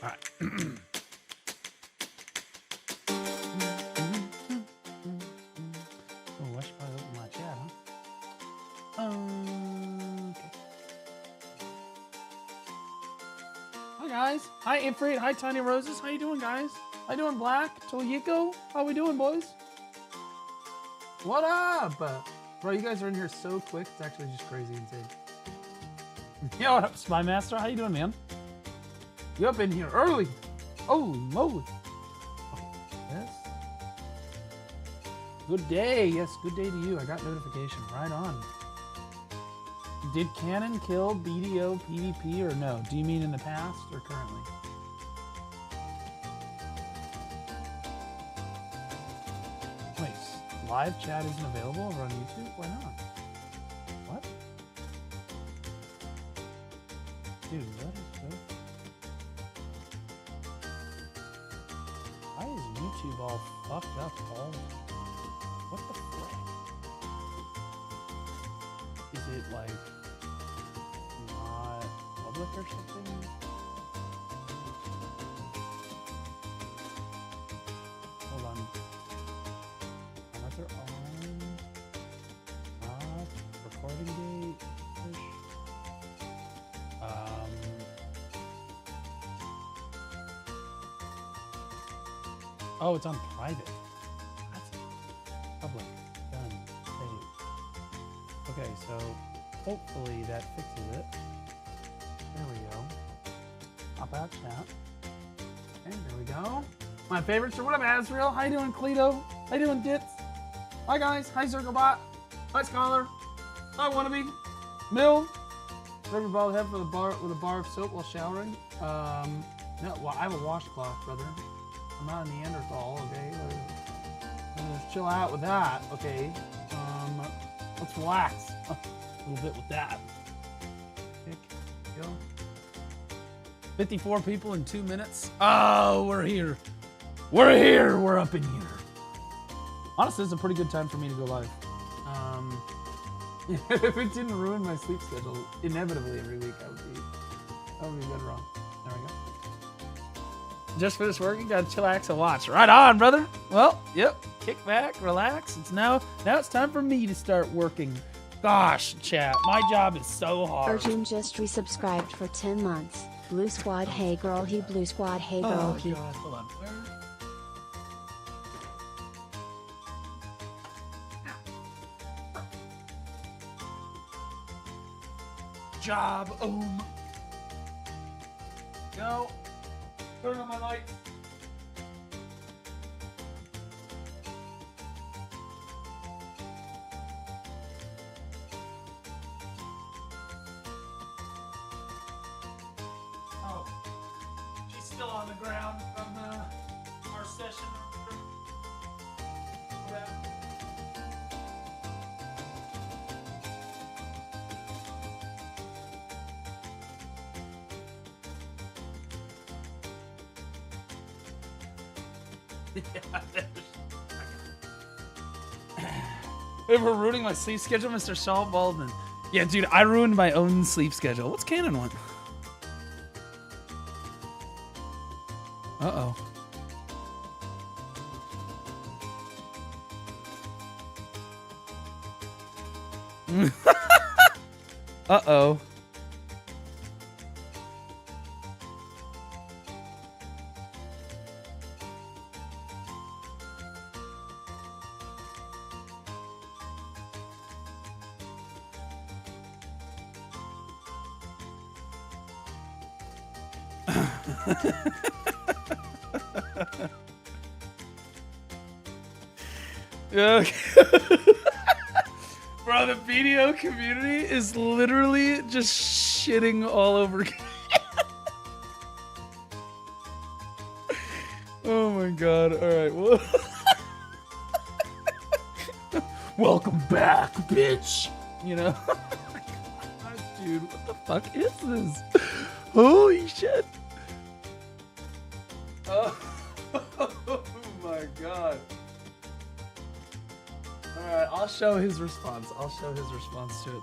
All right. Oh, I should probably open my chat, huh? Okay. Hi guys. Hi Ifrit. Hi Tiny Roses. How you doing, guys? How you doing, Black? Toyiko? How we doing, boys? What up? Bro, you guys are in here so quick. It's actually just crazy insane. Yo, what up, Spy Master? How you doing, man? You up in here early. Holy moly. Yes. Good day. Yes, good day to you. I got notification. Right on. Did Canon kill BDO PvP or no? Do you mean in the past or currently? Wait, live chat isn't available over on YouTube? Why not? What? Dude, what is this? Why is YouTube all fucked up all? What the frick? Is it like not public or something? Hold on. Monitor on. Recording date. Oh, it's on private. That's public. Done. Save. Okay, so hopefully that fixes it. There we go. Pop out chat. Okay, there we go. My favorites are what up, Azrael? How you doing, Cleto? How you doing, Dits? Hi guys. Hi Circlebot. Hi Scholar. Hi Wannabe. Mill. Rub your bald head with a bar of soap while showering. No, well, I have a washcloth, brother. I'm not a Neanderthal, okay? Let's chill out with that, okay? Let's relax a little bit with that. Go. 54 people in 2 minutes. Oh, we're here. We're here. We're up in here. Honestly, it's a pretty good time for me to go live. If it didn't ruin my sleep schedule, inevitably every week I would be better off. There we go. Just finished working, gotta chillax and watch. Right on, brother. Well, yep. Kick back, relax. Now it's time for me to start working. Gosh, chat, my job is so hard. Arjun just resubscribed for 10 months. Blue Squad, hey girl, he Blue Squad, hey girl, he. God, hold on. Where? Job, Go. Turn on my light. Oh, she's still on the ground from our session. We're ruining my sleep schedule, Mr. Saul Baldwin. Yeah, dude, I ruined my own sleep schedule. What's Canon want? Uh-oh. Uh-oh. Okay. Bro, the BDO community is literally just shitting all over. Oh my god. Alright, well. Welcome back, bitch. You know? Dude, what the fuck is this? Holy shit. Oh my god. Alright, I'll show his response. I'll show his response to it.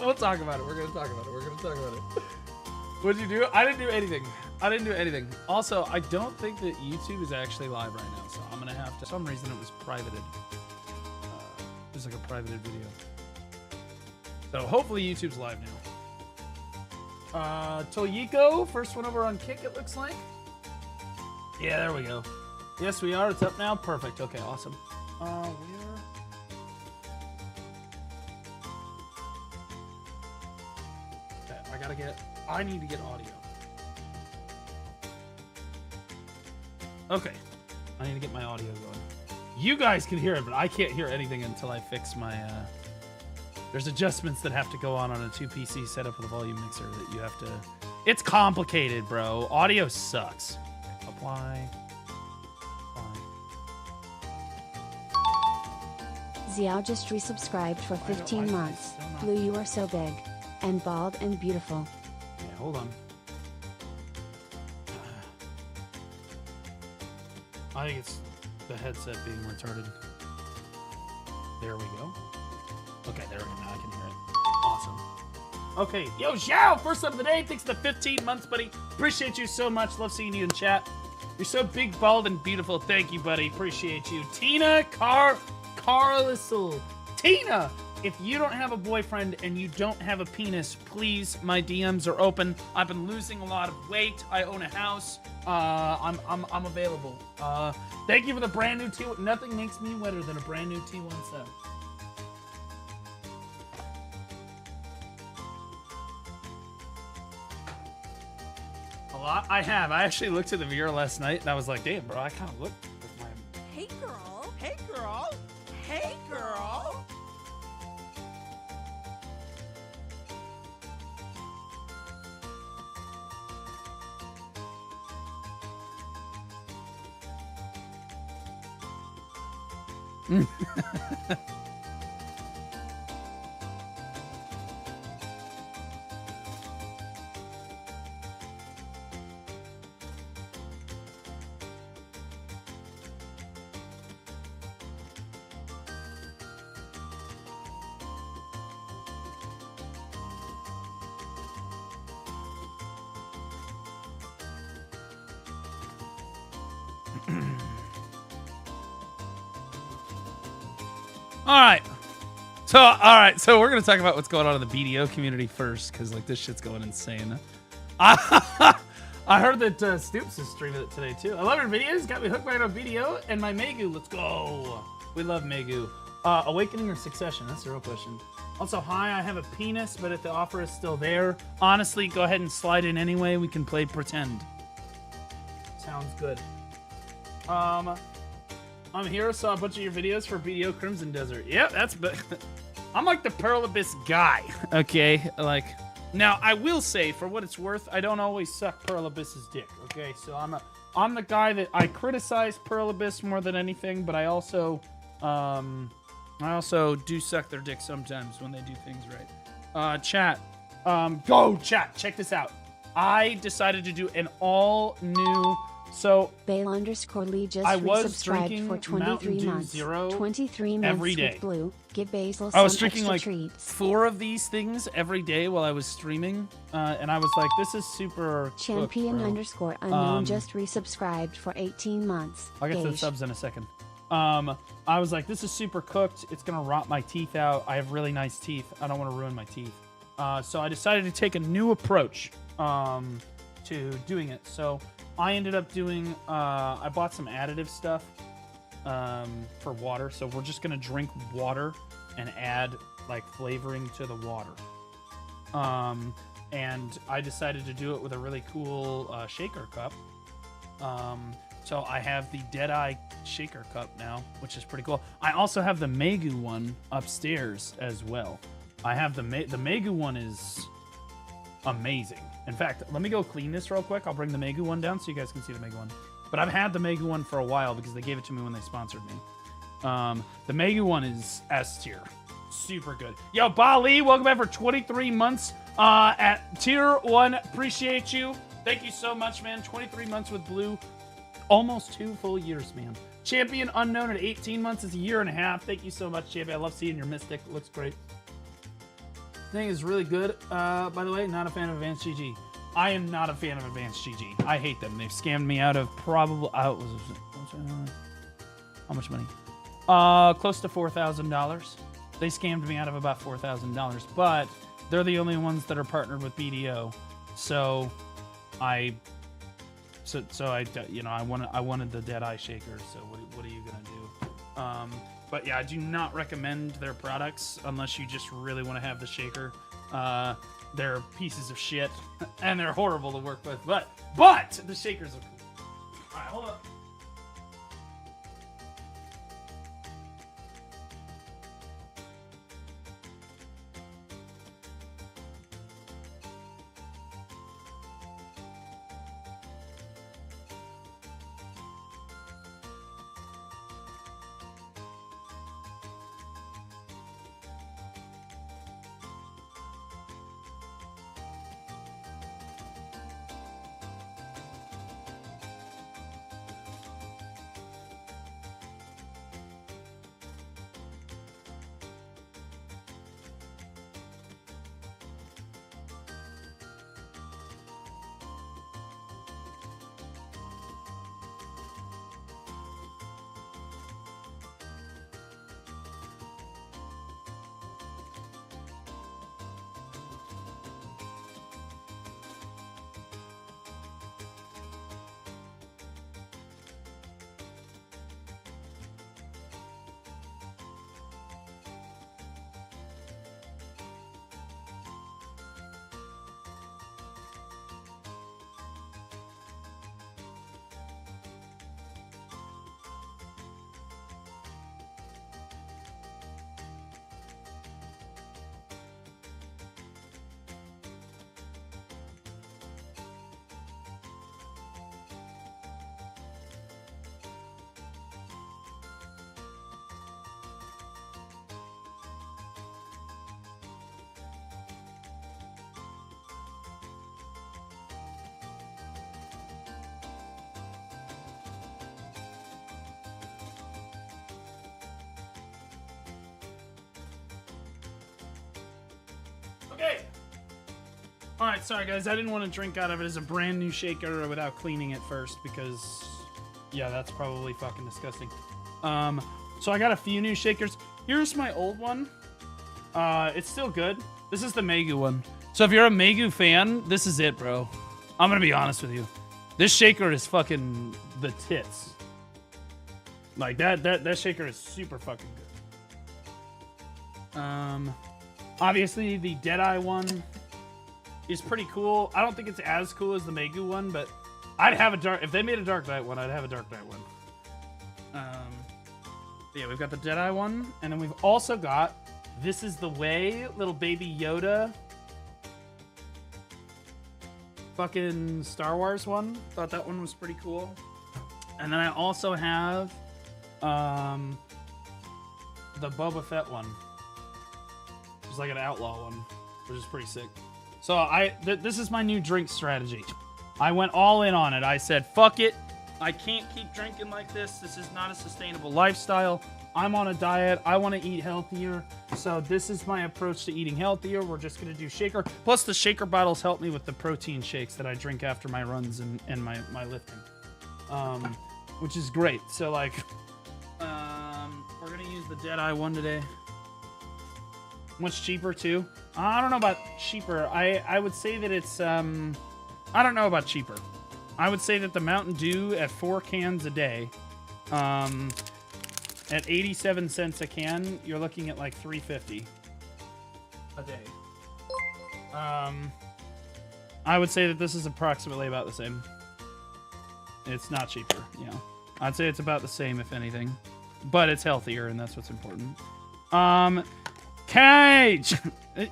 We'll talk about it. We're gonna talk about it. What'd you do? I didn't do anything. I didn't do anything. Also, I don't think that YouTube is actually live right now, so I'm gonna have to. For some reason, it was privated. It was like a privated video. So hopefully YouTube's live now. Toyiko, first one over on Kick, it looks like. Yeah, there we go. Yes, we are. It's up now. Perfect. Okay, awesome. Where? Okay, I need to get audio. Okay, I need to get my audio going. You guys can hear it, but I can't hear anything until I fix my, there's adjustments that have to go on a 2PC setup with a volume mixer that you have to, it's complicated, bro. Audio sucks. Apply. Xiao just resubscribed for 15 months. Blue, you are so big. And bald and beautiful. Yeah, hold on. I think it's the headset being retarded. There we go. Okay, there we go. Now I can hear it. Awesome. Okay, yo, Xiao, first up of the day. Thanks for the 15 months, buddy. Appreciate you so much. Love seeing you in chat. You're so big, bald, and beautiful. Thank you, buddy. Appreciate you. Tina Carlisle. Tina, if you don't have a boyfriend and you don't have a penis, please, my DMs are open. I've been losing a lot of weight. I own a house. I'm available. Thank you for the brand new T. Nothing makes me wetter than a brand new T17. A lot? I have. I actually looked at the mirror last night and I was like, damn, bro, I kind of look with my... Hey, girl. Hey, girl. Hey, girl. All right. So we're gonna talk about what's going on in the BDO community first, because like this shit's going insane. I heard that Stoops is streaming it today too. I love your videos. Got me hooked right on BDO and my Megu. Let's go. We love Megu. Awakening or Succession? That's the real question. Also, hi. I have a penis, but if the offer is still there, honestly, go ahead and slide in anyway. We can play pretend. Sounds good. I'm here, saw a bunch of your videos for BDO Crimson Desert. Yep, that's... I'm like the Pearl Abyss guy, okay? Like, now, I will say, for what it's worth, I don't always suck Pearl Abyss's dick, okay? So I'm the guy that I criticize Pearl Abyss more than anything, but I also do suck their dick sometimes when they do things right. Chat. Go, chat. Check this out. I decided to do an all-new... So Bale_Lee just I was resubscribed drinking for 23 Mountain Dew months. Zero 23 months every day. with Blue. Give Basil I was some drinking extra like treats. 4 of these things every day while I was streaming, and I was like, "This is super." Champion_unknown just resubscribed for 18 months. I'll get to the Gage. subs in a second. I was like, "This is super cooked. It's gonna rot my teeth out. I have really nice teeth. I don't want to ruin my teeth." So I decided to take a new approach to doing it. So I ended up doing, I bought some additive stuff for water. So we're just going to drink water and add like flavoring to the water. And I decided to do it with a really cool shaker cup. So I have the Deadeye shaker cup now, which is pretty cool. I also have the Megu one upstairs as well. I have the Megu one is amazing. In fact, let me go clean this real quick. I'll bring the Megu one down so you guys can see the Megu one. But I've had the Megu one for a while because they gave it to me when they sponsored me. The Megu one is S tier. Super good. Yo, Bali, welcome back for 23 months at tier 1. Appreciate you. Thank you so much, man. 23 months with Blue. Almost 2 full years, man. Champion Unknown at 18 months is a year and a half. Thank you so much, Champion. I love seeing your Mystic. It looks great. Thing is really good, by the way. Not a fan of Advanced GG. I am not a fan of Advanced GG. I hate them. They've scammed me out of probably how much money? Close to $4,000. They scammed me out of about $4,000, but they're the only ones that are partnered with BDO. So I wanted the Deadeye shaker. So what are you gonna do? But yeah, I do not recommend their products unless you just really want to have the shaker. They're pieces of shit and they're horrible to work with. But the shakers are cool. All right, hold up. Okay. All right, sorry guys, I didn't want to drink out of it as a brand new shaker without cleaning it first because, yeah, that's probably fucking disgusting. So I got a few new shakers. Here's my old one. It's still good. This is the Megu one. So if you're a Megu fan, this is it, bro. I'm gonna be honest with you. This shaker is fucking the tits. Like that shaker is super fucking good. Obviously the Deadeye one is pretty cool. I don't think it's as cool as the Megu one, but I'd have a dark. If they made a Dark Knight one, I'd have a Dark Knight one. Yeah, we've got the Deadeye one, and then we've also got This Is the Way, little baby Yoda. Fucking Star Wars one. Thought that one was pretty cool. And then I also have the Boba Fett one. It's like an outlaw one, which is pretty sick. So this is my new drink strategy. I went all in on it. I said, fuck it. I can't keep drinking like this. This is not a sustainable lifestyle. I'm on a diet. I want to eat healthier. So this is my approach to eating healthier. We're just going to do shaker. Plus the shaker bottles help me with the protein shakes that I drink after my runs and my lifting. Which is great. So like, we're going to use the Deadeye one today. Much cheaper too. I don't know about cheaper. I would say that it's, I don't know about cheaper. I would say that the Mountain Dew at 4 cans a day, at 87 cents a can, you're looking at like $3.50 a day. I would say that this is approximately about the same. It's not cheaper, you know. I'd say it's about the same, if anything, but it's healthier, and that's what's important. Cage!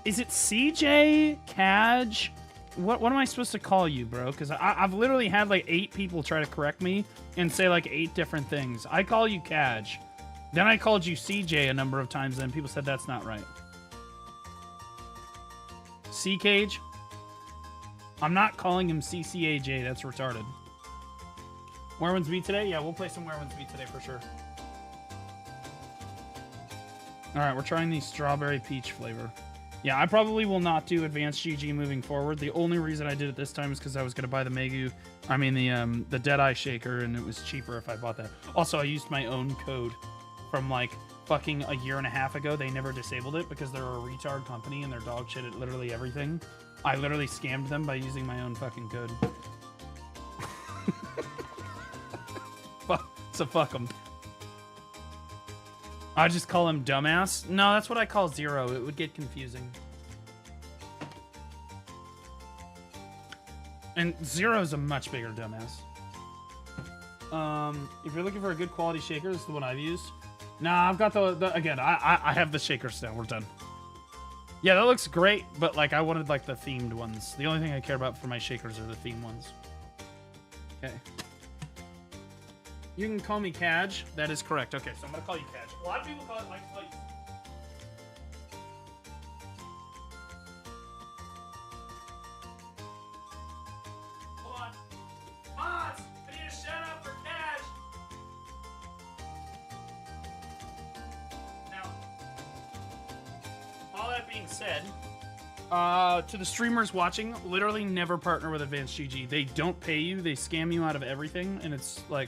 Is it CJ? Cage? What am I supposed to call you, bro? Because I've literally had like 8 people try to correct me and say like 8 different things. I call you Cage. Then I called you CJ a number of times, and people said that's not right. C-Cage? I'm not calling him CCAJ. That's retarded. Werewin's Beat today? Yeah, we'll play some Werewin's Beat today for sure. Alright, we're trying the strawberry peach flavor. Yeah, I probably will not do advanced GG moving forward. The only reason I did it this time is because I was going to buy the Deadeye Shaker, and it was cheaper if I bought that. Also, I used my own code from like fucking a year and a half ago. They never disabled it because they're a retard company and they're dog shit at literally everything. I literally scammed them by using my own fucking code. So fuck them. I just call him dumbass. No, that's what I call Zero. It would get confusing. And Zero's a much bigger dumbass. If you're looking for a good quality shaker, this is the one I've used. Nah, I've got the again, I have the shakers now. We're done. Yeah, that looks great, but like I wanted like the themed ones. The only thing I care about for my shakers are the themed ones. Okay. You can call me Kaj. That is correct. Okay, so I'm gonna call you Kaj. A lot of people call it like Spice. Hold on. Mods, I need a shout out for Kaj. Now, all that being said, to the streamers watching, literally never partner with Advanced GG. They don't pay you. They scam you out of everything, and it's like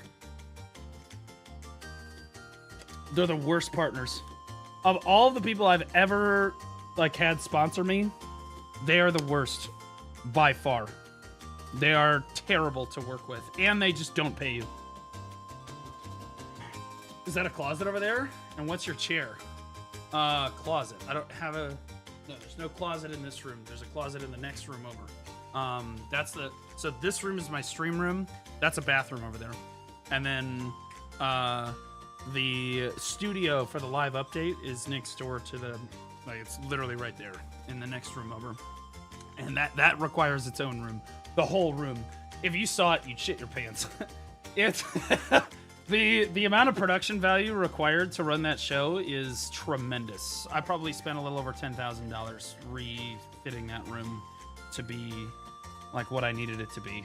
they're the worst partners. Of all the people I've ever like had sponsor me, they are the worst by far. They are terrible to work with, and they just don't pay you. Is that a closet over there? And what's your chair? Closet. I don't have a... No, there's no closet in this room. There's a closet in the next room over. So this room is my stream room. That's a bathroom over there. And then, the studio for the live update is next door to the, like, it's literally right there in the next room over. And that requires its own room. The whole room. If you saw it, you'd shit your pants. It's the amount of production value required to run that show is tremendous. I probably spent a little over $10,000 refitting that room to be like what I needed it to be.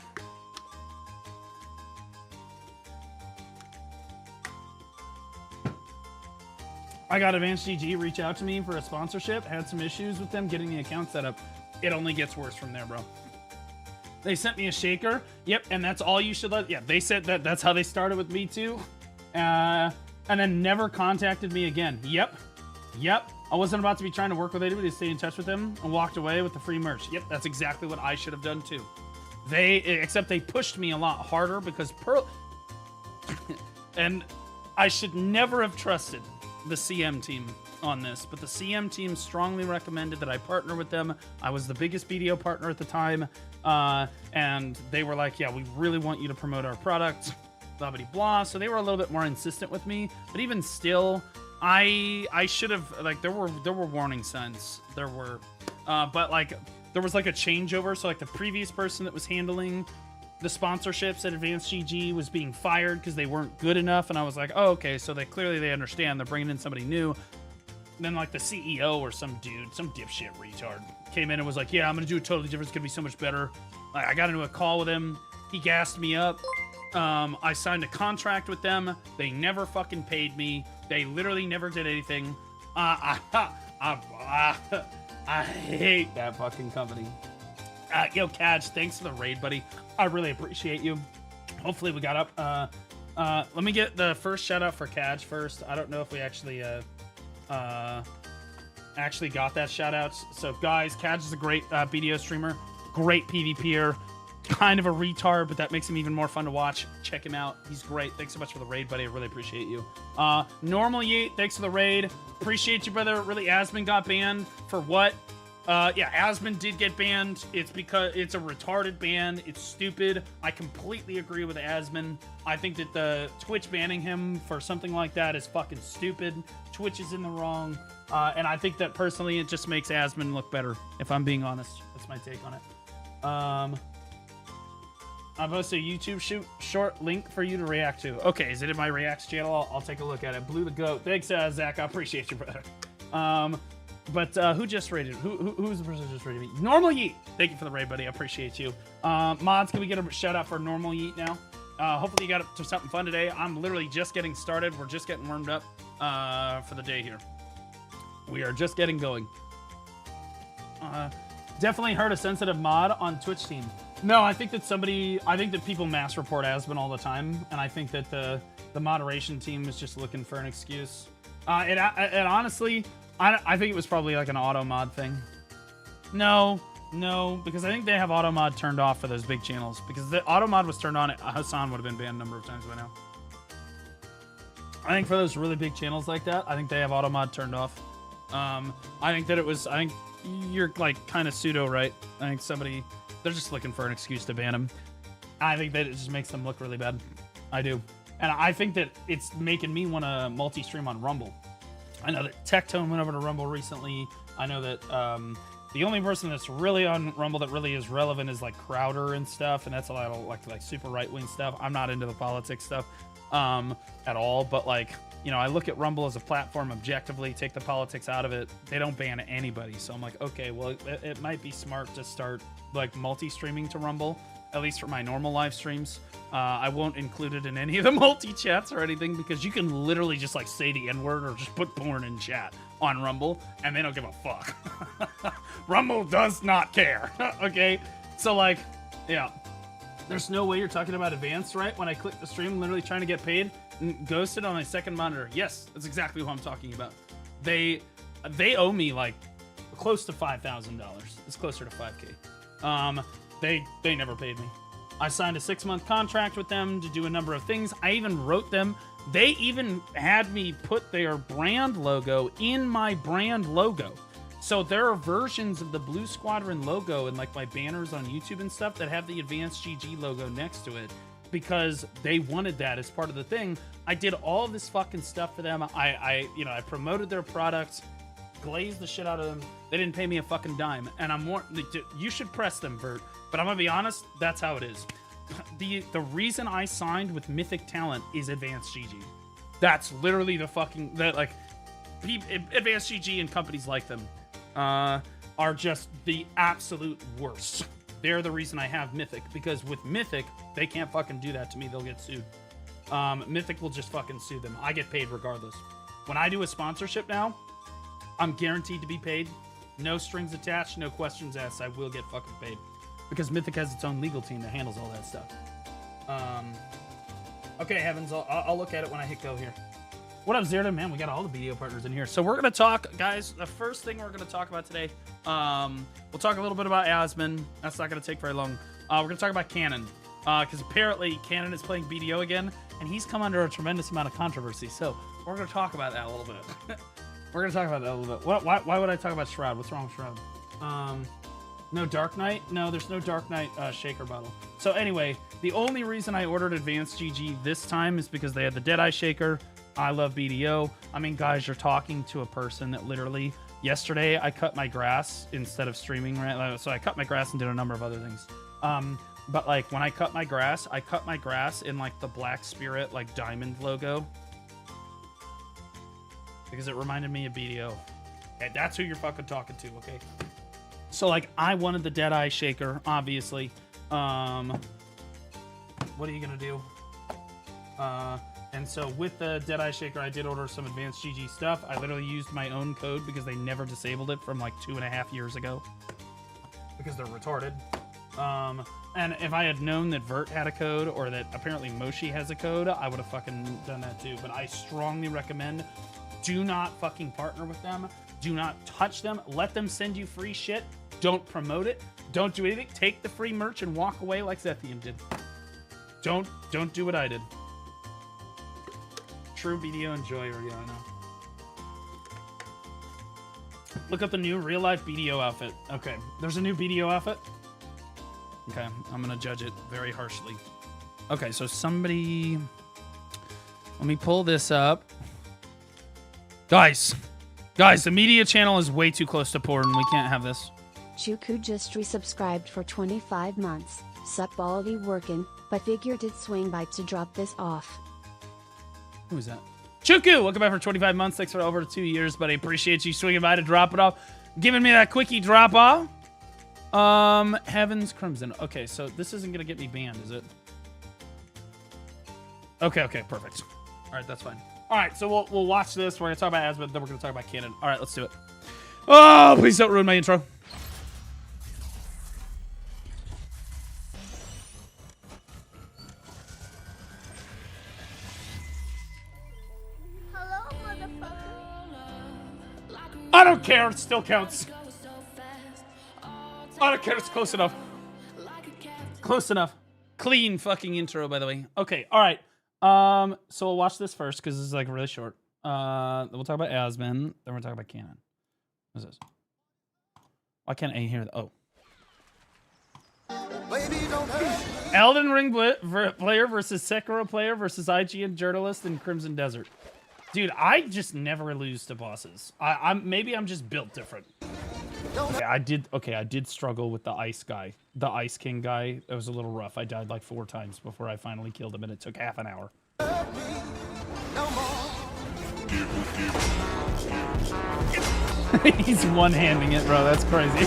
I got Advanced GG reach out to me for a sponsorship. Had some issues with them getting the account set up. It only gets worse from there, bro. They sent me a shaker. Yep, and that's all you should let. Yeah, they said that's how they started with me too. And then never contacted me again. Yep. I wasn't about to be trying to work with anybody to stay in touch with them and walked away with the free merch. Yep, that's exactly what I should have done too. Except they pushed me a lot harder because and I should never have trusted the CM team on this, but the CM team strongly recommended that I partner with them. I was the biggest BDO partner at the time, and they were like, yeah, we really want you to promote our product, blah, blah, blah. So they were a little bit more insistent with me, but even still, I should have, like, there were warning signs. There were, but like, there was like a changeover. So like the previous person that was handling the sponsorships at Advanced GG was being fired because they weren't good enough, and I was like, oh, okay, so they understand. They're bringing in somebody new. And then like the CEO or some dude, some dipshit retard came in and was like, yeah, I'm gonna do it totally different. It's gonna be so much better. I got into a call with him. He gassed me up. I signed a contract with them. They never fucking paid me. They literally never did anything. I hate that fucking company. Yo, Kaj, thanks for the raid, buddy. I really appreciate you. Hopefully we got up. Let me get the first shout out for Kaj first. I don't know if we actually got that shout out. So guys, Kaj is a great BDO streamer, great PvPer, kind of a retard, but that makes him even more fun to watch. Check him out. He's great. Thanks so much for the raid, buddy. I really appreciate you. Normal Yeet, thanks for the raid. Appreciate you, brother. Really, Asmon got banned for what? Yeah, Asmon did get banned. It's because it's a retarded ban. It's stupid. I completely agree with Asmon. I think that the Twitch banning him for something like that is fucking stupid. Twitch is in the wrong. And I think that personally, it just makes Asmon look better, if I'm being honest. That's my take on it. I posted a YouTube short link for you to react to. Okay, is it in my Reacts channel? I'll take a look at it. Blue the Goat. Thanks, Zach. I appreciate you, brother. But who just raided? Who's the person who just raided me? Normal Yeet. Thank you for the raid, buddy. I appreciate you. Mods, can we get a shout out for Normal Yeet now? Hopefully you got up to something fun today. I'm literally just getting started. We're just getting warmed up for the day here. We are just getting going. Definitely heard a sensitive mod on Twitch team. No, I think that people mass report Aspen all the time, and I think that the moderation team is just looking for an excuse. It honestly, I think it was probably like an auto mod thing. No, because I think they have auto mod turned off for those big channels. Because the auto mod was turned on, Hassan would have been banned a number of times by now. I think for those really big channels like that, I think they have auto mod turned off. I think you're like kind of pseudo right. I think they're just looking for an excuse to ban them. I think that it just makes them look really bad. I do. And I think that it's making me want to multi-stream on Rumble. I know that Tectone went over to Rumble recently. I know that the only person that's really on Rumble that really is relevant is like Crowder and stuff, and that's a lot of like super right-wing stuff. I'm not into the politics stuff at all, but like, you know, I look at Rumble as a platform objectively, take the politics out of it. They don't ban anybody. So I'm like, okay, well, it might be smart to start like multi-streaming to Rumble, at least for my normal live streams. I won't include it in any of the multi-chats or anything because you can literally just like say the N-word or just put porn in chat on Rumble and they don't give a fuck. Rumble does not care. Okay? So like, yeah. There's no way you're talking about advanced, right? When I click the stream, literally trying to get paid, ghosted on my second monitor. Yes, that's exactly what I'm talking about. They owe me like close to $5,000. It's closer to 5K. They never paid me. I signed a 6-month contract with them to do a number of things. I even wrote them. They even had me put their brand logo in my brand logo. So there are versions of the Blue Squadron logo and like my banners on YouTube and stuff that have the Advanced GG logo next to it because they wanted that as part of the thing. I did all this fucking stuff for them. I promoted their products, glazed the shit out of them. They didn't pay me a fucking dime. And you should press them, Vert. But I'm gonna be honest, that's how it is. The reason I signed with Mythic Talent is Advanced GG. That's literally the fucking Advanced GG and companies like them are just the absolute worst. They're the reason I have Mythic, because with Mythic, they can't fucking do that to me. They'll get sued. Mythic will just fucking sue them. I get paid regardless. When I do a sponsorship now, I'm guaranteed to be paid. No strings attached, no questions asked. I will get fucking paid. Because Mythic has its own legal team that handles all that stuff. Okay, Heavens, I'll look at it when I hit go here. What up, Zerda? Man, we got all the BDO partners in here. So we're going to talk, guys, the first thing we're going to talk about today, we'll talk a little bit about Asmon. That's not going to take very long. We're going to talk about Cannon. Because apparently Cannon is playing BDO again, and he's come under a tremendous amount of controversy. So we're going to talk about that a little bit. We're going to talk about that a little bit. Why would I talk about Shroud? What's wrong with Shroud? No Dark Knight? No, there's no Dark Knight Shaker bottle. So anyway, the only reason I ordered Advanced GG this time is because they had the Deadeye Shaker. I love BDO. I mean, guys, you're talking to a person that literally, yesterday I cut my grass instead of streaming, right? So I cut my grass and did a number of other things. But like when I cut my grass in like the Black Spirit, like diamond logo. Because it reminded me of BDO. And that's who you're fucking talking to, okay? So like I wanted the Deadeye Shaker, obviously. What are you gonna do? And so with the Deadeye Shaker, I did order some Advanced GG stuff. I literally used my own code because they never disabled it from like 2.5 years ago. Because they're retarded. And if I had known that Vert had a code or that apparently Moshi has a code, I would have fucking done that too. But I strongly recommend do not fucking partner with them. Do not touch them. Let them send you free shit. Don't promote it. Don't do anything. Take the free merch and walk away like Zethian did. Don't do what I did. True BDO enjoyer, yeah, I know. Look up the new real life BDO outfit. Okay, there's a new BDO outfit. Okay, I'm gonna judge it very harshly. Okay, so somebody, let me pull this up. Guys, the media channel is way too close to porn. We can't have this. Chuku just resubscribed for 25 months. Sup baldy workin', but figured it swing by to drop this off. Who is that? Chuku, welcome back for 25 months. Thanks for over 2 years, but I appreciate you swinging by to drop it off. Giving me that quickie drop off. Heavens Crimson. Okay, so this isn't going to get me banned, is it? Okay, perfect. All right, that's fine. All right, so we'll watch this. We're going to talk about Asmon, then we're going to talk about Cannon. All right, let's do it. Oh, please don't ruin my intro. I don't care. It still counts. I don't care. It's close enough. Close enough. Clean fucking intro, by the way. Okay. All right. So we'll watch this first because this is like really short. Then we'll talk about Asmon. Then we'll talk about Canon. What's this? Why can't I hear the? Oh. Elden Ring player versus Sekiro player versus IGN journalist in Crimson Desert. Dude, I just never lose to bosses. Maybe I'm just built different. Okay, I did struggle with the ice guy, the Ice King guy. It was a little rough. I died like 4 times before I finally killed him, and it took half an hour. He's one-handing it, bro. That's crazy.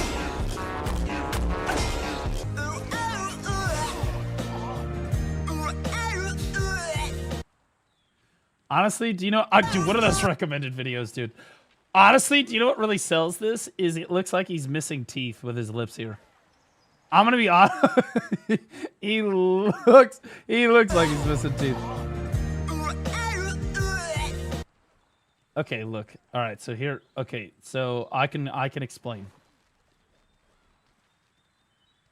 Honestly, do you know? Dude, what are those recommended videos, dude? Honestly, do you know what really sells this? Is it looks like he's missing teeth with his lips here. I'm gonna be honest. he looks like he's missing teeth. Okay, look. All right, so here. Okay, so I can explain.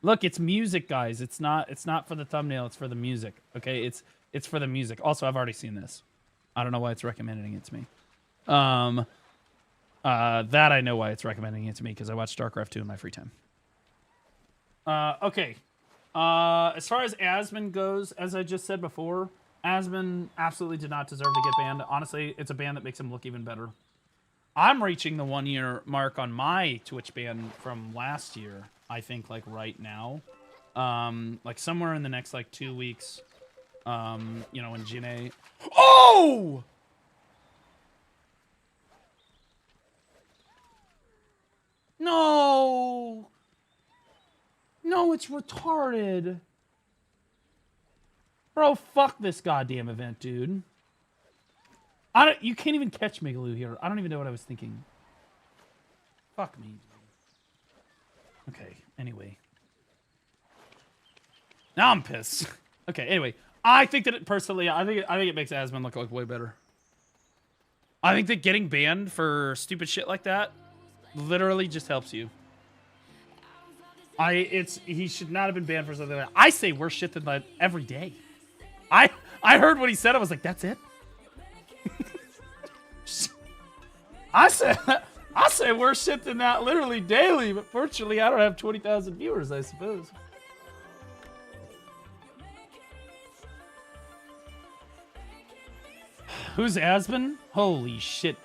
Look, it's music, guys. It's not for the thumbnail. It's for the music. Okay, it's for the music. Also, I've already seen this. I don't know why it's recommending it to me. That I know why it's recommending it to me because I watch StarCraft 2 in my free time. Okay. As far as Asmon goes, as I just said before, Asmon absolutely did not deserve to get banned. Honestly, it's a ban that makes him look even better. I'm reaching the 1-year mark on my Twitch ban from last year, I think, like right now. Like somewhere in the next like 2 weeks. You know, when Jine... Oh! No! No, it's retarded. Bro, fuck this goddamn event, dude. You can't even catch Migaloo here. I don't even know what I was thinking. Fuck me. Okay, anyway. Now I'm pissed. Okay, anyway. I think that personally, I think it makes Asmon look like way better. I think that getting banned for stupid shit like that literally just helps you. He should not have been banned for something like that. I say worse shit than that every day. I heard what he said. I was like, that's it. I say worse shit than that literally daily, but fortunately I don't have 20,000 viewers, I suppose. Who's Asmon? Holy shit.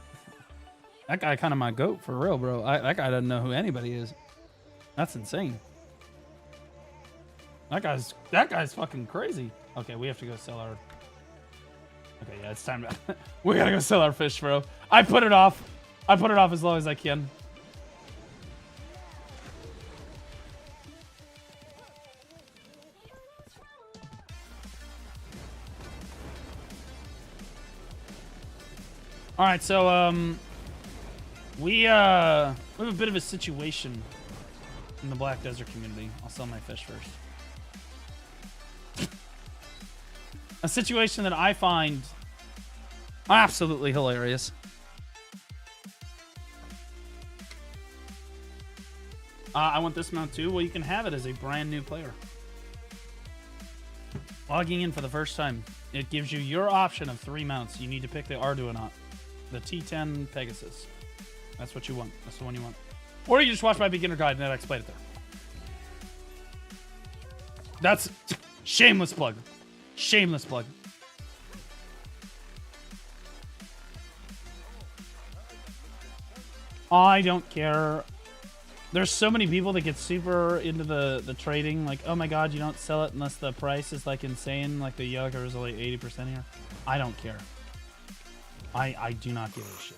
That guy kind of my goat for real, bro. That guy doesn't know who anybody is. That's insane. That guy's fucking crazy. Okay, we have to go sell our... Okay, yeah, it's time to... We gotta go sell our fish, bro. I put it off as long as I can. All right, so we have a bit of a situation in the Black Desert community. I'll sell my fish first. A situation that I find absolutely hilarious. I want this mount too. Well, you can have it as a brand new player. Logging in for the first time, it gives you your option of 3 mounts. You need to pick the Arduino. The T10 Pegasus. That's what you want. That's the one you want. Or you just watch my beginner guide and then I explain it there. That's shameless plug. Shameless plug. I don't care. There's so many people that get super into the trading. Like, oh my god, you don't sell it unless the price is like insane. Like the Yoker is only 80% here. I don't care. I do not give a shit.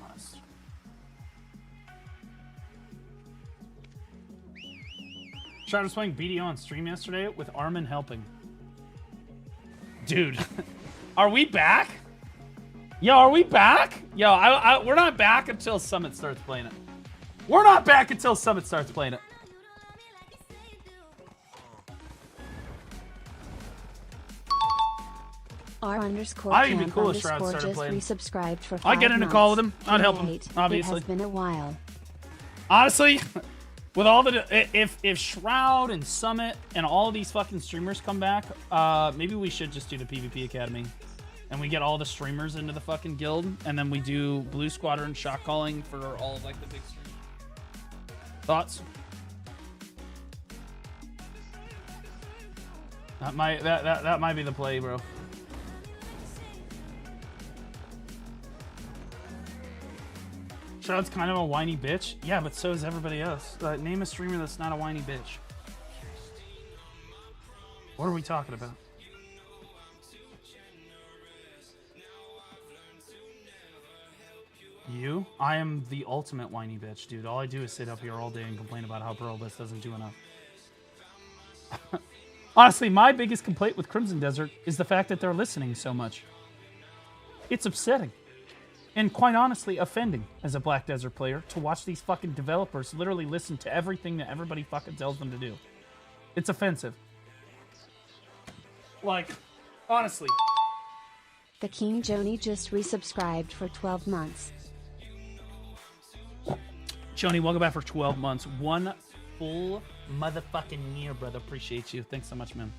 Honest. Tried was playing BDO on stream yesterday with Armin helping. Dude, are we back? Yo, are we back? Yo, we're not back until Summit starts playing it. We're not back until Summit starts playing it. I'd be cool if Shroud started just playing. resubscribed for 5 I'd get in a call with him. I'd help him, Great. obviously. It has been a while. Honestly, with all the if Shroud and Summit and all these fucking streamers come back, maybe we should just do the PvP Academy, and we get all the streamers into the fucking guild, and then we do Blue Squadron shot calling for all of like the big streamers. Thoughts? That might be the play, bro. Shroud's kind of a whiny bitch. Yeah, but so is everybody else. Name a streamer that's not a whiny bitch. What are we talking about? You? I am the ultimate whiny bitch, dude. All I do is sit up here all day and complain about how Pluralist doesn't do enough. Honestly, my biggest complaint with Crimson Desert is the fact that they're listening so much. It's upsetting. And quite honestly, offending as a Black Desert player to watch these fucking developers literally listen to everything that everybody fucking tells them to do. It's offensive. Like, honestly. The King Joni just resubscribed for 12 months. Joni, welcome back for 12 months. One full motherfucking year, brother. Appreciate you. Thanks so much, man.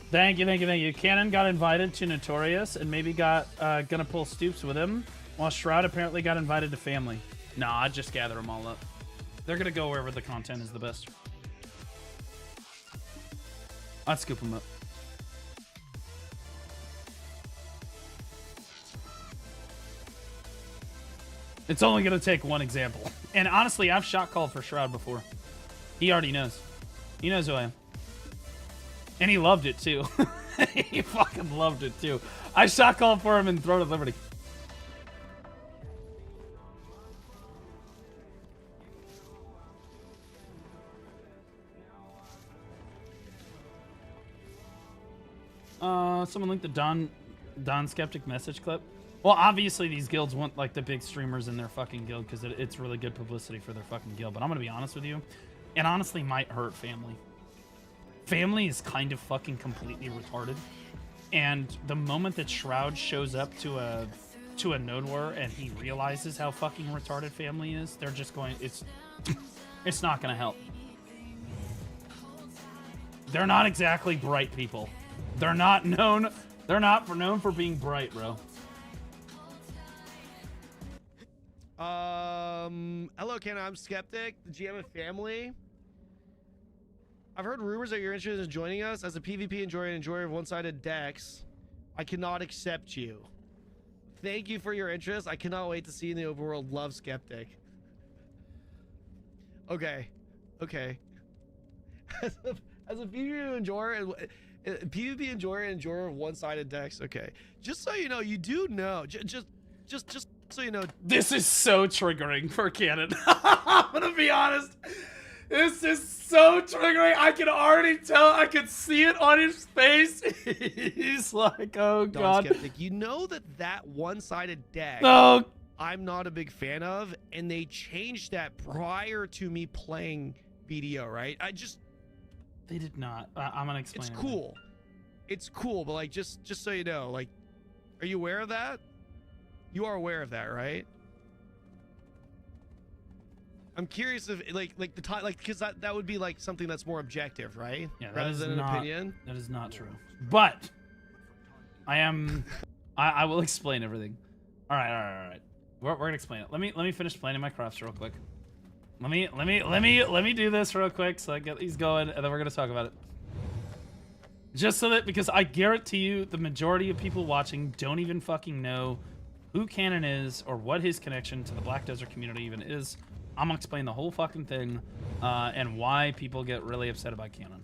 Thank you. Cannon got invited to Notorious and maybe got gonna pull Stoops with him, while Shroud apparently got invited to Family. Nah, I'd just gather them all up. They're gonna go wherever the content is the best. I'd scoop them up. It's only gonna take one example. And honestly, I've shot called for Shroud before. He already knows. He knows who I am. And he loved it too. He fucking loved it too. I shot called for him in Throne of Liberty. Someone linked the Don Skeptic message clip. Well, obviously these guilds want like the big streamers in their fucking guild because it's really good publicity for their fucking guild. But I'm gonna be honest with you, it honestly might hurt Family. Family is kind of fucking completely retarded, and the moment that Shroud shows up to a node war and he realizes how fucking retarded Family is, they're just going. It's not gonna help. They're not exactly bright people. They're not known for being bright, bro. Hello, Ken. I'm Skeptic, the GM of Family. I've heard rumors that you're interested in joining us. As a PvP enjoyer and enjoyer of one-sided decks, I cannot accept you. Thank you for your interest. I cannot wait to see you in the overworld. Love, Skeptic. Okay. As a PvP enjoyer and enjoyer of one-sided decks. Okay. Just so you know, you do know. Just so you know. This is so triggering for Cannon. I'm gonna be honest. This is so triggering. I can already tell. I can see it on his face. He's like, oh god. Skeptic, you know that one-sided deck. No. I'm not a big fan of, and they changed that prior to me playing BDO, right? They did not. I'm gonna explain. It's cool. It's cool, but like just so you know, like, are you aware of that? You are aware of that, right? I'm curious if like the time, like, because that would be like something that's more objective, right? Yeah, rather than an opinion. That is not true. But I will explain everything. All right. We're gonna explain it. Let me finish planning my crafts real quick. Let me do this real quick so I get these going, and then we're gonna talk about it. Just so that, because I guarantee you, the majority of people watching don't even fucking know who Cannon is or what his connection to the Black Desert community even is. I'm gonna explain the whole fucking thing and why people get really upset about Cannon.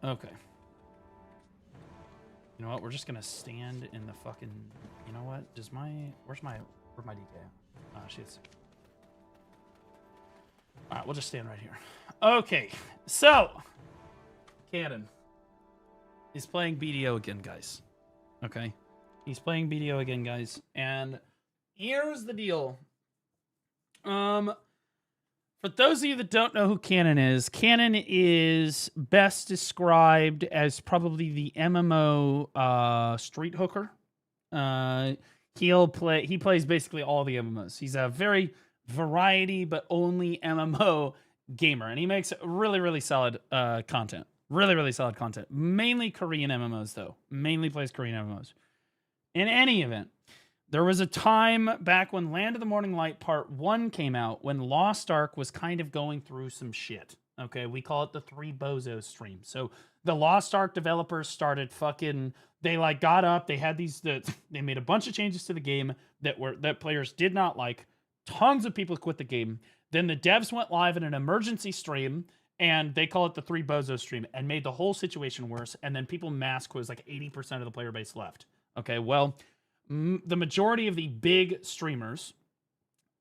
Okay. You know what? We're just gonna stand in the fucking. You know what? Where's my DK? Oh, shit. All right, we'll just stand right here. Okay, so Cannon is playing BDO again, guys. Okay, he's playing BDO again, guys, and here's the deal. For those of you that don't know who Cannon is best described as probably the MMO street hooker. He plays basically all the MMOs. He's a very variety but only MMO gamer, and he makes really, really solid content. Really, really solid content. Mainly Korean MMOs, though. Mainly plays Korean MMOs. In any event, there was a time back when Land of the Morning Light Part 1 came out when Lost Ark was kind of going through some shit. Okay, we call it the Three Bozos stream. So the Lost Ark developers started fucking... They like got up, they had they made a bunch of changes to the game that players did not like. Tons of people quit the game. Then the devs went live in an emergency stream, and they call it the Three Bozos stream, and made the whole situation worse. And then people mass quit. Like 80% of the player base left. Okay, well... the majority of the big streamers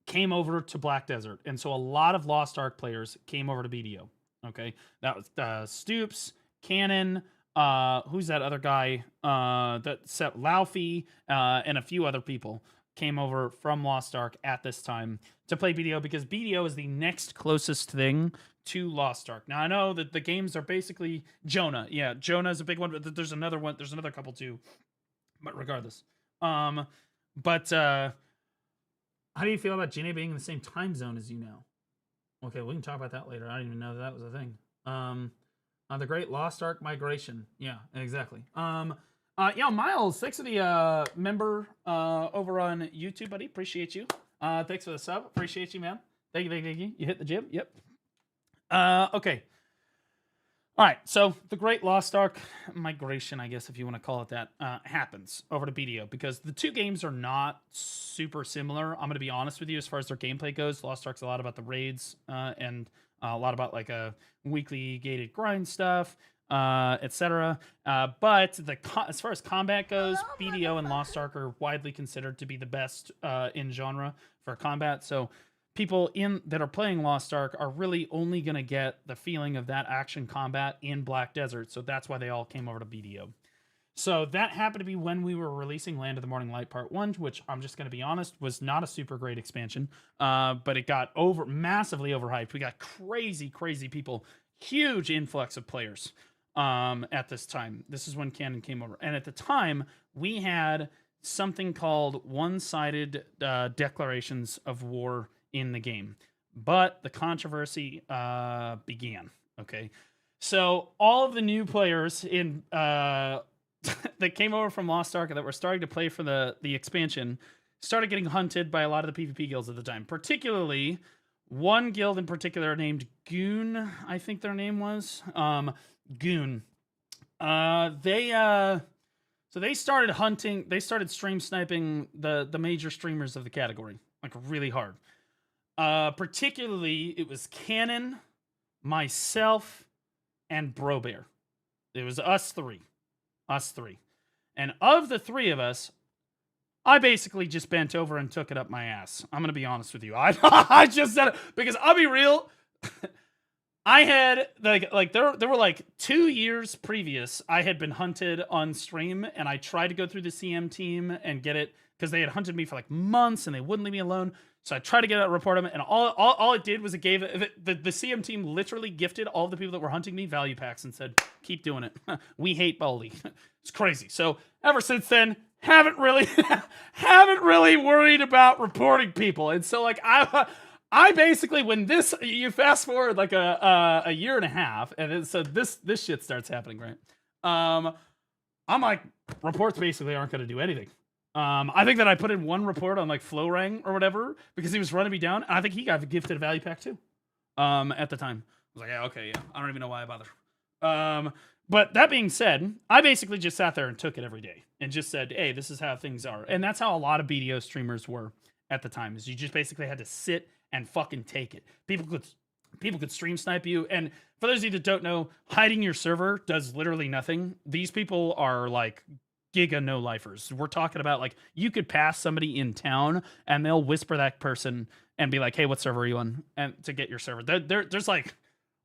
came over to Black Desert, and so a lot of Lost Ark players came over to BDO. Okay, that was Stoops, Cannon, who's that other guy? That set Laufey, and a few other people came over from Lost Ark at this time to play BDO because BDO is the next closest thing to Lost Ark. Now I know that the games are basically Jonah. Yeah, Jonah is a big one, but there's another one. There's another couple too. But regardless. How do you feel about Gina being in the same time zone as you now? Okay, we can talk about that later. I didn't even know that was a thing. The Great Lost Ark Migration. Yeah, exactly. Miles, thanks for the member over on YouTube, buddy. Appreciate you. Thanks for the sub. Appreciate you, man. Thank you. You hit the gym? Yep. Okay. All right, so the Great Lost Ark Migration, I guess if you want to call it that, happens over to BDO because the two games are not super similar. I'm going to be honest with you as far as their gameplay goes. Lost Ark's a lot about the raids and a lot about like a weekly gated grind stuff, etc. But as far as combat goes, BDO and Lost Ark are widely considered to be the best in genre for combat. So people that are playing Lost Ark are really only going to get the feeling of that action combat in Black Desert. So that's why they all came over to BDO. So that happened to be when we were releasing Land of the Morning Light Part 1, which I'm just going to be honest, was not a super great expansion. But it got massively overhyped. We got crazy people, huge influx of players at this time. This is when Cannon came over. And at the time, we had something called one-sided declarations of war in the game, but the controversy began. Okay, so all of the new players in that came over from Lost Ark that were starting to play for the expansion started getting hunted by a lot of the PvP guilds at the time, particularly one guild in particular named Goon. I think their name was Goon. So they started hunting. They started stream sniping the major streamers of the category like really hard. Particularly, it was Cannon, myself, and Brobear. It was us three. And of the three of us, I basically just bent over and took it up my ass. I'm going to be honest with you. I just said it because I'll be real. I had, like there were like 2 years previous, I had been hunted on stream, and I tried to go through the CM team and get it because they had hunted me for like months, and they wouldn't leave me alone. So I tried to get out and report them, and all it did was it gave the CM team literally gifted all the people that were hunting me value packs and said, "Keep doing it. We hate Baldy." It's crazy. So ever since then, haven't really worried about reporting people. And so like I basically, when you fast forward like a year and a half, and so this shit starts happening, right? I'm like, reports basically aren't going to do anything. I think that I put in one report on like Flowrang or whatever because he was running me down. And I think he got gifted a value pack too. At the time, I was like, yeah, okay, yeah. I don't even know why I bother. But that being said, I basically just sat there and took it every day and just said, hey, this is how things are. And that's how a lot of BDO streamers were at the time. Is you just basically had to sit and fucking take it. People could stream snipe you. And for those of you that don't know, hiding your server does literally nothing. These people are like giga no-lifers. We're talking about like you could pass somebody in town and they'll whisper that person and be like, hey, what server are you on? And to get your server. There's like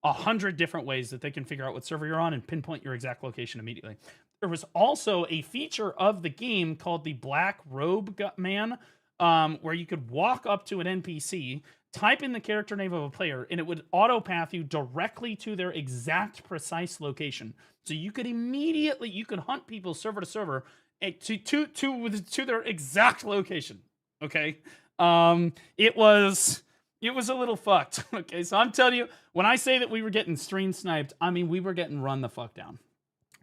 100 different ways that they can figure out what server you're on and pinpoint your exact location immediately. There was also a feature of the game called the Black Robe Man. where you could walk up to an NPC, type in the character name of a player, and it would auto path you directly to their exact precise location. So you could immediately hunt people server to server to their exact location. Okay, it was a little fucked. Okay, so I'm telling you, when I say that we were getting stream sniped, I mean we were getting run the fuck down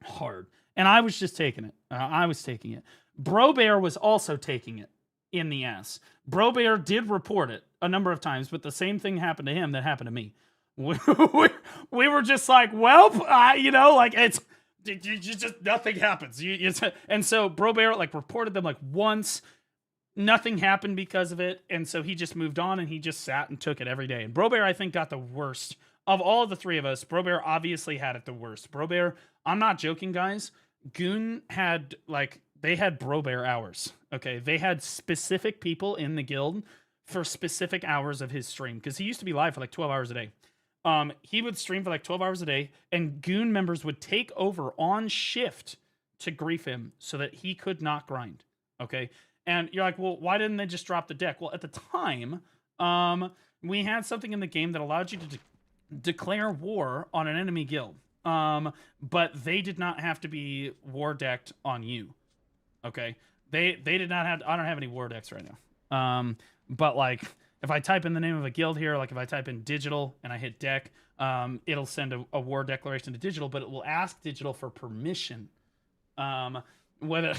hard, and I was just taking it. I was taking it. Bro Bear was also taking it in the ass. Bro Bear did report it a number of times, but the same thing happened to him that happened to me. We were just like, well, like it's just nothing happens. And so Bro Bear like reported them like once. Nothing happened because of it, and so he just moved on and he just sat and took it every day. And Bro Bear, I think, got the worst of all the three of us. Bro Bear obviously had it the worst. Bro Bear, I'm not joking, guys. Goon had they had Bro Bear hours. Okay, they had specific people in the guild for specific hours of his stream because he used to be live for like 12 hours a day. He would stream for like 12 hours a day, and Goon members would take over on shift to grief him so that he could not grind. Okay. And you're like, well, why didn't they just drop the deck? Well, at the time, we had something in the game that allowed you to declare war on an enemy guild. But they did not have to be war decked on you. Okay? They did not have... I don't have any war decks right now. But, like, if I type in the name of a guild here, like if I type in digital and I hit deck, it'll send a war declaration to digital, but it will ask digital for permission. Whether...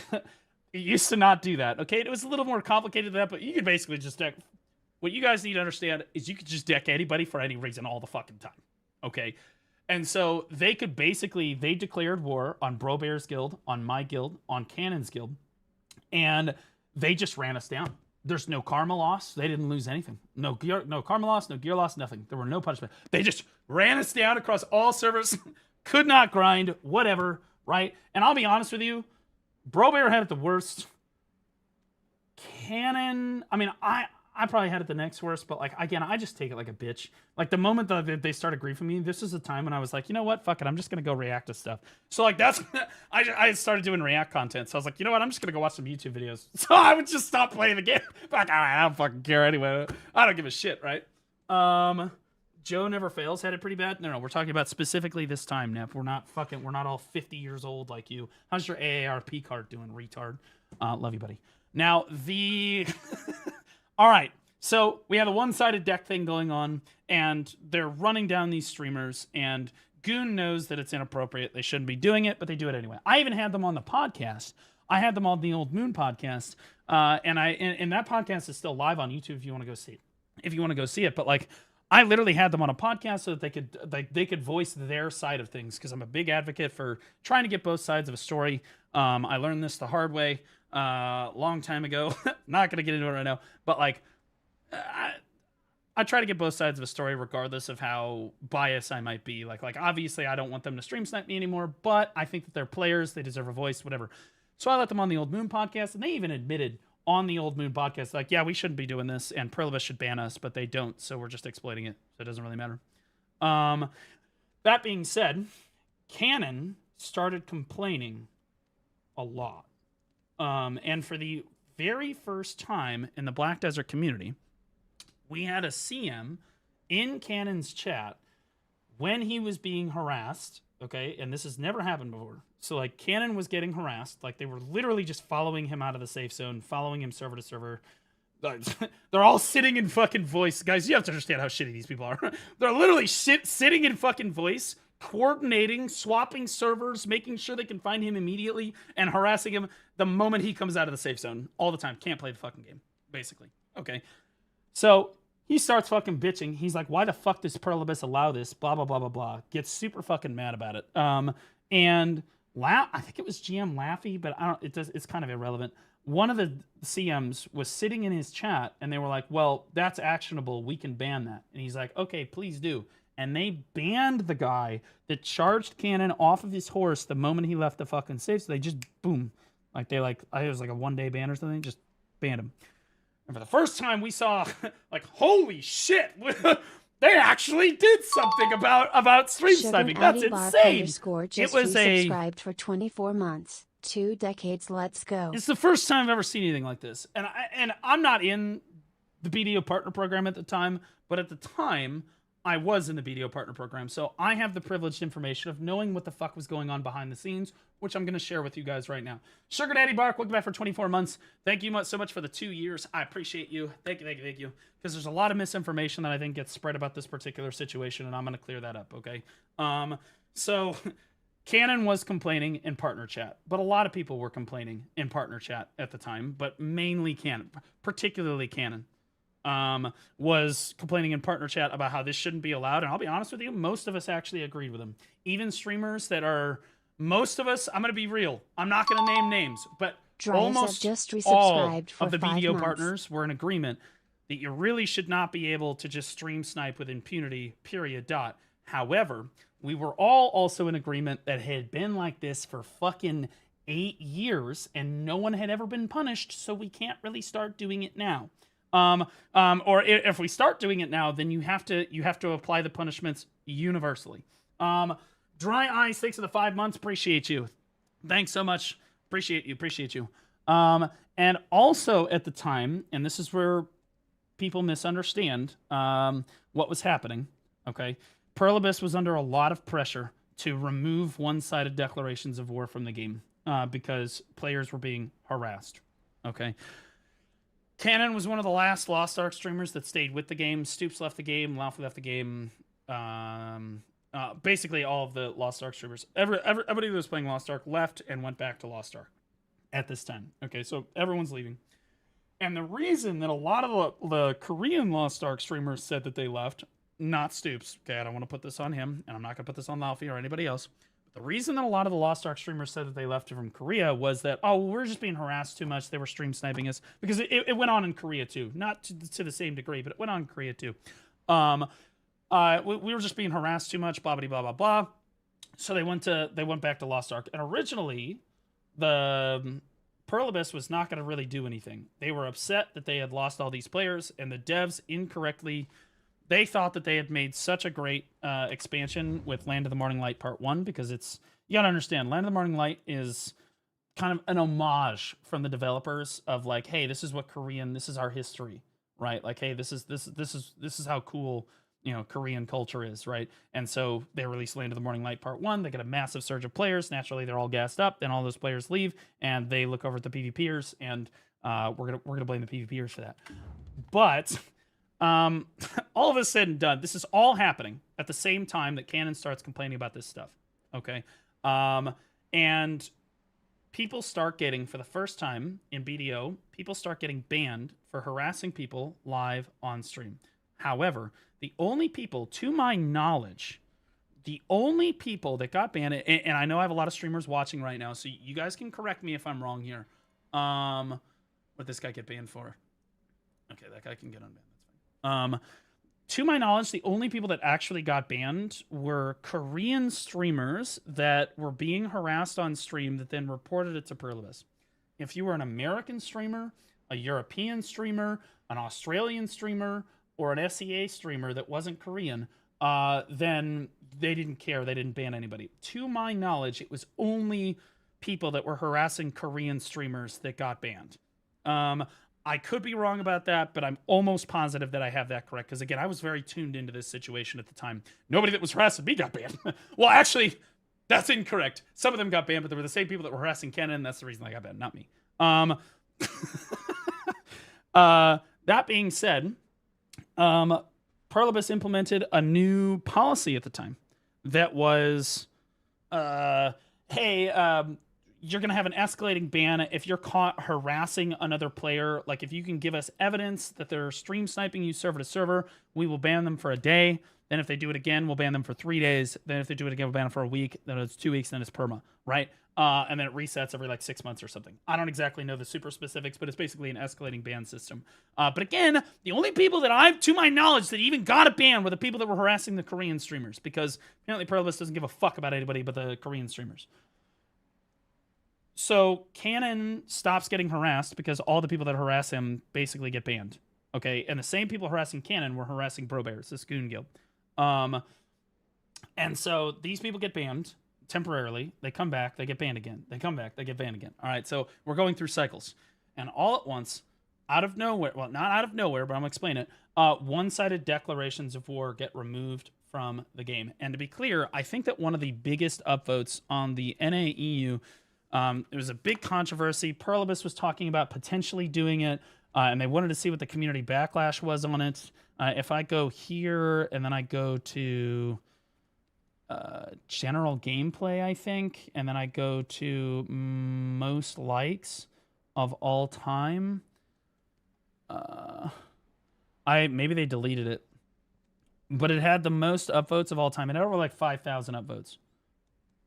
It used to not do that, okay? It was a little more complicated than that, but you could basically just deck... What you guys need to understand is you could just deck anybody for any reason all the fucking time, okay? And so they could basically... They declared war on Bro Bear's guild, on my guild, on Cannon's guild, and they just ran us down. There's no karma loss. They didn't lose anything. No karma loss, no gear loss, nothing. There were no punishment. They just ran us down across all servers, could not grind, whatever, right? And I'll be honest with you, Bro Bear had it the worst. Cannon, I mean, I probably had it the next worst, but like, again, I just take it like a bitch. Like the moment that they started griefing me, this is the time when I was like, you know what, fuck it, I'm just gonna go react to stuff. So like that's, I started doing react content, so I was like, you know what, I'm just gonna go watch some YouTube videos. So I would just stop playing the game. Like, I don't fucking care anyway. I don't give a shit, right? Joe Never Fails had it pretty bad. No, we're talking about specifically this time, Nev. We're not all 50 years old like you. How's your AARP card doing, retard? Love you, buddy. Now, all right, so we have a one-sided deck thing going on, and they're running down these streamers, and Goon knows that it's inappropriate. They shouldn't be doing it, but they do it anyway. I even had them on the podcast. I had them on the Old Moon podcast, and that podcast is still live on YouTube if you want to go see it. But like, I literally had them on a podcast so that they could voice their side of things, because I'm a big advocate for trying to get both sides of a story. I learned this the hard way long time ago. Not going to get into it right now, but like I try to get both sides of a story regardless of how biased I might be. Like obviously I don't want them to stream snipe me anymore, but I think that they're players, they deserve a voice, whatever. So I let them on the Old Moon podcast, and they even admitted on the Old Moon podcast, like, yeah, we shouldn't be doing this, and Perlibus should ban us, but they don't, so we're just exploiting it, so it doesn't really matter. That being said, Cannon started complaining a lot. And for the very first time in the Black Desert community, we had a CM in Cannon's chat when he was being harassed, okay? And this has never happened before. So, like, Cannon was getting harassed. Like, they were literally just following him out of the safe zone, following him server to server. They're all sitting in fucking voice. Guys, you have to understand how shitty these people are. They're literally sitting in fucking voice, coordinating, swapping servers, making sure they can find him immediately, and harassing him the moment he comes out of the safe zone. All the time. Can't play the fucking game, basically. Okay. So he starts fucking bitching. He's like, why the fuck does Perlibus allow this? Blah, blah, blah, blah, blah. Gets super fucking mad about it. And I think it was GM Laffy, but it's kind of irrelevant. One of the CMs was sitting in his chat, and they were like, well, that's actionable. We can ban that. And he's like, okay, please do. And they banned the guy that charged Cannon off of his horse the moment he left the fucking safe. So they just, boom. Like, it was like a one-day ban or something. Just banned him. And for the first time, we saw, like, holy shit. They actually did something about stream sniping. That's insane. Just subscribed for 24 months. 2 decades, let's go. It's the first time I've ever seen anything like this. And I'm not in the BDO partner program at the time, but at the time I was in the BDO partner program. So I have the privileged information of knowing what the fuck was going on behind the scenes, which I'm going to share with you guys right now. Sugar Daddy Bark, welcome back for 24 months. Thank you so much for the 2 years. I appreciate you. Thank you. Because there's a lot of misinformation that I think gets spread about this particular situation, and I'm going to clear that up, okay? So Canon was complaining in partner chat, but a lot of people were complaining in partner chat at the time, but mainly Canon, particularly Canon. Was complaining in partner chat about how this shouldn't be allowed. And I'll be honest with you, most of us actually agreed with him. Even streamers that are, most of us, I'm going to be real. I'm not going to name names, but almost just all for of the 5 BDO months. partners were in agreement that you really should not be able to just stream snipe with impunity, period, dot. However, we were all also in agreement that it had been like this for fucking 8 years and no one had ever been punished, so we can't really start doing it now. Or if we start doing it now, then you have to apply the punishments universally. Dry Ice, thanks for the 5 months. Appreciate you. Thanks so much. Appreciate you. And also at the time, and this is where people misunderstand what was happening. Okay, Pearl Abyss was under a lot of pressure to remove one-sided declarations of war from the game because players were being harassed. Okay. Canon was one of the last Lost Ark streamers that stayed with the game. Stoops left the game. Laufey left the game. Basically, all of the Lost Ark streamers. Everybody that was playing Lost Ark left and went back to Lost Ark at this time. Okay, so everyone's leaving. And the reason that a lot of the Korean Lost Ark streamers said that they left, not Stoops. Okay, I don't want to put this on him, and I'm not going to put this on Laufey or anybody else. The reason that a lot of the Lost Ark streamers said that they left from Korea was that, oh, we're just being harassed too much. They were stream sniping us. Because it went on in Korea too. Not to the same degree, but it went on in Korea too. We were just being harassed too much, blah, blah, blah, blah, blah. So they went back to Lost Ark. And originally, the Pearl Abyss was not going to really do anything. They were upset that they had lost all these players, and the devs incorrectly... They thought that they had made such a great expansion with Land of the Morning Light Part 1 because it's... You gotta understand, Land of the Morning Light is kind of an homage from the developers of like, hey, this is what Korean... This is our history, right? Like, hey, this is how cool, Korean culture is, right? And so they released Land of the Morning Light Part 1. They get a massive surge of players. Naturally, they're all gassed up. Then all those players leave, and they look over at the PvPers, and we're gonna blame the PvPers for that. But... all of this said and done, this is all happening at the same time that Canon starts complaining about this stuff. Okay. And people start getting, for the first time in BDO, people start getting banned for harassing people live on stream. However, the only people, to my knowledge, the only people that got banned, and I know I have a lot of streamers watching right now, so you guys can correct me if I'm wrong here. What did this guy get banned for? Okay, that guy can get unbanned. To my knowledge, the only people that actually got banned were Korean streamers that were being harassed on stream that then reported it to Pearl Abyss. If you were an American streamer, a European streamer, an Australian streamer, or an SEA streamer that wasn't Korean, then they didn't care. They didn't ban anybody. To my knowledge, it was only people that were harassing Korean streamers that got banned. I could be wrong about that, but I'm almost positive that I have that correct. Because, again, I was very tuned into this situation at the time. Nobody that was harassing me got banned. Well, actually, that's incorrect. Some of them got banned, but they were the same people that were harassing Kenan. That's the reason I got banned, not me. That being said, Pearl Abyss implemented a new policy at the time that was, hey, you're going to have an escalating ban if you're caught harassing another player. Like, if you can give us evidence that they're stream sniping you server to server, we will ban them for a day. Then if they do it again, we'll ban them for 3 days. Then if they do it again, we'll ban them for a week. Then it's 2 weeks. Then it's perma, right? And then it resets every, 6 months or something. I don't exactly know the super specifics, but it's basically an escalating ban system. But again, the only people that to my knowledge, that even got a ban were the people that were harassing the Korean streamers. Because apparently Pearl Abyss doesn't give a fuck about anybody but the Korean streamers. So Canon stops getting harassed because all the people that harass him basically get banned. Okay, and the same people harassing Canon were harassing Bro Bears, this goon guild. And so these people get banned. temporarily. They come back, they get banned again. They come back, they get banned again. All right, so we're going through cycles. And all at once, out of nowhere, well, not out of nowhere, but I'm going to explain it, one-sided declarations of war get removed from the game. And to be clear, I think that one of the biggest upvotes on the NAEU, it was a big controversy. Perlibus was talking about potentially doing it, and they wanted to see what the community backlash was on it. If I go here and then I go to general gameplay, I think, and then I go to most likes of all time, maybe they deleted it, but it had the most upvotes of all time. It had over like 5,000 upvotes.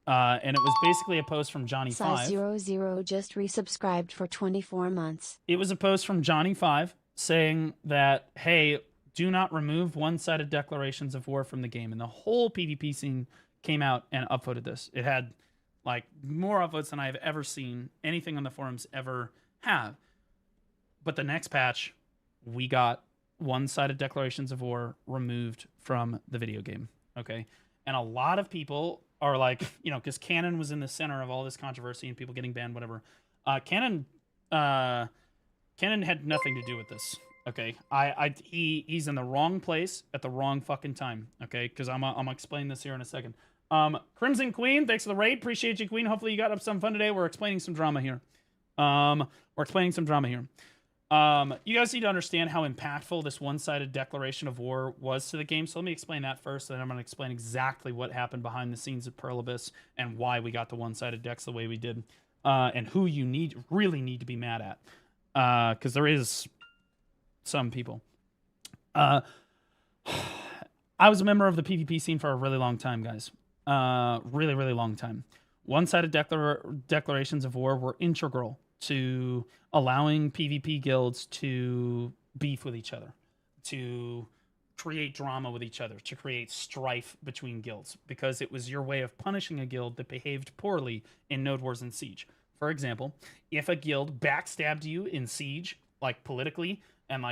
And it was basically a post from Johnny5. Size00 just resubscribed for 24 months. It was a post from Johnny5 saying that, hey, do not remove one-sided declarations of war from the game. And the whole PvP scene came out and upvoted this. It had like more upvotes than I have ever seen anything on the forums ever have. But the next patch, we got one-sided declarations of war removed from the video game. Okay. And a lot of people are like, you know, because Canon was in the center of all this controversy and people getting banned, whatever. Canon had nothing to do with this. Okay, he's in the wrong place at the wrong fucking time. Okay, because I'm gonna explain this here in a second. Crimson Queen, thanks for the raid. Appreciate you, Queen. Hopefully you got up some fun today. We're explaining some drama here. You guys need to understand how impactful this one-sided declaration of war was to the game. So let me explain that first, and then I'm going to explain exactly what happened behind the scenes at Perlibus and why we got the one-sided decks the way we did, and who you really need to be mad at, because there is some people. I was a member of the PvP scene for a really long time, guys. Really, really long time. One-sided declarations of war were integral to allowing PvP guilds to beef with each other, to create drama with each other, to create strife between guilds, because it was your way of punishing a guild that behaved poorly in Node Wars and Siege. For example, if a guild backstabbed you in Siege, like politically, and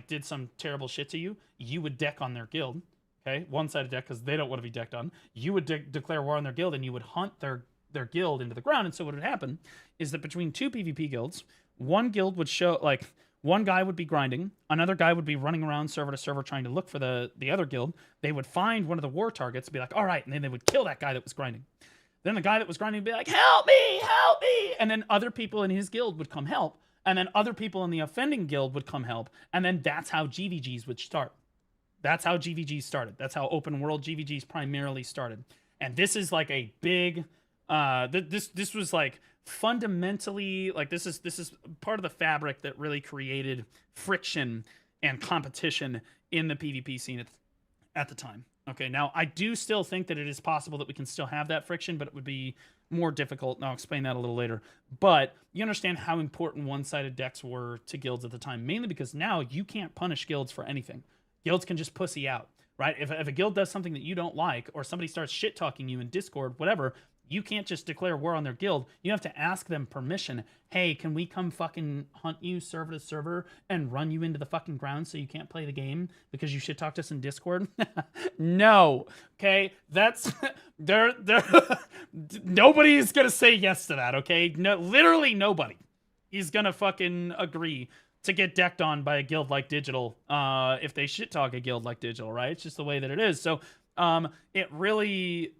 did some terrible shit to you, you would deck on their guild. Okay, one-sided deck because they don't want to be decked on. You would declare war on their guild, and you would hunt their guild into the ground. And so what would happen is that between two PvP guilds, one guild would show, like, one guy would be grinding, another guy would be running around server to server trying to look for the other guild. They would find one of the war targets and be like, all right, and then they would kill that guy that was grinding. Then the guy that was grinding would be like, help me, help me! And then other people in his guild would come help, and then other people in the offending guild would come help, and then that's how GVGs would start. That's how GVGs started. That's how open world GVGs primarily started. And this is like a big... this was like fundamentally, like, this is part of the fabric that really created friction and competition in the PvP scene at the time. Okay, now I do still think that it is possible that we can still have that friction, but it would be more difficult, and I'll explain that a little later. But you understand how important one-sided decks were to guilds at the time, mainly because now you can't punish guilds for anything. Guilds can just pussy out, right? If a guild does something that you don't like, or somebody starts shit-talking you in Discord, whatever, you can't just declare war on their guild. You have to ask them permission. Hey, can we come fucking hunt you server to server and run you into the fucking ground so you can't play the game because you shit talked us in Discord? No. Okay? That's nobody is gonna say yes to that, okay? No, literally nobody is gonna fucking agree to get decked on by a guild like Digital if they shit talk a guild like Digital, right? It's just the way that it is. So it really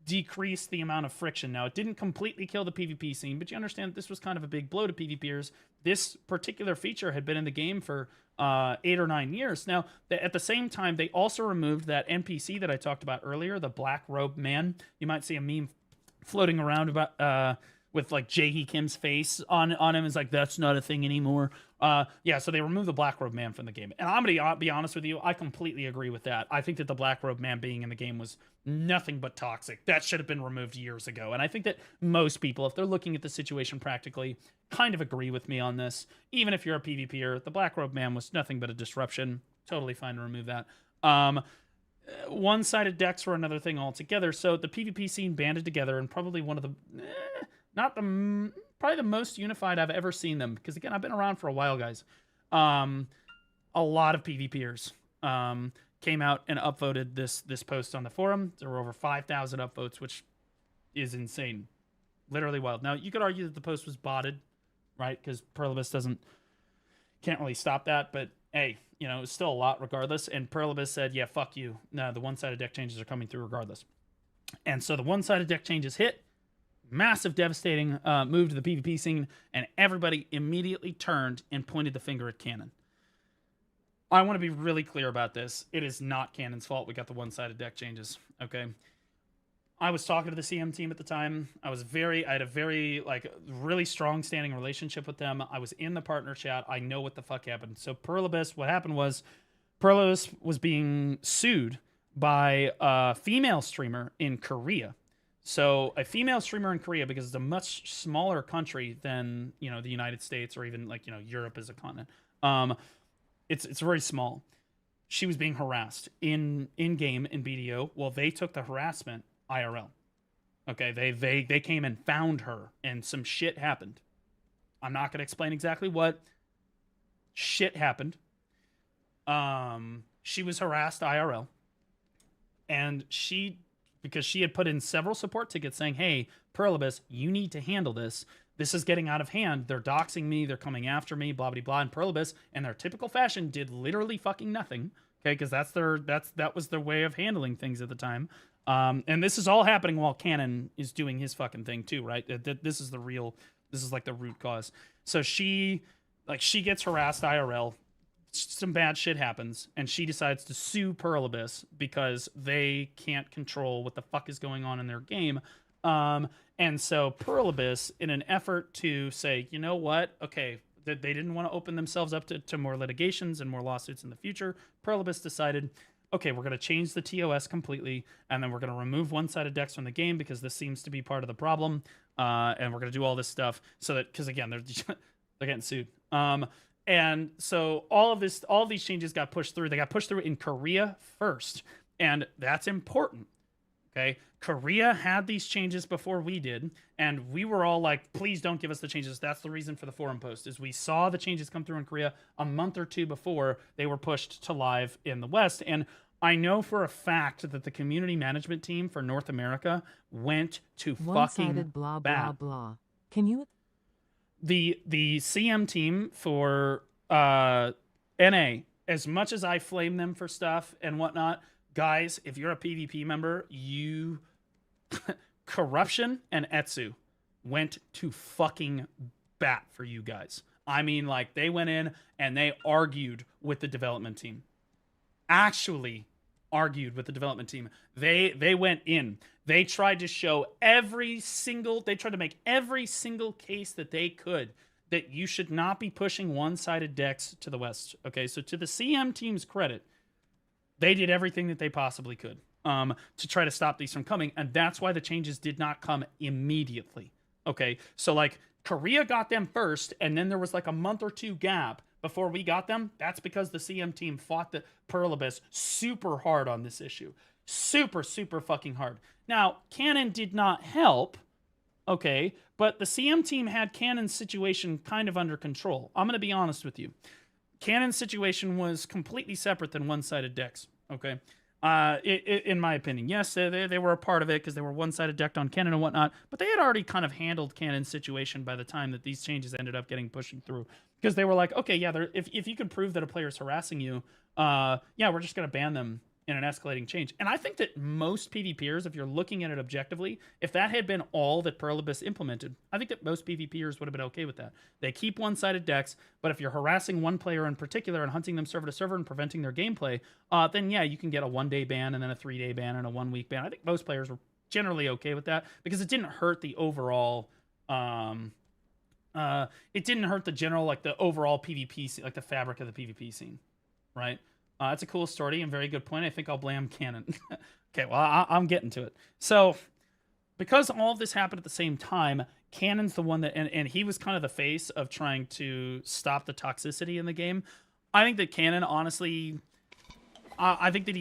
decreased the amount of friction. Now, it didn't completely kill the PvP scene, but you understand this was kind of a big blow to PvPers. This particular feature had been in the game for 8 or 9 years. Now, at the same time, they also removed that NPC that I talked about earlier, the Black Robe Man. You might see a meme floating around about with like Jae-hee Kim's face on him. It's like, that's not a thing anymore. Yeah, so they removed the Black Robe Man from the game. And I'm going to be honest with you, I completely agree with that. I think that the Black Robe Man being in the game was nothing but toxic. That should have been removed years ago. And I think that most people, if they're looking at the situation practically, kind of agree with me on this. Even if you're a PvPer, the Black Robe Man was nothing but a disruption. Totally fine to remove that. One-sided decks were another thing altogether. So the PvP scene banded together, and probably one of the... probably the most unified I've ever seen them. Because, again, I've been around for a while, guys. A lot of PvPers came out and upvoted this post on the forum. There were over 5,000 upvotes, which is insane. Literally wild. Now, you could argue that the post was botted, right? Because Perlibus can't really stop that. But hey, you know, it's still a lot regardless. And Perlibus said, yeah, fuck you. No, the one-sided deck changes are coming through regardless. And so the one-sided deck changes hit. Massive, devastating move to the PvP scene. And everybody immediately turned and pointed the finger at Cannon. I want to be really clear about this. It is not Cannon's fault we got the one-sided deck changes, okay? I was talking to the CM team at the time. I had a very, like, really strong standing relationship with them. I was in the partner chat. I know what the fuck happened. So Perlibus, what happened was Perlibus was being sued by a female streamer in Korea. So a female streamer in Korea, because it's a much smaller country than, you know, the United States or even, like, you know, Europe as a continent. It's very small. She was being harassed in game in BDO. Well, they took the harassment IRL. Okay, they came and found her, and some shit happened. I'm not going to explain exactly what. Shit happened. She was harassed IRL, and because she had put in several support tickets saying, "Hey, Perlibus, you need to handle this. This is getting out of hand. They're doxing me. They're coming after me. Blah blah blah." And Perlibus, in their typical fashion, did literally fucking nothing. Okay, because that was their way of handling things at the time. And this is all happening while Cannon is doing his fucking thing too, right? This is like the root cause. So she gets harassed IRL. Some bad shit happens, and she decides to sue Perlibus because they can't control what the fuck is going on in their game. And so Perlibus, in an effort to say, you know what, okay, they didn't want to open themselves up to more litigations and more lawsuits in the future, Perlibus decided, okay, we're going to change the TOS completely, and then we're going to remove one-sided decks from the game because this seems to be part of the problem, and we're going to do all this stuff so that, because again, they're getting sued. And so all of these changes got pushed through. They got pushed through in Korea first, and that's important. Okay, Korea had these changes before we did, and we were all like, please don't give us the changes. That's the reason for the forum post, is we saw the changes come through in Korea a month or two before they were pushed to live in the West. And I know for a fact that the community management team for North America went to fucking blah, bat. blah, blah. Can you... The CM team for NA, as much as I flame them for stuff and whatnot, guys, if you're a PvP member, you corruption and Etsu went to fucking bat for you guys. I mean, like, they went in and they argued with the development team. Actually argued with the development team. They went in. They tried to show they tried to make every single case that they could that you should not be pushing one-sided decks to the West. Okay, so to the CM team's credit, they did everything that they possibly could to try to stop these from coming, and that's why the changes did not come immediately. Okay, so like Korea got them first, and then there was like a month or two gap before we got them. That's because the CM team fought the Perlibus super hard on this issue. Super, super fucking hard. Now, Cannon did not help, okay, but the CM team had Cannon's situation kind of under control. I'm going to be honest with you. Cannon's situation was completely separate than one-sided decks, okay? In my opinion. Yes, they were a part of it because they were one-sided decked on Cannon and whatnot, but they had already kind of handled Cannon's situation by the time that these changes ended up pushing through. Because they were like, okay, yeah, if you can prove that a player is harassing you, yeah, we're just going to ban them in an escalating change. And I think that most PvPers, if you're looking at it objectively, if that had been all that Perlibus implemented, I think that most PvPers would have been okay with that. They keep one-sided decks, but if you're harassing one player in particular and hunting them server to server and preventing their gameplay, then yeah, you can get a 1-day ban and then a 3-day ban and a 1-week ban. I think most players were generally okay with that because it didn't hurt the overall... it didn't hurt the general, like the overall PvP scene, like the fabric of the PvP scene, right? That's a cool story and very good point. I think I'll blame Cannon. Okay, well, I'm getting to it. So, because all of this happened at the same time, Cannon's the one that, and he was kind of the face of trying to stop the toxicity in the game. I think that Cannon, honestly, I think that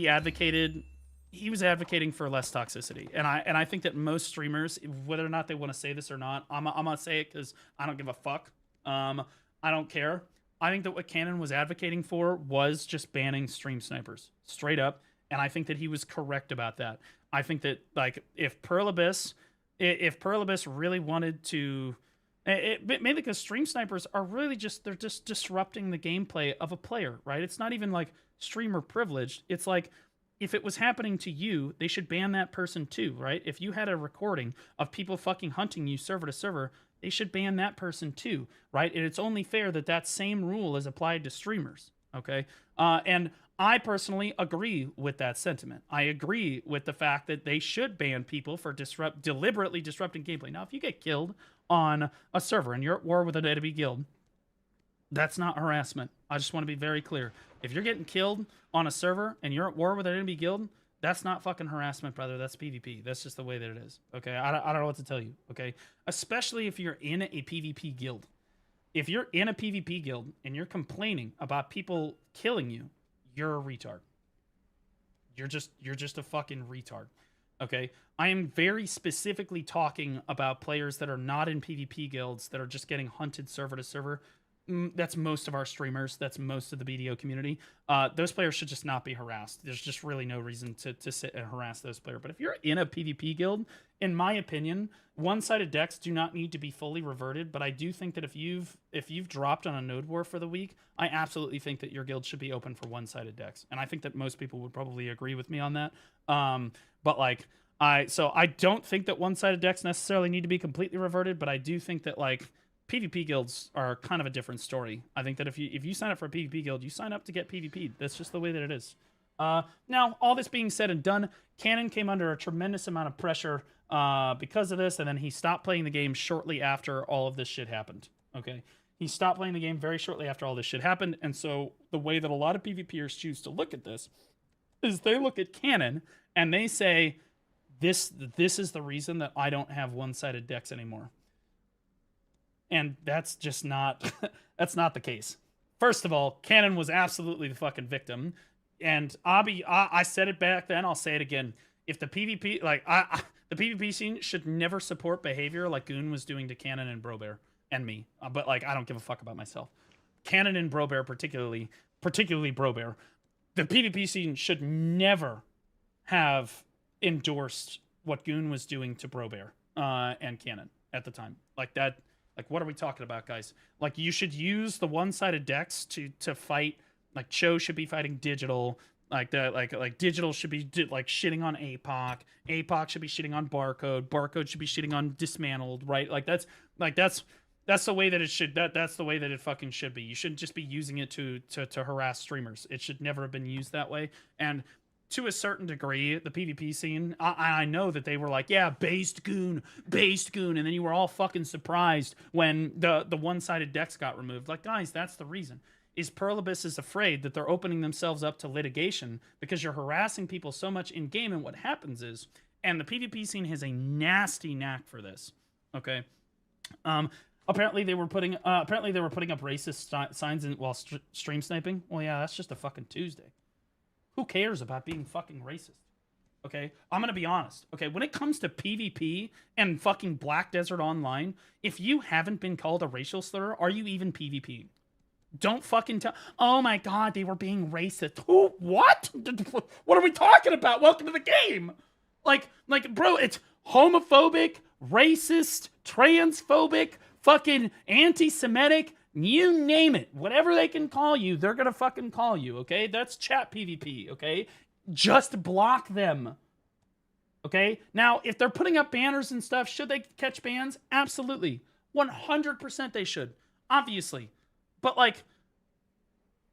he was advocating for less toxicity. And I think that most streamers, whether or not they want to say this or not, I'm going to say it because I don't give a fuck. I don't care. I think that what Cannon was advocating for was just banning stream snipers, straight up. And I think that he was correct about that. I think that, like, if Perlibus If Perlibus really wanted to, mainly because stream snipers are really they're just disrupting the gameplay of a player, right? It's not even like streamer privileged. It's like, if it was happening to you, they should ban that person too, right? If you had a recording of people fucking hunting you server to server, they should ban that person too, right? And it's only fair that that same rule is applied to streamers, okay? And I personally agree with that sentiment. I agree with the fact that they should ban people for deliberately disrupting gameplay. Now, if you get killed on a server and you're at war with an enemy guild, that's not harassment. I just want to be very clear. If you're getting killed on a server and you're at war with an enemy guild, that's not fucking harassment, brother. That's PvP. That's just the way that it is. Okay, I don't know what to tell you. Okay, especially if you're in a PvP guild. If you're in a PvP guild and you're complaining about people killing you, you're a retard. You're just a fucking retard. Okay, I am very specifically talking about players that are not in PvP guilds that are just getting hunted server to server. That's most of our streamers. That's most of the BDO community. Those players should just not be harassed. There's just really no reason to sit and harass those players. But if you're in a PvP guild, in my opinion, one-sided decks do not need to be fully reverted. But I do think that if you've dropped on a node war for the week, I absolutely think that your guild should be open for one-sided decks. And I think that most people would probably agree with me on that. But like, I don't think that one-sided decks necessarily need to be completely reverted. But I do think that like, PvP guilds are kind of a different story. I think that if you sign up for a PvP guild, you sign up to get PvP'd. That's just the way that it is. Now, all this being said and done, Cannon came under a tremendous amount of pressure because of this, and then he stopped playing the game shortly after all of this shit happened. Okay? He stopped playing the game very shortly after all this shit happened, and so the way that a lot of PvPers choose to look at this is they look at Cannon, and they say, this is the reason that I don't have one-sided decks anymore. And that's just not, that's not the case. First of all, Cannon was absolutely the fucking victim. And I said it back then, I'll say it again. If the PvP, the PvP scene should never support behavior like Goon was doing to Cannon and Brobear and me. But like, I don't give a fuck about myself. Cannon and Brobear, particularly Brobear, the PvP scene should never have endorsed what Goon was doing to Brobear and Cannon at the time. Like that. Like, what are we talking about, guys? Like, you should use the one-sided decks to fight. Like, Cho should be fighting Digital. Like Digital should be like shitting on APOC. APOC should be shitting on Barcode. Barcode should be shitting on Dismantled, right? That's the way that it should. That's the way that it fucking should be. You shouldn't just be using it to harass streamers. It should never have been used that way. And to a certain degree, the PvP scene, I know that they were like, yeah, based goon, and then you were all fucking surprised when the one-sided decks got removed. Like, guys, that's the reason. Is Perlibus is afraid that they're opening themselves up to litigation because you're harassing people so much in-game, and what happens is, and the PvP scene has a nasty knack for this, okay? Apparently they were putting up racist signs while stream sniping. Well, yeah, that's just a fucking Tuesday. Who cares about being fucking racist? Okay? I'm going to be honest. Okay? When it comes to PvP and fucking Black Desert Online, if you haven't been called a racial slur, are you even PvP? Don't fucking tell. Oh my God, they were being racist. Who? What? What are we talking about? Welcome to the game. Like, bro, it's homophobic, racist, transphobic, fucking anti-Semitic. You name it. Whatever they can call you, they're going to fucking call you, okay? That's chat PvP, okay? Just block them. Okay? Now, if they're putting up banners and stuff, should they catch bans? Absolutely. 100% they should. Obviously. But, like,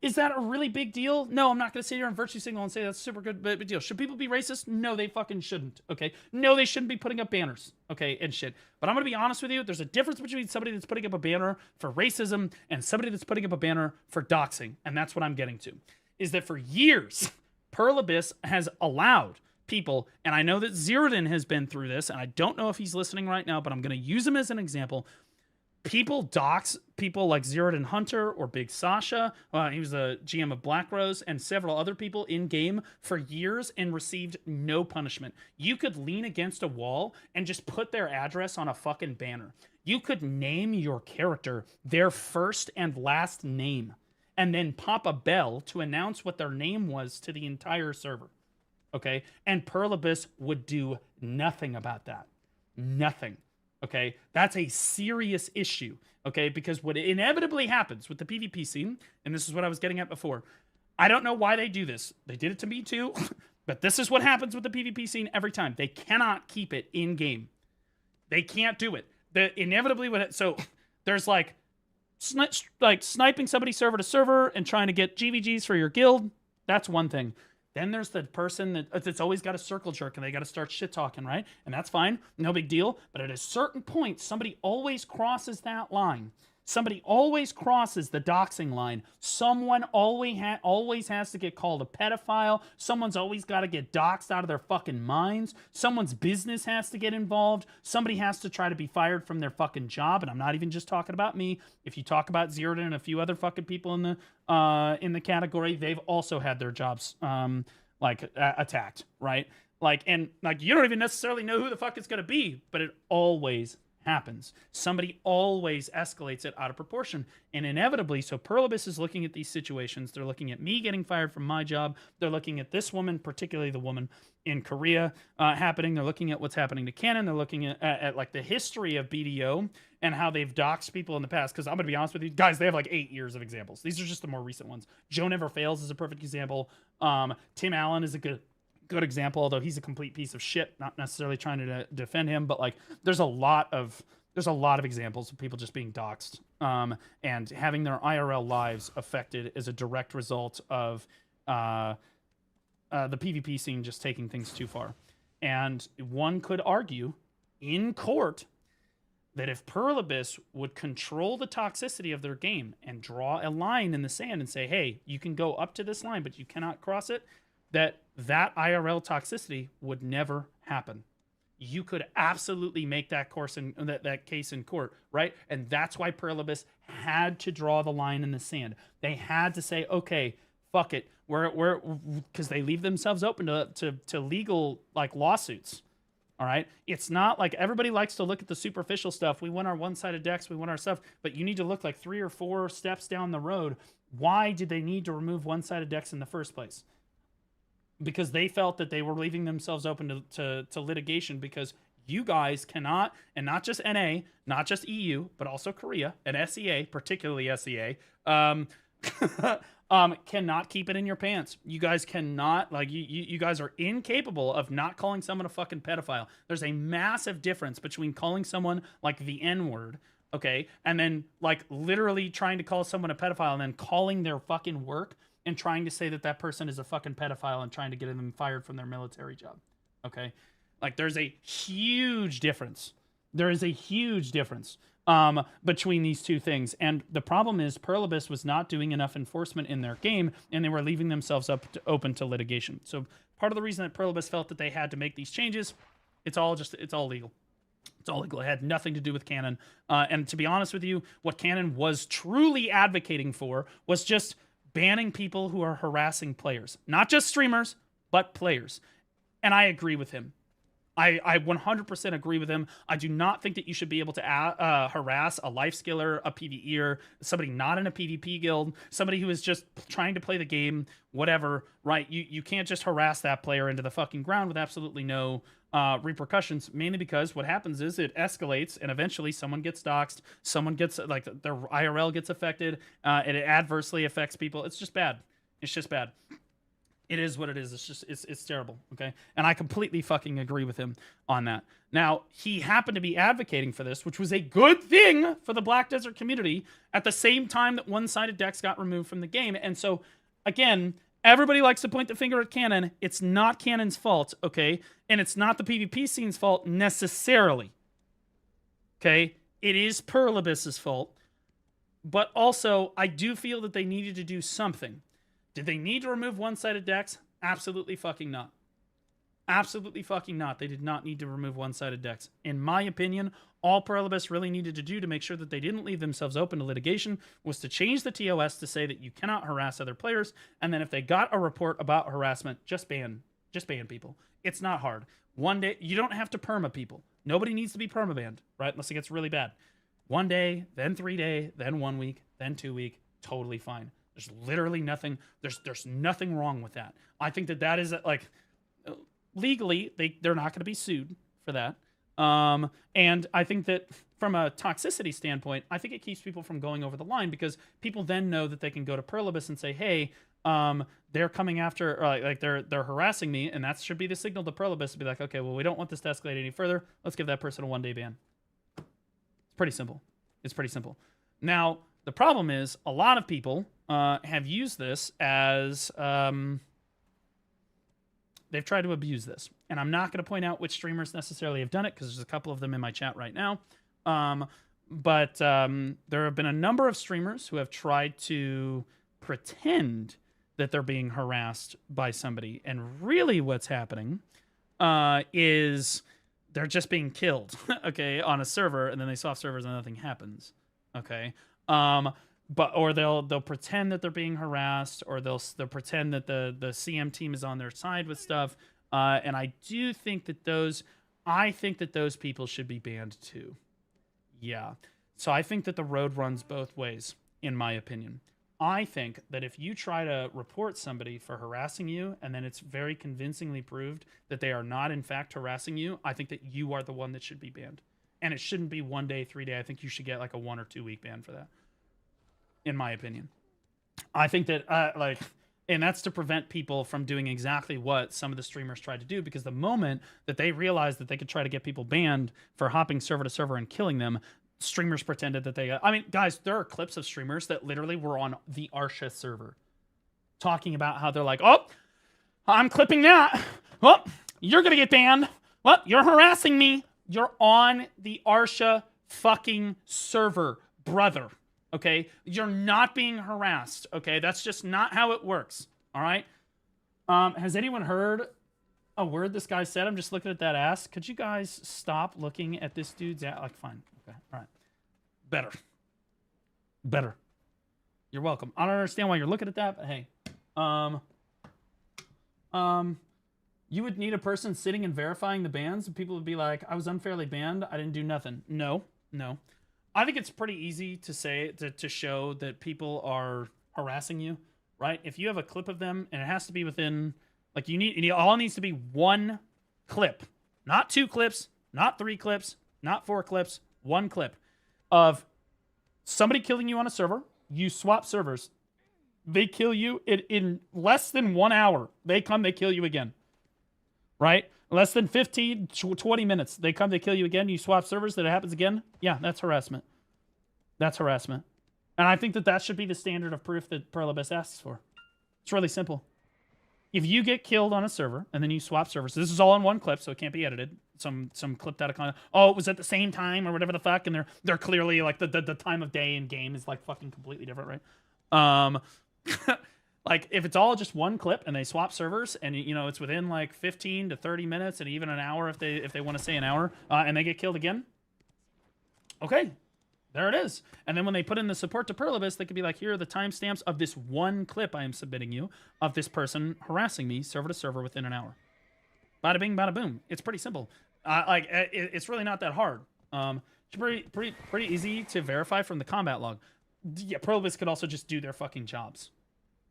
is that a really big deal? No, I'm not going to sit here and virtue signal and say that's a super good big deal. Should people be racist? No, they fucking shouldn't, okay? No, they shouldn't be putting up banners, okay, and shit. But I'm going to be honest with you. There's a difference between somebody that's putting up a banner for racism and somebody that's putting up a banner for doxing. And that's what I'm getting to. Is that for years, Perlibus has allowed people, and I know that Zirdan has been through this, and I don't know if he's listening right now, but I'm going to use him as an example. People dox people like Zirdan Hunter or Big Sasha. He was the GM of Black Rose and several other people in game for years and received no punishment. You could lean against a wall and just put their address on a fucking banner. You could name your character their first and last name and then pop a bell to announce what their name was to the entire server. Okay? And Perlibus would do nothing about that. Nothing. Okay, that's a serious issue. Okay, because what inevitably happens with the PvP scene, and this is what I was getting at before, I don't know why they do this. They did it to me too, but this is what happens with the PvP scene every time. They cannot keep it in game. They can't do it. Inevitably, so there's like sniping somebody server to server and trying to get GVGs for your guild. That's one thing. Then there's the person that's always got a circle jerk and they got to start shit talking, right? And that's fine, no big deal. But at a certain point, somebody always crosses that line. Somebody always crosses the doxing line. Someone always has to get called a pedophile. Someone's always got to get doxed out of their fucking minds. Someone's business has to get involved. Somebody has to try to be fired from their fucking job. And I'm not even just talking about me. If you talk about Zerdan and a few other fucking people in the category, they've also had their jobs attacked, right? And you don't even necessarily know who the fuck it's gonna be, but it always happens. Somebody always escalates it out of proportion. And inevitably, so Perlibus is looking at these situations. They're looking at me getting fired from my job. They're looking at this woman, particularly the woman in Korea, happening. They're looking at what's happening to Canon. They're looking at like the history of BDO and how they've doxed people in the past. Because I'm going to be honest with you, guys, they have like 8 years of examples. These are just the more recent ones. Joe Never Fails is a perfect example. Tim Allen is a good example, although he's a complete piece of shit. Not necessarily trying to defend him, but like there's a lot of examples of people just being doxxed and having their IRL lives affected as a direct result of the PvP scene just taking things too far. And one could argue in court that if Perlibus would control the toxicity of their game and draw a line in the sand and say, hey, you can go up to this line, but you cannot cross it, that IRL toxicity would never happen. You could absolutely make that case in court, right? And that's why Perlibus had to draw the line in the sand. They had to say, okay, fuck it, we're because they leave themselves open to legal like lawsuits. All right, it's not like everybody likes to look at the superficial stuff. We want our one-sided decks, we want our stuff, but you need to look like 3 or 4 steps down the road. Why did they need to remove one-sided decks in the first place? Because they felt that they were leaving themselves open to litigation because you guys cannot, and not just NA, not just EU, but also Korea and SEA, particularly SEA, cannot keep it in your pants. You guys cannot, like, you guys are incapable of not calling someone a fucking pedophile. There's a massive difference between calling someone like the N-word, okay, and then like literally trying to call someone a pedophile and then calling their fucking work and trying to say that that person is a fucking pedophile and trying to get them fired from their military job. Okay? Like, there's a huge difference. There is a huge difference between these two things. And the problem is Perlibus was not doing enough enforcement in their game, and they were leaving themselves open to litigation. So part of the reason that Perlibus felt that they had to make these changes, it's all legal. It's all legal. It had nothing to do with Canon. And to be honest with you, what Canon was truly advocating for was just banning people who are harassing players. Not just streamers, but players. And I agree with him. I 100% agree with him. I do not think that you should be able to harass a life skiller, a PvEer, somebody not in a PvP guild, somebody who is just trying to play the game, whatever, right? You can't just harass that player into the fucking ground with absolutely no repercussions, mainly because what happens is it escalates and eventually someone gets doxxed, someone gets, like, their IRL gets affected, and it adversely affects people. It's just bad. It's just bad. It is what it is. It's just, it's terrible, okay? And I completely fucking agree with him on that. Now, he happened to be advocating for this, which was a good thing for the Black Desert community at the same time that one-sided decks got removed from the game. And so, again, everybody likes to point the finger at Canon. It's not Canon's fault, okay? And it's not the PvP scene's fault necessarily, okay? It is Perlibus's fault. But also, I do feel that they needed to do something. Did they need to remove one-sided decks? Absolutely fucking not. Absolutely fucking not. They did not need to remove one-sided decks. In my opinion, all Perlibus really needed to do to make sure that they didn't leave themselves open to litigation was to change the TOS to say that you cannot harass other players, and then if they got a report about harassment, just ban people. It's not hard. One day, you don't have to perma people. Nobody needs to be perma-banned, right? Unless it gets really bad. 1 day, then 3 day, then 1 week, then 2 week, totally fine. There's literally nothing. There's nothing wrong with that. I think that is like legally they're not going to be sued for that. And I think that from a toxicity standpoint, I think it keeps people from going over the line because people then know that they can go to Perlibus and say, hey, they're coming after, or like they're harassing me, and that should be the signal to Perlibus to be like, okay, well, we don't want this to escalate any further. Let's give that person a 1-day ban. It's pretty simple. It's pretty simple. Now, the problem is a lot of people have used this as they've tried to abuse this. And I'm not going to point out which streamers necessarily have done it because there's a couple of them in my chat right now. But there have been a number of streamers who have tried to pretend that they're being harassed by somebody. And really what's happening is they're just being killed, okay, on a server, and then they swap servers and nothing happens, okay? Or they'll pretend that they're being harassed, or they'll pretend that the CM team is on their side with stuff. And I do think that those people should be banned too. Yeah. So I think that the road runs both ways, in my opinion. I think that if you try to report somebody for harassing you, and then it's very convincingly proved that they are not in fact harassing you, I think that you are the one that should be banned. And it shouldn't be 1 day, 3 day. I think you should get like a 1 or 2 week ban for that, in my opinion. I think that and that's to prevent people from doing exactly what some of the streamers tried to do, because the moment that they realized that they could try to get people banned for hopping server to server and killing them, streamers pretended that I mean, guys, there are clips of streamers that literally were on the Arsha server talking about how they're like, oh, I'm clipping that. Well, you're going to get banned. Well, you're harassing me. You're on the Arsha fucking server, brother. Okay? You're not being harassed. Okay? That's just not how it works. All right? Has anyone heard a word this guy said? I'm just looking at that ass. Could you guys stop looking at this dude's ass? Like, fine. Okay. All right. Better. You're welcome. I don't understand why you're looking at that, but hey. You would need a person sitting and verifying the bans, and people would be like, I was unfairly banned. I didn't do nothing. No. I think it's pretty easy to say, to show that people are harassing you, right? If you have a clip of them, and it has to be within, like, all needs to be 1 clip. Not 2 clips, not 3 clips, not 4 clips, 1 clip of somebody killing you on a server. You swap servers. They kill you in less than 1 hour. They come, they kill you again. Right? Less than 15, 20 minutes. They come, they kill you again. You swap servers, that it happens again. Yeah, that's harassment. That's harassment. And I think that should be the standard of proof that Perlibus asks for. It's really simple. If you get killed on a server and then you swap servers, this is all in 1 clip, so it can't be edited. Some clipped out of content. Oh, it was at the same time or whatever the fuck, and they're clearly like the time of day in game is like fucking completely different, right? Like, if it's all just 1 clip and they swap servers and, you know, it's within like 15 to 30 minutes and even an hour if they want to say an hour, and they get killed again, okay, there it is. And then when they put in the support to Perlibus, they could be like, here are the timestamps of this 1 clip I am submitting you of this person harassing me server to server within an hour. Bada bing, bada boom. It's pretty simple. It's really not that hard. It's pretty easy to verify from the combat log. Yeah, Perlibus could also just do their fucking jobs.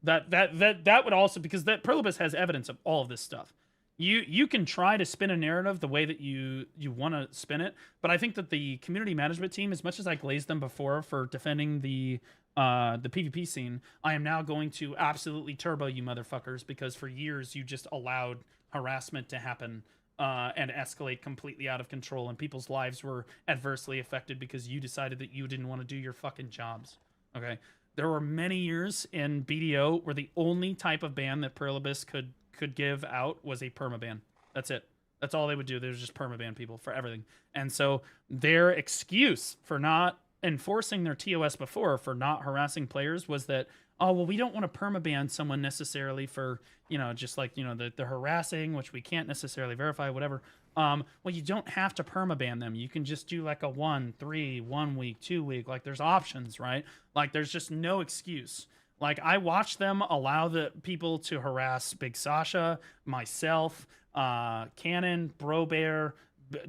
That would also, because that Perlibus has evidence of all of this stuff. You can try to spin a narrative the way that you want to spin it, but I think that the community management team, as much as I glazed them before for defending the PvP scene, I am now going to absolutely turbo you motherfuckers, because for years you just allowed harassment to happen and escalate completely out of control, and people's lives were adversely affected because you decided that you didn't want to do your fucking jobs. Okay? There were many years in BDO where the only type of ban that Perlibus could give out was a permaban. That's it. That's all they would do. They would just permaban people for everything. And so their excuse for not enforcing their TOS before, for not harassing players, was that, oh, well, we don't want to permaban someone necessarily for, you know, just like, you know, the harassing, which we can't necessarily verify, whatever. Well, you don't have to permaban them. You can just do like a 1, 3, 1 week, 2 week. Like, there's options, right? Like, there's just no excuse. Like, I watched them allow the people to harass Big Sasha, myself, Cannon, Bro Bear,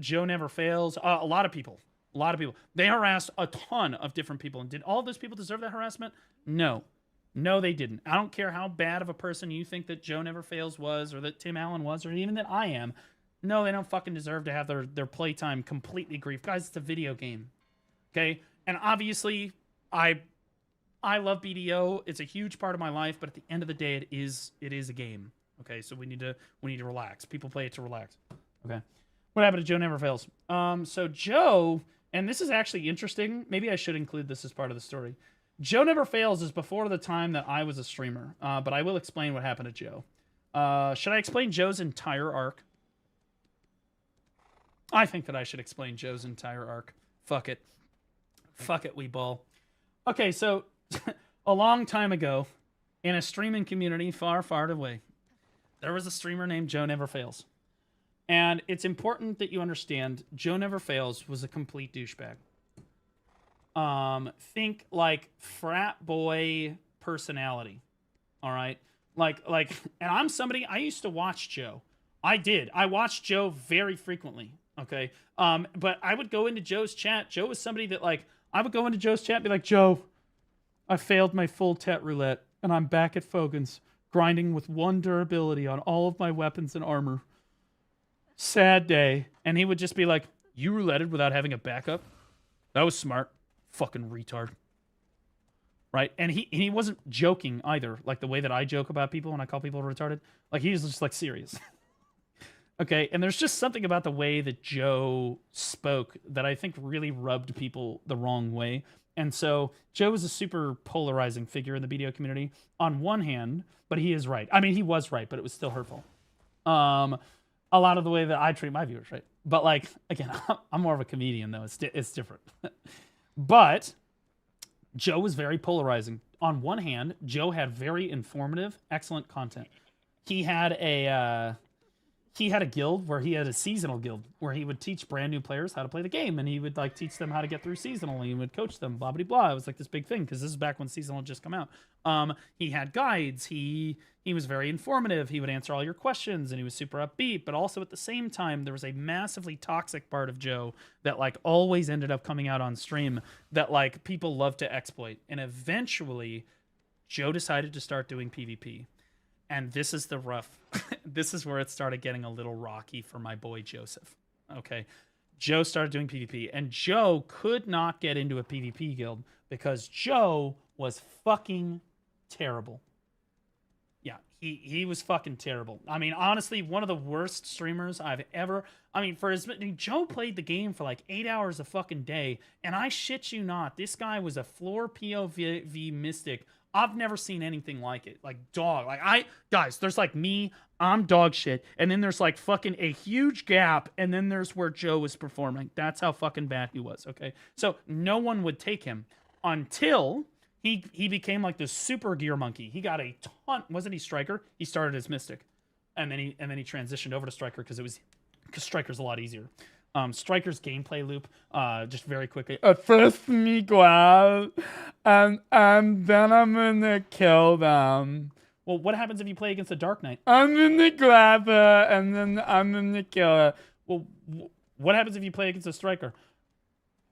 Joe Never Fails, a lot of people. They harassed a ton of different people. And did all of those people deserve that harassment? No. No, they didn't. I don't care how bad of a person you think that Joe Never Fails was, or that Tim Allen was, or even that I am. No, they don't fucking deserve to have their playtime completely grief. Guys, it's a video game. Okay? And obviously, I love BDO. It's a huge part of my life, but at the end of the day, it is a game. Okay, so we need to relax. People play it to relax. Okay. What happened to Joe Never Fails? So Joe, and this is actually interesting. Maybe I should include this as part of the story. Joe Never Fails is before the time that I was a streamer, but I will explain what happened to Joe. Should I explain Joe's entire arc? I think that I should explain Joe's entire arc. Fuck it. Fuck it, we ball. Okay, so a long time ago, in a streaming community far, far away, there was a streamer named Joe Never Fails. And it's important that you understand Joe Never Fails was a complete douchebag. Think like frat boy personality. All right? Like, and I'm somebody, I used to watch Joe. I did. I watched Joe very frequently. Okay. But I would go into Joe's chat. Joe was somebody that, like, I would go into Joe's chat and be like, Joe, I failed my full tet roulette and I'm back at Fogan's grinding with 1 durability on all of my weapons and armor. Sad day. And he would just be like, you rouletted without having a backup? That was smart. Fucking retard. Right? And he wasn't joking either, like the way that I joke about people when I call people retarded. Like, he was just, like, serious. Okay, and there's just something about the way that Joe spoke that I think really rubbed people the wrong way. And so Joe was a super polarizing figure in the BDO community on one hand, but he is right. I mean, he was right, but it was still hurtful. A lot of the way that I treat my viewers, right? But, like, again, I'm more of a comedian, though. It's different. But Joe was very polarizing. On one hand, Joe had very informative, excellent content. He had a guild where he had a seasonal guild where he would teach brand new players how to play the game, and he would, like, teach them how to get through seasonally and would coach them, blah blah blah. It was like this big thing because this is back when seasonal had just come out. He had guides. He was very informative. He would answer all your questions, and he was super upbeat. But also at the same time, there was a massively toxic part of Joe that, like, always ended up coming out on stream that, like, people love to exploit. And eventually, Joe decided to start doing PvP. And this is the rough, this is where it started getting a little rocky for my boy Joseph. Okay. Joe started doing PvP, and Joe could not get into a PvP guild because Joe was fucking terrible. Yeah, he was fucking terrible. I mean, honestly, one of the worst streamers I've ever, Joe played the game for like 8 hours a fucking day, and I shit you not, this guy was a floor POV mystic. I've never seen anything like it. Like, dog. Like, guys, there's like me, I'm dog shit. And then there's like fucking a huge gap. And then there's where Joe was performing. That's how fucking bad he was, okay? So no one would take him until he became like this super gear monkey. He got a ton. Wasn't he Striker? He started as Mystic. And then he transitioned over to Striker because Striker's a lot easier. Striker's gameplay loop, just very quickly. First me grab, and then I'm gonna kill them. Well, what happens if you play against a Dark Knight? I'm gonna grab her, and then I'm gonna kill her. Well, what happens if you play against a Striker?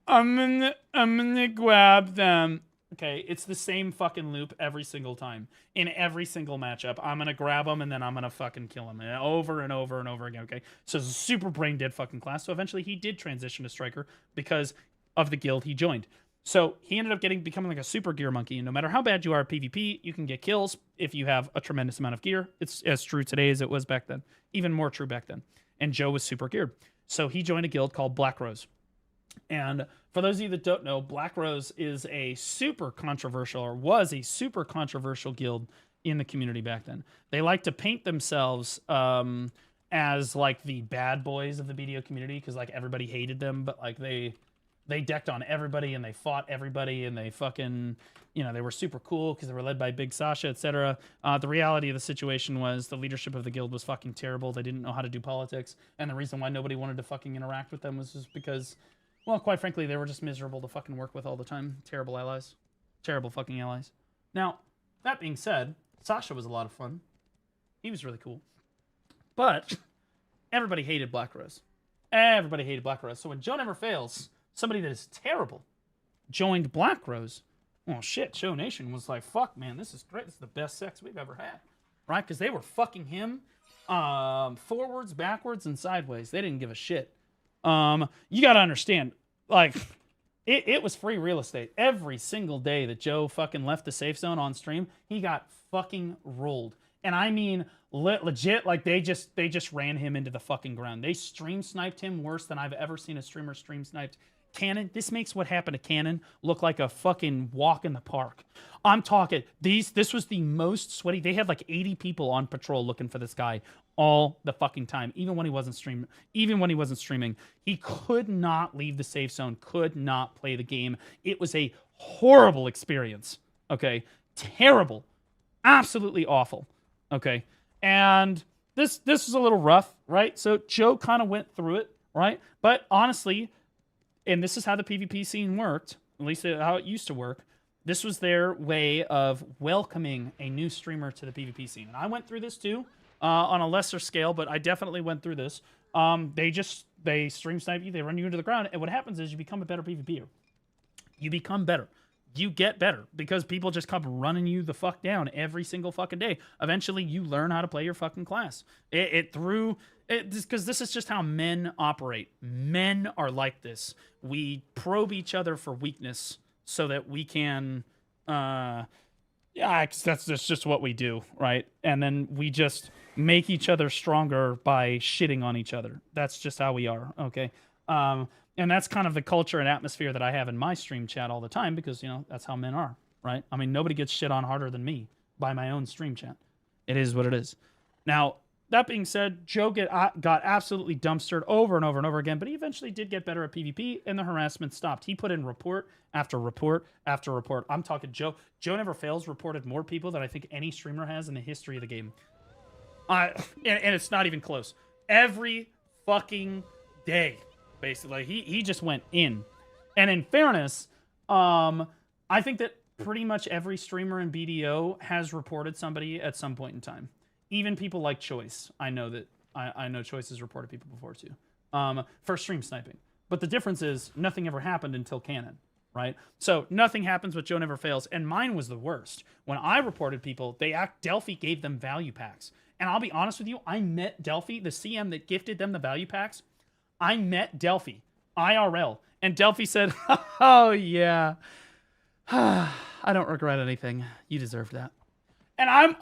I'm gonna grab them. Okay, it's the same fucking loop every single time. In every single matchup, I'm going to grab him and then I'm going to fucking kill him. And over and over and over again, okay? So it's a super brain dead fucking class. So eventually he did transition to Striker because of the guild he joined. So he ended up becoming like a super gear monkey. And no matter how bad you are at PvP, you can get kills if you have a tremendous amount of gear. It's as true today as it was back then. Even more true back then. And Joe was super geared. So he joined a guild called Black Rose. And for those of you that don't know, Black Rose is a super controversial, or was a super controversial guild in the community back then. They like to paint themselves as like the bad boys of the BDO community because like everybody hated them, but like they decked on everybody and they fought everybody and they fucking, you know, they were super cool because they were led by Big Sasha, etc. The reality of the situation was the leadership of the guild was fucking terrible. They didn't know how to do politics, and the reason why nobody wanted to fucking interact with them was just because, well, quite frankly, they were just miserable to fucking work with all the time. Terrible allies. Terrible fucking allies. Now, that being said, Sasha was a lot of fun. He was really cool. But everybody hated Black Rose. Everybody hated Black Rose. So when Joe Never Fails, somebody that is terrible, joined Black Rose, well, shit, Show Nation was like, fuck, man, this is great. This is the best sex we've ever had. Right? Because they were fucking him forwards, backwards, and sideways. They didn't give a shit. You got to understand, like, it was free real estate. Every single day that Joe fucking left the safe zone on stream, he got fucking rolled. And I mean, legit, like, they just ran him into the fucking ground. They stream sniped him worse than I've ever seen a streamer stream sniped. Cannon, this makes what happened to Cannon look like a fucking walk in the park. I'm talking, this was the most sweaty. They had like 80 people on patrol looking for this guy all the fucking time, even when he wasn't streaming. He could not leave the safe zone, could not play the game. It was a horrible experience, okay? Terrible. Absolutely awful, okay? And this was a little rough, right? So Joe kind of went through it, right? But honestly, and this is how the PvP scene worked, at least how it used to work, this was their way of welcoming a new streamer to the PvP scene. And I went through this too, on a lesser scale, but I definitely went through this. They stream snipe you, they run you into the ground, and what happens is you become a better PvPer. You become better. You get better because people just come running you the fuck down every single fucking day. Eventually, you learn how to play your fucking class. Because this is just how men operate. Men are like this. We probe each other for weakness so that we can, that's just what we do, right? And then we just make each other stronger by shitting on each other. That's just how we are, okay? And that's kind of the culture and atmosphere that I have in my stream chat all the time because, you know, that's how men are, right? I mean, nobody gets shit on harder than me by my own stream chat. It is what it is. Now, that being said, Joe got absolutely dumpstered over and over and over again, but he eventually did get better at PvP, and the harassment stopped. He put in report after report after report. I'm talking Joe. Joe Never Fails reported more people than I think any streamer has in the history of the game. And it's not even close. Every fucking day, basically. He just went in. And in fairness, I think that pretty much every streamer in BDO has reported somebody at some point in time. Even people like Choice. I know that I know Choice has reported people before too. For stream sniping. But the difference is nothing ever happened until Cannon, right? So nothing happens with Joe Never Fails, and mine was the worst. When I reported people, Delphi gave them value packs. And I'll be honest with you, I met Delphi, the CM that gifted them the value packs. I met Delphi, IRL, and Delphi said, "Oh yeah, I don't regret anything. You deserved that." And I'm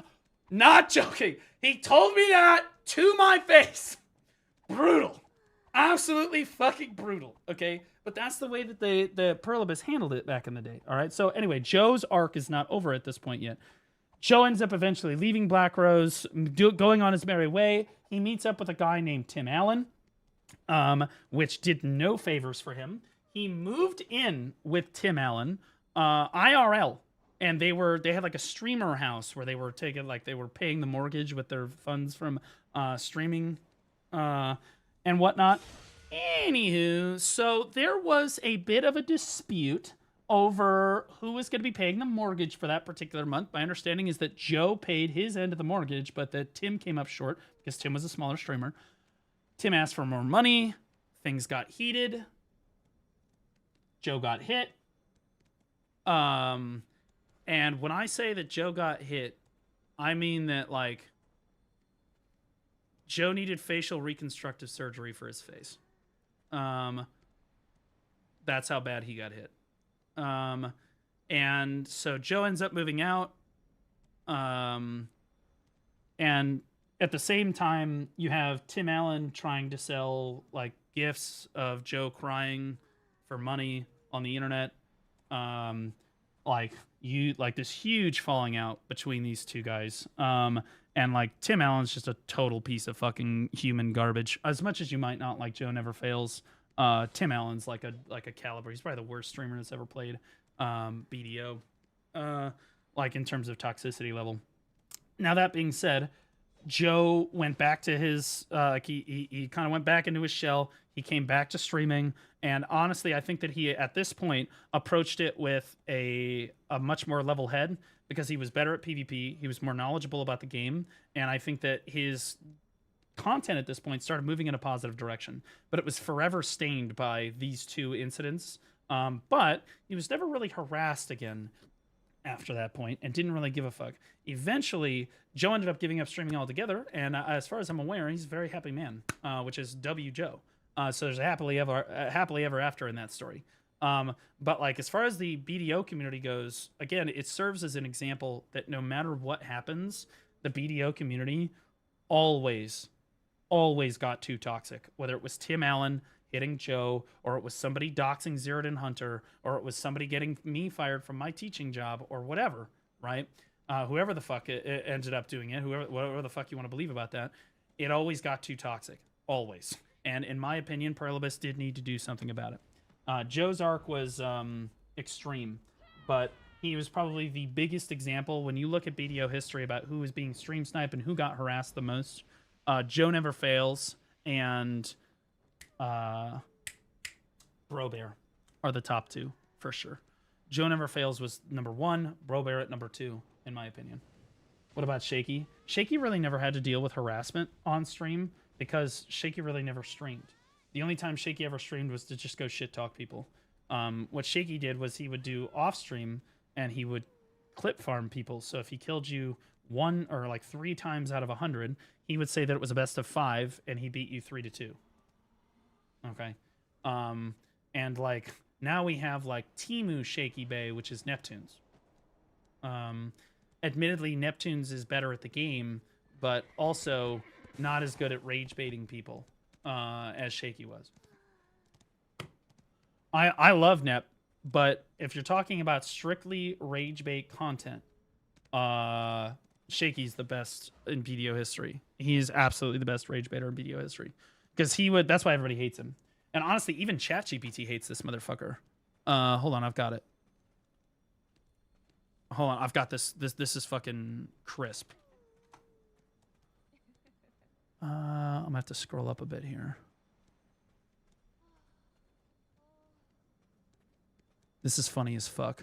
not joking. He told me that to my face. Brutal. Absolutely fucking brutal. Okay? But that's the way that the Perlibus handled it back in the day. All right? So anyway, Joe's arc is not over at this point yet. Joe ends up eventually leaving Black Rose, going on his merry way. He meets up with a guy named Tim Allen, which did no favors for him. He moved in with Tim Allen, IRL. And they had like a streamer house where they were paying the mortgage with their funds from streaming and whatnot. Anywho, so there was a bit of a dispute over who was going to be paying the mortgage for that particular month. My understanding is that Joe paid his end of the mortgage, but that Tim came up short because Tim was a smaller streamer. Tim asked for more money. Things got heated. Joe got hit. And when I say that Joe got hit, I mean that, like, Joe needed facial reconstructive surgery for his face. That's how bad he got hit. And so Joe ends up moving out. And at the same time, you have Tim Allen trying to sell, like, gifs of Joe crying for money on the internet. Like this huge falling out between these two guys. And like Tim Allen's just a total piece of fucking human garbage. As much as you might not like Joe Never Fails, Tim Allen's like a caliber. He's probably the worst streamer that's ever played BDO. Like in terms of toxicity level. Now that being said, Joe went back to his he kind of went back into his shell. He came back to streaming, and honestly, I think that he at this point approached it with a much more level head because he was better at PvP. He was more knowledgeable about the game, and I think that his content at this point started moving in a positive direction. But it was forever stained by these two incidents. But he was never really harassed again after that point and didn't really give a fuck. Eventually, Joe ended up giving up streaming altogether, and as far as I'm aware, he's a very happy man, which is W Joe. So there's a happily ever after in that story. But like as far as the BDO community goes, again, it serves as an example that no matter what happens, the BDO community always got too toxic. Whether it was Tim Allen hitting Joe, or it was somebody doxing Zerodin Hunter, or it was somebody getting me fired from my teaching job, or whatever, right? Whoever the fuck it ended up doing it, whatever the fuck you want to believe about that, it always got too toxic. Always. And in my opinion, Perlibus did need to do something about it. Joe's arc was extreme, but he was probably the biggest example when you look at BDO history about who was being stream sniped and who got harassed the most. Joe Never Fails and Bro Bear are the top two for sure. Joe Never Fails was number 1, Bro Bear at number 2, in my opinion. What about Shaky? Shaky really never had to deal with harassment on stream because Shaky really never streamed. The only time Shaky ever streamed was to just go shit talk people. What Shaky did was he would do off stream and he would clip farm people. So if he killed you 1 or like 3 times out of 100, he would say that it was a best of 5 and he beat you 3-2. Okay. And like now we have like Temu Shaky Bay, which is Neptune's. Admittedly, Neptune's is better at the game, but also not as good at rage baiting people as Shaky was. I love Nep, but if you're talking about strictly rage bait content, Shaky's the best in BDO history. He's absolutely the best rage baiter in BDO history. Because that's why everybody hates him. And honestly, even ChatGPT hates this motherfucker. Hold on, I've got it. Hold on, I've got this. This is fucking crisp. I'm gonna have to scroll up a bit here. This is funny as fuck.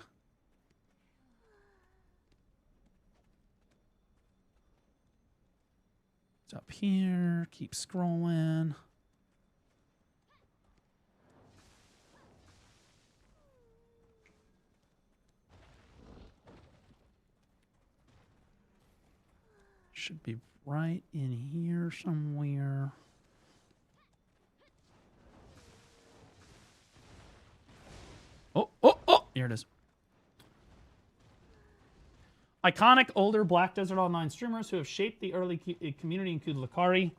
It's up here. Keep scrolling. Should be right in here somewhere. Oh, here it is. Iconic older Black Desert Online streamers who have shaped the early community include Lakari,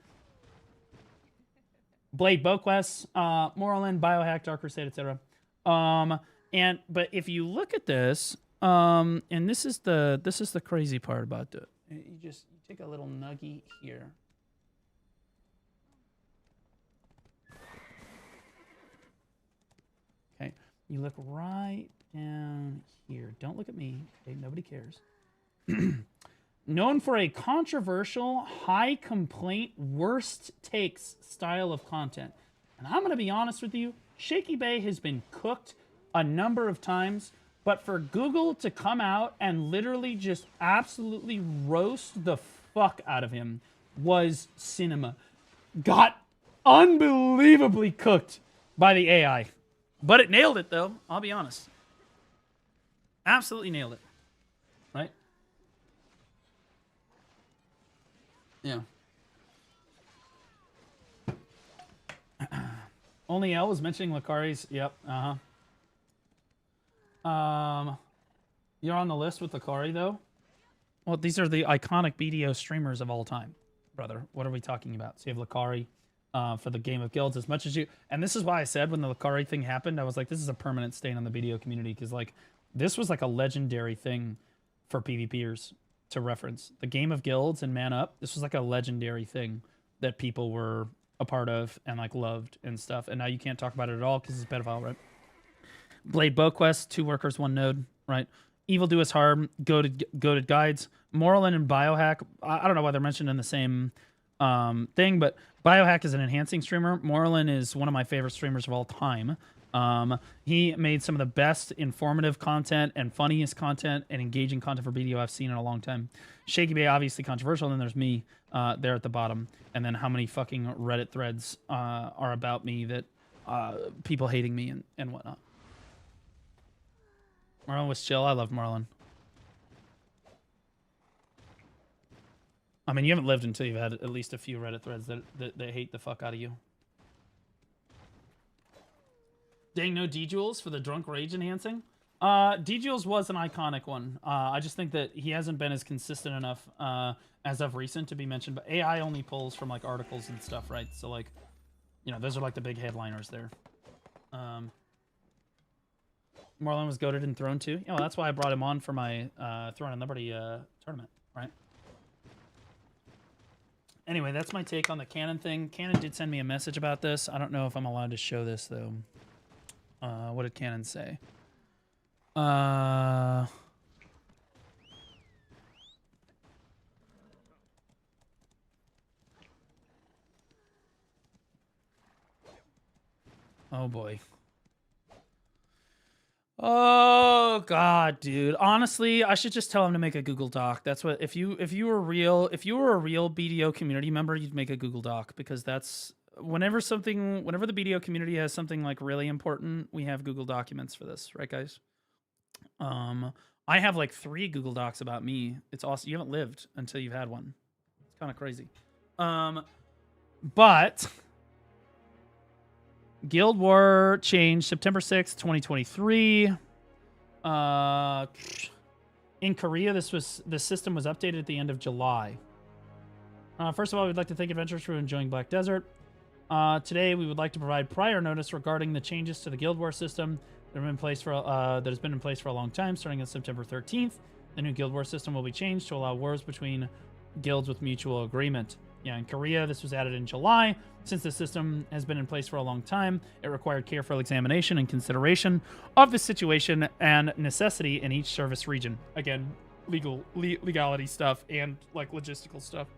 Blade Boquest, Morrowind, Biohack, Dark Crusade, etc. But if you look at this, and this is the crazy part about it. You take a little nugget here. Okay, you look right down here. Don't look at me. Okay, nobody cares. Known for a controversial, high complaint, worst takes style of content. And I'm going to be honest with you, Shaky Bay has been cooked a number of times, but for Google to come out and literally just absolutely roast the fuck out of him was cinema. Got unbelievably cooked by the AI. But it nailed it, though. I'll be honest. Absolutely nailed it. Right? Yeah. Only L was mentioning Lakari's. Yep. You're on the list with Lakari, though? Well, these are the iconic BDO streamers of all time, brother. What are we talking about? So you have Lakari for the Game of Guilds as much as you... And this is why I said when the Lakari thing happened, I was like, this is a permanent stain on the BDO community, because like this was like a legendary thing for PvPers to reference. The Game of Guilds and Man Up, this was like a legendary thing that people were a part of and like loved and stuff. And now you can't talk about it at all because it's pedophile, right? Blade Boquest, 2 workers, 1 node, right? Evil Do Us Harm, Goated Guides, Morrowind and Biohack. I don't know why they're mentioned in the same thing, but Biohack is an enhancing streamer. Morrowind is one of my favorite streamers of all time. He made some of the best informative content and funniest content and engaging content for BDO I've seen in a long time. Shaky Bay, obviously controversial, and then there's me there at the bottom. And then how many fucking Reddit threads are about me that people hating me and whatnot. Marlon was chill. I love Marlon. I mean, you haven't lived until you've had at least a few Reddit threads that hate the fuck out of you. Dang, no D-Jules for the drunk rage enhancing? D-Jules was an iconic one. I just think that he hasn't been as consistent enough as of recent to be mentioned. But AI only pulls from, like, articles and stuff, right? So, like, you know, those are, like, the big headliners there. Marlon was goated in Throne 2. Yeah, well, that's why I brought him on for my Throne and Liberty tournament, right? Anyway, that's my take on the Canon thing. Canon did send me a message about this. I don't know if I'm allowed to show this, though. What did Canon say? Oh, boy. Oh God, dude. Honestly, I should just tell him to make a Google Doc. That's what if you were a real BDO community member, you'd make a Google Doc, because that's whenever the BDO community has something like really important, we have Google documents for this, right, guys? I have like 3 Google Docs about me. It's awesome. You haven't lived until you've had one. It's kind of crazy. But Guild War changed September 6th, 2023. In Korea, the system was updated at the end of July. First of all, we'd like to thank adventurers for enjoying Black Desert. Today, we would like to provide prior notice regarding the changes to the Guild War system that has been in place for a long time, starting on September 13th. The new Guild War system will be changed to allow wars between guilds with mutual agreement. Yeah, in Korea, this was added in July. Since the system has been in place for a long time, it required careful examination and consideration of the situation and necessity in each service region. Again, legality stuff and like logistical stuff.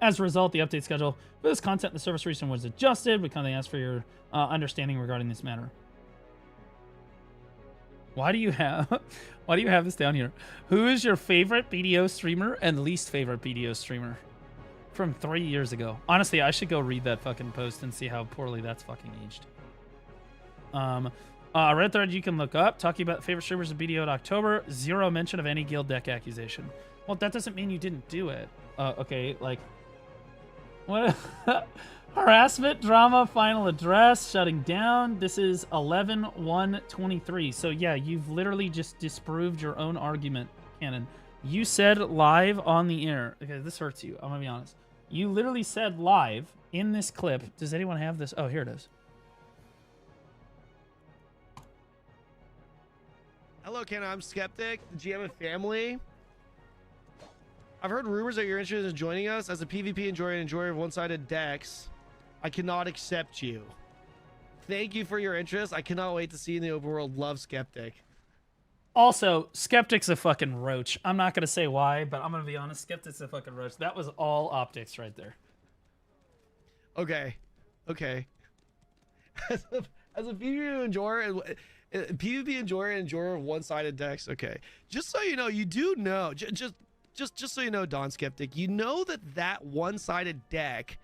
As a result, the update schedule for this content in the service region was adjusted. We kindly ask for your understanding regarding this matter. Why do you have this down here? Who is your favorite BDO streamer and least favorite BDO streamer? From 3 years ago. Honestly, I should go read that fucking post and see how poorly that's fucking aged. A red thread you can look up talking about favorite streamers of BDO in October. 0 mention of any guild deck accusation. Well, that doesn't mean you didn't do it. Okay, like what? Harassment, drama, final address, shutting down. This is 11/1/23. So yeah, you've literally just disproved your own argument, Cannon. You said live on the air. Okay, this hurts you. I'm gonna be honest. You literally said live in this clip. Does anyone have this? Oh, here it is. Hello, Ken. I'm Skeptic, the GM of Family. I've heard rumors that you're interested in joining us. As a PvP enjoyer and enjoyer of one-sided decks, I cannot accept you. Thank you for your interest. I cannot wait to see you in the overworld. Love, Skeptic. Also, Skeptic's a fucking roach. I'm not going to say why, but I'm going to be honest. Skeptic's a fucking roach. That was all optics right there. Okay. Okay. As a PvP enjoyer and enjoyer of one-sided decks, okay. Just so you know, you do know, just so you know, Don Skeptic, you know that one-sided deck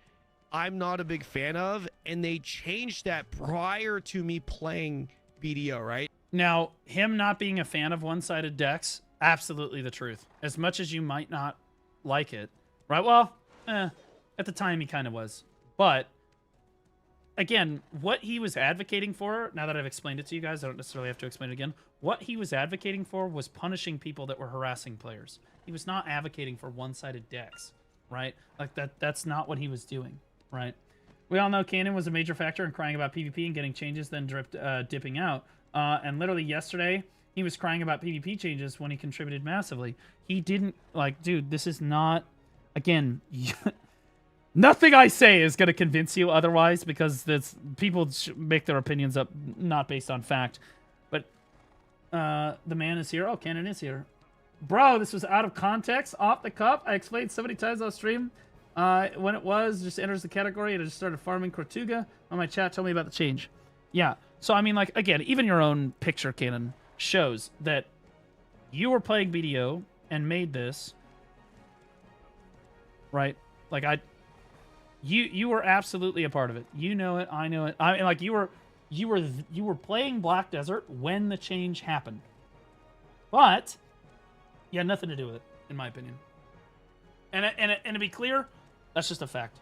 I'm not a big fan of, and they changed that prior to me playing BDO, right? Now, him not being a fan of one-sided decks, absolutely the truth. As much as you might not like it, right? Well, at the time he kind of was. But, again, what he was advocating for, now that I've explained it to you guys, I don't necessarily have to explain it again. What he was advocating for was punishing people that were harassing players. He was not advocating for one-sided decks, right? Like, that's not what he was doing, right? We all know Kanan was a major factor in crying about PvP and getting changes, then dipping out. And literally yesterday, he was crying about PvP changes when he contributed massively. He didn't, like, dude, this is not, again, nothing I say is going to convince you otherwise, because people make their opinions up not based on fact. But the man is here. Oh, Cannon is here. Bro, this was out of context, off the cuff. I explained so many times on stream. When it was, just enters the category, and I just started farming Cortuga. On my chat, told me about the change. Yeah. So, I mean, like, again, even your own picture, Cannon, shows that you were playing BDO and made this, right? Like, you were absolutely a part of it. You know it. I know it. I mean, like, you were playing Black Desert when the change happened. But you had nothing to do with it, in my opinion. And to be clear, that's just a fact.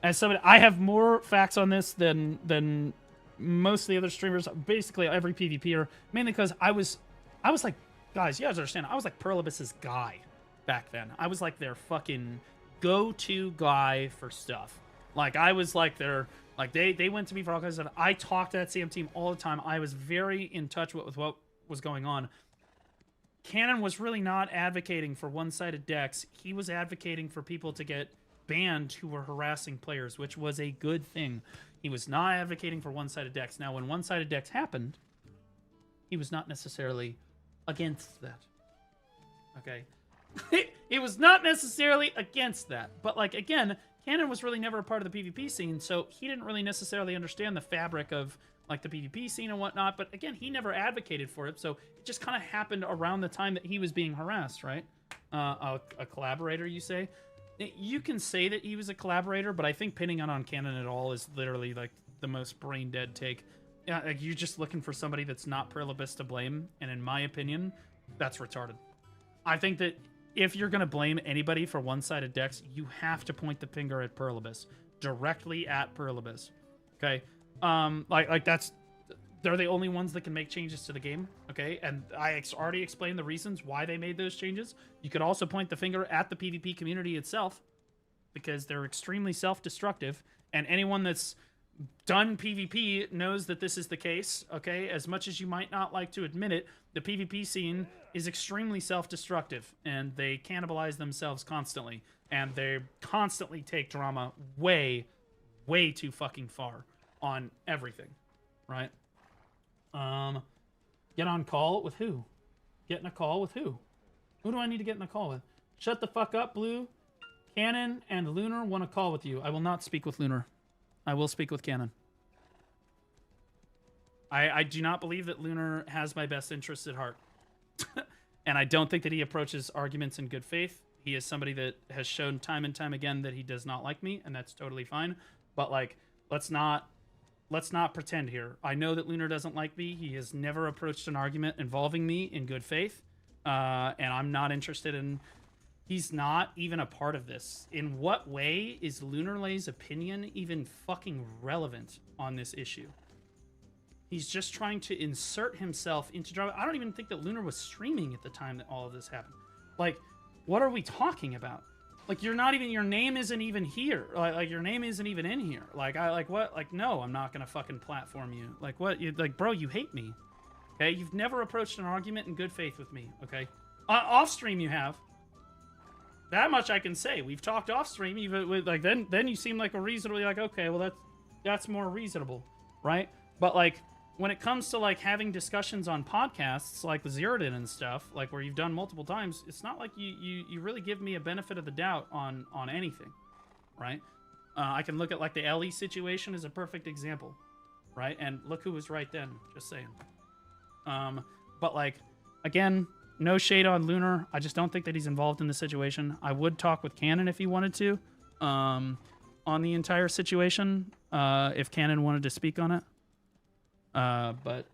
As somebody, I have more facts on this than most of the other streamers. Basically, every PvPer, mainly because I was like, guys, you guys understand, I was like Perlibus's guy back then. I was like their fucking go-to guy for stuff. Like I was like their, like they went to me for all kinds of stuff. I talked to that CM team all the time. I was very in touch with what was going on. Cannon was really not advocating for one-sided decks. He was advocating for people to get banned who were harassing players, which was a good thing. He was not advocating for one-sided decks. Now, when one-sided decks happened, he was not necessarily against that. Okay? He was not necessarily against that. But, like, again, Cannon was really never a part of the PvP scene, so he didn't really necessarily understand the fabric of, like, the PvP scene and whatnot. But, again, he never advocated for it, so it just kind of happened around the time that he was being harassed, right? A collaborator, you say? You can say that he was a collaborator, but I think pinning it on Cannon at all is literally, like, the most brain-dead take. Yeah, like, you're just looking for somebody that's not Perlibus to blame, and in my opinion, that's retarded. I think that if you're going to blame anybody for one-sided decks, you have to point the finger at Perlibus. Directly at Perlibus. Okay? Like that's... They're the only ones that can make changes to the game, okay? And I already explained the reasons why they made those changes. You could also point the finger at the PvP community itself, because they're extremely self-destructive, and anyone that's done PvP knows that this is the case, okay? As much as you might not like to admit it, the PvP scene is extremely self-destructive, and they cannibalize themselves constantly, and they constantly take drama way, way too fucking far on everything, right? Get on call with who? Get in a call with who? Who do I need to get in a call with? Shut the fuck up, Blue. Cannon and Lunar want a call with you. I will not speak with Lunar. I will speak with Cannon. I do not believe that Lunar has my best interests at heart. And I don't think that he approaches arguments in good faith. He is somebody that has shown time and time again that he does not like me, and that's totally fine. But, like, let's not pretend here. I know that Lunar doesn't like me. He has never approached an argument involving me in good faith. And I'm not interested in... He's not even a part of this. In what way is Lunarlay's opinion even fucking relevant on this issue? He's just trying to insert himself into drama. I don't even think that Lunar was streaming at the time that all of this happened. Like, what are we talking about? Like, you're not even, your name isn't even here. Like your name isn't even in here. Like, what? Like, no, I'm not gonna fucking platform you. Like, what? Like, bro, you hate me. Okay? You've never approached an argument in good faith with me, okay? Off stream you have. That much I can say. We've talked off stream, even with, like, then you seem like a reasonably, like, okay, well, that's more reasonable, right? But, like, when it comes to, like, having discussions on podcasts, like with Zerodin and stuff, like, where you've done multiple times, it's not like you really give me a benefit of the doubt on anything, right? I can look at, like, the Ellie situation as a perfect example, right? And look who was right then, just saying. But, like, again, no shade on Lunar. I just don't think that he's involved in the situation. I would talk with Cannon if he wanted to, on the entire situation, if Cannon wanted to speak on it. But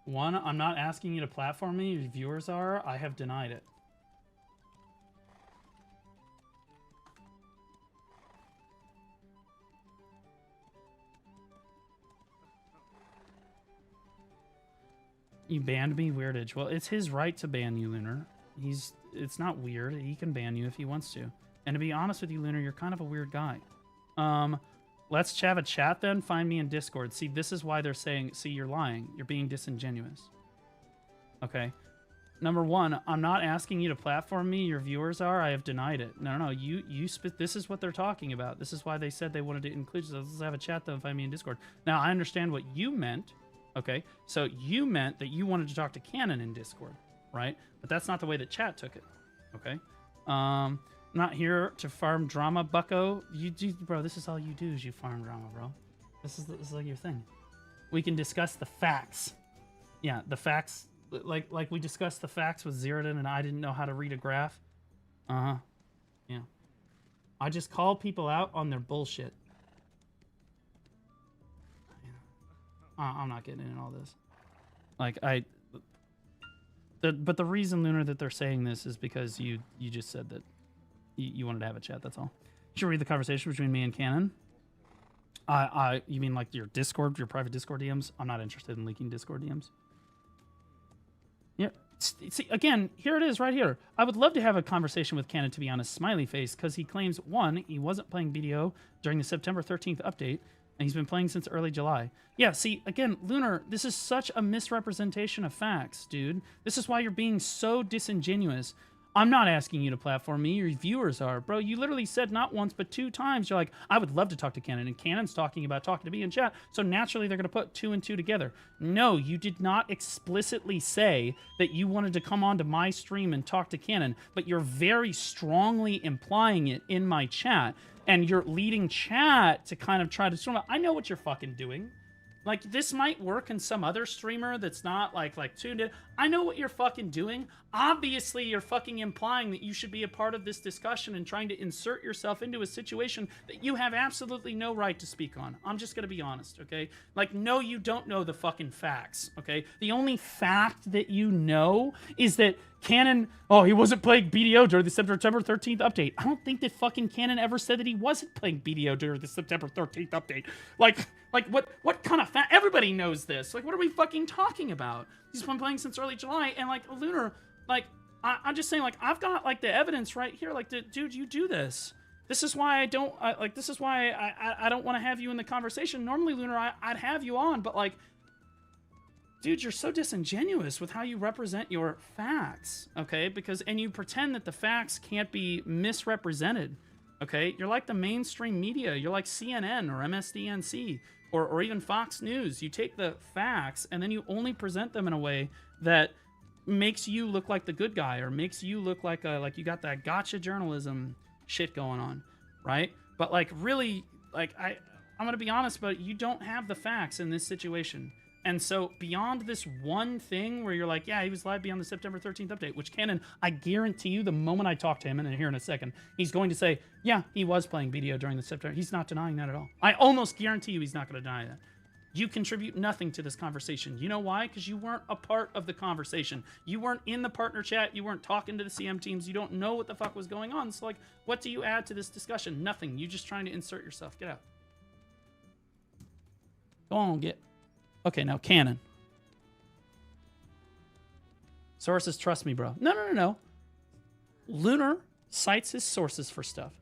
one, I'm not asking you to platform me. Your viewers are. I have denied it. You banned me, Weirdage. Well, it's his right to ban you, Lunar. It's not weird. He can ban you if he wants to. And to be honest with you, Lunar, you're kind of a weird guy. Let's have a chat then. Find me in Discord. See, this is why they're saying, see, you're lying. You're being disingenuous. Okay. Number one, I'm not asking you to platform me. Your viewers are. I have denied it. No. This is what they're talking about. This is why they said they wanted to include you. So let's have a chat then. Find me in Discord. Now, I understand what you meant. Okay. So you meant that you wanted to talk to Cannon in Discord, right? But that's not the way that chat took it. Okay. Not here to farm drama, bucko. Bro, this is all you do is you farm drama, bro. This is like your thing. We can discuss the facts. Yeah, the facts. Like we discussed the facts with Zerodin and I didn't know how to read a graph. Uh-huh. Yeah. I just call people out on their bullshit. I'm not getting into all this. Like but the reason, Lunar, that they're saying this is because you just said that you wanted to have a chat. That's all. You should read the conversation between me and Cannon. You mean like your Discord, your private Discord DMs? I'm not interested in leaking Discord DMs. Yeah. See, again, here it is right here. I would love to have a conversation with Cannon, to be honest, smiley face, because he claims, one, he wasn't playing BDO during the September 13th update, and he's been playing since early July. Yeah, see, again, Lunar, this is such a misrepresentation of facts, dude. This is why you're being so disingenuous. I'm not asking you to platform me. Your viewers are. Bro, you literally said not once, but 2 times. You're like, I would love to talk to Cannon. And Cannon's talking to me in chat. So naturally, they're going to put 2 and 2 together. No, you did not explicitly say that you wanted to come onto my stream and talk to Cannon. But you're very strongly implying it in my chat. And you're leading chat to kind of try to storm out. I know what you're fucking doing. Like, this might work in some other streamer that's not, like tuned in. I know what you're fucking doing. Obviously, you're fucking implying that you should be a part of this discussion and trying to insert yourself into a situation that you have absolutely no right to speak on. I'm just gonna be honest, okay? Like, no, you don't know the fucking facts, okay? The only fact that you know is that Cannon, oh, he wasn't playing BDO during the September 13th update. I don't think that fucking Cannon ever said that he wasn't playing BDO during the September 13th update. Like what kind of fact? Everybody knows this. Like, what are we fucking talking about? He's been playing since early July, and like, Lunar, like, I'm just saying, like, I've got like the evidence right here. Like, dude, you do this. This is why I don't this is why I don't want to have you in the conversation. Normally, Lunar, I'd have you on, but like, dude, you're so disingenuous with how you represent your facts, okay? And you pretend that the facts can't be misrepresented, okay? You're like the mainstream media. You're like CNN or MSDNC or even Fox News. You take the facts and then you only present them in a way that makes you look like the good guy or makes you look like you got that gotcha journalism shit going on, right? But like, really, like, I'm gonna be honest, but you don't have the facts in this situation. And so beyond this one thing where you're like, yeah, he was live beyond the September 13th update, which Cannon, I guarantee you, the moment I talk to him, and here in a second, he's going to say, yeah, he was playing BDO during the September. He's not denying that at all. I almost guarantee you he's not going to deny that. You contribute nothing to this conversation. You know why? Because you weren't a part of the conversation. You weren't in the partner chat. You weren't talking to the CM teams. You don't know what the fuck was going on. So, like, what do you add to this discussion? Nothing. You're just trying to insert yourself. Get out. Go on, get. Okay, now, Cannon. Sources, trust me, bro. No. Lunar cites his sources for stuff,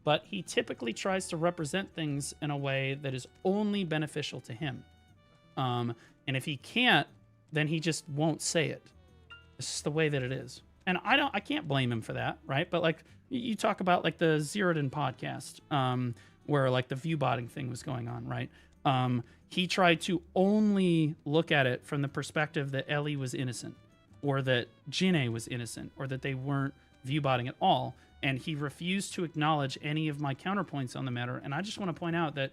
but he typically tries to represent things in a way that is only beneficial to him. And if he can't, then he just won't say it. It's just the way that it is. And I can't blame him for that, right? But like, you talk about like the Zerodin podcast, where like the view botting thing was going on, right? He tried to only look at it from the perspective that Ellie was innocent, or that Jinne was innocent, or that they weren't viewbotting at all. And he refused to acknowledge any of my counterpoints on the matter. And I just want to point out that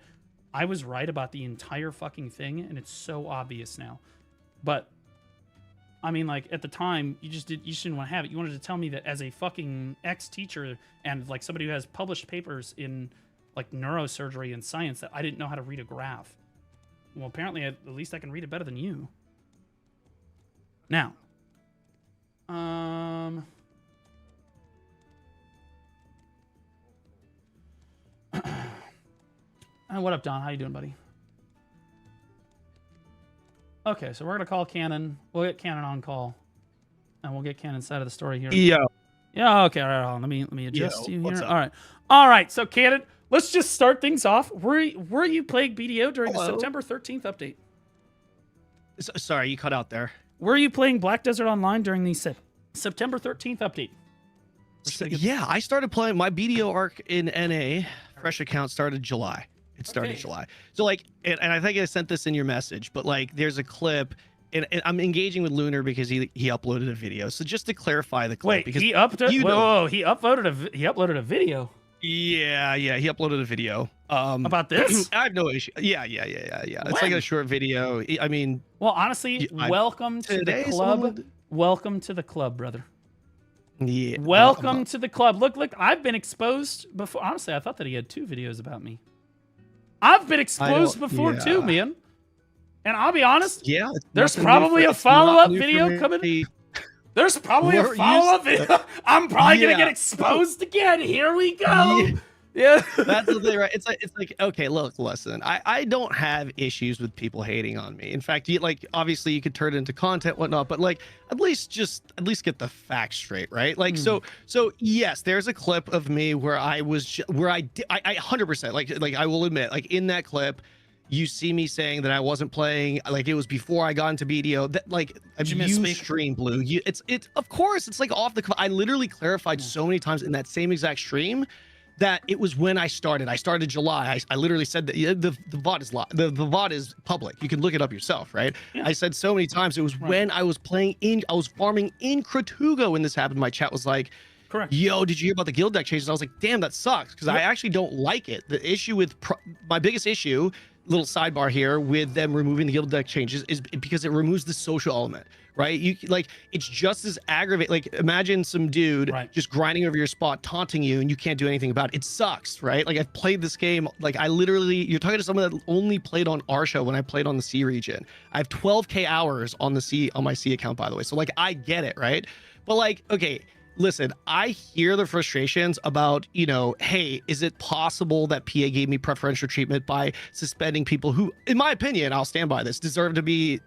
I was right about the entire fucking thing, and it's so obvious now. But I mean, like, at the time, you just didn't want to have it. You wanted to tell me that as a fucking ex-teacher and like somebody who has published papers in like neurosurgery and science, that I didn't know how to read a graph. Well, apparently, at least I can read it better than you. Now, what up, Don? How you doing, buddy? Okay, so we're gonna call Cannon. We'll get Cannon on call, and we'll get Cannon's side of the story here. Yeah. Okay. All right. Hold on. Let me adjust you here. All right. So Cannon, let's just start things off. Were you playing BDO during the September 13th update? Sorry, you cut out there. Were you playing Black Desert Online during the September 13th update? Yeah, I started playing my BDO arc in NA. Fresh account started July. It started July. So like, and I think I sent this in your message, but like, there's a clip, and I'm engaging with Lunar because he uploaded a video. So just to clarify the clip, wait, because he uploaded a video. Yeah, he uploaded a video. About this? I have no issue. Yeah. It's like a short video. I mean, well, honestly, welcome to the club. Welcome to the club, brother. Yeah. Welcome to the club. Look, I've been exposed before. Honestly, I thought that he had 2 videos about me. I've been exposed before too, man. And I'll be honest, Yeah, it's there's nothing new probably for- a it's not follow-up new for video me. coming. There's probably a We're used follow-up to- video. I'm probably gonna Yeah. get exposed again. Here we go. Yeah. Yeah. That's the thing, right? It's like, okay, look, listen, I don't have issues with people hating on me. In fact, like, obviously you could turn it into content, whatnot, but like, at least get the facts straight, right? Like, so yes, there's a clip of me where I 100%, like I will admit, like in that clip, you see me saying that I wasn't playing, like it was before I got into BDO. That like you stream Blue. It's of course it's like off the. I literally clarified so many times in that same exact stream that it was when I started. I started July. I literally said that the VOD is the VOD is public. You can look it up yourself, right? Yeah. I said so many times it was when I was playing I was farming in Kratuga when this happened. My chat was like, correct. Yo, did you hear about the guild deck changes? I was like, damn, that sucks because I actually don't like it. The issue with my biggest issue, little sidebar here, with them removing the guild deck changes is because it removes the social element, right? You like it's just as aggravating. Like imagine some dude just grinding over your spot, taunting you, and you can't do anything about it. It sucks, right? Like I've played this game, like I literally, you're talking to someone that only played on Arsha when I played on the C region. I have 12K hours on my C account, by the way. So like I get it, right? But like, okay, listen, I hear the frustrations about, you know, hey, is it possible that PA gave me preferential treatment by suspending people who, in my opinion, I'll stand by this, deserved to be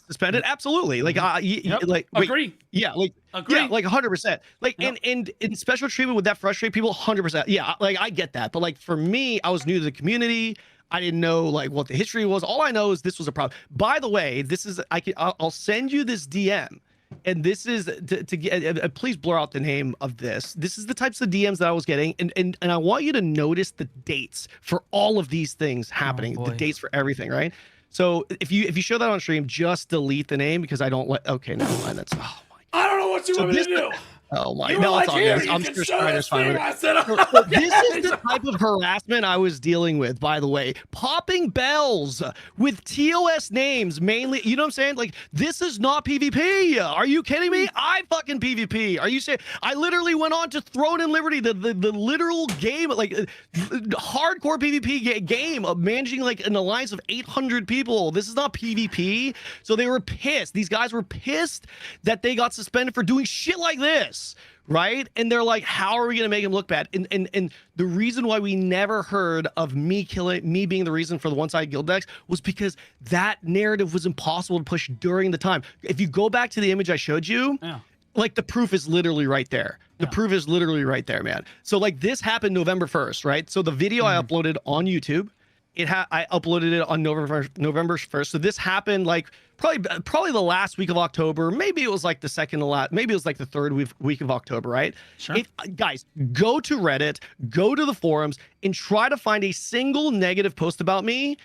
suspended? Absolutely. Like, like, agree. Yeah, like, agree. Yeah, like 100%. Like, and in special treatment, would that frustrate people? 100%. Yeah, like I get that, but like for me, I was new to the community. I didn't know like what the history was. All I know is this was a problem. By the way, this is I'll send you this DM, and this is to get. Please blur out the name of this. This is the types of DMs that I was getting, and I want you to notice the dates for all of these things happening. The dates for everything, right? So if you show that on stream, just delete the name because I don't let. Okay, never mind. That's oh my. I don't know what you want me to do. Oh my! No, it's all good. I'm sure Strider's fine with it. This is the type of harassment I was dealing with, by the way. Popping bells with TOS names, mainly. You know what I'm saying? Like, this is not PvP. Are you kidding me? I fucking PvP. Are you saying? I literally went on to Throne and Liberty, the literal game, like hardcore PvP game of managing like an alliance of 800 people. This is not PvP. So they were pissed. These guys were pissed that they got suspended for doing shit like this. Right? And they're like, how are we gonna make him look bad? And the reason why we never heard of me being the reason for the one-sided guild decks was because that narrative was impossible to push during the time. If you go back to the image I showed you, like the proof is literally right there. The proof is literally right there, man. So like this happened November 1st, right? So the video I uploaded on YouTube, I uploaded it on November 1st. So this happened like probably the last week of October. Maybe it was like the second to last. Maybe it was like the third week of October, right? Sure. Guys, go to Reddit, go to the forums, and try to find a single negative post about me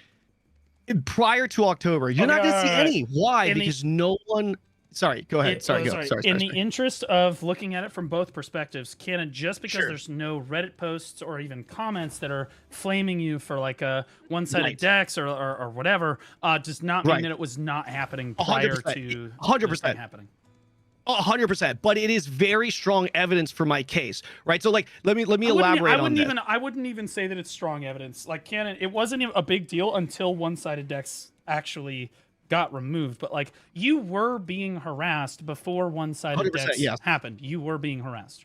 prior to October. You're not gonna see any. Why? Because no one. Sorry, go ahead. Sorry. In the interest of looking at it from both perspectives, Cannon, just because there's no Reddit posts or even comments that are flaming you for like a one-sided decks or whatever, does not mean that it was not happening prior to 100% happening. 100%, but it is very strong evidence for my case, right? So like, let me elaborate on that. I wouldn't even say that it's strong evidence. Like Cannon, it wasn't even a big deal until one-sided decks actually got removed, but like you were being harassed before one-sided decks happened. You were being harassed.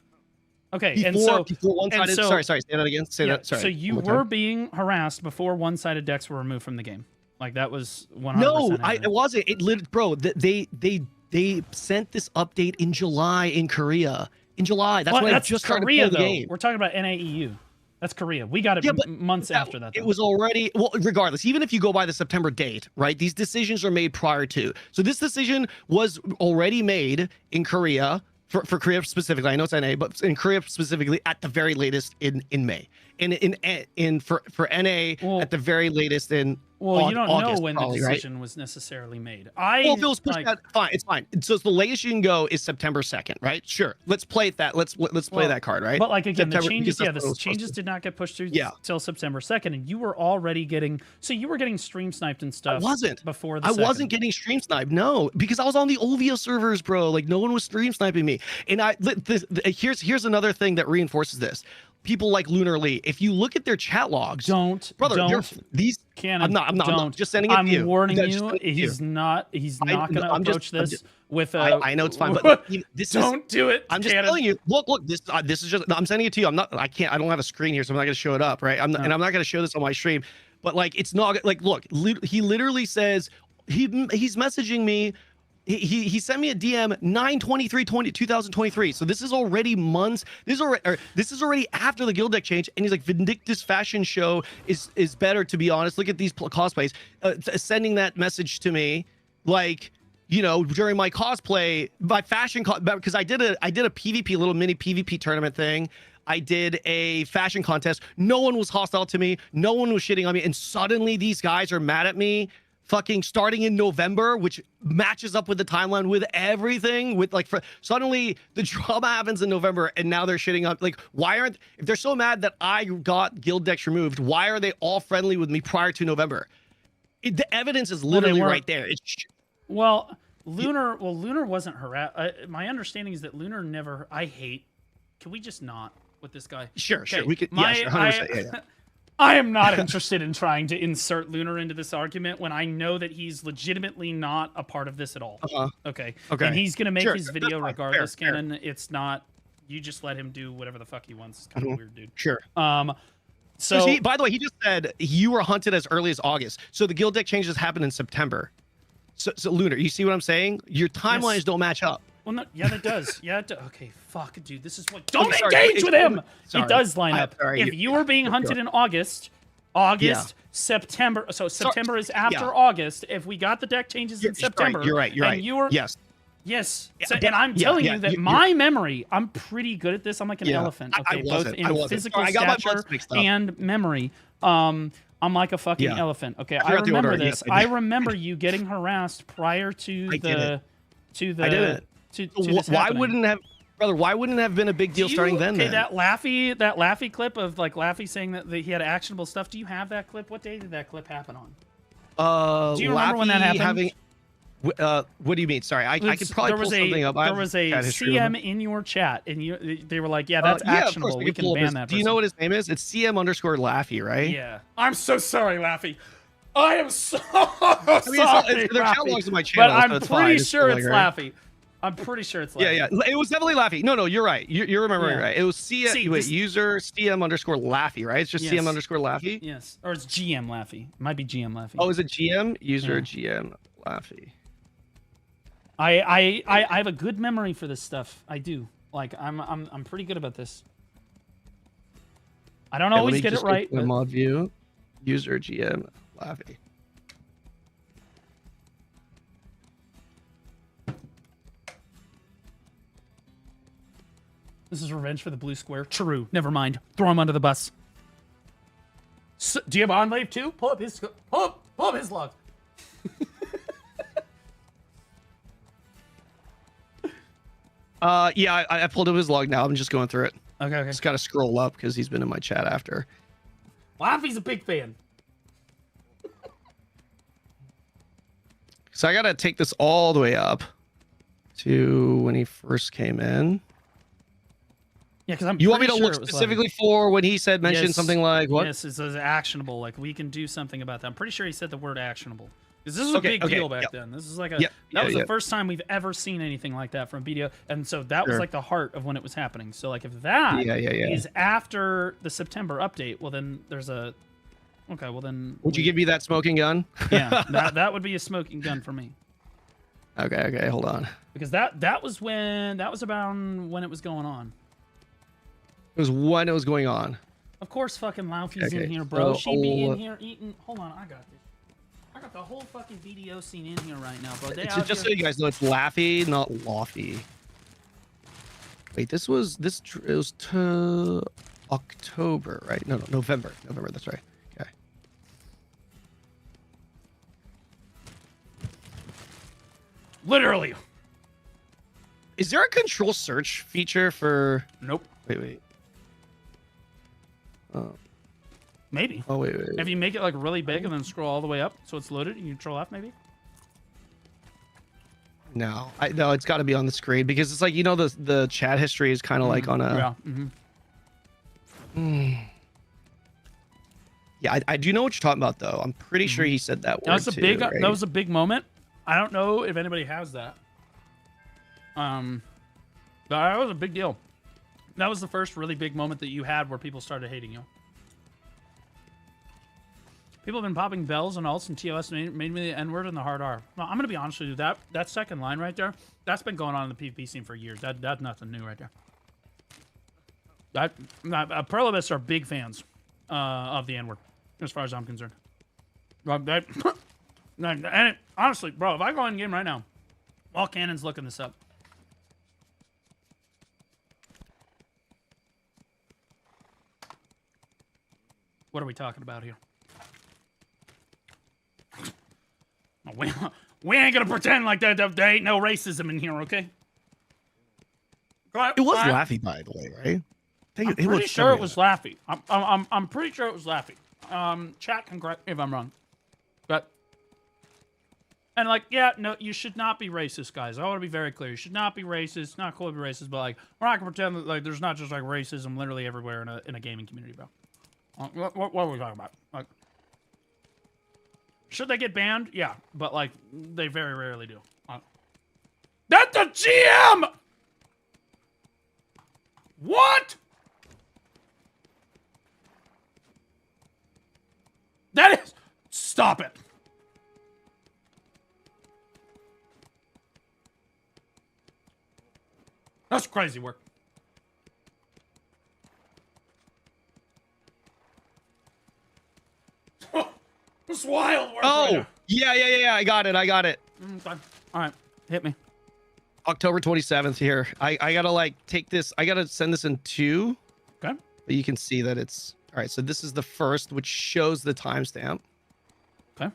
Okay, before one-sided. Sorry, say that again. Say that. Sorry. So you were being harassed before one-sided decks were removed from the game. Like that was 100%. No, it wasn't. Bro, they sent this update in July in Korea. In July, that's when I just started playing the game. We're talking about NAEU. That's Korea. We got it months after that. Though. It was already, well, regardless, even if you go by the September date, right? These decisions are made prior to. So this decision was already made in Korea, for Korea specifically. I know it's NA, but in Korea specifically at the very latest in May. And for NA at the very latest in Well, you don't August, know when probably, the decision was necessarily made. Well, if it was pushed out, fine, it's fine. So the latest you can go is September 2nd, right? Sure. Let's play that. Let's play that card, right? But like again, September, the changes did not get pushed through till September 2nd, and you were already getting stream sniped and stuff. I wasn't before the. I wasn't getting stream sniped. No, because I was on the Ovia servers, bro. Like no one was stream sniping me. And here's another thing that reinforces this. people like Lunar Lee. If you look at their chat logs, brother, these. Cannon, I'm not just sending it to you. I'm warning you. He's not going to approach this with a. I know it's fine, but don't do it. I'm just telling you. Look. This is just. I'm sending it to you. I'm not. I can't. I don't have a screen here, so I'm not going to show it up, right? And I'm not going to show this on my stream. But like, it's not like. Look, he literally says he's messaging me. He sent me a DM 9/23/2023. So this is already months. This is already after the guild deck change, and he's like, Vindictus fashion show is better, to be honest. Look at these cosplays. Sending that message to me, like, you know, during my cosplay, my fashion because I did a PvP, little mini PvP tournament thing. I did a fashion contest. No one was hostile to me. No one was shitting on me, and suddenly these guys are mad at me. Fucking starting in November, which matches up with the timeline with everything. With like, suddenly the drama happens in November, and now they're shitting on. Like, why aren't if they're so mad that I got guild decks removed? Why are they all friendly with me prior to November? The evidence is literally right there. Lunar wasn't harassed. My understanding is that Lunar never. Can we just not with this guy? Sure. We could. Yeah, sure, 100%. Yeah. I am not interested in trying to insert Lunar into this argument when I know that he's legitimately not a part of this at all. Okay. And he's going to make his video regardless, Cannon. It's not... You just let him do whatever the fuck he wants. It's kind of weird, dude. Sure. So... by the way, he just said you were hunted as early as August. So the guild deck changes happened in September. So Lunar, you see what I'm saying? Your timelines don't match up. Well, no, yeah, that does. Yeah, okay, fuck, dude. This is what. Don't engage with him. It does line up. If you were being hunted in August, September. So September is after August. If we got the deck changes in September, you're right. And you were yes. So, and I'm telling you that my memory, I'm pretty good at this. I'm like an elephant. Okay, both in physical stature and memory. I'm like a fucking elephant. Okay, I remember this. I remember you getting harassed prior to the. I did it. Why wouldn't it have been a big deal starting then? Okay, that Laffy clip of like Laffy saying that he had actionable stuff. Do you have that clip? What day did that clip happen on? Do you remember when that happened? What do you mean? Sorry, I could probably pull something up. There was a CM in your chat, and they were like, "Yeah, that's actionable. We can ban that." Do you know what his name is? It's CM_Laffy, right? Yeah. I'm so sorry, Laffy. I am so sorry. They're chat logs in my channel, but I'm pretty sure it's Laffy. I'm pretty sure it's Laffy. Yeah. It was definitely Laffy. No, you're right. You're remembering right. It was user CM_Laffy, right? It's just CM_Laffy. Yes, or it's GM Laffy. It might be GM Laffy. Oh, is it GM? User GM Laffy. I have a good memory for this stuff. I do. Like I'm pretty good about this. I don't always get it right. But... Mod view, user GM Laffy. This is revenge for the blue square. True. Never mind. Throw him under the bus. So, do you have Enclave too? Pull up his log. Yeah, I pulled up his log now. I'm just going through it. Okay. Just gotta scroll up because he's been in my chat after. Laffy's a big fan. So I gotta take this all the way up to when he first came in. Yeah, because I'm. You want me to look specifically for when he mentioned something like what? Yes, it says actionable. Like we can do something about that. I'm pretty sure he said the word actionable. Because this was a big deal back then. This is like that was the first time we've ever seen anything like that from BDO, and so that was like the heart of when it was happening. So like if that is after the September update, well then there's a. Okay, well then. Would you give me that smoking gun? Yeah, that would be a smoking gun for me. Okay, hold on. Because that was about when it was going on. It was when it was going on. Of course, fucking Laufey's in here, bro. She'd be in here eating. Hold on, I got this. I got the whole fucking BDO scene in here right now, bro. Just so you guys know, it's Laffy, not Lofty. Wait, it was to October, right? No, November. November, that's right. Okay. Literally. Is there a control search feature for? Nope. Wait. Maybe. Oh wait. If you make it like really big and then scroll all the way up so it's loaded and you control F, maybe. No, it's got to be on the screen because it's like the chat history is kind of like on a. Yeah. Yeah, I do know what you're talking about, though. I'm pretty sure he said that word. That was a too, big. right? That was a big moment. I don't know if anybody has that. But that was a big deal. That was the first really big moment that you had where people started hating you. People have been popping bells and alts and TOS made me the N-word and the hard R. Well, I'm gonna be honest with you. That second line right there, that's been going on in the PvP scene for years. That's nothing new right there. Perlibists are big fans of the N-word, as far as I'm concerned. And honestly, bro, if I go in game right now, all cannons looking this up. What are we talking about here? We ain't gonna pretend like that there ain't no racism in here, okay? It was Laffy, by the way, right? I'm pretty sure it was Laffy. I'm pretty sure it was Laffy. Chat can correct me if I'm wrong. But and like, yeah, no, you should not be racist, guys. I want to be very clear. You should not be racist. It's not cool to be racist, but like, we're not gonna pretend that like there's not just like racism literally everywhere in a gaming community, bro. What are we talking about? Like, should they get banned? Yeah, but like they very rarely do. That's the GM. What? That is. Stop it. That's crazy work. It's wild work. Oh, right yeah. I got it. Okay. All right, hit me. October 27th here. I gotta like take this. I gotta send this in 2. Okay. But you can see that it's all right. So this is the first, which shows the timestamp. Okay.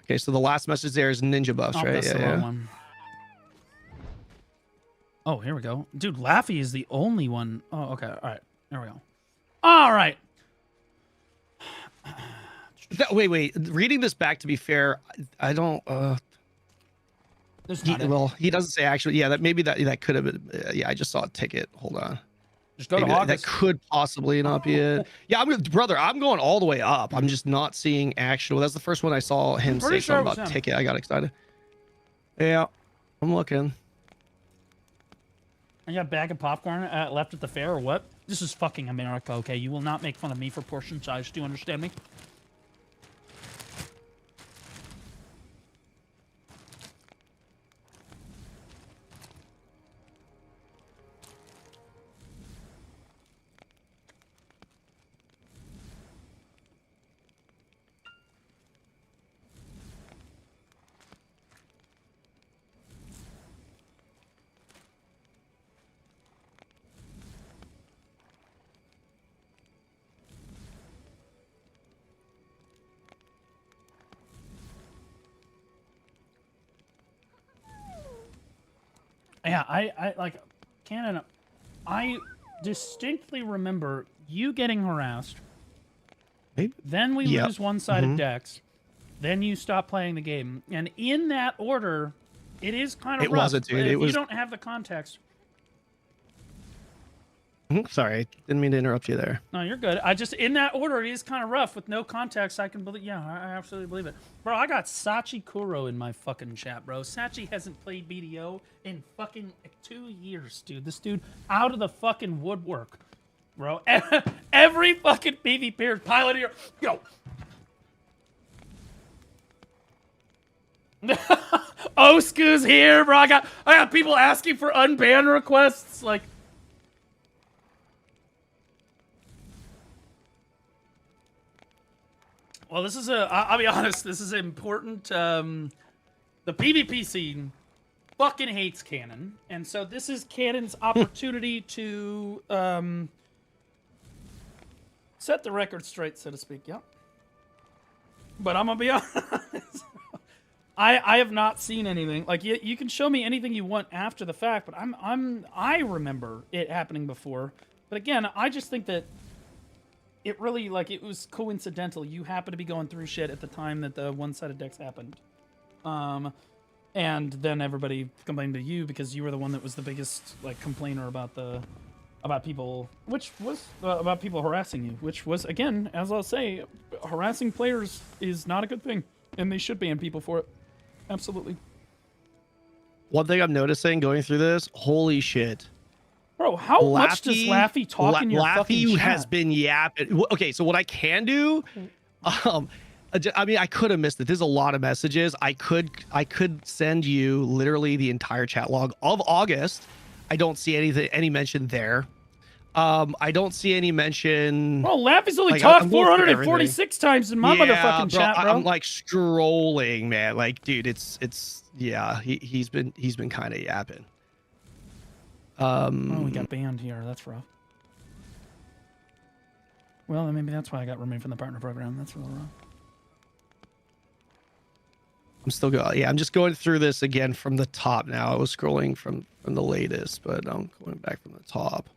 Okay, so the last message there is ninja buffs, right? That's the wrong one. Oh, here we go. Dude, Laffy is the only one. Oh, okay. All right. There we go. All right. Wait. Reading this back, to be fair, I don't. He doesn't say actually. Yeah, that could have been. Yeah, I just saw a ticket. Hold on. Just go to that August. could possibly not be it. Yeah, I'm going all the way up. I'm just not seeing actual. That's the first one I saw him say something about ticket. I got excited. Yeah, I'm looking. You got a bag of popcorn left at the fair or what? This is fucking America, okay? You will not make fun of me for portion size. Do you understand me? Yeah, I like, Cannon, I distinctly remember you getting harassed. Then we lose one-sided decks. Then you stop playing the game. And in that order, it is kind of rough. It wasn't, dude. If you don't have the context. Sorry, didn't mean to interrupt you there. No, you're good. I just, in that order, it is kind of rough. With no context, I can believe, yeah, I absolutely believe it. Bro, I got Sachi Kuro in my fucking chat, bro. Sachi hasn't played BDO in fucking 2 years, dude. This dude out of the fucking woodwork, bro. Every fucking PvPer pilot here, yo. Osku's here, bro. I got people asking for unban requests, like. Well, this is I'll be honest, this is important. The PvP scene fucking hates Cannon. And so this is Cannon's opportunity to set the record straight, so to speak, yeah. But I'm gonna be honest. I have not seen anything. Like, you can show me anything you want after the fact, but I remember it happening before. But again, I just think that it really, like, it was coincidental. You happen to be going through shit at the time that the one-sided decks happened. and then everybody complained to you because you were the one that was the biggest like complainer about people, which was about people harassing you, which was, again, as I'll say, harassing players is not a good thing, and they should ban people for it. Absolutely. One thing I'm noticing going through this, holy shit. Bro, how much does Laffy talk in your fucking chat? Has been yapping. Okay, so what I can do, I mean, I could have missed it. There's a lot of messages. I could send you literally the entire chat log of August. I don't see any mention there. I don't see any mention. Well, Laffy's only talked 446 times in my motherfucking chat, bro. I'm like scrolling, man. Like, dude, it's yeah. He's been kind of yapping. Oh, we got banned here. That's rough. Well, then maybe that's why I got removed from the partner program. That's really rough. I'm still going. Yeah, I'm just going through this again from the top now. I was scrolling from the latest, but I'm going back from the top.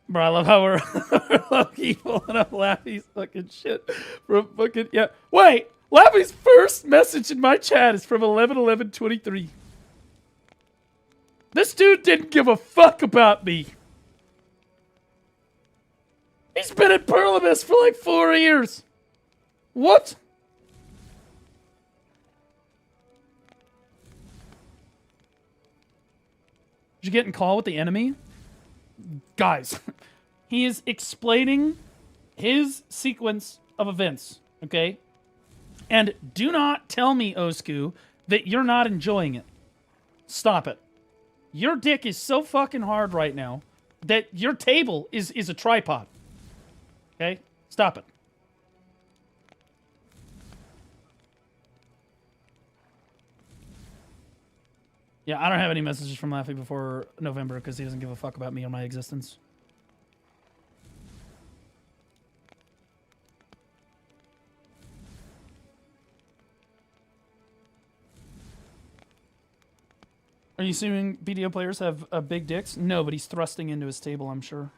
Bro, I love how we're low-key pulling up Laffy's fucking shit from fucking, yeah. Wait, Laffy's first message in my chat is from 11/11/23. This dude didn't give a fuck about me. He's been at Perlamus for like 4 years. What? Did you get in call with the enemy? Guys, he is explaining his sequence of events, okay? And do not tell me, Osku, that you're not enjoying it. Stop it. Your dick is so fucking hard right now that your table is a tripod. Okay? Stop it. Yeah, I don't have any messages from Laffy before November because he doesn't give a fuck about me or my existence. Are you assuming BDO players have big dicks? No, but he's thrusting into his table, I'm sure.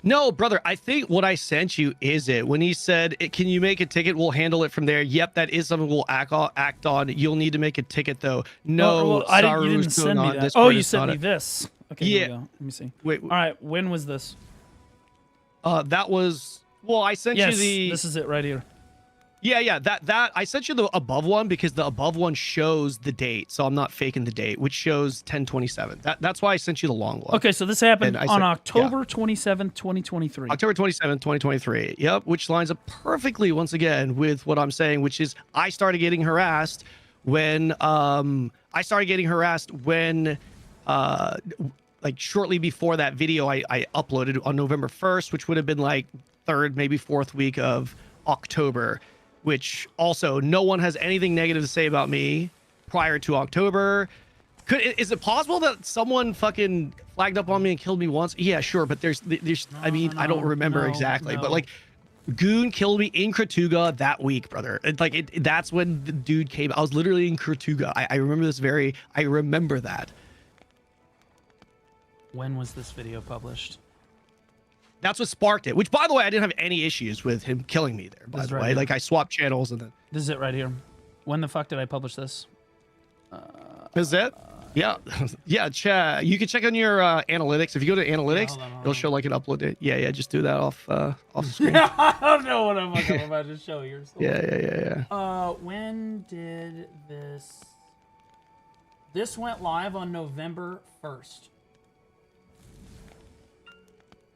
No, brother, I think what I sent you is it. When he said, can you make a ticket? We'll handle it from there. Yep, that is something we'll act on. You'll need to make a ticket, though. No, you didn't send me that. Oh, you sent me this. Okay, here we go. Let me see. Wait. All right, when was this? That was... Well, I sent you the... This is it right here. Yeah, that I sent you the above one because the above one shows the date, so I'm not faking the date, which shows 10/27. That's why I sent you the long one. Okay, so this happened on October 27th, 2023. October 27th, 2023. Yep, which lines up perfectly once again with what I'm saying, which is I started getting harassed when like shortly before that video I uploaded on November 1st, which would have been like 3rd, maybe 4th week of October. Which also no one has anything negative to say about me prior to October. Is it possible that someone fucking flagged up on me and killed me once? Yeah, sure, but there's I mean, I don't remember exactly, but like Goon killed me in Kratuga that week, brother. That's when the dude came. I was literally in Kratuga. I remember this I remember that. When was this video published? That's what sparked it, which, by the way, I didn't have any issues with him killing me there, by the way. Like, I swapped channels and then... This is it right here. When the fuck did I publish this? Is it? Yeah. Yeah, you can check on your analytics. If you go to analytics, it'll show, like, an upload date. Yeah, just do that off the screen. I don't know what I'm about to show you. Yeah. When did this... This went live on November 1st.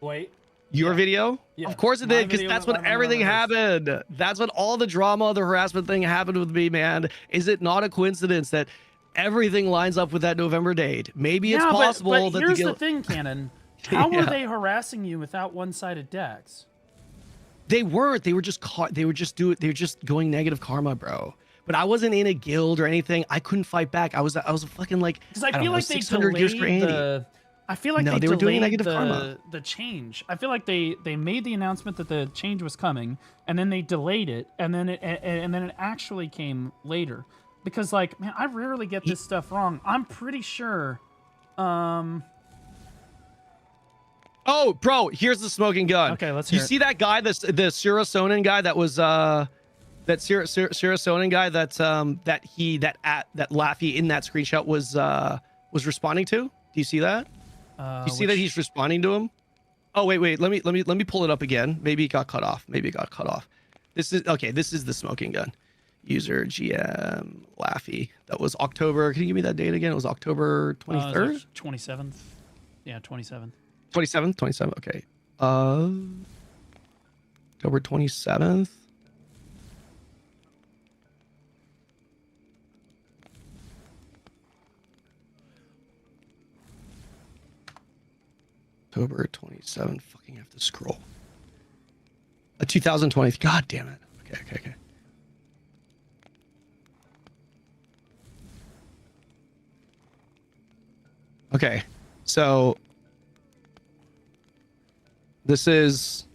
Wait. Your video? Yeah. Of course it did, because that's when everything happened. That's when all the drama, the harassment thing happened with me, man. Is it not a coincidence that everything lines up with that November date? Maybe it's possible but here's the thing, Cannon. How were they harassing you without one-sided decks? They weren't. They were just going negative karma, bro. But I wasn't in a guild or anything. I couldn't fight back. I was a fucking like, because I feel like they delayed I feel like they were doing negative karma. The change. I feel like they made the announcement that the change was coming, and then they delayed it, and then it actually came later. Because like, man, I rarely get this stuff wrong. I'm pretty sure. Oh Oh, bro, here's the smoking gun. Okay, let's You hear it. see that guy, the Surasonin guy that was that Surasonin guy that that Laffy in that screenshot was responding to? Do you see that? You see that he's responding to him? Oh wait, let me pull it up again. Maybe it got cut off. This is okay. This is the smoking gun. User GM Laffy. That was October. Can you give me that date again? It was October 23rd? 27th. Yeah, 27th. 27th. Okay. October 27th. October 27th. Fucking have to scroll. 2020. God damn it. Okay. Okay. So this is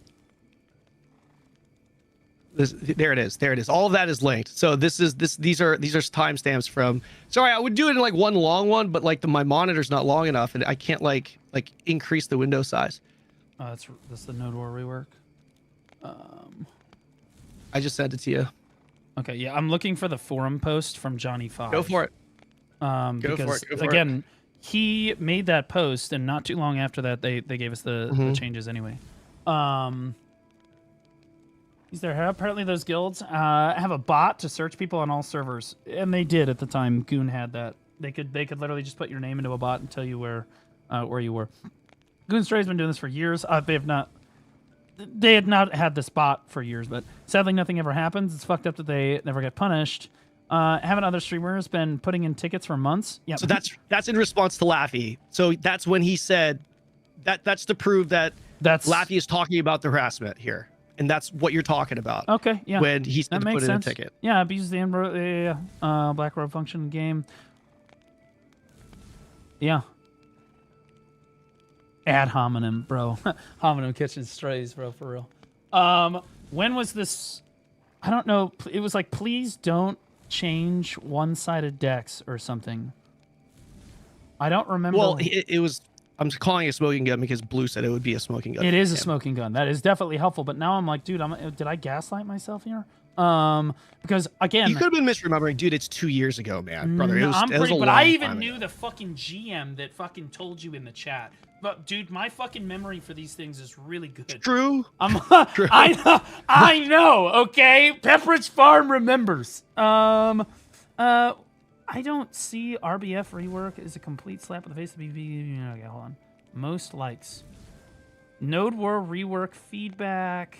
this. There it is. All of that is linked. So these are timestamps from. Sorry, I would do it in like one long one, but like my monitor's not long enough, and I can't like increase the window size. That's the Node War rework. I just sent it to you. Okay, yeah, I'm looking for the forum post from Johnny 5. Go for it. Because again, he made that post, and not too long after that, they gave us the changes anyway. Is there apparently those guilds have a bot to search people on all servers, and they did at the time. Goon had that. They could literally just put your name into a bot and tell you where you were. Goon Stray's been doing this for years. They had not had this bot for years, but sadly nothing ever happens. It's fucked up that they never get punished. Haven't other streamers been putting in tickets for months? Yeah. So that's in response to Laffy. So that's when he said that's to prove that Laffy is talking about the harassment here, and that's what you're talking about. Okay. Yeah. When he said to put in a ticket. Yeah. Abuse the Black Robe function game. Yeah. Ad hominem, bro. Hominem kitchen strays, bro, for real. When was this? I don't know. It was like, please don't change one-sided decks or something. I don't remember. Well, it was. I'm calling it a smoking gun because Blue said it would be a smoking gun. It is a smoking gun. That is definitely helpful. But now I'm like, dude, did I gaslight myself here? Because again, you could have been misremembering, dude. It's 2 years ago, man, brother. It was a long but I even time knew ago. the fucking GM that fucking told you in the chat. But dude, my fucking memory for these things is really good. True. True. I know. Okay, Pepperidge Farm remembers. I don't see RBF rework as a complete slap in the face of BB. Okay, hold on. Most likes. Node War rework feedback.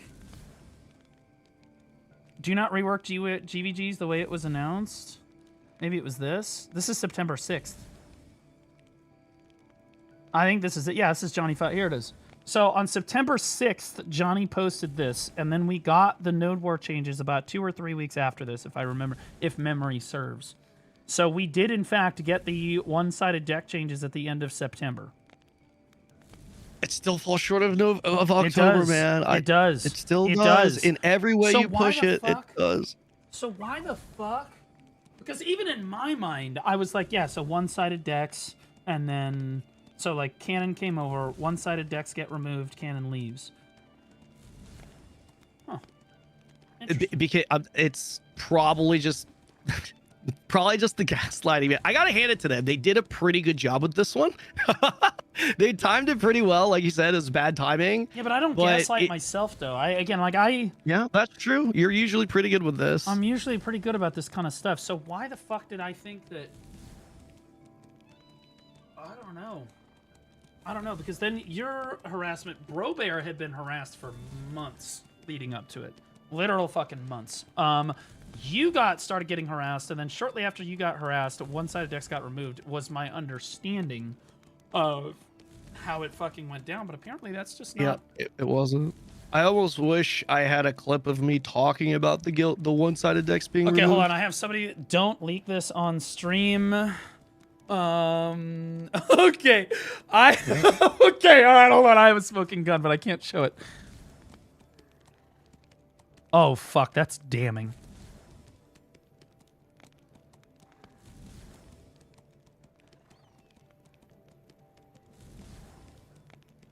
Do not rework GVGs the way it was announced. Maybe it was this. This is September 6th. I think this is it. Yeah, this is Johnny 5. Here it is. So on September 6th, Johnny posted this, and then we got the Node War changes about 2 or 3 weeks after this, if I remember, if memory serves. So we did, in fact, get the one-sided deck changes at the end of September. It still falls short of October, man. It does. It still does. In every way you push it, it does. So why the fuck? Because even in my mind, I was like, yeah, so one-sided decks, and then... So, like, Cannon came over, one-sided decks get removed, Cannon leaves. Huh. Because it's probably just... Probably just the gaslighting. I gotta hand it to them. They did a pretty good job with this one. They timed it pretty well. Like you said, it was bad timing. Yeah, but I don't gaslight myself, though. Yeah, that's true. You're usually pretty good with this. I'm usually pretty good about this kind of stuff. So why the fuck did I think that... I don't know, because then your harassment... Brobear had been harassed for months leading up to it. Literal fucking months. You started getting harassed, and then shortly after you got harassed, one-sided decks got removed, was my understanding of how it fucking went down, but apparently that's just not... Yeah, it wasn't. I almost wish I had a clip of me talking about the one-sided decks being removed. Okay, hold on. I have somebody... Don't leak this on stream. Okay. Okay, all right, hold on. I have a smoking gun, but I can't show it. Oh, fuck. That's damning.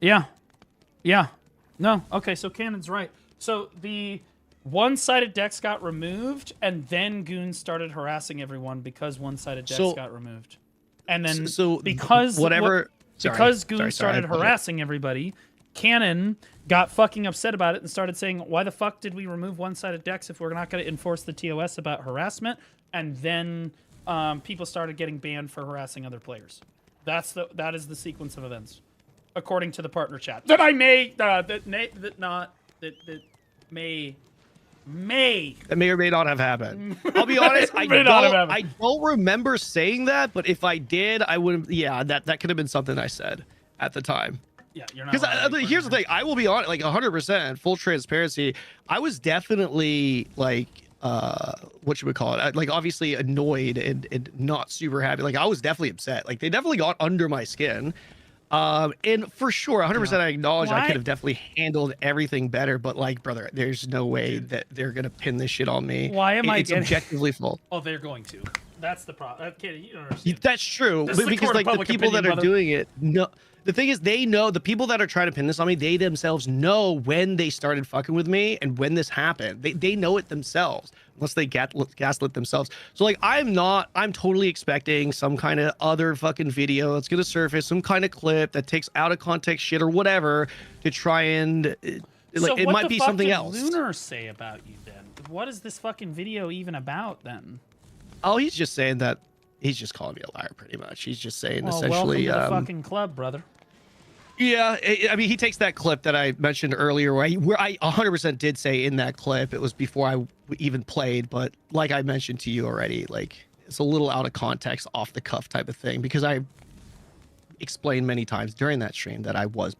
Yeah. Yeah. No. Okay, so Cannon's right. So the one-sided decks got removed, and then goons started harassing everyone because one-sided decks got removed. And then because goons started harassing everybody, Cannon got fucking upset about it and started saying, why the fuck did we remove one-sided decks if we're not going to enforce the TOS about harassment? And then people started getting banned for harassing other players. That is the sequence of events, according to the partner chat that I may that may or may not have happened. I'll be honest, I don't remember saying that, but if I did, I wouldn't. Yeah, that could have been something I said at the time. Yeah, you're not. Because here's the thing, I will be honest, like 100%, full transparency. I was definitely like, what should we call it? Like obviously annoyed and not super happy. Like I was definitely upset. Like they definitely got under my skin. And for sure, 100%, I acknowledge I could have definitely handled everything better. But like, brother, there's no way that they're gonna pin this shit on me. Why am I? It's objectively full. Oh, they're going to. That's the problem. You don't understand. That's true, because like the people that are doing it, no. The thing is, they know, the people that are trying to pin this on me, they themselves know when they started fucking with me and when this happened. They know it themselves, unless they gaslit themselves. So like, I'm totally expecting some kind of other fucking video that's gonna surface, some kind of clip that takes out of context shit or whatever to try and like, it might be something else. What did Lunar say about you then? What is this fucking video even about then? Oh, he's just saying that. He's just calling me a liar, pretty much. He's just saying essentially. Welcome to the fucking club, brother. Yeah, I mean, he takes that clip that I mentioned earlier, where I 100% did say in that clip, it was before I even played, but like I mentioned to you already, like it's a little out of context, off the cuff type of thing, because I explained many times during that stream that I was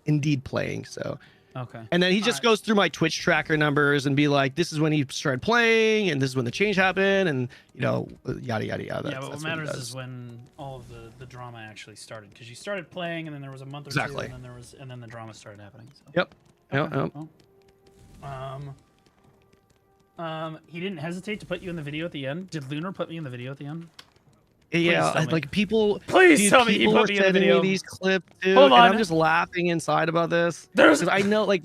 indeed playing. So okay, and then he just goes through my Twitch tracker numbers and be like, this is when he started playing, and this is when the change happened, and you know, yada yada yada. Yeah, but what matters is when all of the drama actually started, because you started playing, and then there was a month or two, and then the drama started happening. So. Yep. Okay. Well, he didn't hesitate to put you in the video at the end. Did Lunar put me in the video at the end? Yeah, like people. Please tell me he put me in the video. Me these clips, dude, Hold on. and I'm just laughing inside about this. Because I know, like,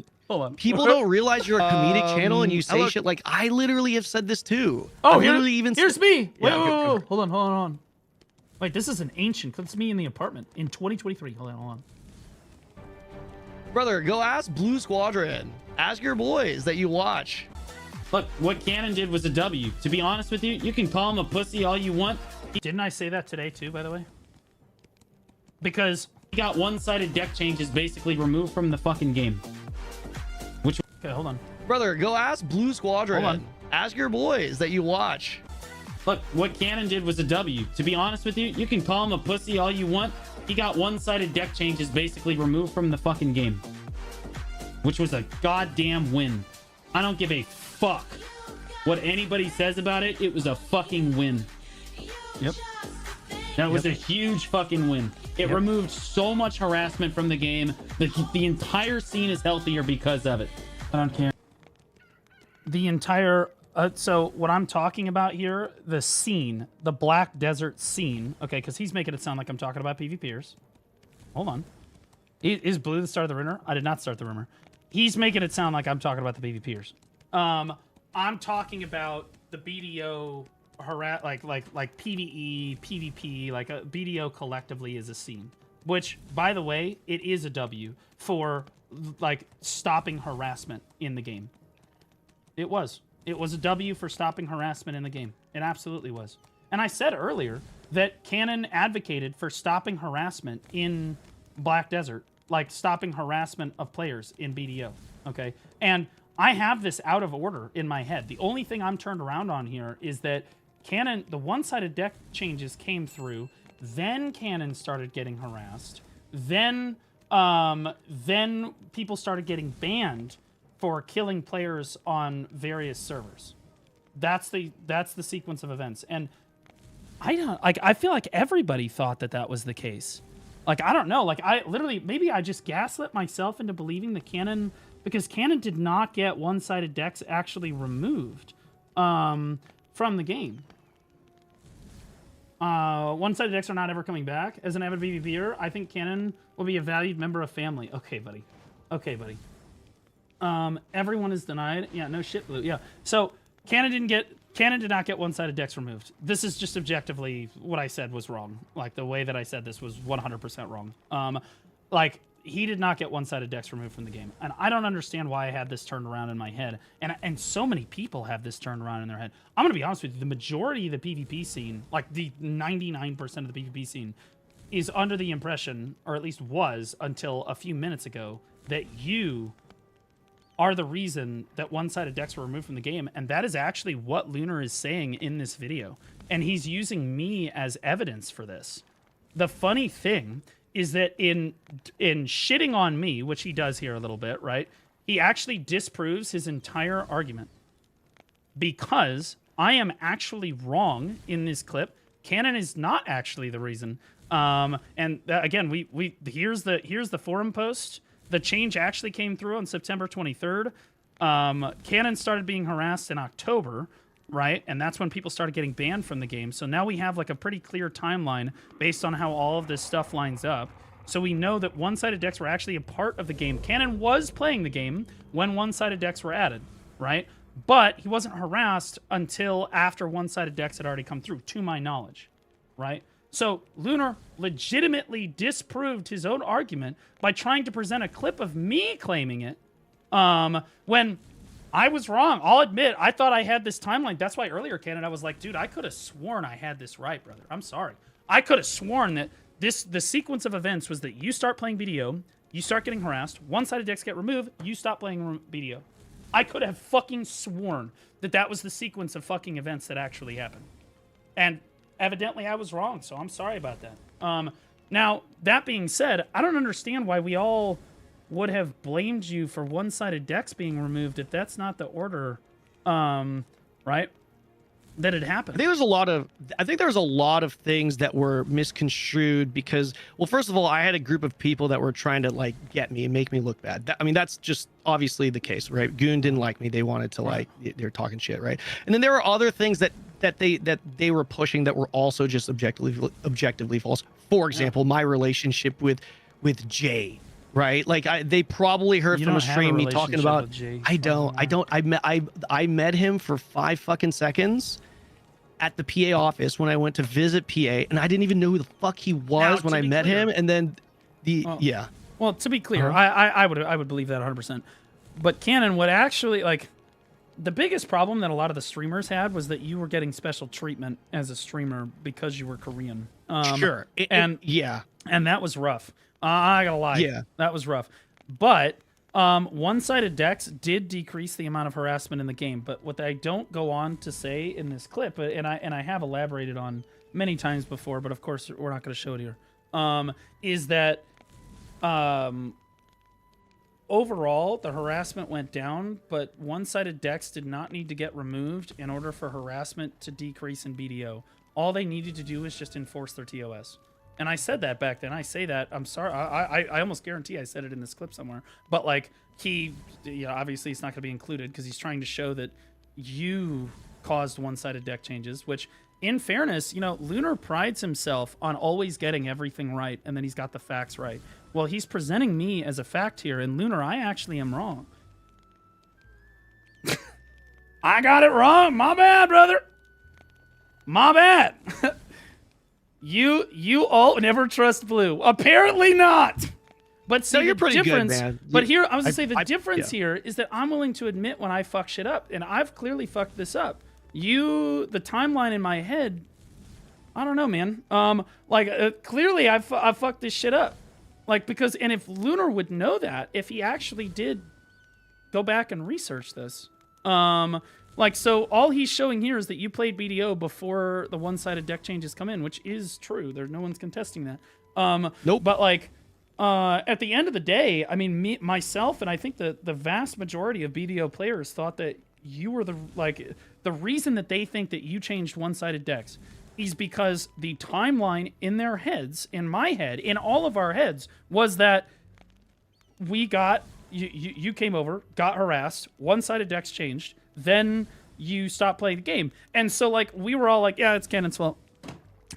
people don't realize you're a comedic channel and you say shit like, I literally have said this too. Oh, here's me. Wait, hold on. Wait, this is an ancient. That's me in the apartment in 2023. Hold on. Brother, go ask Blue Squadron. Ask your boys that you watch. Look, what Cannon did was a W. To be honest with you, you can call him a pussy all you want. Didn't I say that today too, by the way? Because he got one-sided deck changes basically removed from the fucking game. Okay, hold on. Brother, go ask Blue Squadron. Hold on. Ask your boys that you watch. Look, what Cannon did was a W. To be honest with you, you can call him a pussy all you want. He got one-sided deck changes basically removed from the fucking game. Which was a goddamn win. I don't give a fuck what anybody says about it. It was a fucking win. Yep. That was a huge fucking win. It removed so much harassment from the game. The entire scene is healthier because of it. I don't care. The entire... so what I'm talking about here, the scene, the Black Desert scene, okay, because he's making it sound like I'm talking about PvPers. Hold on. Is Blue the start of the rumor? I did not start the rumor. He's making it sound like I'm talking about the PvPers. I'm talking about the BDO, like PvE, PvP, like a BDO collectively is a scene. Which, by the way, it is a W for like stopping harassment in the game. It was. It was a W for stopping harassment in the game. It absolutely was. And I said earlier that Cannon advocated for stopping harassment in Black Desert, like stopping harassment of players in BDO, okay? And I have this out of order in my head. The only thing I'm turned around on here is that Cannon, the one-sided deck changes came through, then Cannon started getting harassed, then people started getting banned for killing players on various servers. That's the sequence of events. And I feel like everybody thought that was the case. Like, I don't know. Like, I literally, maybe I just gaslit myself into believing that Cannon, because Cannon did not get one-sided decks actually removed from the game. One-sided decks are not ever coming back. As an avid PvPer, I think Cannon will be a valued member of family. Okay, buddy. Okay, buddy. Everyone is denied. Yeah, no shit, Blue. Yeah. So Cannon did not get one-sided decks removed. This is just objectively what I said was wrong. Like the way that I said this was 100% wrong. Like he did not get one-sided decks removed from the game, and I don't understand why I had this turned around in my head. And so many people have this turned around in their head. I'm gonna be honest with you. The majority of the PvP scene, like the 99% of the PvP scene, is under the impression, or at least was until a few minutes ago, that you are the reason that one-sided decks were removed from the game, and that is actually what Lunar is saying in this video, and he's using me as evidence for this. The funny thing is that in shitting on me, which he does here a little bit, right, he actually disproves his entire argument, because I am actually wrong in this clip. Cannon is not actually the reason. Again, here's the forum post. The change actually came through on September 23rd. Cannon started being harassed in October, right? And that's when people started getting banned from the game. So now we have like a pretty clear timeline based on how all of this stuff lines up. So we know that one-sided decks were actually a part of the game. Cannon was playing the game when one-sided decks were added, right? But he wasn't harassed until after one-sided decks had already come through, to my knowledge, right? So Lunar legitimately disproved his own argument by trying to present a clip of me claiming it when I was wrong. I'll admit, I thought I had this timeline. That's why earlier, Cannon, I was like, dude, I could have sworn I had this right, brother. I'm sorry. I could have sworn that the sequence of events was that you start playing BDO, you start getting harassed, one-sided decks get removed, you stop playing BDO. I could have fucking sworn that that was the sequence of fucking events that actually happened. And evidently I was wrong, so I'm sorry about that. Now, that being said, I don't understand why we all would have blamed you for one-sided decks being removed if that's not the order, right? That had happened. I think there was a lot of things that were misconstrued because, well, first of all, I had a group of people that were trying to like get me and make me look bad. I mean, that's just obviously the case, right? Goon didn't like me. They wanted to like, they're talking shit, right? And then there were other things that they were pushing that were also just objectively false. For example, my relationship with Jay, right? Like they probably heard from a stream me talking about. I met him for 5 fucking seconds at the PA office when I went to visit PA, and I didn't even know who the fuck he was when I met him. And then Well, to be clear, I would believe that 100%. But Cannon would actually like. The biggest problem that a lot of the streamers had was that you were getting special treatment as a streamer because you were Korean. Sure. And that was rough. I gotta lie. Yeah. That was rough. But one-sided decks did decrease the amount of harassment in the game. But what I don't go on to say in this clip, and I have elaborated on many times before, but of course we're not going to show it here, is that overall, the harassment went down, but one-sided decks did not need to get removed in order for harassment to decrease in BDO. All they needed to do was just enforce their TOS. And I said that back then. I say that. I'm sorry. I almost guarantee I said it in this clip somewhere. But, like, obviously it's not going to be included because he's trying to show that you caused one-sided deck changes, which, in fairness, Lunar prides himself on always getting everything right, and then he's got the facts right. Well, he's presenting me as a fact here, and Lunar, I actually am wrong. I got it wrong. My bad, brother. My bad. You all never trust Blue. Apparently not. But see, you're pretty good, man. But here, I was going to say, the difference here is that I'm willing to admit when I fuck shit up, and I've clearly fucked this up. The timeline in my head, I don't know, man. Clearly I've fucked this shit up. Like, because, and if Lunar would know that, if he actually did go back and research this, so all he's showing here is that you played BDO before the one-sided deck changes come in, which is true. No one's contesting that. Nope. But, at the end of the day, I mean, myself, and I think the vast majority of BDO players thought that you were the reason that they think that you changed one-sided decks is because the timeline in their heads, in my head, in all of our heads, was that we got, you came over, got harassed, one-sided decks changed, then you stopped playing the game. And so, we were all like, yeah, it's Cannon's fault.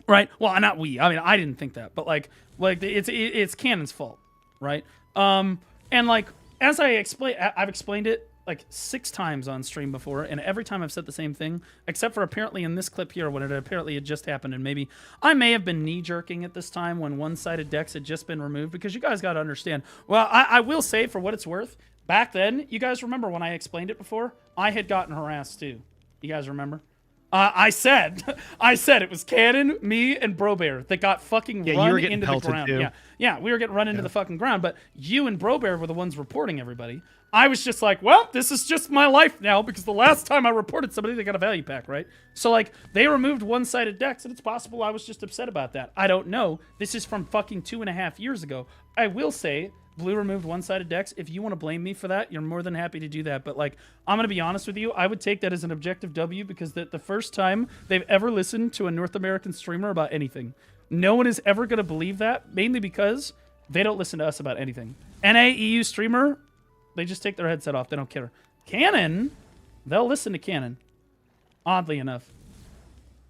Right. Well, not we. I mean, I didn't think that, but like it's Canon's fault, right? And like as I've explained it like 6 times on stream before, and every time I've said the same thing, except for apparently in this clip here when it apparently had just happened, and maybe I may have been knee jerking at this time when one-sided decks had just been removed, because you guys got to understand. Well, I will say, for what it's worth, back then, you guys remember when I explained it before? I had gotten harassed too. You guys remember? I said it was Cannon, me, and Brobear that got fucking run into the ground. Too. Yeah, we were getting run into the fucking ground, but you and Brobear were the ones reporting everybody. I was just like, well, this is just my life now, because the last time I reported somebody, they got a value pack, right? So, like, they removed one-sided decks, and it's possible I was just upset about that. I don't know. This is from fucking 2.5 years ago. I will say, Blue removed one-sided decks. If you want to blame me for that, you're more than happy to do that. But, like, I'm going to be honest with you. I would take that as an objective W, because the first time they've ever listened to a North American streamer about anything. No one is ever going to believe that, mainly because they don't listen to us about anything. NA EU streamer, they just take their headset off. They don't care. Canon, they'll listen to Canon. Oddly enough.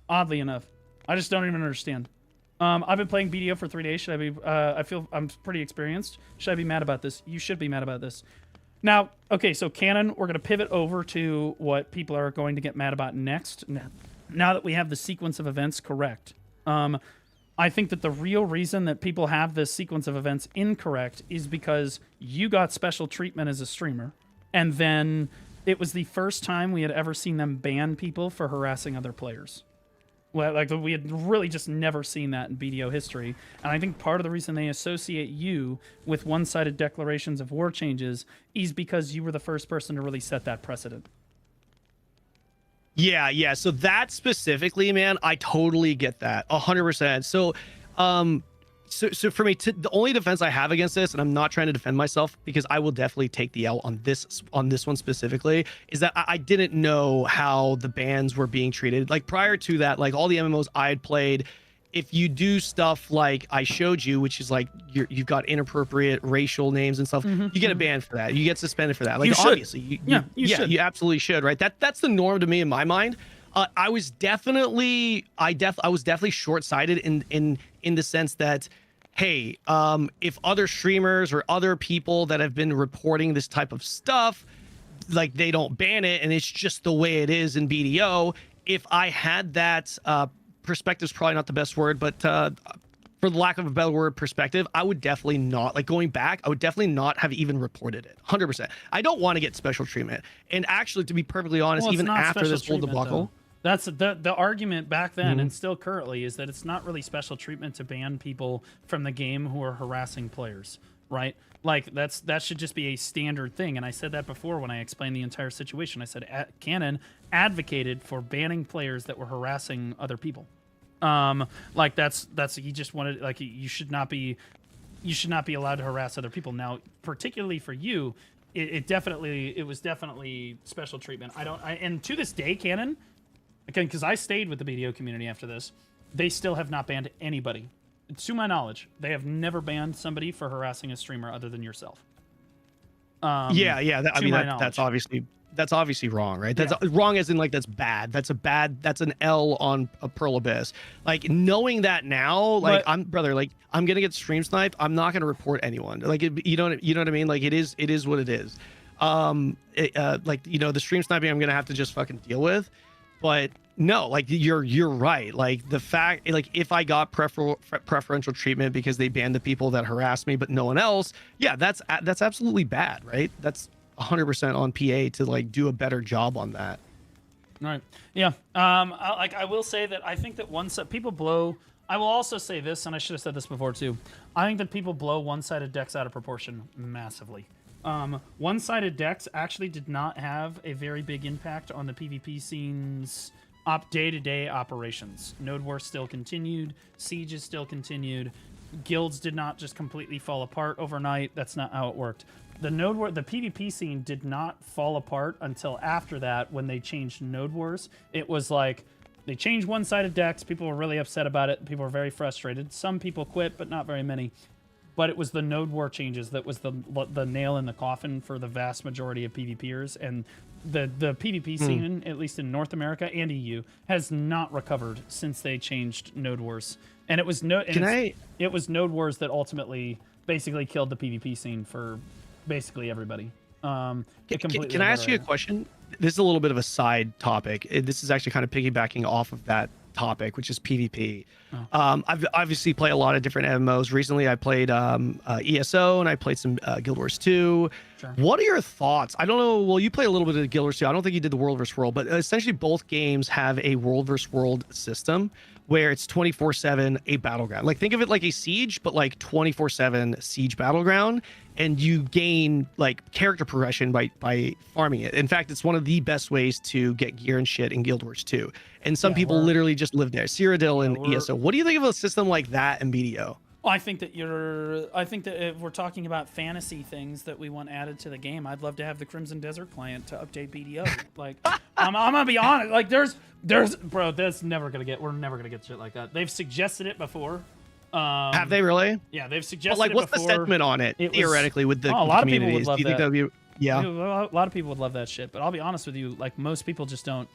I just don't even understand. I've been playing BDO for 3 days. Should I be, I feel I'm pretty experienced. Should I be mad about this? You should be mad about this. Now, okay, so Canon, we're going to pivot over to what people are going to get mad about next. Now that we have the sequence of events correct. I think that the real reason that people have this sequence of events incorrect is because you got special treatment as a streamer, and then it was the first time we had ever seen them ban people for harassing other players. Well, like, we had really just never seen that in BDO history, and I think part of the reason they associate you with one-sided declarations of war changes is because you were the first person to really set that precedent. Yeah. So that specifically, man, I totally get that 100%. So, so for me, the only defense I have against this, and I'm not trying to defend myself because I will definitely take the L on this one specifically, is that I didn't know how the bans were being treated. Like prior to that, like all the MMOs I had played, if you do stuff like I showed you, which is like you've got inappropriate racial names and stuff, you get a ban for that. You get suspended for that. Like obviously, you absolutely should, right? That's the norm to me in my mind. I was definitely short-sighted in the sense that, hey, if other streamers or other people that have been reporting this type of stuff, like they don't ban it and it's just the way it is in BDO, if I had that perspective is probably not the best word, but for the lack of a better word, perspective, I would definitely not, like going back, I would definitely not have even reported it. 100%. I don't want to get special treatment. And actually, to be perfectly honest, even after this whole debacle, that's the argument back then and still currently is that it's not really special treatment to ban people from the game who are harassing players, right? Like that should just be a standard thing. And I said that before when I explained the entire situation. I said Canon advocated for banning players that were harassing other people. Like that's he just wanted, like, you should not be allowed to harass other people. Now, particularly for you, it was definitely special treatment. And to this day, Canon, again, because I stayed with the BDO community after this, they still have not banned anybody. To my knowledge, they have never banned somebody for harassing a streamer other than yourself. That's obviously wrong, right? That's wrong as in like that's bad. That's an L on a Pearl Abyss. Like knowing that now, like I'm gonna get stream sniped. I'm not gonna report anyone. Like you know what I mean? Like it is what it is. The stream sniping I'm gonna have to just fucking deal with. But no, like you're right. Like the fact, like if I got preferential treatment because they banned the people that harassed me, but no one else, yeah, that's absolutely bad, right? That's 100% on PA to like do a better job on that. Right. Yeah. I will say that I think that once people blow, I will also say this, and I should have said this before too. I think that people blow one-sided decks out of proportion massively. One-sided decks actually did not have a very big impact on the PvP scene's day-to-day operations. Node War still continued. Sieges still continued. Guilds did not just completely fall apart overnight. That's not how it worked. The PvP scene did not fall apart until after that when they changed Node Wars. It was like they changed one-sided decks. People were really upset about it. People were very frustrated. Some people quit, but not very many. but it was the node war changes that was the nail in the coffin for the vast majority of PvPers, and the PvP scene, at least in North America and EU, has not recovered since they changed node wars. And it was it was node wars that ultimately basically killed the PvP scene for basically everybody. Can I ask you a question? This is a little bit of a side topic. This is actually kind of piggybacking off of that topic, which is PvP. I've obviously played a lot of different MMOs. Recently, I played ESO and I played some Guild Wars 2. Sure. What are your thoughts? I don't know. Well, you played a little bit of Guild Wars 2. I don't think you did the World vs. World, but essentially both games have a World vs. World system where it's 24/7 a battleground. Like think of it like a siege, but like 24/7 siege battleground, and you gain like character progression by farming it. In fact, it's one of the best ways to get gear and shit in Guild Wars 2. And some people literally just live there. Cyrodiil and ESO. What do you think of a system like that in BDO? Well, I think that if we're talking about fantasy things that we want added to the game, I'd love to have the Crimson Desert client to update BDO. Like, I'm gonna be honest. Like, bro, we're never gonna get shit like that. They've suggested it before. Have they really? Yeah, they've suggested. But like, what's the sentiment on it theoretically with the communities? Do you think that would be? Yeah, a lot of people would love that shit. But I'll be honest with you, like most people just don't.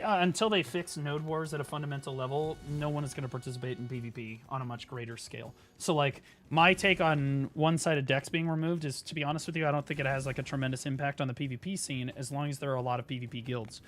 Until they fix node wars at a fundamental level, no one is going to participate in PvP on a much greater scale. So, like, my take on one-sided decks being removed is, to be honest with you, I don't think it has like a tremendous impact on the PvP scene as long as there are a lot of PvP guilds.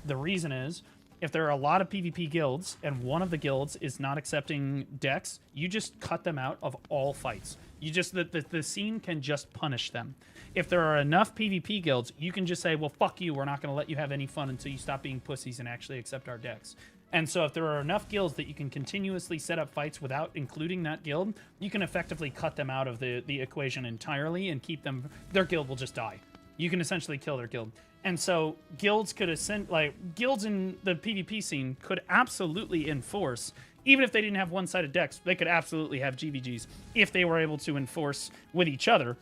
The reason is, if there are a lot of PvP guilds and one of the guilds is not accepting decks, you just cut them out of all fights. You just the scene can just punish them. If there are enough PvP guilds, you can just say, well, fuck you, we're not going to let you have any fun until you stop being pussies and actually accept our decks. And so if there are enough guilds that you can continuously set up fights without including that guild, you can effectively cut them out of the equation entirely and keep them, their guild will just die. You can essentially kill their guild. And so guilds guilds in the PvP scene could absolutely enforce, even if they didn't have one-sided decks, they could absolutely have GVGs if they were able to enforce with each other.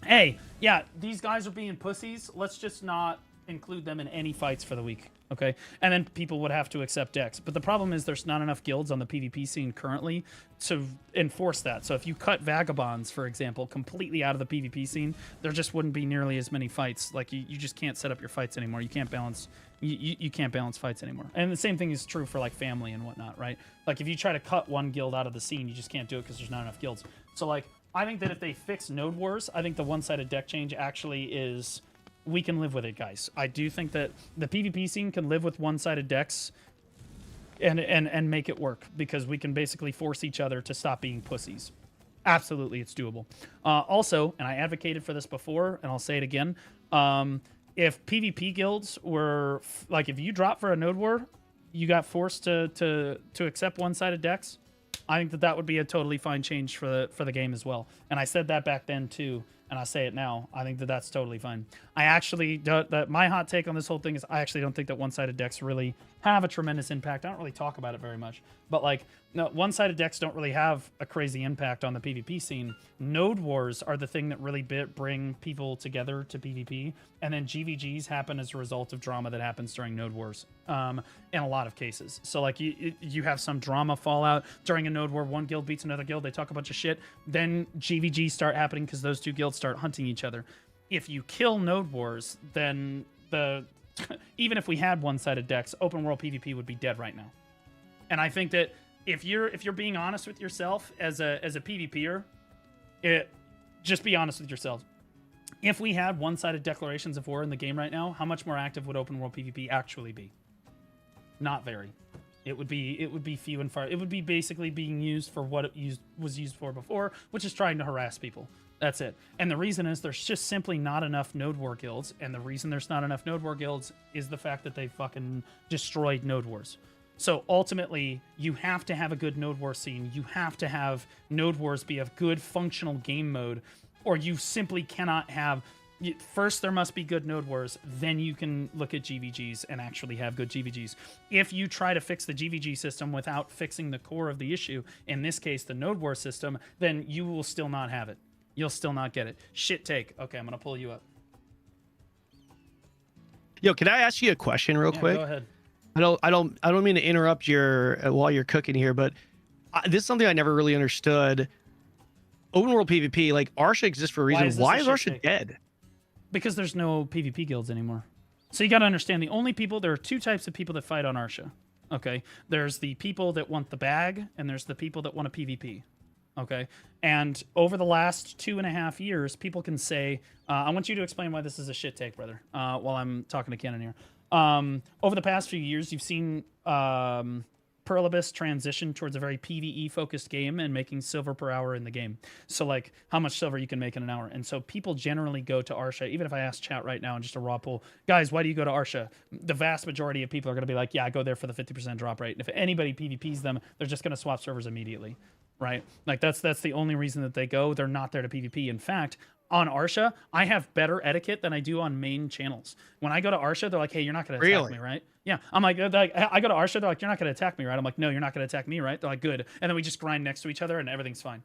Hey, yeah, these guys are being pussies. Let's just not include them in any fights for the week, okay? And then people would have to accept decks. But the problem is there's not enough guilds on the PvP scene currently to enforce that. So if you cut Vagabonds, for example, completely out of the PvP scene, there just wouldn't be nearly as many fights. Like, you just can't set up your fights anymore. You can't balance... You can't balance fights anymore. And the same thing is true for, like, family and whatnot, right? Like, if you try to cut one guild out of the scene, you just can't do it because there's not enough guilds. So, like... I think that if they fix node wars, I think the one-sided deck change actually is... We can live with it, guys. I do think that the PvP scene can live with one-sided decks and make it work, because we can basically force each other to stop being pussies. Absolutely, it's doable. Also, and I advocated for this before, and I'll say it again, if PvP guilds were... Like, if you drop for a node war, you got forced to accept one-sided decks, I think that would be a totally fine change for the game as well. And I said that back then too, and I say it now. I think that that's totally fine. I actually my hot take on this whole thing is I actually don't think that one-sided decks really have a tremendous impact. I don't really talk about it very much, but like, no, one-sided decks don't really have a crazy impact on the PvP scene. Node wars are the thing that really bring people together to PvP, and then GVGs happen as a result of drama that happens during node wars in a lot of cases. So like you have some drama fallout during a node war, one guild beats another guild, they talk a bunch of shit, then GVGs start happening because those two guilds start hunting each other. If you kill node wars, then even if we had one-sided decks, open world PvP would be dead right now. And I think that if you're being honest with yourself as a PvPer, just be honest with yourself. If we had one-sided declarations of war in the game right now, how much more active would open world PvP actually be? Not very. It would be few and far. It would be basically being used for what it was used for before, which is trying to harass people. That's it. And the reason is there's just simply not enough node war guilds, and the reason there's not enough node war guilds is the fact that they fucking destroyed node wars. So ultimately, you have to have a good node war scene. You have to have node wars be a good functional game mode, or you simply cannot have... First, there must be good node wars, then you can look at GVGs and actually have good GVGs. If you try to fix the GVG system without fixing the core of the issue, in this case, the node war system, then you will still not have it. You'll still not get it. Shit take. Okay, I'm going to pull you up. Yo, can I ask you a question real quick? Go ahead. I don't mean to interrupt your while you're cooking here, but this is something I never really understood. Open world PvP, like Arsha exists for a reason. Why is Arsha dead? Because there's no PvP guilds anymore. So you got to understand, there are two types of people that fight on Arsha. Okay, there's the people that want the bag, and there's the people that want a PvP. Okay, and over the last 2.5 years, people can say, I want you to explain why this is a shit take, brother, while I'm talking to Cannon here. Over the past few years, you've seen Perlibus transition towards a very PvE focused game and making silver per hour in the game. So like how much silver you can make in an hour. And so people generally go to Arsha. Even if I ask chat right now in just a raw poll, guys, why do you go to Arsha? The vast majority of people are going to be like, yeah, I go there for the 50% drop rate. And if anybody PvPs them, they're just going to swap servers immediately. Right? Like that's the only reason that they go. They're not there to PvP. In fact, on Arsha, I have better etiquette than I do on main channels. When I go to Arsha, they're like, hey, you're not going to attack me, right? Yeah. I'm like, I go to Arsha, they're like, you're not going to attack me, right? I'm like, no, you're not going to attack me, right? They're like, good. And then we just grind next to each other and everything's fine.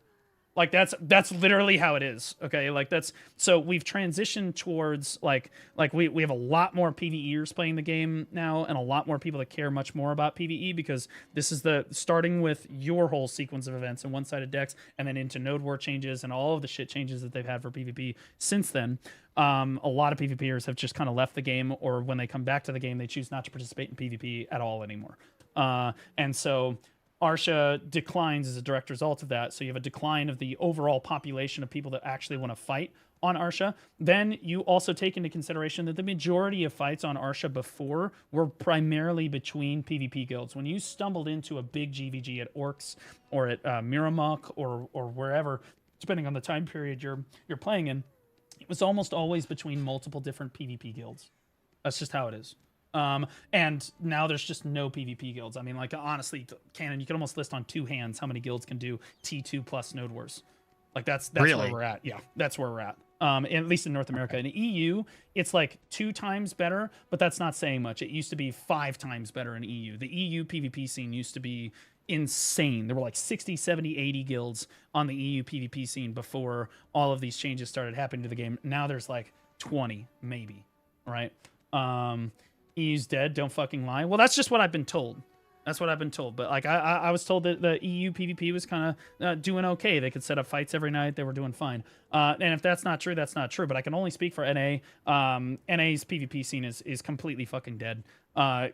Like that's literally how it is. Okay. Like so we've transitioned towards like we have a lot more PvEers playing the game now and a lot more people that care much more about PvE because this is starting with your whole sequence of events and one-sided decks and then into node war changes and all of the shit changes that they've had for PvP since then. A lot of PvPers have just kind of left the game, or when they come back to the game, they choose not to participate in PvP at all anymore. And so Arsha declines as a direct result of that. So you have a decline of the overall population of people that actually want to fight on Arsha. Then you also take into consideration that the majority of fights on Arsha before were primarily between PvP guilds. When you stumbled into a big GVG at Orcs or at Miramok or wherever, depending on the time period you're playing in, it was almost always between multiple different PvP guilds. That's just how it is. And now there's just no PvP guilds. I mean, like, honestly, Cannon, you can almost list on two hands how many guilds can do T2 plus Node Wars. Like, that's really where we're at. Yeah, that's where we're at. At least in North America. In the EU, it's like 2 times better, but that's not saying much. It used to be 5 times better in EU. The EU PvP scene used to be insane. There were like 60, 70, 80 guilds on the EU PvP scene before all of these changes started happening to the game. Now there's like 20, maybe, right? EU's dead, don't fucking lie. Well, that's just what I've been told. That's what I've been told. But like I was told that the EU PvP was kind of doing okay. They could set up fights every night. They were doing fine. And if that's not true, that's not true. But I can only speak for NA. NA's PvP scene is completely fucking dead.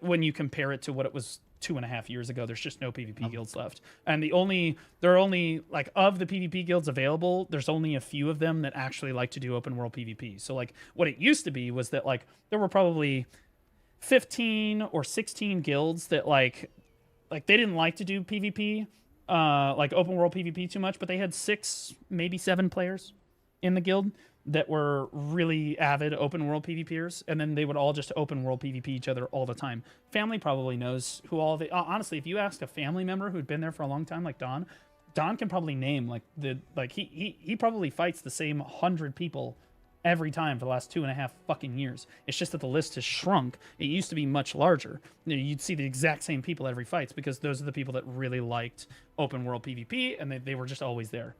When you compare it to what it was 2.5 years ago, there's just no PvP guilds left. And there are only like of the PvP guilds available, there's only a few of them that actually like to do open world PvP. So like what it used to be was that like there were probably 15 or 16 guilds that like they didn't like to do PvP, like open world PvP too much, but they had 6, maybe 7 players in the guild that were really avid open world PvPers, and then they would all just open world PvP each other all the time. Family probably knows who all the honestly, if you ask a family member who'd been there for a long time, like Don can probably name he probably fights the same 100 people every time for the last 2.5 fucking years. It's just that the list has shrunk. It used to be much larger. You know, you'd see the exact same people every fights because those are the people that really liked open world PvP, and they were just always there,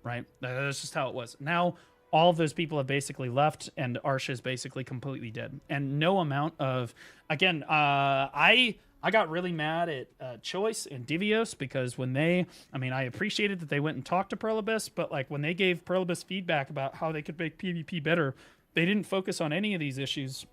right? That's just how it was. Now all of those people have basically left, and Arsha is basically completely dead. And no amount of, again, I got really mad at Choice and Divios because when I appreciated that they went and talked to Perlibus, but like when they gave Perlibus feedback about how they could make PvP better, they didn't focus on any of these issues.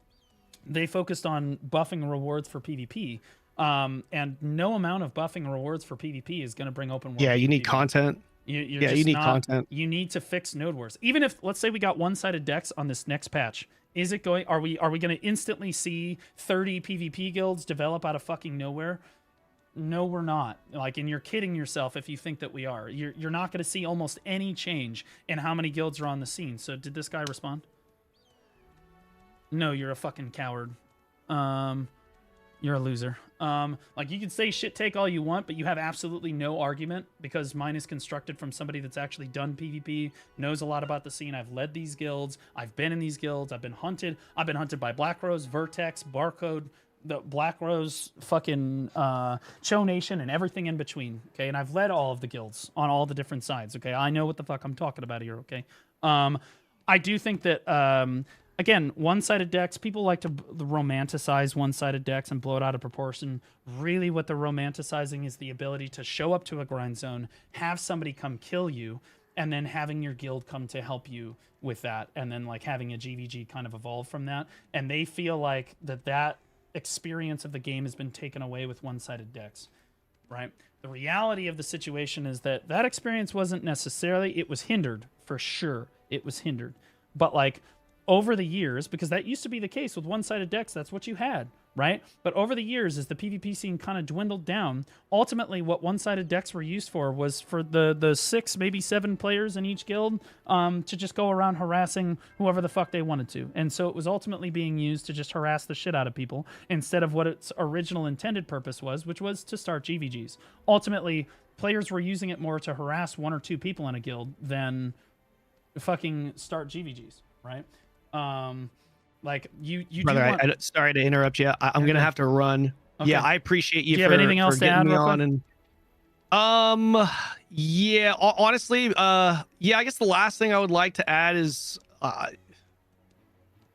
They focused on buffing rewards for PvP. And no amount of buffing rewards for PvP is going to bring open world. Yeah, you PvP. need content. You need content. You need to fix Node Wars. Even if, let's say we got one-sided decks on this next patch, are we going to instantly see 30 PvP guilds develop out of fucking nowhere? No, we're not. Like, and you're kidding yourself if you think that we are. You're not going to see almost any change in how many guilds are on the scene. So did this guy respond? No, you're a fucking coward. You're a loser. Like, you can say shit take all you want, but you have absolutely no argument because mine is constructed from somebody that's actually done PvP, knows a lot about the scene. I've led these guilds. I've been in these guilds. I've been hunted. I've been hunted by Black Rose, Vertex, Barcode, the Black Rose, fucking Cho Nation, and everything in between. Okay, and I've led all of the guilds on all the different sides. Okay, I know what the fuck I'm talking about here. Okay, I do think that again, one-sided decks, people like to romanticize one-sided decks and blow it out of proportion. Really what they're romanticizing is the ability to show up to a grind zone, have somebody come kill you, and then having your guild come to help you with that, and then like having a GVG kind of evolve from that. And they feel like that experience of the game has been taken away with one-sided decks, right? The reality of the situation is that that experience wasn't necessarily, it was hindered, for sure. It was hindered. But like over the years, because that used to be the case with one-sided decks, that's what you had, right? But over the years, as the PvP scene kind of dwindled down, ultimately what one-sided decks were used for was for the 6, maybe 7 players in each guild to just go around harassing whoever the fuck they wanted to. And so it was ultimately being used to just harass the shit out of people instead of what its original intended purpose was, which was to start GVGs. Ultimately, players were using it more to harass 1 or 2 people in a guild than fucking start GVGs, right? Like you Brother, do want... sorry to interrupt you. I'm gonna have to run. Okay. Yeah, I appreciate you. Do you have anything else to add? Me on and yeah, honestly, yeah, I guess the last thing I would like to add is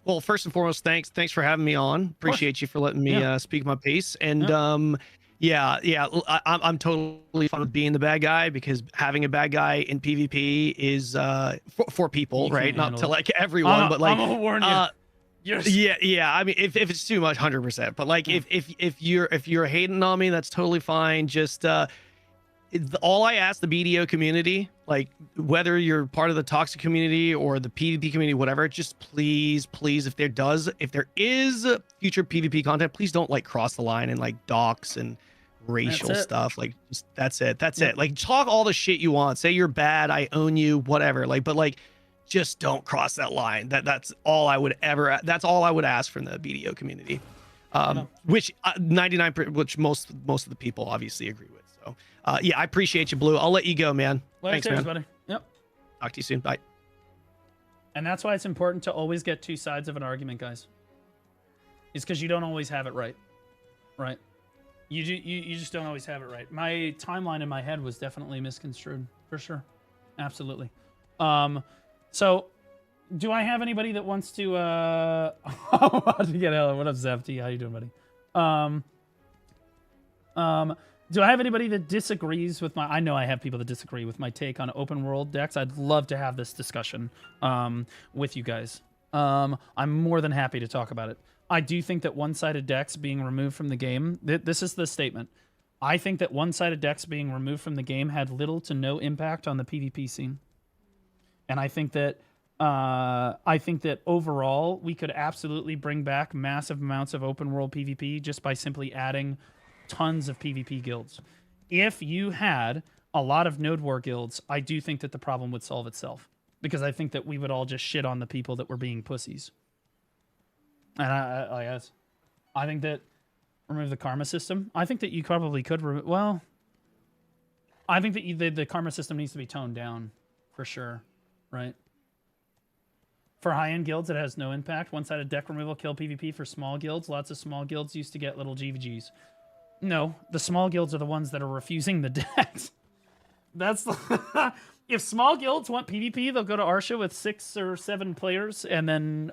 well, first and foremost, thanks for having me on. Appreciate you for letting me speak my piece. And I'm totally fine with being the bad guy, because having a bad guy in PvP is for people, right? Not to like everyone, but like I'm gonna warn you. Yeah. I mean, if it's too much, 100%. But like, if you're hating on me, that's totally fine. Just all I ask the BDO community, like whether you're part of the toxic community or the PvP community, whatever, just please, if there is future PvP content, please don't like cross the line and like dox and racial stuff. Like just, that's it. Like talk all the shit you want. Say you're bad, I own you, whatever. Like, but like, just don't cross that line. That's all I would ask from the BDO community. Which 99%, which most of the people obviously agree with. So yeah, I appreciate you, Blue. I'll let you go, man. Thanks, man. Buddy. Yep. Talk to you soon. Bye. And that's why it's important to always get 2 sides of an argument, guys. It's because you don't always have it right. Right? You just don't always have it right. My timeline in my head was definitely misconstrued, for sure. Absolutely. So, do I have anybody that wants to get out? What up, Zefty? How you doing, buddy? Do I have anybody that disagrees with my... I know I have people that disagree with my take on open world decks. I'd love to have this discussion with you guys. I'm more than happy to talk about it. I do think that one-sided decks being removed from the game... This is the statement. I think that one-sided decks being removed from the game had little to no impact on the PvP scene. And I think that overall we could absolutely bring back massive amounts of open world PvP just by simply adding tons of PvP guilds. If you had a lot of node war guilds, I do think that the problem would solve itself, because I think that we would all just shit on the people that were being pussies. And I think that remove the karma system. I think that you probably could well, I think that the karma system needs to be toned down for sure. Right. For high-end guilds, it has no impact. One-sided deck removal kill PvP for small guilds. Lots of small guilds used to get little GVGs. No, the small guilds are the ones that are refusing the decks. That's the if small guilds want PvP, they'll go to Arsha with 6 or 7 players, and then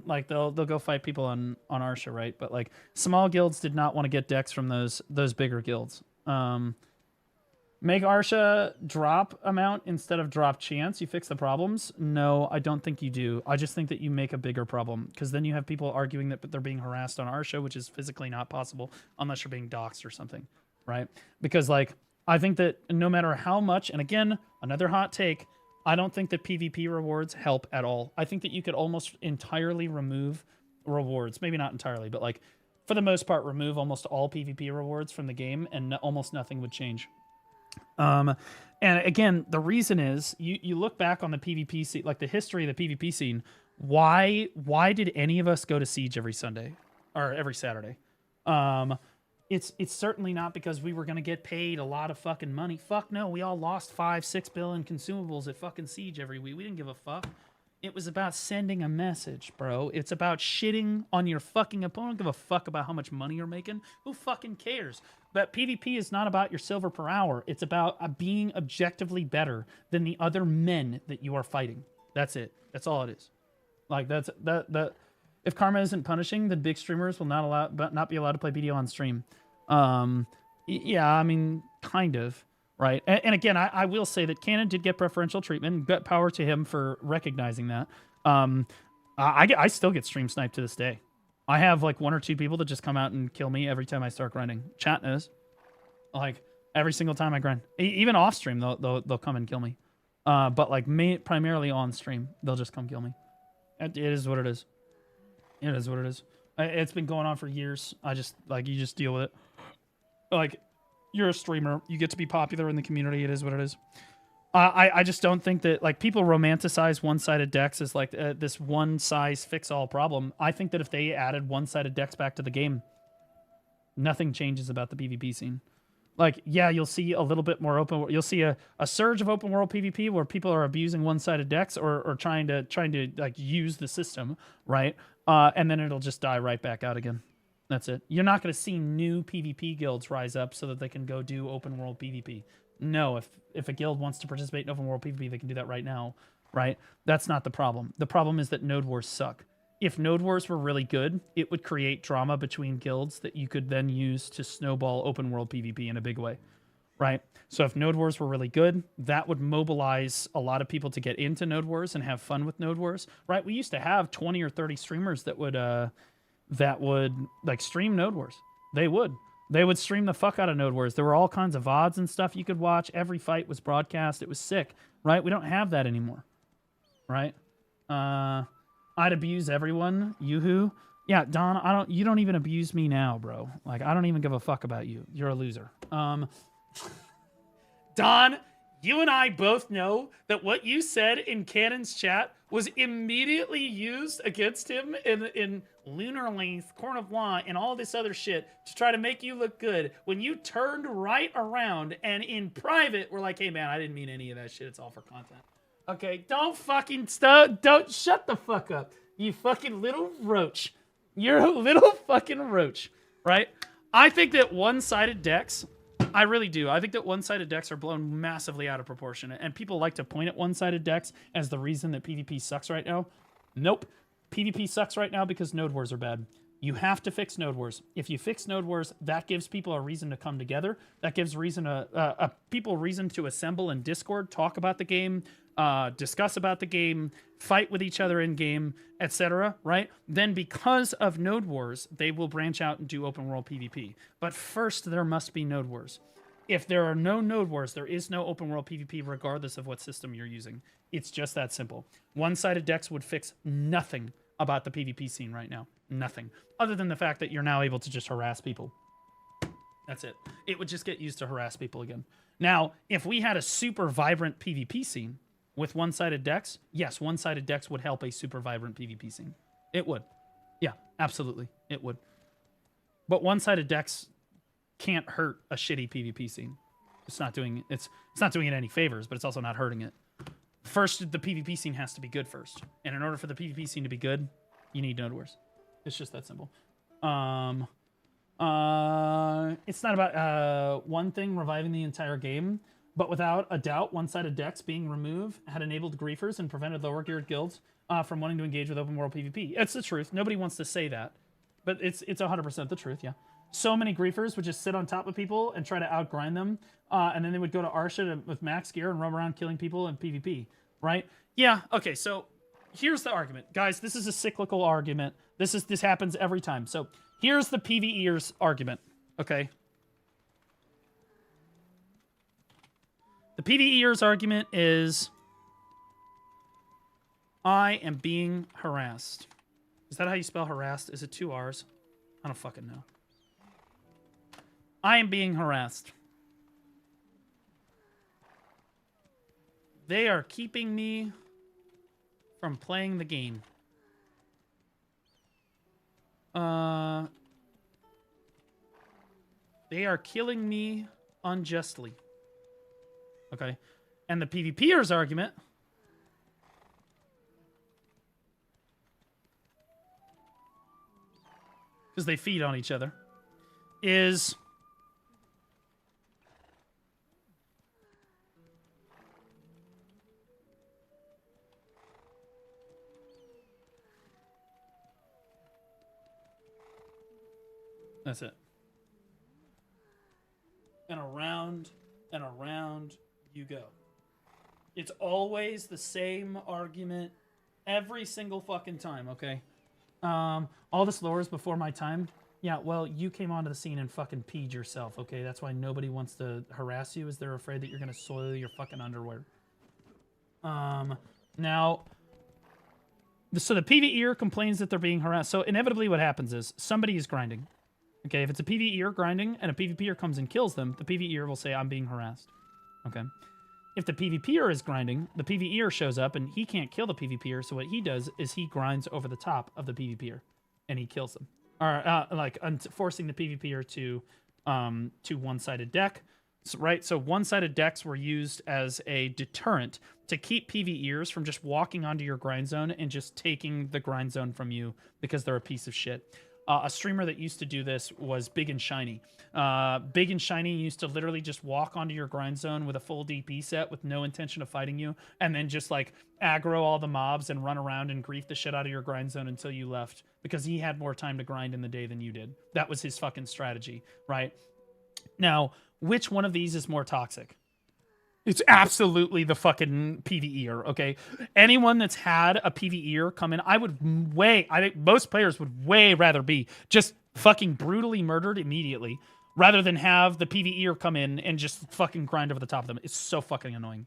like they'll go fight people on Arsha, right? But like small guilds did not want to get decks from those bigger guilds. Make Arsha drop amount instead of drop chance. You fix the problems? No, I don't think you do. I just think that you make a bigger problem, because then you have people arguing that they're being harassed on Arsha, which is physically not possible unless you're being doxxed or something, right? Because like I think that no matter how much, and again, another hot take, I don't think that PvP rewards help at all. I think that you could almost entirely remove rewards. Maybe not entirely, but like for the most part, remove almost all PvP rewards from the game and almost nothing would change. And again, the reason is you look back on the PvP scene, like the history of the PvP scene. Why did any of us go to Siege every Sunday or every Saturday? It's certainly not because we were going to get paid a lot of fucking money. Fuck no. We all lost $5-6 bill in consumables at fucking Siege every week. We didn't give a fuck. It was about sending a message, bro. It's about shitting on your fucking opponent. Don't give a fuck about how much money you're making. Who fucking cares? But PvP is not about your silver per hour. It's about being objectively better than the other men that you are fighting. That's it. That's all it is. Like that. If karma isn't punishing, then big streamers will not be allowed to play BDO on stream. Yeah, I mean, kind of, right? And again, I will say that Cannon did get preferential treatment. Gut power to him for recognizing that. I still get stream sniped to this day. I have like 1 or 2 people that just come out and kill me every time I start grinding. Chat knows. Like every single time I grind, even off stream, they'll come and kill me. But like primarily on stream, they'll just come kill me. It is what it is. It is what it is. It's been going on for years. You just deal with it. Like, you're a streamer. You get to be popular in the community. It is what it is. I just don't think that, like, people romanticize one-sided decks as, like, this one-size-fits-all problem. I think that if they added one-sided decks back to the game, nothing changes about the PvP scene. Like, yeah, you'll see a little bit more open... You'll see a surge of open world PvP where people are abusing one-sided decks or trying to like, use the system, right? And then it'll just die right back out again. That's it. You're not going to see new PvP guilds rise up so that they can go do open world PvP. No, if a guild wants to participate in open world PvP, they can do that right now, right? That's not the problem. The problem is that node wars suck. If node wars were really good, it would create drama between guilds that you could then use to snowball open world PvP in a big way, right? So if node wars were really good, that would mobilize a lot of people to get into node wars and have fun with node wars, right? We used to have 20 or 30 streamers that would like stream node wars. They would stream the fuck out of node wars. There were all kinds of VODs and stuff you could watch. Every fight was broadcast. It was sick, right? We don't have that anymore, right? I'd abuse everyone. Yoo-hoo. Yeah, Don, you don't even abuse me now, bro. Like, I don't even give a fuck about you. You're a loser. Don, you and I both know that what you said in Cannon's chat was immediately used against him in Lunar Length, Court of Law, and all this other shit to try to make you look good. When you turned right around and in private were like, hey man, I didn't mean any of that shit. It's all for content. Okay, don't shut the fuck up. You fucking little roach. You're a little fucking roach, right? I think that one-sided decks, I really do. I think that one-sided decks are blown massively out of proportion, and people like to point at one-sided decks as the reason that PvP sucks right now. Nope. PvP sucks right now because node wars are bad. You have to fix node wars. If you fix node wars, that gives people a reason to come together. That gives people reason to assemble in Discord, talk about the game, discuss about the game, fight with each other in game, etc. Right? Then because of node wars, they will branch out and do open world PvP. But first, there must be node wars. If there are no node wars, there is no open world PvP regardless of what system you're using. It's just that simple. One-sided decks would fix nothing about the PvP scene right now. Nothing. Other than the fact that you're now able to just harass people. That's it. It would just get used to harass people again. Now, if we had a super vibrant PvP scene with one-sided decks, yes, one-sided decks would help a super vibrant PvP scene. It would. Yeah, absolutely. It would. But one-sided decks can't hurt a shitty PvP scene. It's not doing it any favors, but it's also not hurting it. First, the PvP scene has to be good first. And in order for the PvP scene to be good, you need node wars. It's just that simple. It's not about one thing reviving the entire game, but without a doubt, one-sided decks being removed had enabled griefers and prevented lower geared guilds from wanting to engage with open world PvP. It's the truth. Nobody wants to say that, but it's 100% the truth. Yeah. So many griefers would just sit on top of people and try to outgrind them, and then they would go to Arsha with max gear and roam around killing people in PvP, right? Yeah, okay, so here's the argument. Guys, this is a cyclical argument. This happens every time. So here's the PvEers argument, okay? The PvEers argument is, I am being harassed. Is that how you spell harassed? Is it 2 R's? I don't fucking know. I am being harassed. They are keeping me from playing the game. They are killing me unjustly. Okay. And the PvPers argument because they feed on each other is That's it. And around you go. It's always the same argument every single fucking time, okay? All this lore is before my time. Yeah, well, you came onto the scene and fucking peed yourself, okay? That's why nobody wants to harass you, is they're afraid that you're gonna soil your fucking underwear. Now, so the PvEer complains that they're being harassed. So inevitably what happens is somebody is grinding. Okay, if it's a PvEer grinding and a PvPer comes and kills them, the PvEer will say, I'm being harassed. Okay. If the PvPer is grinding, the PvEer shows up and he can't kill the PvPer, so what he does is he grinds over the top of the PvPer and he kills them. Or, forcing the PvPer to one-sided deck. So, right, so one-sided decks were used as a deterrent to keep PvEers from just walking onto your grind zone and just taking the grind zone from you because they're a piece of shit. A streamer that used to do this was Big and Shiny. Big and Shiny used to literally just walk onto your grind zone with a full DP set with no intention of fighting you, and then just like aggro all the mobs and run around and grief the shit out of your grind zone until you left because he had more time to grind in the day than you did. That was his fucking strategy, right? Now, which one of these is more toxic? It's absolutely the fucking PvEer, okay? Anyone that's had a PvEer come in, I think most players would way rather be just fucking brutally murdered immediately rather than have the PvEer come in and just fucking grind over the top of them. It's so fucking annoying.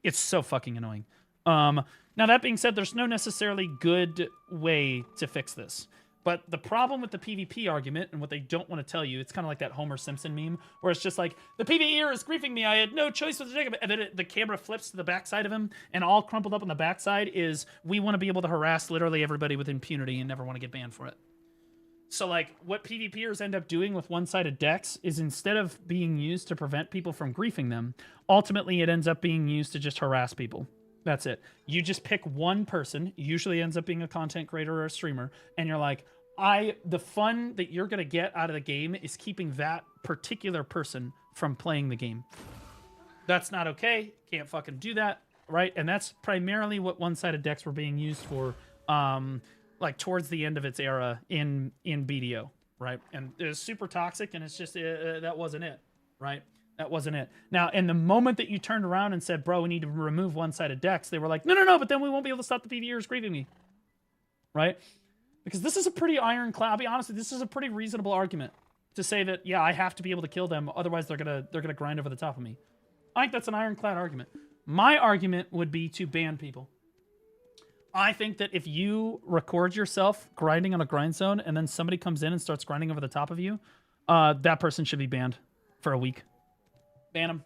It's so fucking annoying. Now, that being said, there's no necessarily good way to fix this. But the problem with the PvP argument, and what they don't want to tell you, it's kind of like that Homer Simpson meme, where it's just like, the PvEer is griefing me, I had no choice but to take him. And then the camera flips to the backside of him, and all crumpled up on the backside is, we want to be able to harass literally everybody with impunity and never want to get banned for it. So, like, what PvPers end up doing with one-sided decks is instead of being used to prevent people from griefing them, ultimately it ends up being used to just harass people. That's it. You just pick one person, usually ends up being a content creator or a streamer, and you're like, the fun that you're going to get out of the game is keeping that particular person from playing the game. That's not okay. Can't fucking do that, right? And that's primarily what one-sided decks were being used for, like towards the end of its era in BDO, right? And it was super toxic, and it's just, that wasn't it, right? That wasn't it. Now, in the moment that you turned around and said, bro, we need to remove one-sided decks, they were like, no, but then we won't be able to stop the PvEers grieving me, right? Because this is a pretty ironclad, I'll be honest with you, this is a pretty reasonable argument to say that, yeah, I have to be able to kill them, otherwise they're gonna grind over the top of me. I think that's an ironclad argument. My argument would be to ban people. I think that if you record yourself grinding on a grind zone and then somebody comes in and starts grinding over the top of you, that person should be banned for a week. Ban them.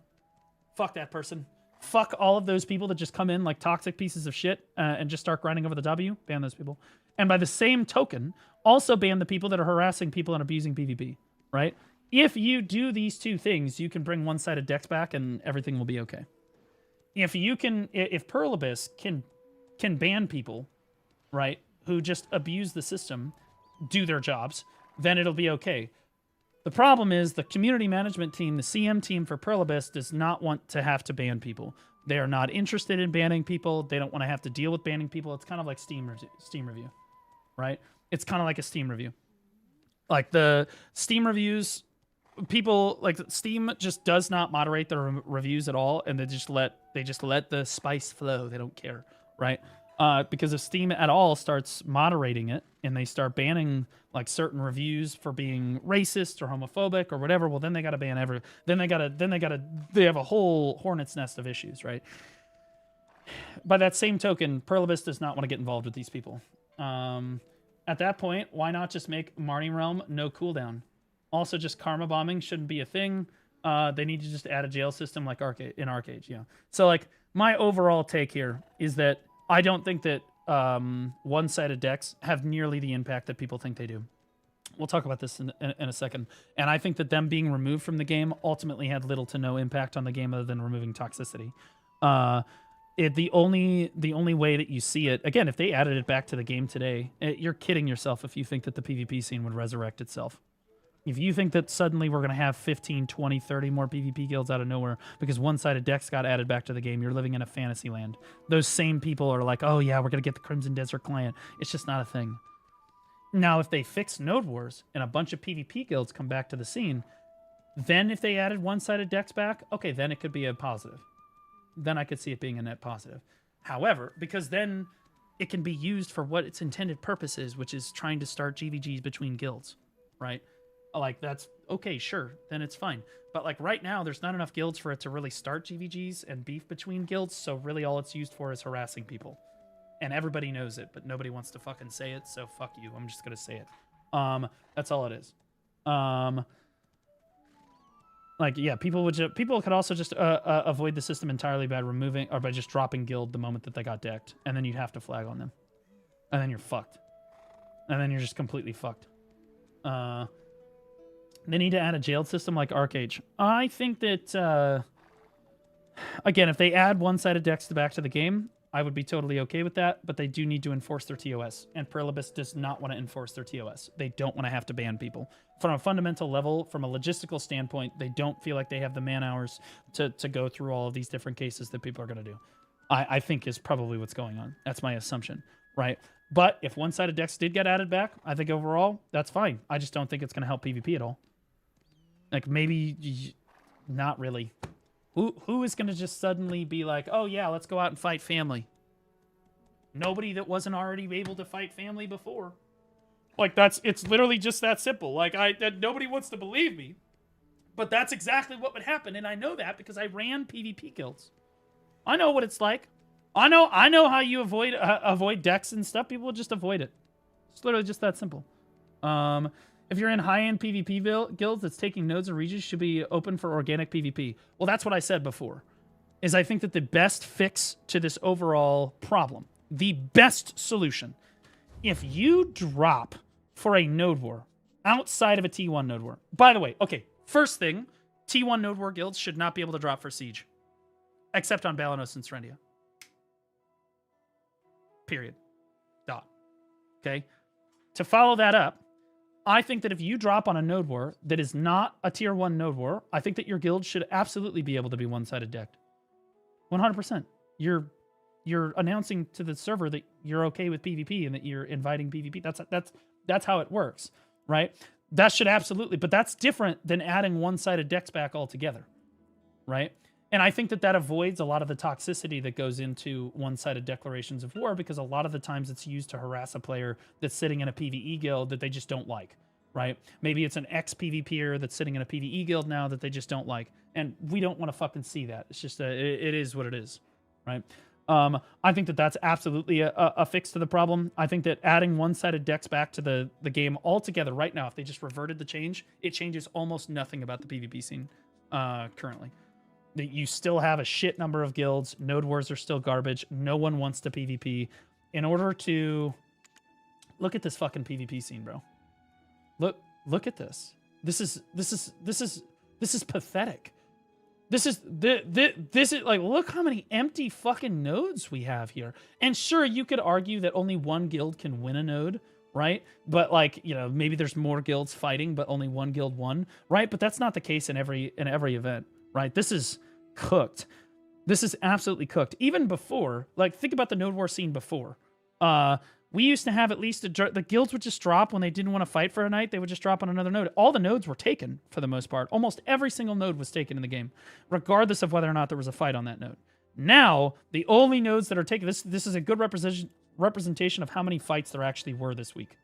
Fuck that person. Fuck all of those people that just come in like toxic pieces of shit and just start grinding over the W. Ban those people. And by the same token, also ban the people that are harassing people and abusing PvP, right? If you do these two things, you can bring one-sided decks back and everything will be okay. If Pearl Abyss can ban people, right, who just abuse the system, do their jobs, then it'll be okay. The problem is the community management team, the CM team for Pearl Abyss, does not want to have to ban people. They are not interested in banning people. They don't want to have to deal with banning people. It's kind of like Steam review, right? It's kind of like a Steam review. Like the Steam reviews, people like Steam just does not moderate their reviews at all, and they just let the spice flow. They don't care, right? Because if Steam at all starts moderating it and they start banning like certain reviews for being racist or homophobic or whatever, well then they got to ban they have a whole hornet's nest of issues, right? By that same token, Pearl Abyss does not want to get involved with these people. At that point, why not just make Marnie Realm no cooldown? Also, just karma bombing shouldn't be a thing. They need to just add a jail system like in Arcade, yeah. So like my overall take here is that I don't think that one-sided decks have nearly the impact that people think they do. We'll talk about this in a second. And I think that them being removed from the game ultimately had little to no impact on the game other than removing toxicity. The only way that you see it, again, if they added it back to the game today, you're kidding yourself if you think that the PvP scene would resurrect itself. If you think that suddenly we're going to have 15, 20, 30 more PvP guilds out of nowhere because one-sided decks got added back to the game, you're living in a fantasy land. Those same people are like, oh yeah, we're going to get the Crimson Desert Client. It's just not a thing. Now, if they fix Node Wars and a bunch of PvP guilds come back to the scene, then if they added one-sided decks back, okay, then it could be a positive. Then I could see it being a net positive. However, because then it can be used for what its intended purpose is, which is trying to start GVGs between guilds, right? Like, that's okay, sure, then it's fine. But like right now, there's not enough guilds for it to really start GVGs and beef between guilds, so really all it's used for is harassing people. And everybody knows it, but nobody wants to fucking say it, so fuck you. I'm just gonna say it. That's all it is. Like, yeah, people could also just avoid the system entirely by removing or by just dropping guild the moment that they got decked, and then you'd have to flag on them, and then you're fucked, and then you're just completely fucked. They need to add a jailed system like Arcage. I think that again, if they add one-sided decks back to the game, I would be totally okay with that, but they do need to enforce their TOS, and Perlibus does not want to enforce their TOS. They don't want to have to ban people. From a fundamental level, from a logistical standpoint, they don't feel like they have the man-hours to go through all of these different cases that people are going to do. I think is probably what's going on. That's my assumption, right? But if one-sided decks did get added back, I think overall, that's fine. I just don't think it's going to help PvP at all. Like, maybe not really. Who is going to just suddenly be like, oh, yeah, let's go out and fight family? Nobody that wasn't already able to fight family before. Like, it's literally just that simple. Like, nobody wants to believe me. But that's exactly what would happen, and I know that because I ran PvP guilds. I know what it's like. I know how you avoid decks and stuff. People will just avoid it. It's literally just that simple. If you're in high-end PvP guilds that's taking nodes and regions, should be open for organic PvP. Well, that's what I said before. Is I think that the best fix to this overall problem, the best solution, if you drop for a node war outside of a T1 node war. By the way, okay, first thing, T1 node war guilds should not be able to drop for Siege. Except on Balanos and Serendia. Period. Dot. Okay? To follow that up, I think that if you drop on a node war that is not a tier 1 node war, I think that your guild should absolutely be able to be one-sided decked. 100%. You're announcing to the server that you're okay with PvP and that you're inviting PvP. That's how it works, right? That should absolutely, but that's different than adding one-sided decks back altogether, right? And I think that avoids a lot of the toxicity that goes into one-sided declarations of war, because a lot of the times it's used to harass a player that's sitting in a PvE guild that they just don't like, right? Maybe it's an ex-PvPer that's sitting in a PvE guild now that they just don't like. And we don't want to fucking see that. It's just, it is what it is, right? I think that that's absolutely a fix to the problem. I think that adding one-sided decks back to the game altogether right now, if they just reverted the change, it changes almost nothing about the PvP scene currently. That you still have a shit number of guilds. Node wars are still garbage. No one wants to PvP. In order to look at this fucking PvP scene, bro. Look at this. This is pathetic. This is like, look how many empty fucking nodes we have here. And sure, you could argue that only one guild can win a node, right? But like, you know, maybe there's more guilds fighting, but only one guild won, right? But that's not the case in every event, right? This is cooked. This is absolutely cooked. Even before, like, think about the node war scene before. We used to have at least the guilds would just drop when they didn't want to fight for a night. They would just drop on another node. All the nodes were taken for the most part. Almost every single node was taken in the game, regardless of whether or not there was a fight on that node. Now, the only nodes that are taken, this is a good representation of how many fights there actually were this week,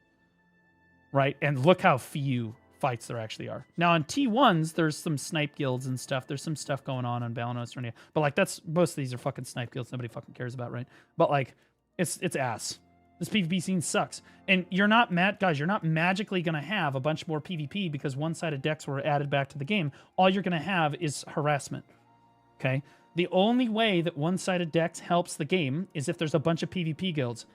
right? And look how few fights there actually are. Now on T1s, there's some snipe guilds and stuff. There's some stuff going on Balanos, Serendia. But like, most of these are fucking snipe guilds. Nobody fucking cares about, right? But like, it's ass. This PvP scene sucks. And you're not magically going to have a bunch more PvP because one-sided decks were added back to the game. All you're going to have is harassment. Okay? The only way that one-sided decks helps the game is if there's a bunch of PvP guilds.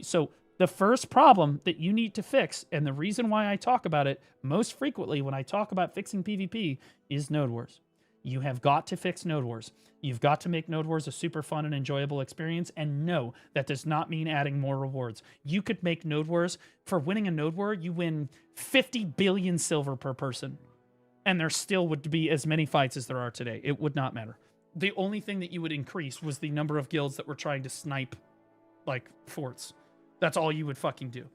So the first problem that you need to fix, and the reason why I talk about it most frequently when I talk about fixing PvP, is node wars. You have got to fix node wars. You've got to make node wars a super fun and enjoyable experience. And no, that does not mean adding more rewards. You could make node wars, for winning a node war, you win 50 billion silver per person. And there still would be as many fights as there are today. It would not matter. The only thing that you would increase was the number of guilds that were trying to snipe, like, forts. That's all you would fucking do.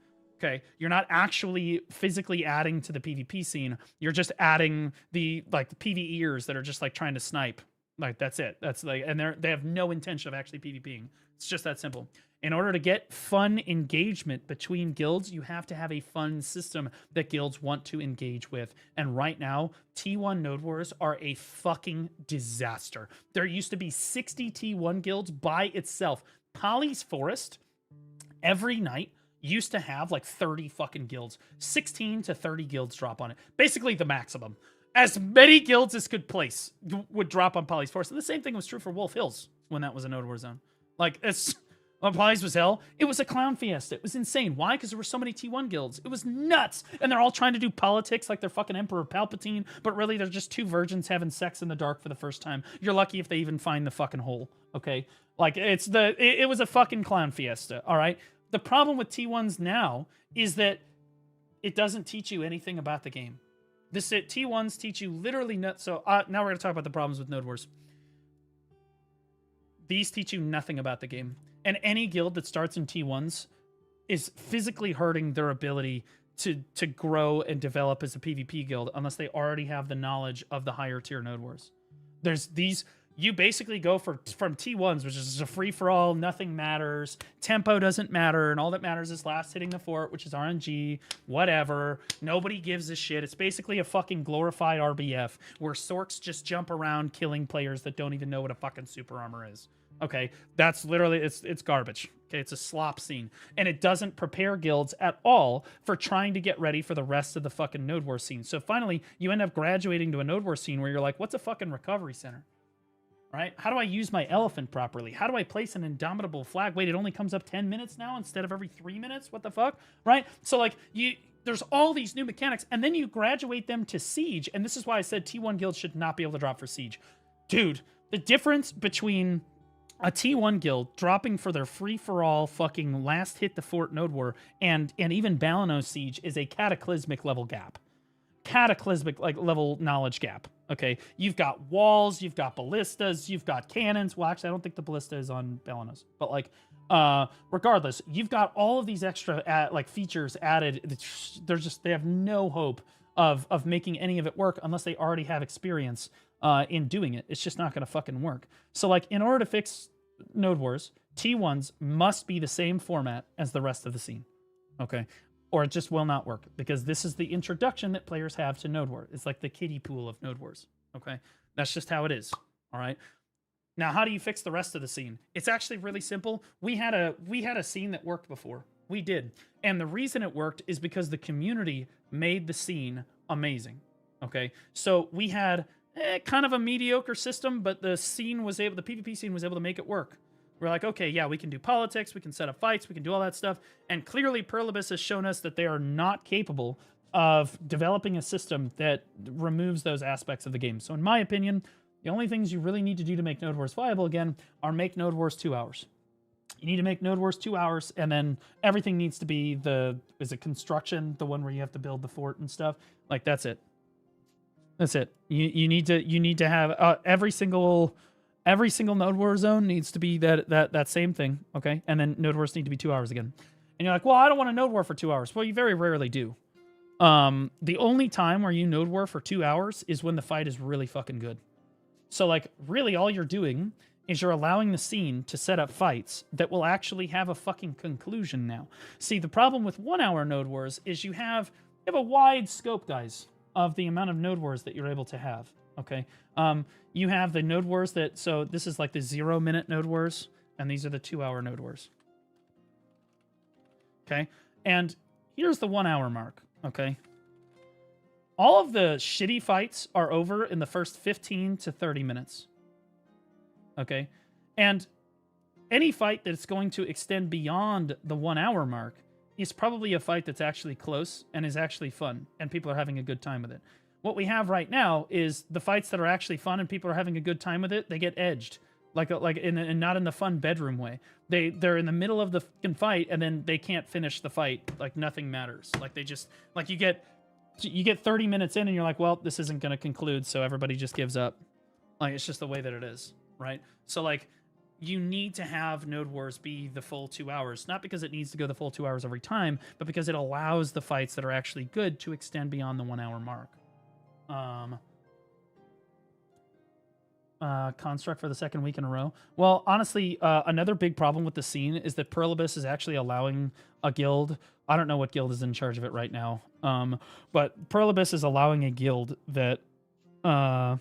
Okay, you're not actually physically adding to the PvP scene. You're just adding the PvEers that are just like trying to snipe. Like that's it. That's like, and they have no intention of actually PvPing. It's just that simple. In order to get fun engagement between guilds, you have to have a fun system that guilds want to engage with. And right now, T1 Node Wars are a fucking disaster. There used to be 60 T1 guilds by itself. Polly's Forest, every night, used to have like 30 fucking guilds. 16 to 30 guilds drop on it. Basically the maximum. As many guilds as could place would drop on Polly's Forest. And the same thing was true for Wolf Hills when that was a Node War zone. Like, it's... When Polly's was hell, it was a clown fiesta. It was insane. Why? Because there were so many T1 guilds. It was nuts. And they're all trying to do politics like they're fucking Emperor Palpatine, but really they're just two virgins having sex in the dark for the first time. You're lucky if they even find the fucking hole, okay? Like, it was a fucking clown fiesta, all right? The problem with T1s now is that it doesn't teach you anything about the game. T1s teach you literally nuts. So now we're going to talk about the problems with Node Wars. These teach you nothing about the game. And any guild that starts in T1s is physically hurting their ability to grow and develop as a PvP guild unless they already have the knowledge of the higher tier Node Wars. There's these... You basically go from T1s, which is a free-for-all, nothing matters, tempo doesn't matter, and all that matters is last hitting the fort, which is RNG, whatever. Nobody gives a shit. It's basically a fucking glorified RBF where Sorks just jump around killing players that don't even know what a fucking super armor is. Okay, that's literally, it's garbage. Okay, it's a slop scene. And it doesn't prepare guilds at all for trying to get ready for the rest of the fucking Node War scene. So finally, you end up graduating to a Node War scene where you're like, what's a fucking recovery center? Right? How do I use my elephant properly? How do I place an indomitable flag? Wait, it only comes up 10 minutes now instead of every 3 minutes? What the fuck? Right? So like, there's all these new mechanics, and then you graduate them to Siege, and this is why I said T1 guilds should not be able to drop for Siege. Dude, the difference between a T1 guild dropping for their free-for-all fucking last hit the fort Node War and even Balanos Siege is a cataclysmic level gap. Cataclysmic level knowledge gap. Okay, you've got walls, you've got ballistas, you've got cannons. Well, actually, I don't think the ballista is on Balanos, but like, regardless, you've got all of these extra features added. They have no hope of making any of it work unless they already have experience in doing it. It's just not going to fucking work. So like, in order to fix Node Wars, T1s must be the same format as the rest of the scene. Okay. Or it just will not work, because this is the introduction that players have to Node War. It's like the kiddie pool of Node Wars, okay? That's just how it is, all right? Now, how do you fix the rest of the scene? It's actually really simple. We had a scene that worked before. We did. And the reason it worked is because the community made the scene amazing, okay? So we had kind of a mediocre system, but the PvP scene was able to make it work. We're like, okay, yeah, we can do politics, we can set up fights, we can do all that stuff. And clearly Perlibus has shown us that they are not capable of developing a system that removes those aspects of the game. So in my opinion, the only things you really need to do to make Node Wars viable again are make Node Wars 2 hours. You need to make Node Wars 2 hours, and then everything needs to be construction, the one where you have to build the fort and stuff. Like, that's it. That's it. You need to have every single Node War zone needs to be that same thing, okay? And then Node Wars need to be 2 hours again. And you're like, well, I don't want to Node War for 2 hours. Well, you very rarely do. The only time where you Node War for 2 hours is when the fight is really fucking good. So, like, really all you're doing is you're allowing the scene to set up fights that will actually have a fucking conclusion now. See, the problem with 1 hour Node Wars is you have a wide scope, guys, of the amount of Node Wars that you're able to have, okay? You have the Node Wars so this is like the 0 minute Node Wars, and these are the 2 hour Node Wars. Okay? And here's the 1 hour mark, okay? All of the shitty fights are over in the first 15 to 30 minutes. Okay? And any fight that's going to extend beyond the 1 hour mark is probably a fight that's actually close and is actually fun, and people are having a good time with it. What we have right now is the fights that are actually fun and people are having a good time with it, they get edged. And not in the fun bedroom way. They're in the middle of the fucking fight, and then they can't finish the fight. Like, nothing matters. Like, they just, like, you get 30 minutes in and you're like, well, this isn't going to conclude, so everybody just gives up. Like, it's just the way that it is, right? So, like, you need to have Node Wars be the full 2 hours, not because it needs to go the full 2 hours every time, but because it allows the fights that are actually good to extend beyond the 1 hour mark. Construct for the second week in a row. Well, honestly, another big problem with the scene is that Perlibus is actually allowing a guild. I don't know what guild is in charge of it right now. But Perlibus is allowing a guild that to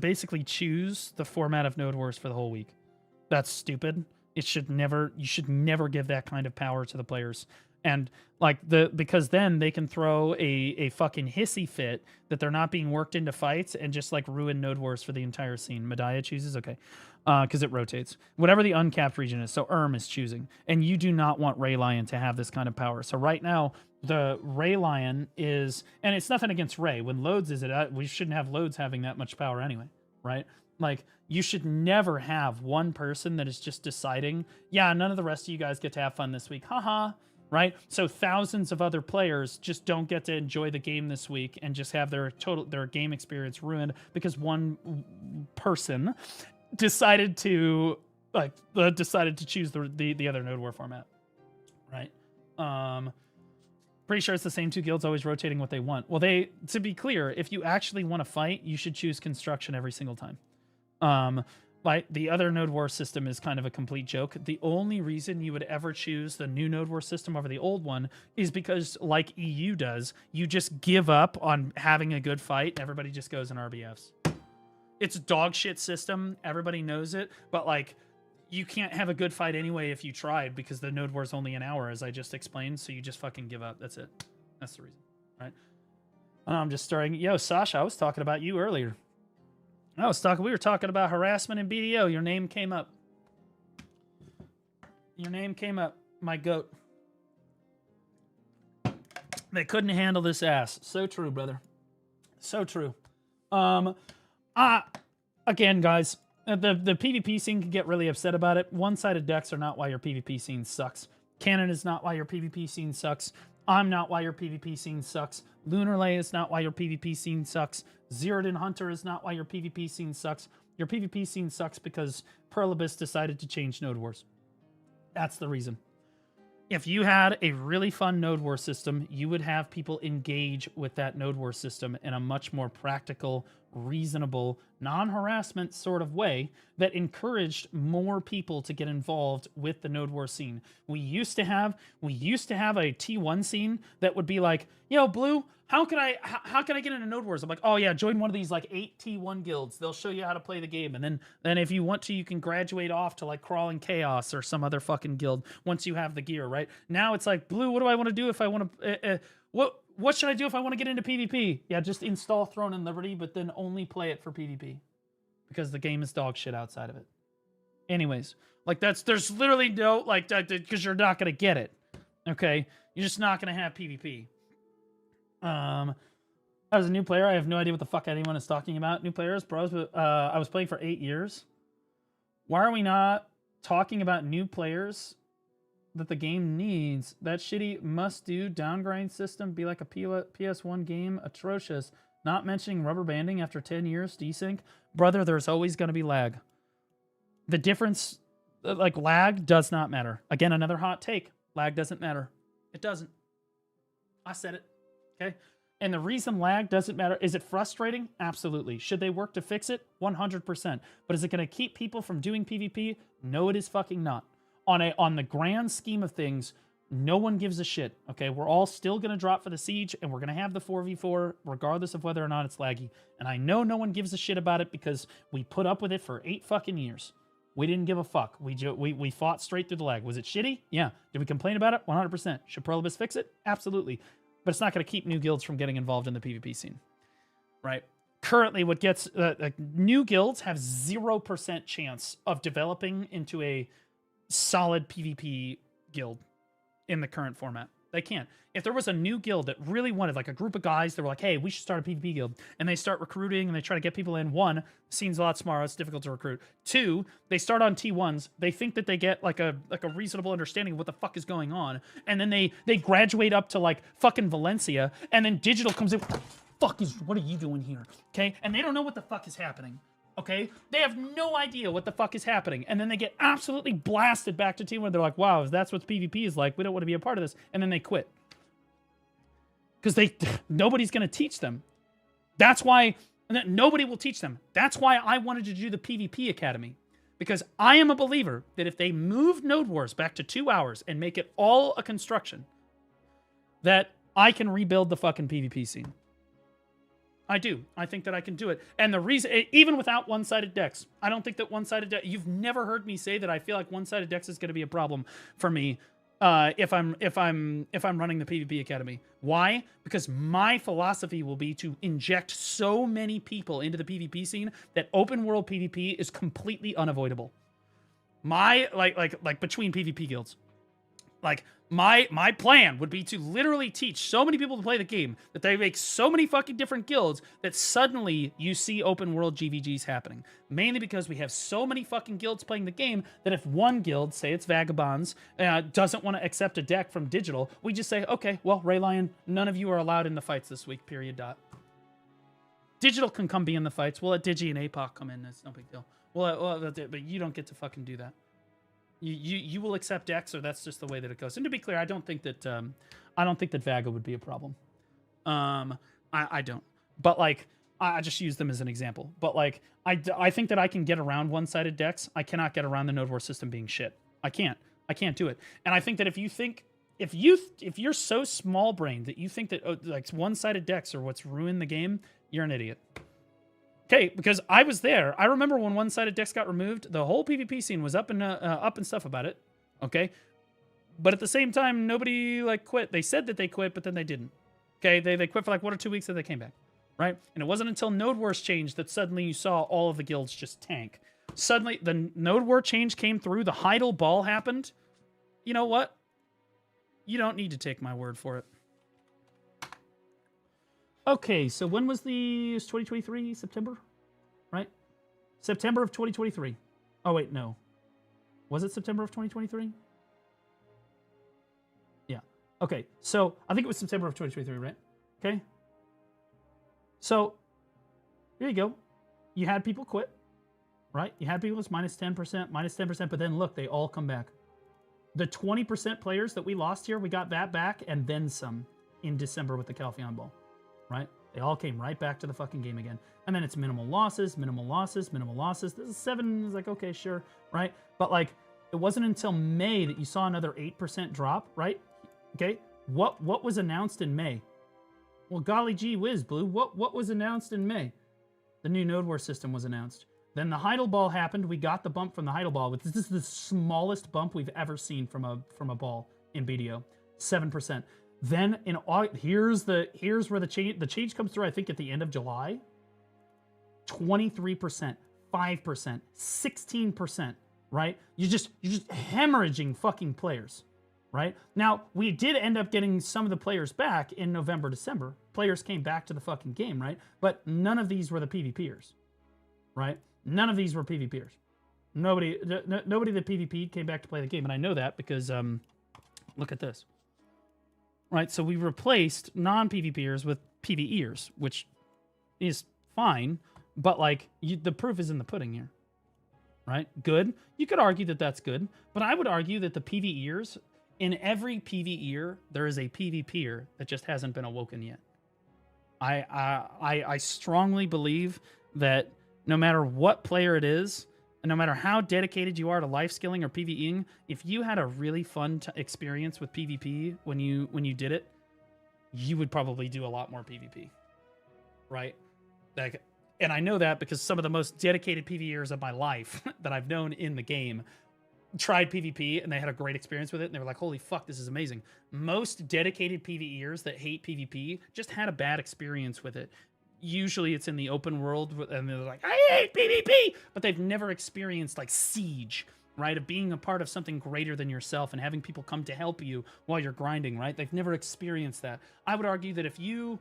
basically choose the format of Node Wars for the whole week. That's stupid. You should never give that kind of power to the players. And because then they can throw a fucking hissy fit that they're not being worked into fights and just like ruin Node Wars for the entire scene. Medaya chooses, okay, because it rotates. Whatever the uncapped region is, so is choosing, and you do not want Ray Lion to have this kind of power. So right now the Ray Lion is, and it's nothing against Ray. When Loads is it, we shouldn't have Loads having that much power anyway, right? Like, you should never have one person that is just deciding, yeah, none of the rest of you guys get to have fun this week, haha. Right? So thousands of other players just don't get to enjoy the game this week and just have their game experience ruined because one person decided to choose the other Node War format. Right? Pretty sure it's the same two guilds always rotating what they want. Well, to be clear, if you actually want to fight, you should choose construction every single time. Like, the other Node War system is kind of a complete joke. The only reason you would ever choose the new Node War system over the old one is because, like EU does, you just give up on having a good fight and everybody just goes in RBFs. It's a dog shit system. Everybody knows it. But, like, you can't have a good fight anyway if you tried because the Node War is only an hour, as I just explained. So you just fucking give up. That's it. That's the reason, right? I'm just starting. Yo, Sasha, I was talking about you earlier. We were talking about harassment in BDO. Your name came up. My goat. They couldn't handle this ass. So true, brother. So true. Again, guys, the PvP scene can get really upset about it. One-sided decks are not why your PvP scene sucks. Canon is not why your PvP scene sucks. I'm not why your PvP scene sucks. Lunarlay is not why your PvP scene sucks. Zerodin Hunter is not why your PvP scene sucks. Your PvP scene sucks because Perlibus decided to change Node Wars. That's the reason. If you had a really fun Node War system, you would have people engage with that Node War system in a much more practical, reasonable, non-harassment sort of way that encouraged more people to get involved with the Node War scene. We used to have a T1 scene that would be like, yo, Blue, how can I get into Node Wars? I'm like, oh yeah, join one of these like 8 T1 guilds. They'll show you how to play the game. And then if you want to, you can graduate off to like Crawling Chaos or some other fucking guild once you have the gear, right? Now it's like, Blue, what do I want to do if I want to, what should I do if I want to get into PvP? Yeah, just install Throne and Liberty, but then only play it for PvP. Because the game is dog shit outside of it. Anyways, like there's literally no, like, because you're not going to get it. Okay? You're just not going to have PvP. As a new player, I have no idea what the fuck anyone is talking about. New players, bros, but I was playing for 8 years. Why are we not talking about new players that the game needs? That shitty must-do downgrind system be like a PS1 game? Atrocious. Not mentioning rubber banding after 10 years, desync. Brother, there's always going to be lag. The difference, like, lag does not matter. Again, another hot take. Lag doesn't matter. It doesn't. I said it. Okay? And the reason lag doesn't matter, is it frustrating? Absolutely. Should they work to fix it? 100%. But is it going to keep people from doing PvP? No, it is fucking not. On the grand scheme of things, no one gives a shit. Okay, we're all still going to drop for the siege, and we're going to have the 4v4, regardless of whether or not it's laggy. And I know no one gives a shit about it because we put up with it for 8 fucking years. We didn't give a fuck. We fought straight through the lag. Was it shitty? Yeah. Did we complain about it? 100%. Should Perlibus fix it? Absolutely. But it's not going to keep new guilds from getting involved in the PvP scene. Right? Currently, what gets... new guilds have 0% chance of developing into a solid PvP guild in the current format. They can't. If there was a new guild that really wanted, like a group of guys that were like, hey, we should start a PvP guild, and they start recruiting and they try to get people in, 1, the scene's a lot smaller, it's difficult to recruit. 2, they start on T1s, they think that they get like a reasonable understanding of what the fuck is going on, and then they graduate up to like fucking Valencia, and then Digital comes in, what are you doing here? Okay? And they don't know what the fuck is happening. Okay? They have no idea what the fuck is happening. And then they get absolutely blasted back to team where they're like, wow, if that's what PvP is like, we don't want to be a part of this. And then they quit. Because nobody's going to teach them. That's why nobody will teach them. That's why I wanted to do the PvP Academy. Because I am a believer that if they move Node Wars back to 2 hours and make it all a construction, that I can rebuild the fucking PvP scene. I do. I think that I can do it. And the reason, even without one-sided decks, I don't think that one-sided deck, you've never heard me say that I feel like one-sided decks is going to be a problem for me if I'm running the PvP Academy. Why? Because my philosophy will be to inject so many people into the PvP scene that open world PvP is completely unavoidable. My like between PvP guilds. Like my plan would be to literally teach so many people to play the game that they make so many fucking different guilds that suddenly you see open world GVGs happening. Mainly because we have so many fucking guilds playing the game that if one guild, say it's Vagabonds, doesn't want to accept a deck from Digital, we just say, okay, well, Ray Lion, none of you are allowed in the fights this week, period, dot. Digital can come be in the fights. We'll let Digi and APOC come in. It's no big deal. But you don't get to fucking do that. You will accept decks, or that's just the way that it goes. And to be clear, I don't think that Vaga would be a problem. I don't. But like, I just use them as an example. But like, I think that I can get around one-sided decks. I cannot get around the Node War system being shit. I can't do it. And I think that if you're so small-brained that you think that like one-sided decks are what's ruined the game, you're an idiot. Okay, because I was there. I remember when one-sided decks got removed, the whole PvP scene was up and stuff about it. Okay, but at the same time, nobody like quit. They said that they quit, but then they didn't. Okay, they quit for like 1 or 2 weeks, and they came back, right? And it wasn't until Node Wars changed that suddenly you saw all of the guilds just tank. Suddenly, the Node War change came through. The Heidel Ball happened. You know what? You don't need to take my word for it. Okay, so when was the 2023 September, right? September of 2023. Oh wait, no. Was it September of 2023? Yeah. Okay, so I think it was September of 2023, right? Okay. So here you go. You had people quit, right? You had people it's minus 10%, but then look, they all come back. The 20% players that we lost here, we got that back and then some in December with the Calpheon Ball. Right? They all came right back to the fucking game again. And then it's minimal losses, minimal losses, minimal losses. This is 7, it's like, okay, sure, right? But like, it wasn't until May that you saw another 8% drop, right? Okay, what was announced in May? Well, golly gee whiz, Blue, what was announced in May? The new Node War system was announced. Then the Heidel Ball happened. We got the bump from the Heidel Ball. This is the smallest bump we've ever seen from a ball in BDO, 7%. Then in August, here's where the change comes through. I think at the end of July, 23%, 5%, 16%. Right? You're just hemorrhaging fucking players. Right? Now we did end up getting some of the players back in November, December. Players came back to the fucking game, right? But none of these were the PvPers. Right? None of these were PvPers. Nobody that PvP'd came back to play the game, and I know that because look at this. Right, so we replaced non-PvPers with PvEers, which is fine, but like the proof is in the pudding here. Right? Good. You could argue that that's good, but I would argue that the PvEers, in every PvEer, there is a PvPer that just hasn't been awoken yet. I strongly believe that no matter what player it is, and no matter how dedicated you are to life skilling or PvEing, if you had a really fun experience with PvP when you did it, you would probably do a lot more PvP, right? Like, and I know that because some of the most dedicated PvEers of my life that I've known in the game tried PvP and they had a great experience with it, and they were like, "Holy fuck, this is amazing." Most dedicated PvEers that hate PvP just had a bad experience with it. Usually it's in the open world and they're like, I hate PvP, but they've never experienced like Siege, right? Of being a part of something greater than yourself and having people come to help you while you're grinding, right? They've never experienced that. I would argue that if you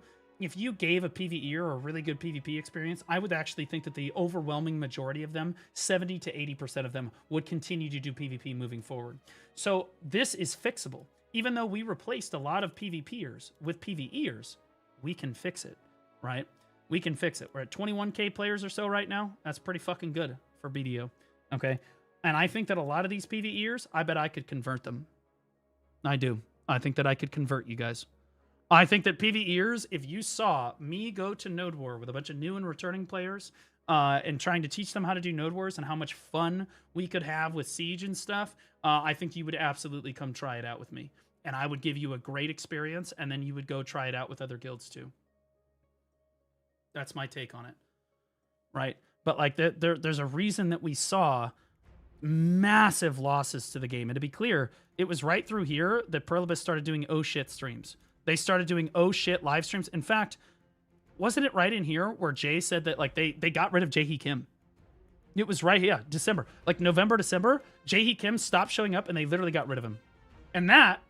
gave a PvE or a really good PvP experience, I would actually think that the overwhelming majority of them, 70 to 80% of them, would continue to do PvP moving forward. So this is fixable. Even though we replaced a lot of PvPers with PvEers, we can fix it, right? we can fix it. We're at 21K players or so right now. That's pretty fucking good for BDO. Okay. And I think that a lot of these PvEers, I bet I could convert them. I do. I think that I could convert you guys. I think that PvEers, if you saw me go to Node War with a bunch of new and returning players and trying to teach them how to do Node Wars and how much fun we could have with Siege and stuff, I think you would absolutely come try it out with me. And I would give you a great experience, and then you would go try it out with other guilds too. That's my take on it. Right? But like there's a reason that we saw massive losses to the game. And to be clear, it was right through here that Perlibus started doing oh shit streams. They started doing oh shit live streams. In fact, wasn't it right in here where Jay said that like they got rid of Jae-hee Kim? It was right here, December. Like November, December, Jae-hee Kim stopped showing up and they literally got rid of him. And that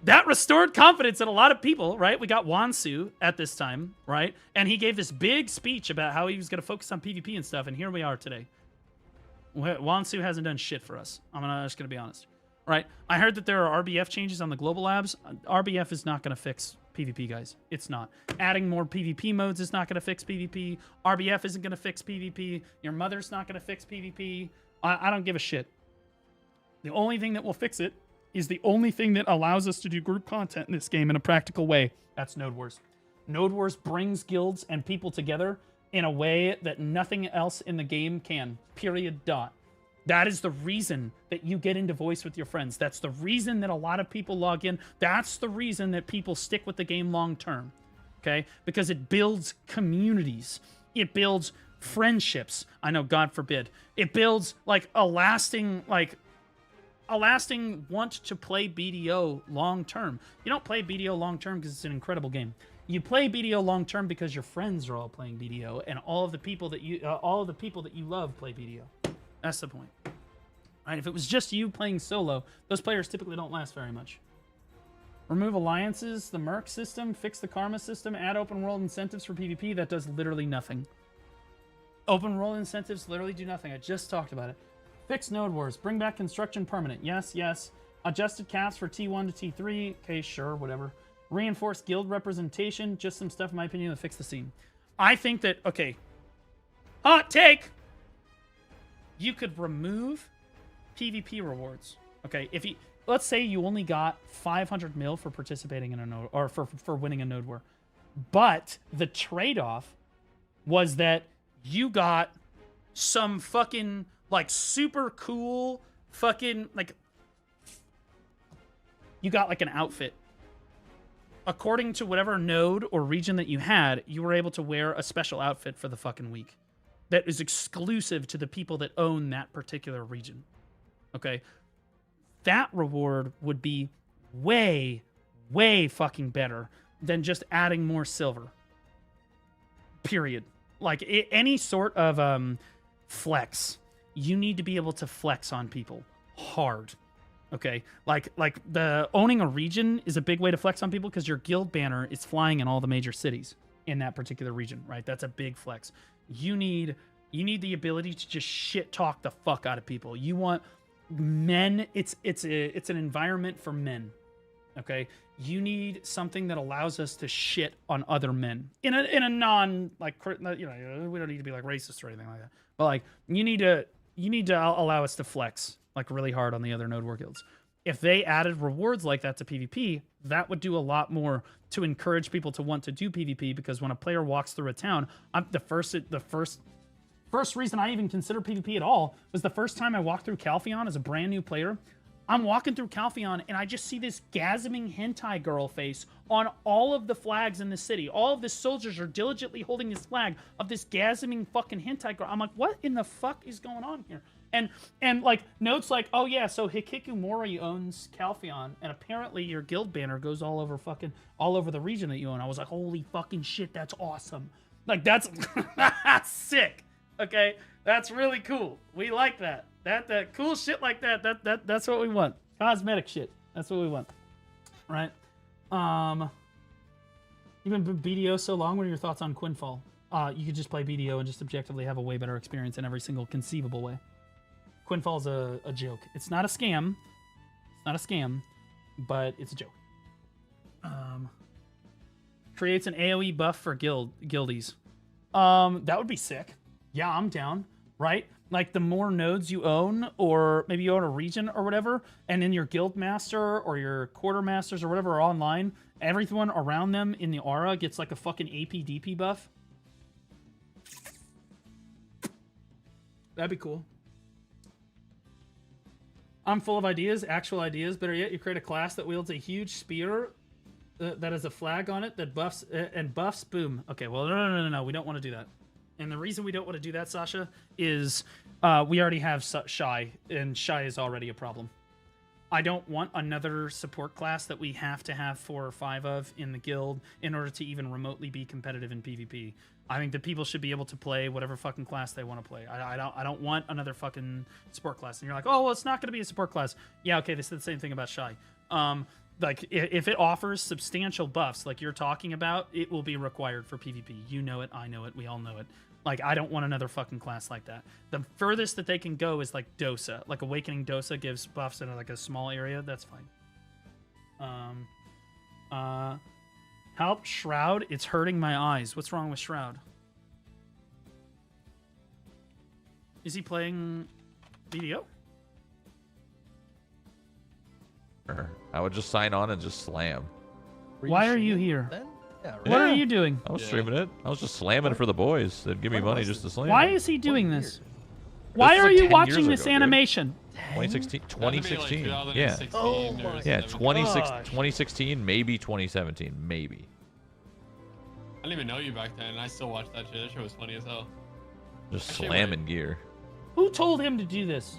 that restored confidence in a lot of people, right? We got Wansu at this time, right? And he gave this big speech about how he was going to focus on PvP and stuff, and here we are today. Wansu hasn't done shit for us. I'm just going to be honest. Right? I heard that there are RBF changes on the global labs. RBF is not going to fix PvP, guys. It's not. Adding more PvP modes is not going to fix PvP. RBF isn't going to fix PvP. Your mother's not going to fix PvP. I don't give a shit. The only thing that will fix it is the only thing that allows us to do group content in this game in a practical way. That's Node Wars. Node Wars brings guilds and people together in a way that nothing else in the game can. Period. Dot. That is the reason that you get into voice with your friends. That's the reason that a lot of people log in. That's the reason that people stick with the game long term. Okay? Because it builds communities. It builds friendships. I know, God forbid. It builds like a lasting want to play BDO long term. You don't play BDO long term because it's an incredible game. You play BDO long term because your friends are all playing BDO, and all of the people that you love play BDO. That's the point. Right? If it was just you playing solo, those players typically don't last very much. Remove alliances, the Merc system, fix the Karma system, add open world incentives for PvP. That does literally nothing. Open world incentives literally do nothing. I just talked about it. Fix Node Wars. Bring back construction permanent. Yes, yes. Adjusted caps for T1 to T3. Okay, sure, whatever. Reinforce guild representation. Just some stuff, in my opinion, to fix the scene. I think that, okay. Hot take! You could remove PvP rewards. Okay, if you, let's say you only got 500 mil for participating in a node, or for winning a Node War. But the trade-off was that you got some fucking like super cool fucking like you got like an outfit. According to whatever node or region that you had, you were able to wear a special outfit for the fucking week that is exclusive to the people that own that particular region. Okay? That reward would be way, way fucking better than just adding more silver. Period. Like, any sort of flex, you need to be able to flex on people hard. Okay? Like the owning a region is a big way to flex on people because your guild banner is flying in all the major cities in that particular region, right? That's a big flex. You need the ability to just shit talk the fuck out of people. You want men. It's an environment for men. Okay, you need something that allows us to shit on other men in a non like, you know, we don't need to be like racist or anything like that. But like you need to allow us to flex like really hard on the other Node War guilds. If they added rewards like that to PvP, that would do a lot more to encourage people to want to do PvP, because when a player walks through a town, the first reason I even consider PvP at all was the first time I walked through Calpheon as a brand new player. I'm walking through Calpheon and I just see this gasming hentai girl face on all of the flags in the city. All of the soldiers are diligently holding this flag of this gasming fucking hentai girl. I'm like, what in the fuck is going on here? And like notes like, oh yeah, so Hikikomori owns Calpheon, and apparently your guild banner goes all over the region that you own. I was like, holy fucking shit, that's awesome. Like that's sick. Okay, that's really cool. We like that. That cool shit like that's what we want. Cosmetic shit. That's what we want. Right? You've been BDO so long. What are your thoughts on Quinfall? You could just play BDO and just objectively have a way better experience in every single conceivable way. Quinfall's a joke. It's not a scam. It's not a scam, but it's a joke. Creates an AoE buff for guildies. That would be sick. Yeah, I'm down. Right? Like the more nodes you own, or maybe you own a region or whatever, and then your guild master or your quartermasters or whatever are online, everyone around them in the aura gets like a fucking AP DP buff. That'd be cool. I'm full of ideas, actual ideas. Better yet, you create a class that wields a huge spear that has a flag on it that buffs and buffs. Boom. Okay, well, no. We don't want to do that. And the reason we don't want to do that, Sasha, is we already have Shy, and Shy is already a problem. I don't want another support class that we have to have 4 or 5 of in the guild in order to even remotely be competitive in PvP. I think that people should be able to play whatever fucking class they want to play. I don't want another fucking support class. And you're like, oh, well, it's not going to be a support class. Yeah, okay, they said the same thing about Shy. Like, if it offers substantial buffs like you're talking about, it will be required for PvP. You know it, I know it, we all know it. Like, I don't want another fucking class like that. The furthest that they can go is, like, Dosa. Like, Awakening Dosa gives buffs in, like, a small area. That's fine. Help Shroud. It's hurting my eyes. What's wrong with Shroud? Is he playing BDO? I would just sign on and just slam. Why are you here? Then? Yeah, right. What are you doing? I was streaming it. I was just slamming for the boys. They'd give me money just to slam. Why is he doing this? Why This are is like you 10 watching years this ago, dude. animation? 2016? 2016. Like Yeah. 2016 Oh or my Yeah, 17. 2016, maybe 2017, maybe. I didn't even know you back then, and I still watched that shit. That shit was funny as hell. Just Actually, slamming gear. Who told him to do this?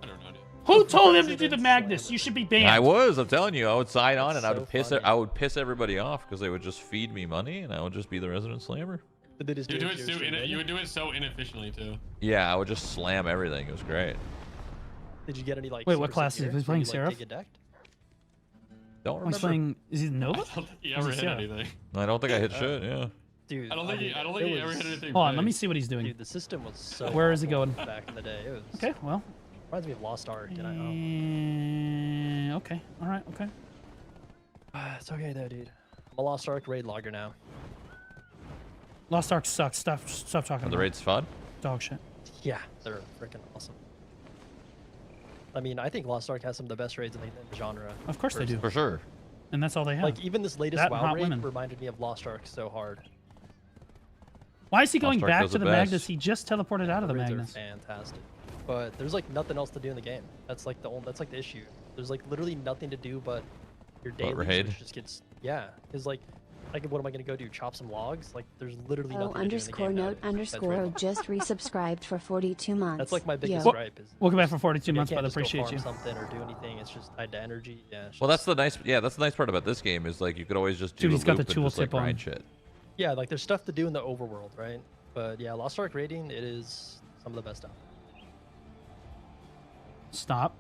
I don't know, dude. Who told him to do the Magnus? You should be banned. I'm telling you, I would sign on and I so would piss funny. I would piss everybody off because they would just feed me money and I would just be the resident slammer. Did they just You do do it it to your so stream? you would do it so inefficiently too. Yeah, I would just slam everything. It was great. Did you get any like? Wait, what super class is he? severe? He's playing Did you, Seraph? Like, get decked? Don't He's remember. playing. Is he I Nova? don't think he Or is ever he hit Sarah? anything. I don't think I hit shit. Yeah. Dude, I don't think he it ever was- hit anything. Hold on, let big. me see what he's doing. Dude, the system was so. Where is he awful going? Back in the day, it was. Okay, well. Reminds me of Lost Ark, and I. Okay, all right, okay. It's okay though, dude. I'm a Lost Ark raid logger now. Lost Ark sucks. Stop talking Are the about it. raids fun? Dog shit. Yeah, they're freaking awesome. I mean, I think Lost Ark has some of the best raids in the genre. Of course they do. For sure. And that's all they have. Like even this latest That and WoW hot raid women. reminded me of Lost Ark so hard. Why is he going Lost Ark back does to the the best. Magnus? He just teleported out of the Raids Magnus. are fantastic, but there's like nothing else to do in the game. That's like the issue. There's like literally nothing to do but your dailies, raid? which just gets because like what am I gonna go do? Chop some logs? Like there's literally Oh, nothing to do in the game _note nowadays besides _ raid. just resubscribed for 42 months. That's like my biggest Yo. gripe is Welcome back for 42 like, I months, can't brother. just go Appreciate farm you. something or do anything. It's just tied to energy. Yeah. it's Well, that's just- the nice part about this game is like you could always just do Dude, a he's got the loop and just, like, tooltip on. grind shit. yeah, like there's stuff to do in the overworld, right? But yeah, Lost Ark raiding, it is some of the best stuff. Stop.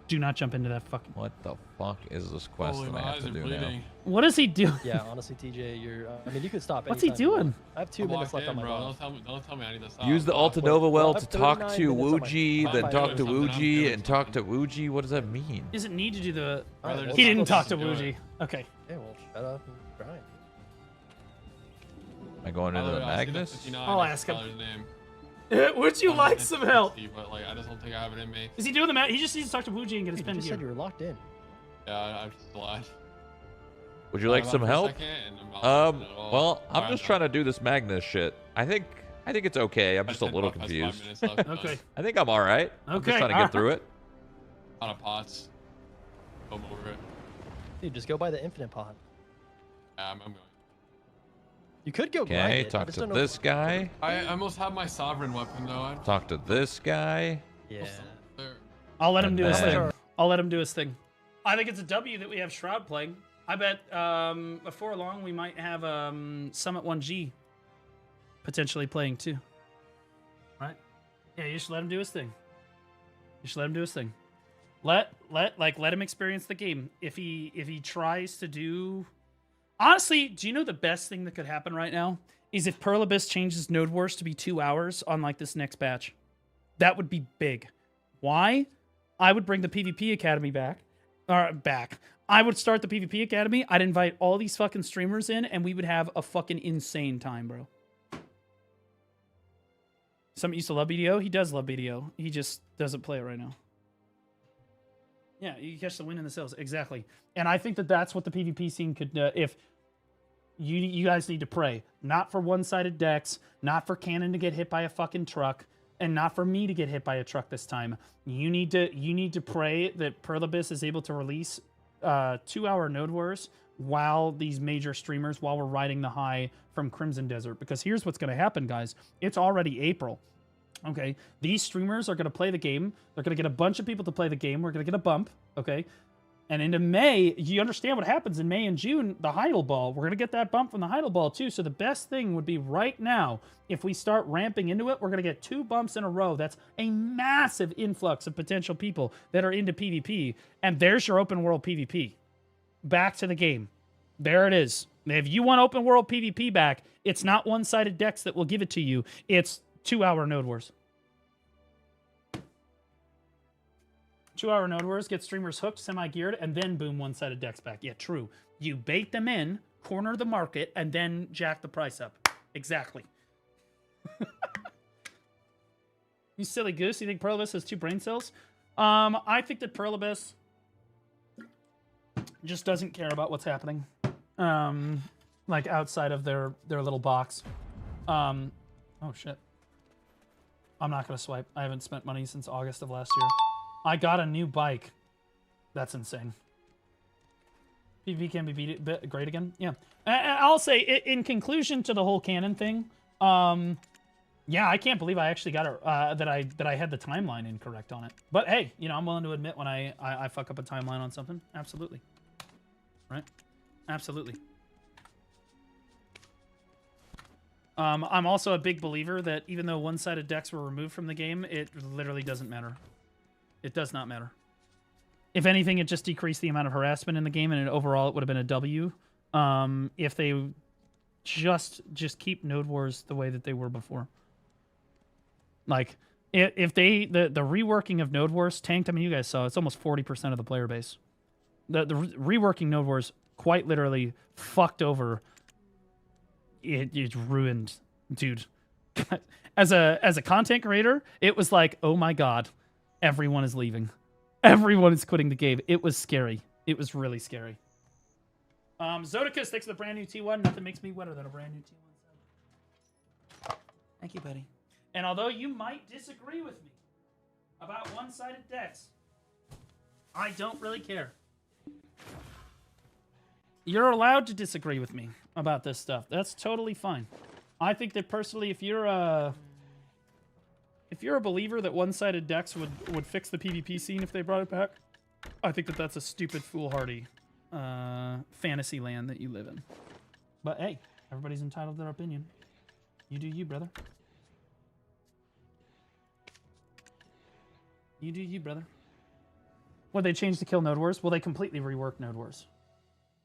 Do not jump into that fucking. What the fuck is this quest Holy, that my I have eyes to are do now? bleeding. What is he doing? Yeah, honestly, TJ, you're. I mean, you could stop. What's he anytime you want. doing? I have 2 I'm minutes locked left on in, my bro. buff. Don't tell me I need to stop. Use the Fuck. Altanova well I to have talk 39 to minutes on my Wuji, phone. then I'm talk doing to something, I'm Wuji, doing and talk to Wuji. What does that mean? He doesn't need to do the. Alright, Brother, well, He it's didn't supposed talk to do it. Wuji. Okay. Okay, well, shut up and grind. Am I going into the Magnus? I'll ask him. Name. Would you like some help? But like, I just don't think I have it in me. Is he doing the He just needs to talk to Wuji and get his Dude, pen you just said gear. you were locked in. Yeah, I'm just glad. Would you like some help? Well, I'm Alright, just trying to do this Magnus shit. I think it's okay. I'm just a little That's 5 confused. minutes left, guys. Okay. I think I'm all right. I'm Okay, just trying to alright. get through it. Out of pots. Come over it. Dude, just go by the infinite pod. I'm going. You could go grind Okay, it. I talk just to don't know this guy. I almost have my sovereign weapon though. I Talk to this guy. Yeah. there. I'll let him do his And thing. then- I'll let him do his thing. I think it's a W that we have Shroud playing. I bet before long we might have Summit 1G potentially playing too. Right? Yeah, you should let him do his thing. You should let him do his thing. Let him experience the game. If he tries to do, honestly, do you know the best thing that could happen right now is if Pearl Abyss changes Node Wars to be 2 hours on like this next batch. That would be big. Why? I would bring the PvP Academy back. back. I would start the PvP Academy. I'd invite all these fucking streamers in, and we would have a fucking insane time, bro. Some used to love BDO. He does love BDO. He just doesn't play it right now. Yeah, you catch the wind in the sails. Exactly. And I think that that's what the PvP scene could if you guys need to pray. Not for one-sided decks, not for Cannon to get hit by a fucking truck, and not for me to get hit by a truck this time. You need to pray that Perlibus is able to release 2-hour Node Wars while these major streamers, while we're riding the high from Crimson Desert. Because here's what's going to happen, guys. It's already April. Okay, these streamers are going to play the game. They're going to get a bunch of people to play the game. We're going to get a bump, okay? And into May, you understand what happens in May and June, the Heidel Ball. We're going to get that bump from the Heidel Ball, too. So the best thing would be right now, if we start ramping into it, we're going to get 2 bumps in a row. That's a massive influx of potential people that are into PvP. And there's your open world PvP. Back to the game. There it is. If you want open world PvP back, it's not one-sided decks that will give it to you. It's 2-hour Node Wars. 2-hour Node Wars, get streamers hooked, semi-geared, and then boom, one-sided decks back. Yeah, true. You bait them in, corner the market, and then jack the price up. Exactly. You silly goose. You think Perlibus has 2 brain cells? I think that Perlibus just doesn't care about what's happening. Like outside of their little box. Oh, shit. I'm not going to swipe. I haven't spent money since August of last year. I got a new bike. That's insane. PvP can be great again? Yeah. I'll say, in conclusion to the whole Cannon thing, yeah, I can't believe I actually got it, that I had the timeline incorrect on it. But hey, you know, I'm willing to admit when I fuck up a timeline on something. Absolutely. Right? Absolutely. I'm also a big believer that even though one-sided decks were removed from the game, it literally doesn't matter. It does not matter. If anything, it just decreased the amount of harassment in the game, and overall it would have been a W. If they just keep Node Wars the way that they were before. Like, if they the reworking of Node Wars tanked, I mean, you guys saw it's almost 40% of the player base. The reworking Node Wars quite literally fucked over. It ruined, dude. As a content creator, it was like, oh my god, everyone is leaving. Everyone is quitting the game. It was scary. It was really scary. Zodicus, thanks for the brand new T1. Nothing makes me wetter than a brand new T1. Thank you, buddy. And although you might disagree with me about one-sided decks, I don't really care. You're allowed to disagree with me about this stuff. That's totally fine. I think that personally, if you're a believer that one-sided decks would fix the PvP scene if they brought it back, I think that that's a stupid, foolhardy fantasy land that you live in. But hey, everybody's entitled to their opinion. You do you, brother. You do you, brother. What they changed to kill Node Wars? Well, they completely reworked Node Wars.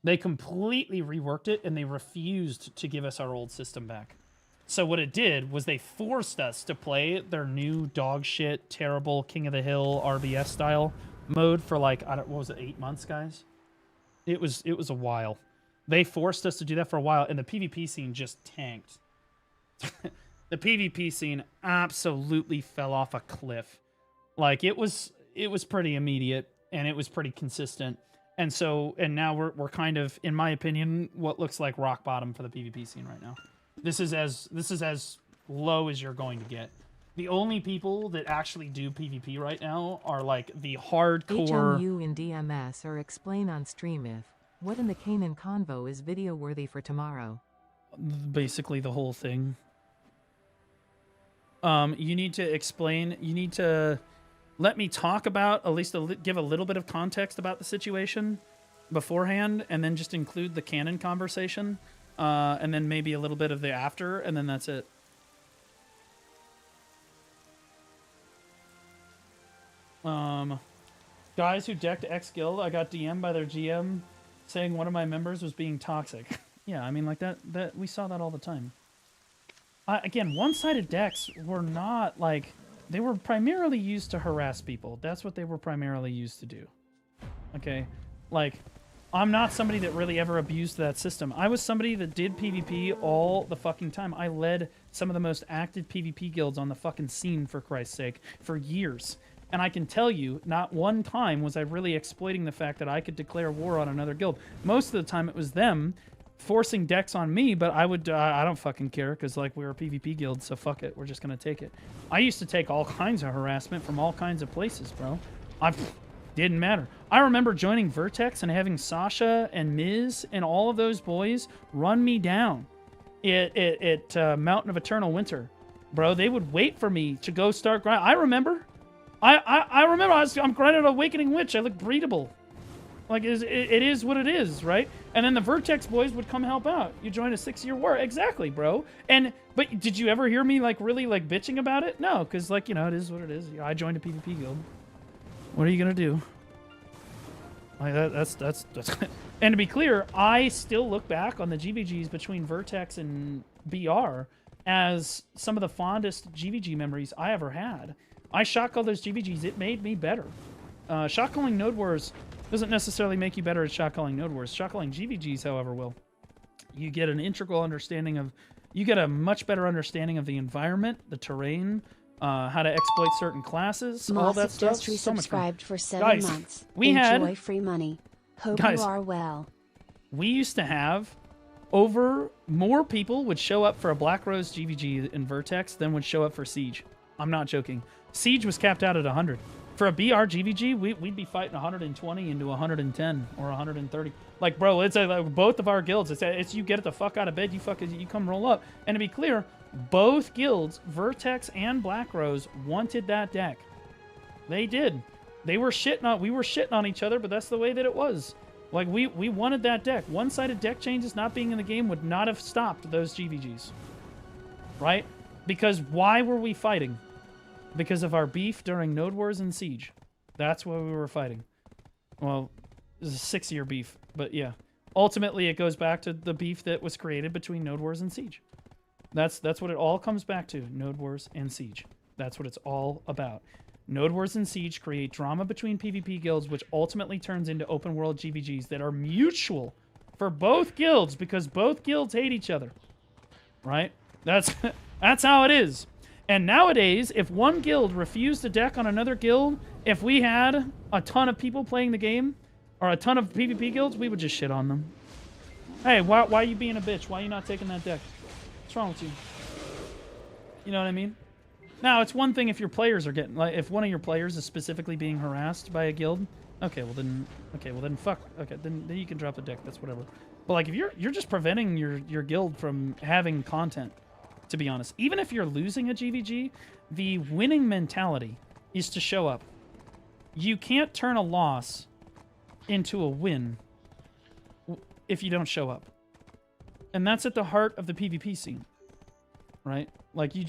They completely reworked it, and they refused to give us our old system back. So what it did was they forced us to play their new dog shit, terrible King of the Hill RBS style mode for like, what was it, 8 months, guys? It was a while. They forced us to do that for a while, and the PvP scene just tanked. The PvP scene absolutely fell off a cliff. Like, it was pretty immediate, and it was pretty consistent. And now we're kind of, in my opinion, what looks like rock bottom for the PvP scene right now. This is as low as you're going to get. The only people that actually do PvP right now are like the hardcore. HMU in DMS or explain on stream if what in the Canaan convo is video worthy for tomorrow. Basically the whole thing. You need to explain. You need to let me talk about, at least give a little bit of context about the situation beforehand, and then just include the canon conversation, and then maybe a little bit of the after, and then that's it. Guys who decked X Guild, I got DM'd by their GM saying one of my members was being toxic. Yeah, I mean, like that we saw that all the time. Again, one-sided decks were not like... They were primarily used to harass people. That's what they were primarily used to do. Okay, like, I'm not somebody that really ever abused that system. I was somebody that did PvP all the fucking time. I led some of the most active PvP guilds on the fucking scene, for Christ's sake, for years. And I can tell you, not one time was I really exploiting the fact that I could declare war on another guild. Most of the time it was them forcing decks on me, but I would, I don't fucking care, because, like, we're a PvP guild, so fuck it, we're just gonna take it. I used to take all kinds of harassment from all kinds of places, bro. Didn't matter. I remember joining Vertex and having Sasha and Miz and all of those boys run me down at Mountain of Eternal Winter. Bro, they would wait for me to go start grinding. I remember. I remember I'm grinding Awakening Witch. I look breedable. Like, it is what it is, right? And then the Vertex boys would come help out. You join a 6-year war. Exactly, bro. But did you ever hear me, like, really, like, bitching about it? No, because, like, you know, it is what it is. I joined a PvP guild. What are you gonna do? Like, that's and to be clear, I still look back on the GVGs between Vertex and BR as some of the fondest GVG memories I ever had. I shotcalled those GVGs. It made me better. Shotcalling Node Wars doesn't necessarily make you better at shotcalling Node Wars. Shotcalling GVGs, however, will. You get an integral understanding of... You get a much better understanding of the environment, the terrain, how to exploit certain classes, all that stuff. Just resubscribed for 7 guys, months. We Enjoy had free money. Hope guys, you are well. We used to have more people would show up for a Black Rose GVG in Vertex than would show up for Siege. I'm not joking. Siege was capped out at 100. For a BR GVG, we'd be fighting 120 into 110 or 130. Like, bro, it's like both of our guilds. It's you get the fuck out of bed, you come roll up. And to be clear, both guilds, Vertex and Black Rose, wanted that deck. They did. We were shitting on each other, but that's the way that it was. Like, we wanted that deck. One-sided deck changes not being in the game would not have stopped those GVGs. Right? Because why were we fighting? Because of our beef during Node Wars and Siege. That's why we were fighting. Well, it was a 6-year beef, but yeah. Ultimately, it goes back to the beef that was created between Node Wars and Siege. That's what it all comes back to, Node Wars and Siege. That's what it's all about. Node Wars and Siege create drama between PvP guilds, which ultimately turns into open world GVGs that are mutual for both guilds, because both guilds hate each other. Right? That's how it is. And nowadays, if one guild refused to deck on another guild, if we had a ton of people playing the game, or a ton of PvP guilds, we would just shit on them. Hey, why are you being a bitch? Why are you not taking that deck? What's wrong with you? You know what I mean? Now, it's one thing if your players are getting... Like, if one of your players is specifically being harassed by a guild, okay, well then fuck. Okay, then you can drop the deck. That's whatever. But, like, if you're just preventing your guild from having content, to be honest. Even if you're losing a GVG, the winning mentality is to show up. You can't turn a loss into a win if you don't show up. And that's at the heart of the PvP scene. Right? Like, you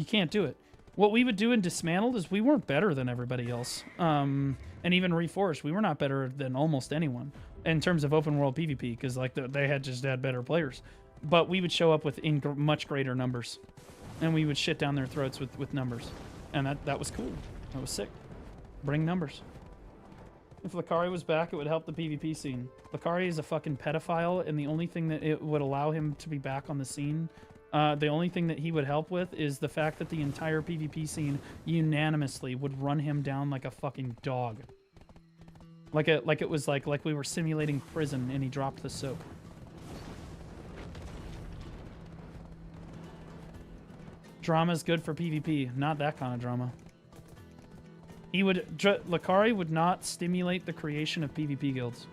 can't do it. What we would do in Dismantled is we weren't better than everybody else. And even Reforged, we were not better than almost anyone in terms of open world PvP, because, like, they had better players. But we would show up with much greater numbers. And we would shit down their throats with numbers. And that was cool. That was sick. Bring numbers. If Lakari was back, it would help the PvP scene. Lakari is a fucking pedophile, and the only thing that it would allow him to be back on the scene, the only thing that he would help with is the fact that the entire PvP scene unanimously would run him down like a fucking dog. Like it was like we were simulating prison and he dropped the soap. Drama is good for PvP, not that kind of drama. Lakari would not stimulate the creation of PvP guilds.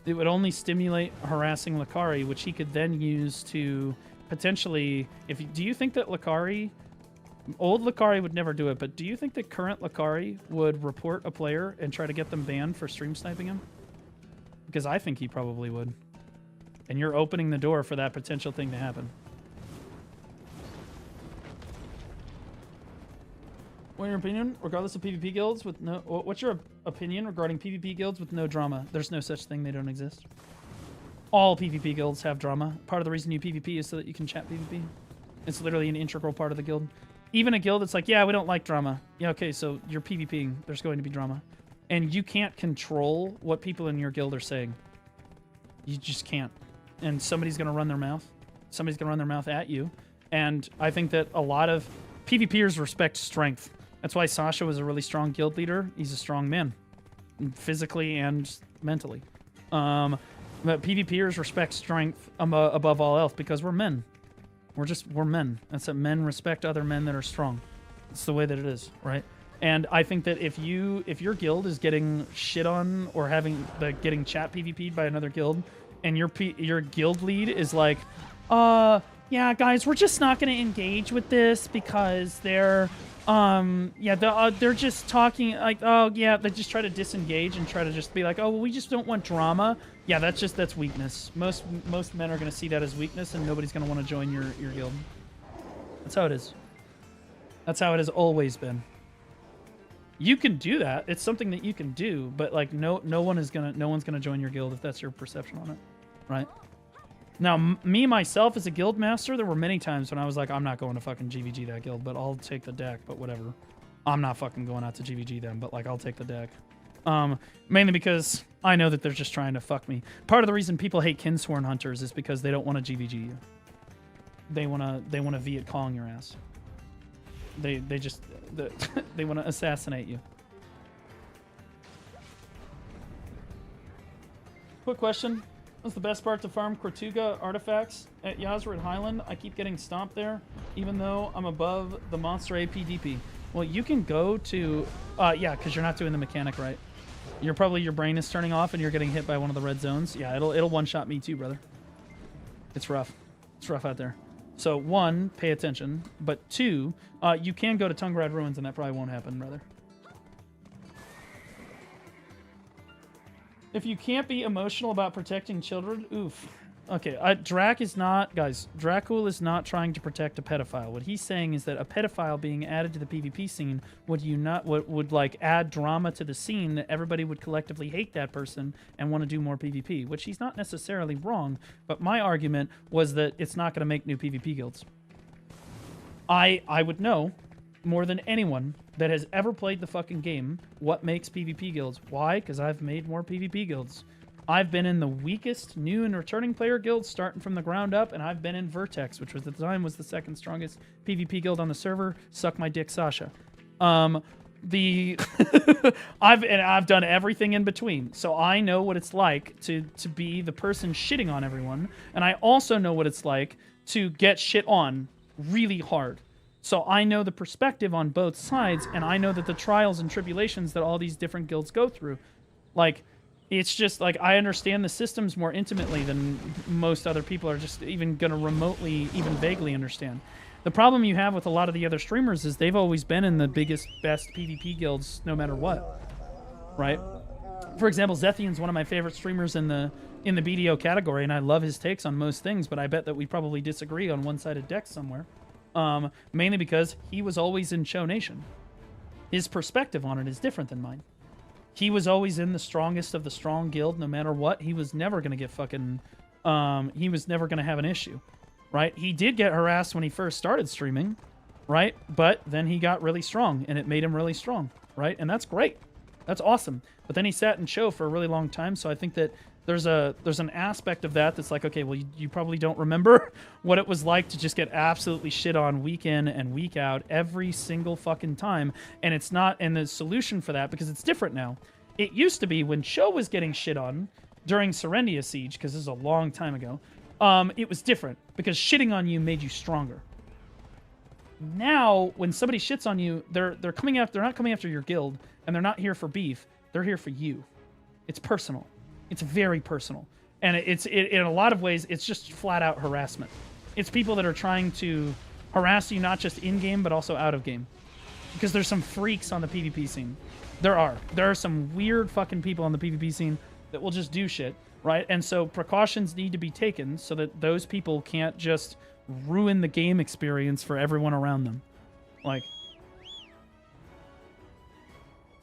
It would only stimulate harassing Lakari, which he could then use to potentially... Do you think that Lakari... Old Lakari would never do it, but do you think that current Lakari would report a player and try to get them banned for stream sniping him? Because I think he probably would. And you're opening the door for that potential thing to happen. What's your opinion, regardless of PvP guilds with no... What's your opinion regarding PvP guilds with no drama? There's no such thing. They don't exist. All PvP guilds have drama. Part of the reason you PvP is so that you can chat PvP. It's literally an integral part of the guild. Even a guild that's like, yeah, we don't like drama. Yeah, okay, so you're PvPing. There's going to be drama. and you can't control what people in your guild are saying. You just can't. And somebody's going to run their mouth. Somebody's going to run their mouth at you. And I think that a lot of PvPers respect strength. That's why Sasha was a really strong guild leader. He's a strong man, physically and mentally. But PvPers respect strength above all else because we're men. We're men. That's that men respect other men that are strong. It's the way that it is, right? And I think that if your guild is getting shit on or getting chat PvP'd by another guild, and your guild lead is like, yeah, guys, we're just not going to engage with this because they're just talking like, oh yeah, they just try to disengage and try to just be like, oh, well, we just don't want drama. Yeah, that's weakness. Most men are going to see that as weakness, and nobody's going to want to join your guild. That's how it is. That's how it has always been. You can do that. It's something that you can do, but like no one's gonna join your guild if that's your perception on it, right? Now, me myself as a guild master, there were many times when I was like, I'm not going to fucking GVG that guild, but I'll take the deck. But whatever, I'm not fucking going out to GVG them, but like I'll take the deck. Mainly because I know that they're just trying to fuck me. Part of the reason people hate Kinsworn Hunters is because they don't want to GVG you. They wanna Viet Cong your ass. They want to assassinate you. Quick question. What's the best part to farm Kortuga artifacts at Yazrid Highland? I keep getting stomped there, even though I'm above the monster AP DP. Well, you can go to... yeah, because you're not doing the mechanic right. Your brain is turning off and you're getting hit by one of the red zones. Yeah, it'll one-shot me too, brother. It's rough. It's rough out there. So, one, pay attention. But two, you can go to Tungrad Ruins and that probably won't happen, brother. If you can't be emotional about protecting children, oof. Okay, Drac is not... Guys, Dracul is not trying to protect a pedophile. What he's saying is that a pedophile being added to the PvP scene would like add drama to the scene that everybody would collectively hate that person and want to do more PvP, which he's not necessarily wrong, but my argument was that it's not going to make new PvP guilds. I would know more than anyone that has ever played the fucking game what makes PvP guilds. Why? Because I've made more PvP guilds. I've been in the weakest new and returning player guilds starting from the ground up, and I've been in Vertex, which was at the time was the second strongest PvP guild on the server. Suck my dick, Sasha. I've done everything in between, so I know what it's like to be the person shitting on everyone, and I also know what it's like to get shit on really hard. So I know the perspective on both sides, and I know that the trials and tribulations that all these different guilds go through. Like, it's just, like, I understand the systems more intimately than most other people are just even going to remotely, even vaguely understand. The problem you have with a lot of the other streamers is they've always been in the biggest, best PvP guilds no matter what, right? For example, Zethian's one of my favorite streamers in the BDO category, and I love his takes on most things, but I bet that we probably disagree on one-sided decks somewhere. Mainly because he was always in Show Nation. His perspective on it is different than mine. He was always in the strongest of the strong guild no matter what. He was never going to get fucking... he was never going to have an issue, right? He did get harassed when he first started streaming, right? But then he got really strong, and it made him really strong, right? And that's great. That's awesome. But then he sat in Show for a really long time, so I think that there's an aspect of that that's like, okay, well, you probably don't remember what it was like to just get absolutely shit on week in and week out every single fucking time. And it's not, and the solution for that, because it's different now. It used to be when Show was getting shit on during Serendia Siege, because this is a long time ago, it was different because shitting on you made you stronger. Now, when somebody shits on you, they're not coming after your guild, and they're not here for beef. They're here for you. It's personal. It's very personal. And in a lot of ways, it's just flat out harassment. It's people that are trying to harass you not just in-game, but also out of game. Because there's some freaks on the PvP scene. There are some weird fucking people on the PvP scene that will just do shit, right? And so precautions need to be taken so that those people can't just ruin the game experience for everyone around them. Like,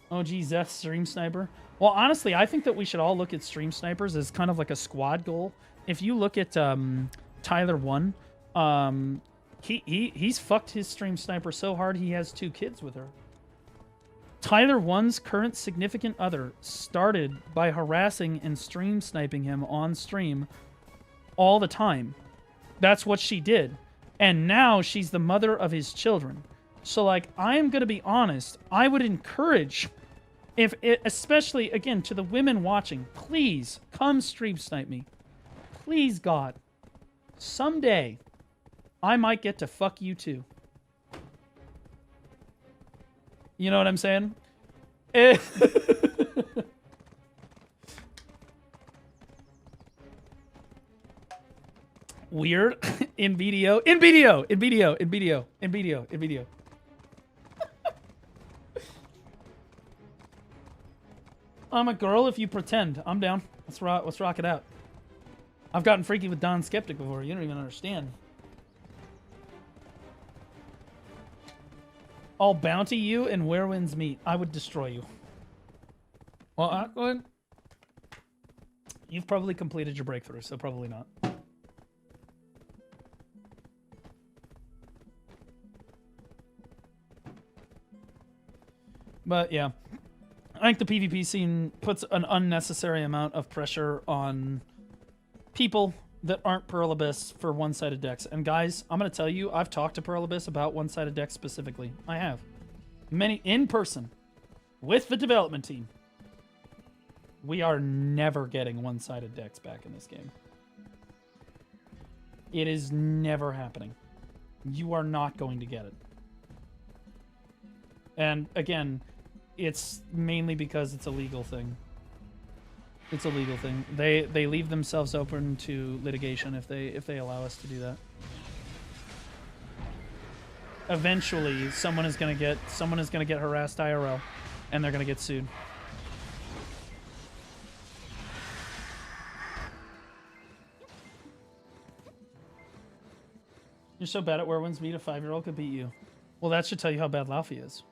oh, geez, Zeth Stream Sniper. Well, honestly, I think that we should all look at stream snipers as kind of like a squad goal. If you look at Tyler 1, he's fucked his stream sniper so hard he has 2 kids with her. Tyler 1's current significant other started by harassing and stream sniping him on stream all the time. That's what she did. And now she's the mother of his children. So, like, I'm going to be honest. I would encourage, especially, again, to the women watching, please come stream snipe me. Please, God. Someday, I might get to fuck you too. You know what I'm saying? Weird. In BDO. In BDO. In BDO. In BDO. In BDO. In BDO. I'm a girl if you pretend. I'm down. Let's rock it out. I've gotten freaky with Don Skeptic before. You don't even understand. I'll bounty you and where winds meet. I would destroy you. Well, go ahead. You've probably completed your breakthrough, so probably not. But yeah, I think the PvP scene puts an unnecessary amount of pressure on people that aren't Pearl Abyss for one-sided decks. And guys, I'm going to tell you, I've talked to Pearl Abyss about one-sided decks specifically. I have. Many in person with the development team. We are never getting one-sided decks back in this game. It is never happening. You are not going to get it. And again, it's mainly because it's a legal thing. It's a legal thing. They leave themselves open to litigation if they allow us to do that. Eventually, someone is gonna get harassed IRL, and they're gonna get sued. You're so bad at where winds meet, a 5-year-old could beat you. Well, that should tell you how bad Laufey is.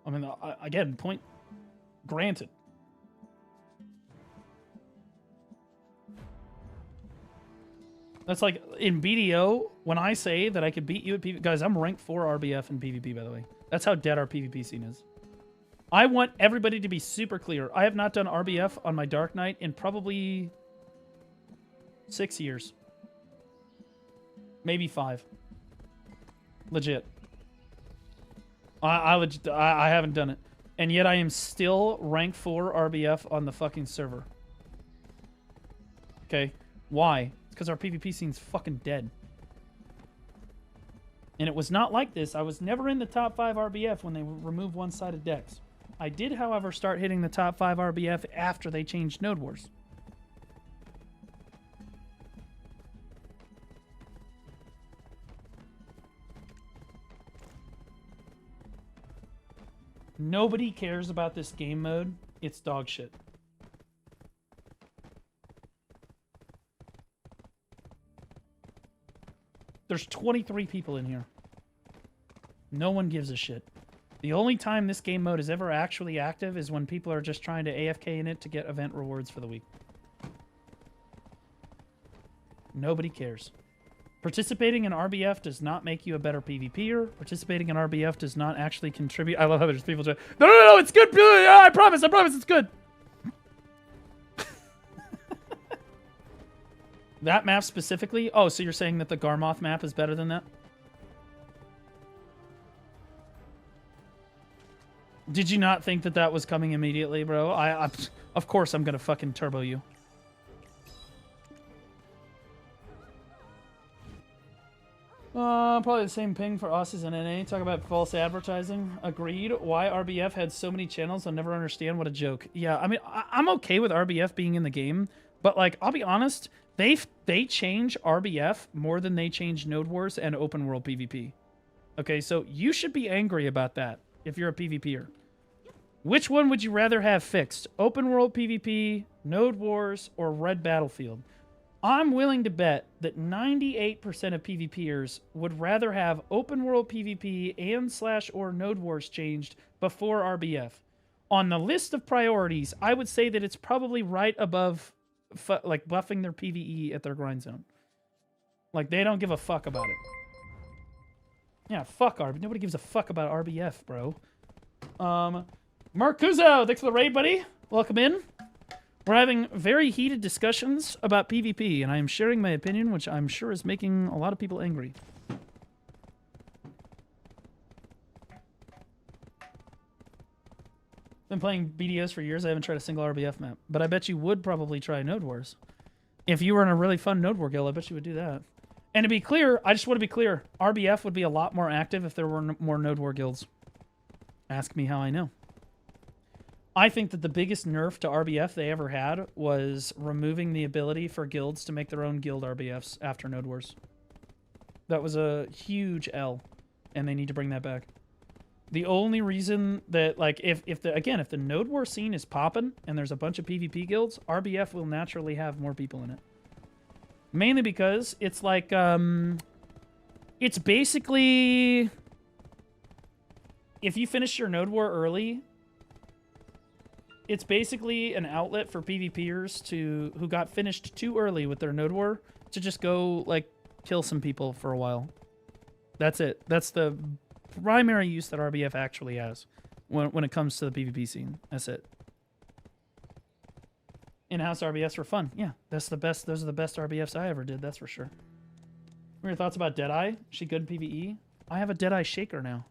I mean, again, point granted. That's like in BDO, when I say that I could beat you at PvP, guys, I'm rank 4 RBF in PvP, by the way. That's how dead our PvP scene is. I want everybody to be super clear. I have not done RBF on my Dark Knight in probably 6 years. Maybe 5. Legit. I haven't done it. And yet I am still rank 4 RBF on the fucking server. Okay? Why? It's because our PvP scene's fucking dead. And it was not like this. I was never in the top 5 RBF when they removed one-sided decks. I did, however, start hitting the top 5 RBF after they changed Node Wars. Nobody cares about this game mode. It's dog shit. There's 23 people in here. No one gives a shit. The only time this game mode is ever actually active is when people are just trying to AFK in it to get event rewards for the week. Nobody cares. Participating in RBF does not make you a better PvPer. Participating in RBF does not actually contribute. I love how there's people just, no, it's good. I promise, it's good. That map specifically? Oh, so you're saying that the Garmoth map is better than that? Did you not think that that was coming immediately, bro? Of course I'm gonna fucking turbo you. Probably the same ping for Aussies and NA. Talk about false advertising. Agreed. Why RBF had so many channels, I'll never understand. What a joke. Yeah, I mean, I'm okay with RBF being in the game, but, like, I'll be honest, they change RBF more than they change Node Wars and Open World PvP. Okay, so you should be angry about that if you're a PvPer. Which one would you rather have fixed? Open World PvP, Node Wars, or Red Battlefield? I'm willing to bet that 98% of PvPers would rather have Open World PvP and or Node Wars changed before RBF. On the list of priorities, I would say that it's probably right above like buffing their PvE at their grind zone. Like, they don't give a fuck about it. Yeah, fuck RBF. Nobody gives a fuck about RBF, bro. Marcuso, thanks for the raid, buddy. Welcome in. We're having very heated discussions about PvP, and I am sharing my opinion, which I'm sure is making a lot of people angry. Been playing BDOs for years. I haven't tried a single RBF map, but I bet you would probably try Node Wars. If you were in a really fun Node War guild, I bet you would do that. And to be clear, I just want to be clear, RBF would be a lot more active if there were more Node War guilds. Ask me how I know. I think that the biggest nerf to RBF they ever had was removing the ability for guilds to make their own guild RBFs after Node Wars. That was a huge L, and they need to bring that back. The only reason that, like, if the Node War scene is popping and there's a bunch of PvP guilds, RBF will naturally have more people in it. Mainly because it's like, it's basically, if you finish your Node War early, it's basically an outlet for PvPers who got finished too early with their Node War to just go, like, kill some people for a while. That's it. That's the primary use that RBF actually has when it comes to the PvP scene. That's it. In-house RBFs were fun. Yeah, that's the best. Those are the best RBFs I ever did, that's for sure. What are your thoughts about Deadeye? Is she good in PvE? I have a Deadeye Shaker now.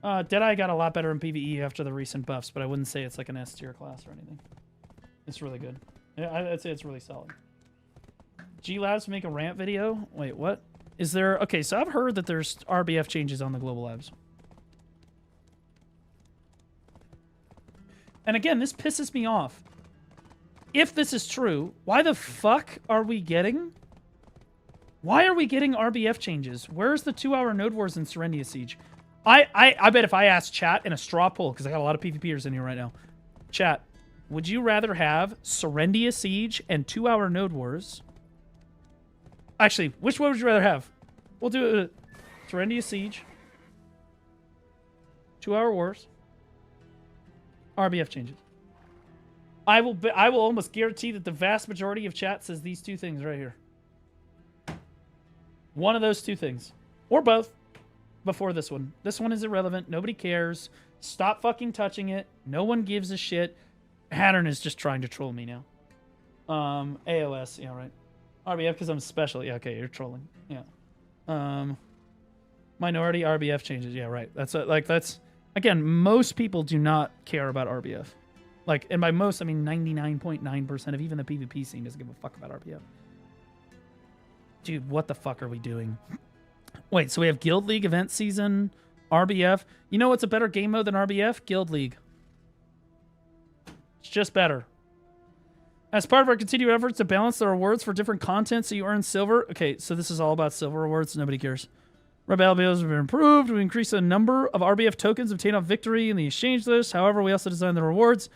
Deadeye got a lot better in PvE after the recent buffs, but I wouldn't say it's like an S tier class or anything. It's really good. Yeah, I'd say it's really solid. G-Labs make a rant video? Wait, what? Is there... Okay, so I've heard that there's RBF changes on the Global Labs. And again, this pisses me off. If this is true, why the fuck are we getting... Why are we getting RBF changes? Where's the 2-hour Node Wars in Serendia Siege? I bet if I asked chat in a straw poll, because I got a lot of PvPers in here right now. Chat, would you rather have Serendia Siege and 2-hour Node Wars? Actually, which one would you rather have? We'll do Serendia Siege, 2-hour Wars, RBF changes. I will almost guarantee that the vast majority of chat says these two things right here. One of those two things. Or both. Before this one. This one is irrelevant. Nobody cares. Stop fucking touching it. No one gives a shit. Hattern is just trying to troll me now. AOS. Yeah, right. RBF because I'm special. Yeah, okay, you're trolling. Yeah. Minority RBF changes. Yeah, right. That's again, most people do not care about RBF. Like, and by most, I mean 99.9% of even the PvP scene doesn't give a fuck about RBF. Dude, what the fuck are we doing? Wait, so we have Guild League event season, RBF. You know what's a better game mode than RBF? Guild League. It's just better. As part of our continued efforts to balance the rewards for different content so you earn silver. Okay, so this is all about silver rewards. Nobody cares. Red battlefields have been improved. We increased the number of RBF tokens obtained on victory in the exchange list. However, we also designed the rewards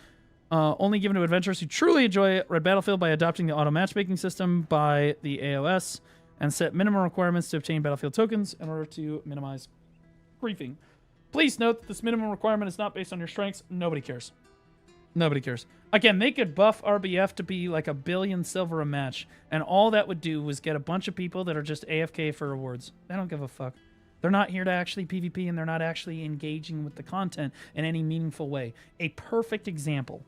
only given to adventurers who truly enjoy Red Battlefield by adopting the auto matchmaking system by the AOS and set minimum requirements to obtain Battlefield tokens in order to minimize griefing. Please note that this minimum requirement is not based on your strengths. Nobody cares. Nobody cares. Again, they could buff RBF to be like 1 billion silver a match, and all that would do was get a bunch of people that are just AFK for rewards. They don't give a fuck. They're not here to actually PvP, and they're not actually engaging with the content in any meaningful way. A perfect example.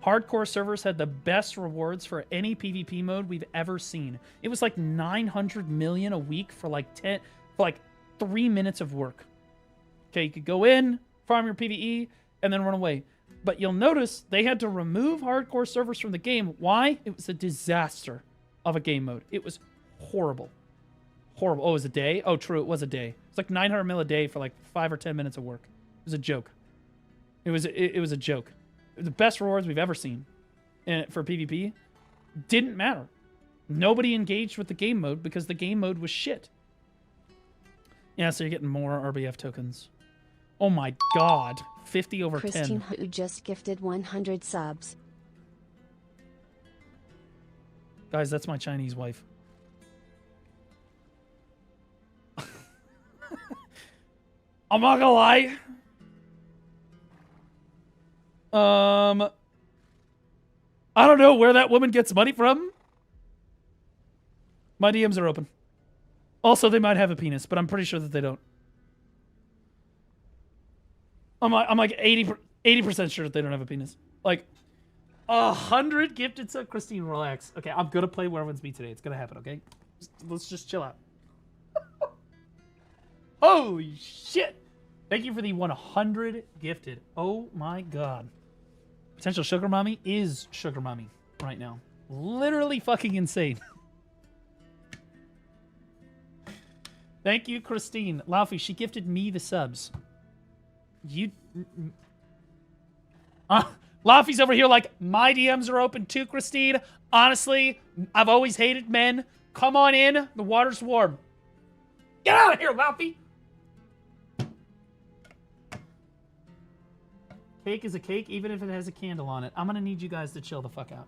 Hardcore servers had the best rewards for any PvP mode we've ever seen. It was like 900 million a week for like 3 minutes of work. Okay, you could go in, farm your PvE, and then run away. But you'll notice they had to remove hardcore servers from the game. Why? It was a disaster of a game mode. It was horrible. Horrible. Oh, it was a day? Oh, true, it was a day. It's like 900 mil a day for like 5 or 10 minutes of work. It was a joke. It was a joke. The best rewards we've ever seen for PvP didn't matter. Nobody engaged with the game mode because the game mode was shit. Yeah, so you're getting more RBF tokens. Oh my god. 50 over 10. Christine, who just gifted 100 subs. Guys, that's my Chinese wife. I'm not gonna lie. I don't know where that woman gets money from, My DMs are open. Also, they might have a penis, but I'm pretty sure that they don't. I'm like 80% sure that they don't have a penis. Like 100 gifted sub. Christine, relax. Okay, I'm gonna play Where Winds Meet today. It's gonna happen. Okay, let's just chill out. Holy shit! Thank you for the 100 gifted. Oh my god. Potential sugar mommy is sugar mommy right now. Literally fucking insane. Thank you, Christine. Laufey, she gifted me the subs. You... Laufey's over here like, my DMs are open too, Christine. Honestly, I've always hated men. Come on in. The water's warm. Get out of here, Laufey! Cake is a cake, even if it has a candle on it. I'm gonna need you guys to chill the fuck out.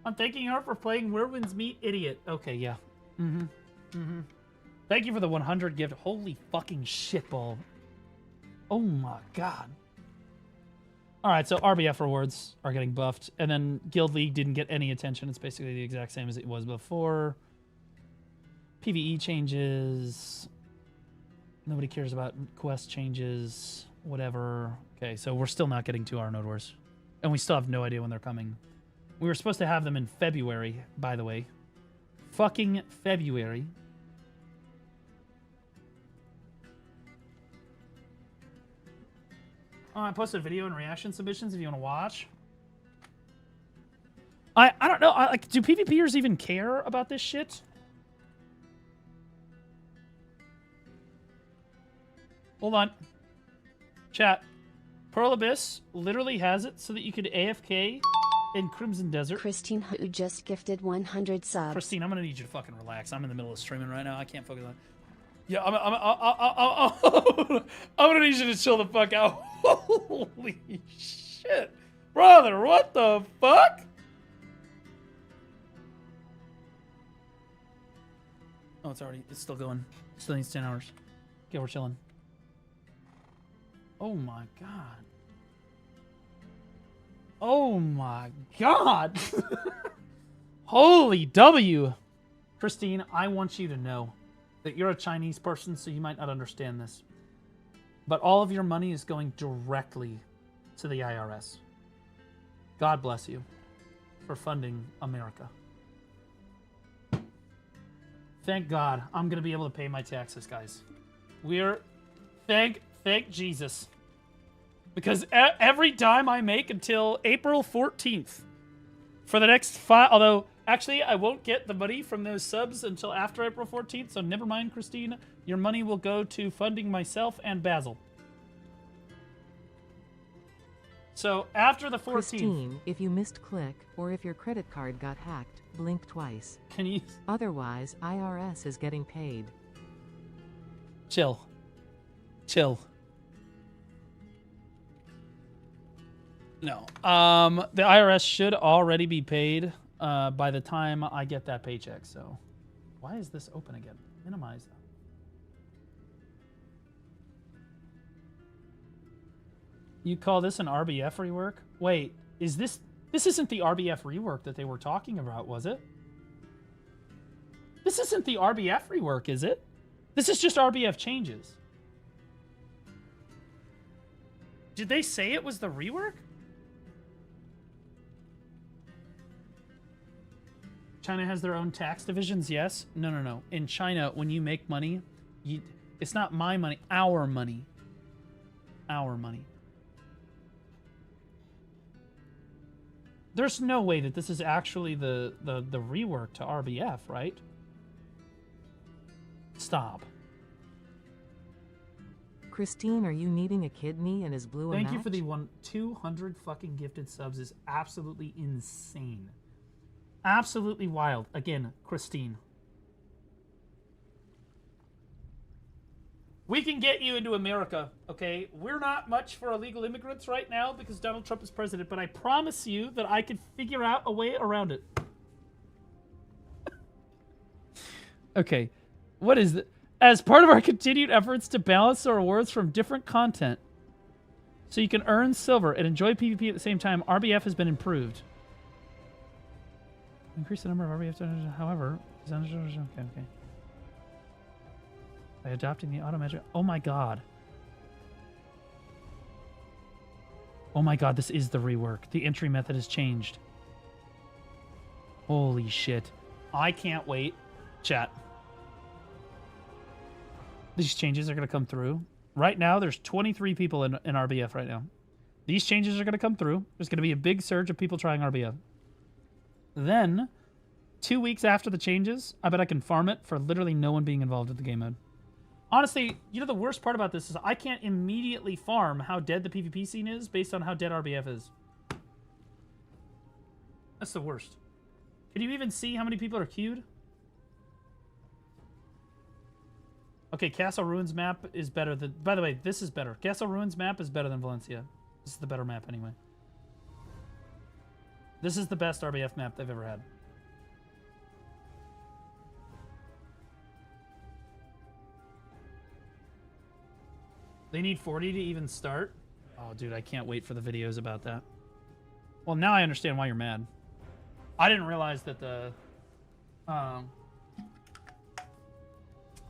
I'm thanking her for playing Where Winds Meet, idiot. Okay, yeah. Thank you for the 100 gift. Holy fucking shitball. Oh my god. Alright, so RBF rewards are getting buffed. And then Guild League didn't get any attention. It's basically the exact same as it was before. PvE changes. Nobody cares about quest changes. Whatever. Okay, so we're still not getting 2-hour node wars. And we still have no idea when they're coming. We were supposed to have them in February, by the way. Fucking February. Oh, I posted a video and reaction submissions if you want to watch. I don't know. Like, do PvPers even care about this shit? Hold on. Chat. Pearl Abyss literally has it so that you could AFK in Crimson Desert. Christine, who just gifted 100 subs. Christine, I'm gonna need you to fucking relax. I'm in the middle of streaming right now. I can't focus on. Yeah, I'm gonna need you to chill the fuck out. Holy shit, brother! What the fuck? Oh, it's still going. Still needs 10 hours. Okay, we're chilling. Oh my god. Oh my god. Holy W. Christine, I want you to know that you're a Chinese person, so you might not understand this. But all of your money is going directly to the IRS. God bless you for funding America. Thank God I'm going to be able to pay my taxes, guys. Thank Jesus. Because every dime I make until April 14th for the next 5... Although, actually, I won't get the money from those subs until after April 14th, so never mind, Christine. Your money will go to funding myself and Basil. So, after the 14th... Christine, if you missed click, or if your credit card got hacked, blink twice. Can you... Otherwise, IRS is getting paid. Chill. Chill. No. The IRS should already be paid by the time I get that paycheck, so... Why is this open again? Minimize that. You call this an RBF rework? Wait, is this... This isn't the RBF rework that they were talking about, was it? This isn't the RBF rework, is it? This is just RBF changes. Did they say it was the rework? China has their own tax divisions, yes? No. In China, when you make money, it's not my money, our money. Our money. There's no way that this is actually the rework to RBF, right? Stop. Christine, are you needing a kidney and is blue a match? Thank you for the 200 fucking gifted subs is absolutely insane. Absolutely wild. Again, Christine. We can get you into America, okay? We're not much for illegal immigrants right now because Donald Trump is president, but I promise you that I can figure out a way around it. Okay. What is it? As part of our continued efforts to balance the rewards from different content so you can earn silver and enjoy PvP at the same time, RBF has been improved. Increase the number of RBF, however, Okay. By adopting the automatic. Oh my god. Oh my god, this is the rework. The entry method has changed. Holy shit. I can't wait. Chat. These changes are going to come through. Right now, there's 23 people in RBF right now. These changes are going to come through. There's going to be a big surge of people trying RBF. Then, 2 weeks after the changes, I bet I can farm it for literally no one being involved with the game mode. Honestly, you know the worst part about this is I can't immediately farm how dead the PvP scene is based on how dead RBF is. That's the worst. Can you even see how many people are queued? Okay, Castle Ruins map is better than... By the way, this is better. Castle Ruins map is better than Valencia. This is the better map anyway. This is the best RBF map they've ever had. They need 40 to even start? Oh, dude, I can't wait for the videos about that. Well, now I understand why you're mad. I didn't realize that the...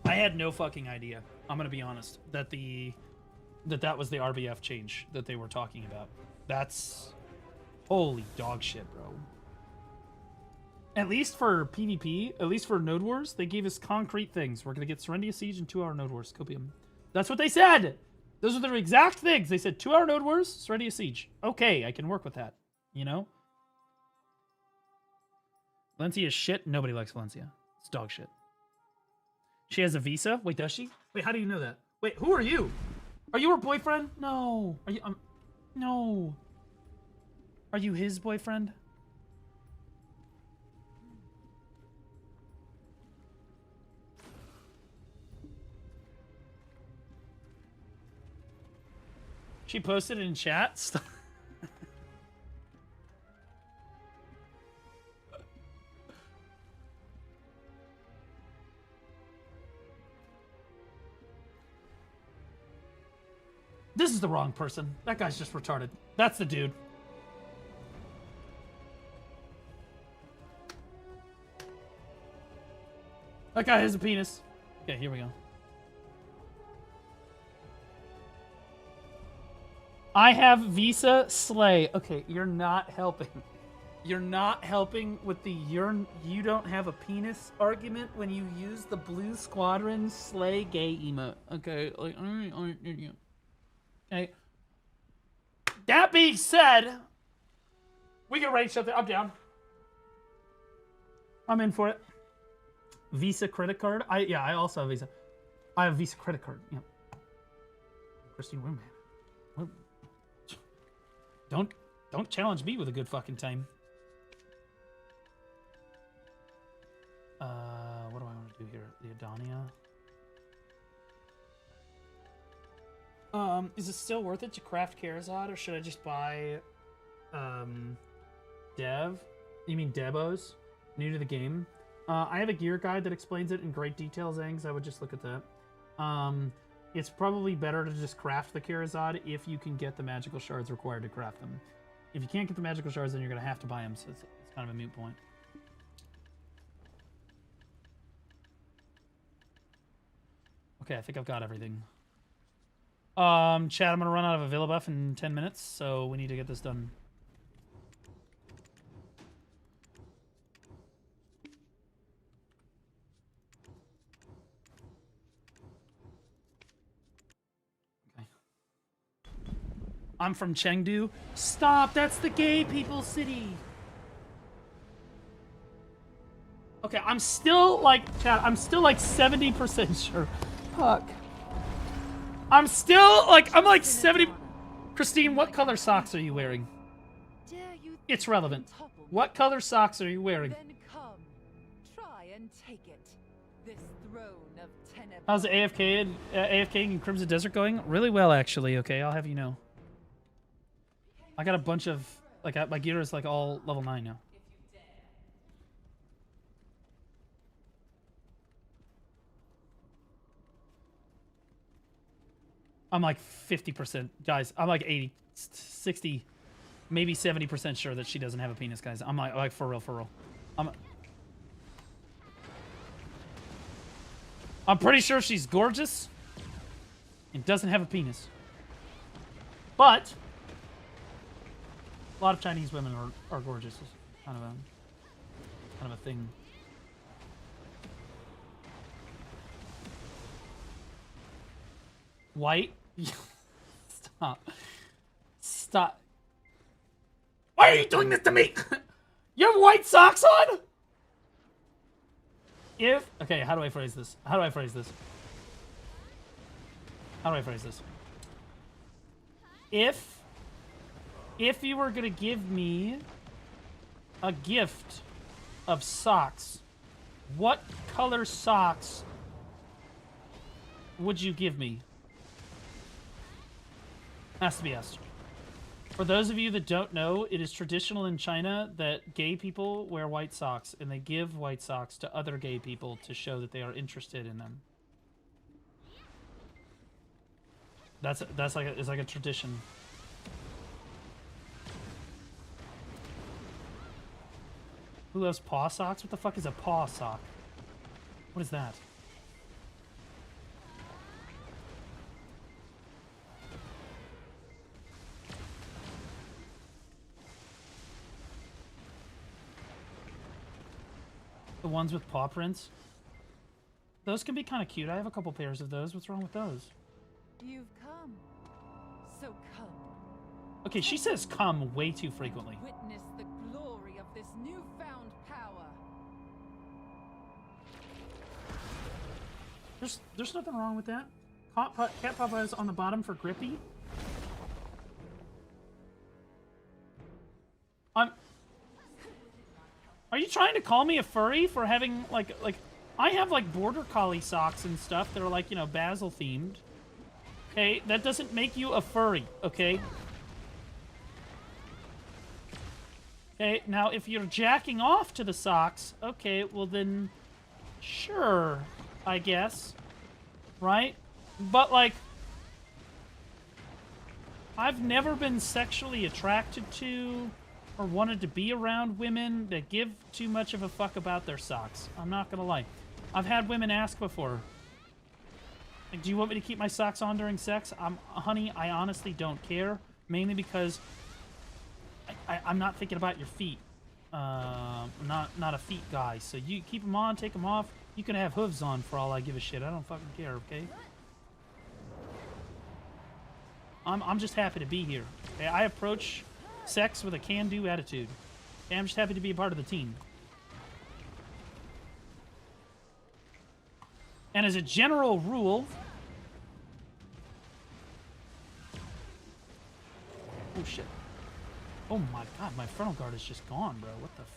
I had no fucking idea. I'm gonna be honest. That was the RBF change that they were talking about. That's holy dog shit, bro. At least for PvP, at least for Node Wars, they gave us concrete things. We're gonna get Serenity Siege and 2-hour Node Wars. Copium. That's what they said. Those are the exact things. They said 2-hour Node Wars, Serenity Siege. Okay, I can work with that. You know? Valencia is shit. Nobody likes Valencia. It's dog shit. She has a visa? Wait, does she? Wait, how do you know that? Wait, who are you? Are you her boyfriend? No. Are you, no. Are you his boyfriend? She posted it in chat? Stop. This is the wrong person. That guy's just retarded. That's the dude. That guy has a penis. Okay, here we go. I have Visa Slay. Okay, you're not helping. You're not helping with the you don't have a penis argument when you use the Blue Squadron Slay gay emote. Okay, like okay. That being said, we can arrange something. I'm down. I'm in for it. Visa credit card. I also have Visa. I have Visa credit card. Yeah. Christine Wimman. What? Don't challenge me with a good fucking time. What do I want to do here? The Adonia. Is it still worth it to craft Karazad, or should I just buy Dev? You mean Debos? New to the game. I have a gear guide that explains it in great detail, Zangs. I would just look at that. It's probably better to just craft the Karazad if you can get the magical shards required to craft them. If you can't get the magical shards, then you're going to have to buy them, so it's kind of a moot point. Okay, I think I've got everything. Chat, I'm going to run out of a Villa buff in 10 minutes, so we need to get this done. I'm from Chengdu. Stop, that's the gay people's city. Okay, I'm still like, chat, I'm still like 70% sure. Fuck. I'm still like, I'm like 70. Christine, what color socks are you wearing? It's relevant. What color socks are you wearing? Then come, try and take it. This throne of Teneb. How's the AFK in Crimson Desert going? Really well, actually. Okay, I'll have you know. I got a bunch of, like, my gear is like all level 9 now. I'm like 50%, guys. I'm like 80, 60, maybe 70% sure that she doesn't have a penis, guys. I'm like for real, for real. I'm pretty sure she's gorgeous and doesn't have a penis. But a lot of Chinese women are gorgeous. It's kind of a thing. White? Stop. Stop. Why are you doing this to me? You have white socks on? Okay, how do I phrase this? How do I phrase this? How do I phrase this? If you were gonna give me a gift of socks, what color socks would you give me? Has to be asked. For those of you that don't know, it is traditional in China that gay people wear white socks, and they give white socks to other gay people to show that they are interested in them. It's like a tradition. Who loves paw socks? What the fuck is a paw sock? What is that? The ones with paw prints? Those can be kind of cute. I have a couple pairs of those. What's wrong with those? You've come. So come. Okay, she says come way too frequently. Witness the glory of this newfound power. There's nothing wrong with that. Cat Papa is on the bottom for Grippy. Are you trying to call me a furry for having like I have like border collie socks and stuff that are like, you know, Basil themed. Okay, that doesn't make you a furry, okay? Okay, now if you're jacking off to the socks, okay, well then sure, I guess. Right? But like I've never been sexually attracted to or wanted to be around women that give too much of a fuck about their socks. I'm not gonna lie. I've had women ask before, like, do you want me to keep my socks on during sex? Honey, I honestly don't care. Mainly because I'm not thinking about your feet. I'm not a feet guy. So you keep them on, take them off. You can have hooves on for all I give a shit. I don't fucking care, okay? I'm just happy to be here. Okay? I approach sex with a can-do attitude. Okay? I'm just happy to be a part of the team. And as a general rule... Oh, shit. Oh, my God. My frontal guard is just gone, bro. What the f...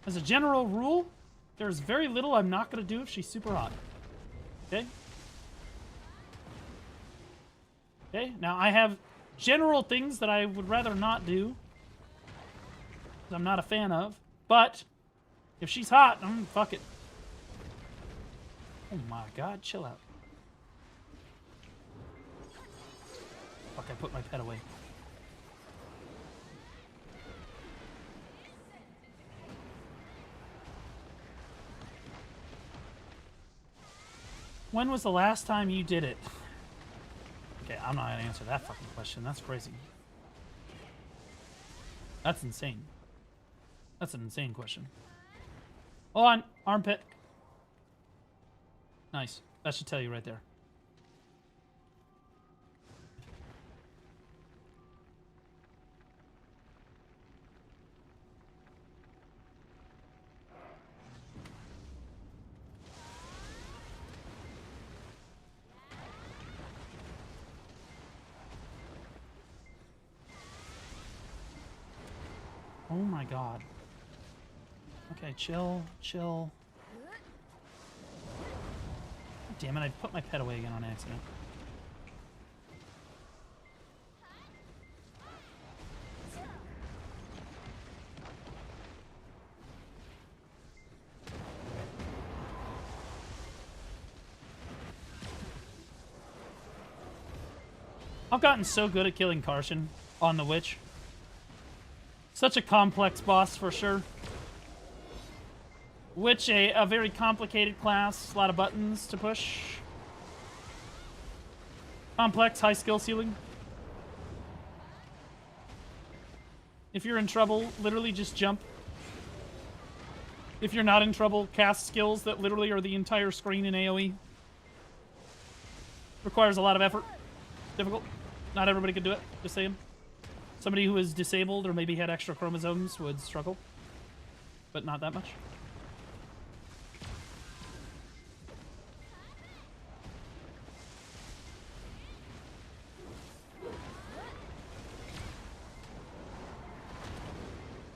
As a general rule, there's very little I'm not going to do if she's super hot. Okay? Okay, now I have general things that I would rather not do. That I'm not a fan of. But, if she's hot, fuck it. Oh my God, chill out. Fuck, I put my pet away. When was the last time you did it? Okay, I'm not gonna answer that fucking question. That's crazy. That's insane. That's an insane question. Hold on, armpit. Nice. That should tell you right there. Oh my God. Okay, chill, chill. Damn it, I put my pet away again on accident. I've gotten so good at killing Carson. on the witch. Such a complex boss for sure. Witch, a very complicated class, a lot of buttons to push. Complex, high skill ceiling. If you're in trouble, literally just jump. If you're not in trouble, cast skills that literally are the entire screen in AoE. Requires a lot of effort. Difficult. Not everybody could do it, just saying. Somebody who is disabled or maybe had extra chromosomes would struggle. But not that much.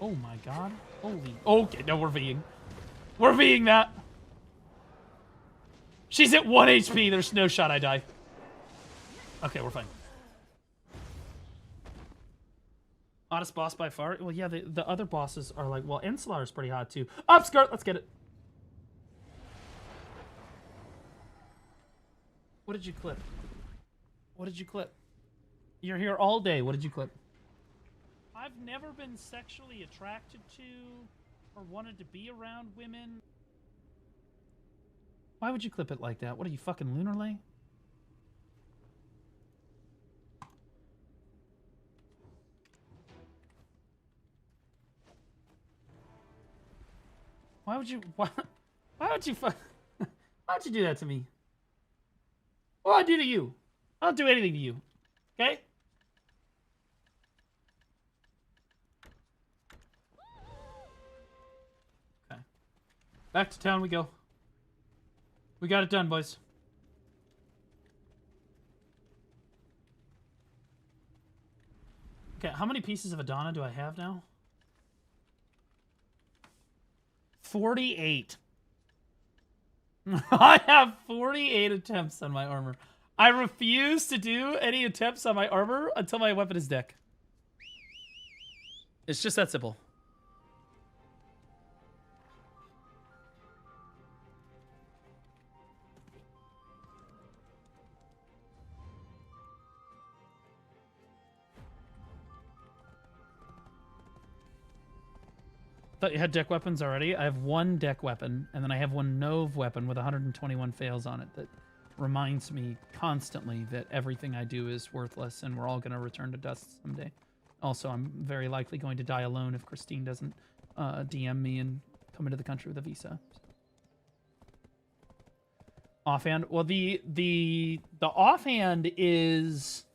Oh my god. Holy. Okay, no, we're Ving. We're Ving that. She's at 1 HP. There's no shot I die. Okay, we're fine. Hottest boss by far? Well, yeah, the other bosses are like, well, Encelar is pretty hot too. Up, skirt! Let's get it. What did you clip? What did you clip? You're here all day. What did you clip? I've never been sexually attracted to or wanted to be around women. Why would you clip it like that? What are you, fucking Lunarlay? Why would you, why would you why would you do that to me? What would I do to you? I don't do anything to you. Okay? Okay. Back to town we go. We got it done, boys. Okay, how many pieces of Adana do I have now? 48. I have 48 attempts on my armor. I refuse to do any attempts on my armor until my weapon is deck. It's just that simple. Thought you had deck weapons already. I have one deck weapon, and then I have one Nove weapon with 121 fails on it that reminds me constantly that everything I do is worthless and we're all going to return to dust someday. Also, I'm very likely going to die alone if Christine doesn't DM me and come into the country with a visa. Offhand? Well, the offhand is...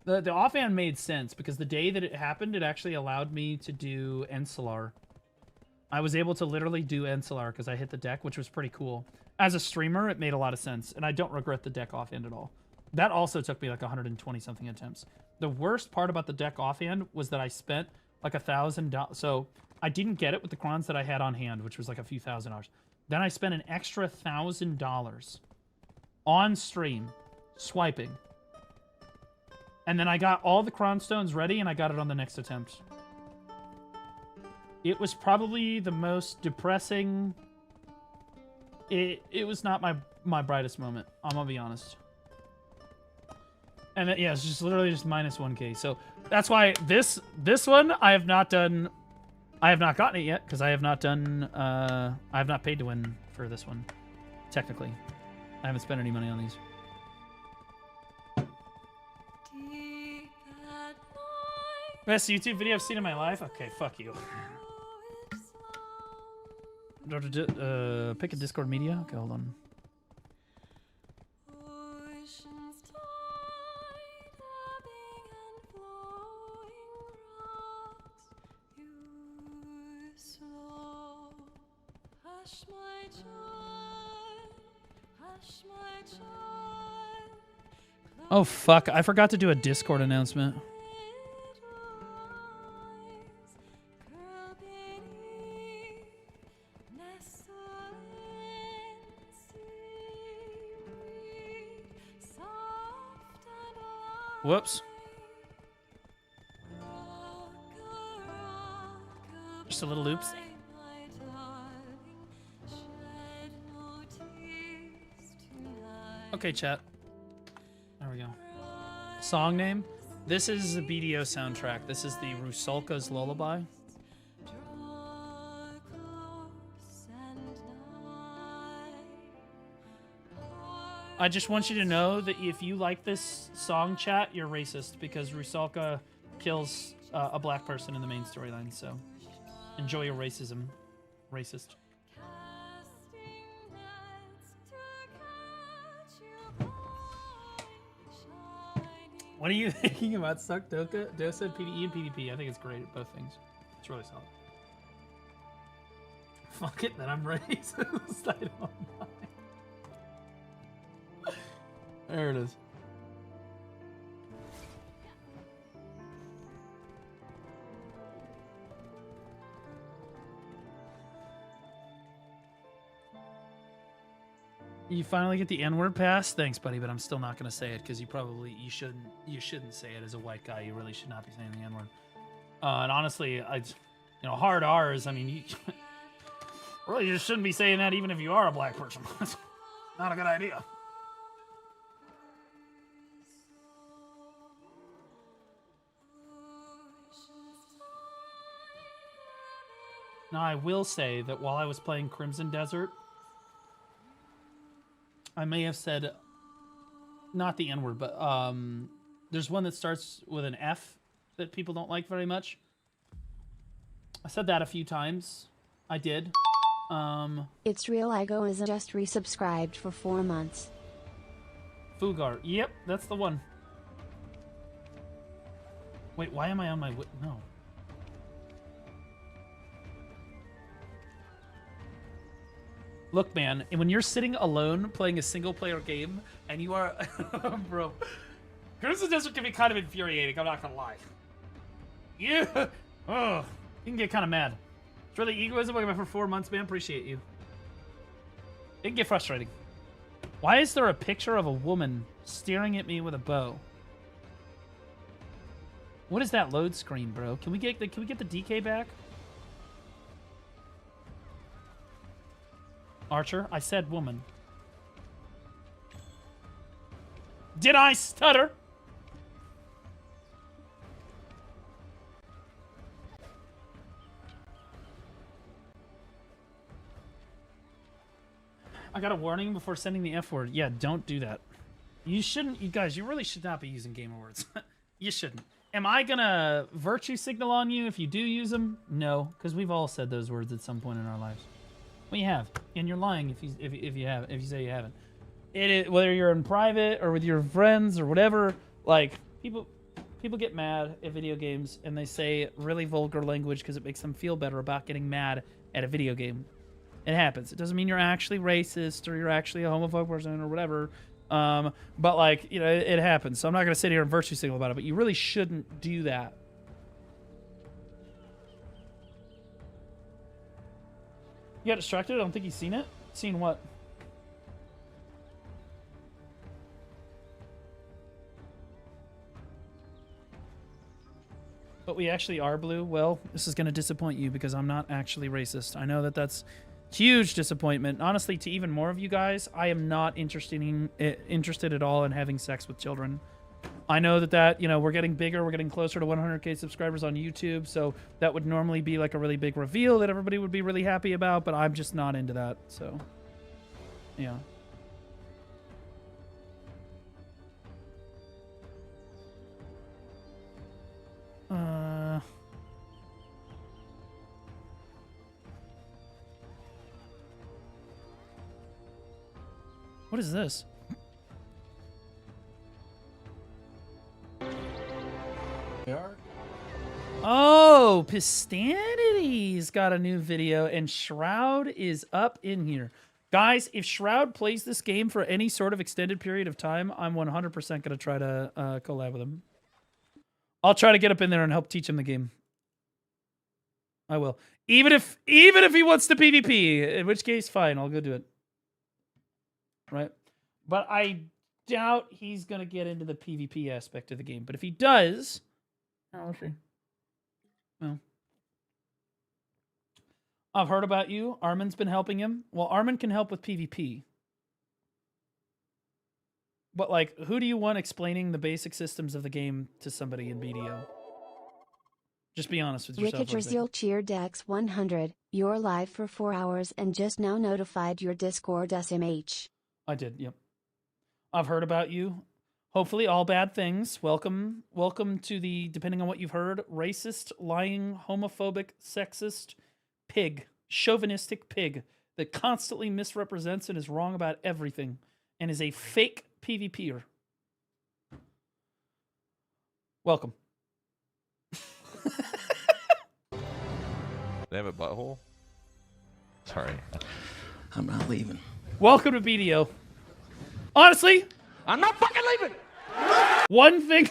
The offhand made sense because the day that it happened, it actually allowed me to do Encelar. I was able to literally do Encelar because I hit the deck, which was pretty cool. As a streamer, it made a lot of sense, and I don't regret the deck offhand at all. That also took me like 120-something attempts. The worst part about the deck offhand was that I spent like $1,000. So I didn't get it with the crons that I had on hand, which was like a few $1,000s. Then I spent an extra $1,000 on stream swiping. And then I got all the cron stones ready, and I got it on the next attempt. It was probably the most depressing... It was not my brightest moment. I'm gonna be honest. And yeah, it's just literally just minus 1k. So that's why this one I have not done. I have not gotten it yet because I have not done. I have not paid to win for this one. Technically, I haven't spent any money on these. Best YouTube video I've seen in my life. Okay, fuck you. Pick a Discord media. Okay, hold on. Oh fuck, I forgot to do a Discord announcement. Whoops. Just a little oops. Okay, chat. There we go. Song name? This is the BDO soundtrack. This is the Rusalka's Lullaby. I just want you to know that if you like this song, chat, you're racist because Rusalka kills a black person in the main storyline. So enjoy your racism, racist. What are you thinking about Suck Doka? Dosa, PvE, and PvP. I think it's great at both things. It's really solid. Fuck it, then I'm racist. I don't mind. There it is. You finally get the N-word pass? Thanks, buddy, but I'm still not going to say it because you shouldn't say it as a white guy. You really should not be saying the N-word. And honestly, hard R's, I mean, you really just shouldn't be saying that even if you are a black person. Not a good idea. Now, I will say that while I was playing Crimson Desert, I may have said, not the N-word, but there's one that starts with an F that people don't like very much. I said that a few times. I did. It's real. Igo is just resubscribed for 4 months. Fugar. Yep, that's the one. Wait, why am I on my... No. Look, man, when you're sitting alone playing a single-player game, and you are... Bro. Crimson Desert can be kind of infuriating, I'm not gonna lie. Yeah! Oh, you can get kind of mad. It's really egoism. Welcome back for 4 months, man. Appreciate you. It can get frustrating. Why is there a picture of a woman staring at me with a bow? What is that load screen, bro? Can we get the DK back? Archer, I said woman. Did I stutter? I got a warning before sending the F word. Yeah, don't do that. You shouldn't, you guys, you really should not be using gamer words. You shouldn't. Am I gonna virtue signal on you if you do use them? No, because we've all said those words at some point in our lives. Well, you have, and you're lying if you say you haven't. Whether you're in private or with your friends or whatever, like people get mad at video games and they say really vulgar language because it makes them feel better about getting mad at a video game. It happens. It doesn't mean you're actually racist or you're actually a homophobe person or whatever. But like, it happens. So I'm not gonna sit here and virtue signal about it, but you really shouldn't do that. You got distracted? I don't think he's seen it. Seen what? But we actually are blue. Well, this is going to disappoint you because I'm not actually racist. I know that that's huge disappointment. Honestly, to even more of you guys, I am not interested at all in having sex with children. I know that we're getting bigger. We're getting closer to 100K subscribers on YouTube. So that would normally be like a really big reveal that everybody would be really happy about. But I'm just not into that. So, yeah. What is this? Oh, Pistanity's got a new video, and Shroud is up in here. Guys, if Shroud plays this game for any sort of extended period of time, I'm 100% going to try to collab with him. I'll try to get up in there and help teach him the game. I will. Even if he wants to PvP, in which case, fine, I'll go do it. Right? But I doubt he's going to get into the PvP aspect of the game. But if he does... I'll see. Well, I've heard about you. Armin's been helping him. Well, Armin can help with PvP. But like, who do you want explaining the basic systems of the game to somebody in BDO? Just be honest with yourself. Ricketerzeal cheered Dex 100. You're live for 4 hours and just now notified your Discord SMH. I did, yep. I've heard about you. Hopefully all bad things. Welcome to the, depending on what you've heard, racist, lying, homophobic, sexist pig, chauvinistic pig that constantly misrepresents and is wrong about everything and is a fake PvPer. Welcome. They have a butthole? Sorry. I'm not leaving. Welcome to BDO. Honestly, I'm not fucking leaving. One thing,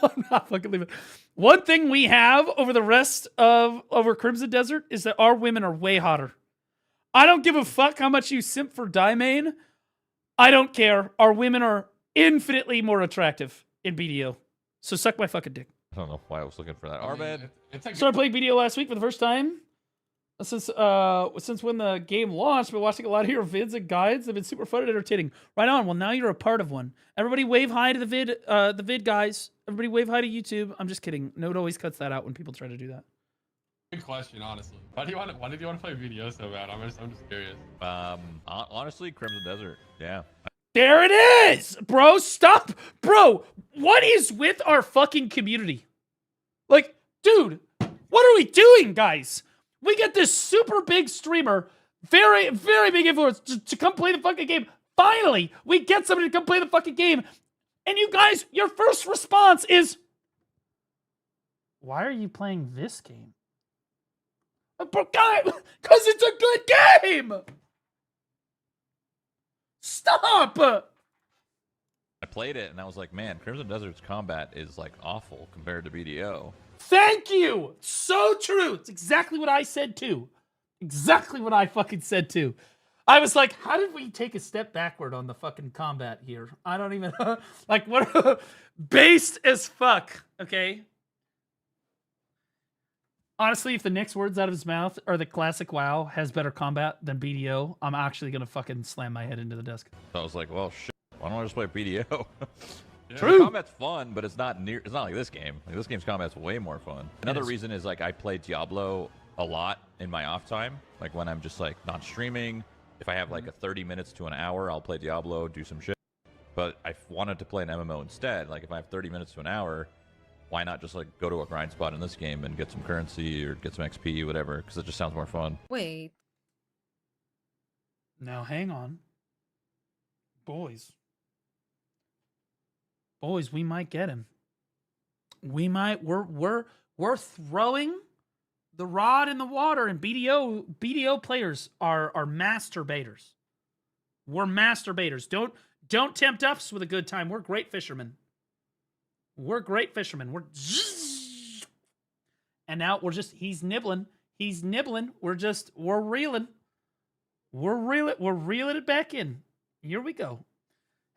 I'm not fucking leaving. One thing we have over Crimson Desert is that our women are way hotter. I don't give a fuck how much you simp for Dimane. I don't care. Our women are infinitely more attractive in BDO. So suck my fucking dick. I don't know why I was looking for that. Arbed. Started playing BDO last week for the first time. Since when the game launched, been watching a lot of your vids and guides. They've been super fun and entertaining. Right on. Well, now you're a part of one. Everybody wave hi to the vid guys. Everybody wave hi to YouTube. I'm just kidding. Node always cuts that out when people try to do that. Good question, honestly. Why did you want to play BDO so bad? I'm just curious. Honestly, Crimson Desert. Yeah. There it is, bro. Stop, bro. What is with our fucking community? Like, dude, what are we doing, guys? We get this super big streamer, very, very big influence to come play the fucking game. Finally, we get somebody to come play the fucking game. And you guys, your first response is, why are you playing this game? Because it's a good game. Stop. I played it and I was like, man, Crimson Desert's combat is like awful compared to BDO. Thank you. So true. It's exactly what I said too. Exactly what I fucking said too. I was like, how did we take a step backward on the fucking combat here? I don't even like what based as fuck. Okay. Honestly, if the next words out of his mouth are the classic WoW has better combat than BDO, I'm actually gonna fucking slam my head into the desk. So I was like, well, shit. Why don't I just play BDO? True. The combat's fun, but it's not like this game. Like, this game's combat's way more fun. Another reason is like I play Diablo a lot in my off time. Like when I'm just like not streaming. If I have like a 30 minutes to an hour, I'll play Diablo, do some shit. But I wanted to play an MMO instead. Like if I have 30 minutes to an hour, why not just like go to a grind spot in this game and get some currency or get some XP, whatever? Because it just sounds more fun. Wait. Now hang on. Boys, we might get him. We might. We're throwing the rod in the water, and BDO players are masturbators. We're masturbators. Don't tempt us with a good time. We're great fishermen. We're and now he's nibbling. We're reeling. We're reeling it back in. Here we go.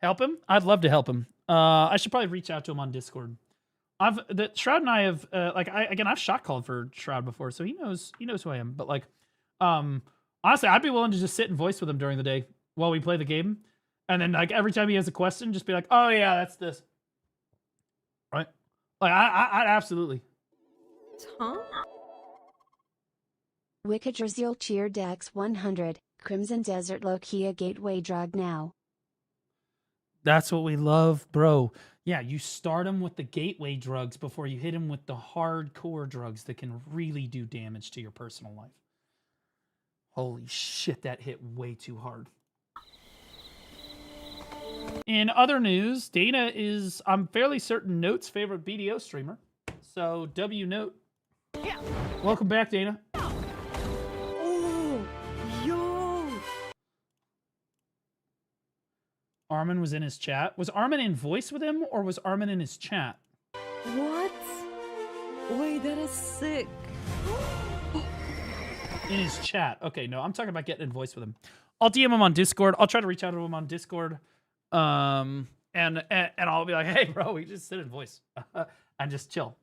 Help him? I'd love to help him. I should probably reach out to him on Discord. Shroud and I have I've shot called for Shroud before, so he knows who I am. But like, honestly, I'd be willing to just sit and voice with him during the day while we play the game, and then like every time he has a question, just be like, "Oh yeah, that's this." Right? Like I absolutely. Huh? Wicketerzeal cheer Dex 100. Crimson Desert Lokia gateway drug now. That's what we love, bro. Yeah, you start him with the gateway drugs before you hit him with the hardcore drugs that can really do damage to your personal life. Holy shit, that hit way too hard. In other news, Dana is, I'm fairly certain, Note's favorite BDO streamer. So, W Note. Yeah. Welcome back, Dana. Oh, yo. Armin was in his chat. Was Armin in voice with him, or was Armin in his chat? What? Wait, that is sick. In his chat. Okay, no, I'm talking about getting in voice with him. I'll DM him on Discord. I'll try to reach out to him on Discord. And I'll be like, hey, bro, we just sit in voice and just chill.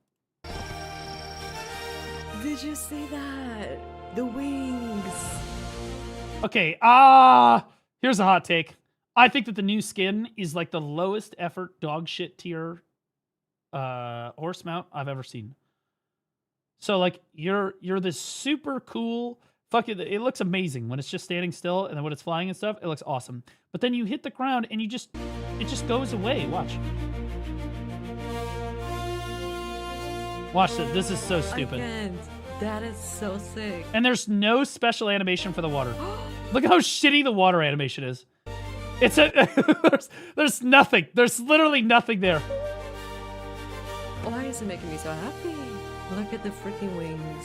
Did you see that? The wings. Okay, here's a hot take. I think that the new skin is like the lowest effort dog shit tier horse mount I've ever seen. So like you're this super cool it looks amazing when it's just standing still, and then when it's flying and stuff, it looks awesome. But then you hit the ground and it just goes away. Watch. Watch this. This is so stupid. That is so sick. And there's no special animation for the water. Look how shitty the water animation is. It's there's nothing. There's literally nothing there. Why is it making me so happy? Look at the freaking wings.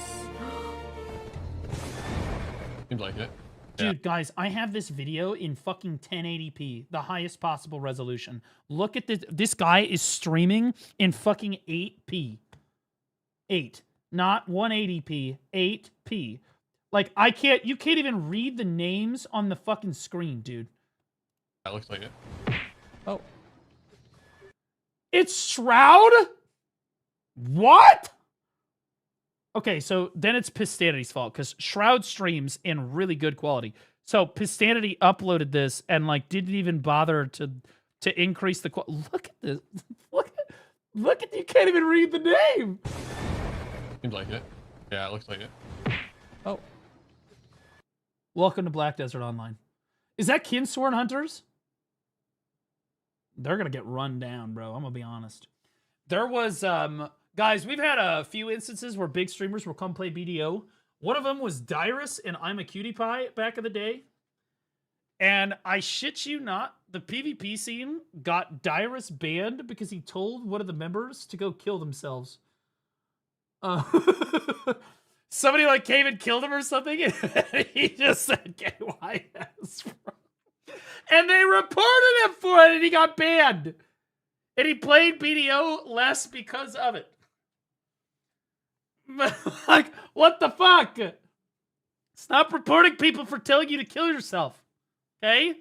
Seems like it. Dude, guys, I have this video in fucking 1080p, the highest possible resolution. Look at this. This guy is streaming in fucking 8p. 8. Not 180p. 8p. Like, you can't even read the names on the fucking screen, dude. That looks like it. Oh. It's Shroud? What? Okay, so then it's Pistanity's fault, because Shroud streams in really good quality. So Pistanity uploaded this and like didn't even bother to increase the quality. Look at this. Look at you can't even read the name. Seems like it. Yeah, it looks like it. Oh. Welcome to Black Desert Online. Is that Kinsworn Hunters? They're gonna get run down, bro. I'm gonna be honest. There was guys, we've had a few instances where big streamers will come play BDO. One of them was Dyrus and I'm a Cutie Pie back in the day. And I shit you not, the PvP scene got Dyrus banned because he told one of the members to go kill themselves. Somebody like came and killed him or something, and he just said KYS. And they reported him for it, and he got banned. And he played BDO less because of it. Like, what the fuck? Stop reporting people for telling you to kill yourself. Okay?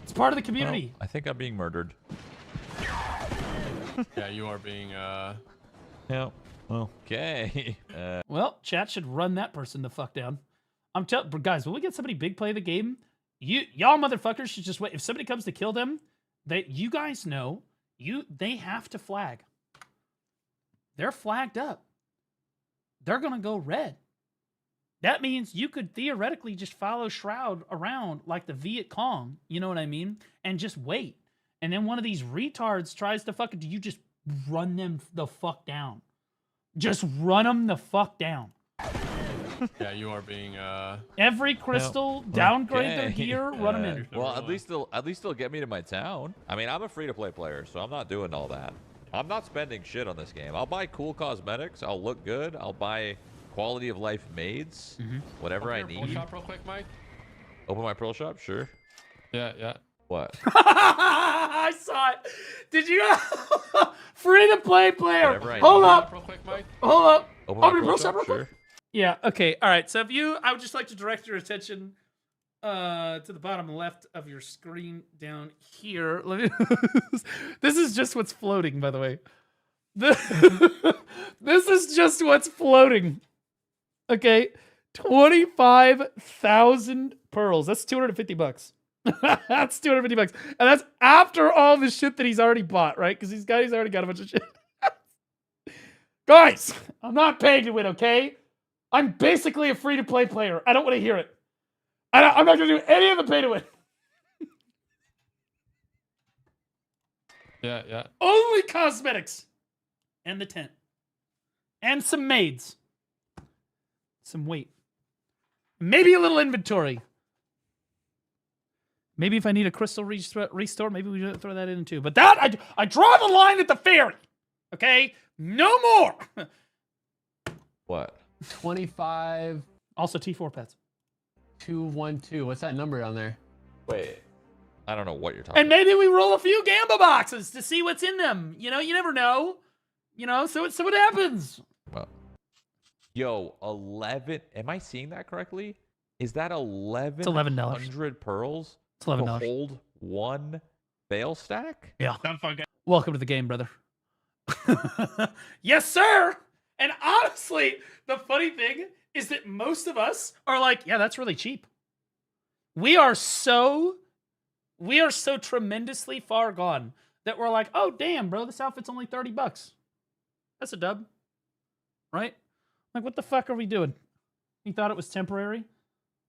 It's part of the community. Well, I think I'm being murdered. Yeah, you are being, Yeah. Okay. Well, chat should run that person the fuck down. I'm telling guys, when we get somebody big play the game, y'all motherfuckers should just wait. If somebody comes to kill them, you guys know, they have to flag. They're flagged up. They're gonna go red. That means you could theoretically just follow Shroud around like the Viet Cong, you know what I mean? And just wait. And then one of these retards tries to fucking, you just run them the fuck down. Just run them the fuck down. Yeah, you are being, Every crystal, downgrade their gear, run them in. Well, at least they'll get me to my town. I mean, I'm a free-to-play player, so I'm not doing all that. I'm not spending shit on this game. I'll buy cool cosmetics. I'll look good. I'll buy quality of life maids, whatever I need. Open your pro shop real quick, Mike. Open my pro shop, sure. Yeah. What? I saw it. Did you? Free-to-play player. Hold up. Real quick, Mike. Hold up. Open my pro shop, real quick. sure. Yeah, okay. All right. So I would just like to direct your attention to the bottom left of your screen down here. Let me This is just what's floating, by the way. This is just what's floating. Okay. 25,000 pearls. That's $250. That's $250. And that's after all the shit that he's already bought, right? Because he's already got a bunch of shit. Guys, I'm not paying to win, okay? I'm basically a free-to-play player. I don't want to hear it. I'm not going to do any of the pay-to-win. Yeah. Only cosmetics. And the tent. And some maids. Some weight. Maybe a little inventory. Maybe if I need a crystal restore, maybe we should throw that in too. But that, I draw the line at the ferry. Okay? No more. What? 25. Also T4 pets. 212. What's that number on there? Wait. I don't know what you're talking And maybe we roll a few Gamba boxes to see what's in them. You know, you never know. You know, so what happens? Well, yo, 11. Am I seeing that correctly? Is that 11? It's $11. 100 pearls? It's $11. To hold one fail stack? Yeah. Welcome to the game, brother. Yes, sir. And honestly, the funny thing is that most of us are like, yeah, that's really cheap. We are so tremendously far gone that we're like, oh damn, bro, this outfit's only $30. That's a dub, right? Like, what the fuck are we doing? You thought it was temporary?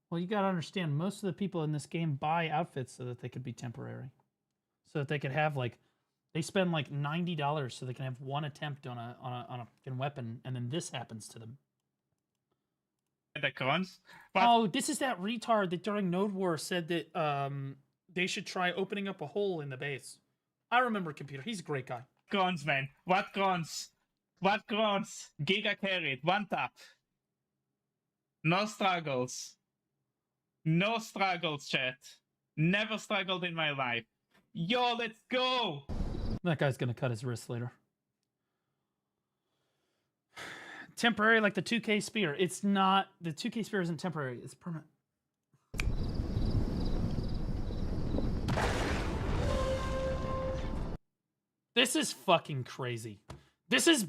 Well, you gotta understand, most of the people in this game buy outfits so that they could be temporary, so that they could have like, they spend like $90 so they can have one attempt on a fucking weapon, and then this happens to them. The cons. Oh, this is that retard that during Node War said that they should try opening up a hole in the base. I remember Computer. He's a great guy. Cons, man. What cons? What cons? Giga carried. One tap. No struggles. No struggles, chat. Never struggled in my life. Yo, let's go! That guy's gonna cut his wrist later. Temporary like the 2K spear. It's not. The 2K spear isn't temporary. It's permanent. This is fucking crazy. This is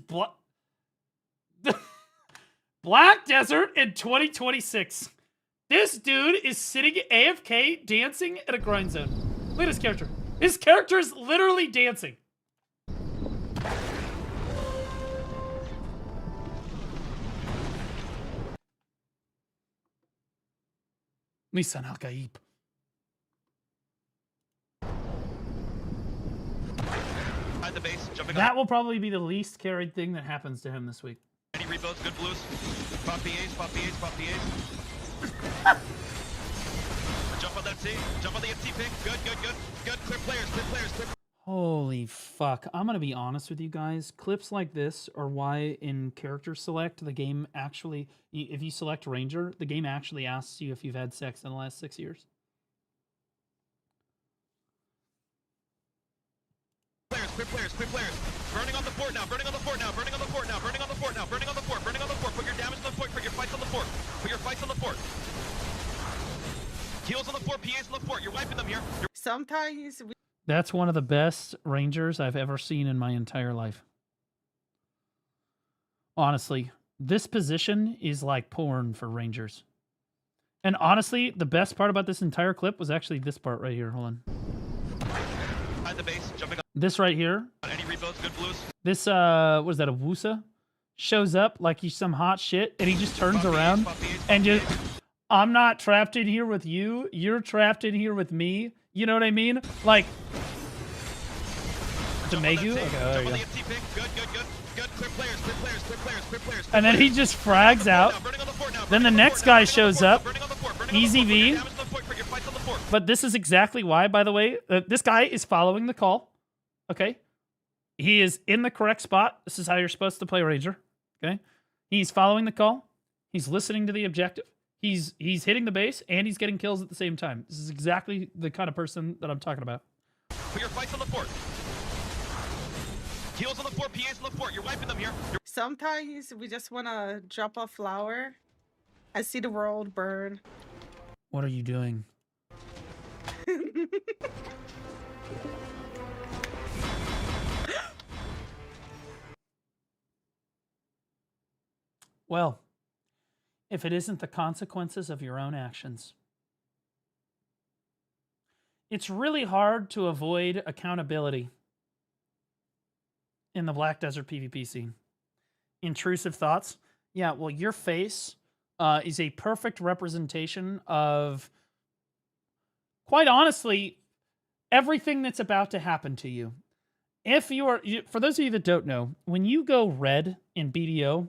Black Desert in 2026. This dude is sitting AFK dancing at a grind zone. Look at his character. His character is literally dancing. Misan Al-Gaib. The base, that will probably be the least carried thing that happens to him this week. Any rebuilds, good blues. Pop PAs, pop PAs, pop PAs. Jump on that C, jump on the FT pick. Good, good, good. Good, clear players, clear players, clear. Holy fuck. I'm gonna be honest with you guys. Clips like this are why in character select, the game actually, if you select Ranger, the game actually asks you if you've had sex in the last 6 years. Quick players, quick players. Burning on the fort now, burning on the fort now, burning on the fort now, burning on the fort now, burning on the fort, burning on the fort. Put your damage on the fort, put your fights on the fort. Put your fights on the fort. Heals on the fort, PAs on the fort. You're wiping them here. Sometimes That's one of the best Rangers I've ever seen in my entire life. Honestly, this position is like porn for Rangers. And honestly, the best part about this entire clip was actually this part right here. Hold on. At the base, jumping up. This right here. Any rebuilds, good blues. This, what is that, a Wusa? Shows up like he's some hot shit, and he just turns around and just, I'm not trapped in here with you. You're trapped in here with me. You know what I mean? Like, to Megu? Okay, there you go. And then he just frags out. Then the next guy shows up. Easy V. But this is exactly why, by the way, this guy is following the call. Okay? He is in the correct spot. This is how you're supposed to play Ranger. Okay? He's following the call. He's listening to the objective. He's hitting the base, and he's getting kills at the same time. This is exactly the kind of person that I'm talking about. Put your fights on the fort. Heals on the fort, PAs on the fort. You're wiping them here. Sometimes we just want to drop a flower and see the world burn. What are you doing? Well, if it isn't the consequences of your own actions. It's really hard to avoid accountability in the Black Desert PvP scene. Intrusive thoughts. Yeah, well, your face is a perfect representation of, quite honestly, everything that's about to happen to you. If you are, for those of you that don't know, when you go red in BDO,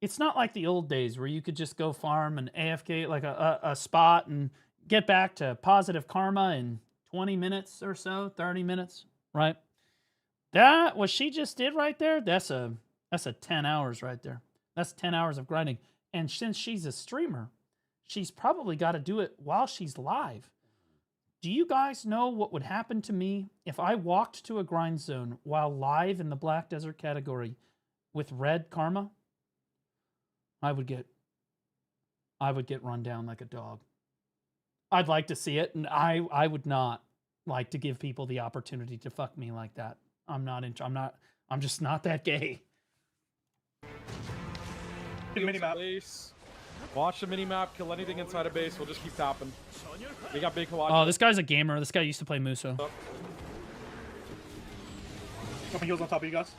it's not like the old days where you could just go farm and AFK like a spot and get back to positive karma in 20 minutes or so, 30 minutes, right? That, what she just did right there, that's a 10 hours right there. That's 10 hours of grinding. And since she's a streamer, she's probably got to do it while she's live. Do you guys know what would happen to me if I walked to a grind zone while live in the Black Desert category with red karma? I would get run down like a dog. I'd like to see it, and I would not like to give people the opportunity to fuck me like that. I'm just not that gay. Minimap. Watch the mini map. Kill anything inside a base. We'll just keep tapping. We got big Kawachi. Oh, this guy's a gamer. This guy used to play Muso. Couple heals on top of you guys.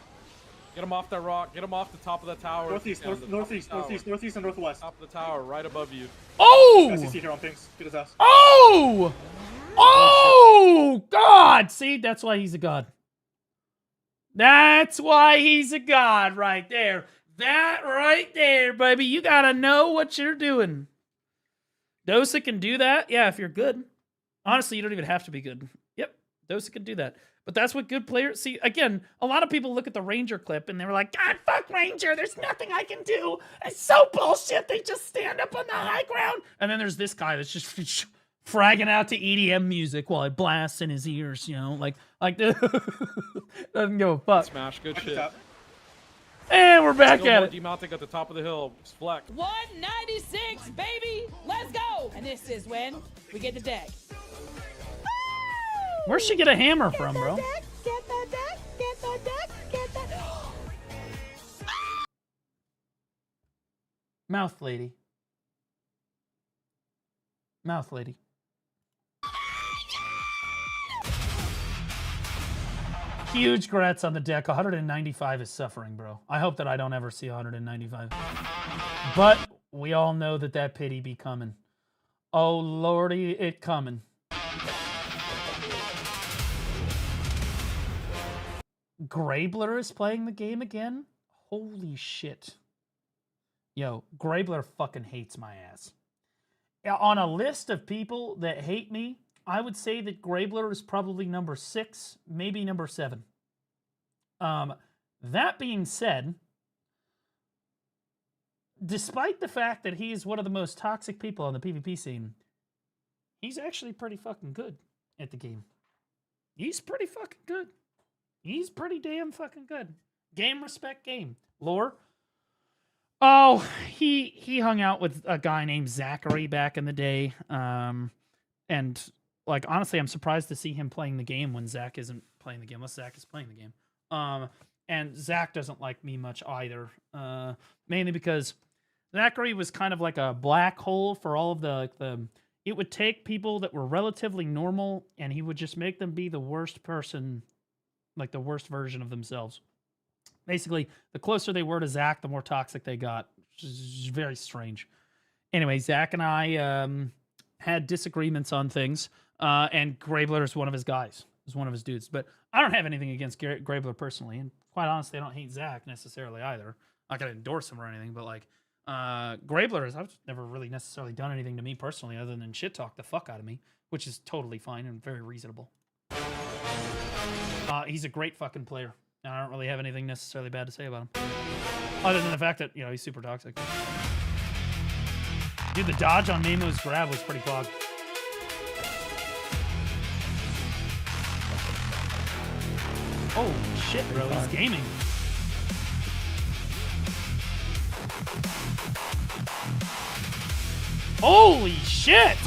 Get him off that rock. Get him off the top of the tower. Northeast, northeast, and northwest. Top of the tower, right above you. Oh! SCC here on things. Get his ass. Oh! Oh! God! See, that's why he's a god. That's why he's a god right there. That right there, baby. You gotta know what you're doing. Dosa can do that. Yeah, if you're good. Honestly, you don't even have to be good. Yep, Dosa can do that. But that's what good players see. Again, a lot of people look at the Ranger clip and they were like, God, fuck Ranger. There's nothing I can do. It's so bullshit. They just stand up on the high ground. And then there's this guy that's just fragging out to EDM music while it blasts in his ears, you know, like doesn't give a fuck. Smash, good shit. And we're back at it. Demounting at the top of the hill. Just flex. 196, baby. Let's go. And this is when we get the deck. Where'd she get a hammer from, bro? Get the deck, get the deck, get the deck. Mouth lady. Mouth lady. Huge grats on the deck. 195 is suffering, bro. I hope that I don't ever see 195. But we all know that that pity be coming. Oh, lordy, it coming. Grabler is playing the game again? Holy shit. Yo, Grabler fucking hates my ass. On a list of people that hate me, I would say that Grabler is probably number 6, maybe number 7. That being said, despite the fact that he is one of the most toxic people on the PvP scene, he's actually pretty fucking good at the game. He's pretty fucking good. He's pretty damn fucking good. Game, respect, game. Lore? Oh, he hung out with a guy named Zachary back in the day. And, like, honestly, I'm surprised to see him playing the game when Zach isn't playing the game, unless Zach is playing the game. And Zach doesn't like me much either. Mainly because Zachary was kind of like a black hole for all of the it would take people that were relatively normal, and he would just make them be the worst person, like the worst version of themselves. Basically, the closer they were to Zach, the more toxic they got, which is very strange. Anyway, Zach and I had disagreements on things, and Grabler is one of his guys, is one of his dudes. But I don't have anything against Grabler personally, and quite honestly, I don't hate Zach necessarily either. I'm not gonna endorse him or anything, but like Grabler is, I've never really necessarily done anything to me personally other than shit talk the fuck out of me, which is totally fine and very reasonable. He's a great fucking player. And I don't really have anything necessarily bad to say about him. Other than the fact that, you know, he's super toxic. Dude, the dodge on Memo's grab was pretty clogged. Oh, shit, bro. He's gaming. Holy shit!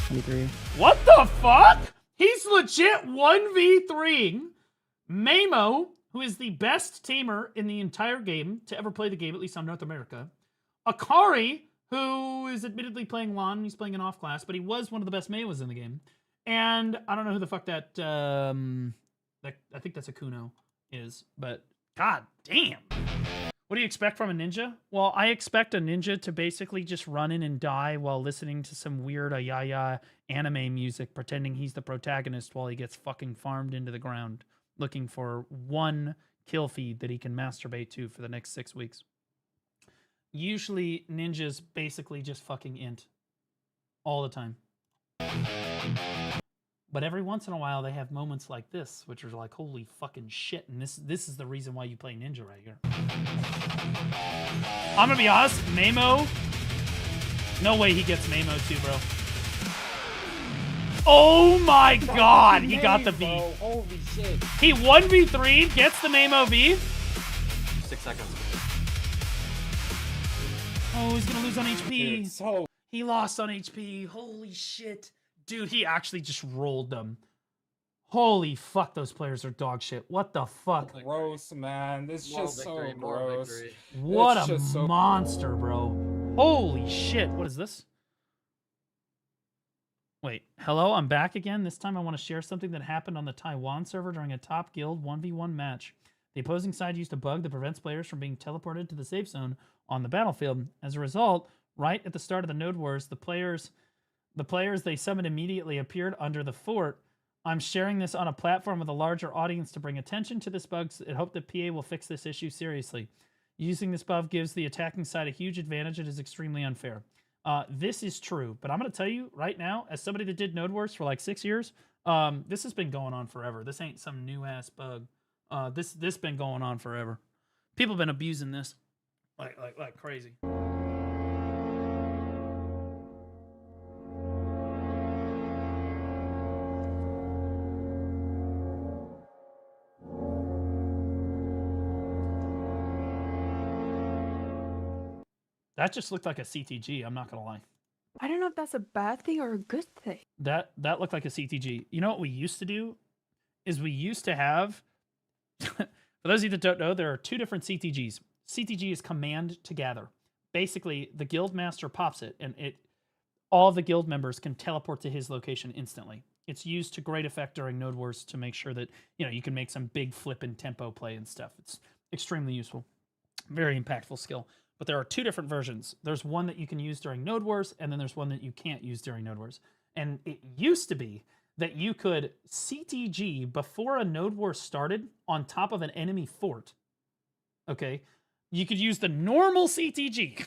23. What the fuck? He's legit 1v3ing Mamo, who is the best tamer in the entire game to ever play the game, at least on North America. Akari, who is admittedly playing LAN, he's playing an off class, but he was one of the best Mamos in the game. And I don't know who the fuck that I think that's a Kuno is, but god damn. What do you expect from a ninja? Well, I expect a ninja to basically just run in and die while listening to some weird Ayaya anime music, pretending he's the protagonist while he gets fucking farmed into the ground, looking for one kill feed that he can masturbate to for the next 6 weeks. Usually, ninjas basically just fucking int. All the time. But every once in a while, they have moments like this, which are like, holy fucking shit. And this is the reason why you play ninja right here. I'm gonna be honest, Mamo, no way he gets Mamo too, bro. Oh my god, he got the V. Holy shit. He 1v3, gets the Mamo V. 6 seconds. Oh, he's gonna lose on HP. He lost on HP. Holy shit. Dude, he actually just rolled them. Holy fuck, those players are dog shit. What the fuck? Gross, man. This is just so gross. What It's a just so- monster, bro. Holy shit. What is this? Wait, hello, I'm back again. This time I want to share something that happened on the Taiwan server during a top guild 1v1 match. The opposing side used a bug that prevents players from being teleported to the safe zone on the battlefield. As a result, right at the start of the Node Wars, the players they summoned immediately appeared under the fort. I'm sharing this on a platform with a larger audience to bring attention to this bug and hope that PA will fix this issue seriously. Using this buff gives the attacking side a huge advantage. It is extremely unfair. This is true, but I'm going to tell you right now, as somebody that did Node Wars for like 6 years, this has been going on forever. This ain't some new ass bug. This been going on forever. People have been abusing this like crazy. That just looked like a CTG, I'm not gonna lie. I don't know if that's a bad thing or a good thing. That looked like a CTG. You know what we used to do? Is we used to have, for those of you that don't know, there are two different CTGs. CTG is command to gather. Basically, the guild master pops it, and all of the guild members can teleport to his location instantly. It's used to great effect during Node Wars to make sure that, you know, you can make some big flip and tempo play and stuff. It's extremely useful. Very impactful skill. But there are two different versions. There's one that you can use during Node Wars, and then there's one that you can't use during Node Wars. And it used to be that you could CTG before a Node War started on top of an enemy fort. Okay? You could use the normal CTG.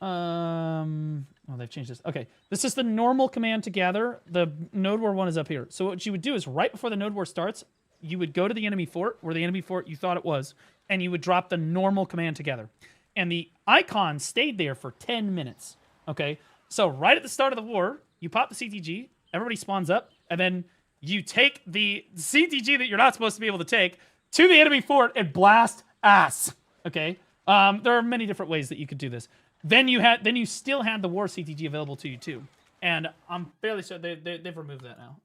Oh, they've changed this. Okay, this is the normal command to gather. The Node War one is up here. So what you would do is right before the Node War starts, you would go to the enemy fort, where the enemy fort you thought it was, and you would drop the normal command together. And the icon stayed there for 10 minutes. Okay? So right at the start of the war, you pop the CTG, everybody spawns up, and then you take the CTG that you're not supposed to be able to take to the enemy fort and blast ass. Okay? There are many different ways that you could do this. Then you still had the war CTG available to you too. And I'm fairly sure they've removed that now.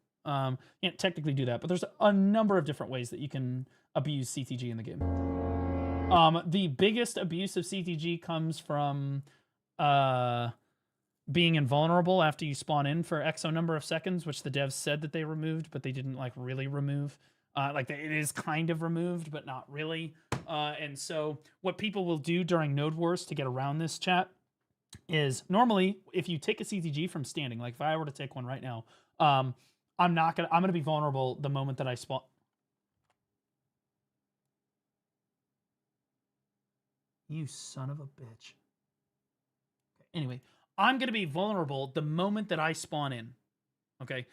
Can't technically do that, but there's a number of different ways that you can abuse CTG in the game. The biggest abuse of CTG comes from being invulnerable after you spawn in for XO number of seconds, which the devs said that they removed, but they didn't like really remove. It is kind of removed, but not really. And so what people will do during Node Wars to get around this, chat, is normally if you take a CTG from standing, like if I were to take one right now, I'm gonna be vulnerable the moment that I spawn. You son of a bitch. Okay, anyway, I'm gonna be vulnerable the moment that I spawn in. Okay.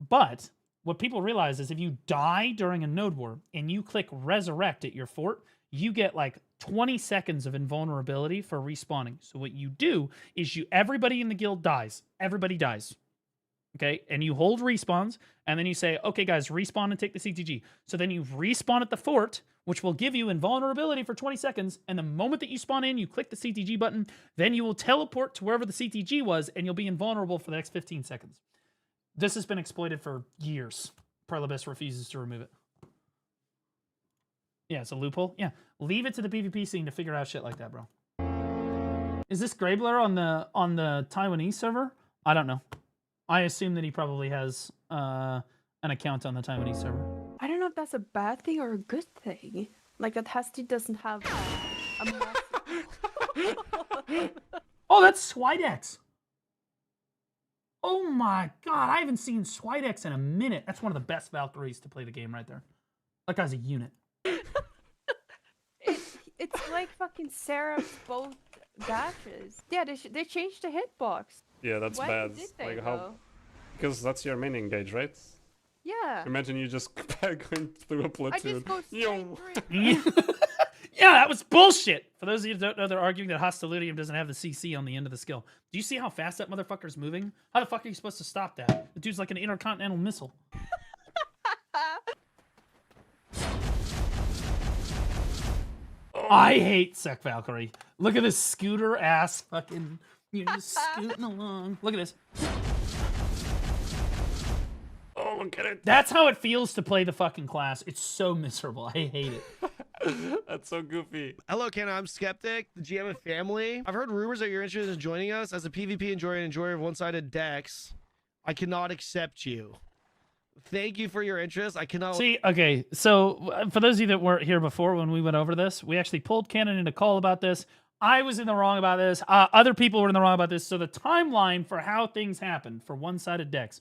But what people realize is if you die during a Node War and you click resurrect at your fort, you get like 20 seconds of invulnerability for respawning. So what you do is everybody in the guild dies. Everybody dies. Okay, and you hold respawns, and then you say, okay, guys, respawn and take the CTG. So then you respawn at the fort, which will give you invulnerability for 20 seconds, and the moment that you spawn in, you click the CTG button, then you will teleport to wherever the CTG was, and you'll be invulnerable for the next 15 seconds. This has been exploited for years. Perlibus refuses to remove it. Yeah, it's a loophole. Yeah, leave it to the PvP scene to figure out shit like that, bro. Is this Grabler on the Taiwanese server? I don't know. I assume that he probably has an account on the Taiwanese server. I don't know if that's a bad thing or a good thing. Like that Hesty doesn't have a Oh, that's Swidex. Oh my god, I haven't seen Swidex in a minute. That's one of the best Valkyries to play the game right there. That guy's a unit. It's like fucking Seraph's both dashes. Yeah, they changed the hitbox. Yeah, that's Why bad. did they, Like how? though? Because that's your main engage, right? Yeah. Imagine you just going through a platoon. I just go Yo. Yeah, that was bullshit. For those of you who don't know, they're arguing that Hostilidium doesn't have the CC on the end of the skill. Do you see how fast that motherfucker's moving? How the fuck are you supposed to stop that? The dude's like an intercontinental missile. I hate Sec Valkyrie. Look at this scooter ass fucking You're just scooting along. Look at this. Oh, look at it. That's how it feels to play the fucking class. It's so miserable. I hate it. That's so goofy. Hello, Ken. I'm Skeptic, the GM of Family. I've heard rumors that you're interested in joining us. As a PvP enjoyer and enjoyer of one-sided decks, I cannot accept you. Thank you for your interest. I cannot... See, okay, so for those of you that weren't here before when we went over this, we actually pulled Cannon into call about this. I was in the wrong about this. Other people were in the wrong about this. So the timeline for how things happened for one-sided decks.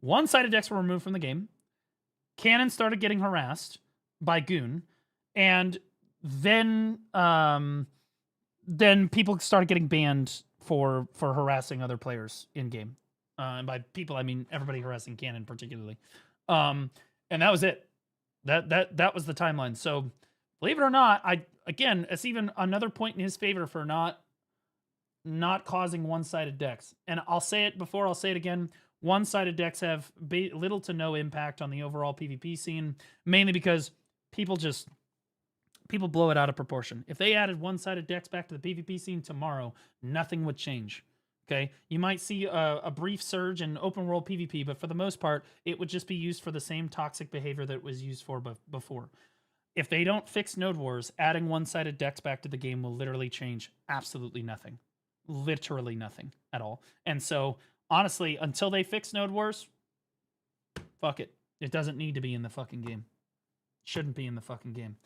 One-sided decks were removed from the game. Cannon started getting harassed by Goon. And then people started getting banned for harassing other players in-game. And by people, I mean everybody harassing Cannon particularly. And that was it. That was the timeline. So believe it or not, again, it's even another point in his favor for not causing one-sided decks. And I'll say it before, I'll say it again. One-sided decks have little to no impact on the overall PvP scene, mainly because people blow it out of proportion. If they added one-sided decks back to the PvP scene tomorrow, nothing would change. Okay, you might see a brief surge in open world PvP, but for the most part, it would just be used for the same toxic behavior that it was used for before. If they don't fix Node Wars, adding one-sided decks back to the game will literally change absolutely nothing. Literally nothing at all. And so, honestly, until they fix Node Wars, fuck it. It doesn't need to be in the fucking game. Shouldn't be in the fucking game.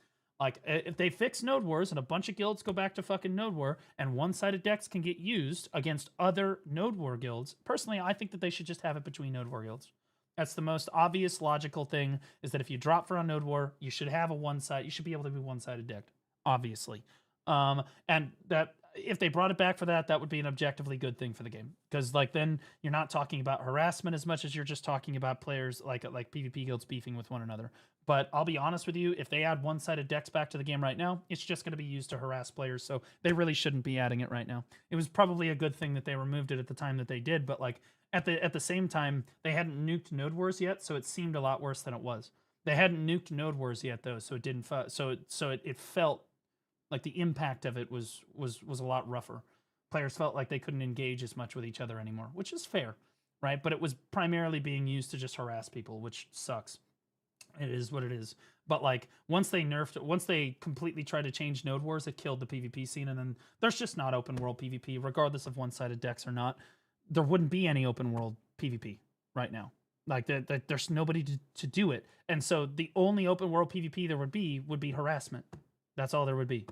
Like, if they fix Node Wars and a bunch of guilds go back to fucking Node War and one-sided decks can get used against other Node War guilds, personally, I think that they should just have it between Node War guilds. That's the most obvious, logical thing, is that if you drop for a Node War, you should have a one-side, you should be able to be one-sided decked, obviously. And that, if they brought it back for that, that would be an objectively good thing for the game. Because, like, then you're not talking about harassment as much as you're just talking about players, like PvP guilds beefing with one another. But I'll be honest with you, if they add one-sided decks back to the game right now, it's just going to be used to harass players, so they really shouldn't be adding it right now. It was probably a good thing that they removed it at the time that they did, but like at the same time, they hadn't nuked Node Wars yet, so it seemed a lot worse than it was. They hadn't nuked Node Wars yet though, so it didn't. It felt like the impact of it was a lot rougher. Players felt like they couldn't engage as much with each other anymore, which is fair, right? But it was primarily being used to just harass people, which sucks. It is what it is. But like once they completely tried to change Node Wars, it killed the PvP scene, and then there's just not open world PvP, regardless of one-sided decks or not. There wouldn't be any open world PvP right now. Like there's nobody to do it, and so the only open world PvP there would be harassment. That's all there would be,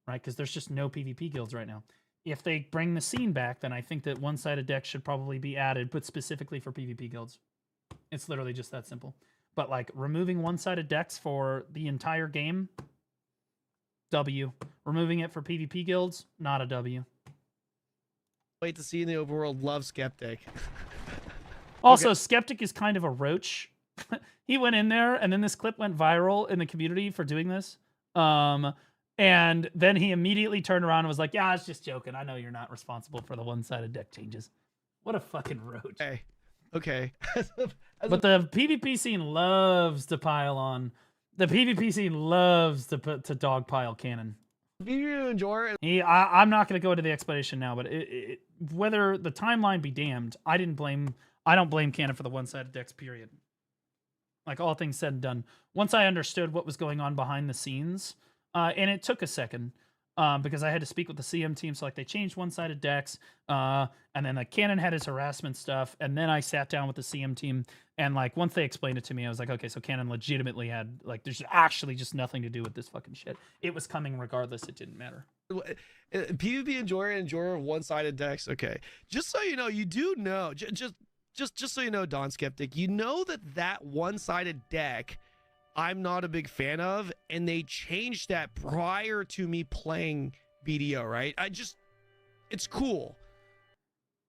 right? Because there's just no PvP guilds right now. If they bring the scene back, then I think that one-sided decks should probably be added, but specifically for PvP guilds. It's literally just that simple. But like removing one-sided decks for the entire game, W. Removing it for PvP guilds, not a W. Wait to see in the overworld. Love Skeptic. Also, okay. Skeptic is kind of a roach. He went in there, and then this clip went viral in the community for doing this. And then he immediately turned around and was like, "Yeah, I was just joking. I know you're not responsible for the one-sided deck changes." What a fucking roach. Hey. Okay. But the PvP scene loves to pile on. The PvP scene loves to dogpile Cannon. I'm not going to go into the explanation now, but whether the timeline be damned, I don't blame Cannon for the one-sided decks, period. Like, all things said and done. Once I understood what was going on behind the scenes, and it took a second, because I had to speak with the CM team, so like they changed one-sided decks, and then like Cannon had his harassment stuff, and then I sat down with the CM team, and like once they explained it to me, I was like, okay, so Cannon legitimately had like there's actually just nothing to do with this fucking shit. It was coming regardless. It didn't matter. PvP enjoyer of one-sided decks. Okay, just so you know, you do know, just so you know, Don Skeptic, you know that one-sided deck I'm not a big fan of, and they changed that prior to me playing BDO, right? It's cool.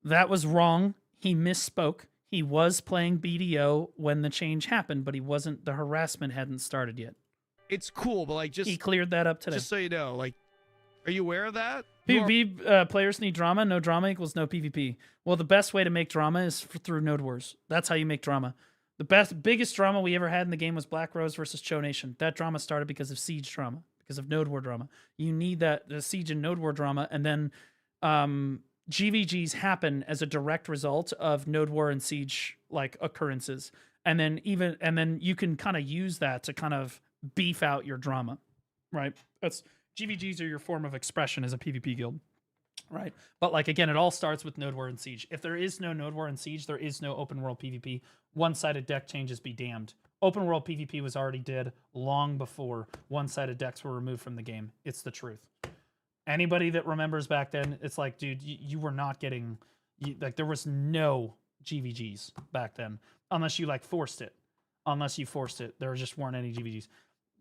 That was wrong. He misspoke. He was playing BDO when the change happened, but the harassment hadn't started yet. It's cool, but like he cleared that up today. Just so you know, like, are you aware of that? PvP players need drama. No drama equals no PvP. Well, the best way to make drama is through Node Wars. That's how you make drama. The biggest drama we ever had in the game was Black Rose versus Cho Nation. That drama started because of Siege drama, because of Node War drama. You need the Siege and Node War drama, and then GVGs happen as a direct result of Node War and Siege like occurrences. And then you can kind of use that to kind of beef out your drama, right? That's GVGs are your form of expression as a PvP guild, right? But like again, it all starts with Node War and Siege. If there is no Node War and Siege, there is no open world PvP. One-sided deck changes be damned. Open world PvP was already dead long before one-sided decks were removed from the game. It's the truth. Anybody that remembers back then, it's like, dude, you were not getting, like, there was no GVGs back then, unless you, like, forced it. Unless you forced it. There just weren't any GVGs.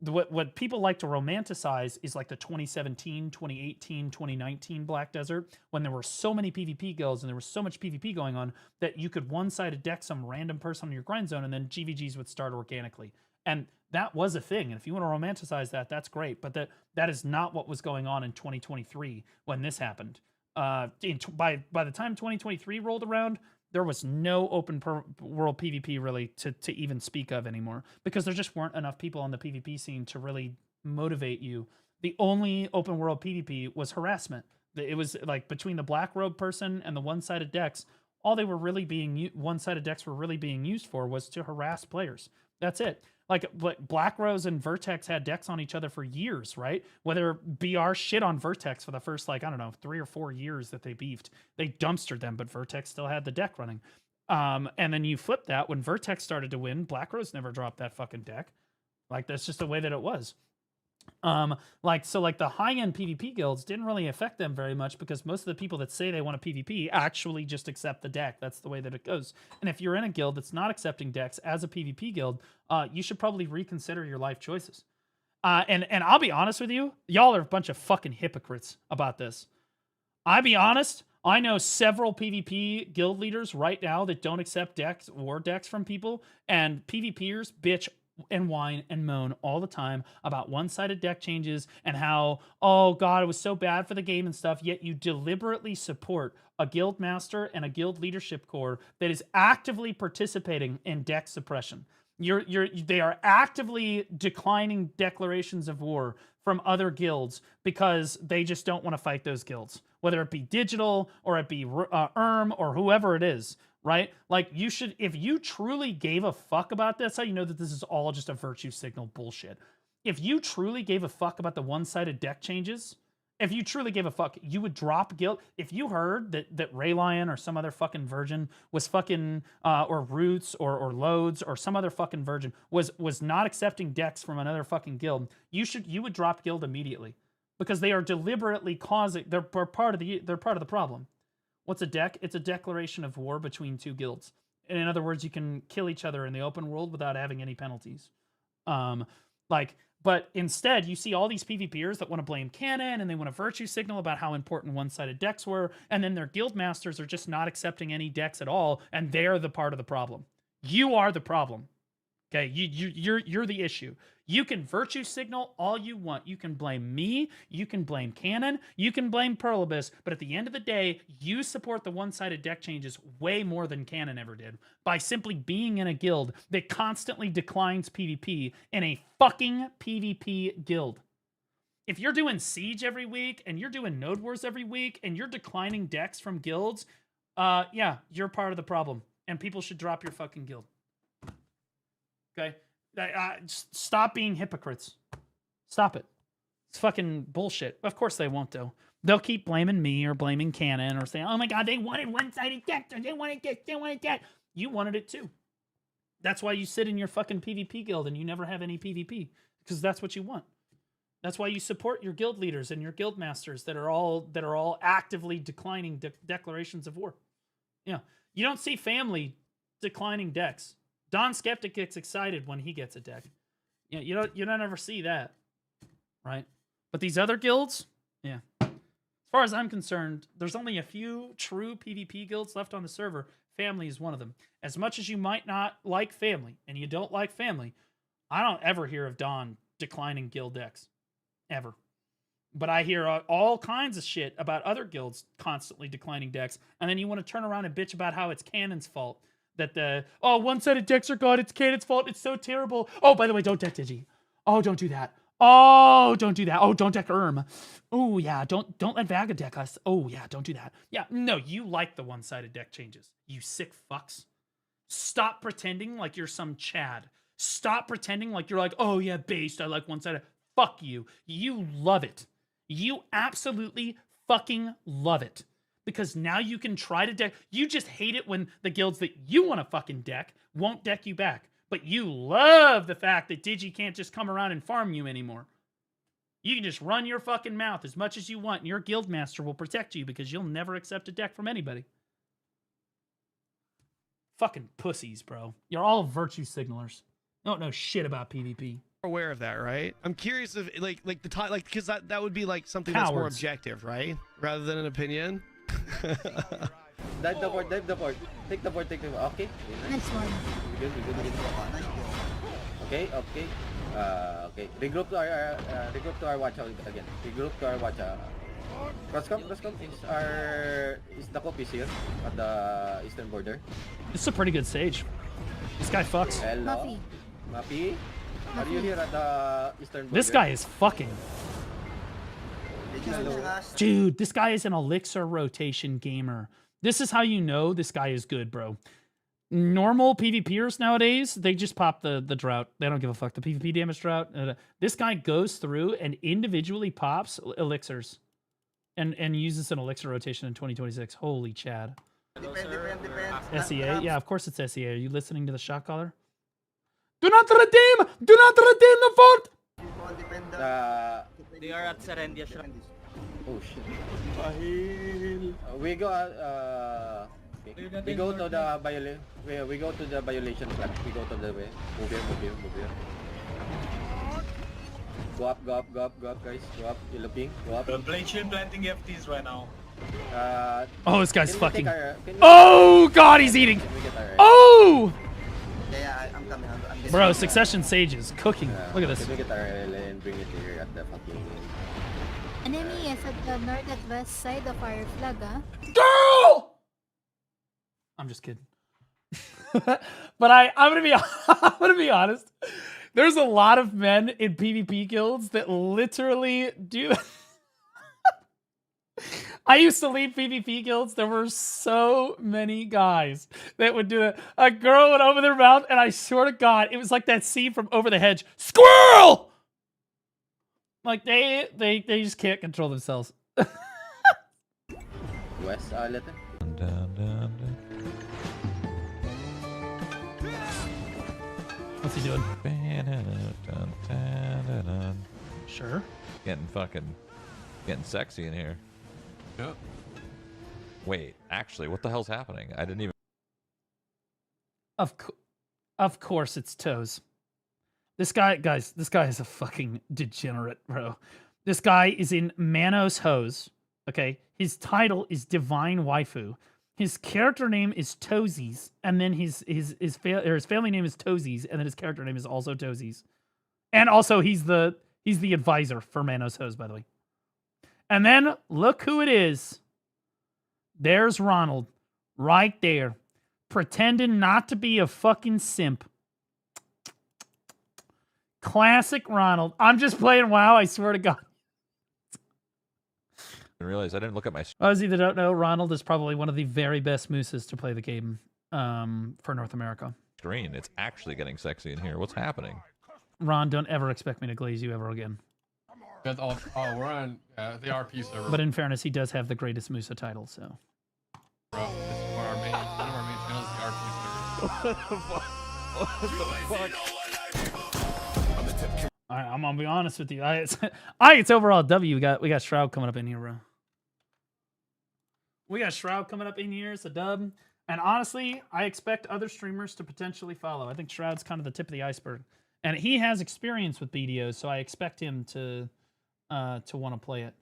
What people like to romanticize is, like, the 2017, 2018, 2019 Black Desert, when there were so many PvP guilds and there was so much PvP going on that you could one-sided deck some random person on your grind zone and then GVGs would start organically. And that was a thing. And if you want to romanticize that, that's great. But that is not what was going on in 2023 when this happened. By the time 2023 rolled around, there was no open world PvP really to even speak of anymore, because there just weren't enough people on the PvP scene to really motivate you. The only open world PvP was harassment. It was like between the black robe person and the one-sided decks, all they were really being one-sided decks were really being used for was to harass players. That's it. Like Black Rose and Vertex had decks on each other for years, right? Whether BR shit on Vertex for the first, like, I don't know, 3 or 4 years that they beefed. They dumpstered them, but Vertex still had the deck running. And then you flip that, when Vertex started to win, Black Rose never dropped that fucking deck. Like, that's just the way that it was. Like the high-end PvP guilds didn't really affect them very much, because most of the people that say they want a PvP actually just accept the deck. That's the way that it goes. And if you're in a guild that's not accepting decks as a PvP guild, you should probably reconsider your life choices. And I'll be honest with you, y'all are a bunch of fucking hypocrites about this. I'll be honest, I know several PvP guild leaders right now that don't accept decks, war decks from people, and PvPers bitch and whine and moan all the time about one-sided deck changes and how, oh god, it was so bad for the game and stuff, yet you deliberately support a guild master and a guild leadership core that is actively participating in deck suppression. They are actively declining declarations of war from other guilds because they just don't want to fight those guilds, whether it be digital or it be or whoever it is. Right? Like, you should, if you truly gave a fuck about this, how you know that this is all just a virtue signal bullshit. If you truly gave a fuck about the one-sided deck changes, if you truly gave a fuck, you would drop guild. If you heard that Raylion or some other fucking virgin was fucking, or Roots or Loads or some other fucking virgin was not accepting decks from another fucking guild, you would drop guild immediately, because they are deliberately causing, they're part of the problem. What's a deck? It's a declaration of war between two guilds. And in other words, you can kill each other in the open world without having any penalties. But instead, you see all these PvPers that want to blame canon and they want to virtue signal about how important one-sided decks were, and then their guild masters are just not accepting any decks at all, and they're the part of the problem. You are the problem. Okay, you're the issue. You can virtue signal all you want. You can blame me, you can blame Canon, you can blame Perlibus, but at the end of the day, you support the one-sided deck changes way more than Canon ever did by simply being in a guild that constantly declines PvP in a fucking PvP guild. If you're doing Siege every week and you're doing Node Wars every week and you're declining decks from guilds, yeah, you're part of the problem, and people should drop your fucking guild. Okay? Stop being hypocrites. Stop it. It's fucking bullshit. Of course they won't, though. They'll keep blaming me or blaming Canon or saying, oh my god, they wanted one-sided decks, or they wanted this, they wanted that. You wanted it too. That's why you sit in your fucking PvP guild and you never have any PvP, because that's what you want. That's why you support your guild leaders and your guild masters that are all actively declining declarations of war. Yeah. You don't see family declining decks. Don Skeptic gets excited when he gets a deck. Yeah, you don't ever see that, right? But these other guilds, yeah. As far as I'm concerned, there's only a few true PvP guilds left on the server. Family is one of them. As much as you might not like family, and you don't like family, I don't ever hear of Don declining guild decks, ever. But I hear all kinds of shit about other guilds constantly declining decks, and then you want to turn around and bitch about how it's Canon's fault. That one-sided decks are gone, it's Canon's fault, it's so terrible. Oh, by the way, don't deck Digi. Oh, don't do that. Oh, don't do that. Oh, don't deck Oh yeah, don't let Vaga deck us. Oh yeah, don't do that. Yeah, no, you like the one-sided deck changes. You sick fucks. Stop pretending like you're some Chad. Stop pretending like you're like, oh yeah, based, I like one-sided. Fuck you. You love it. You absolutely fucking love it. Because now you can try to deck. You just hate it when the guilds that you want to fucking deck won't deck you back. But you love the fact that Digi can't just come around and farm you anymore. You can just run your fucking mouth as much as you want, and your guild master will protect you because you'll never accept a deck from anybody. Fucking pussies, bro. You're all virtue signalers. Don't know shit about PvP. Aware of that, right? I'm curious if like the time, like, because that would be like something that's more objective, right? Rather than an opinion. Dive the board, dive the board. Take the board, take the board. Okay. Next one. Good. Okay. Okay. Regroup to our watch again. Regroup to our watch. Crosscom is the copies here at the eastern border. This is a pretty good stage. This guy fucks. Hello. Mappy. Are you here at the eastern border? This guy is fucking. Hello. Dude, this guy is an elixir rotation gamer. This is how you know this guy is good, bro. Normal PvPers nowadays, they just pop the drought. They don't give a fuck. The PvP damage drought. This guy goes through and individually pops elixirs and uses an elixir rotation in 2026. Holy Chad. Depends. SEA? Yeah, of course it's SEA. Are you listening to the shot caller? Do not redeem! Do not redeem the fort! They are at Serendia. Oh shit. We go to the violation. We go to the violation flag. We go to the way. Move here. Go up, guys. Go up. Yellow ping. Go up. Blade Shield planting FTs right now. Oh, this guy's fucking. Oh God, he's eating. Oh. Yeah, I'm coming. Bro, Succession Sage is cooking. Look at this. Can we get our and bring it here at the fucking... Enemy is at the north and west side of our flag, huh? Girl! I'm just kidding. But I'm gonna be honest. There's a lot of men in PvP guilds that literally do. I used to lead PvP guilds. There were so many guys that would do it. A girl would open their mouth, and I swear to God, it was like that scene from Over the Hedge. Squirrel! Like they just can't control themselves. West, letter. What's he doing? Sure. Getting sexy in here. Yep. Wait, actually, what the hell's happening? I didn't even. Of course it's Toes. This guy is a fucking degenerate, bro. This guy is in Manos Hose. Okay, his title is Divine Waifu. His character name is Toesies, and then his family name is Toesies, and then his character name is also Toesies. And also he's the advisor for Manos Hose, by the way. And then look who it is. There's Ronald, right there, pretending not to be a fucking simp. Classic Ronald. I'm just playing WoW, I swear to God. I realized I didn't look at my. Those of you that don't know, Ronald is probably one of the very best mooses to play the game for North America. Screen. It's actually getting sexy in here. What's happening? Ron, don't ever expect me to glaze you ever again. We're on the RP server. But in fairness, he does have the greatest Musa title, so. Bro, this is one of our main channels, the RP server. What the fuck? I'm gonna be honest with you. It's overall W. We got Shroud coming up in here, bro. We got Shroud coming up in here. It's a dub. And honestly, I expect other streamers to potentially follow. I think Shroud's kind of the tip of the iceberg. And he has experience with BDO, so I expect him to want to play it.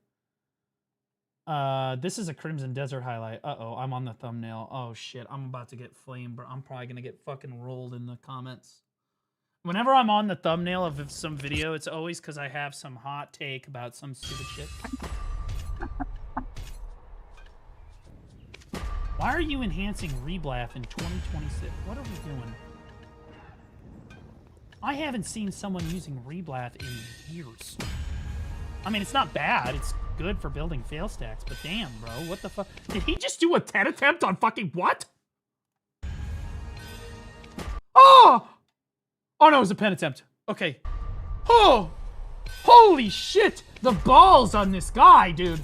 This is a Crimson Desert highlight. Uh-oh, I'm on the thumbnail. Oh, shit. I'm about to get flamed, bro. I'm probably going to get fucking rolled in the comments. Whenever I'm on the thumbnail of some video, it's always because I have some hot take about some stupid shit. Why are you enhancing Reblath in 2026? What are we doing? I haven't seen someone using Reblath in years. I mean, it's not bad. It's good for building fail stacks, but damn, bro, what the fuck? Did he just do a 10 attempt on fucking what? Oh! Oh, no, it was a pen attempt. Okay. Oh! Holy shit! The balls on this guy, dude.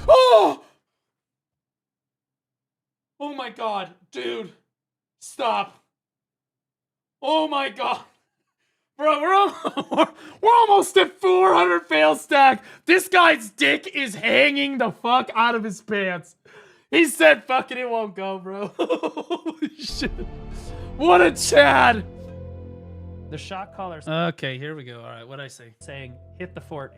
Oh! Oh my god, dude. Stop. Oh my god. Bro, we're almost at 400 fail stack. This guy's dick is hanging the fuck out of his pants. He said, fuck it won't go, bro. Holy shit. What a Chad. The shot callers. Okay, here we go. All right, what'd I say? Saying, hit the fort,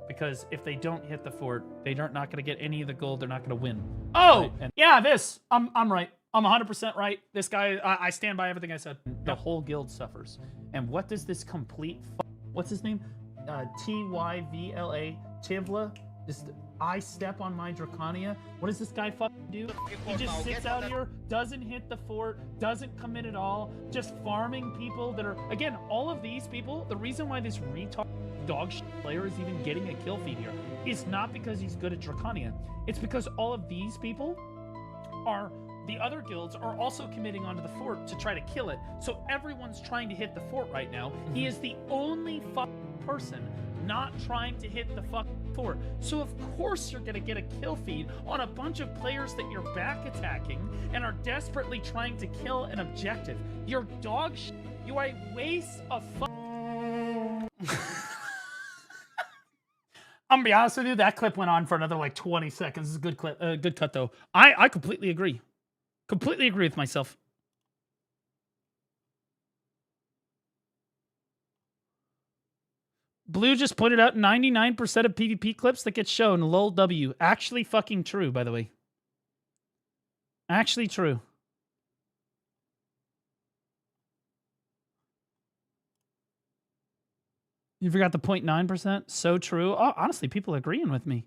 because if they don't hit the fort, they're not going to get any of the gold. They're not going to win. Oh, right? And yeah, this. I'm right. I'm 100% right. This guy, I stand by everything I said. The whole guild suffers. And what does this complete, what's his name? Tyvla, Tivla? This, I step on my Draconia. What does this guy fucking do? He just sits out here, doesn't hit the fort, doesn't commit at all, just farming people that are, again, all of these people, the reason why this retard dog shit player is even getting a kill feed here is not because he's good at Draconia. It's because all of these people are, the other guilds are also committing onto the fort to try to kill it. So everyone's trying to hit the fort right now. He is the only fucking person not trying to hit the fucking fort. So of course you're gonna get a kill feed on a bunch of players that you're back attacking and are desperately trying to kill an objective. You're dog shit. You are a waste of I'm gonna be honest with you, that clip went on for another like 20 seconds. It's a good clip, good cut though. I completely agree. Completely agree with myself. Blue just pointed out 99% of PvP clips that get shown, lol W. Actually fucking true, by the way. Actually true. You forgot the 0.9%? So true. Oh, honestly, people agreeing with me.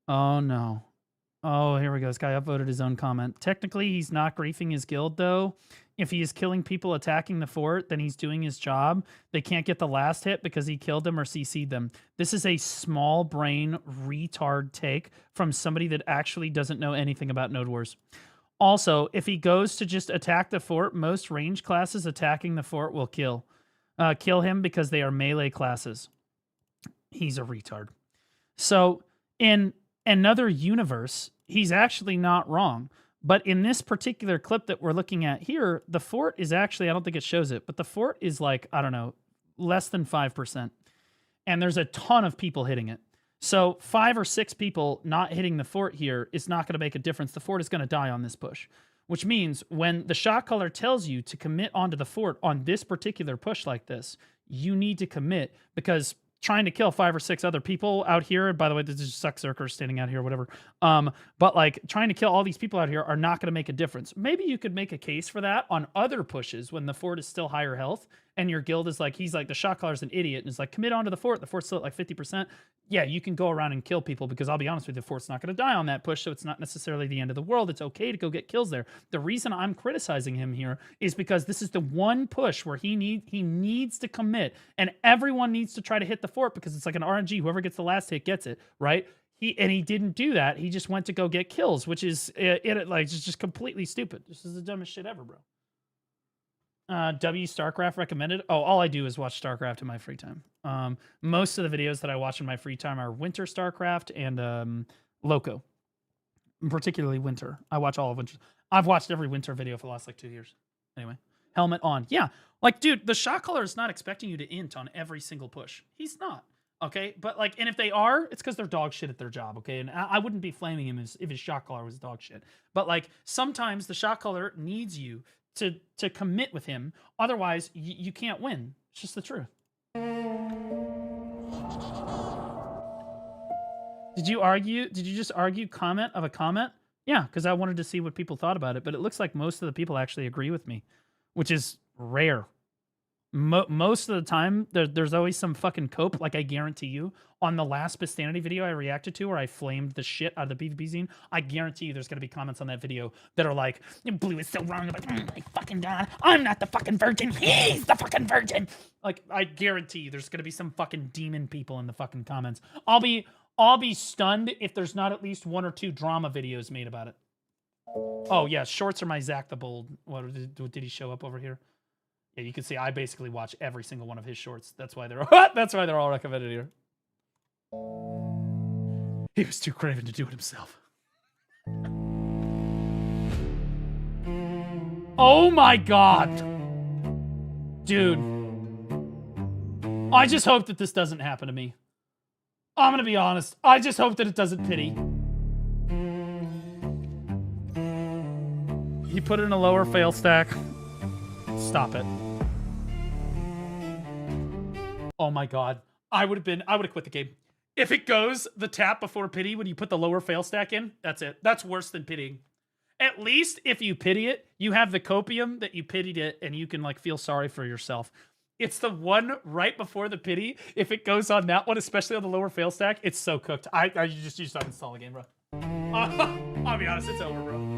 Oh, no. Oh, here we go. This guy upvoted his own comment. Technically, he's not griefing his guild, though. If he is killing people attacking the fort, then he's doing his job. They can't get the last hit because he killed them or CC'd them. This is a small brain retard take from somebody that actually doesn't know anything about Node Wars. Also, if he goes to just attack the fort, most range classes attacking the fort will kill him because they are melee classes. He's a retard. So in another universe, he's actually not wrong. But in this particular clip that we're looking at here, the fort is actually, I don't think it shows it, but the fort is like, I don't know, less than 5%. And there's a ton of people hitting it. So 5 or 6 people not hitting the fort here is not going to make a difference. The fort is going to die on this push. Which means when the shot caller tells you to commit onto the fort on this particular push like this, you need to commit, because trying to kill 5 or 6 other people out here, by the way, this is just Suckzerker standing out here, whatever. But like trying to kill all these people out here are not going to make a difference. Maybe you could make a case for that on other pushes when the fort is still higher health and your guild is like, he's like, the shot caller's an idiot and is like, commit onto the fort's still at like 50%. Yeah, you can go around and kill people, because I'll be honest with you, the fort's not going to die on that push, so it's not necessarily the end of the world. It's okay to go get kills there. The reason I'm criticizing him here is because this is the one push where he needs to commit, and everyone needs to try to hit the fort because it's like an RNG. Whoever gets the last hit gets it, right? He didn't do that. He just went to go get kills, which is like just completely stupid. This is the dumbest shit ever, bro. StarCraft recommended. Oh, all I do is watch StarCraft in my free time. Most of the videos that I watch in my free time are Winter StarCraft and Loco. Particularly Winter. I watch all of Winter. I've watched every Winter video for the last like 2 years. Anyway, helmet on. Yeah, like dude, the shot caller is not expecting you to int on every single push. He's not. Okay, but like, and if they are, it's because they're dog shit at their job. Okay, and I wouldn't be flaming him if his shot caller was dog shit. But like, sometimes the shot caller needs you to commit with him. Otherwise, you can't win. It's just the truth. Did you just argue comment of a comment? Yeah, because I wanted to see what people thought about it. But it looks like most of the people actually agree with me, which is rare. Most of the time, there's always some fucking cope. Like I guarantee you, on the last Bistanity video I reacted to, where I flamed the shit out of the PvP scene, I guarantee you there's gonna be comments on that video that are like, "Blue is so wrong." I'm like, "Oh my fucking god, I'm not the fucking virgin. He's the fucking virgin." Like I guarantee you, there's gonna be some fucking demon people in the fucking comments. I'll be stunned if there's not at least 1 or 2 drama videos made about it. Oh yeah, shorts are my Zach the Bold. What did he show up over here? Yeah, you can see I basically watch every single one of his shorts. That's why they're all recommended here. He was too craven to do it himself. Oh my god. Dude. I just hope that this doesn't happen to me. I'm gonna be honest. I just hope that it doesn't pity. He put it in a lower fail stack. Stop it. Oh my god. I would have quit the game. If it goes the tap before pity when you put the lower fail stack in, that's it. That's worse than pitying. At least if you pity it, you have the copium that you pitied it and you can like feel sorry for yourself. It's the one right before the pity. If it goes on that one, especially on the lower fail stack, it's so cooked. You just uninstall the game, bro. I'll be honest, it's over, bro.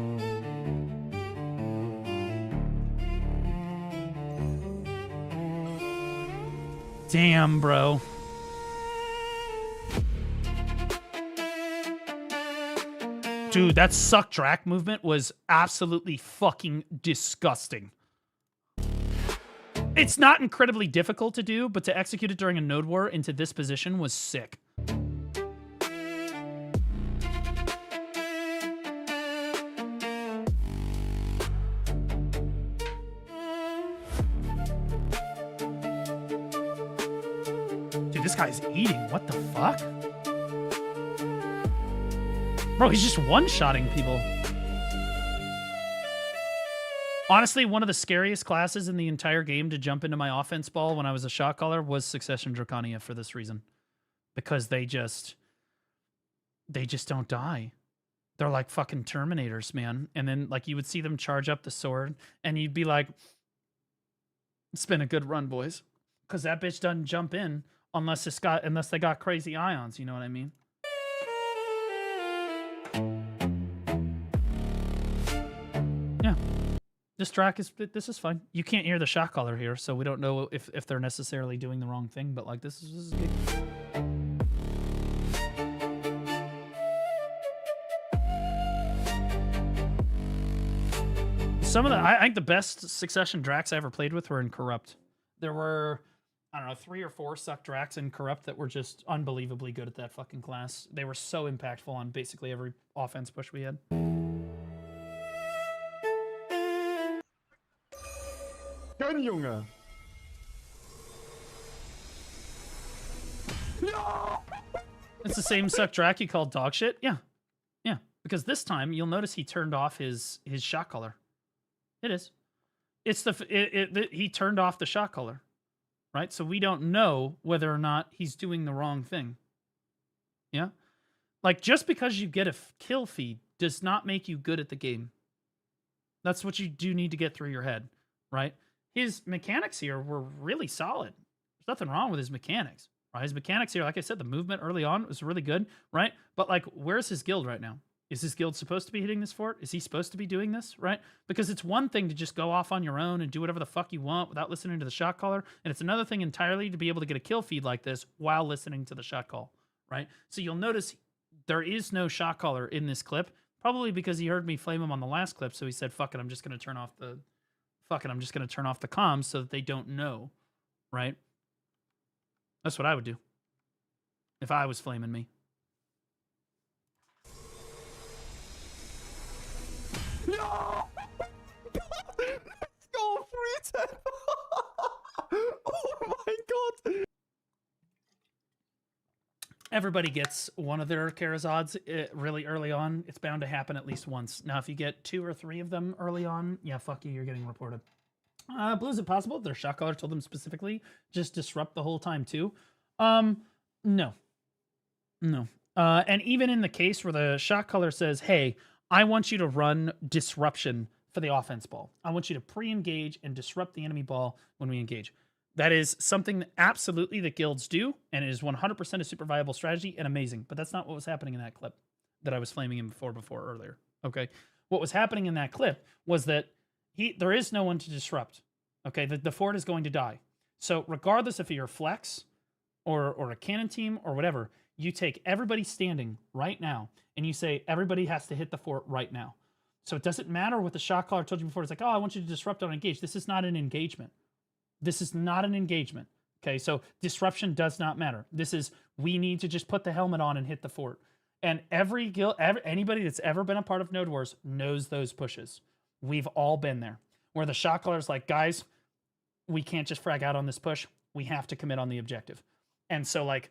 Damn, bro. Dude, that suck drac movement was absolutely fucking disgusting. It's not incredibly difficult to do, but to execute it during a node war into this position was sick. This guy's eating. What the fuck? Bro, he's just one-shotting people. Honestly, one of the scariest classes in the entire game to jump into my offense ball when I was a shot caller was Succession Draconia for this reason. Because they just don't die. They're like fucking Terminators, man. And then like you would see them charge up the sword and you'd be like, it's been a good run, boys. Because that bitch doesn't jump in unless they got crazy ions, you know what I mean? Yeah. This is fine. You can't hear the shot caller here, so we don't know if they're necessarily doing the wrong thing, but like this is good. I think the best Succession Dracs I ever played with were in Corrupt. There were, I don't know, 3 or 4 suck Dracs in Corrupt that were just unbelievably good at that fucking class. They were so impactful on basically every offense push we had. Junge. No! It's the same suck Drac you called dog shit? Yeah. Yeah. Because this time, you'll notice he turned off his shot caller. It is. It's he turned off the shot caller. Right? So we don't know whether or not he's doing the wrong thing. Yeah? Like, just because you get a kill feed does not make you good at the game. That's what you do need to get through your head. Right? His mechanics here were really solid. There's nothing wrong with his mechanics. Right? His mechanics here, like I said, the movement early on was really good. Right? But, like, where's his guild right now? Is his guild supposed to be hitting this fort? Is he supposed to be doing this, right? Because it's one thing to just go off on your own and do whatever the fuck you want without listening to the shot caller, and it's another thing entirely to be able to get a kill feed like this while listening to the shot call, right? So you'll notice there is no shot caller in this clip, probably because he heard me flame him on the last clip, so he said, fuck it, I'm just going to turn off the comms so that they don't know, right? That's what I would do if I was flaming me. No! Let's go, 310! Oh my god! Everybody gets one of their Karazods really early on. It's bound to happen at least once. Now, if you get 2 or 3 of them early on, yeah, fuck you, you're getting reported. Blue, is it possible their shot caller told them specifically just disrupt the whole time too? No. And even in the case where the shot caller says, hey, I want you to run disruption for the offense ball. I want you to pre-engage and disrupt the enemy ball when we engage. That is something that absolutely that guilds do, and it is 100% a super viable strategy and amazing. But that's not what was happening in that clip that I was flaming him before earlier. Okay, what was happening in that clip was that there is no one to disrupt. Okay, the fort is going to die. So regardless if you're flex or a cannon team or whatever, you take everybody standing right now and you say everybody has to hit the fort right now. So it doesn't matter what the shot caller told you before. It's like, oh, I want you to disrupt or engage. This is not an engagement. This is not an engagement. Okay, so disruption does not matter. This is, we need to just put the helmet on and hit the fort. And every guild, anybody that's ever been a part of Node Wars knows those pushes. We've all been there. Where the shot caller's like, guys, we can't just frag out on this push. We have to commit on the objective. And so like,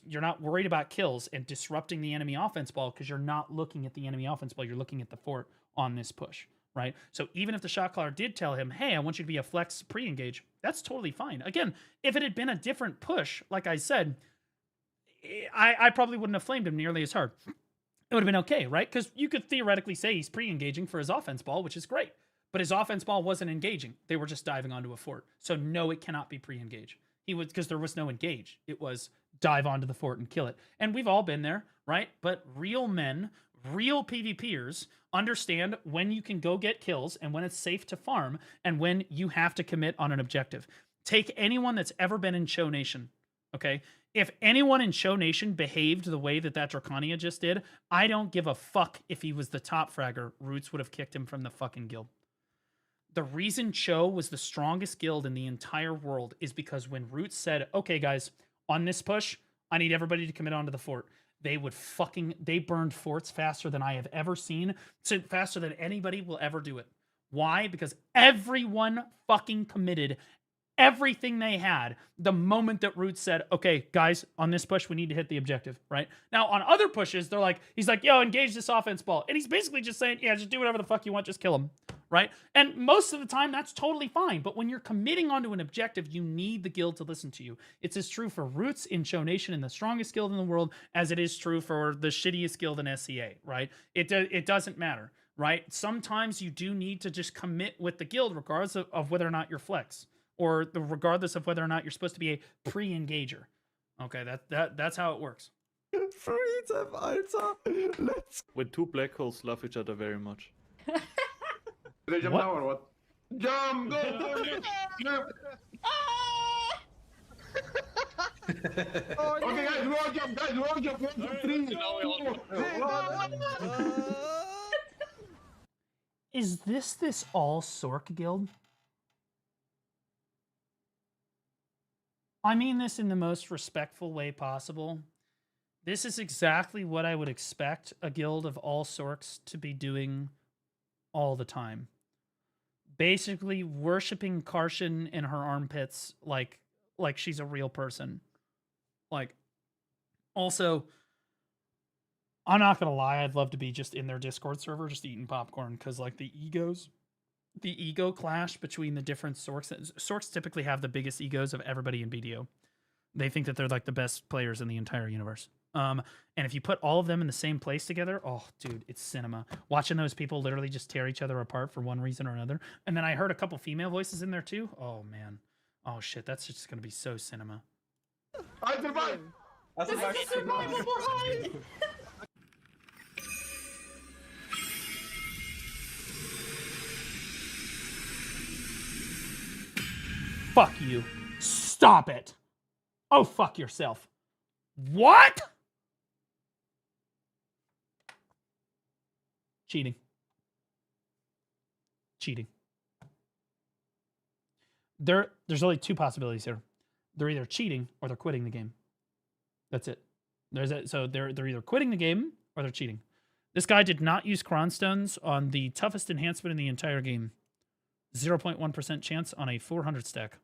you're not worried about kills and disrupting the enemy offense ball because you're not looking at the enemy offense ball. You're looking at the fort on this push, right? So even if the shot caller did tell him, hey, I want you to be a flex pre-engage, that's totally fine. Again, if it had been a different push, like I said, I probably wouldn't have flamed him nearly as hard. It would have been okay, right? Because you could theoretically say he's pre-engaging for his offense ball, which is great. But his offense ball wasn't engaging. They were just diving onto a fort. So no, it cannot be pre-engage. He was, because there was no engage. It was dive onto the fort and kill it. And we've all been there, right? But real men, real PvPers understand when you can go get kills and when it's safe to farm and when you have to commit on an objective. Take anyone that's ever been in Show Nation, okay? If anyone in Show Nation behaved the way that Dracania just did, I don't give a fuck if he was the top fragger. Roots would have kicked him from the fucking guild. The reason Cho was the strongest guild in the entire world is because when Roots said, okay, guys, on this push, I need everybody to commit onto the fort. They burned forts faster than I have ever seen, faster than anybody will ever do it. Why? Because everyone fucking committed everything they had the moment that Roots said, okay, guys, on this push, we need to hit the objective, right? Now, on other pushes, he's like, yo, engage this offense ball. And he's basically just saying, yeah, just do whatever the fuck you want, just kill him, right? And most of the time, that's totally fine. But when you're committing onto an objective, you need the guild to listen to you. It's as true for Roots in Show Nation and the strongest guild in the world as it is true for the shittiest guild in SCA, right? It doesn't matter, right? Sometimes you do need to just commit with the guild regardless of whether or not you're flex. Or regardless of whether or not you're supposed to be a pre-engager. Okay, that's how it works. Freedom, Alter. When two black holes love each other very much. They jump What? now or what? Jump! Go! Jump! Okay, guys, roll jump, guys, roll jump. 1, 2, 3. Is this all Sork guild? I mean this in the most respectful way possible. This is exactly what I would expect a guild of all Sorks to be doing all the time. Basically worshiping Karshan in her armpits like she's a real person. Like, also, I'm not gonna lie, I'd love to be just in their Discord server just eating popcorn, because like the ego clash between the different Sorks. Sorks typically have the biggest egos of everybody in BDO. They think that they're like the best players in the entire universe. And if you put all of them in the same place together, oh, dude, it's cinema. Watching those people literally just tear each other apart for one reason or another. And then I heard a couple female voices in there too. Oh, man. Oh, shit, that's just going to be so cinema. I survived! Fuck you. Stop it. Oh, fuck yourself. What? Cheating. Cheating. There's only two possibilities here. They're either cheating or they're quitting the game. That's it. So they're either quitting the game or they're cheating. This guy did not use Cronstones on the toughest enhancement in the entire game. 0.1% chance on a 400 stack.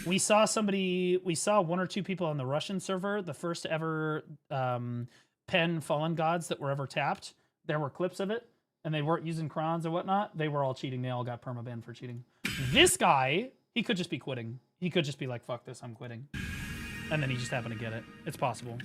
We saw one or two people on the Russian server, the first ever pen Fallen Gods that were ever tapped. There were clips of it, and they weren't using crons and whatnot. They were all cheating. They all got permabanned for cheating. This guy, he could just be quitting. He could just be like, fuck this, I'm quitting. And then he just happened to get it. It's possible.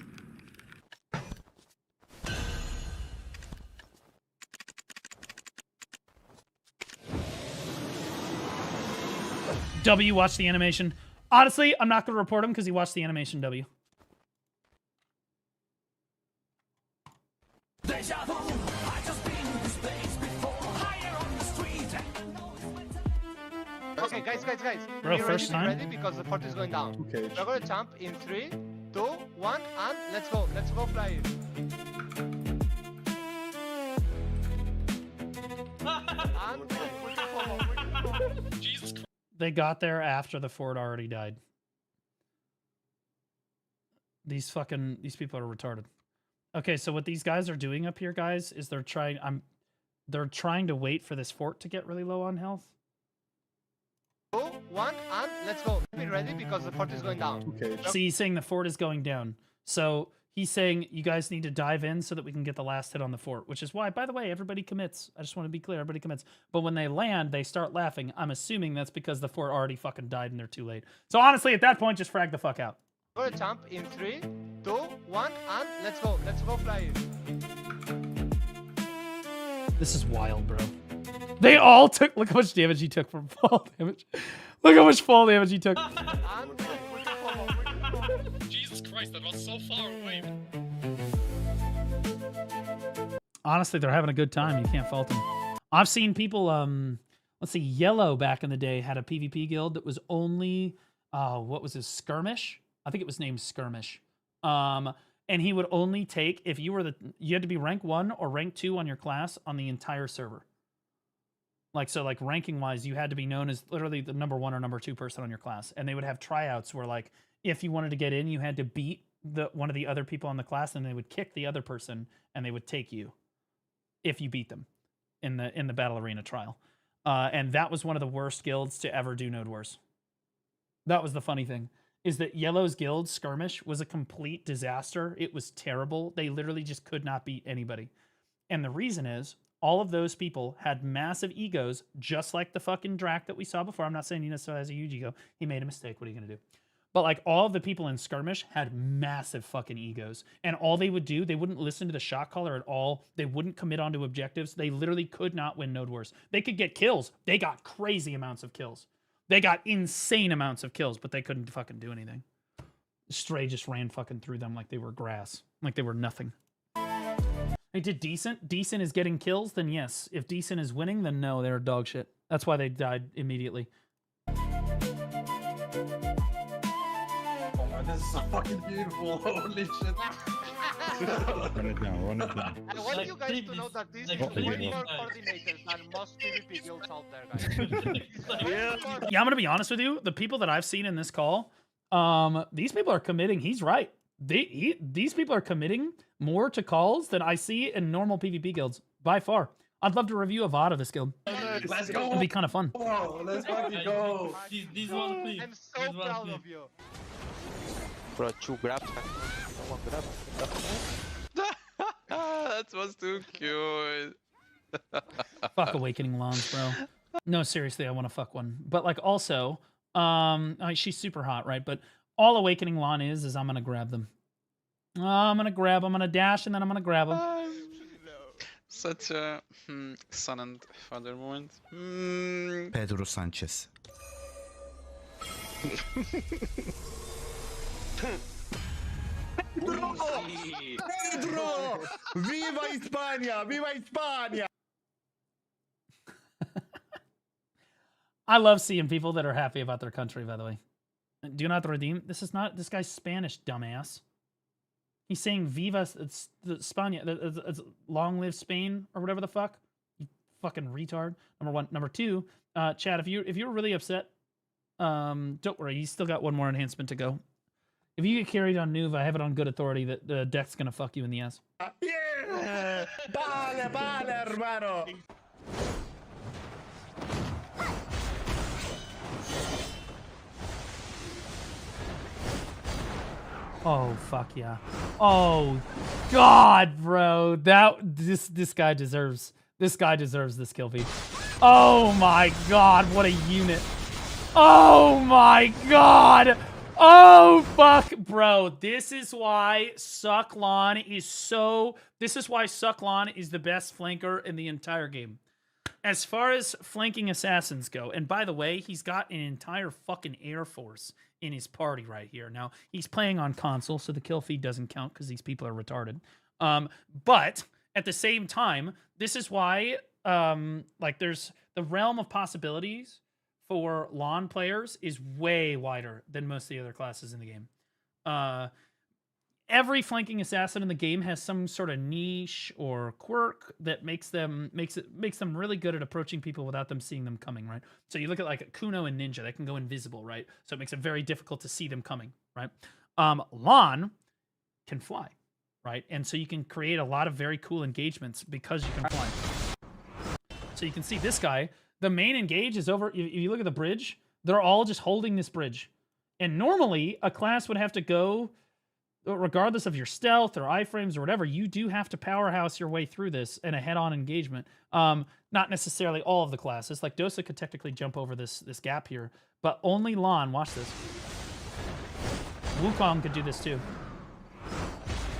W watched the animation. Honestly, I'm not going to report him because he watched the animation, W. Okay, guys. Bro, Be first time? ready because the fort is going down. Okay. We're gonna jump in 3, 2, 1, and let's go. Let's go fly. And we can follow. Jesus Christ. They got there after the fort already died. These people are retarded. Okay, so what these guys are doing up here, guys, is they're trying to wait for this fort to get really low on health. 2, 1, and let's go. Be ready because the fort is going down. Okay. See, he's saying the fort is going down. So he's saying you guys need to dive in so that we can get the last hit on the fort, which is why, by the way, everybody commits. I just want to be clear, everybody commits. But when they land, they start laughing. I'm assuming that's because the fort already fucking died and they're too late. So honestly, at that point, just frag the fuck out. We're gonna jump in 3, 2, 1, and let's go. Let's go fly. This is wild, bro. They all took... Look how much damage he took from fall damage. Look how much fall damage he took. And we can follow. Jesus Christ, that was so far away. Honestly, they're having a good time. You can't fault them. I've seen people, let's see, Yellow back in the day had a PvP guild that was only, what was his, Skirmish? I think it was named Skirmish. And he would only take, if you were you had to be rank 1 or rank 2 on your class on the entire server. Like, so like ranking wise, you had to be known as literally the number 1 or number 2 person on your class. And they would have tryouts where like, if you wanted to get in, you had to beat one of the other people in the class, and they would kick the other person and they would take you if you beat them in the battle arena trial. And that was one of the worst guilds to ever do Node Wars. That was the funny thing, is that Yellow's guild, Skirmish, was a complete disaster. It was terrible. They literally just could not beat anybody. And the reason is, all of those people had massive egos, just like the fucking Drac that we saw before. I'm not saying he necessarily has a huge ego. He made a mistake. What are you going to do? But like all of the people in Skirmish had massive fucking egos. And all they would do, they wouldn't listen to the shot caller at all. They wouldn't commit onto objectives. They literally could not win Node Wars. They could get kills. They got crazy amounts of kills. They got insane amounts of kills, but they couldn't fucking do anything. Stray just ran fucking through them like they were grass. Like they were nothing. They did decent. Decent is getting kills, then yes. If decent is winning, then no, they're dog shit. That's why they died immediately. Oh man, this is so fucking beautiful. Holy shit. Run it down, run it down. I want you guys to know that this is way more coordinated than most PvP guilds out there, guys. Yeah, I'm gonna be honest with you. The people that I've seen in this call, these people are committing. He's right. These people are committing more to calls than I see in normal PvP guilds by far. I'd love to review a VOD of this guild. Let's go. It'd be kind of fun. Oh, let's fucking go. These ones, please. I'm so proud of you. Bro, 2 grabs. One grab. That was too cute. Fuck Awakening Lawns, bro. No, seriously, I want to fuck one. But like also, she's super hot, right? But all Awakening Lawn is I'm gonna grab them. I'm gonna dash, and then I'm gonna grab them. Such a son and father moment. Pedro Sanchez. Pedro! Viva España! Viva España! I love seeing people that are happy about their country, by the way. Do not redeem. This guy's Spanish, dumbass. He's saying Viva España. It's long live Spain, or whatever the fuck. You fucking retard. Number 1. Number 2, Chad, if you're really upset, don't worry. You still got one more enhancement to go. If you get carried on Nuve, I have it on good authority that the deck's gonna fuck you in the ass. Yeah! Vale, hermano! Oh fuck yeah! Oh god, bro, this guy deserves this kill feed. Oh my god, what a unit! Oh my god! Oh fuck, bro! This is why Sucklon is the best flanker in the entire game. as far as flanking assassins go, and by the way, he's got an entire fucking air force in his party right here. Now, he's playing on console, so the kill feed doesn't count because these people are retarded. But at the same time, this is why, like, there's the realm of possibilities for lawn players is way wider than most of the other classes in the game. Every flanking assassin in the game has some sort of niche or quirk that makes them really good at approaching people without them seeing them coming, right? So you look at like Kuno and Ninja, they can go invisible, right? So it makes it very difficult to see them coming, right? Lon can fly, right? And so you can create a lot of very cool engagements because you can fly. So you can see this guy, the main engage is over. If you look at the bridge, they're all just holding this bridge. And normally a class would have to go, regardless of your stealth or iframes or whatever, you do have to powerhouse your way through this in a head-on engagement. Not necessarily all of the classes. Like Dosa could technically jump over this gap here, but only Lon, watch this. Wukong could do this too.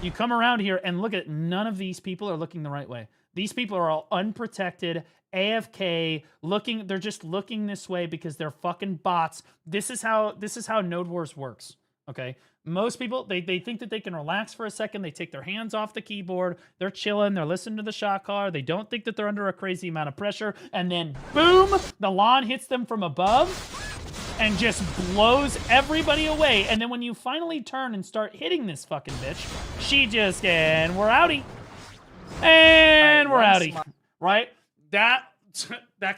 You come around here and look at, none of these people are looking the right way. These people are all unprotected, AFK, looking, they're just looking this way because they're fucking bots. This is how Node Wars works, okay? Most people, they think that they can relax for a second. They take their hands off the keyboard. They're chilling. They're listening to the shot caller. They don't think that they're under a crazy amount of pressure. And then, boom, the lawn hits them from above and just blows everybody away. And then when you finally turn and start hitting this fucking bitch, she just, and we're outie. And we're outie. Right? That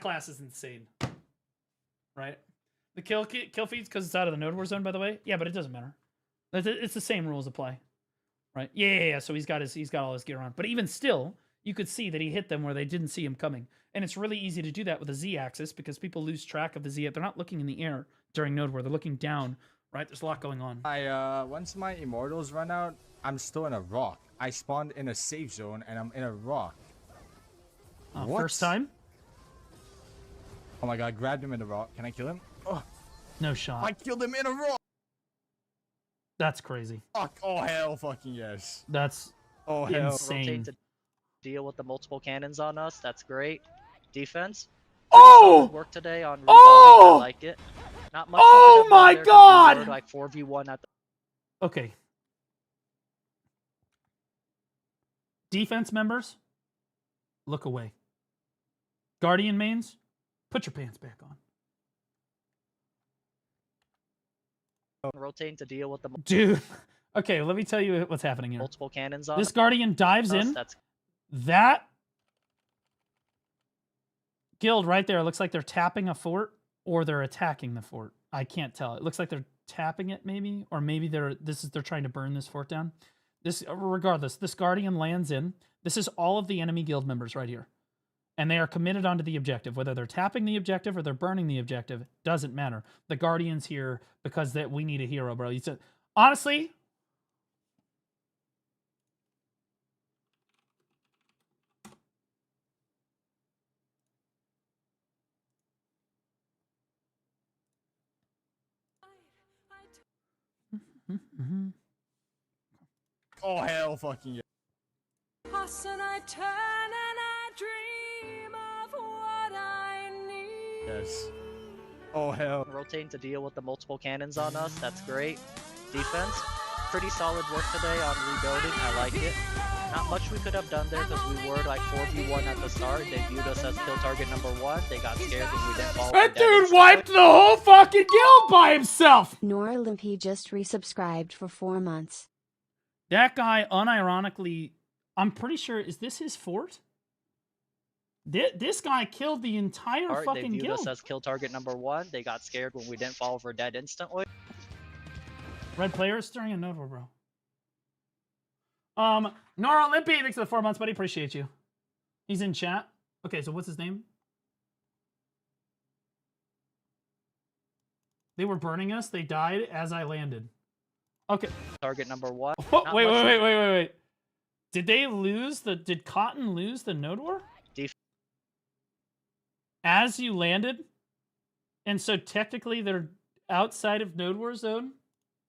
class is insane. Right? The kill feeds because it's out of the Node War zone, by the way. Yeah, but it doesn't matter. It's the same rules apply, right? Yeah. So he's got all his gear on, but even still, you could see that he hit them where they didn't see him coming, and it's really easy to do that with a Z-axis because people lose track of the Z. They're not looking in the air during Node War; they're looking down, right? There's a lot going on. Once my immortals run out, I'm still in a rock. I spawned in a safe zone, and I'm in a rock. What? First time? Oh my god! Grabbed him in a rock. Can I kill him? Oh, no shot. I killed him in a rock. That's crazy. Fuck! Oh hell, fucking yes. That's insane. Rotate to deal with the multiple cannons on us. That's great. Defense. Oh! Work today on rebounding. Oh! I like it. Not much. Oh my god! Like 4v1 at the. Okay. Defense members, look away. Guardian mains, put your pants back on. Rotating to deal with the dude. Okay, let me tell you what's happening here. Multiple cannons on this Guardian dives in. That guild right there looks like they're tapping a fort or they're attacking the fort. I can't tell. It looks like they're tapping it maybe, or maybe they're trying to burn this fort down. Regardless, this Guardian lands in. This is all of the enemy guild members right here. And they are committed onto the objective. Whether they're tapping the objective or they're burning the objective, doesn't matter. The Guardian's here because we need a hero, bro. Honestly, oh hell, fucking yes. And I turn and I dream of what I need. Yes. Oh hell. Rotating to deal with the multiple cannons on us. That's great. Defense. Pretty solid work today on rebuilding. I like it. Not much we could have done there because we were like 4v1 at the start. They viewed us as kill target number 1. They got scared when we didn't follow. That dude wiped the whole fucking guild by himself. NorLimpy just resubscribed for 4 months. That guy unironically, I'm pretty sure, is this his fort? This guy killed the entire fucking they viewed guild. us as kill target number 1. They got scared when we didn't fall for dead instantly. Red player stirring a Node War, bro. Nora Olympi, thanks for the 4 months, buddy. Appreciate you. He's in chat. Okay, so what's his name? They were burning us. They died as I landed. Okay. Target number 1. Oh, wait. Did they lose the? Did Cotton lose the Node War? As you landed, and so technically they're outside of Node War zone.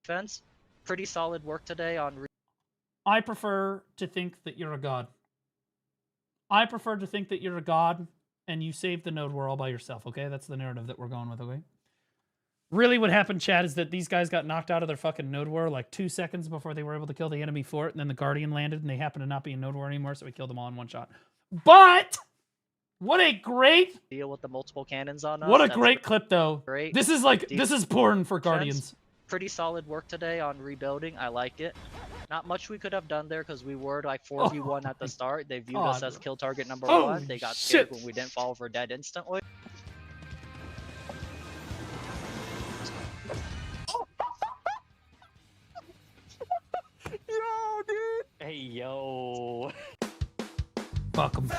Defense. Pretty solid work today on. I prefer to think that you're a god. I prefer to think that you're a god and you save the node war all by yourself, okay? That's the narrative that we're going with, okay? Really what happened, Chad, is that these guys got knocked out of their fucking node war like 2 seconds before they were able to kill the enemy fort, and then the Guardian landed, and they happened to not be in node war anymore, so we killed them all in one shot. But what a great deal with the multiple cannons on us. What a great clip, though. Great. This is like this is porn for Guardians. Pretty solid work today on rebuilding. I like it. Not much we could have done there because we were like 4v1 at the start. They viewed us as kill target number 1. They got scared when we didn't fall over dead instantly. Yo, dude. Hey, yo. Fuck 'em.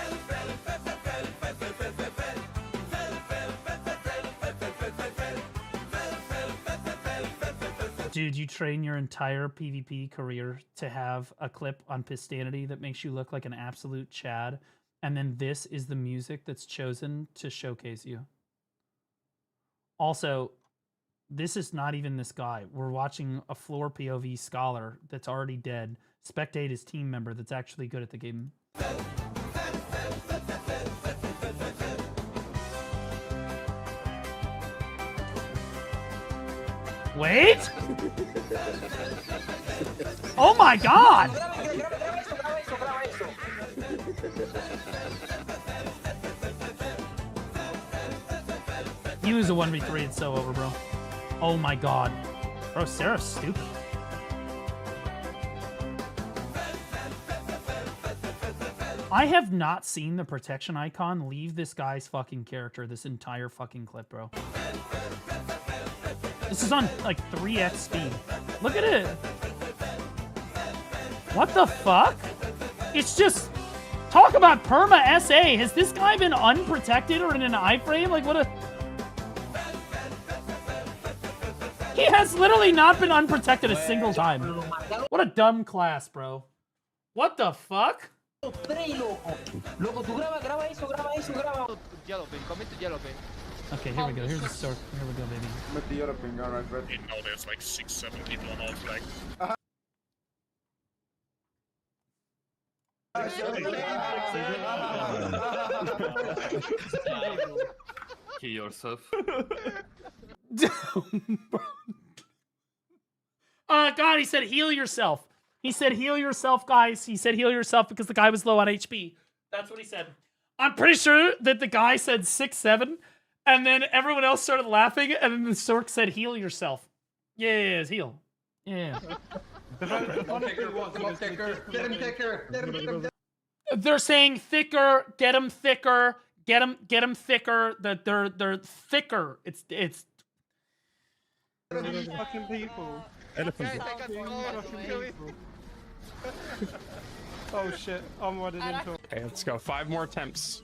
Dude, you train your entire PvP career to have a clip on Pistanity that makes you look like an absolute Chad, and then this is the music that's chosen to showcase you. Also, this is not even this guy. We're watching a floor POV scholar that's already dead spectate his team member that's actually good at the game. Wait! Oh my god! You use a 1v3, it's so over, bro. Oh my god. Bro, Seraph's stupid. I have not seen the protection icon leave this guy's fucking character this entire fucking clip, bro. This is on like 3x speed. Look at it. What the fuck? It's just... Talk about perma SA. Has this guy been unprotected or in an iframe? Like, what a... He has literally not been unprotected a single time. What a dumb class, bro. What the fuck? Yellow bin, commit to yellow bin. Okay, here we go. Here's the sword. Here we go, baby. With the yellow bin, alright, red. No, there's like 6-7 people on all flags. Kill yourself. God, he said heal yourself. He said heal yourself, guys. He said heal yourself because the guy was low on HP. That's what he said. I'm pretty sure that the guy said 6-7, and then everyone else started laughing, and then the Sork said heal yourself. Yeah, heal. Yeah. They're saying thicker, get him thicker, get him thicker. That they're thicker. It's fucking people. Oh shit, I'm wadded into it. Okay, let's go. 5 more attempts.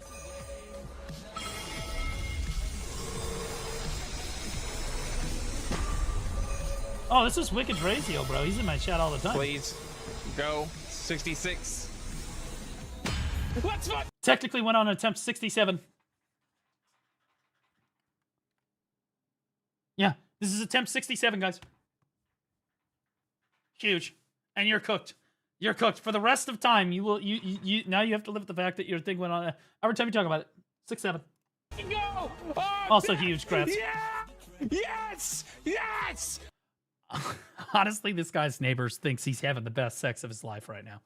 Oh, this is Wicked Razio, bro. He's in my chat all the time. Please. Go. 66. Let's fuck. Technically went on attempt 67. Yeah, this is attempt 67, guys. Huge. And you're cooked. You're cooked. For the rest of time, you will now you have to live with the fact that your thing went on every time you talk about it. 6-7. Go! Oh, also huge, Kratz. Yeah! Yes! Yes! Honestly, this guy's neighbors thinks he's having the best sex of his life right now.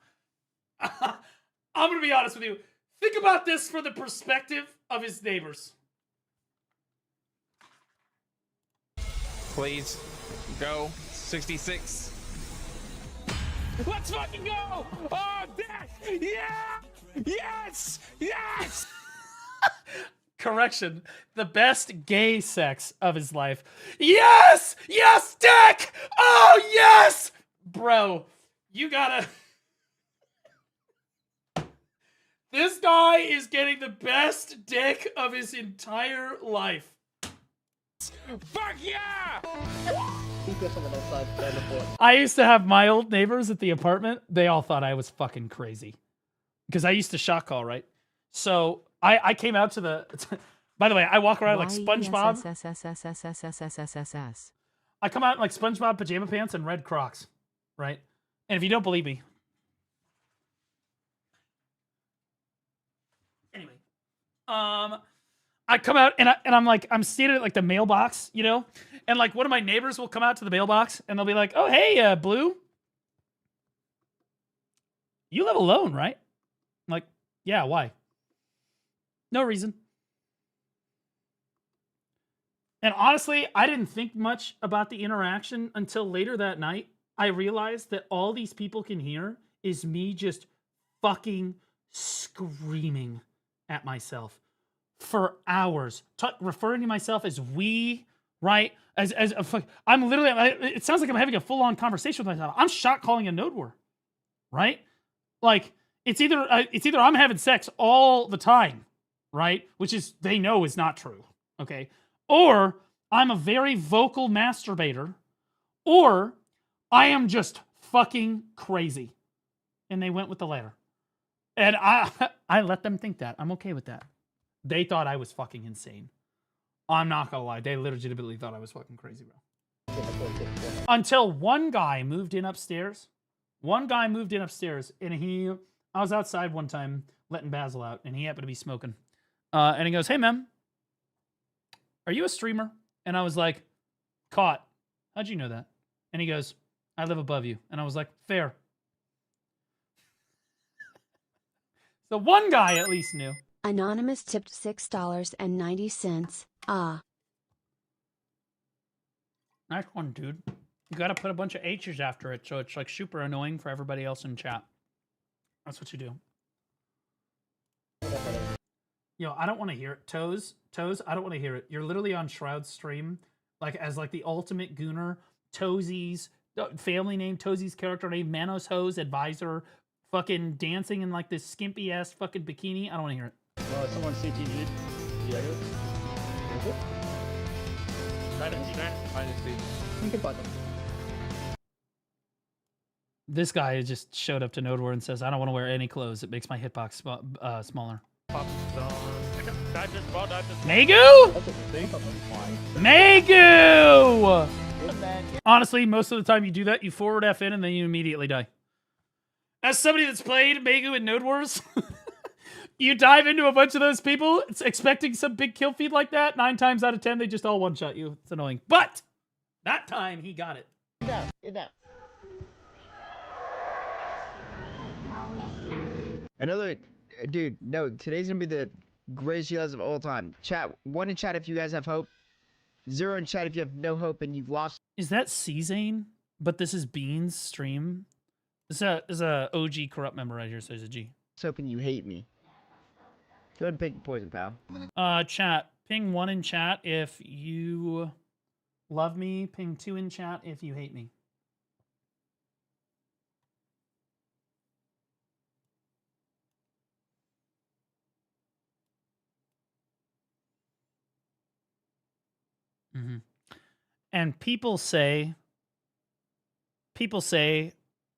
I'm gonna be honest with you. Think about this from the perspective of his neighbors. Please. Go. 66. Let's fucking go! Oh, death! Yeah! Yes! Yes! Correction. The best gay sex of his life. Yes! Yes, dick! Oh, yes! Bro, you gotta... This guy is getting the best dick of his entire life. Fuck yeah! I used to have my old neighbors at the apartment. They all thought I was fucking crazy. Because I used to shot call, right? So I came out to the... By the way, I walk around like SpongeBob. I come out in like SpongeBob pajama pants and red Crocs, right? And if you don't believe me... Anyway, I come out and I'm like, I'm standing at like the mailbox, you know, and like one of my neighbors will come out to the mailbox and they'll be like, "Oh, hey, Blue, you live alone, right?" I'm like, "Yeah, why?" "No reason." And honestly, I didn't think much about the interaction until later that night. I realized that all these people can hear is me just fucking screaming at myself for hours, referring to myself as we, right? I'm literally, it sounds like I'm having a full-on conversation with myself. I'm shot calling a node war, right? Like, it's either I'm having sex all the time, right? Which is, they know is not true, okay? Or I'm a very vocal masturbator, or I am just fucking crazy. And they went with the latter. And I let them think that. I'm okay with that. They thought I was fucking insane. I'm not gonna lie. They legitimately thought I was fucking crazy, bro. Until one guy moved in upstairs. And I was outside one time letting Basil out, and he happened to be smoking. And he goes, "Hey, man, are you a streamer?" And I was like, "Caught. How'd you know that?" And he goes, "I live above you." And I was like, "Fair." So one guy at least knew. Anonymous tipped $6.90. Ah. Nice one, dude. You gotta put a bunch of H's after it, so it's like super annoying for everybody else in chat. That's what you do. Yo, I don't want to hear it. Toes, I don't want to hear it. You're literally on Shroud's stream, like as like the ultimate gooner. Toesies, family name, Toesies character name, Manos Hose advisor, fucking dancing in like this skimpy ass fucking bikini. I don't want to hear it. Someone CTG. Yeah. Think about it. This guy just showed up to Nodewar and says, "I don't want to wear any clothes. It makes my hitbox smaller." Megu? Megu! Honestly, most of the time you do that, you forward FN and then you immediately die. As somebody that's played Megu in Node Wars, you dive into a bunch of those people expecting some big kill feed like that. 9 times out of 10, they just all one-shot you. It's annoying. But that time, he got it. Another dude, no, today's gonna be the greatest healers of all time. Chat, 1 in chat if you guys have hope. 0 in chat if you have no hope and you've lost. Is that C-Zane? But this is Bean's stream. This is a OG corrupt member right here, so he's a G. Hoping you hate me. Go ahead and pick poison, pal. Chat, ping 1 in chat if you love me. Ping 2 in chat if you hate me. And people say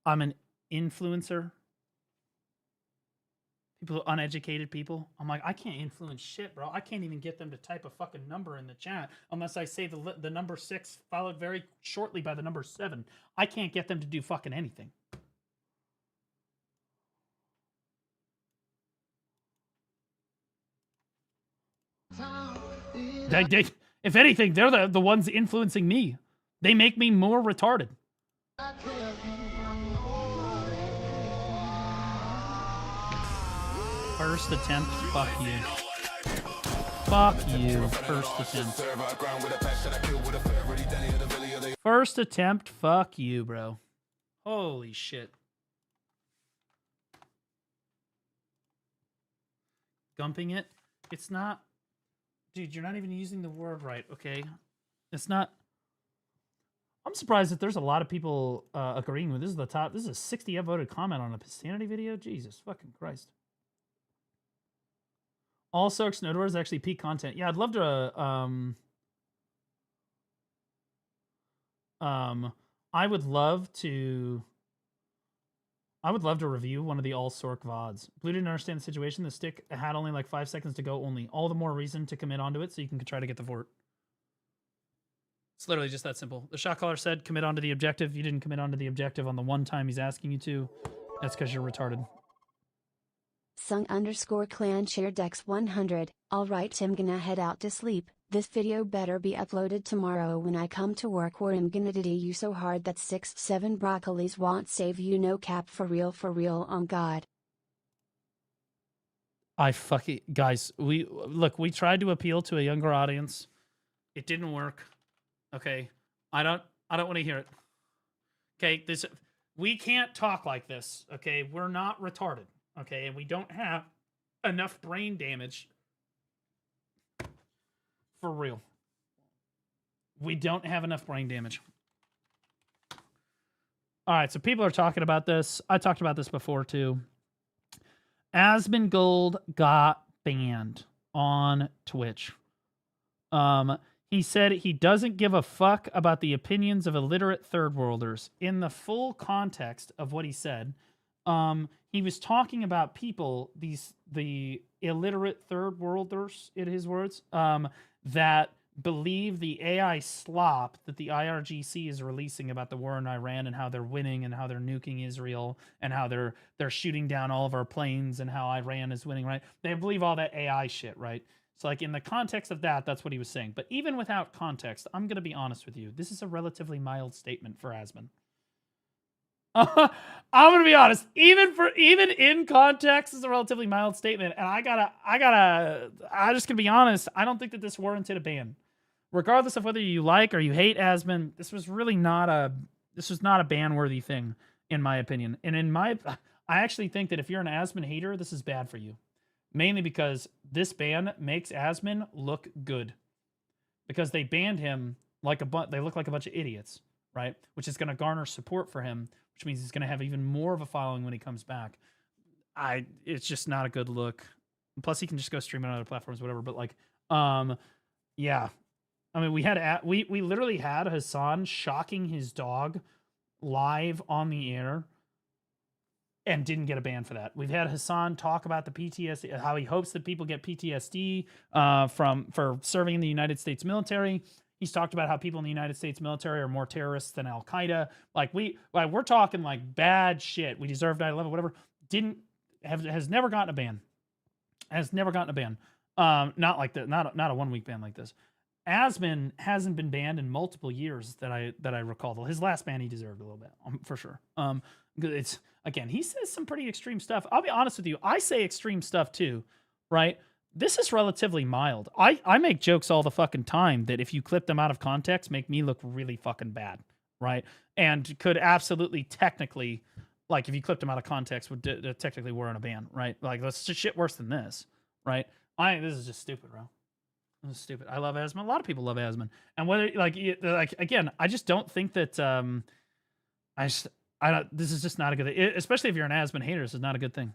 I'm an influencer. People, uneducated people. I'm like, I can't influence shit, bro. I can't even get them to type a fucking number in the chat unless I say the number 6 followed very shortly by the number 7. I can't get them to do fucking anything. If anything, they're the ones influencing me. They make me more retarded. First attempt, fuck you. Fuck you, first attempt. First attempt, fuck you, bro. Holy shit. Gumping it? It's not... Dude, you're not even using the word right, okay? It's not... I'm surprised that there's a lot of people agreeing with this. Is the top. This is a 60 upvoted comment on a Pistanity video. Jesus fucking Christ. All Soaks Nodor is actually peak content. Yeah, I'd love to. I would love to review one of the All Sork VODs. Blue didn't understand the situation. The stick had only like 5 seconds to go only. All the more reason to commit onto it so you can try to get the fort. It's literally just that simple. The shot caller said commit onto the objective. You didn't commit onto the objective on the one time he's asking you to. That's because you're retarded. @sung_clan share dex 100. Alright, I'm gonna head out to sleep. This video better be uploaded tomorrow when I come to work, or I'm gonna DD you so hard that 6-7 broccolis won't save you. No cap, for real on God. I fucking guys, we tried to appeal to a younger audience. It didn't work. Okay. I don't want to hear it. Okay, we can't talk like this. Okay, we're not retarded. Okay, and we don't have enough brain damage. For real. We don't have enough brain damage. All right, so people are talking about this. I talked about this before too. Asmongold got banned on Twitch. He said he doesn't give a fuck about the opinions of illiterate third worlders. In the full context of what he said, he was talking about people, the illiterate third worlders, in his words, that believe the AI slop that the IRGC is releasing about the war in Iran and how they're winning and how they're nuking Israel and how they're shooting down all of our planes and how Iran is winning, right? They believe all that AI shit, right? So like in the context of that, that's what he was saying. But even without context, I'm going to be honest with you. This is a relatively mild statement for Asmon. I'm going to be honest. Even in context, is a relatively mild statement. And I'm just going to be honest. I don't think that this warranted a ban. Regardless of whether you like or you hate Asmon, this was not a ban-worthy thing, in my opinion. And I actually think that if you're an Asmon hater, this is bad for you. Mainly because this ban makes Asmon look good. Because they banned him they look like a bunch of idiots, right? Which is going to garner support for him, which means he's going to have even more of a following when he comes back. It's just not a good look. Plus, he can just go stream on other platforms, whatever. But yeah. I mean, we literally had Hassan shocking his dog live on the air and didn't get a ban for that. We've had Hassan talk about the PTSD, how he hopes that people get PTSD for serving in the United States military. He's talked about how people in the United States military are more terrorists than Al Qaeda. We're talking like bad shit. We deserve 9/11, whatever. Has never gotten a ban. Has never gotten a ban. Not like that. Not a 1 week ban like this. Asmon hasn't been banned in multiple years that I recall. His last ban he deserved a little bit, for sure. It's again, he says some pretty extreme stuff. I'll be honest with you. I say extreme stuff too, right? This is relatively mild. I make jokes all the fucking time that if you clip them out of context, make me look really fucking bad, right? And could absolutely technically, like if you clipped them out of context, would technically warrant a ban, right? Like that's just shit worse than this, right? This is just stupid, bro. This is stupid. I love Asmon. A lot of people love Asmon. And whether again, I just don't think that this is just not a good thing. Especially if you're an Asmon hater, this is not a good thing.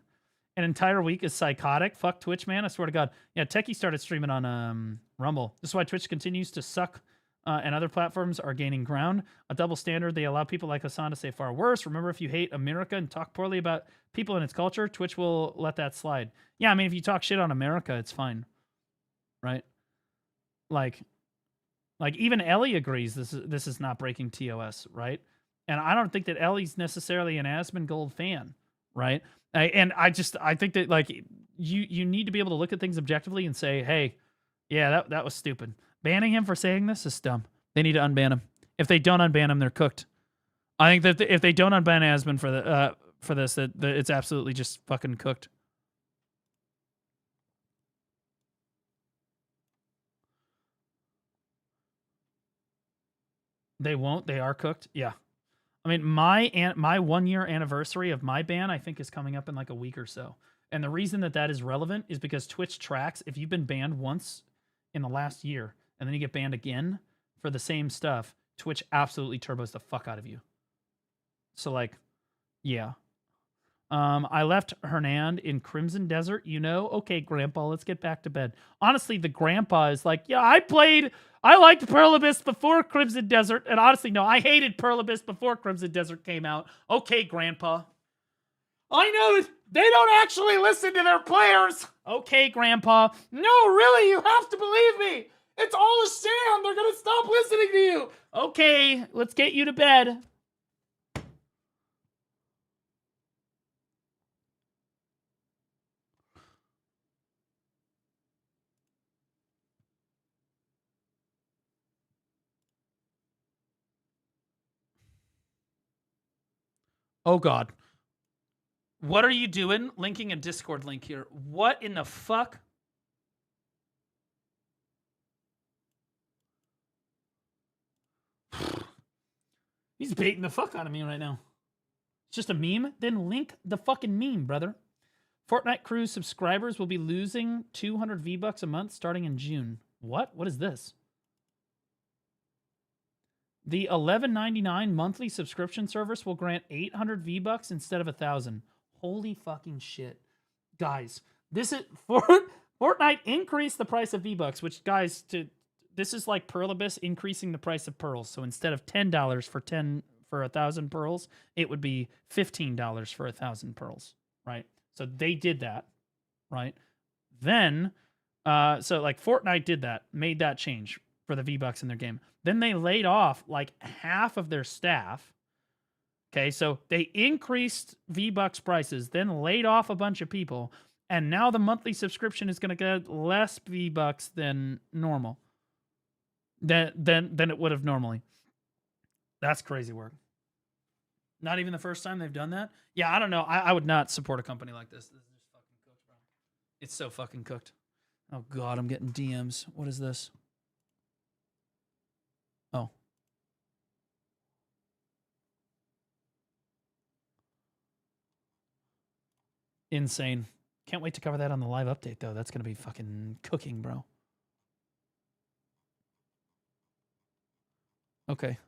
An entire week is psychotic. Fuck Twitch, man. I swear to God. Yeah, Techie started streaming on Rumble. This is why Twitch continues to suck and other platforms are gaining ground. A double standard. They allow people like Hassan to say far worse. Remember, if you hate America and talk poorly about people and its culture, Twitch will let that slide. Yeah, I mean, if you talk shit on America, it's fine. Right? Like even Ellie agrees this is not breaking TOS, right? And I don't think that Ellie's necessarily an Asmongold fan, right? I think that like you need to be able to look at things objectively and say, hey, yeah, that was stupid. Banning him for saying this is dumb. They need to unban him. If they don't unban him, they're cooked. I think that if they don't unban Asmon for this, that it's absolutely just fucking cooked. They won't. They are cooked. Yeah. I mean, my 1 year anniversary of my ban, I think, is coming up in like a week or so. And the reason that is relevant is because Twitch tracks if you've been banned once in the last year and then you get banned again for the same stuff, Twitch absolutely turbos the fuck out of you. So like, yeah. I left Hernand in Crimson Desert, Okay, Grandpa, let's get back to bed. Honestly, the grandpa is like, yeah, I liked Pearl Abyss before Crimson Desert, and honestly, no, I hated Pearl Abyss before Crimson Desert came out. Okay, Grandpa. I know they don't actually listen to their players. Okay, Grandpa. No, really, you have to believe me. It's all a sham. They're gonna stop listening to you. Okay, let's get you to bed. Oh God. What are you doing? Linking a Discord link here. What in the fuck? He's baiting the fuck out of me right now. It's just a meme? Then link the fucking meme, brother. Fortnite Crew subscribers will be losing 200 V-Bucks a month starting in June. What? What is this? The $11.99 monthly subscription service will grant 800 V-Bucks instead of 1,000. Holy fucking shit. Guys, this is... Fortnite increased the price of V-Bucks, which, guys, this is like Pearlibus increasing the price of pearls. So instead of $10 for 1,000 pearls, it would be $15 for 1,000 pearls, right? So they did that, right? Then, so like Fortnite did that, made that change for the V-Bucks in their game. Then they laid off like half of their staff. Okay, so they increased V-Bucks prices, then laid off a bunch of people, and now the monthly subscription is going to get less V-Bucks than normal. Than it would have normally. That's crazy work. Not even the first time they've done that? Yeah, I don't know. I would not support a company like this. This is just fucking cooked, bro. It's so fucking cooked. Oh, God, I'm getting DMs. What is this? Oh. Insane. Can't wait to cover that on the live update, though. That's going to be fucking cooking, bro. Okay.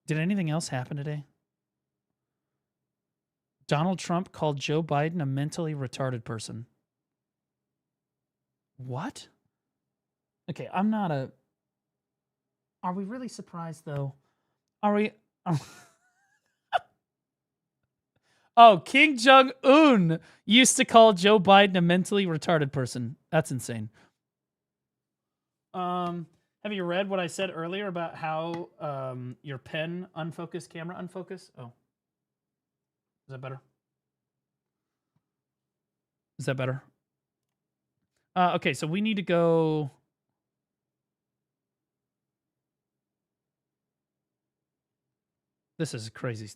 Did anything else happen today? Donald Trump called Joe Biden a mentally retarded person. What? Okay, I'm not a... Are we really surprised, though? Are we... Oh, Kim Jong-un used to call Joe Biden a mentally retarded person. That's insane. Have you read what I said earlier about how your pen unfocus, camera unfocus? Oh. Is that better? Is that better? Okay, so we need to go... This is crazy.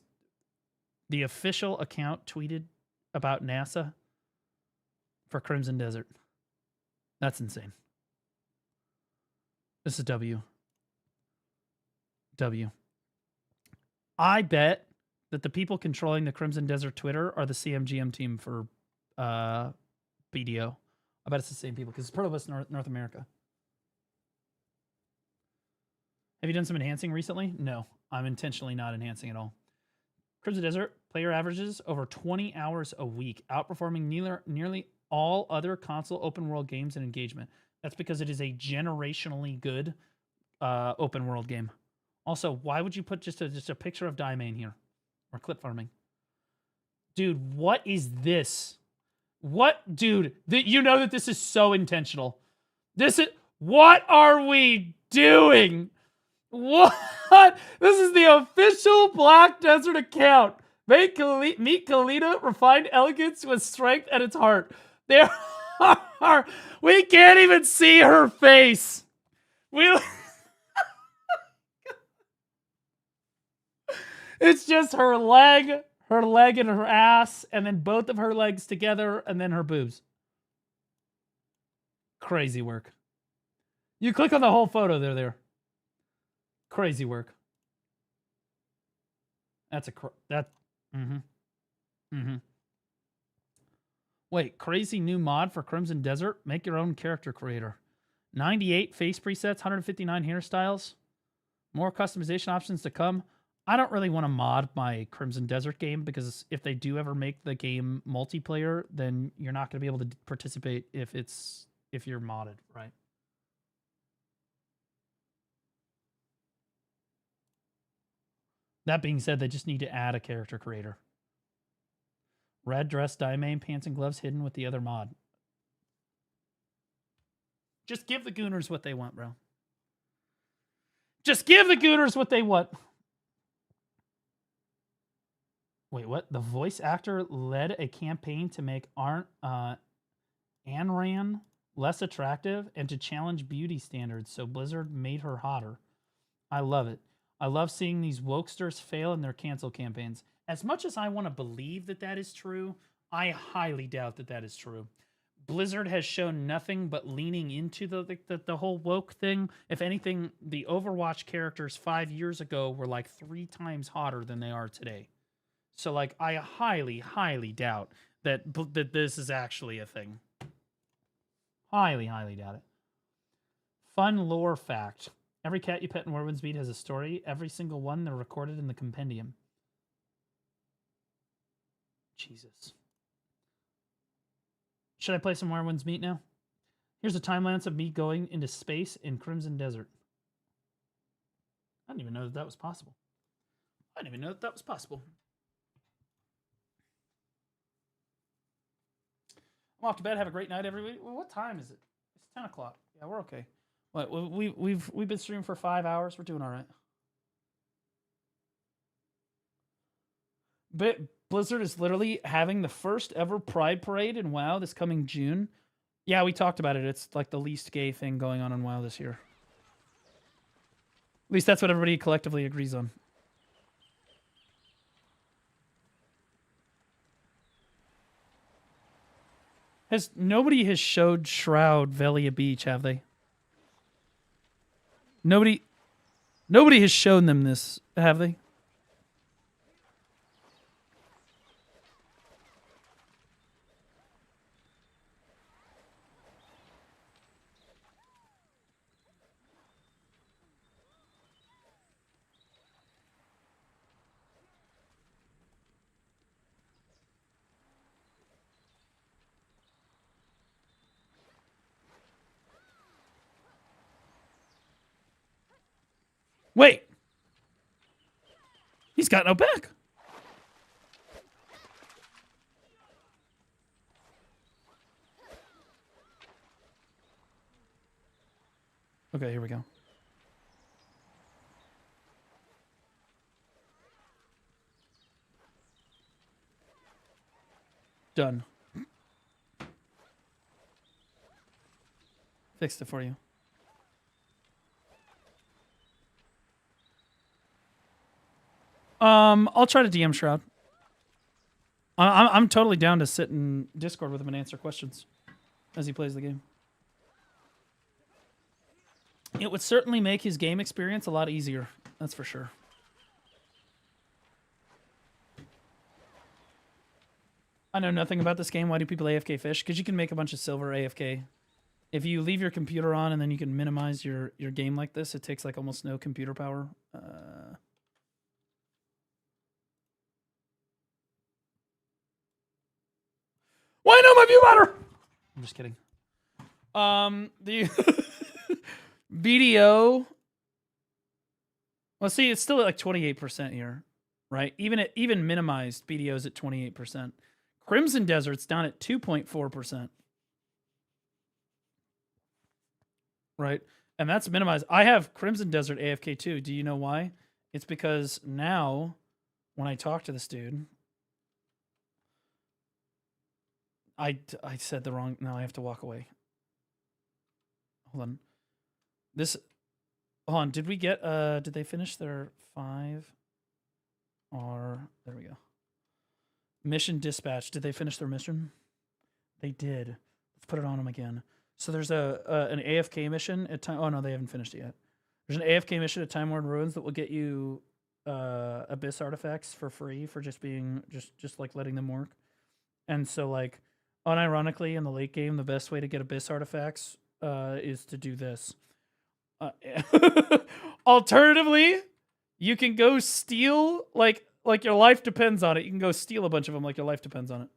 The official account tweeted about NASA for Crimson Desert. That's insane. This is W. I bet that the people controlling the Crimson Desert Twitter are the CMGM team for BDO. I bet it's the same people because it's part of us North America. Have you done some enhancing recently? No, I'm intentionally not enhancing at all. Crimson Desert player averages over 20 hours a week, outperforming nearly all other console open world games in engagement. That's because it is a generationally good open world game. Also, why would you put just a picture of Diamane here? Or clip farming? Dude, what is this? What? Dude, you know that this is so intentional. What are we doing? What? This is the official Black Desert account. Meet Kalita, refined elegance with strength at its heart. There are... We can't even see her face. It's just her leg and her ass, and then both of her legs together, and then her boobs. Crazy work. You click on the whole photo, they're there. Crazy work. That's Wait, crazy new mod for Crimson Desert? Make your own character creator. 98 face presets, 159 hairstyles. More customization options to come. I don't really want to mod my Crimson Desert game because if they do ever make the game multiplayer, then you're not going to be able to participate if you're modded, right? That being said, they just need to add a character creator. Red dress, Diamane, pants and gloves hidden with the other mod. Just give the Gooners what they want, bro. Just give the Gooners what they want. Wait, what? The voice actor led a campaign to make Anran less attractive and to challenge beauty standards, so Blizzard made her hotter. I love it. I love seeing these wokesters fail in their cancel campaigns. As much as I want to believe that that is true, I highly doubt that that is true. Blizzard has shown nothing but leaning into the whole woke thing. If anything, the Overwatch characters 5 years ago were like 3 times hotter than they are today. So like, I highly, highly doubt that this is actually a thing. Highly, highly doubt it. Fun lore fact. Every cat you pet in Warwind's Beat has a story. Every single one, they're recorded in the compendium. Jesus. Should I play some Warwind's Meat now? Here's a time lapse of me going into space in Crimson Desert. I didn't even know that that was possible. I didn't even know that that was possible. I'm off to bed. Have a great night, everybody. Well, what time is it? It's 10 o'clock. Yeah, we're okay. What? We've been streaming for 5 hours. We're doing all right. But Blizzard is literally having the first ever Pride Parade in WoW this coming June. Yeah, we talked about it. It's like the least gay thing going on in WoW this year. At least that's what everybody collectively agrees on. Nobody has showed Shroud Velia Beach, have they? Nobody has shown them this, have they? Wait. He's got no back. Okay, here we go. Done. Fixed it for you. I'll try to DM Shroud. I'm totally down to sit in Discord with him and answer questions as he plays the game. It would certainly make his game experience a lot easier. That's for sure. I know nothing about this game. Why do people AFK fish? Because you can make a bunch of silver AFK. If you leave your computer on and then you can minimize your game like this, it takes like almost no computer power. Why no, my view matter? I'm just kidding. The BDO. Well, see, it's still at like 28% here, right? Even minimized, BDO's at 28%. Crimson Desert's down at 2.4%. Right? And that's minimized. I have Crimson Desert AFK too. Do you know why? It's because now, when I talk to this dude, I said the wrong... No, I have to walk away. Hold on. Hold on. Did we get... Did they finish their 5? Or... There we go. Mission dispatch. Did they finish their mission? They did. Let's put it on them again. So there's an AFK mission at time... Oh, no, they haven't finished it yet. There's an AFK mission at Time Worn Ruins that will get you Abyss artifacts for free for just being... Just like letting them work. And so, like... Unironically, in the late game, the best way to get Abyss artifacts is to do this. Alternatively, you can go steal, like your life depends on it. You can go steal a bunch of them like your life depends on it.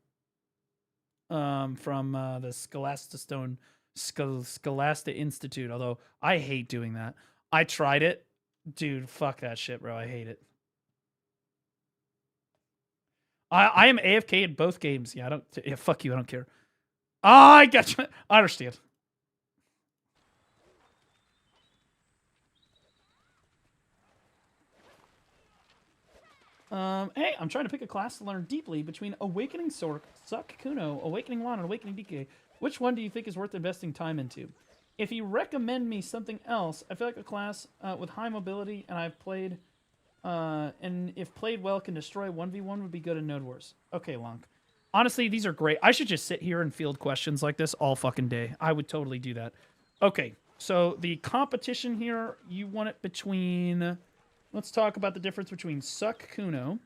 From the Scholasta Institute, although I hate doing that. I tried it. Dude, fuck that shit, bro. I hate it. I am AFK in both games. Yeah, fuck you. I don't care. I got you. I understand. Hey, I'm trying to pick a class to learn deeply between Awakening Sork, Suck Kuno, Awakening Lawn, and Awakening DK. Which one do you think is worth investing time into? If you recommend me something else, I feel like a class with high mobility, and I've played And if played well, can destroy 1v1 would be good in Node Wars. Okay, Lonk. Honestly, these are great. I should just sit here and field questions like this all fucking day. I would totally do that. Okay, so the competition here, you want it between... Let's talk about the difference between Suck Kuno.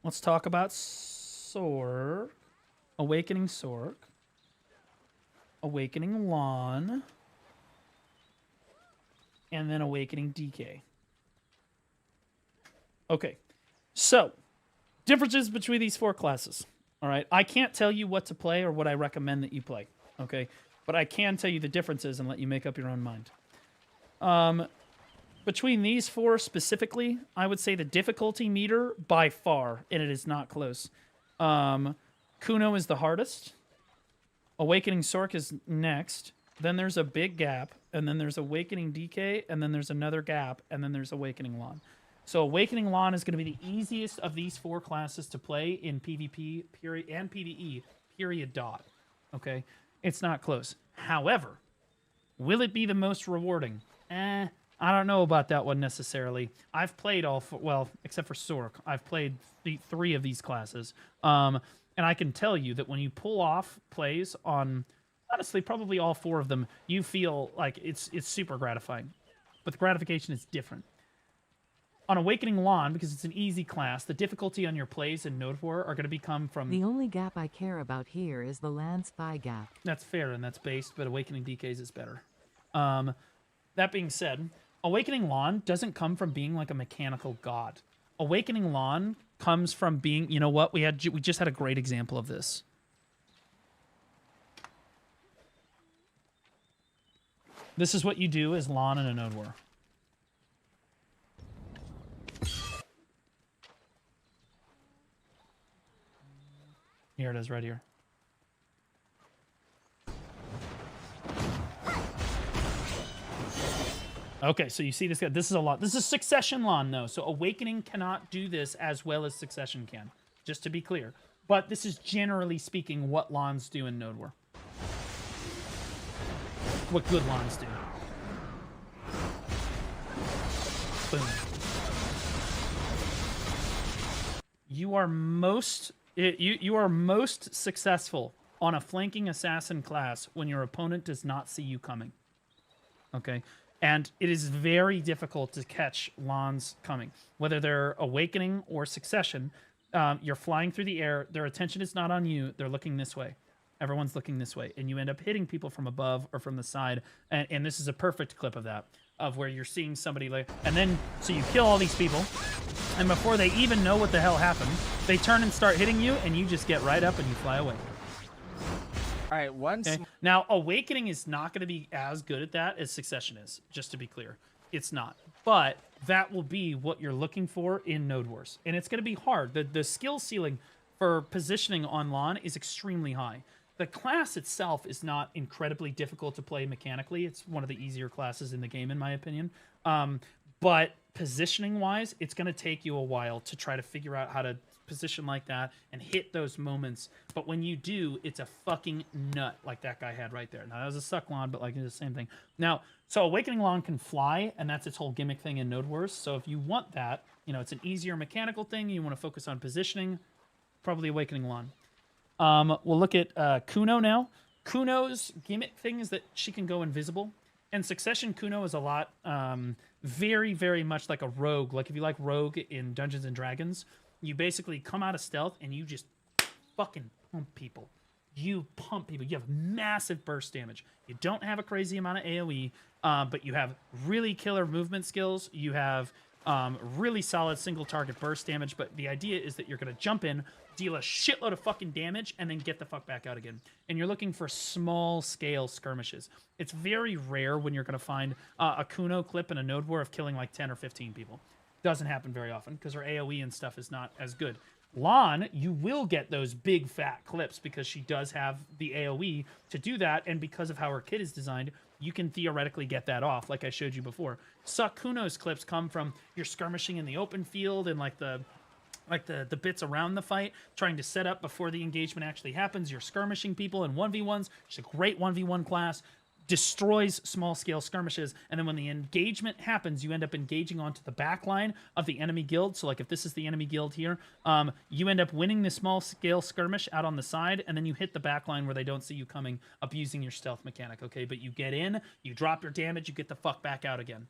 Let's talk about Sork. Awakening Sork. Awakening Lon. And then Awakening DK. Okay, so differences between these 4 classes. All right, I can't tell you what to play or what I recommend that you play. Okay, but I can tell you the differences and let you make up your own mind. Between these 4 specifically, I would say the difficulty meter by far, and it is not close. Kuno is the hardest. Awakening Sork is next. Then there's a big gap, and then there's Awakening DK, and then there's another gap, and then there's Awakening Lon. So Awakening Lon is going to be the easiest of these 4 classes to play in PvP period and PvE period dot. Okay, it's not close. However, will it be the most rewarding? I don't know about that one necessarily. I've played all 4, well, except for Sork. I've played 3 of these classes, and I can tell you that when you pull off plays on, honestly, probably all 4 of them, you feel like it's super gratifying. But the gratification is different. On Awakening Lon, because it's an easy class, the difficulty on your plays in Node War are going to come from... The only gap I care about here is the land's thigh gap. That's fair, and that's based, but Awakening DK's is better. That being said, Awakening Lon doesn't come from being like a mechanical god. Awakening Lon comes from being... You know what? We just had a great example of this. This is what you do as Lon in a Node War. Here it is, right here. Okay, so you see this guy. This is a lot. This is Succession Lon, though. So Awakening cannot do this as well as Succession can, just to be clear. But this is generally speaking what Lons do in Node War. What good Lons do. Boom. You are most... You are most successful on a flanking assassin class when your opponent does not see you coming. Okay? And it is very difficult to catch Lons coming. Whether they're Awakening or Succession, you're flying through the air, their attention is not on you, they're looking this way. Everyone's looking this way. And you end up hitting people from above or from the side. And this is a perfect clip of that. Of where you're seeing somebody like... And then, so you kill all these people. And before they even know what the hell happened, they turn and start hitting you, and you just get right up and you fly away. All right, once... Okay? Now, Awakening is not going to be as good at that as Succession is, just to be clear. It's not. But that will be what you're looking for in Node Wars. And it's going to be hard. The skill ceiling for positioning on Lon is extremely high. The class itself is not incredibly difficult to play mechanically. It's one of the easier classes in the game, in my opinion. But positioning-wise, it's going to take you a while to try to figure out how to position like that and hit those moments. But when you do, it's a fucking nut like that guy had right there. Now, that was a Suck Lon, but like it's the same thing. Now, so Awakening Lon can fly, and that's its whole gimmick thing in Node Wars. So if you want that, you know, it's an easier mechanical thing, you want to focus on positioning, probably Awakening Lon. We'll look at Kuno now. Kuno's gimmick thing is that she can go invisible. And Succession Kuno is a lot, very, very much like a rogue. Like if you like rogue in Dungeons and Dragons, you basically come out of stealth and you just fucking pump people. You pump people. You have massive burst damage. You don't have a crazy amount of AoE, but you have really killer movement skills. You have really solid single target burst damage. But the idea is that you're going to jump in, deal a shitload of fucking damage, and then get the fuck back out again. And you're looking for small-scale skirmishes. It's very rare when you're going to find a Kuno clip in a Node War of killing like 10 or 15 people. Doesn't happen very often because her AoE and stuff is not as good. Lon, you will get those big fat clips because she does have the AoE to do that, and because of how her kit is designed, you can theoretically get that off, like I showed you before. Suck Kuno's clips come from you're skirmishing in the open field and like the bits around the fight, trying to set up before the engagement actually happens. You're skirmishing people in 1v1s. She's a great 1v1 class. destroys small-scale skirmishes, and then when the engagement happens, you end up engaging onto the back line of the enemy guild. So like if this is the enemy guild here, you end up winning the small-scale skirmish out on the side, and then you hit the back line where they don't see you coming, abusing your stealth mechanic, okay? But you get in, you drop your damage, you get the fuck back out again.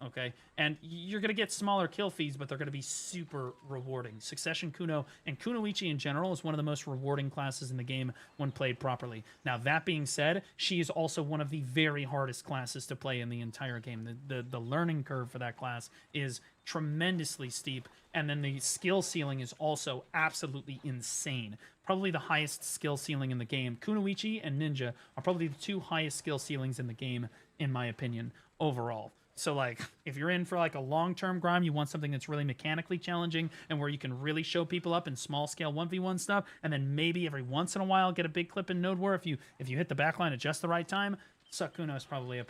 Okay, and you're going to get smaller kill feeds, but they're going to be super rewarding. Succession Kuno and Kunoichi in general is one of the most rewarding classes in the game when played properly. Now, that being said, she is also one of the very hardest classes to play in the entire game. The learning curve for that class is tremendously steep, and then the skill ceiling is also absolutely insane. Probably the highest skill ceiling in the game. Kunoichi and Ninja are probably the 2 highest skill ceilings in the game, in my opinion, overall. So, like, if you're in for, like, a long-term grind, you want something that's really mechanically challenging and where you can really show people up in small-scale 1v1 stuff, and then maybe every once in a while get a big clip in Node War if you hit the backline at just the right time, Sukuno is probably a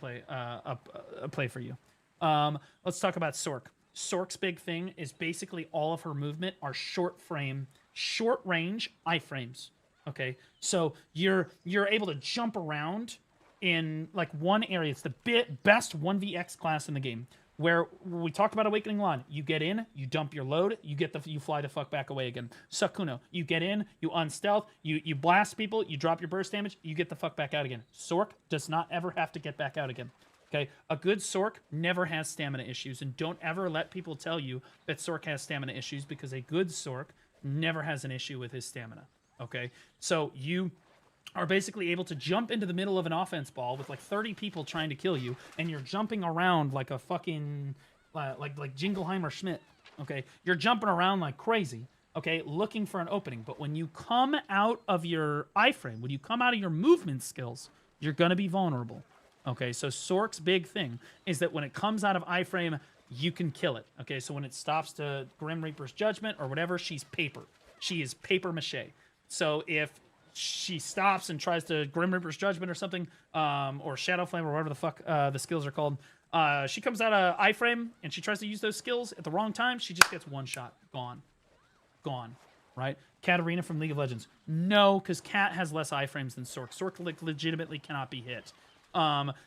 play for you. Let's talk about Sork. Sork's big thing is basically all of her movement are short-range iframes. Okay? So you're able to jump around in like one area. It's the best 1vx class in the game, where we talked about Awakening Lawn. You get in, you dump your load, you fly the fuck back away again. Sukuno, you get in, you unstealth, you blast people, you drop your burst damage, you get the fuck back out again. Sork does not ever have to get back out again. Okay, a good Sork never has stamina issues, and don't ever let people tell you that Sork has stamina issues, because a good Sork never has an issue with his stamina. Okay, so you are basically able to jump into the middle of an offense ball with like 30 people trying to kill you, and you're jumping around like a fucking like Jingleheimer Schmidt. Okay, you're jumping around like crazy, okay, looking for an opening. But when you come out of your iframe, when you come out of your movement skills, you're gonna be vulnerable. Okay, so Sork's big thing is that when it comes out of iframe, you can kill it. Okay, so when it stops to Grim Reaper's Judgment or whatever, she's paper. She is paper mache. So if she stops and tries to Grim Reaper's Judgment or something, or Shadow Flame or whatever the fuck the skills are called, she comes out of iframe and she tries to use those skills at the wrong time, she just gets one shot. Gone. Right? Katarina from League of Legends. No, because Kat has less iframes than Sork. Sork like legitimately cannot be hit.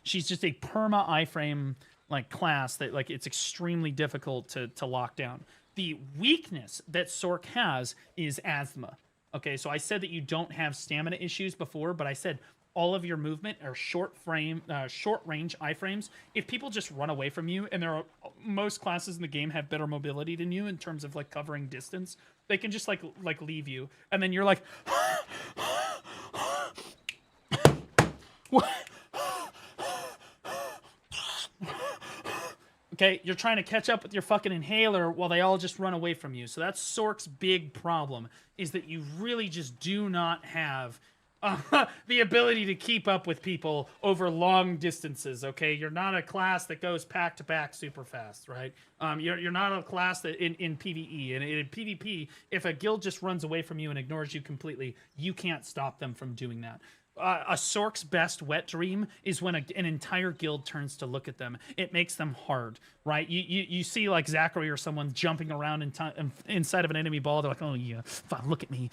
She's just a perma iframe like class that like it's extremely difficult to lock down. The weakness that Sork has is asthma. Okay, so I said that you don't have stamina issues before, but I said all of your movement are short range iframes. If people just run away from you, and most classes in the game have better mobility than you in terms of like covering distance, they can just like leave you, and then you're like, what? Okay, you're trying to catch up with your fucking inhaler while they all just run away from you. So that's Sork's big problem, is that you really just do not have the ability to keep up with people over long distances, okay? You're not a class that goes pack to back super fast, right? You're not a class that in PvE. And in PvP, if a guild just runs away from you and ignores you completely, you can't stop them from doing that. A Sork's best wet dream is when an entire guild turns to look at them. It makes them hard, right? You see like Zachary or someone jumping around inside of an enemy ball. They're like, oh yeah, fine, look at me.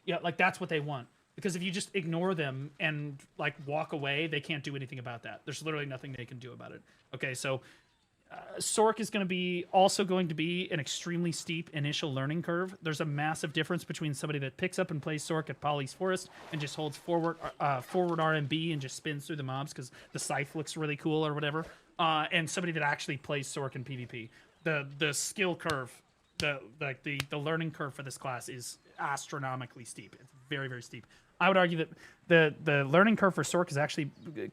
Yeah, like that's what they want. Because if you just ignore them and like walk away, they can't do anything about that. There's literally nothing they can do about it. Okay, so Sork is going to be an extremely steep initial learning curve. There's a massive difference between somebody that picks up and plays Sork at Polly's Forest and just holds forward RMB and just spins through the mobs because the scythe looks really cool or whatever, and somebody that actually plays Sork in PvP. The skill curve, the learning curve for this class is astronomically steep. It's very, very steep. I would argue that the learning curve for Sork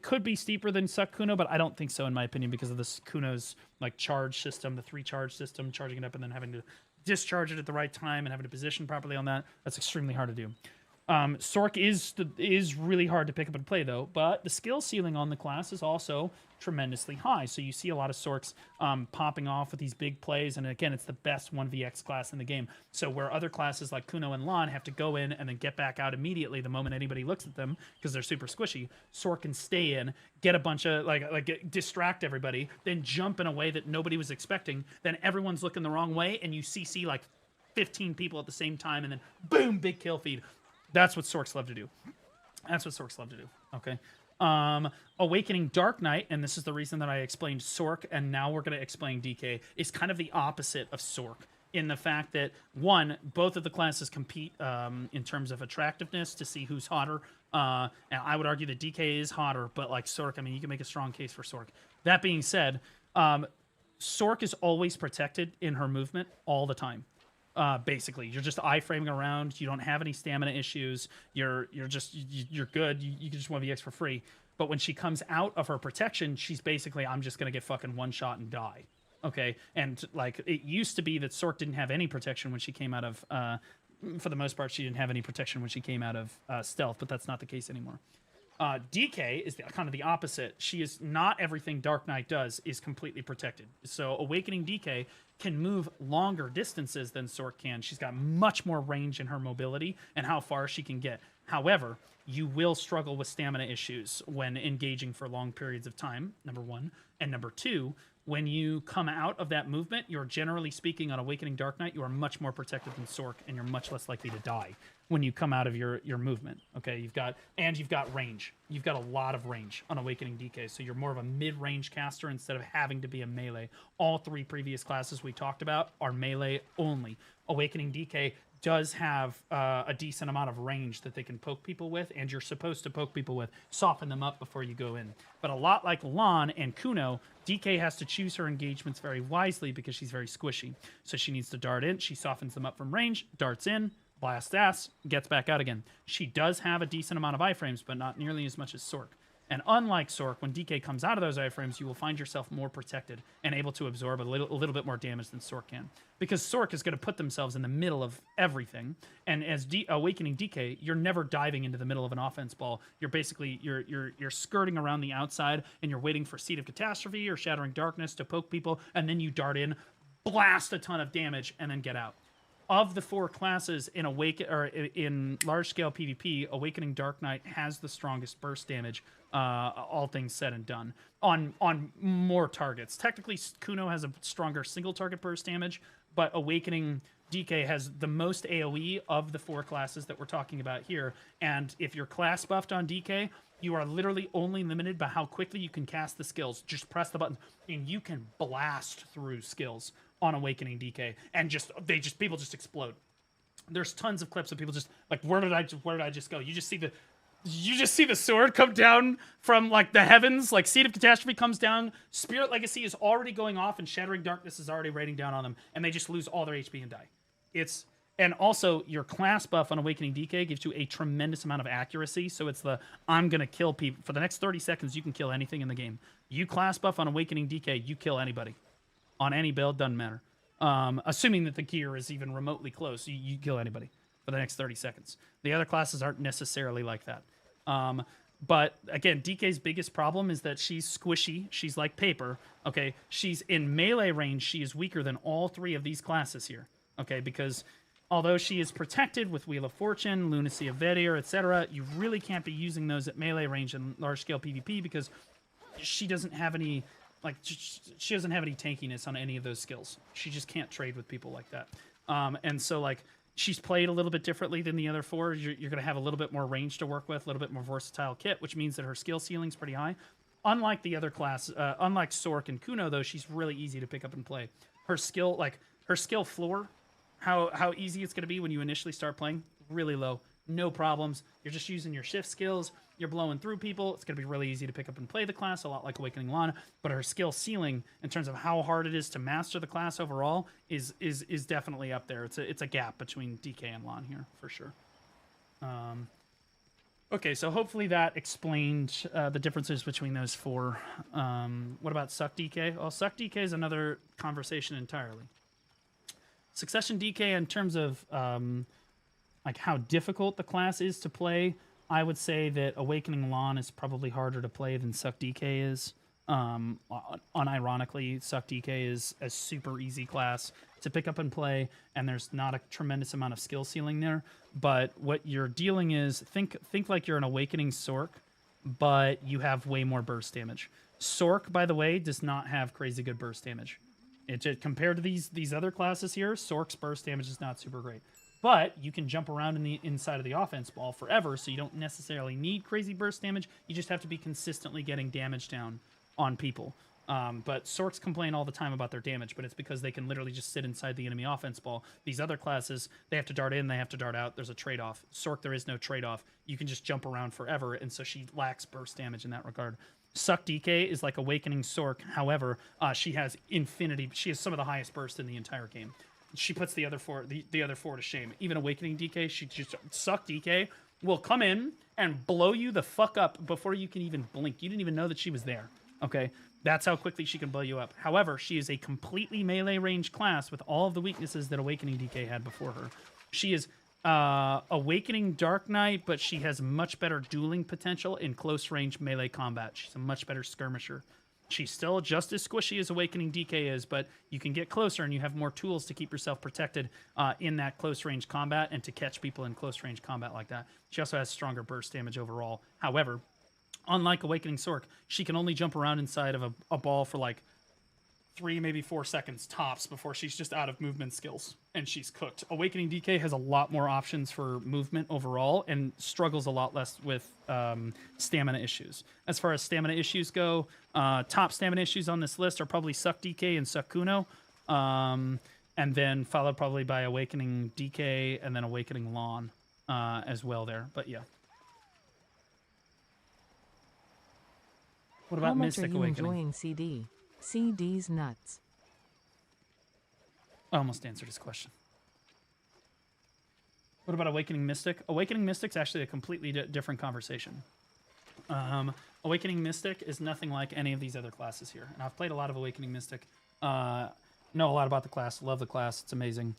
could be steeper than Kuno, but I don't think so in my opinion because of this Kuno's like charge system, the 3-charge system, charging it up and then having to discharge it at the right time and having to position properly on that. That's extremely hard to do. Sork is really hard to pick up and play though, but the skill ceiling on the class is also tremendously high. So you see a lot of Sorks popping off with these big plays, and again, it's the best 1vx class in the game. So where other classes like Kuno and Lan have to go in and then get back out immediately the moment anybody looks at them because they're super squishy, Sork can stay in, get a bunch of distract everybody, then jump in a way that nobody was expecting. Then everyone's looking the wrong way, and you CC like 15 people at the same time, and then boom, big kill feed. That's what Sorks love to do. Okay. Awakening Dark Knight, and this is the reason that I explained Sork, and now we're going to explain DK, is kind of the opposite of Sork in the fact that, one, both of the classes compete in terms of attractiveness to see who's hotter. And I would argue that DK is hotter, but like Sork, I mean, you can make a strong case for Sork. That being said, Sork is always protected in her movement all the time. Basically, you're just iframing around. You don't have any stamina issues. You're good. You just want VX for free. But when she comes out of her protection, she's basically, I'm just gonna get fucking one shot and die. Okay, and like it used to be that Sork didn't have any protection when she came out of. For the most part, she didn't have any protection when she came out of stealth, but that's not the case anymore. DK is kind of the opposite. She is not everything Dark Knight does is completely protected. So Awakening DK can move longer distances than Sork can. She's got much more range in her mobility and how far she can get. However, you will struggle with stamina issues when engaging for long periods of time, number one. And number two, when you come out of that movement, you're generally speaking on Awakening Dark Knight, you are much more protected than Sork, and you're much less likely to die when you come out of your movement. Okay, you've got range. You've got a lot of range on Awakening DK, so you're more of a mid-range caster instead of having to be a melee. All three previous classes we talked about are melee only. Awakening DK does have a decent amount of range that they can poke people with, and you're supposed to poke people with, soften them up before you go in. But a lot like Lan and Kuno, DK has to choose her engagements very wisely because she's very squishy. So she needs to dart in, she softens them up from range, darts in, blasts ass, gets back out again. She does have a decent amount of iframes, but not nearly as much as Sork. And unlike Sork, when DK comes out of those iframes, you will find yourself more protected and able to absorb a little bit more damage than Sork can. Because Sork is going to put themselves in the middle of everything. And as Awakening DK, you're never diving into the middle of an offense ball. You're basically, you're skirting around the outside, and you're waiting for Seed of Catastrophe or Shattering Darkness to poke people, and then you dart in, blast a ton of damage, and then get out. Of the four classes in in large-scale PvP, Awakening Dark Knight has the strongest burst damage, all things said and done, on more targets. Technically, Kuno has a stronger single-target burst damage, but Awakening DK has the most AoE of the four classes that we're talking about here. And if you're class buffed on DK, you are literally only limited by how quickly you can cast the skills. Just press the button, and you can blast through skills on Awakening DK, and people just explode. There's tons of clips of people just like, where did I just go? You just see the sword come down from like the heavens, like Seed of Catastrophe comes down, Spirit Legacy is already going off, and Shattering Darkness is already raining down on them, and they just lose all their HP and die. And also your class buff on Awakening DK gives you a tremendous amount of accuracy. So it's I'm gonna kill people for the next 30 seconds. You can kill anything in the game. You class buff on Awakening DK, you kill anybody. On any build, doesn't matter. Assuming that the gear is even remotely close, you kill anybody for the next 30 seconds. The other classes aren't necessarily like that. But again, DK's biggest problem is that she's squishy. She's like paper. Okay, she's in melee range. She is weaker than all three of these classes here. Okay, because although she is protected with Wheel of Fortune, Lunacy of Vedir, etc., you really can't be using those at melee range in large-scale PvP because she doesn't have any. Like, she doesn't have any tankiness on any of those skills. She just can't trade with people like that. And so, like, she's played a little bit differently than the other four. You're going to have a little bit more range to work with, a little bit more versatile kit, which means that her skill ceiling's pretty high. Unlike the other class, unlike Sork and Kuno, though, she's really easy to pick up and play. Her skill floor, how easy it's going to be when you initially start playing, really low. No problems. You're just using your shift skills. You're blowing through people. It's going to be really easy to pick up and play the class, a lot like Awakening Lan. But her skill ceiling, in terms of how hard it is to master the class overall, is definitely up there. It's a gap between DK and Lan here, for sure. Okay, so hopefully that explained the differences between those four. What about Suck DK? Well, Suck DK is another conversation entirely. Succession DK, in terms of like how difficult the class is to play, I would say that Awakening Lan is probably harder to play than Suck DK is. Unironically, Suck DK is a super easy class to pick up and play, and there's not a tremendous amount of skill ceiling there. But what you're dealing is, think like you're an Awakening Sork, but you have way more burst damage. Sork, by the way, does not have crazy good burst damage. Compared to these other classes here, Sork's burst damage is not super great. But you can jump around in the inside of the offense ball forever, so you don't necessarily need crazy burst damage. You just have to be consistently getting damage down on people. But Sorks complain all the time about their damage, but it's because they can literally just sit inside the enemy offense ball. These other classes, they have to dart in, they have to dart out. There's a trade-off. Sork, there is no trade-off. You can just jump around forever, and so she lacks burst damage in that regard. Suck DK is like Awakening Sork. However, she has infinity. She has some of the highest burst in the entire game. She puts the other four to shame. Even Awakening DK, she just Suck DK will come in and blow you the fuck up before you can even blink. You didn't even know that she was there. Okay, that's how quickly she can blow you up. However, she is a completely melee range class with all of the weaknesses that Awakening DK had before her. She is Awakening Dark Knight, but she has much better dueling potential in close range melee combat. She's a much better skirmisher. She's still just as squishy as Awakening DK is, but you can get closer and you have more tools to keep yourself protected in that close range combat and to catch people in close range combat like that. She also has stronger burst damage overall. However, unlike Awakening Sork, she can only jump around inside of a ball for like 3, maybe 4 seconds tops before she's just out of movement skills and she's cooked. Awakening DK has a lot more options for movement overall and struggles a lot less with stamina issues. As far as stamina issues go, top stamina issues on this list are probably Suck DK and Suck Kuno, and then followed probably by Awakening DK and then Awakening Lon as well there. But yeah. What about How much Mystic are you Awakening? enjoying CD? CD's nuts. I almost answered his question. What about Awakening Mystic? Awakening Mystic's actually a completely different conversation. Awakening Mystic is nothing like any of these other classes here. And I've played a lot of Awakening Mystic. Know a lot about the class. Love the class. It's amazing.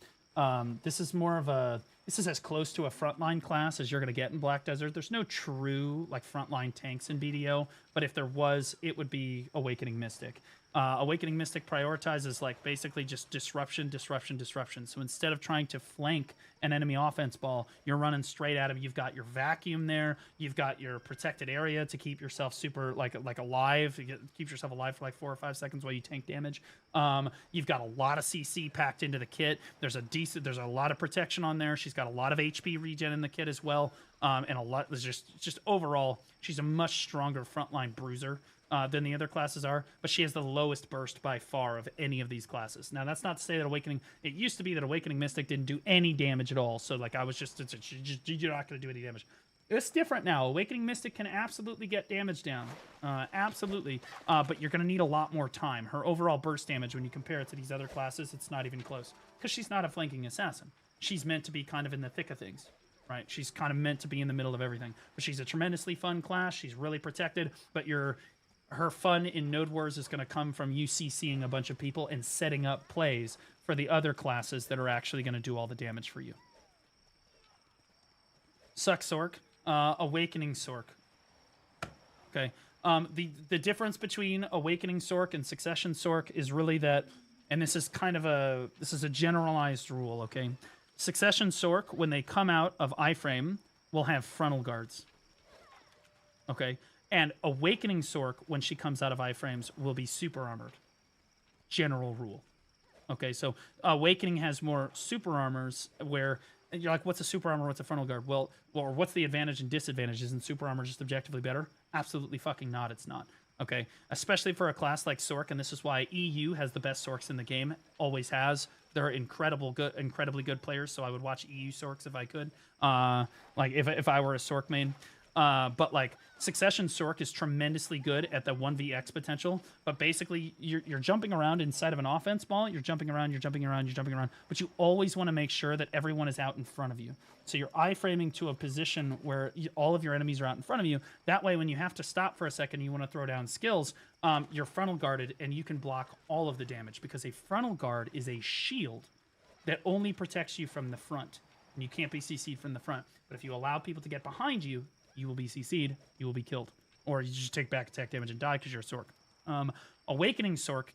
This is more of a... This is as close to a frontline class as you're going to get in Black Desert. There's no true like frontline tanks in BDO, but if there was, it would be Awakening Mystic. Awakening Mystic prioritizes like basically just disruption. So instead of trying to flank an enemy offense ball, you're running straight at him. You've got your vacuum there. You've got your protected area to keep yourself super like alive. Keep yourself alive for like 4 or 5 seconds while you tank damage. You've got a lot of CC packed into the kit. There's a lot of protection on there. She's got a lot of HP regen in the kit as well. And a lot, just overall, she's a much stronger frontline bruiser than the other classes are, but she has the lowest burst by far of any of these classes. Now, that's not to say that Awakening... It used to be that Awakening Mystic didn't do any damage at all, so like I was just you're not going to do any damage. It's different now. Awakening Mystic can absolutely get damage down. Absolutely. But you're going to need a lot more time. Her overall burst damage, when you compare it to these other classes, it's not even close, because she's not a flanking assassin. She's meant to be kind of in the thick of things. Right, she's kind of meant to be in the middle of everything. But she's a tremendously fun class. She's really protected. But her fun in Node Wars is going to come from you CCing a bunch of people and setting up plays for the other classes that are actually going to do all the damage for you. Suck Sork, Awakening Sork. Okay, the difference between Awakening Sork and Succession Sork is really that, and this is a generalized rule. Okay. Succession Sork, when they come out of iframe, will have frontal guards. Okay? And Awakening Sork, when she comes out of iframes, will be super armored. General rule. Okay, so Awakening has more super armors where you're like, what's a super armor, what's a frontal guard? Well, or what's the advantage and disadvantage? Isn't super armor just objectively better? Absolutely fucking not, it's not. Okay, especially for a class like Sork, and this is why EU has the best Sorks in the game, always has. They're incredibly good players, so I would watch EU Sorks if I could. Like if I were a Sork main. But like Succession Sork is tremendously good at the 1vx potential, but basically you're jumping around inside of an offense ball, you're jumping around, but you always want to make sure that everyone is out in front of you. So you're iframing to a position where all of your enemies are out in front of you. That way, when you have to stop for a second, you want to throw down skills, you're frontal guarded and you can block all of the damage, because a frontal guard is a shield that only protects you from the front, and you can't be CC'd from the front. But if you allow people to get behind you, you will be CC'd, you will be killed. Or you just take back attack damage and die because you're a Sork. Awakening Sork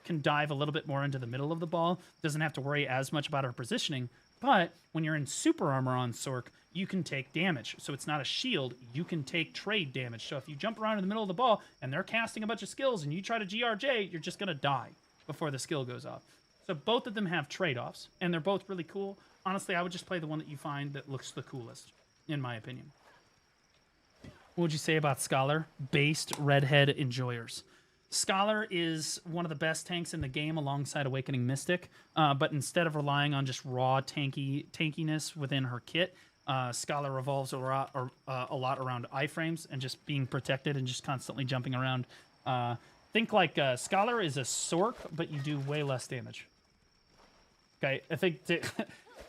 can dive a little bit more into the middle of the ball, doesn't have to worry as much about her positioning, but when you're in super armor on Sork, you can take damage. So it's not a shield, you can take trade damage. So if you jump around in the middle of the ball and they're casting a bunch of skills and you try to GRJ, you're just going to die before the skill goes off. So both of them have trade-offs, and they're both really cool. honestly, I would just play the one that you find that looks the coolest, in my opinion. What would you say about Scholar? Based redhead enjoyers. Scholar is one of the best tanks in the game alongside Awakening Mystic, but instead of relying on just raw tankiness within her kit, Scholar revolves a lot around iframes and just being protected and just constantly jumping around. Think like Scholar is a Sork, but you do way less damage. Okay, I think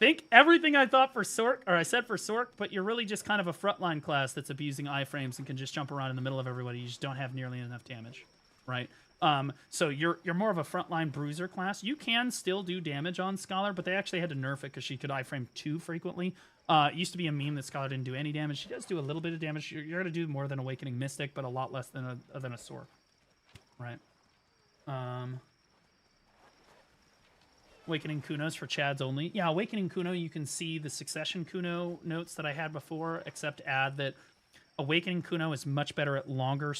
think everything I thought for Sork, or I said for Sork, but you're really just kind of a frontline class that's abusing iframes and can just jump around in the middle of everybody. You just don't have nearly enough damage, right? So you're more of a frontline bruiser class. You can still do damage on Scholar, but they actually had to nerf it because she could iframe too frequently. It used to be a meme that Scholar didn't do any damage. She does do a little bit of damage. You're going to do more than Awakening Mystic, but a lot less than a Sork, right? Awakening Kunos for Chads only. Yeah, Awakening Kuno, you can see the Succession Kuno notes that I had before, except add that Awakening Kuno is much better at longer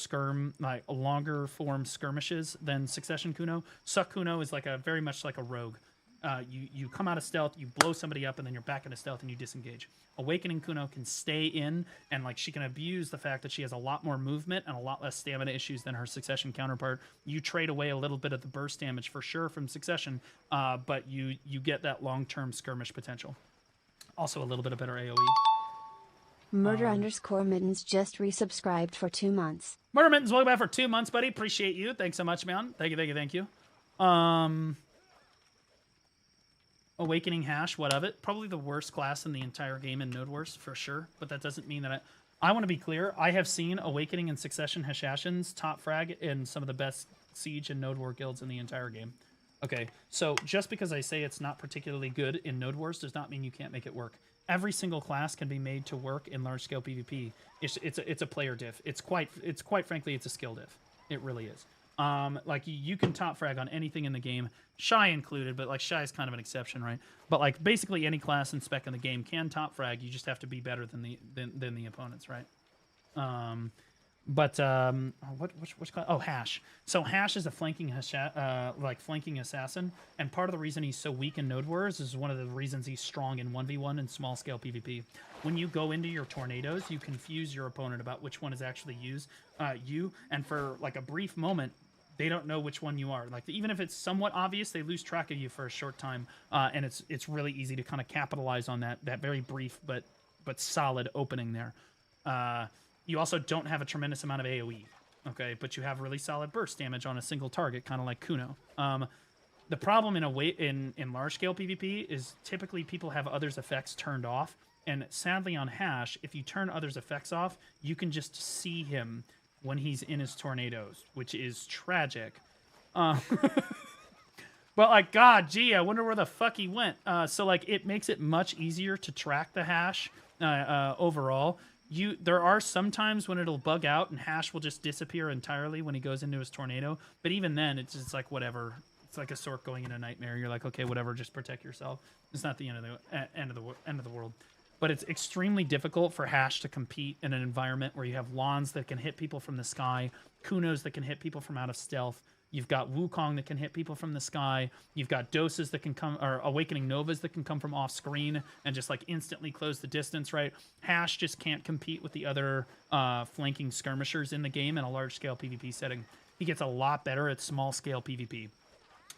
form skirmishes than Succession Kuno. Suck Kuno is like very much like a rogue. You come out of stealth, you blow somebody up, and then you're back into stealth and you disengage. Awakening Kuno can stay in, and like she can abuse the fact that she has a lot more movement and a lot less stamina issues than her Succession counterpart. You trade away a little bit of the burst damage for sure from Succession, but you get that long-term skirmish potential. Also a little bit of better AoE. Murder_Mittens just resubscribed for 2 months. Murder Mittens, welcome back for 2 months, buddy. Appreciate you. Thanks so much, man. Thank you. Awakening Hash, what of it? Probably the worst class in the entire game in Node Wars, for sure. But that doesn't mean that I want to be clear. I have seen Awakening and Succession Hashashins top frag in some of the best Siege and Node War guilds in the entire game. Okay, so just because I say it's not particularly good in Node Wars does not mean you can't make it work. Every single class can be made to work in large-scale PvP. It's a player diff. It's quite frankly, it's a skill diff. It really is. Like you can top frag on anything in the game, Shy included, but like Shy is kind of an exception, right? But like basically any class and spec in the game can top frag. You just have to be better than the opponents, right? Which class? Oh, Hash. So Hash is a flanking assassin, and part of the reason he's so weak in Node Wars is one of the reasons he's strong in 1v1 and small scale PvP. When you go into your tornadoes, you confuse your opponent about which one is actually you, and for like a brief moment, they don't know which one you are. Like even if it's somewhat obvious, they lose track of you for a short time, and it's really easy to kind of capitalize on that very brief but solid opening there. You also don't have a tremendous amount of AoE, okay? But you have really solid burst damage on a single target, kind of like Kuno. The problem in large-scale PvP is typically people have others' effects turned off, and sadly on Hash, if you turn others' effects off, you can just see him when he's in his tornadoes, which is tragic. But like, God, gee, I wonder where the fuck he went. So like, it makes it much easier to track the Hash overall. There are some times when it'll bug out and Hash will just disappear entirely when he goes into his tornado. But even then, it's just like whatever. It's like a Sork going in a nightmare. You're like, okay, whatever, just protect yourself. It's not the end of the world. But it's extremely difficult for Hash to compete in an environment where you have Lons that can hit people from the sky, Kunos that can hit people from out of stealth. You've got Wukong that can hit people from the sky. You've got Doses that can come, or Awakening Novas that can come from off screen and just like instantly close the distance, right? Hash just can't compete with the other flanking skirmishers in the game in a large scale PvP setting. He gets a lot better at small scale PvP.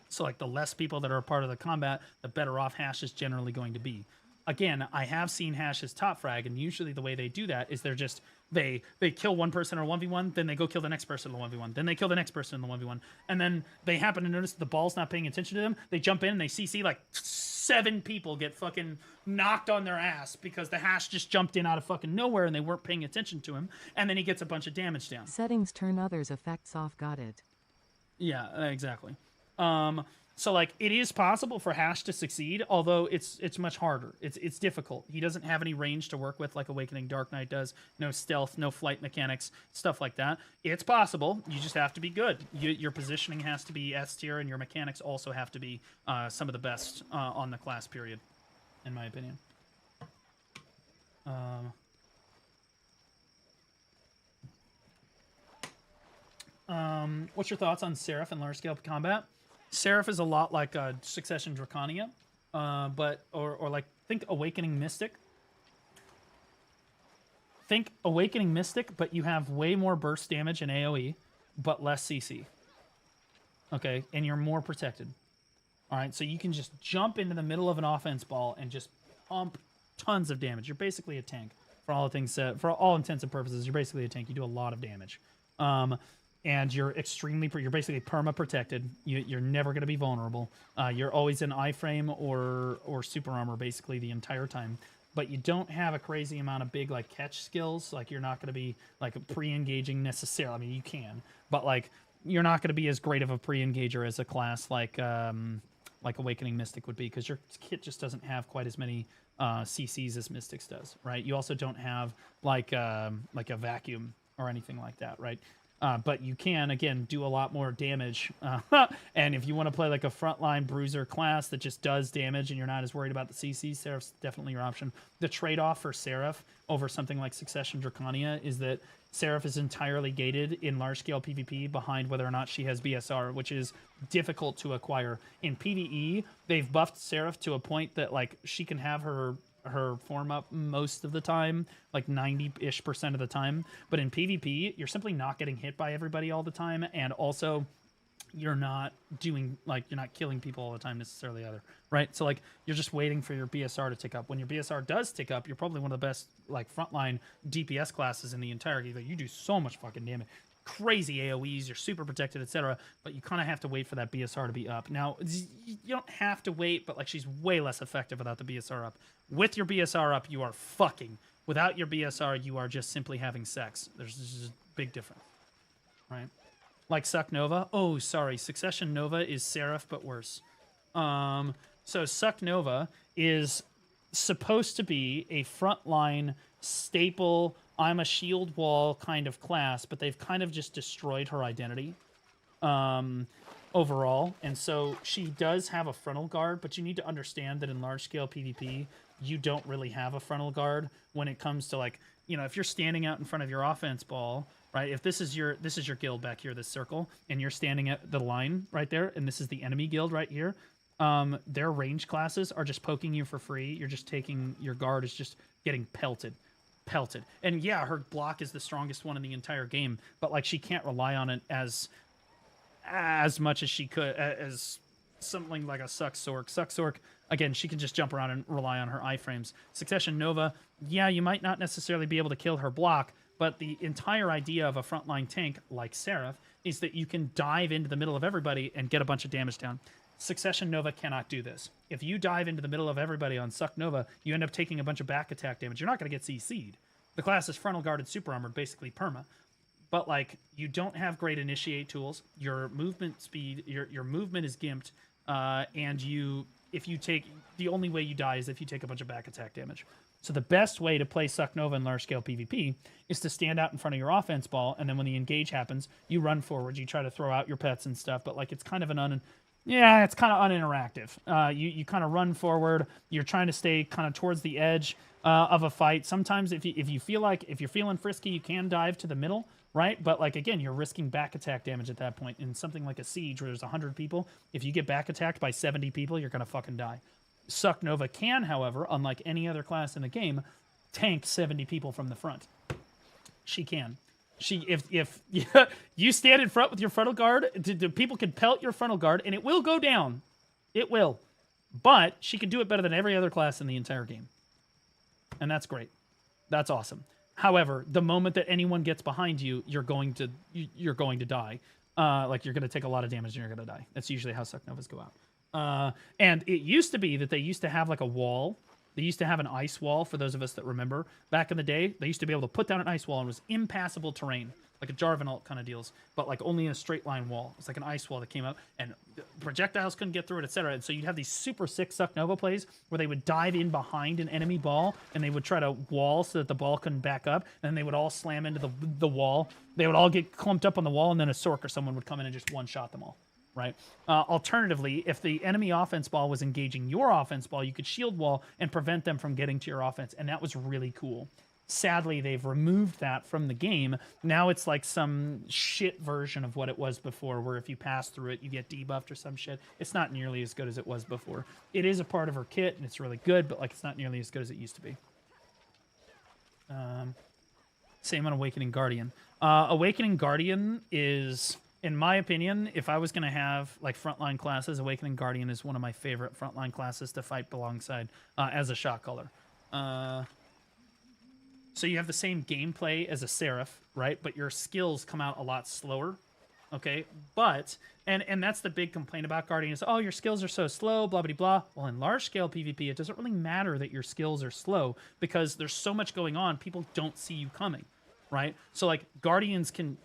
So like the less people that are a part of the combat, the better off Hash is generally going to be. Again, I have seen Hash's top frag, and usually the way they do that is they're just, they kill one person or 1v1, then they go kill the next person in the 1v1, then they kill the next person in the 1v1, and then they happen to notice the ball's not paying attention to them, they jump in and they CC, like 7 people get fucking knocked on their ass because the Hash just jumped in out of fucking nowhere and they weren't paying attention to him, and then he gets a bunch of damage down. Settings turn others' effects off, got it. Yeah, exactly. So like it is possible for Hash to succeed, although it's much harder. It's difficult. He doesn't have any range to work with like Awakening Dark Knight does. No stealth, no flight mechanics, stuff like that. It's possible. You just have to be good. Your positioning has to be S tier, and your mechanics also have to be some of the best on the class. Period, in my opinion. What's your thoughts on Seraph in large scale combat? Seraph is a lot like Succession Draconia, or like think Awakening Mystic. Think Awakening Mystic, but you have way more burst damage and AoE, but less CC. Okay, and you're more protected. All right, so you can just jump into the middle of an offense ball and just pump tons of damage. You're basically a tank for all things. For all intents and purposes, you're basically a tank. You do a lot of damage, and you're you're basically perma protected. You're never going to be vulnerable. You're always in iframe or super armor basically the entire time. But you don't have a crazy amount of big like catch skills. Like you're not going to be like pre-engaging necessarily. I mean, you can, but like you're not going to be as great of a pre-engager as a class like Awakening Mystic would be, because your kit just doesn't have quite as many CCs as Mystics does, right? You also don't have like a vacuum or anything like that, right? But you can, again, do a lot more damage. And if you want to play like a frontline bruiser class that just does damage and you're not as worried about the CC, Seraph's definitely your option. The trade-off for Seraph over something like Succession Draconia is that Seraph is entirely gated in large-scale PvP behind whether or not she has BSR, which is difficult to acquire. In PvE, they've buffed Seraph to a point that like she can have her form up most of the time, like 90-ish% of the time. But in PvP, you're simply not getting hit by everybody all the time, and also you're not doing you're not killing people all the time necessarily either, right? So like you're just waiting for your BSR to tick up. When your BSR does tick up, you're probably one of the best like frontline DPS classes in the entire game. You do so much fucking damage. Crazy AoEs, you're super protected, etc. But you kind of have to wait for that BSR to be up. Now, you don't have to wait, but like she's way less effective without the BSR up. With your BSR up, you are fucking. Without your BSR, you are just simply having sex. There's just a big difference, right? Like Suck Nova. Oh, sorry. Succession Nova is Seraph, but worse. So Suck Nova is supposed to be a frontline staple, I'm a shield wall kind of class, but they've kind of just destroyed her identity overall. And so she does have a frontal guard, but you need to understand that in large-scale PvP, you don't really have a frontal guard when it comes to like, you know, if you're standing out in front of your offense ball, right? If this is your guild back here, this circle, and you're standing at the line right there, and this is the enemy guild right here, their range classes are just poking you for free. You're just taking, your guard is just getting pelted. And yeah, her block is the strongest one in the entire game, but like she can't rely on it as much as she could as something like a Suck Sork, again, she can just jump around and rely on her iframes. Succession Nova, yeah, you might not necessarily be able to kill her block, but the entire idea of a frontline tank like Seraph is that you can dive into the middle of everybody and get a bunch of damage down. Succession Nova cannot do this. If you dive into the middle of everybody on Suck Nova, you end up taking a bunch of back attack damage. You're not going to get CC'd. The class is frontal guarded super armored, basically perma. But like, you don't have great initiate tools. Your movement speed, your movement is gimped, and the only way you die is if you take a bunch of back attack damage. So the best way to play Suck Nova in large scale PvP is to stand out in front of your offense ball, and then when the engage happens, you run forward. You try to throw out your pets and stuff, but like it's kind of it's kind of uninteractive. You kind of run forward. You're trying to stay kind of towards the edge of a fight. Sometimes if you feel like, if you're feeling frisky, you can dive to the middle, right? But like, again, you're risking back attack damage at that point. In something like a siege where there's 100 people, if you get back attacked by 70 people, you're going to fucking die. Suck Nova can, however, unlike any other class in the game, tank 70 people from the front. She can. If you stand in front with your frontal guard, people can pelt your frontal guard, and it will go down. It will. But she can do it better than every other class in the entire game. And that's great. That's awesome. However, the moment that anyone gets behind you, you're going to die. Like, you're going to take a lot of damage and you're going to die. That's usually how Suck Novas go out. And it used to be that they used to have like a wall. They used to have an ice wall, for those of us that remember. Back in the day, they used to be able to put down an ice wall and it was impassable terrain. Like a Jarvan ult kind of deals, but like only in a straight line wall. It's like an ice wall that came up and projectiles couldn't get through it, etc. And so you'd have these super sick Suck Nova plays where they would dive in behind an enemy ball and they would try to wall so that the ball couldn't back up. And then they would all slam into the wall. They would all get clumped up on the wall, and then a Sork or someone would come in and just one-shot them all. Right. Alternatively, if the enemy offense ball was engaging your offense ball, you could shield wall and prevent them from getting to your offense, and that was really cool. Sadly, they've removed that from the game. Now it's like some shit version of what it was before, where if you pass through it, you get debuffed or some shit. It's not nearly as good as it was before. It is a part of her kit, and it's really good, but like it's not nearly as good as it used to be. Same on Awakening Guardian. Awakening Guardian is, in my opinion, if I was going to have like frontline classes, Awakening Guardian is one of my favorite frontline classes to fight alongside as a shot caller. So you have the same gameplay as a Seraph, right? But your skills come out a lot slower, okay? But, and that's the big complaint about Guardian is, oh, your skills are so slow, blah, blah, blah. Well, in large-scale PvP, it doesn't really matter that your skills are slow because there's so much going on, people don't see you coming, right? So, like, Guardians can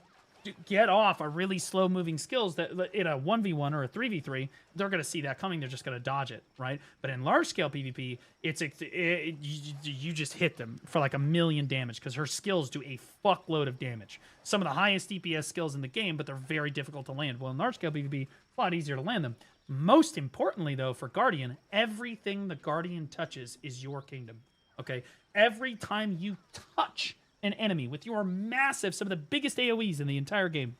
get off a really slow-moving skills that in a 1v1 or a 3v3, they're going to see that coming. They're just going to dodge it, right? But in large-scale PvP, you just hit them for like 1,000,000 damage because her skills do a fuckload of damage. Some of the highest DPS skills in the game, but they're very difficult to land. Well, in large-scale PvP, it's a lot easier to land them. Most importantly, though, for Guardian, everything the Guardian touches is your kingdom, okay? Every time you touch an enemy with your massive, some of the biggest AoEs in the entire game,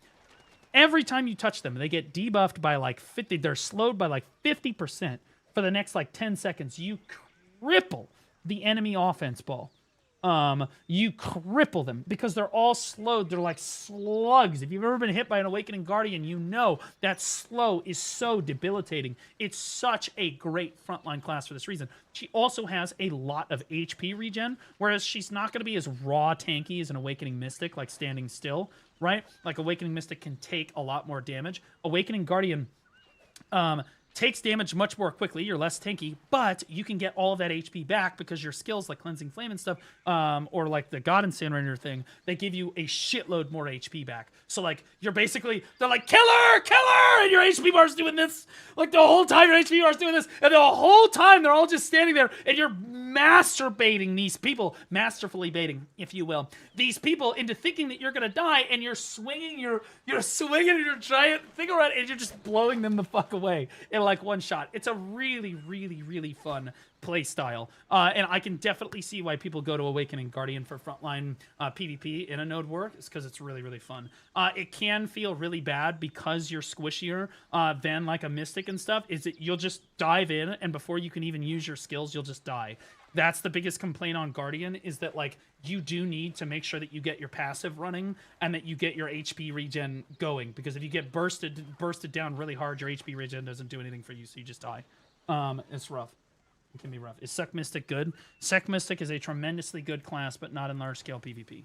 every time you touch them, they get debuffed by like 50, they're slowed by like 50% for the next like 10 seconds. You cripple the enemy offense ball. You cripple them because they're all slowed. They're like slugs. If you've ever been hit by an Awakening Guardian, you know that slow is so debilitating. It's such a great frontline class for this reason. She also has a lot of HP regen, whereas she's not going to be as raw tanky as an Awakening Mystic, like standing still, right? Like Awakening Mystic can take a lot more damage. Awakening Guardian, takes damage much more quickly. You're less tanky, but you can get all of that HP back because your skills like Cleansing Flame and stuff, or like the God Incinerator thing, they give you a shitload more HP back. So like you're basically, they're like, killer, and your HP bar's doing this. Like the whole time your HP bar's doing this, and the whole time they're all just standing there, and you're masturbating these people, masterfully baiting, if you will, these people into thinking that you're gonna die, and you're swinging your giant thing around, and you're just blowing them the fuck away in like one shot. It's a really, really, really fun play style, and I can definitely see why people go to Awakening Guardian for frontline PvP in a node war. It's because it's really, really fun. It can feel really bad because you're squishier than like a Mystic and stuff, is that you'll just dive in, and before you can even use your skills, you'll just die. That's the biggest complaint on Guardian, is that like you do need to make sure that you get your passive running and that you get your HP regen going, because if you get bursted down really hard, your HP regen doesn't do anything for you, so you just die. It's rough. It can be rough. Is Suck Mystic good? Suck Mystic is a tremendously good class, but not in large-scale PvP.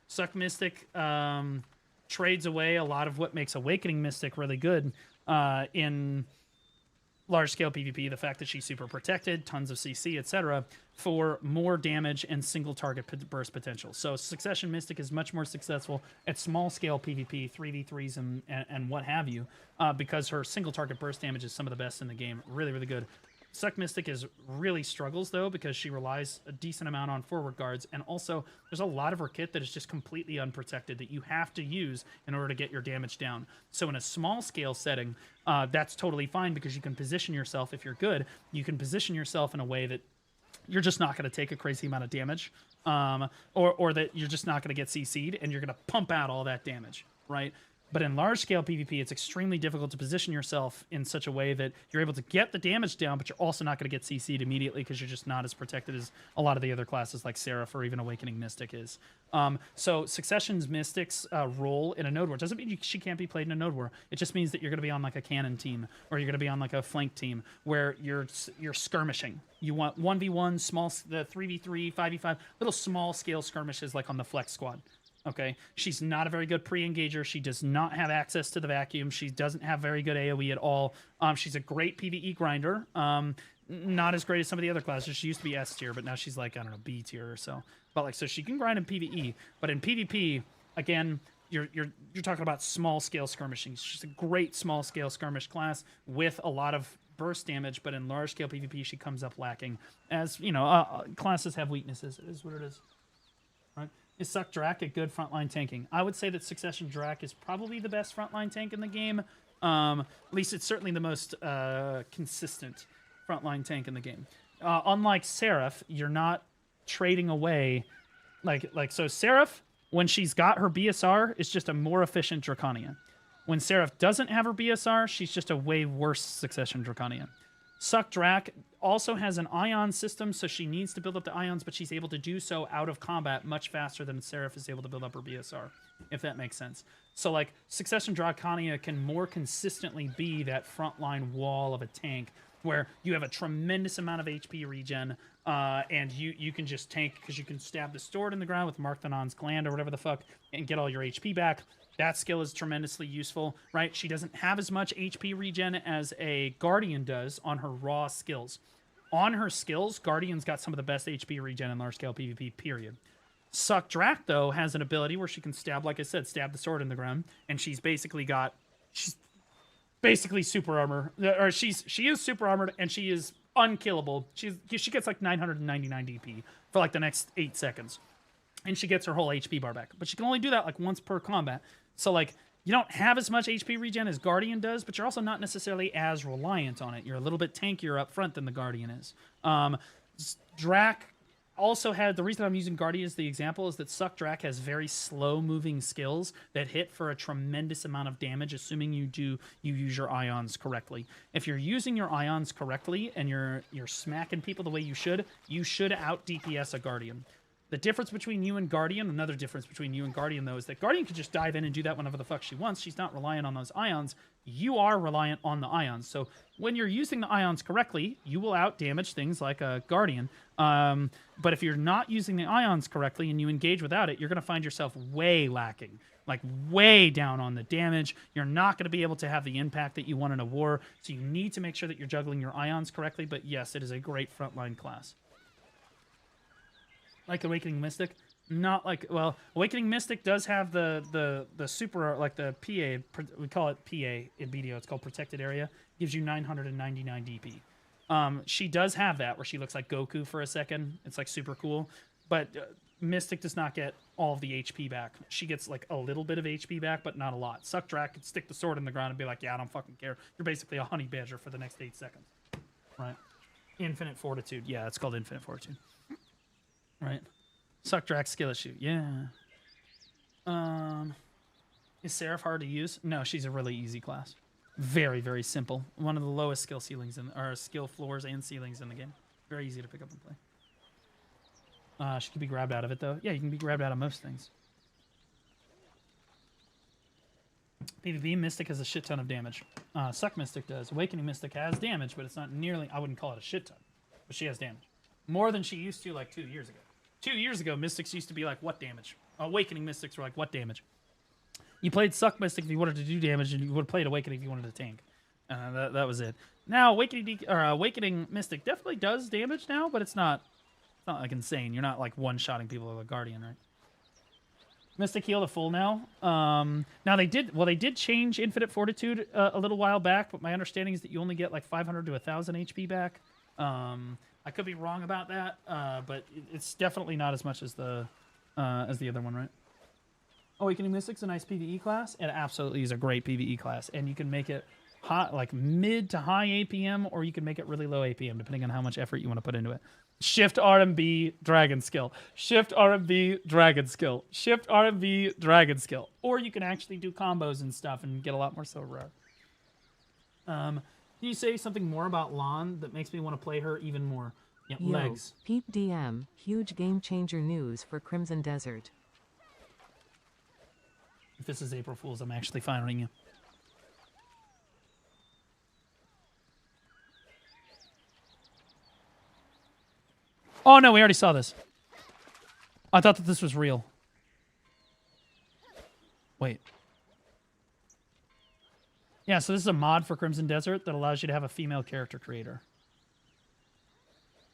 Suck Mystic trades away a lot of what makes Awakening Mystic really good in large-scale PvP, the fact that she's super protected, tons of CC, etc., for more damage and single-target burst potential. So Succession Mystic is much more successful at small-scale PvP, 3v3s and what have you, because her single-target burst damage is some of the best in the game. Really, really good. Suck Mystic really struggles, though, because she relies a decent amount on forward guards, and also there's a lot of her kit that is just completely unprotected that you have to use in order to get your damage down. So in a small-scale setting, that's totally fine because you can position yourself, if you're good, you can position yourself in a way that you're just not going to take a crazy amount of damage, or that you're just not going to get CC'd, and you're going to pump out all that damage, right? But in large-scale PvP, it's extremely difficult to position yourself in such a way that you're able to get the damage down, but you're also not going to get CC'd immediately because you're just not as protected as a lot of the other classes like Seraph or even Awakening Mystic is. So Succession's Mystic's role in a node war doesn't mean she can't be played in a node war. It just means that you're going to be on like a cannon team, or you're going to be on like a flank team where you're skirmishing. You want 1v1, small, the 3v3, 5v5, little small-scale skirmishes like on the Flex Squad. Okay, she's not a very good pre-engager. She does not have access to the vacuum. She doesn't have very good AoE at all. She's a great PvE grinder. Not as great as some of the other classes. She used to be S tier, but now she's like, I don't know, B tier or so. But like, so she can grind in PvE, but in PvP, again, you're talking about small-scale skirmishing. She's a great small-scale skirmish class with a lot of burst damage, but in large-scale PvP, she comes up lacking. As you know, classes have weaknesses. It is what it is. Right? Is Suck Drak a good frontline tanking? I would say that Succession Drak is probably the best frontline tank in the game. At least it's certainly the most consistent frontline tank in the game. Unlike Seraph, you're not trading away So Seraph, when she's got her BSR, is just a more efficient Draconian. When Seraph doesn't have her BSR, she's just a way worse Succession Draconian. Suck Drac also has an ion system, so she needs to build up the ions, but she's able to do so out of combat much faster than Seraph is able to build up her BSR, if that makes sense. So, like, Succession Draconia can more consistently be that frontline wall of a tank where you have a tremendous amount of HP regen, and you can just tank because you can stab the sword in the ground with Mark the Non's Gland or whatever the fuck and get all your HP back. That skill is tremendously useful, right? She doesn't have as much HP regen as a Guardian does on her raw skills. On her skills, Guardian's got some of the best HP regen in large-scale PvP, period. Suck Drac, though, has an ability where she can stab, like I said, stab the sword in the ground, and she's basically super armor. Or she is super armored, and she is unkillable. She gets like 999 DP for like the next 8 seconds. And she gets her whole HP bar back. But she can only do that like once per combat. So, like, you don't have as much HP regen as Guardian does, but you're also not necessarily as reliant on it. You're a little bit tankier up front than the Guardian is. Drac also had... The reason I'm using Guardian as the example is that Suck Drac has very slow-moving skills that hit for a tremendous amount of damage, assuming you use your ions correctly. If you're using your ions correctly and you're smacking people the way you should out-DPS a Guardian. The difference between you and Guardian, another difference between you and Guardian, though, is that Guardian can just dive in and do that whenever the fuck she wants. She's not reliant on those ions. You are reliant on the ions. So when you're using the ions correctly, you will out-damage things like a Guardian. But if you're not using the ions correctly and you engage without it, you're going to find yourself way lacking. Like, way down on the damage. You're not going to be able to have the impact that you want in a war. So you need to make sure that you're juggling your ions correctly. But yes, it is a great frontline class. Like Awakening Mystic, not like, well, Awakening Mystic does have the super, like the PA, we call it PA in BDO, it's called Protected Area, gives you 999 DP. She does have that where she looks like Goku for a second, it's like super cool, but Mystic does not get all of the HP back. She gets like a little bit of HP back, but not a lot. Suck Drac could stick the sword in the ground and be like, yeah, I don't fucking care. You're basically a honey badger for the next 8 seconds, right? Infinite Fortitude, yeah, it's called Infinite Fortitude. Right. Suck Drac skill issue. Yeah. Is Seraph hard to use? No, she's a really easy class. Very, very simple. One of the lowest skill ceilings or skill floors and ceilings in the game. Very easy to pick up and play. She can be grabbed out of it though. Yeah, you can be grabbed out of most things. PvP Mystic has a shit ton of damage. Suck Mystic does. Awakening Mystic has damage, but it's not nearly, I wouldn't call it a shit ton. But she has damage. More than she used to like 2 years ago. 2 years ago, Mystics used to be like, what damage? Awakening Mystics were like, what damage? You played Suck Mystic if you wanted to do damage, and you would have played Awakening if you wanted to tank. That was it. Now, Awakening Mystic definitely does damage now, but it's not like insane. You're not like one-shotting people with a Guardian, right? Mystic heal to full now. Now they did change Infinite Fortitude a little while back, but my understanding is that you only get like 500 to 1,000 HP back. I could be wrong about that, but it's definitely not as much as the other one, right? Awakening Mystic's a nice PvE class. It absolutely is a great PvE class, and you can make it hot, like mid to high APM, or you can make it really low APM, depending on how much effort you want to put into it. Shift RMB Dragon Skill. Shift RMB Dragon Skill. Shift RMB Dragon Skill. Or you can actually do combos and stuff and get a lot more so rare. Can you say something more about Lan that makes me want to play her even more? Yep, Yo, legs. Peep DM, huge game changer news for Crimson Desert. If this is April Fool's, I'm actually firing you. Oh no, we already saw this. I thought that this was real. Wait. Yeah, so this is a mod for Crimson Desert that allows you to have a female character creator.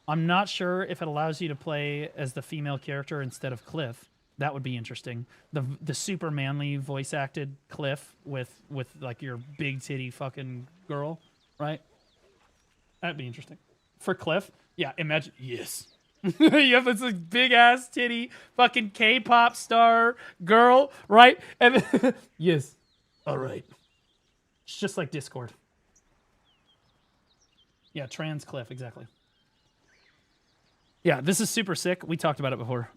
I'm not sure if it allows you to play as the female character instead of Cliff. That would be interesting. The super manly voice acted Cliff with like your big titty fucking girl, right? That'd be interesting. For Cliff, yeah, imagine, yes. You have this like, big ass titty fucking K-pop star girl, right? And yes. All right. It's just like Discord. Yeah, trans Cliff, exactly. Yeah, this is super sick. We talked about it before.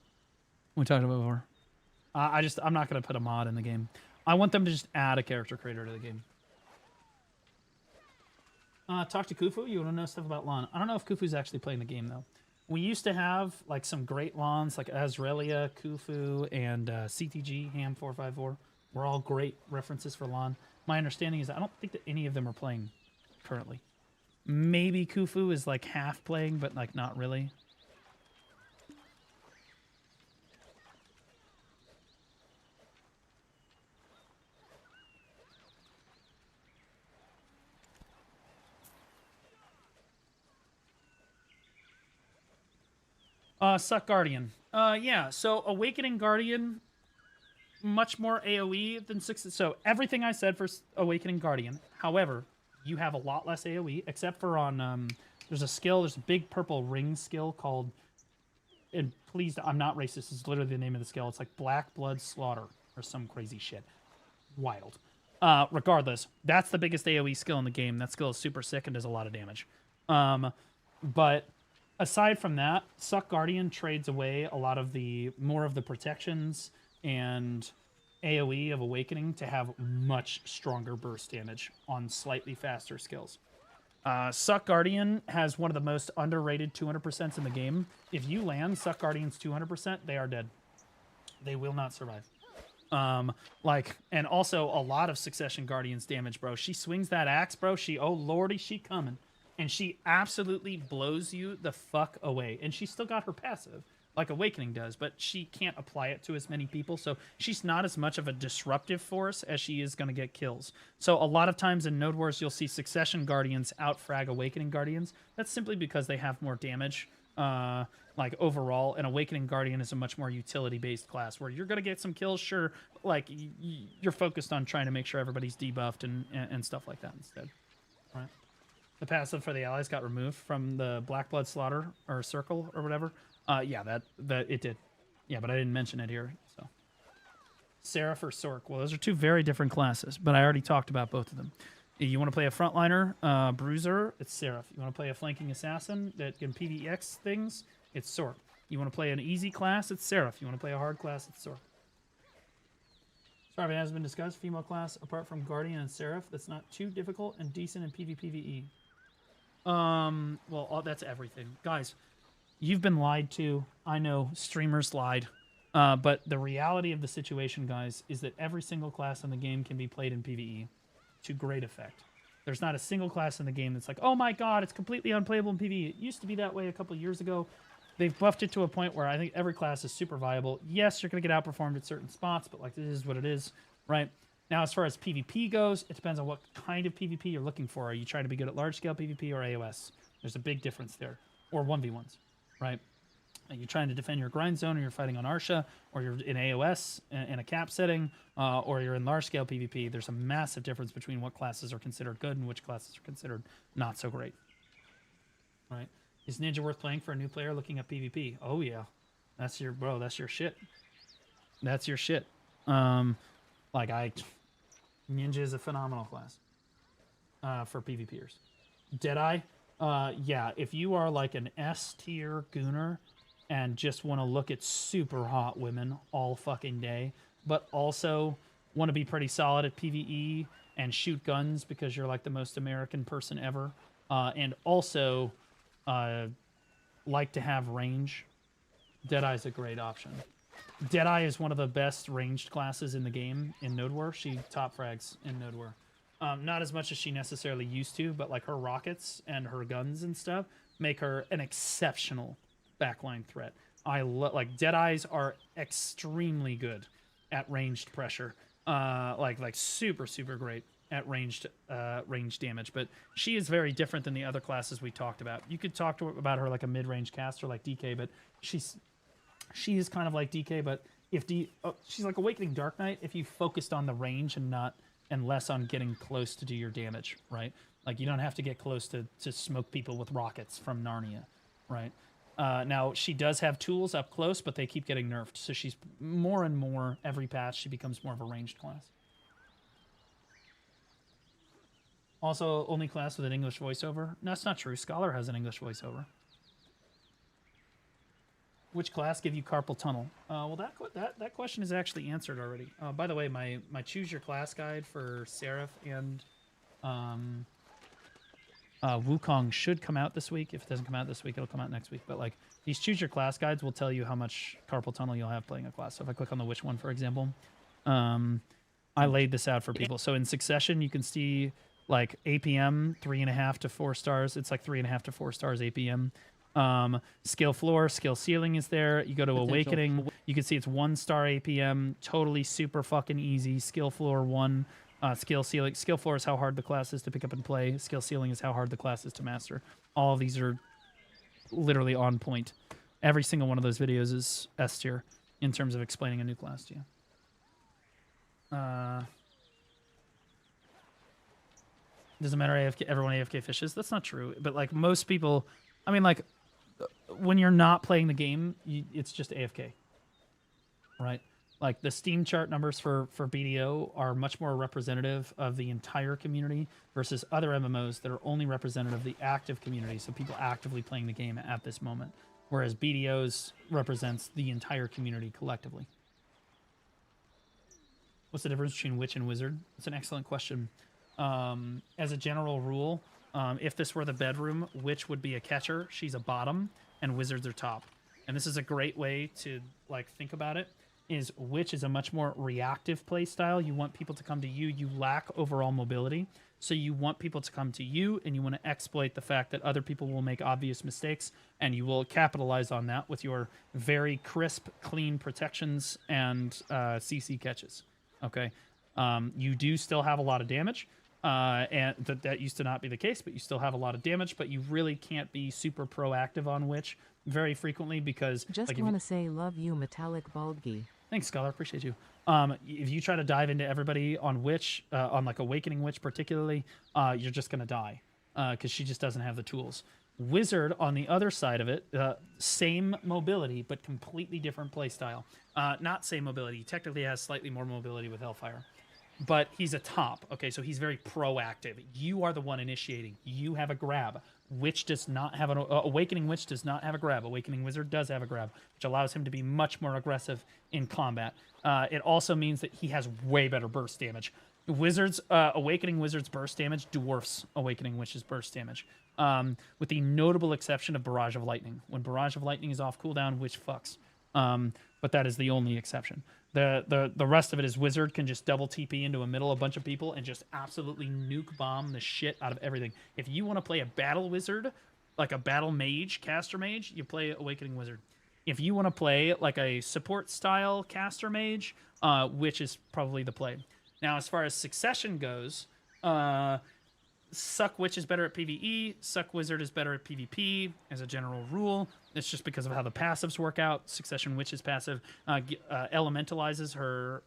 We talked about before. I'm not gonna put a mod in the game. I want them to just add a character creator to the game. Talk to Kufu. You want to know stuff about Lon? I don't know if Kufu's actually playing the game though. We used to have like some great Lons like Azrelia, Kufu, and CTG Ham 454. Were all great references for Lon. My understanding is I don't think that any of them are playing currently. Maybe Kufu is like half playing, but like not really. Suck Guardian. Yeah, so Awakening Guardian, much more AoE than 6. So everything I said for Awakening Guardian. However, you have a lot less AoE, except for on, there's a skill, there's a big purple ring skill called, and please, I'm not racist, it's literally the name of the skill. It's like Black Blood Slaughter or some crazy shit. Wild. Regardless, that's the biggest AoE skill in the game. That skill is super sick and does a lot of damage. But aside from that, Suck Guardian trades away a lot of more of the protections and AoE of Awakening to have much stronger burst damage on slightly faster skills. Suck Guardian has one of the most underrated 200% in the game. If you land Suck Guardian's 200%, they are dead. They will not survive. And also a lot of Succession Guardian's damage, bro. She swings that axe, bro. Oh lordy, she coming. And she absolutely blows you the fuck away. And she's still got her passive, like Awakening does, but she can't apply it to as many people, so she's not as much of a disruptive force as she is going to get kills. So a lot of times in Node Wars, you'll see Succession Guardians outfrag Awakening Guardians. That's simply because they have more damage, like overall, and Awakening Guardian is a much more utility-based class, where you're going to get some kills, sure, like you're focused on trying to make sure everybody's debuffed and stuff like that instead, right? The passive for the allies got removed from the Black Blood Slaughter or Circle or whatever. Yeah, that it did. Yeah, but I didn't mention it here. So, Seraph or Sork. Well, those are two very different classes, but I already talked about both of them. You want to play a frontliner, bruiser, it's Seraph. You want to play a flanking assassin that can PvEx things, it's Sork. You want to play an easy class, it's Seraph. You want to play a hard class, it's Sork. Sorry, but it has been discussed. Female class, apart from Guardian and Seraph, that's not too difficult and decent in PvPvE. Well, that's everything. Guys, you've been lied to. I know, streamers lied. But the reality of the situation, guys, is that every single class in the game can be played in PvE to great effect. There's not a single class in the game that's like, oh my god, it's completely unplayable in PvE. It used to be that way a couple years ago. They've buffed it to a point where I think every class is super viable. Yes, you're going to get outperformed at certain spots, but like this is what it is, right? Now, as far as PvP goes, it depends on what kind of PvP you're looking for. Are you trying to be good at large-scale PvP or AOS? There's a big difference there. Or 1v1s, right? Are you trying to defend your grind zone, or you're fighting on Arsha, or you're in AOS in a cap setting, or you're in large-scale PvP? There's a massive difference between what classes are considered good and which classes are considered not so great, right? Is Ninja worth playing for a new player looking at PvP? Oh, yeah. That's your, bro, that's your shit. That's your shit. Ninja is a phenomenal class for PvPers. Deadeye, yeah, if you are like an S-tier gooner and just want to look at super hot women all fucking day, but also want to be pretty solid at PvE and shoot guns because you're like the most American person ever, and also like to have range, Deadeye's a great option. Deadeye is one of the best ranged classes in the game in Node War. She top frags in Node War. Not as much as she necessarily used to, but like her rockets and her guns and stuff make her an exceptional backline threat. Like Deadeyes are extremely good at ranged pressure. Like super great at ranged damage, but she is very different than the other classes we talked about. You could talk about her like a mid-range caster like DK, but she is kind of like DK, but if she's like Awakening Dark Knight if you focused on the range and less on getting close to do your damage, right? Like you don't have to get close to smoke people with rockets from Narnia, right? Now she does have tools up close, but they keep getting nerfed, so she's more and more every patch she becomes more of a ranged class. Also, only class with an English voiceover. No, that's not true. Scholar has an English voiceover. Which class give you carpal tunnel? Well, that question is actually answered already. By the way, my choose your class guide for Seraph and Wukong should come out this week. If it doesn't come out this week, it'll come out next week. But like these choose your class guides will tell you how much carpal tunnel you'll have playing a class. So if I click on the which one, for example, I laid this out for people. So in succession, you can see like APM 3.5 to 4 stars. It's like 3.5 to 4 stars APM. Skill floor, skill ceiling is there. You go to awakening, you can see it's 1 star APM, totally super fucking easy. Skill floor 1, skill ceiling. Skill floor is how hard the class is to pick up and play. Skill ceiling is how hard the class is to master. All of these are literally on point. Every single one of those videos is S tier in terms of explaining a new class to you. Doesn't matter AFK, everyone AFK fishes. That's not true. But like most people, I mean, like when you're not playing the game, it's just AFK, right? Like the Steam chart numbers for BDO are much more representative of the entire community versus other MMOs that are only representative of the active community. So people actively playing the game at this moment, whereas BDO's represents the entire community collectively. What's the difference between witch and wizard? It's an excellent question. As a general rule, if this were the bedroom, witch would be a catcher, she's a bottom, and wizards are top. And this is a great way to like think about it, is witch is a much more reactive play style. You want people to come to you. You lack overall mobility. So you want people to come to you, and you want to exploit the fact that other people will make obvious mistakes, and you will capitalize on that with your very crisp, clean protections and CC catches. Okay? You do still have a lot of damage. And that used to not be the case, but you still have a lot of damage, but you really can't be super proactive on witch very frequently because... Just like, want to say love you, Metallic Baldgy. Thanks, Scholar. Appreciate you. If you try to dive into everybody on witch, on like Awakening Witch particularly, you're just going to die because she just doesn't have the tools. Wizard, on the other side of it, same mobility, but completely different play style. Not same mobility. He technically has slightly more mobility with Hellfire. But he's a top, okay? So he's very proactive. You are the one initiating. You have a grab. Witch does not have an... Awakening Witch does not have a grab. Awakening Wizard does have a grab, which allows him to be much more aggressive in combat. It also means that he has way better burst damage. Awakening Wizard's burst damage dwarfs Awakening Witch's burst damage, with the notable exception of Barrage of Lightning. When Barrage of Lightning is off cooldown, Witch fucks. But that is the only exception. The rest of it is Wizard can just double TP into a middle a bunch of people and just absolutely nuke bomb the shit out of everything. If you want to play a battle wizard, like a battle mage, caster mage, you play Awakening Wizard. If you want to play like a support style caster mage, Witch is probably the play. Now, as far as Succession goes, Suck Witch is better at PvE, Suck Wizard is better at PvP as a general rule. It's just because of how the passives work out. Succession Witch's passive elementalizes her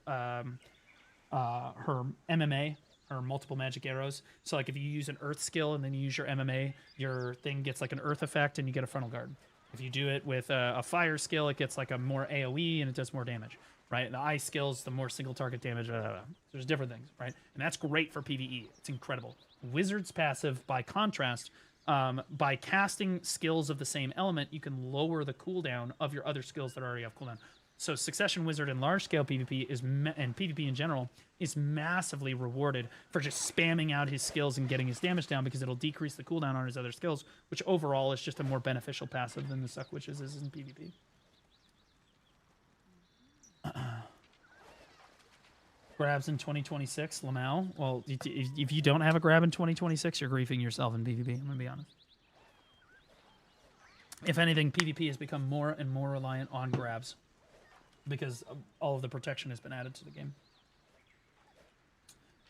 MMA, her multiple magic arrows. So like if you use an earth skill and then you use your MMA, your thing gets like an earth effect and you get a frontal guard. If you do it with a fire skill, it gets like a more AoE and it does more damage, right? And the ice skills, the more single target damage. There's different things, right? And that's great for PvE. It's incredible. Wizard's passive, by contrast, by casting skills of the same element, you can lower the cooldown of your other skills that already have cooldown. So Succession Wizard in large-scale PvP and PvP in general is massively rewarded for just spamming out his skills and getting his damage down because it'll decrease the cooldown on his other skills, which overall is just a more beneficial passive than the Suck Witches is in PvP. Grabs in 2026, Lamau. Well, if you don't have a grab in 2026, you're griefing yourself in PvP. I'm gonna be honest. If anything, PvP has become more and more reliant on grabs because all of the protection has been added to the game.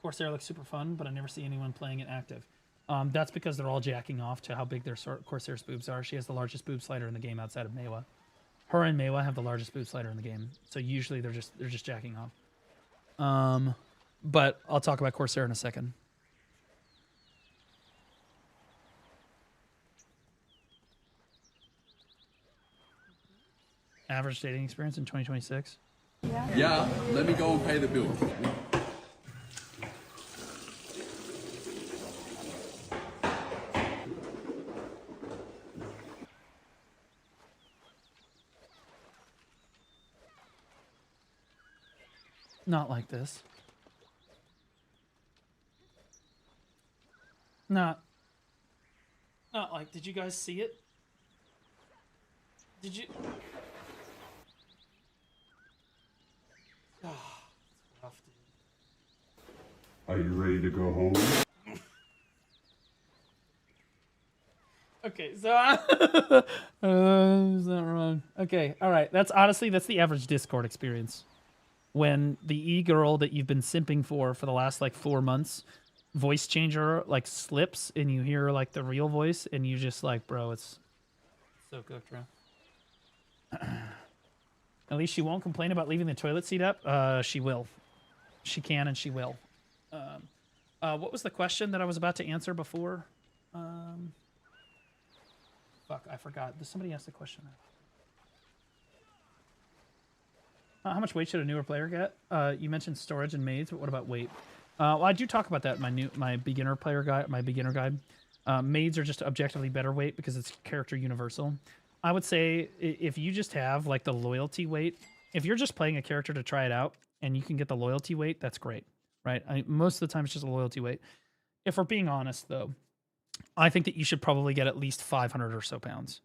Corsair looks super fun, but I never see anyone playing it active. That's because they're all jacking off to how big their Corsair's boobs are. She has the largest boob slider in the game outside of Meiwa. Her and Meiwa have the largest boob slider in the game, so usually they're just jacking off. But I'll talk about Corsair in a second. Average dating experience in 2026? Yeah, let me go and pay the bill. Not like this. Not like, did you guys see it? Did you? Oh, it's rough, dude. Are you ready to go home? Okay, so is that wrong? Okay, all right. That's honestly the average Discord experience. When the e-girl that you've been simping for the last like 4 months, voice changer like slips and you hear like the real voice and you just like, bro, it's so cooked, bro. At least she won't complain about leaving the toilet seat up. She will. She can and she will. What was the question that I was about to answer before? Fuck, I forgot. Somebody asked a question. How much weight should a newer player get? You mentioned storage and maids, but what about weight? Well, I do talk about that in my beginner player guide, my beginner guide. Maids are just objectively better weight because it's character universal. I would say if you just have like the loyalty weight, if you're just playing a character to try it out and you can get the loyalty weight, that's great, right? Most of the time it's just a loyalty weight. If we're being honest though, I think that you should probably get at least 500 or so pounds.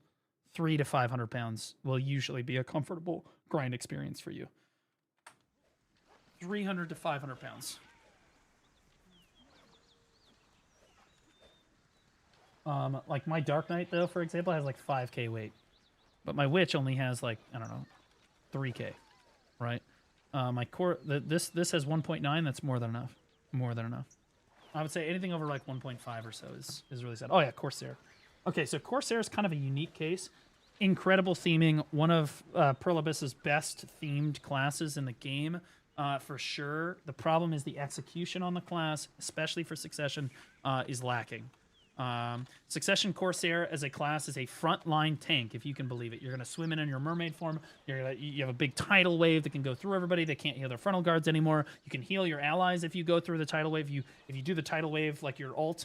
300 to 500 pounds will usually be a comfortable grind experience for you. 300 to 500 pounds. Like my Dark Knight though, for example, has like 5k weight, but my Witch only has like, I don't know, 3k, right? My core, this has 1.9. That's more than enough. More than enough. I would say anything over like 1.5 or so is really sad. Oh yeah, Corsair. Okay, so Corsair is kind of a unique case. Incredible theming. One of Perlibus's best themed classes in the game, for sure. The problem is the execution on the class, especially for Succession, is lacking. Succession Corsair as a class is a frontline tank, if you can believe it. You're going to swim in your mermaid form. You have a big tidal wave that can go through everybody. They can't heal their frontal guards anymore. You can heal your allies if you go through the tidal wave. If you do the tidal wave like your ult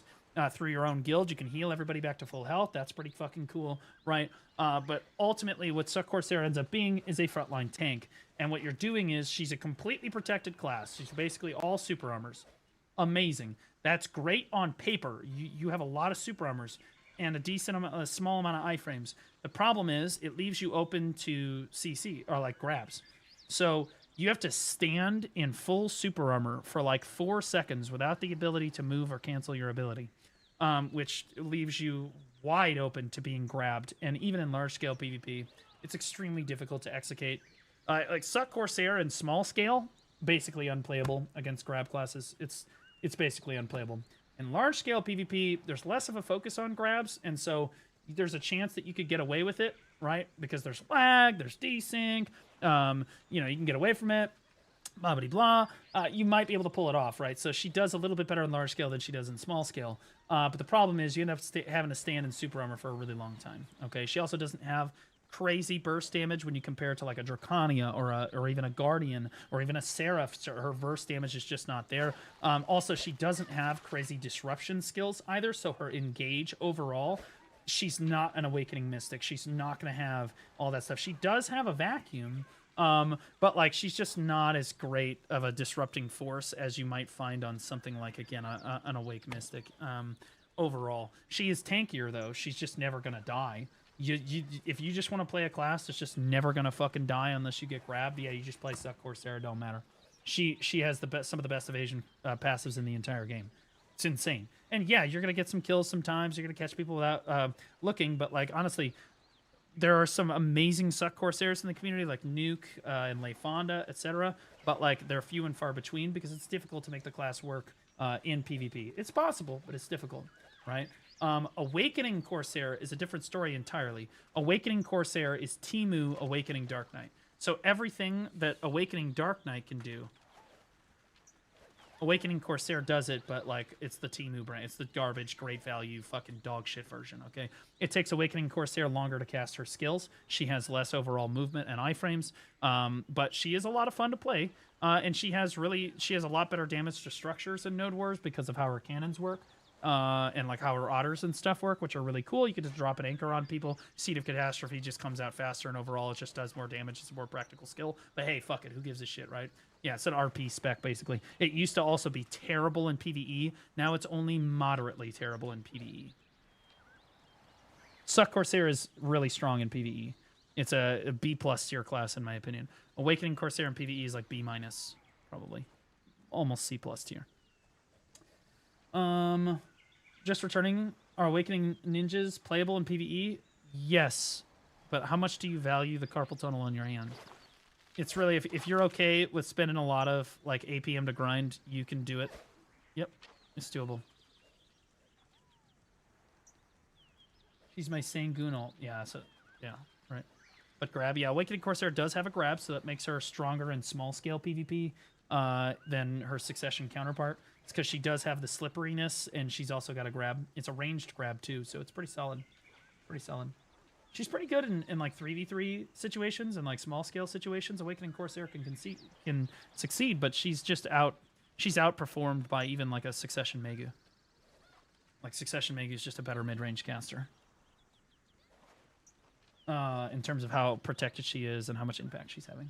through your own guild, you can heal everybody back to full health. That's pretty fucking cool, right? But ultimately, what Corsair ends up being is a frontline tank. And what you're doing is she's a completely protected class. She's basically all super armors. Amazing. That's great on paper. You have a lot of super armors and a small amount of iframes. The problem is it leaves you open to CC or like grabs. So you have to stand in full super armor for like 4 seconds without the ability to move or cancel your ability, which leaves you wide open to being grabbed. And even in large scale PvP, it's extremely difficult to execute. Like Suck Corsair in small scale, basically unplayable against grab classes. It's basically unplayable. In large-scale PvP, there's less of a focus on grabs, and so there's a chance that you could get away with it, right? Because there's lag, there's desync, you can get away from it, blah, blah, blah. You might be able to pull it off, right? So she does a little bit better in large scale than she does in small scale. But the problem is you end up having to stand in super armor for a really long time, okay? She also doesn't have crazy burst damage when you compare it to like a Draconia or even a Guardian or even a Seraph. So her burst damage is just not there. Also, she doesn't have crazy disruption skills either, so her engage overall, she's not an Awakening Mystic. She's not going to have all that stuff. She does have a vacuum, but like she's just not as great of a disrupting force as you might find on something like, again, an Awake Mystic. Overall, she is tankier though. She's just never going to die. If you just want to play a class that's just never gonna fucking die unless you get grabbed, yeah, you just play Suck Corsair. Don't matter. She has some of the best evasion passives in the entire game. It's insane. And yeah, you're gonna get some kills sometimes. You're gonna catch people without looking, but like honestly, there are some amazing Suck Corsairs in the community, like Nuke and Leifonda, etc. But like they're few and far between because it's difficult to make the class work in PvP. It's possible, but it's difficult, right? Awakening Corsair is a different story entirely. Awakening Corsair is Temu Awakening Dark Knight. So everything that Awakening Dark Knight can do, Awakening Corsair does it, but like it's the Temu brand. It's the garbage, great value, fucking dog shit version, okay? It takes Awakening Corsair longer to cast her skills. She has less overall movement and iframes, but she is a lot of fun to play. And she has a lot better damage to structures in Node Wars because of how her cannons work. and like how her otters and stuff work, which are really cool. You can just drop an anchor on people. Seed of Catastrophe just comes out faster, and overall it just does more damage. It's a more practical skill. But hey, fuck it. Who gives a shit, right? Yeah, it's an RP spec, basically. It used to also be terrible in PvE. Now it's only moderately terrible in PvE. Suck Corsair is really strong in PvE. It's a B+ tier class, in my opinion. Awakening Corsair in PvE is like B-, probably. Almost C+ tier. Just returning, are Awakening Ninjas playable in PvE? Yes. But how much do you value the carpal tunnel in your hand? It's really, if you're okay with spending a lot of like APM to grind, you can do it. Yep, it's doable. She's my Sangunal. Yeah, so, yeah, right. But grab, yeah, Awakening Corsair does have a grab, so that makes her stronger in small-scale PvP than her Succession counterpart. It's because she does have the slipperiness, and she's also got a grab. It's a ranged grab, too, so it's pretty solid. Pretty solid. She's pretty good in like 3v3 situations and like small-scale situations. Awakening Corsair can succeed, but she's just outperformed by even like a Succession Megu. Like, Succession Megu is just a better mid-range caster. In terms of how protected she is and how much impact she's having.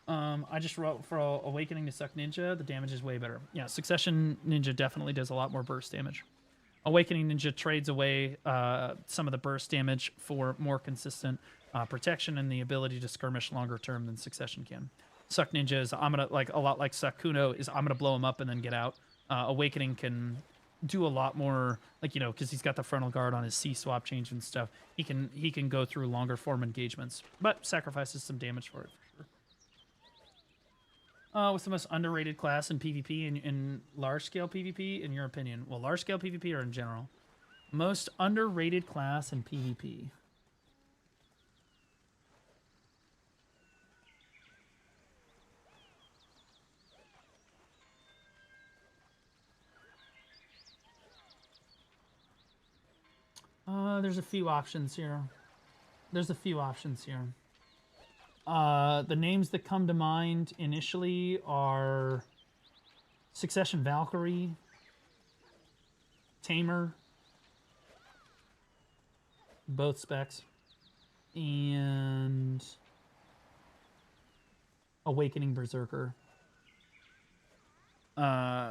I just wrote for Awakening to Suck Ninja, the damage is way better. Yeah, Succession Ninja definitely does a lot more burst damage. Awakening Ninja trades away some of the burst damage for more consistent protection and the ability to skirmish longer term than Succession can. Suck Ninja is, I'm gonna, like, a lot like Suck Kuno, is I'm gonna blow him up and then get out. Awakening can do a lot more, like, you know, because he's got the frontal guard on his C swap change and stuff. He can go through longer form engagements, but sacrifices some damage for it, for sure. What's the most underrated class in PvP, in large-scale PvP, in your opinion? Well, large-scale PvP or in general? Most underrated class in PvP. There's a few options here. The names that come to mind initially are Succession Valkyrie, Tamer, both specs, and Awakening Berserker.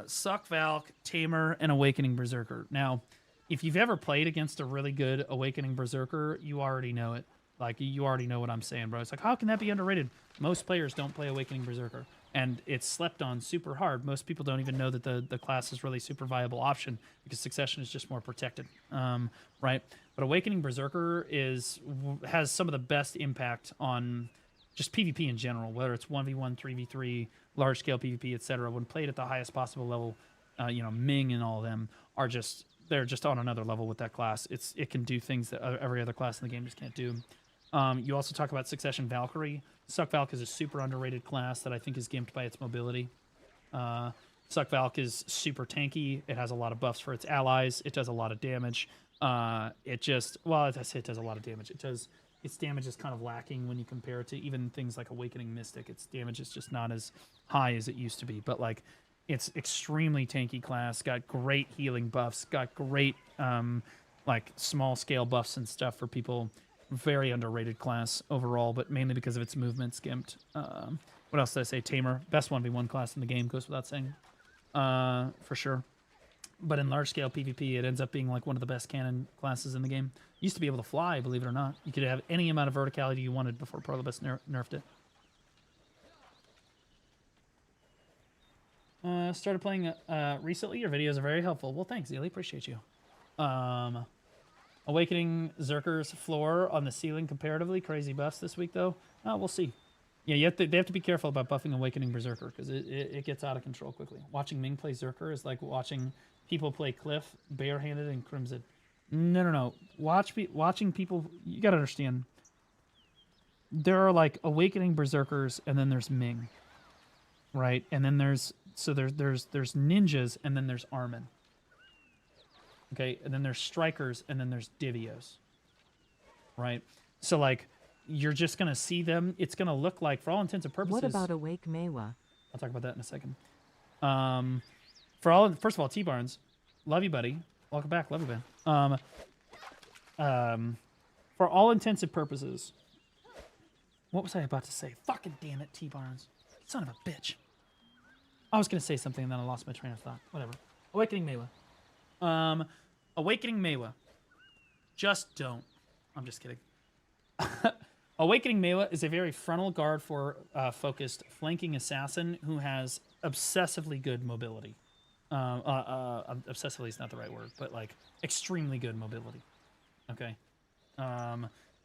Suck Valk, Tamer, and Awakening Berserker. Now, if you've ever played against a really good Awakening Berserker, you already know it. Like, you already know what I'm saying, bro. It's like, how can that be underrated? Most players don't play Awakening Berserker, and it's slept on super hard. Most people don't even know that the class is really a super viable option because Succession is just more protected, right? But Awakening Berserker has some of the best impact on just PvP in general, whether it's 1v1, 3v3, large-scale PvP, etc. When played at the highest possible level, you know, Ming and all of them are just... They're just on another level with that class. It can do things that every other class in the game just can't do. You also talk about Succession Valkyrie. Suck Valk is a super underrated class that I think is gimped by its mobility. Suck Valk is super tanky. It has a lot of buffs for its allies. It does a lot of damage. It does a lot of damage. Its damage is kind of lacking when you compare it to even things like Awakening Mystic. Its damage is just not as high as it used to be. But like, it's extremely tanky class, got great healing buffs, got great like small scale buffs and stuff for people. Very underrated class overall, but mainly because of its movement skimped. What else did I say? Tamer, best 1v1 class in the game, goes without saying, for sure. But in large scale PvP, it ends up being like one of the best cannon classes in the game. Used to be able to fly, believe it or not. You could have any amount of verticality you wanted before Prolobus nerfed it. Started playing recently. Your videos are very helpful. Well, thanks, Zealy. Appreciate you. Awakening Zerker's floor on the ceiling comparatively. Crazy buffs this week, though. We'll see. Yeah, they have to be careful about buffing Awakening Berserker because it gets out of control quickly. Watching Ming play Zerker is like watching people play Cliff barehanded and Crimson. No. Watching people... You gotta understand. There are like Awakening Berserkers and then there's Ming. Right? And then there's ninjas, and then there's Armin. Okay, and then there's strikers, and then there's Divios. Right? So, like, you're just going to see them. It's going to look like, for all intents and purposes... What about Awake Mewa? I'll talk about that in a second. First of all, T-Barnes, love you, buddy. Welcome back. Love you, man. For all intents and purposes, what was I about to say? Fucking damn it, T-Barnes. Son of a bitch. I was going to say something and then I lost my train of thought. Whatever. Awakening Mewa. Awakening Mewa. Just don't. I'm just kidding. Awakening Mewa is a very frontal guard for focused flanking assassin who has obsessively good mobility. Obsessively is not the right word, but like extremely good mobility. Okay.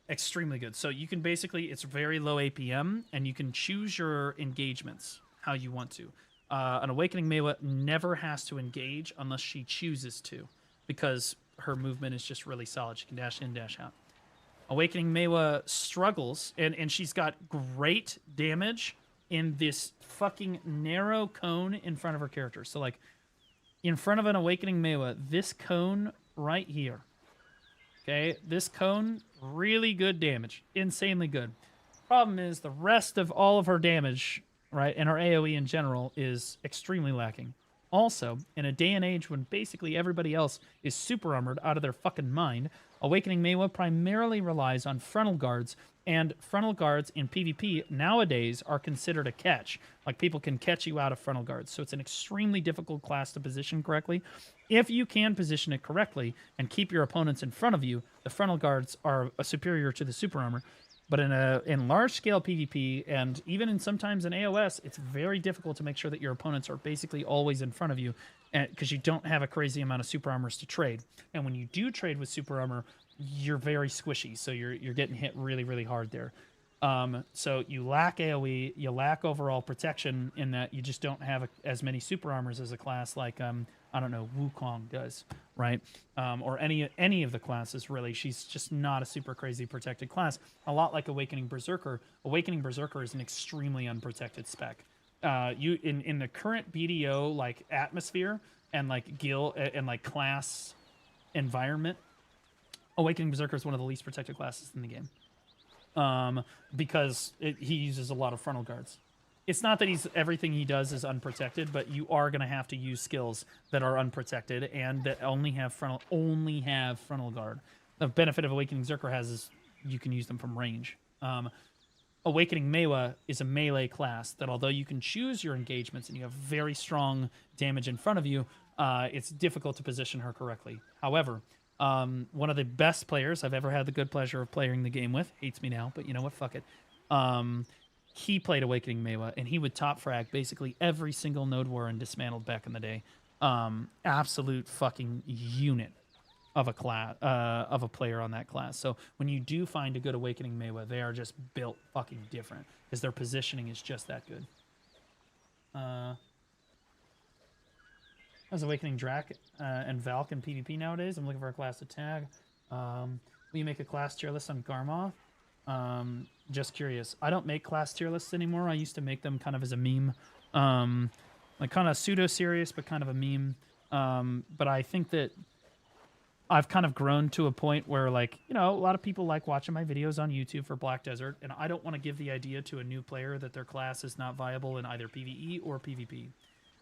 Extremely good. So you can basically, it's very low APM and you can choose your engagements how you want to. An Awakening Mewa never has to engage unless she chooses to, because her movement is just really solid. She can dash in, dash out. Awakening Mewa struggles, and she's got great damage in this fucking narrow cone in front of her character. So, like, in front of an Awakening Mewa, this cone right here. Okay, this cone, really good damage. Insanely good. Problem is, the rest of all of her damage, right, and her AoE in general, is extremely lacking. Also, in a day and age when basically everybody else is super armored out of their fucking mind, Awakening Mewa primarily relies on frontal guards, and frontal guards in PvP nowadays are considered a catch. Like, people can catch you out of frontal guards, so it's an extremely difficult class to position correctly. If you can position it correctly and keep your opponents in front of you, the frontal guards are superior to the super armor. But in large-scale PvP, and even in sometimes in AOS, it's very difficult to make sure that your opponents are basically always in front of you, because you don't have a crazy amount of super armors to trade. And when you do trade with super armor, you're very squishy, so you're getting hit really, really hard there. So you lack AoE, you lack overall protection in that you just don't have as many super armors as a class like, I don't know, Wukong does, right? Or any of the classes, really. She's just not a super crazy protected class. A lot like Awakening Berserker. Awakening Berserker is an extremely unprotected spec. In the current BDO like atmosphere and like guild and like class environment, Awakening Berserker is one of the least protected classes in the game. Because he uses a lot of frontal guards. It's not that everything he does is unprotected, but you are going to have to use skills that are unprotected and that only have frontal guard. The benefit of Awakening Berserker is you can use them from range. Awakening Mewa is a melee class that, although you can choose your engagements and you have very strong damage in front of you, it's difficult to position her correctly. However, one of the best players I've ever had the good pleasure of playing the game with, hates me now, but you know what, fuck it. He played Awakening Mewa, and he would top frag basically every single node war and dismantled back in the day. Absolute fucking unit of a class, of a player on that class. So when you do find a good Awakening Mewa, they are just built fucking different because their positioning is just that good. How's Awakening Drac and Valk in PvP nowadays? I'm looking for a class to tag. Will you make a class tier list on Garmoth? Just curious. I don't make class tier lists anymore. I used to make them kind of as a meme. Like kind of pseudo-serious, but kind of a meme. But I think that I've kind of grown to a point where, like, you know, a lot of people like watching my videos on YouTube for Black Desert, and I don't want to give the idea to a new player that their class is not viable in either PvE or PvP.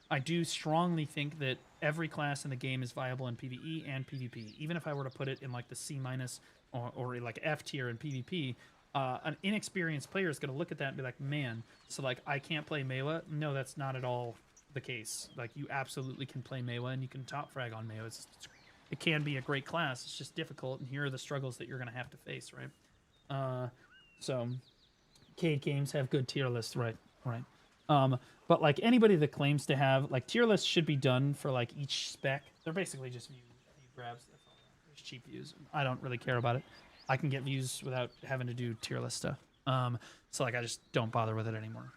I do strongly think that every class in the game is viable in PvE and PvP. Even if I were to put it in like the C- or like F tier in PvP, an inexperienced player is going to look at that and be like, man, so like I can't play Mewa? No, that's not at all the case. Like, you absolutely can play Mewa and you can top frag on Mewa. It can be a great class. It's just difficult, and here are the struggles that you're going to have to face, right? So, Cade Games have good tier lists, right? But like anybody that claims to have, like, tier lists should be done for like each spec. They're basically just view grabs. That's all. There's cheap views. I don't really care about it. I can get views without having to do tier list stuff. So like I just don't bother with it anymore.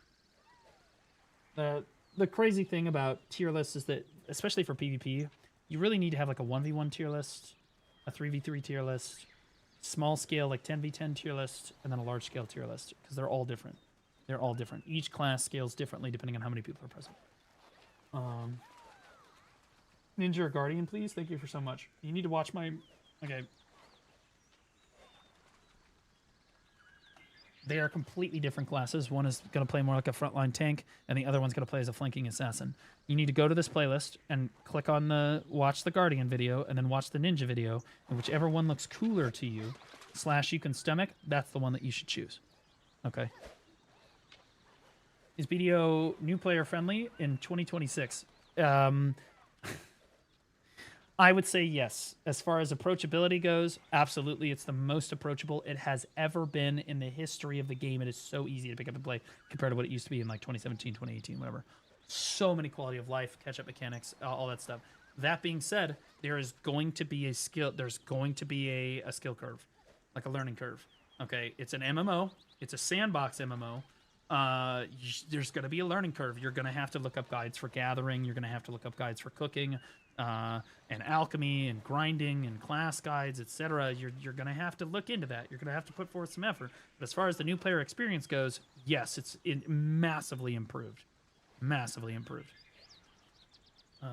The crazy thing about tier lists is that, especially for PvP, you really need to have like a 1v1 tier list, a 3v3 tier list, small scale like 10v10 tier list, and then a large scale tier list, because they're all different. They're all different. Each class scales differently depending on how many people are present. Ninja or Guardian, please. Thank you for so much. You need to watch my... Okay. They are completely different classes. One is going to play more like a frontline tank, and the other one's going to play as a flanking assassin. You need to go to this playlist and click on the watch the Guardian video, and then watch the Ninja video, and whichever one looks cooler to you, / you can stomach, that's the one that you should choose. Okay. Is BDO new player friendly in 2026? I would say yes. As far as approachability goes, absolutely. It's the most approachable it has ever been in the history of the game. It is so easy to pick up and play compared to what it used to be in like 2017, 2018, whatever. So many quality of life, catch-up mechanics, all that stuff. That being said, there is going to be a skill. There's going to be a skill curve, like a learning curve. Okay, it's an MMO. It's a sandbox MMO. There's going to be a learning curve. You're going to have to look up guides for gathering. You're going to have to look up guides for cooking. And alchemy and grinding and class guides, etc. You're going to have to look into that. You're going to have to put forth some effort. But as far as the new player experience goes, yes, it's massively improved. Massively improved. Did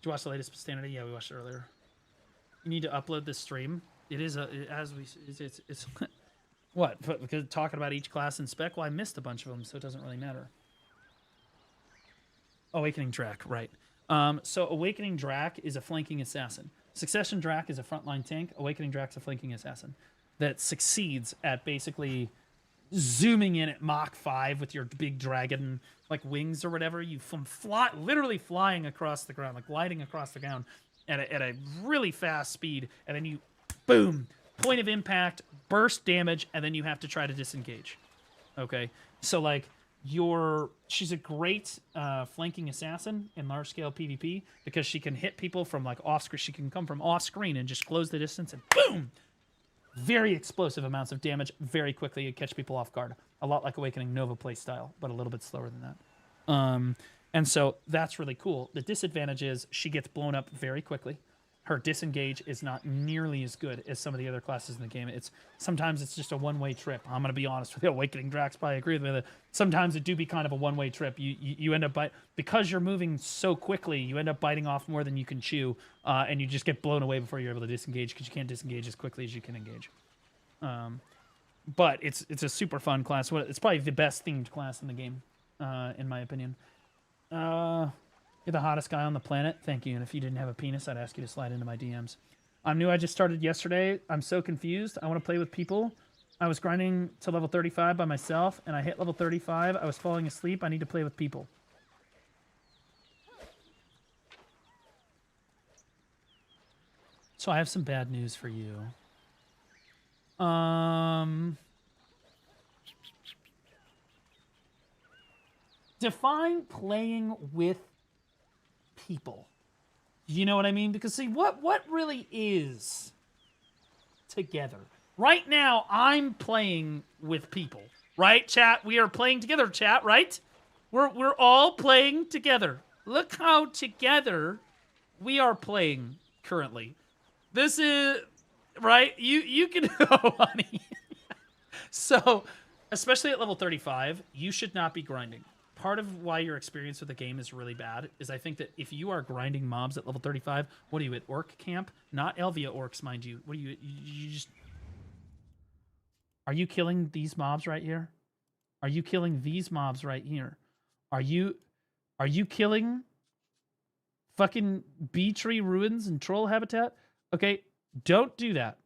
you watch the latest Standard? Yeah, we watched it earlier. You need to upload this stream. It is it's what? Because talking about each class in spec. Well, I missed a bunch of them, so it doesn't really matter. Awakening Track, right? So Awakening Drak is a flanking assassin. Succession Drak is a frontline tank. Awakening Drak's a flanking assassin that succeeds at basically zooming in at Mach 5 with your big dragon like wings or whatever. You literally flying across the ground, like gliding across the ground at a really fast speed, and then you, boom, point of impact, burst damage, and then you have to try to disengage. Okay, so like. She's a great flanking assassin in large-scale PvP because she can hit people from like off-screen. She can come from off-screen and just close the distance and boom! Very explosive amounts of damage very quickly and catch people off guard. A lot like Awakening Nova play style, but a little bit slower than that. And so that's really cool. The disadvantage is she gets blown up very quickly. Her disengage is not nearly as good as some of the other classes in the game. Sometimes it's just a one-way trip. I'm going to be honest with you. Awakening Drax probably agree with me. Sometimes it do be kind of a one-way trip. You end up because you're moving so quickly, you end up biting off more than you can chew, and you just get blown away before you're able to disengage because you can't disengage as quickly as you can engage. But it's a super fun class. It's probably the best themed class in the game, in my opinion. You're the hottest guy on the planet. Thank you. And if you didn't have a penis, I'd ask you to slide into my DMs. I'm new. I just started yesterday. I'm so confused. I want to play with people. I was grinding to level 35 by myself, and I hit level 35. I was falling asleep. I need to play with people. So I have some bad news for you. Define playing with people. You know what I mean? Because see, what really is together? Right now, I'm playing with people. Right, chat? We are playing together, chat, right? We're all playing together. Look how together we are playing currently. This is right. You can oh, honey. So, especially at level 35, you should not be grinding. Part of why your experience with the game is really bad is I think that if you are grinding mobs at level 35, what are you at orc camp? Not Elvia orcs, mind you. What are you just... Are you killing these mobs right here? Are you killing these mobs right here? Are you killing fucking bee tree ruins and troll habitat? Okay, don't do that.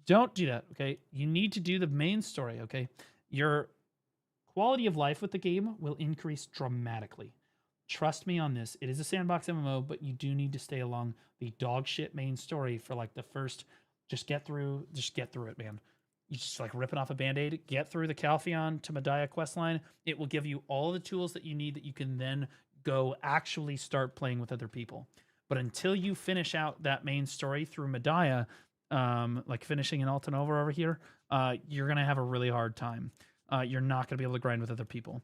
Don't do that, okay? You need to do the main story, okay? Your quality of life with the game will increase dramatically. Trust me on this. It is a sandbox MMO, but you do need to stay along the dog shit main story for like the first... Just get through it, man. You just like ripping off a band-aid, get through the Calpheon to Medaya questline. It will give you all the tools that you need that you can then go actually start playing with other people. But until you finish out that main story through Medaya, like finishing in Altanova over here, you're going to have a really hard time. You're not going to be able to grind with other people.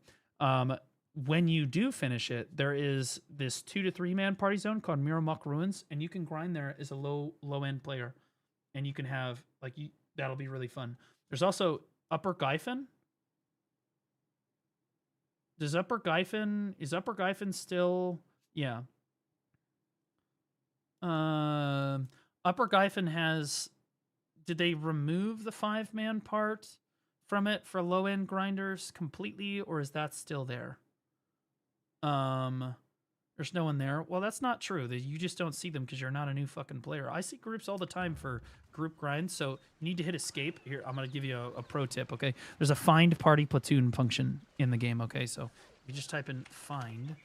When you do finish it, there is this 2 to 3 man party zone called Miramok Ruins, and you can grind there as a low-end player. And you can have, like, that'll be really fun. There's also Upper Gyfin. Is Upper Gyfin still? Yeah. Upper Gyfin has, did they remove the 5-man part from it for low-end grinders completely, or is that still there? There's no one there. Well, that's not true. You just don't see them because you're not a new fucking player. I see groups all the time for group grinds, so you need to hit escape. Here, I'm going to give you a pro tip, okay? There's a find party platoon function in the game, okay? So you just type in find,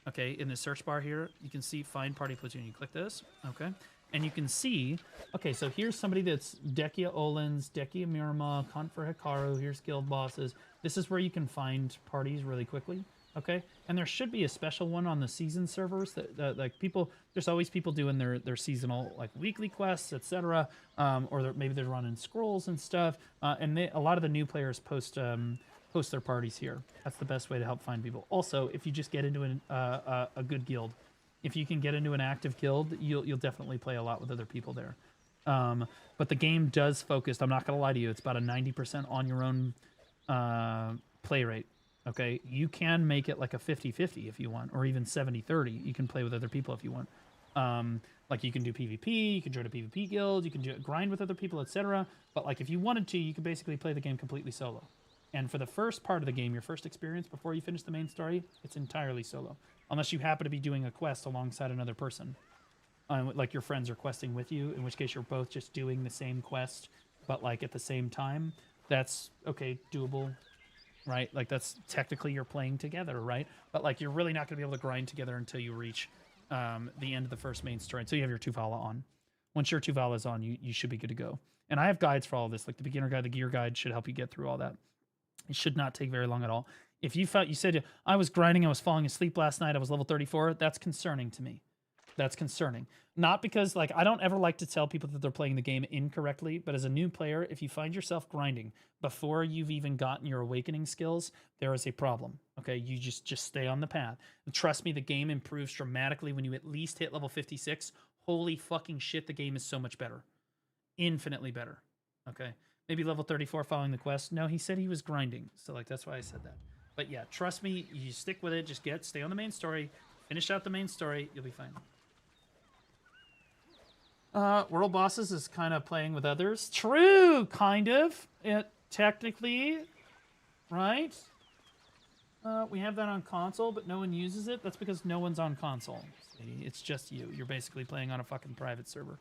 okay? In the search bar here, you can see find party platoon. You click this, okay? And you can see, okay, so here's somebody that's Dekia Olins, Dekia Mirama, Kant for Hikaru, here's guild bosses. This is where you can find parties really quickly. Okay, and there should be a special one on the season servers that like people. There's always people doing their seasonal like weekly quests, etc. Or maybe they're running scrolls and stuff. And a lot of the new players post their parties here. That's the best way to help find people. Also, if you just get into a good guild, if you can get into an active guild, you'll definitely play a lot with other people there. But the game does focus. I'm not gonna lie to you. It's about a 90% on your own play rate. Okay, you can make it like a 50-50 if you want, or even 70-30. You can play with other people if you want. Like you can do PvP, you can join a PvP guild, you can grind with other people, etc. But like if you wanted to, you could basically play the game completely solo. And for the first part of the game, your first experience before you finish the main story, it's entirely solo. Unless you happen to be doing a quest alongside another person. Like your friends are questing with you, in which case you're both just doing the same quest, but like at the same time. That's, okay, doable. Right? Like that's technically you're playing together, right? But like you're really not going to be able to grind together until you reach the end of the first main story. Until you have your Tuvala on. Once your Tuvala is on, you should be good to go. And I have guides for all this. Like the beginner guide, the gear guide should help you get through all that. It should not take very long at all. If you said I was grinding, I was falling asleep last night, I was level 34, that's concerning to me. That's concerning. Not because, like, I don't ever like to tell people that they're playing the game incorrectly, but as a new player, if you find yourself grinding before you've even gotten your awakening skills, there is a problem, okay? You just stay on the path. And trust me, the game improves dramatically when you at least hit level 56. Holy fucking shit, the game is so much better. Infinitely better, okay? Maybe level 34 following the quest. No, he said he was grinding, so, like, that's why I said that. But yeah, trust me, you stick with it, just stay on the main story, finish out the main story, you'll be fine. World Bosses is kind of playing with others. True, kind of. Technically, right? We have that on console, but no one uses it. That's because no one's on console. See? It's just you. You're basically playing on a fucking private server.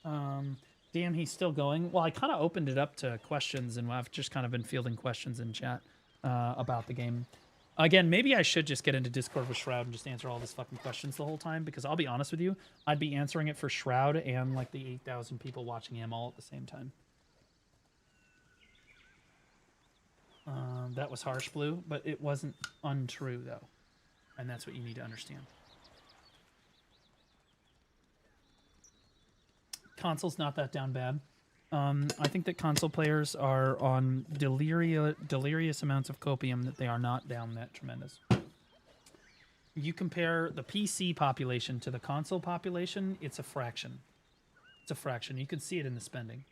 Damn, he's still going. Well, I kind of opened it up to questions, and I've just kind of been fielding questions in chat about the game. Again, maybe I should just get into Discord with Shroud and just answer all these fucking questions the whole time, because I'll be honest with you, I'd be answering it for Shroud and like the 8,000 people watching him all at the same time. That was harsh, Blue, but it wasn't untrue, though. And that's what you need to understand. Console's not that down bad. I think that console players are on delirious amounts of copium that they are not down that tremendous. You compare the PC population to the console population, it's a fraction. It's a fraction. You can see it in the spending.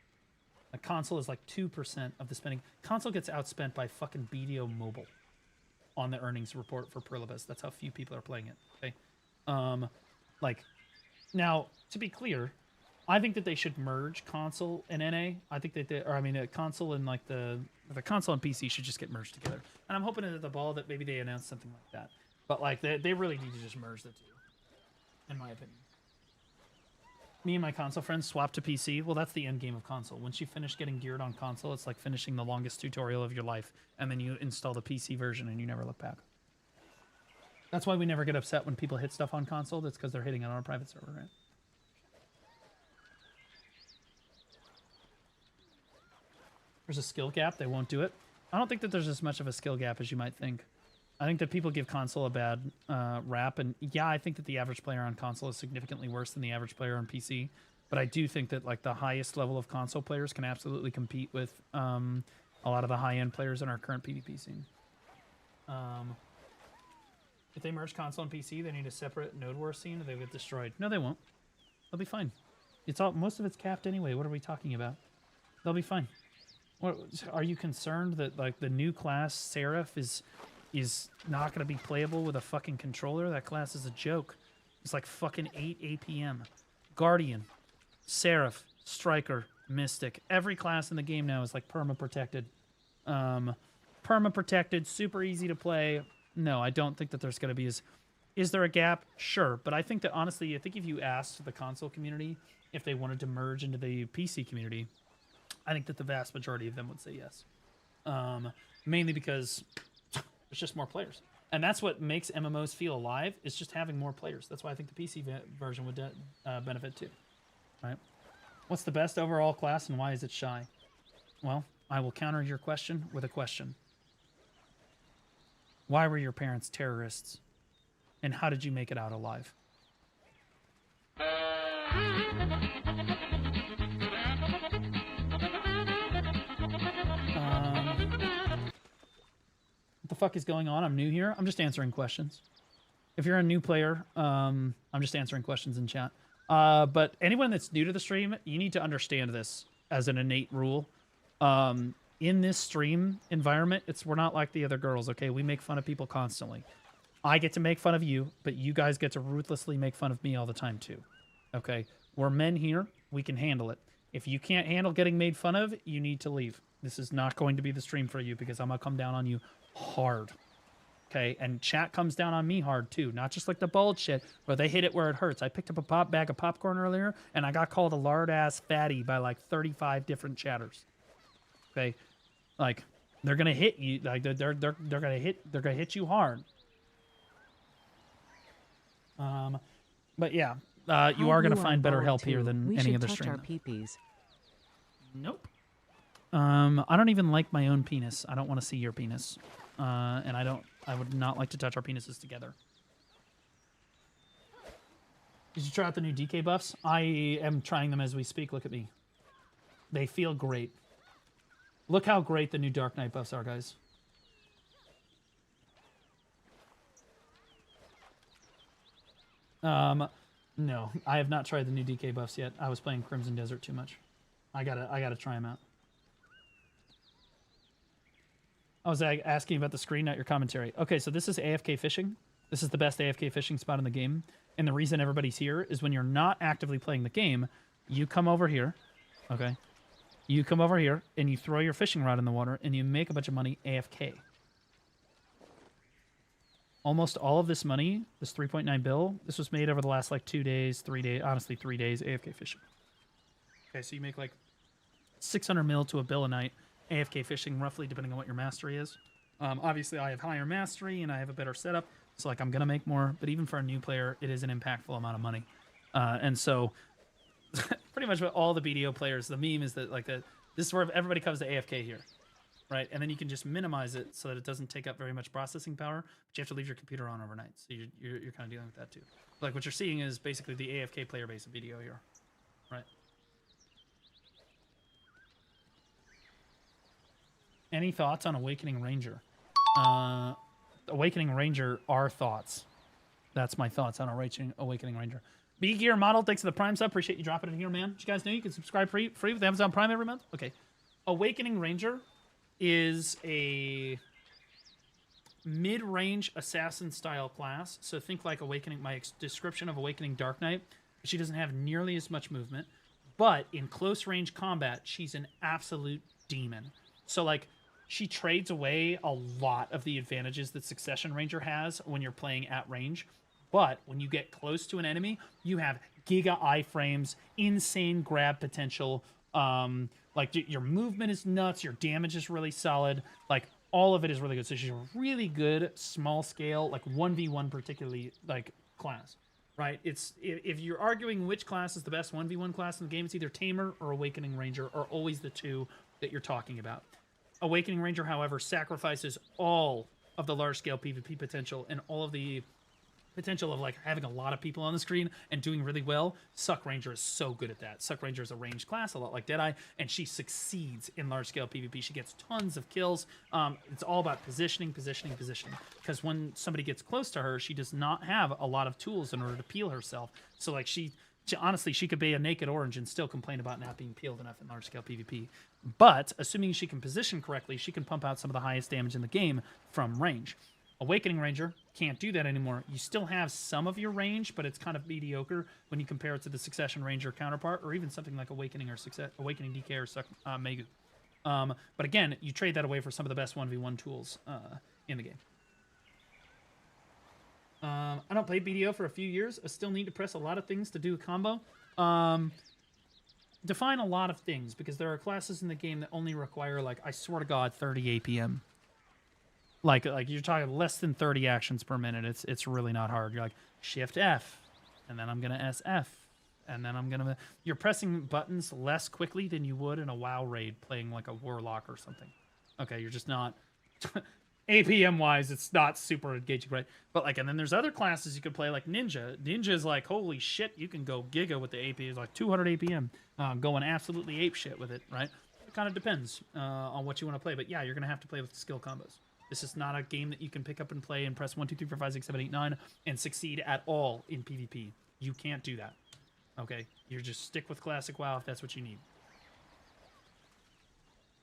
A console is like 2% of the spending. Console gets outspent by fucking BDO Mobile on the earnings report for Perlibus. That's how few people are playing it. Okay. Like, now, to be clear, I think that they should merge console and NA. I think that console and like the console and PC should just get merged together. And I'm hoping at the ball that maybe they announce something like that. But like they really need to just merge the two, in my opinion. Me and my console friends swapped to PC. Well, that's the end game of console. Once you finish getting geared on console, it's like finishing the longest tutorial of your life, and then you install the PC version and you never look back. That's why we never get upset when people hit stuff on console. That's because they're hitting it on a private server, right? There's a skill gap. They won't do it. I don't think that there's as much of a skill gap as you might think. I think that people give console a bad rap, and yeah, I think that the average player on console is significantly worse than the average player on PC. But I do think that like the highest level of console players can absolutely compete with a lot of the high-end players in our current PvP scene. If they merge console and PC, they need a separate Node War scene, or they get destroyed. No, they won't. They'll be fine. Most of it's capped anyway. What are we talking about? They'll be fine. What, are you concerned that like the new class Seraph is not going to be playable with a fucking controller? That class is a joke. It's like fucking 8 APM. Guardian, Seraph, striker, mystic. Every class in the game now is like perma-protected. Perma-protected, super easy to play. No, I don't think that there's going to be as... Is there a gap? Sure. But I think that, honestly, I think if you asked the console community if they wanted to merge into the PC community, I think that the vast majority of them would say yes. Mainly because there's just more players. And that's what makes MMOs feel alive, is just having more players. That's why I think the PC version would benefit too. Right? What's the best overall class and why is it shy? Well, I will counter your question with a question. Why were your parents terrorists? And how did you make it out alive? What the fuck is going on? I'm new here. I'm just answering questions. If you're a new player, I'm just answering questions in chat. But anyone that's new to the stream, you need to understand this as an innate rule. In this stream environment, we're not like the other girls, okay? We make fun of people constantly. I get to make fun of you, but you guys get to ruthlessly make fun of me all the time too. Okay? We're men here. We can handle it. If you can't handle getting made fun of, you need to leave. This is not going to be the stream for you because I'm going to come down on you hard. Okay? And chat comes down on me hard too. Not just like the bald shit, where they hit it where it hurts. I picked up a bag of popcorn earlier, and I got called a lard-ass fatty by like 35 different chatters. Okay? Like, they're going to hit you. Like, they're going to hit you hard. But yeah, you are going to find better help here than any other stream. Nope. I don't even like my own penis. I don't want to see your penis. And I would not like to touch our penises together. Did you try out the new DK buffs? I am trying them as we speak. Look at me. They feel great. Look how great the new Dark Knight buffs are, guys. No, I have not tried the new DK buffs yet. I was playing Crimson Desert too much. I gotta try them out. I was asking about the screen, not your commentary. Okay, so this is AFK fishing. This is the best AFK fishing spot in the game. And the reason everybody's here is when you're not actively playing the game, you come over here, okay? You come over here and you throw your fishing rod in the water and you make a bunch of money AFK. Almost all of this money, this 3.9 bill, this was made over the last like 2 days, 3 days, honestly 3 days AFK fishing. Okay, so you make like 600 mil to a bill a night AFK fishing, roughly, depending on what your mastery is. Obviously, I have higher mastery and I have a better setup, so like I'm gonna make more. But even for a new player, it is an impactful amount of money. And so, pretty much with all the BDO players, the meme is that like this is where everybody comes to AFK here. Right, and then you can just minimize it so that it doesn't take up very much processing power, but you have to leave your computer on overnight. So you're kind of dealing with that too. Like what you're seeing is basically the AFK player base of BDO here, right? Any thoughts on Awakening Ranger? Awakening Ranger are thoughts. That's my thoughts on Awakening Ranger. B Gear Model, thanks for the Prime sub. Appreciate you dropping it here, man. Did you guys know you can subscribe free with Amazon Prime every month? Okay. Awakening Ranger is a mid-range assassin-style class. So think like Awakening, my description of Awakening Dark Knight. She doesn't have nearly as much movement, but in close-range combat, she's an absolute demon. So like, she trades away a lot of the advantages that Succession Ranger has when you're playing at range. But when you get close to an enemy, you have giga iframes, insane grab potential, like your movement is nuts, your damage is really solid, like all of it is really good. So she's a really good small scale, like 1v1 particularly like class, right? It's if you're arguing which class is the best 1v1 class in the game, it's either Tamer or Awakening Ranger, or always the two that you're talking about. Awakening Ranger, however, sacrifices all of the large scale PvP potential and all of the potential of like having a lot of people on the screen and doing really well. Suck Ranger is so good at that. Suck Ranger is a ranged class, a lot like Deadeye, and she succeeds in large-scale PvP. She gets tons of kills. It's all about positioning. Because when somebody gets close to her, she does not have a lot of tools in order to peel herself. So like she honestly, she could be a naked orange and still complain about not being peeled enough in large-scale PvP. But assuming she can position correctly, she can pump out some of the highest damage in the game from range. Awakening Ranger can't do that anymore. You still have some of your range, but it's kind of mediocre when you compare it to the Succession Ranger counterpart, or even something like Awakening or Awakening DK or Megu. But again, you trade that away for some of the best 1v1 tools in the game. I don't play BDO for a few years. I still need to press a lot of things to do a combo. Define a lot of things, because there are classes in the game that only require, like, I swear to God, 30 APM. Like you're talking less than 30 actions per minute. It's really not hard. You're like, Shift F, and then I'm gonna SF, and then I'm gonna... You're pressing buttons less quickly than you would in a WoW raid playing like a Warlock or something. Okay, you're just not... APM-wise, it's not super engaging, right? But, like, and then there's other classes you could play, like Ninja. Ninja's like, holy shit, you can go giga with the AP. It's like 200 APM, going absolutely ape shit with it, right? It kind of depends on what you want to play. But, yeah, you're going to have to play with skill combos. This is not a game that you can pick up and play and press 1, 2, 3, 4, 5, 6, 7, 8, 9 and succeed at all in PvP. You can't do that. Okay? You just stick with classic WoW if that's what you need.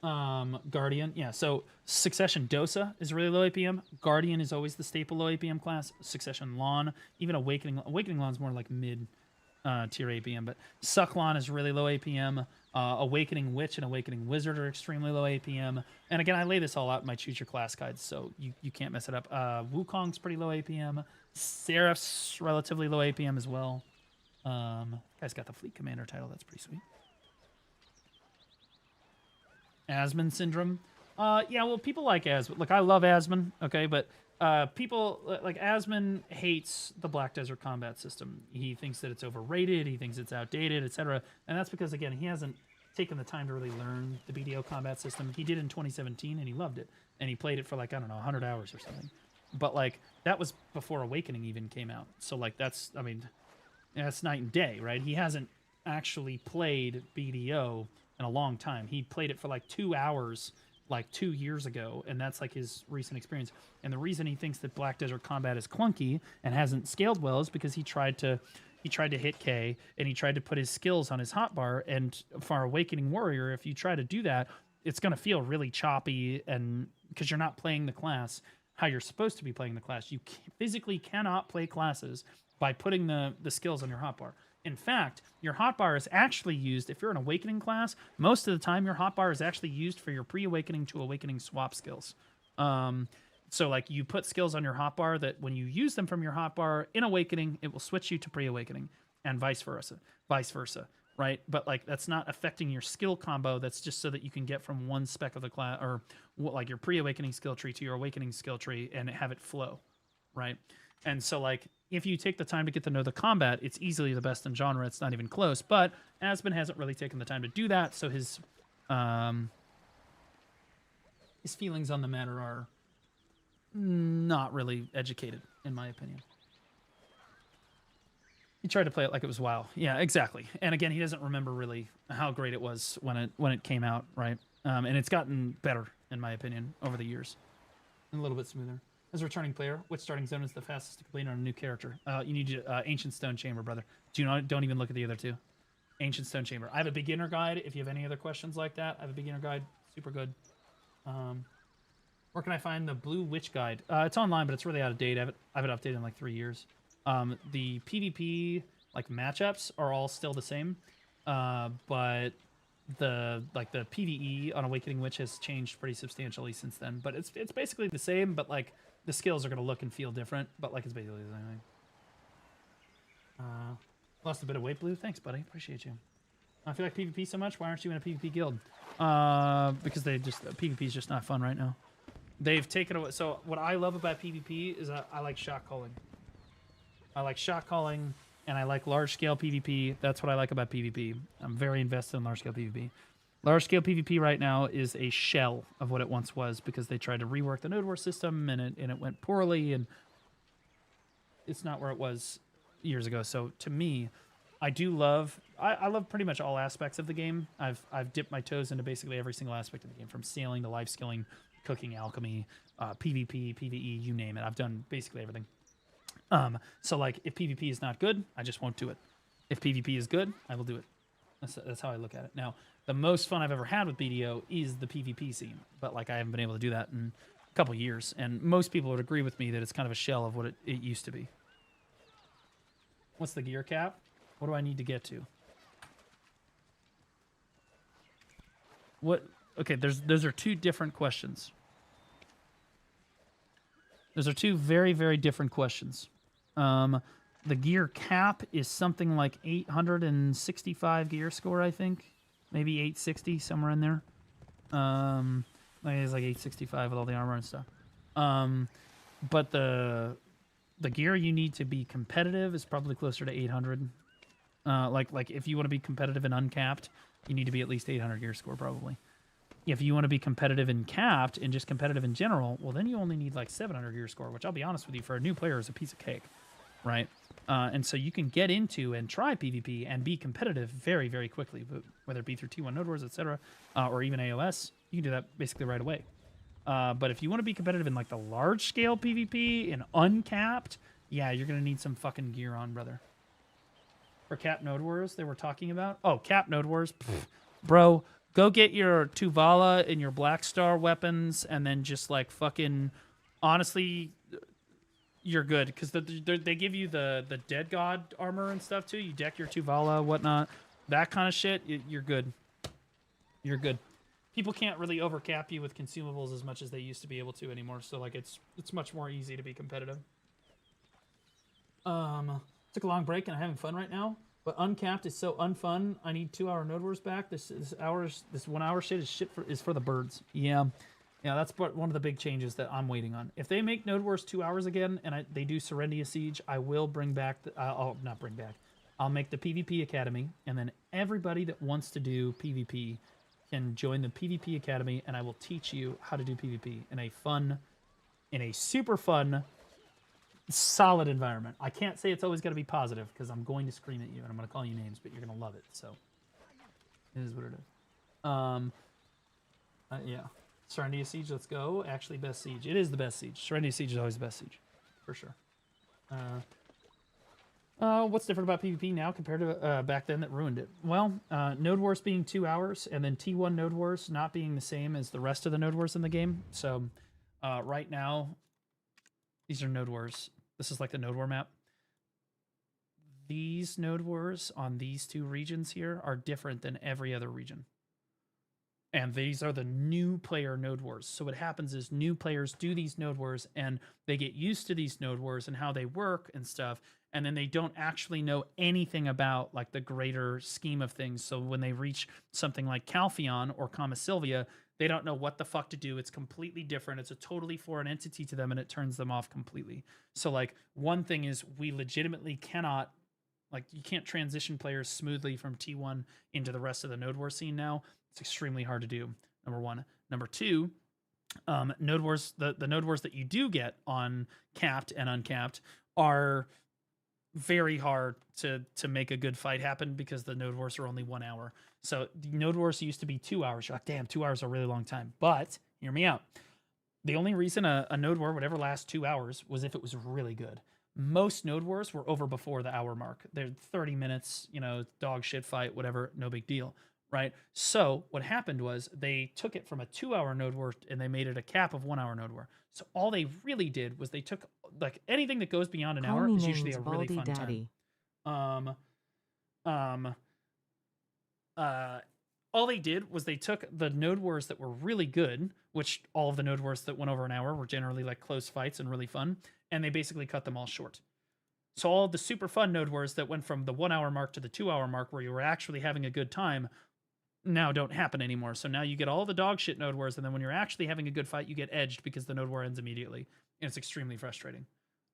Guardian, yeah, so Succession Dosa is really low APM. Guardian is always the staple low APM class. Succession Lawn, even Awakening Lawn's more like mid tier APM, but Sucklon is really low APM. Awakening Witch and Awakening Wizard are extremely low APM. And again, I lay this all out in my Choose Your Class guides, so you can't mess it up. Wukong's pretty low APM. Seraph's relatively low APM as well. Guy's got the Fleet Commander title, that's pretty sweet. Asmon Syndrome. Yeah, well, people like Asmon. Like, I love Asmon, okay, but people, like, Asmon hates the Black Desert combat system. He thinks that it's overrated, he thinks it's outdated, etc. And that's because, again, he hasn't taken the time to really learn the BDO combat system. He did in 2017, and he loved it. And he played it for, like, I don't know, 100 hours or something. But, like, that was before Awakening even came out. So, like, that's, I mean, that's night and day, right? He hasn't actually played BDO in a long time. He played it for like 2 hours like 2 years ago, and that's like his recent experience. And the reason he thinks that Black Desert combat is clunky and hasn't scaled well is because he tried to hit K, and he tried to put his skills on his hotbar, and for Awakening Warrior, if you try to do that, it's going to feel really choppy, and because you're not playing the class how you're supposed to be playing the class. You physically cannot play classes by putting the skills on your hotbar. In fact, your hotbar is actually used, if you're an Awakening class, most of the time your hotbar is actually used for your pre-Awakening to Awakening swap skills. So, like, you put skills on your hotbar that when you use them from your hotbar in Awakening, it will switch you to pre-Awakening, and vice versa, right? But, like, that's not affecting your skill combo. That's just so that you can get from one spec of the class, or, like, your pre-Awakening skill tree to your Awakening skill tree and have it flow, right? And so, like, if you take the time to get to know the combat, it's easily the best in genre. It's not even close. But Asmon hasn't really taken the time to do that, so his feelings on the matter are not really educated, in my opinion. He tried to play it like it was WoW. Yeah, exactly. And again, he doesn't remember really how great it was when it came out, right? And it's gotten better, in my opinion, over the years. A little bit smoother. As a returning player, which starting zone is the fastest to complete on a new character? You need Ancient Stone Chamber, brother. Don't even look at the other two. Ancient Stone Chamber. I have a beginner guide. If you have any other questions like that, I have a beginner guide. Super good. Where can I find the Blue Witch guide? It's online, but it's really out of date. I haven't updated in like 3 years. The PvP like matchups are all still the same, but the PvE on Awakening Witch has changed pretty substantially since then. But it's basically the same, but like the skills are gonna look and feel different. But like it's basically the same thing. Lost a bit of weight, Blue. Thanks, buddy. Appreciate you. I feel like PvP so much. Why aren't you in a PvP guild? Because PvP is just not fun right now. They've taken away. So what I love about PvP is I like shot calling. I like shot calling, and I like large-scale PvP. That's what I like about PvP. I'm very invested in large-scale PvP. Large-scale PvP right now is a shell of what it once was because they tried to rework the Node War system, and it went poorly, and it's not where it was years ago. So to me, I love pretty much all aspects of the game. I've dipped my toes into basically every single aspect of the game, from sailing to life skilling, cooking, alchemy, PvP, PvE, you name it. I've done basically everything. So like if PvP is not good, I just won't do it. If PvP is good, I will do it. That's how I look at it. Now, the most fun I've ever had with BDO is the PvP scene, but like I haven't been able to do that in a couple years, and most people would agree with me that it's kind of a shell of what it used to be. What's the gear cap? What do I need to get to? What? Okay, those are two different questions. Those are two very, very different questions. The gear cap is something like 865 gear score, I think. Maybe 860, somewhere in there. It's like 865 with all the armor and stuff. But the gear you need to be competitive is probably closer to 800. Like if you want to be competitive and uncapped, you need to be at least 800 gear score probably. If you want to be competitive and capped and just competitive in general, well then you only need like 700 gear score, which I'll be honest with you, for a new player is a piece of cake, right? And so you can get into and try PvP and be competitive very, very quickly, whether it be through T1 Node Wars, etc., or even AOS, you can do that basically right away. But if you want to be competitive in like the large scale PvP and uncapped, yeah, you're gonna need some fucking gear on, brother. For Cap Node Wars, they were talking about. Oh, Cap Node Wars, bro. Go get your Tuvala and your Black Star weapons, and then just like fucking, honestly, you're good because they give you the Dead God armor and stuff too. You deck your Tuvala, whatnot, that kind of shit. You're good. You're good. People can't really overcap you with consumables as much as they used to be able to anymore. So like it's much more easy to be competitive. Took a long break and I'm having fun right now. But uncapped is so unfun. I need 2-hour Node Wars back. This 1 hour shit is for the birds. Yeah, that's one of the big changes that I'm waiting on. If they make Node Wars 2 hours again and they do Serendia Siege, I will bring back. I'll not bring back. I'll make the PvP Academy, and then everybody that wants to do PvP can join the PvP Academy, and I will teach you how to do PvP in a super fun, solid environment. I can't say it's always going to be positive because I'm going to scream at you and I'm going to call you names, but you're going to love it. So it is what it is. Yeah. Serendia Siege, let's go. Actually, best siege. It is the best siege. Serendia Siege is always the best siege, for sure. What's different about PvP now compared to back then that ruined it? Well, Node Wars being 2 hours and then T1 Node Wars not being the same as the rest of the Node Wars in the game. So right now, these are Node Wars. This is like the Node War map. These Node Wars on these two regions here are different than every other region. And these are the new player Node Wars. So what happens is new players do these Node Wars and they get used to these Node Wars and how they work and stuff. And then they don't actually know anything about like the greater scheme of things. So when they reach something like Calpheon or Kama Sylvia, they don't know what the fuck to do. It's completely different. It's a totally foreign entity to them and it turns them off completely. So like one thing is we legitimately cannot, like you can't transition players smoothly from T1 into the rest of the Node War scene now. It's extremely hard to do, number one. Number two, Node Wars, the Node Wars that you do get on capped and uncapped are very hard to make a good fight happen because the Node Wars are only 1 hour. So the Node Wars used to be 2 hours. You're like, damn, 2 hours is a really long time. But hear me out. The only reason a Node War would ever last 2 hours was if it was really good. Most Node Wars were over before the hour mark. They're 30 minutes, you know, dog shit fight, whatever, no big deal, right? So what happened was they took it from a 2 hour Node War and they made it a cap of 1 hour Node War. So all they really did was they took like anything that goes beyond an hour is usually a really fun time. All they did was they took the Node Wars that were really good, which all of the Node Wars that went over an hour were generally like close fights and really fun, and they basically cut them all short. So all of the super fun Node Wars that went from the 1 hour mark to the 2 hour mark where you were actually having a good time now don't happen anymore. So now you get all the dog shit Node Wars, and then when you're actually having a good fight, you get edged because the Node War ends immediately. And it's extremely frustrating,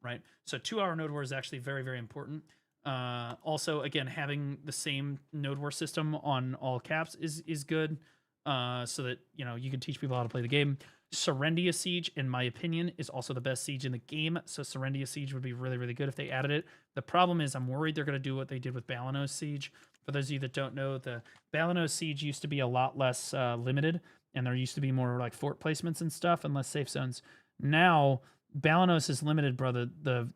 right? So 2 hour Node War is actually very, very important. Also, again, having the same Node War system on all caps is good, so that, you know, you can teach people how to play the game. Serendia Siege, in my opinion, is also the best siege in the game, so Serendia Siege would be really, really good if they added it. The problem is I'm worried they're going to do what they did with Balanos Siege. For those of you that don't know, the Balanos Siege used to be a lot less limited, and there used to be more like fort placements and stuff and less safe zones. Now, Balanos is limited, bro. The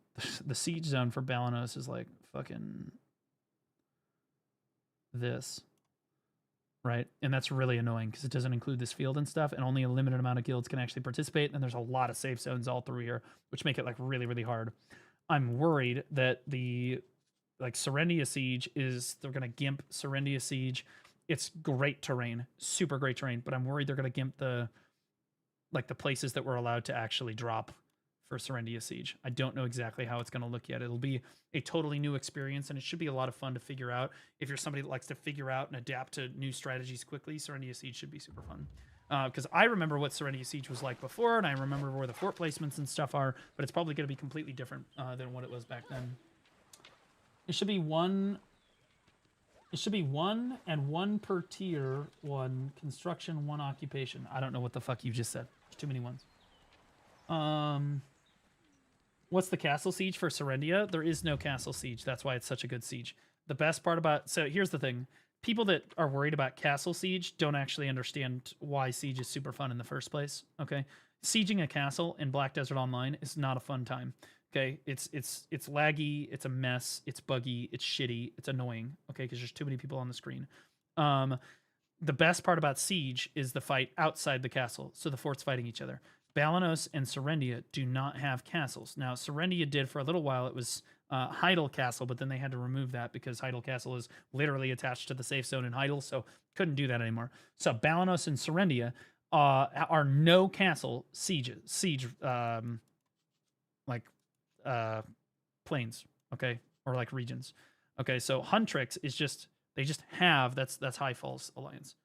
siege zone for Balanos is like fucking this. right? And that's really annoying because it doesn't include this field and stuff, and only a limited amount of guilds can actually participate. And there's a lot of safe zones all through here, which make it like really, really hard. I'm worried that the like Serendia Siege they're gonna gimp Serendia Siege. It's great terrain, super great terrain, but I'm worried they're gonna gimp the places that we're allowed to actually drop for Serendia Siege. I don't know exactly how it's going to look yet. It'll be a totally new experience, and it should be a lot of fun to figure out. If you're somebody that likes to figure out and adapt to new strategies quickly, Serendia Siege should be super fun. Because I remember what Serendia Siege was like before, and I remember where the fort placements and stuff are, but it's probably going to be completely different than what it was back then. It should be one and one per tier, one construction, one occupation. I don't know what the fuck you just said. There's too many ones. What's the castle siege for Serendia? There is no castle siege. That's why it's such a good siege. The best part about... So here's the thing. People that are worried about castle siege don't actually understand why siege is super fun in the first place, okay? Sieging a castle in Black Desert Online is not a fun time, okay? It's laggy, it's a mess, it's buggy, it's shitty, it's annoying, okay? Because there's too many people on the screen. The best part about siege is the fight outside the castle, so the forts fighting each other. Balanos and Serendia do not have castles. Now, Serendia did for a little while. It was Heidel Castle, but then they had to remove that because Heidel Castle is literally attached to the safe zone in Heidel, so couldn't do that anymore. So Balanos and Serendia are no castle siege plains, okay, or like regions. Okay, so Huntrix is just that's High Falls Alliance.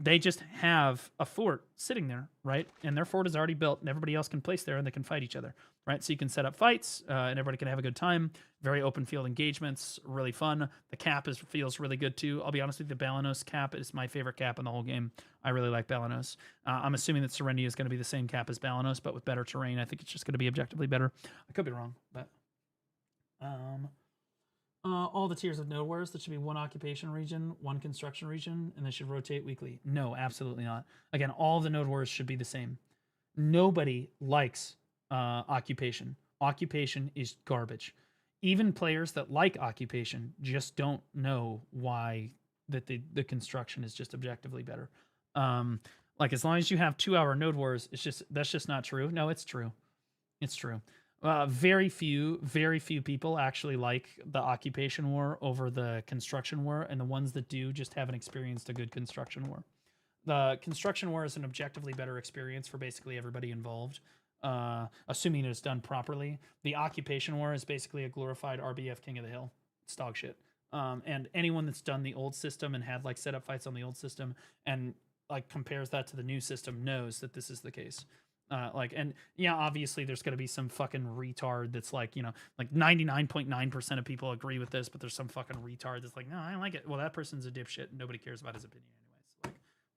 They just have a fort sitting there, right? And their fort is already built, and everybody else can place there, and they can fight each other, right? So you can set up fights, and everybody can have a good time. Very open field engagements, really fun. The cap feels really good too. I'll be honest with you, the Balanos cap is my favorite cap in the whole game. I really like Balanos. I'm assuming that Serendia is going to be the same cap as Balanos, but with better terrain. I think it's just going to be objectively better. I could be wrong, but all the tiers of node wars, that should be one occupation region, one construction region, and they should rotate weekly. No, absolutely not. Again, all the node wars should be the same. Nobody likes occupation. Occupation is garbage. Even players that like occupation just don't know why that the construction is just objectively better. Like as long as you have 2-hour node wars, that's just not true. No, it's true. It's true. Very few people actually like the occupation war over the construction war, and the ones that do just haven't experienced a good construction war. The construction war is an objectively better experience for basically everybody involved, assuming it's done properly. The occupation war is basically a glorified RBF King of the Hill. It's dog shit. And anyone that's done the old system and had like setup fights on the old system and like compares that to the new system knows that this is the case. And yeah, obviously there's going to be some fucking retard that's like, you know, like 99.9% of people agree with this, but there's some fucking retard that's like, no, I don't like it. Well, that person's a dipshit and nobody cares about his opinion anyways.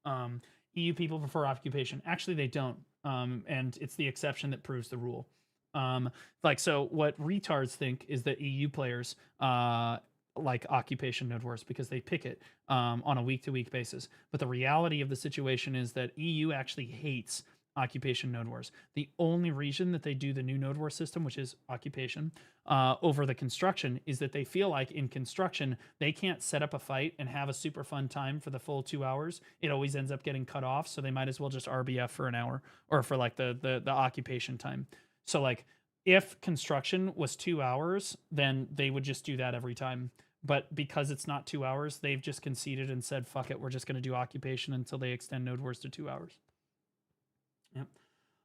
Like, EU people prefer occupation. Actually, they don't. And it's the exception that proves the rule. So what retards think is that EU players, like occupation node wars because they pick it on a week-to-week basis. But the reality of the situation is that EU actually hates occupation node wars. The only reason that they do the new node war system, which is occupation, over the construction, is that they feel like in construction they can't set up a fight and have a super fun time for the full 2 hours. It always ends up getting cut off, so they might as well just RBF for an hour or for like the occupation time. So like if construction was 2 hours, then they would just do that every time. But because it's not 2 hours, they've just conceded and said, fuck it, we're just going to do occupation until they extend node wars to 2 hours. Yep.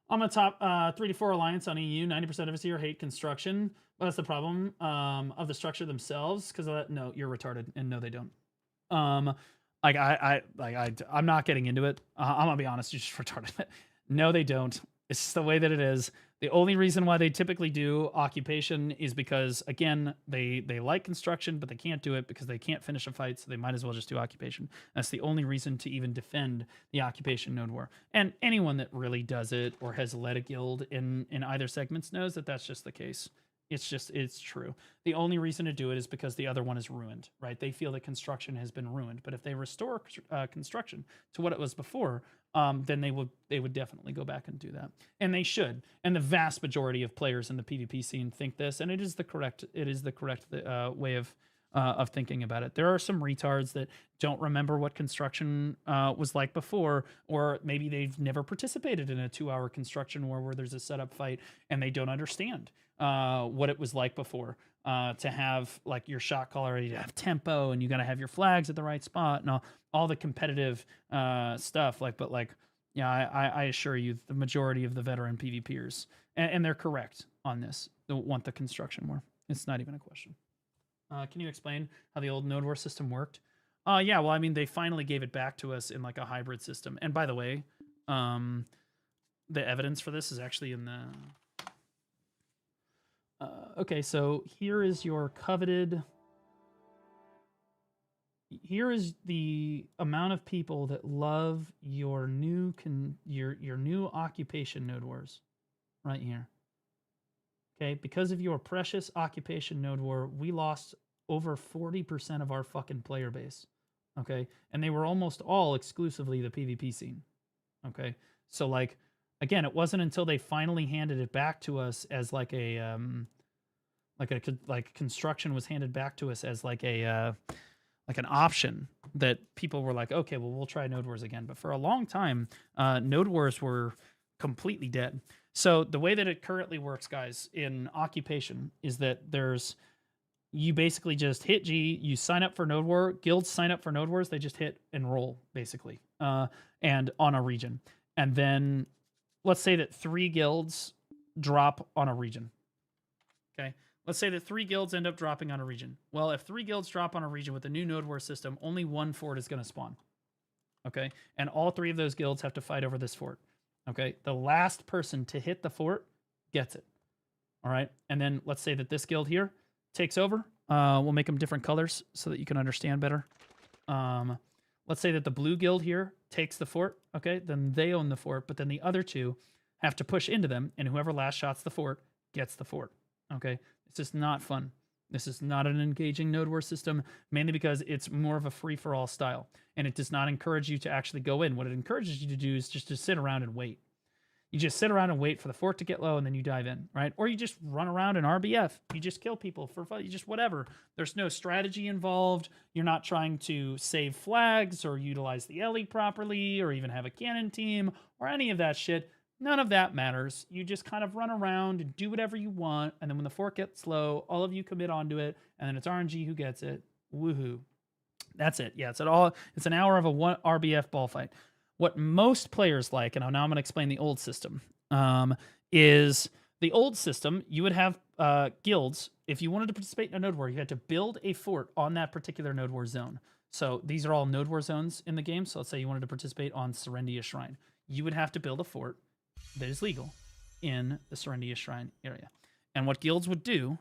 I'm a top 3 to 4 alliance on EU. 90% of us here hate construction. Well, that's the problem of the structure themselves. Because of that, no, you're retarded, and no, they don't. I'm not getting into it. I'm gonna be honest, you're just retarded. No, they don't. It's just the way that it is. The only reason why they typically do occupation is because, again, they like construction, but they can't do it because they can't finish a fight, so they might as well just do occupation. That's the only reason to even defend the occupation node war. And anyone that really does it or has led a guild in either segments knows that that's just the case. It's true. The only reason to do it is because the other one is ruined, right? They feel that construction has been ruined. But if they restore construction to what it was before, then they would definitely go back and do that, and they should. And the vast majority of players in the PvP scene think this, and it is the correct way of of thinking about it. There are some retards that don't remember what construction was like before, or maybe they've never participated in a 2-hour construction war where there's a setup fight and they don't understand what it was like before. To have like your shot caller, you have tempo, and you got to have your flags at the right spot, and all the competitive stuff. Yeah, I assure you, the majority of the veteran PvPers, and they're correct on this, want the construction war. It's not even a question. Can you explain how the old Node War system worked? Yeah, well, I mean, they finally gave it back to us in like a hybrid system. And by the way, the evidence for this is actually in the... okay, so here is your coveted... Here is the amount of people that love your new your new occupation Node Wars, right here. Okay, because of your precious occupation Node War, we lost over 40% of our fucking player base. Okay, and they were almost all exclusively the PvP scene. Okay, so like again, it wasn't until they finally handed it back to us as like a construction was handed back to us as like a like an option that people were like, okay, well, we'll try Node Wars again. But for a long time, Node Wars were completely dead. So the way that it currently works, guys, in occupation is that you basically just hit G, you sign up for Node War, guilds sign up for Node Wars, they just hit enroll, basically, and on a region. And then let's say that 3 guilds drop on a region, okay? Let's say that 3 guilds end up dropping on a region. Well, if 3 guilds drop on a region with the new Node War system, only 1 fort is going to spawn. Okay? And all 3 of those guilds have to fight over this fort. Okay? The last person to hit the fort gets it. All right? And then let's say that this guild here takes over. We'll make them different colors so that you can understand better. Let's say that the blue guild here takes the fort. Okay? Then they own the fort, but then the other 2 have to push into them, and whoever last shots the fort gets the fort. Okay? It's just not fun. This is not an engaging Node War system, mainly because it's more of a free-for-all style, and it does not encourage you to actually go in. What it encourages you to do is just to sit around and wait. You just sit around and wait for the fort to get low, and then you dive in, right? Or you just run around in RBF. You just kill people for fun. You just whatever. There's no strategy involved. You're not trying to save flags or utilize the Ellie properly or even have a cannon team or any of that shit. None of that matters. You just kind of run around and do whatever you want, and then when the fort gets low, all of you commit onto it, and then it's RNG who gets it. Woohoo. That's it. Yeah, it's an hour of a RBF ball fight. What most players like, and now I'm going to explain the old system, is the old system, you would have guilds. If you wanted to participate in a Node War, you had to build a fort on that particular Node War zone. So these are all Node War zones in the game. So let's say you wanted to participate on Serendia Shrine. You would have to build a fort that is legal in the Serendia Shrine area. And what guilds would do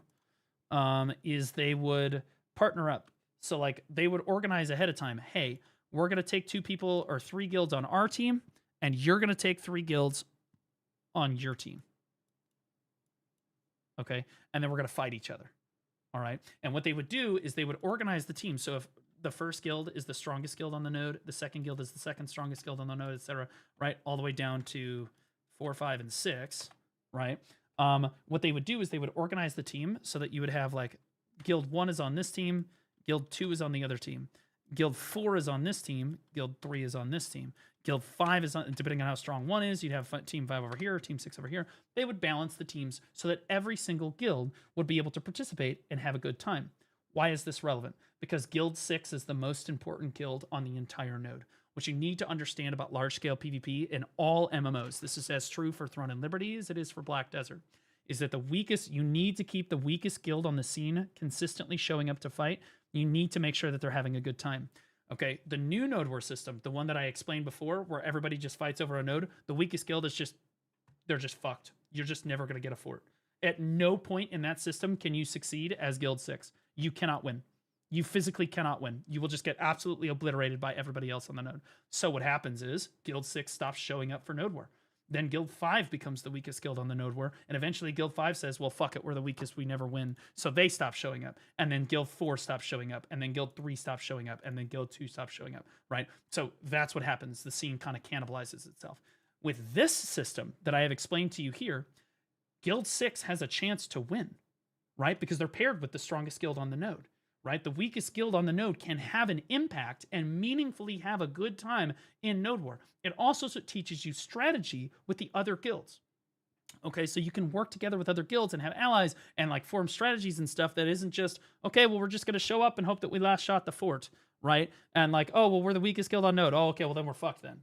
is they would partner up. So like they would organize ahead of time, hey, we're going to take 2 people or 3 guilds on our team, and you're going to take 3 guilds on your team. Okay? And then we're going to fight each other. All right? And what they would do is they would organize the team. So if the first guild is the strongest guild on the node, the second guild is the second strongest guild on the node, etc., right? All the way down to 4, 5, and 6, right? What they would do is they would organize the team so that you would have like guild 1 is on this team, guild 2 is on the other team, guild 4 is on this team, guild 3 is on this team, guild 5 is on, depending on how strong 1 is, you'd have team 5 over here, team 6 over here. They would balance the teams so that every single guild would be able to participate and have a good time. Why is this relevant? Because guild 6 is the most important guild on the entire node. What you need to understand about large-scale PvP in all MMOs, this is as true for Throne and Liberty as it is for Black Desert, is that you need to keep the weakest guild on the scene consistently showing up to fight. You need to make sure that they're having a good time. Okay, the new Node War system, the one that I explained before, where everybody just fights over a node, the weakest guild is they're just fucked. You're just never going to get a fort. At no point in that system can you succeed as Guild 6. You cannot win. You physically cannot win. You will just get absolutely obliterated by everybody else on the node. So what happens is Guild 6 stops showing up for Node War. Then Guild 5 becomes the weakest guild on the Node War. And eventually Guild 5 says, well, fuck it, we're the weakest, we never win. So they stop showing up. And then Guild 4 stops showing up. And then Guild 3 stops showing up. And then Guild 2 stops showing up, right? So that's what happens. The scene kind of cannibalizes itself. With this system that I have explained to you here, Guild 6 has a chance to win, right? Because they're paired with the strongest guild on the node, right? The weakest guild on the node can have an impact and meaningfully have a good time in node war. It also teaches you strategy with the other guilds. Okay, so you can work together with other guilds and have allies and like form strategies and stuff that isn't just, okay, well, we're just going to show up and hope that we last shot the fort, right? And like, oh, well, we're the weakest guild on node. Oh, okay, well, then we're fucked then,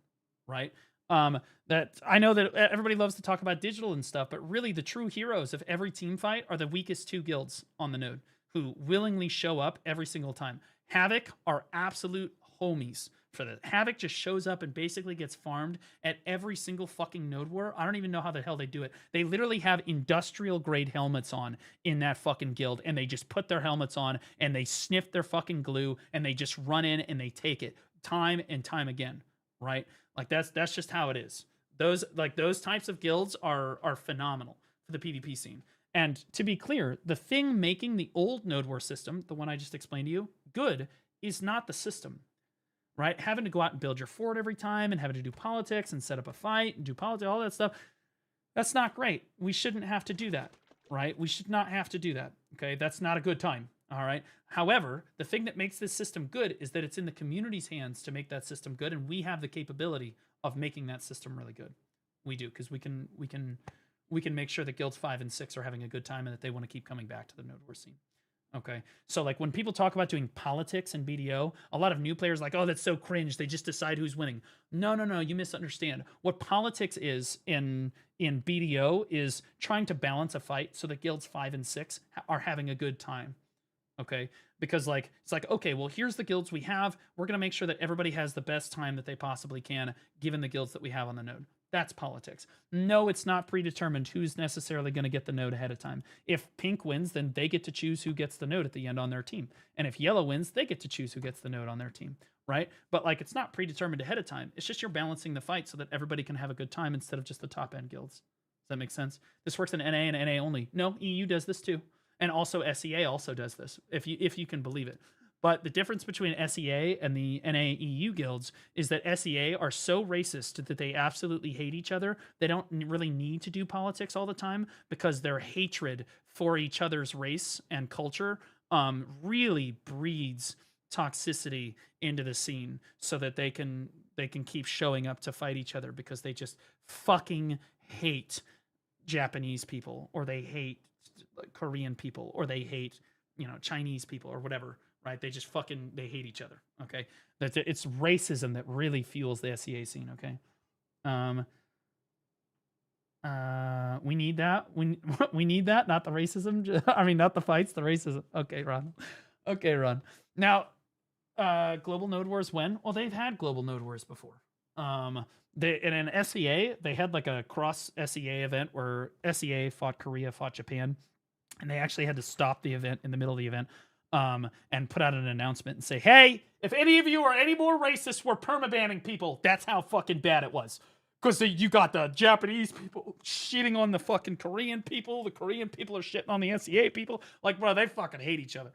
right? That I know that everybody loves to talk about digital and stuff, but really the true heroes of every team fight are the weakest 2 guilds on the node who willingly show up every single time. Havoc are absolute homies for that. Havoc just shows up and basically gets farmed at every single fucking node war. I don't even know how the hell they do it. They literally have industrial grade helmets on in that fucking guild, and they just put their helmets on and they sniff their fucking glue and they just run in and they take it time and time again, right? Like that's just how it is. Those types of guilds are phenomenal for the PvP scene. And to be clear, the thing making the old node war system, the one I just explained to you, good is not the system. Right? Having to go out and build your fort every time and having to do politics and set up a fight and do politics, all that stuff, that's not great. We shouldn't have to do that, right? We should not have to do that, okay? That's not a good time, all right? However, the thing that makes this system good is that it's in the community's hands to make that system good, and we have the capability of making that system really good. We do, because we can make sure that guilds 5 and 6 are having a good time and that they want to keep coming back to the node war scene. Okay, so like when people talk about doing politics in BDO, a lot of new players are like, oh, that's so cringe. They just decide who's winning. No, you misunderstand. What politics is in BDO is trying to balance a fight so that guilds 5 and 6 are having a good time. Okay, because like it's like, okay, well, here's the guilds we have. We're gonna make sure that everybody has the best time that they possibly can, given the guilds that we have on the node. That's politics. No, it's not predetermined who's necessarily going to get the node ahead of time. If pink wins, then they get to choose who gets the node at the end on their team. And if yellow wins, they get to choose who gets the node on their team, right? But like, it's not predetermined ahead of time. It's just you're balancing the fight so that everybody can have a good time instead of just the top end guilds. Does that make sense? This works in NA and NA only. No, EU does this too. And also SEA also does this, if you can believe it. But the difference between SEA and the NA-EU guilds is that SEA are so racist that they absolutely hate each other. They don't really need to do politics all the time because their hatred for each other's race and culture really breeds toxicity into the scene so that they can keep showing up to fight each other because they just fucking hate Japanese people, or they hate Korean people, or they hate, Chinese people or whatever. Right? They just they hate each other. Okay. It's racism that really fuels the SEA scene. Okay. We need that. We need that. Not the racism. I mean, not the fights, the racism. Okay, Ron. Okay, Ron. Now, global node wars when? Well, they've had global node wars before. In an SEA, they had like a cross SEA event where SEA fought Korea, fought Japan, and they actually had to stop the event in the middle of the event. And put out an announcement and say, hey, if any of you are any more racist, we're permabanning people. That's how fucking bad it was. Because you got the Japanese people shitting on the fucking Korean people. The Korean people are shitting on the SEA people. Like, bro, they fucking hate each other.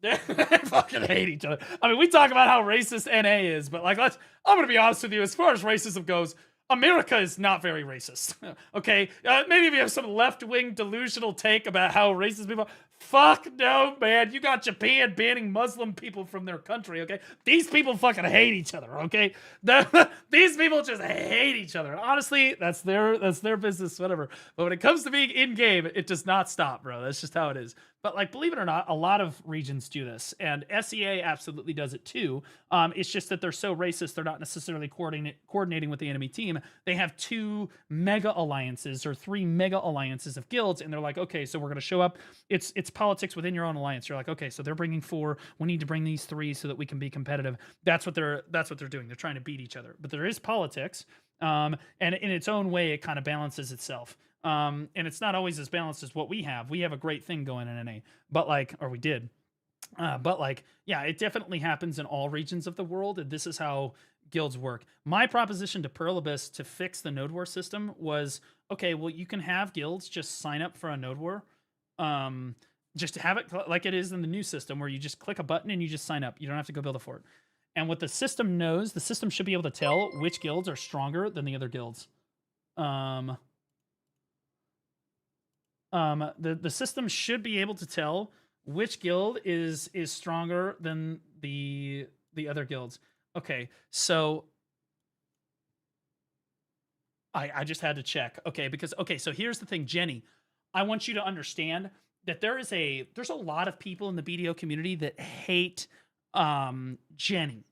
They fucking hate each other. I mean, we talk about how racist NA is, but like, I'm going to be honest with you. As far as racism goes, America is not very racist. Okay? Maybe if you have some left-wing delusional take about how racist people are. Fuck no, man. You got Japan banning Muslim people from their country, okay? These people fucking hate each other, okay? These people just hate each other. Honestly, that's their business, whatever. But when it comes to being in-game, it does not stop, bro. That's just how it is. But like, believe it or not, a lot of regions do this. And SEA absolutely does it too. It's just that they're so racist, they're not necessarily coordinating with the enemy team. They have 2 mega alliances or 3 mega alliances of guilds, and they're like, okay, so we're going to show up. It's politics within your own alliance. You're like, okay, so they're bringing 4. We need to bring these 3 so that we can be competitive. That's what they're doing. They're trying to beat each other. But there is politics, and in its own way, it kind of balances itself. And it's not always as balanced as what we have. We have a great thing going in NA, but like, or we did. But like, yeah, it definitely happens in all regions of the world, and this is how guilds work. My proposition to Perlibus to fix the node war system was, okay, well, you can have guilds just sign up for a node war. Just to have it like it is in the new system where you just click a button and you just sign up. You don't have to go build a fort. And what the system knows, the system should be able to tell which guilds are stronger than the other guilds. The system should be able to tell Which guild is stronger than the other guilds? Okay, so I just had to check. Okay, because so here's the thing, Jenny. I want you to understand that there's a lot of people in the BDO community that hate Jenny.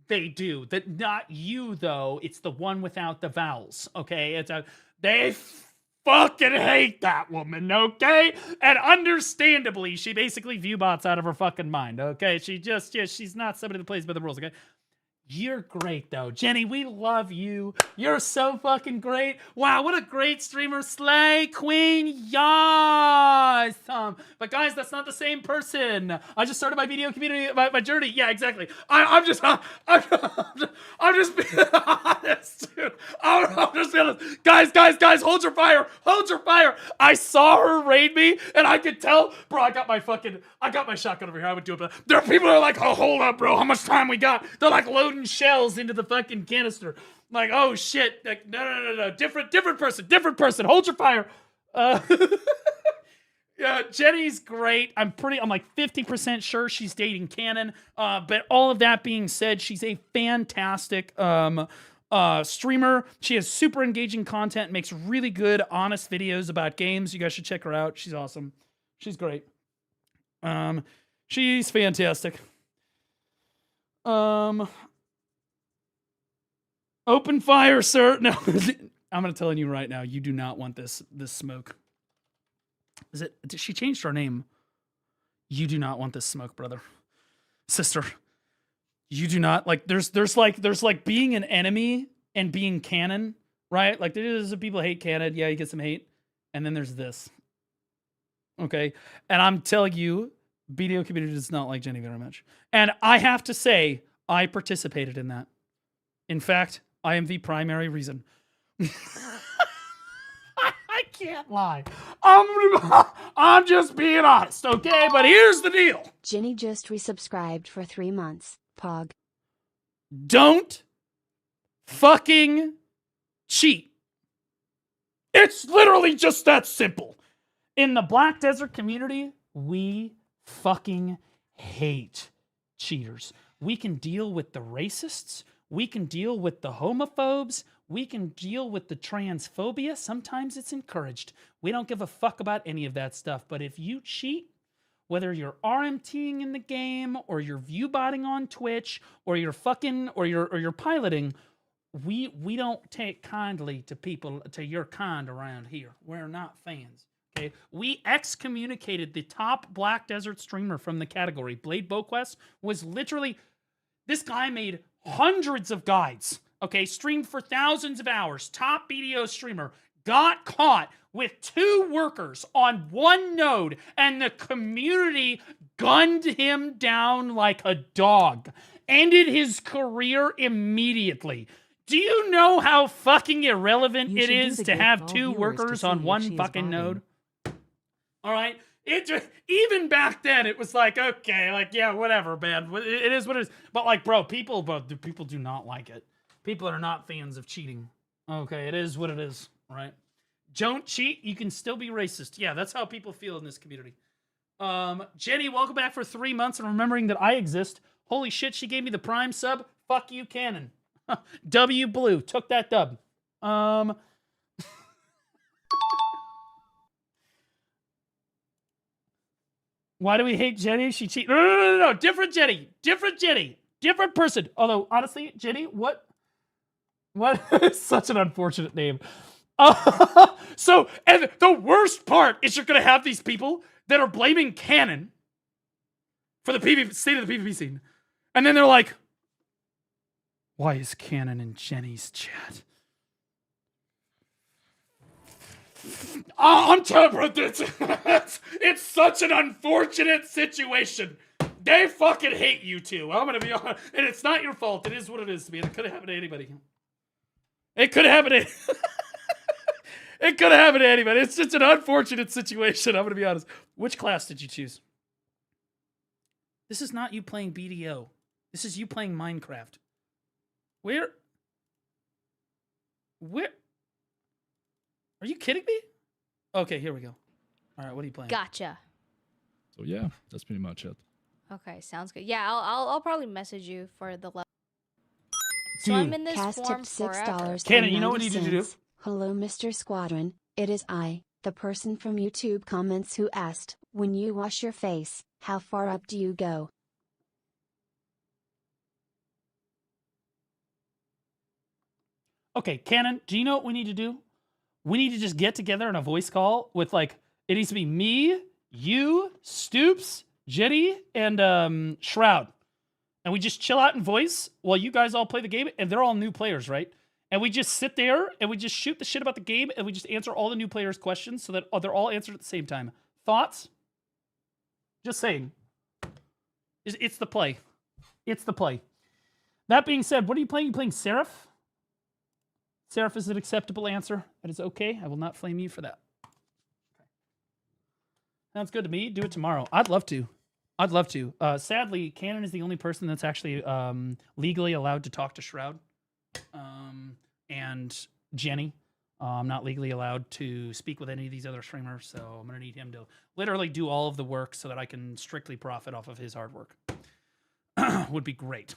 They do. That not you though. It's the one without the vowels. Okay, they fucking hate that woman. Okay, and understandably, she basically viewbots out of her fucking mind. Okay, she's not somebody that plays by the rules. Okay. You're great, though. Jenny, we love you. You're so fucking great. Wow, what a great streamer. Slay Queen. Yes. But guys, that's not the same person. I just started my video community, my journey. Yeah, exactly. I'm just being honest, dude. I'm just being honest. Guys, hold your fire. Hold your fire. I saw her raid me, and I could tell, bro, I got my shotgun over here. I would do it, but there are people that are like, oh, hold up, bro. How much time we got? They're like loading shells into the fucking canister. I'm like, oh shit. Like, no. Different person. Hold your fire. Yeah, Jenny's great. I'm like 50% sure she's dating Canon. But all of that being said, she's a fantastic streamer. She has super engaging content, makes really good, honest videos about games. You guys should check her out. She's awesome. She's great. She's fantastic. Open fire, sir. No, I'm gonna tell you right now, you do not want this smoke. She changed her name. You do not want this smoke, brother. Sister. You do not like there's like being an enemy and being canon, right? Like there's people hate canon, yeah, you get some hate. And then there's this. Okay. And I'm telling you, BDO community does not like Jenny very much. And I have to say, I participated in that. In fact, I am the primary reason. I can't lie. I'm just being honest, okay? But here's the deal. Jenny just resubscribed for 3 months. Pog. Don't fucking cheat. It's literally just that simple. In the Black Desert community, we fucking hate cheaters. We can deal with the racists. We can deal with the homophobes. We can deal with the transphobia. Sometimes it's encouraged. We don't give a fuck about any of that stuff. But if you cheat, whether you're RMTing in the game or you're viewbotting on Twitch or you're fucking or you're piloting, we don't take kindly to people, to your kind around here. We're not fans. Okay, we excommunicated the top Black Desert streamer from the category. Blade Boquest was literally, this guy made hundreds of guides. Okay, streamed for thousands of hours. Top BDO streamer got caught with 2 workers on 1 node, and the community gunned him down like a dog. Ended his career immediately. Do you know how fucking irrelevant it is to have 2 workers on 1 fucking node? All right? Even back then, it was like, okay, like, yeah, whatever, man. It is what it is. But like, bro, people do not like it. People are not fans of cheating. Okay, it is what it is, right? Don't cheat. You can still be racist. Yeah, that's how people feel in this community. Jenny, welcome back for 3 months and remembering that I exist. Holy shit, she gave me the Prime sub. Fuck you, Cannon. W Blue took that dub. Why do we hate Jenny? She cheated. No. Different Jenny. Different person. Although, honestly, Jenny, what? It's such an unfortunate name. So, and the worst part is you're going to have these people that are blaming Canon for the state of the PvP scene. And then they're like, why is Canon in Jenny's chat? I'm telling you, bro, it's such an unfortunate situation. They fucking hate you two. I'm gonna be honest, and it's not your fault. It is what it is, man. It could have happened to anybody. It could have happened to. It could have happened to anybody. It's just an unfortunate situation. I'm gonna be honest. Which class did you choose? This is not you playing BDO. This is you playing Minecraft. Where? Are you kidding me? Okay, here we go. All right, what are you playing? Gotcha. So yeah, that's pretty much it. Okay, sounds good. Yeah, I'll probably message you for the level. So I'm in this Cass form tipped forever. Cannon, you know what we need you to do? Hello, Mr. Squadron. It is I, the person from YouTube comments who asked, when you wash your face, how far up do you go? Okay, Cannon, do you know what we need to do? We need to just get together in a voice call with, like, it needs to be me, you, Stoops, Jetty, and Shroud. And we just chill out in voice while you guys all play the game, and they're all new players, right? And we just sit there and we just shoot the shit about the game, and we just answer all the new players' questions so that they're all answered at the same time. Thoughts? Just saying. It's the play. It's the play. That being said, what are you playing? You playing Seraph? Seraph is an acceptable answer. That is okay. I will not flame you for that. Sounds good to me. Do it tomorrow. I'd love to. I'd love to. Sadly, Cannon is the only person that's actually legally allowed to talk to Shroud. And Jenny. I'm not legally allowed to speak with any of these other streamers, so I'm going to need him to literally do all of the work so that I can strictly profit off of his hard work. Would be great.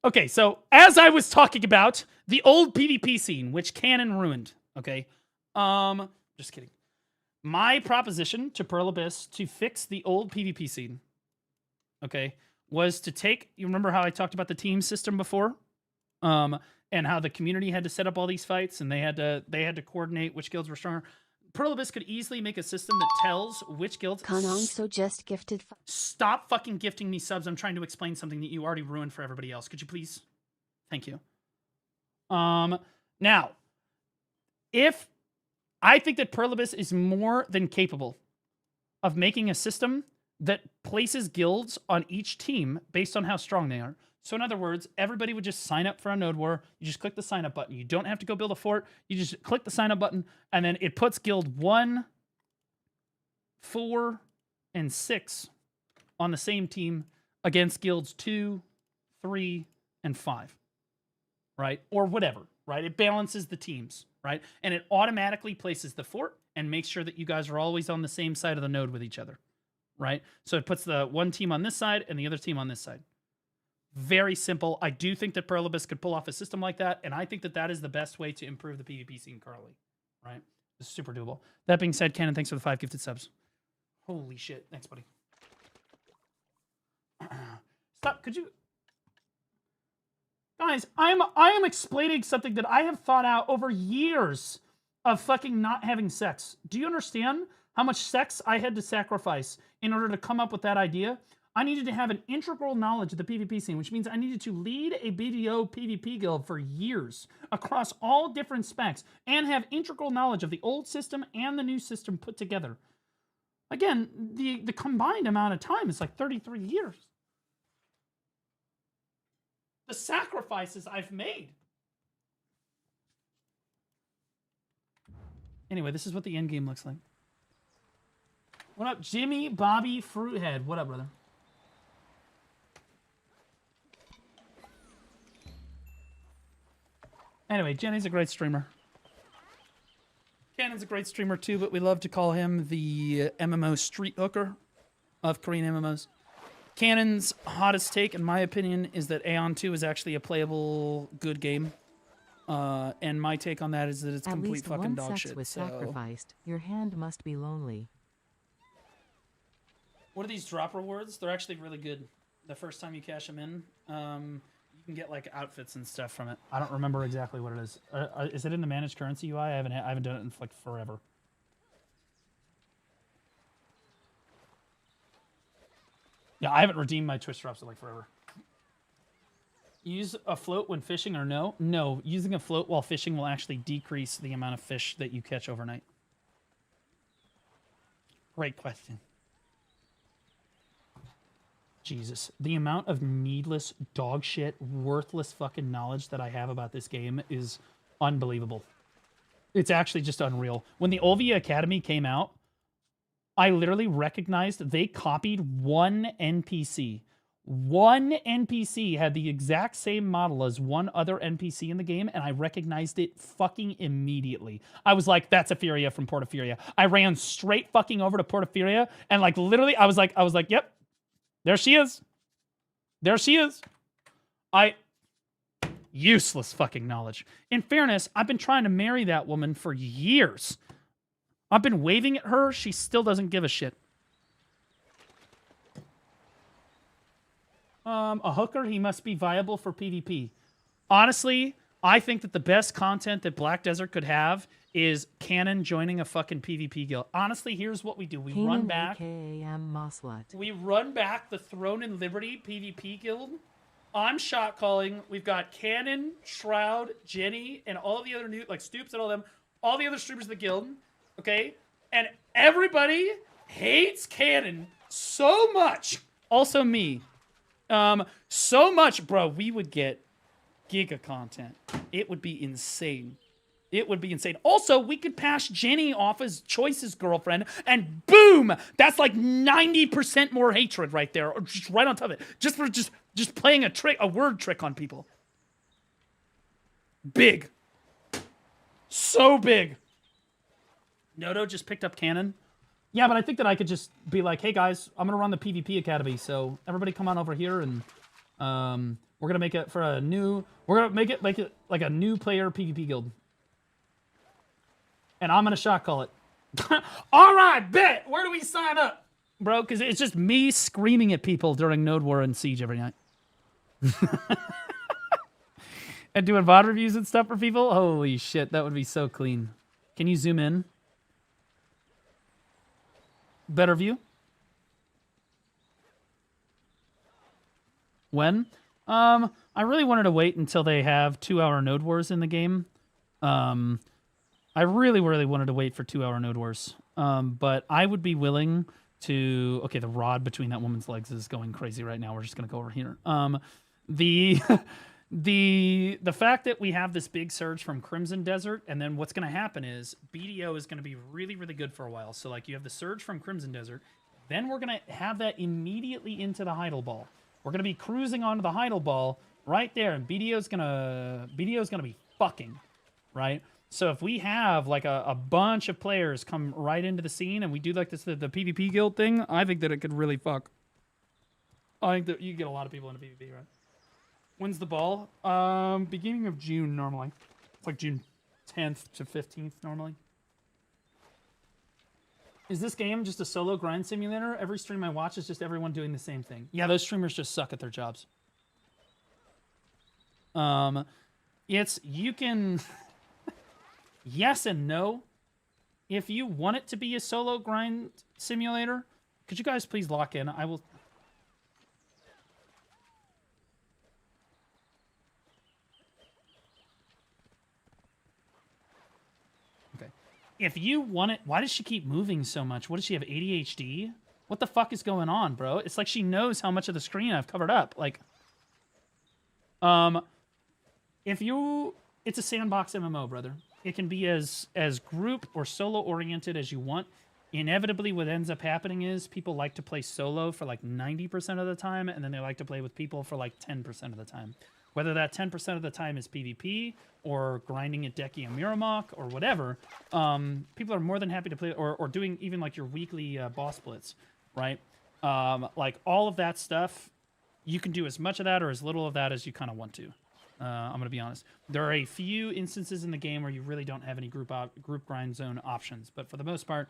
Okay, so as I was talking about the old PvP scene, which Cannon ruined, okay? Just kidding. My proposition to Pearl Abyss to fix the old PvP scene, okay, was to take, you remember how I talked about the team system before? And how the community had to set up all these fights and they had to coordinate which guilds were stronger. Pearl Abyss could easily make a system that tells which guilds... Kanong so just gifted... Stop fucking gifting me subs. I'm trying to explain something that you already ruined for everybody else. Could you please? Thank you. Now, if I think that Pearl Abyss is more than capable of making a system that places guilds on each team based on how strong they are. So in other words, everybody would just sign up for a node war. You just click the sign up button. You don't have to go build a fort. You just click the sign up button, and then it puts guild 1, 4, and 6 on the same team against guilds 2, 3, and 5. Right? Or whatever. Right? It balances the teams. Right? And it automatically places the fort and makes sure that you guys are always on the same side of the node with each other. Right? So it puts the one team on this side and the other team on this side. Very simple. I do think that Pearl Abyss could pull off a system like that, and I think that that is the best way to improve the PvP scene currently. Right? It's super doable. That being said, Cannon, thanks for the 5 gifted subs. Holy shit. Thanks, buddy. Stop. Could you... Guys, I am explaining something that I have thought out over years of fucking not having sex. Do you understand how much sex I had to sacrifice in order to come up with that idea? I needed to have an integral knowledge of the PvP scene, which means I needed to lead a BDO PvP guild for years across all different specs and have integral knowledge of the old system and the new system put together. Again, the combined amount of time is like 33 years. The sacrifices I've made. Anyway, this is what the end game looks like. What up, Jimmy Bobby Fruithead? What up, brother? Anyway, Jenny's a great streamer. Cannon's a great streamer too, but we love to call him the MMO street hooker of Korean MMOs. Cannon's hottest take, in my opinion, is that Aeon 2 is actually a playable, good game. And my take on that is that it's complete fucking dog shit. Was sacrificed. Your hand must be lonely. What are these drop rewards? They're actually really good. The first time you cash them in, you can get like outfits and stuff from it. I don't remember exactly what it is. Is it in the managed currency UI? I haven't done it in like forever. Yeah, I haven't redeemed my Twitch drops in like forever. Use a float when fishing or no? No, using a float while fishing will actually decrease the amount of fish that you catch overnight. Great question. Jesus. The amount of needless, dog shit, worthless fucking knowledge that I have about this game is unbelievable. It's actually just unreal. When the Olvia Academy came out, I literally recognized they copied one NPC. One NPC had the exact same model as one other NPC in the game, and I recognized it fucking immediately. I was like, that's Etheria from Portaferia. I ran straight fucking over to Portaferia, and like literally, I was like, yep, there she is. There she is. Useless fucking knowledge. In fairness, I've been trying to marry that woman for years. I've been waving at her. She still doesn't give a shit. A hooker, he must be viable for PvP. Honestly, I think that the best content that Black Desert could have is Cannon joining a fucking PvP guild. Honestly, here's what we do. We run back. We run back the Throne and Liberty PvP guild. I'm shot calling. We've got Cannon, Shroud, Jenny, and all the other new, like Stoops and all them, all the other streamers of the guild. Okay? And everybody hates Cannon so much. Also me. So much, bro. We would get giga content. It would be insane. It would be insane. Also, we could pass Jenny off as Choice's girlfriend, and boom! That's like 90% more hatred right there, or just right on top of it. Just for just playing a word trick on people. Big. So big. Noto just picked up Cannon. Yeah, but I think that I could just be like, hey guys, I'm gonna run the PvP Academy, so everybody come on over here, and we're gonna make it for a new. We're gonna make it like a new player PvP guild, and I'm gonna shot call it. All right, bet. Where do we sign up, bro? Because it's just me screaming at people during Node War and Siege every night, and doing VOD reviews and stuff for people. Holy shit, that would be so clean. Can you zoom in? Better view? When? I really wanted to wait until they have 2-hour Node Wars in the game. I really wanted to wait for 2-hour Node Wars. But I would be willing to... Okay, the rod between that woman's legs is going crazy right now. We're just going to go over here. The fact that we have this big surge from Crimson Desert, and then what's going to happen is BDO is going to be really, really good for a while. So, like, you have the surge from Crimson Desert, then we're going to have that immediately into the Heidel Ball. We're going to be cruising onto the Heidel Ball right there, and BDO's going to be fucking, right? So if we have, like, a bunch of players come right into the scene, and we do, like, this the PvP guild thing, I think that it could really fuck. I think that you get a lot of people into PvP, right? When's the ball? Beginning of June, normally. It's like June 10th to 15th, normally. Is this game just a solo grind simulator? Every stream I watch is just everyone doing the same thing. Yeah, those streamers just suck at their jobs. You can... Yes and no. If you want it to be a solo grind simulator, could you guys please lock in? I will... If you want it, why does she keep moving so much? What does she have, ADHD? What the fuck is going on, bro? It's like she knows how much of the screen I've covered up. Like, it's a sandbox MMO, brother. It can be as group or solo oriented as you want. Inevitably, what ends up happening is people like to play solo for like 90% of the time, and then they like to play with people for like 10% of the time. Whether that 10% of the time is PvP or grinding at Deki and Miramok or whatever, people are more than happy to play, or doing even like your weekly boss splits, right? Like all of that stuff, you can do as much of that or as little of that as you kind of want to. I'm going to be honest. There are a few instances in the game where you really don't have any group grind zone options, but for the most part,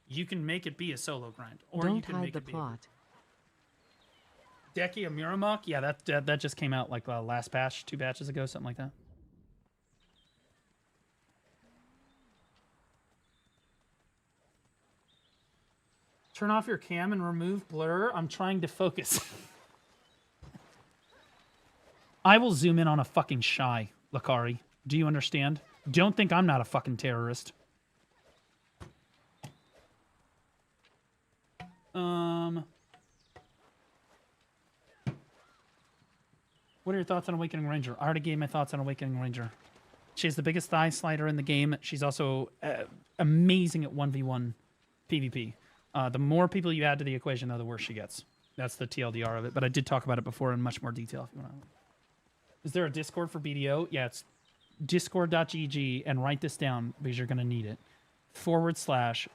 you can make it be a solo grind, or you can make it be plot. Deki and Miramok, yeah, that just came out like last patch, 2 batches ago, something like that. Turn off your cam and remove blur. I'm trying to focus. I will zoom in on a fucking shy, Lakari. Do you understand? Don't think I'm not a fucking terrorist. What are your thoughts on Awakening Ranger? I already gave my thoughts on Awakening Ranger. She has the biggest thigh slider in the game. She's also amazing at 1v1 PvP. The more people you add to the equation, though, the worse she gets. That's the TLDR of it. But I did talk about it before in much more detail. If you want to. Is there a Discord for BDO? Yeah, it's discord.gg, and write this down because you're going to need it. /BDO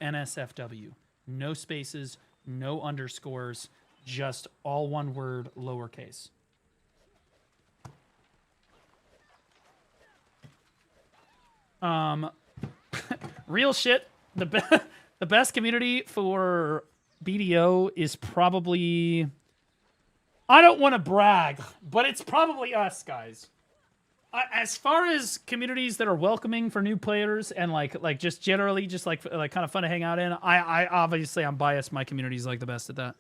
NSFW. No spaces, no underscores, just all one word, lowercase. Real shit. The best community for BDO is probably, I don't want to brag, but it's probably us, guys. As far as communities that are welcoming for new players and like just generally just like kind of fun to hang out in, I obviously I'm biased. My community is like the best at that.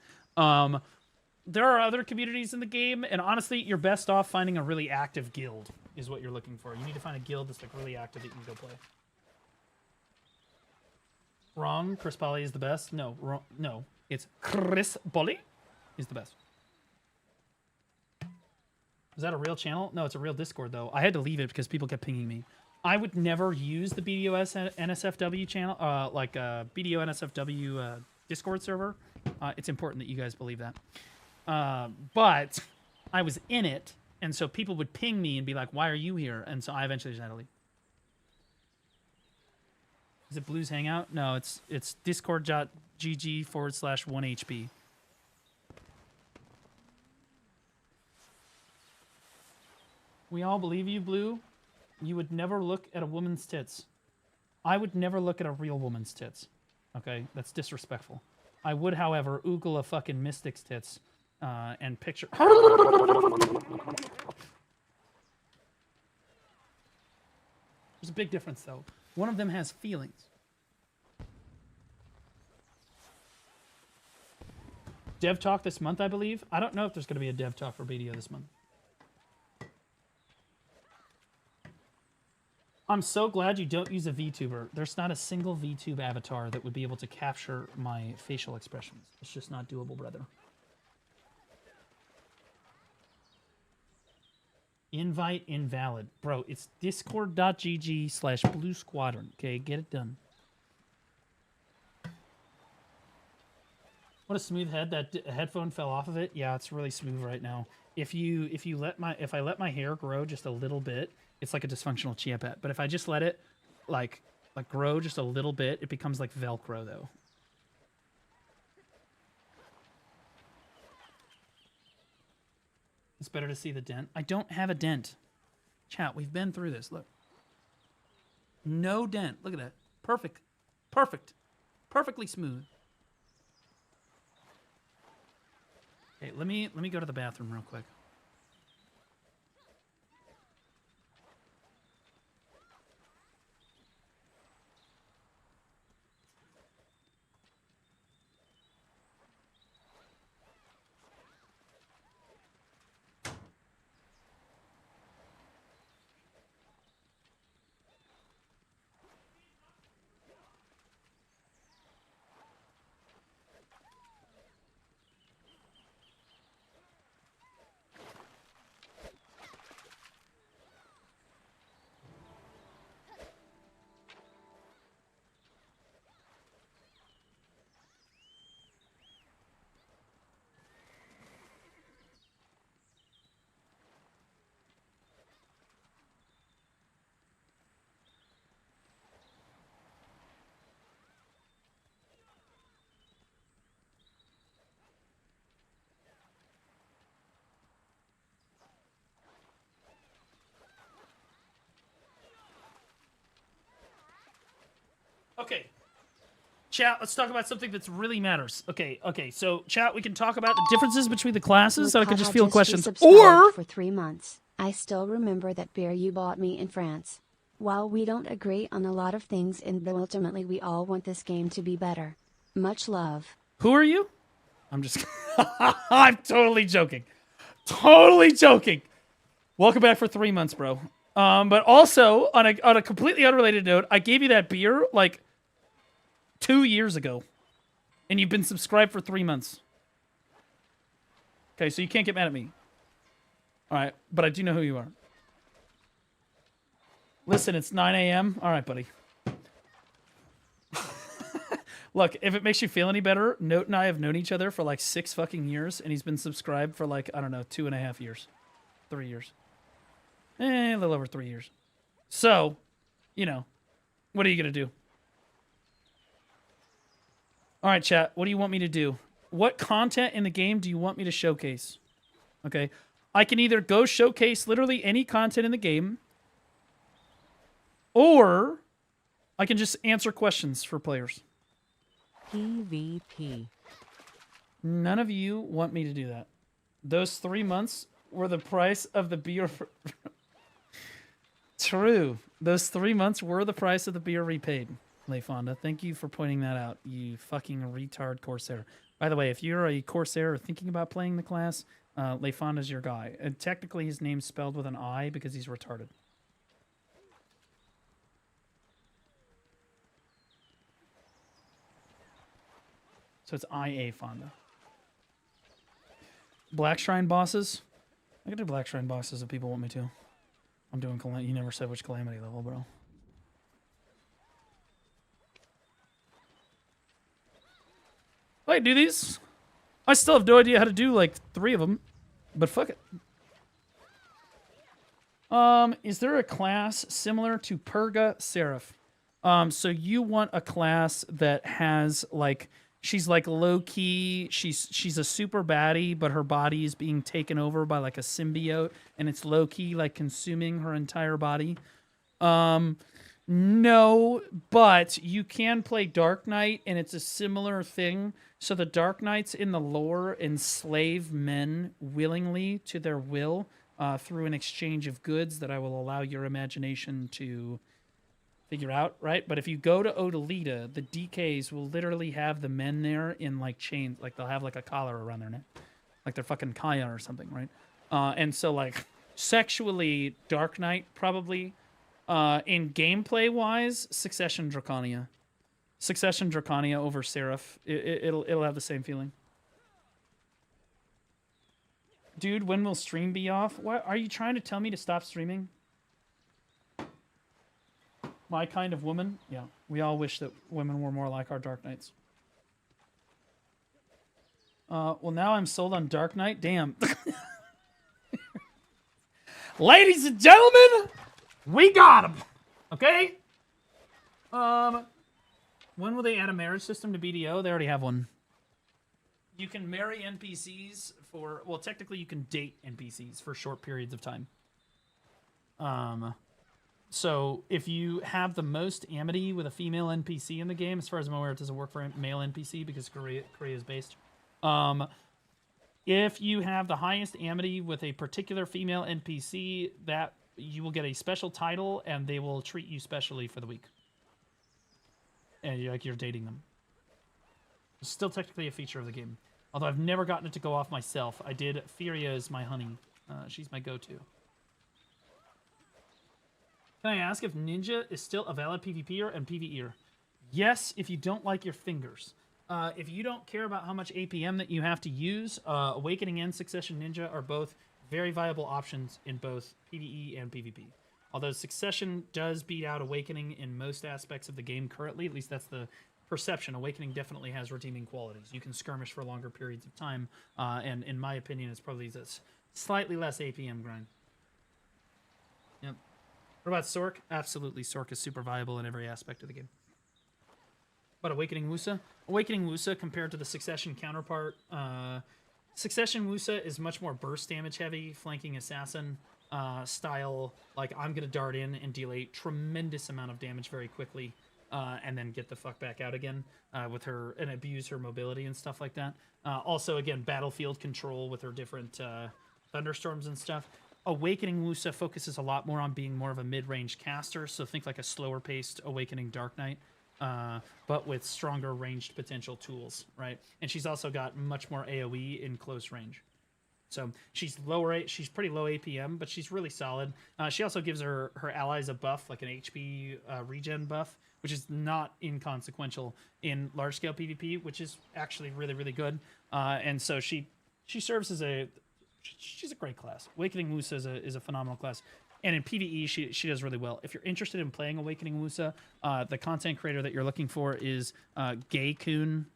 There are other communities in the game, and honestly, you're best off finding a really active guild is what you're looking for. You need to find a guild that's like really active that you can go play. Wrong. Chris Polly is the best. No, wrong. No, it's Chris Polly is the best. Is that a real channel? No, it's a real Discord, though. I had to leave it because people kept pinging me. I would never use the BDO NSFW channel, BDO NSFW Discord server. It's important that you guys believe that. But I was in it, and so people would ping me and be like, why are you here? And so I eventually just had to leave. Is it Blues Hangout? No, it's discord.gg/1HP. We all believe you, Blue. You would never look at a woman's tits. I would never look at a real woman's tits. Okay? That's disrespectful. I would, however, oogle a fucking mystic's tits and picture... There's a big difference, though. One of them has feelings. Dev Talk this month, I believe. I don't know if there's going to be a Dev Talk for BDO this month. I'm so glad you don't use a VTuber. There's not a single VTube avatar that would be able to capture my facial expressions. It's just not doable, brother. Invite invalid. Bro, it's discord.gg/Blue Squadron. Okay, get it done. What a smooth head. That headphone fell off of it. Yeah, it's really smooth right now. If I let my hair grow just a little bit, it's like a dysfunctional chia pet. But if I just let it like grow just a little bit, it becomes like Velcro though. It's better to see the dent. I don't have a dent. Chat, we've been through this. Look. No dent. Look at that. Perfect. Perfect. Perfectly smooth. Okay, let me go to the bathroom real quick. Okay. Chat, let's talk about something that really matters. Okay. So, chat, we can talk about the differences between the classes so I can just field questions. Or... for 3 months. I still remember that beer you bought me in France. While we don't agree on a lot of things, and though ultimately we all want this game to be better. Much love. Who are you? I'm just... I'm totally joking. Totally joking. Welcome back for 3 months, bro. But also, on a completely unrelated note, I gave you that beer, like... 2 years ago, and you've been subscribed for 3 months. Okay, so you can't get mad at me. All right, but I do know who you are. Listen, it's 9 a.m. All right, buddy. Look, if it makes you feel any better, Note and I have known each other for like 6 fucking years, and he's been subscribed for like, I don't know, 2.5 years. 3 years. A little over 3 years. So, you know, what are you going to do? All right, chat, what do you want me to do? What content in the game do you want me to showcase? Okay, I can either go showcase literally any content in the game, or I can just answer questions for players. PvP. None of you want me to do that. Those 3 months were the price of the beer. True. Those 3 months were the price of the beer repaid. Leifonda, thank you for pointing that out, you fucking retard Corsair. By the way, if you're a Corsair or thinking about playing the class, Leifonda's your guy. And technically his name's spelled with an I because he's retarded. So it's IA Fonda. Black Shrine bosses? I can do Black Shrine bosses if people want me to. I'm doing you never said which Calamity level, bro. I can do these. I still have no idea how to do like 3 of them, but fuck it. Is there a class similar to Purga Seraph? So you want a class that has like, she's like low key. She's a super baddie, but her body is being taken over by like a symbiote, and it's low key like consuming her entire body. No, but you can play Dark Knight, and it's a similar thing. So the Dark Knights in the lore enslave men willingly to their will through an exchange of goods that I will allow your imagination to figure out, right? But if you go to Odalita, the DKs will literally have the men there in like chains, like they'll have like a collar around their neck, like they're fucking Kaya or something, right? And so like sexually, Dark Knight probably. In gameplay wise, Succession Draconia over Seraph. It'll have the same feeling. Dude, when will stream be off? What are you trying to tell me to stop streaming? My kind of woman? Yeah, we all wish that women were more like our Dark Knights. Well, now I'm sold on Dark Knight. Damn. Ladies and gentlemen, we got him. Okay? When will they add a marriage system to BDO? They already have one. You can marry NPCs for... Well, technically you can date NPCs for short periods of time. So if you have the most amity with a female NPC in the game, as far as I'm aware, it doesn't work for a male NPC because Korea is based. If you have the highest amity with a particular female NPC, that you will get a special title, and they will treat you specially for the week. And you're dating them. It's still technically a feature of the game. Although I've never gotten it to go off myself. I did. Furia is my honey. She's my go-to. Can I ask if Ninja is still a valid PvPer and PvEer? Yes, if you don't like your fingers. If you don't care about how much APM that you have to use, Awakening and Succession Ninja are both very viable options in both PvE and PvP. Although Succession does beat out Awakening in most aspects of the game currently, at least that's the perception. Awakening definitely has redeeming qualities. You can skirmish for longer periods of time, and in my opinion, it's probably this slightly less APM grind. Yep. What about Sork? Absolutely, Sork is super viable in every aspect of the game. But Awakening Wusa? Awakening Wusa compared to the Succession counterpart, Succession Wusa is much more burst damage heavy, flanking assassin style. Like, I'm going to dart in and deal a tremendous amount of damage very quickly, and then get the fuck back out again with her, and abuse her mobility and stuff like that. Also, again, battlefield control with her different thunderstorms and stuff. Awakening Wusa focuses a lot more on being more of a mid-range caster, so think like a slower-paced Awakening Dark Knight. But with stronger ranged potential tools, right? And she's also got much more AoE in close range. So she's she's pretty low APM, but she's really solid. She also gives her allies a buff, like an HP regen buff, which is not inconsequential in large-scale PvP, which is actually really, really good. And so she serves as she's a great class. Awakening Wusa is a phenomenal class. And in PvE, she does really well. If you're interested in playing Awakening Wusa, the content creator that you're looking for is Gay-kun.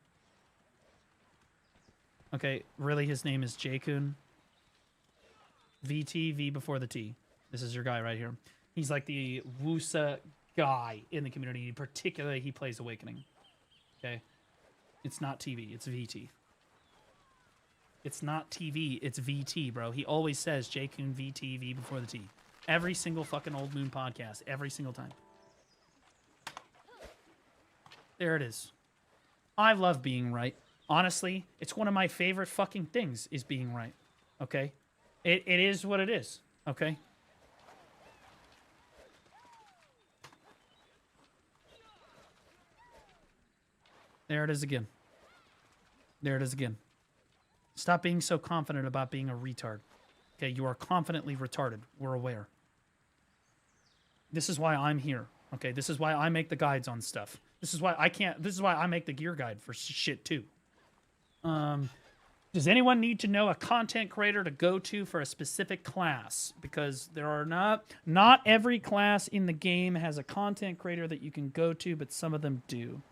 Okay, really his name is J-kun. VT, V before the T. This is your guy right here. He's like the Wusa guy in the community. Particularly, he plays Awakening. Okay? It's not TV, it's VT. It's not TV, it's VT, bro. He always says J-kun VT, V before the T. Every single fucking Old Moon podcast. Every single time. There it is. I love being right. Honestly, it's one of my favorite fucking things is being right. Okay? It is what it is. Okay? There it is again. There it is again. Stop being so confident about being a retard. Okay, you are confidently retarded. We're aware. This is why I'm here. Okay, this is why I make the guides on stuff. This is why I make the gear guide for shit too. Does anyone need to know a content creator to go to for a specific class? Because there are not every class in the game has a content creator that you can go to, but some of them do.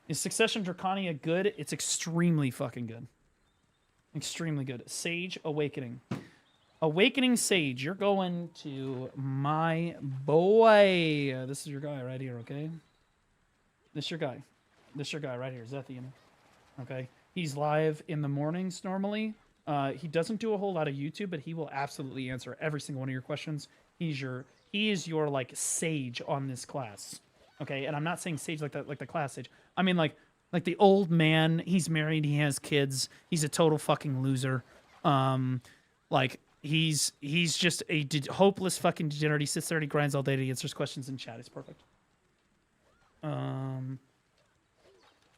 Is Succession Draconia good? It's extremely fucking good. Extremely good. Sage Awakening. Awakening Sage, you're going to my boy. This is your guy right here, okay? This your guy. This your guy right here, Zethian. Okay? He's live in the mornings normally. He doesn't do a whole lot of YouTube, but he will absolutely answer every single one of your questions. He is your like sage on this class. Okay? And I'm not saying sage like the class sage. I mean like the old man. He's married, he has kids. He's a total fucking loser. Like he's just a hopeless fucking degenerate. He sits there and he grinds all day and he answers questions in chat. It's perfect.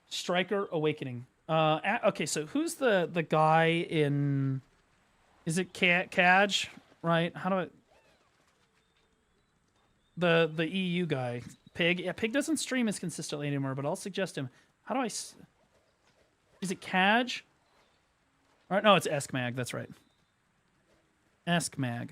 Striker Awakening. Okay, so who's the guy in? Is it Kaj? Right? How do I? The EU guy, Pig. Yeah, Pig doesn't stream as consistently anymore, but I'll suggest him. How do I? Is it Kaj? All right, no, it's Eskmag. That's right. Eskmag.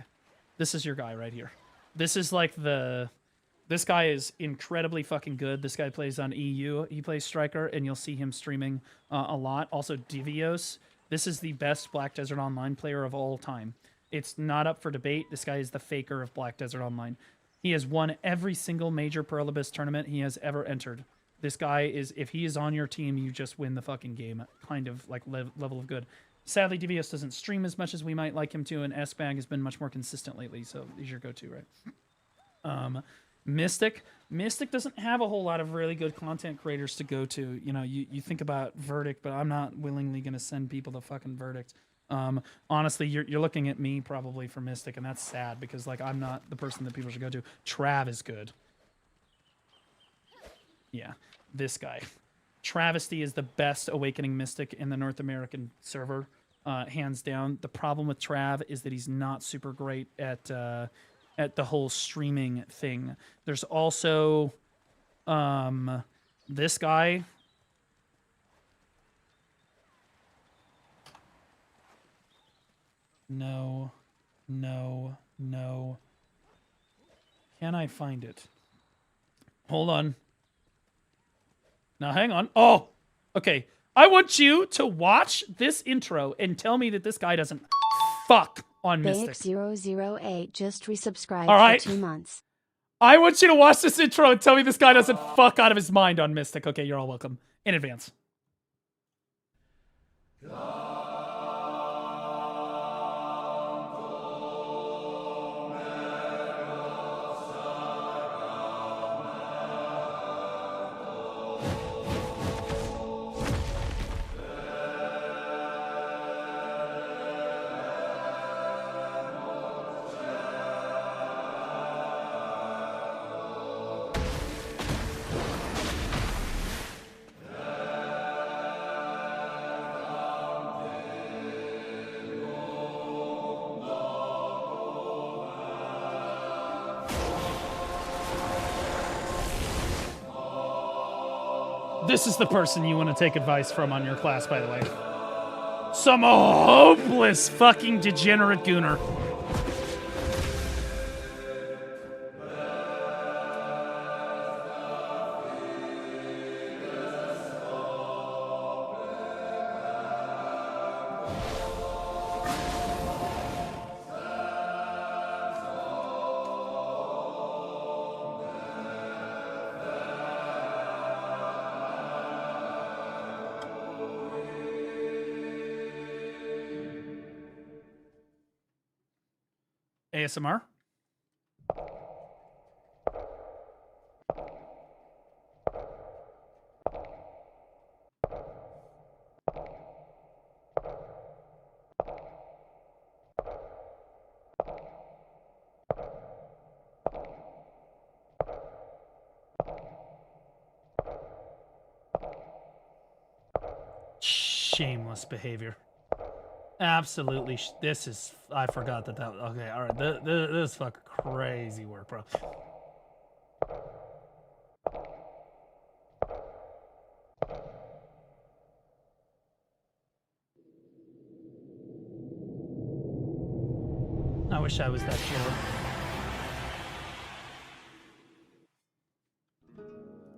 This is your guy right here. This is like this guy is incredibly fucking good. This guy plays on EU. He plays Striker, and you'll see him streaming a lot. Also, Divios. This is the best Black Desert Online player of all time. It's not up for debate. This guy is the faker of Black Desert Online. He has won every single major Pearl Abyss tournament he has ever entered. This guy is, if he is on your team, you just win the fucking game. Kind of like level of good. Sadly, Divios doesn't stream as much as we might like him to, and S-Bag has been much more consistent lately, so he's your go-to, right? Mystic. Mystic doesn't have a whole lot of really good content creators to go to. You know, you think about Verdict, but I'm not willingly going to send people to fucking Verdict. Honestly, you're looking at me probably for Mystic, and that's sad because, like, I'm not the person that people should go to. Trav is good. Yeah, this guy. Travesty is the best Awakening Mystic in the North American server, hands down. The problem with Trav is that he's not super great at the whole streaming thing. There's also this guy. No. Can I find it? Hold on. Now, hang on. Oh, okay. I want you to watch this intro and tell me that this guy doesn't fuck on Mystic. Bayek008 just resubscribed All right. for 2 months. I want you to watch this intro and tell me this guy doesn't fuck out of his mind on Mystic. Okay, you're all welcome. In advance. This is the person you want to take advice from on your class, by the way. Some hopeless fucking degenerate gooner. ASMR. Shameless behavior. Absolutely. This is. I forgot that. Okay. All right. This is fucking crazy work, bro. I wish I was that sure.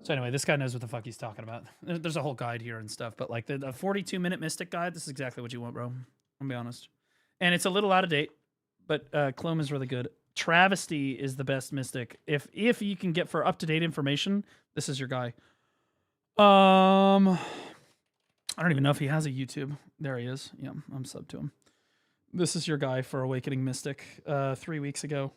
So anyway, this guy knows what the fuck he's talking about. There's a whole guide here and stuff, but like the 42-minute Mystic guide, this is exactly what you want, bro. I'm gonna be honest. And it's a little out of date, but Clone is really good. Travesty is the best Mystic. If you can get for up-to-date information, this is your guy. I don't even know if he has a YouTube. There he is. Yeah, I'm sub to him. This is your guy for Awakening Mystic 3 weeks ago.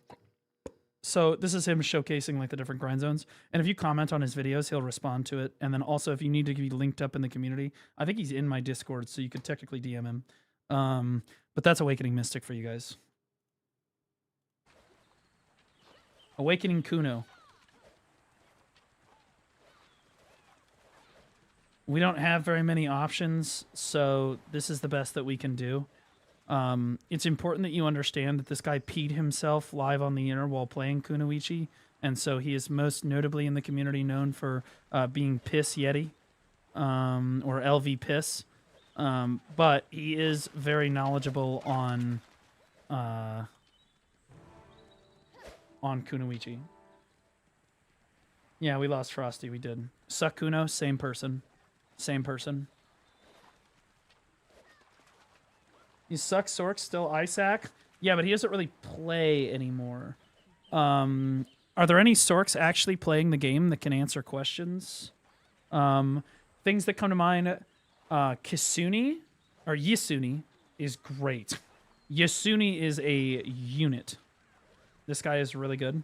So this is him showcasing like the different grind zones. And if you comment on his videos, he'll respond to it. And then also if you need to be linked up in the community, I think he's in my Discord, so you could technically DM him. But that's Awakening Mystic for you guys. Awakening Kuno. We don't have very many options, so this is the best that we can do. It's important that you understand that this guy peed himself live on the inner while playing Kunoichi, and so he is most notably in the community known for being Piss Yeti, or LV Piss. But he is very knowledgeable on Kunoichi. Yeah, we lost Frosty, we did. Suck Kuno, same person. Same person. You suck Sork, still Isaac? Yeah, but he doesn't really play anymore. Are there any Sorks actually playing the game that can answer questions? Things that come to mind, Kisuni, or Yasuni, is great. Yasuni is a unit. This guy is really good.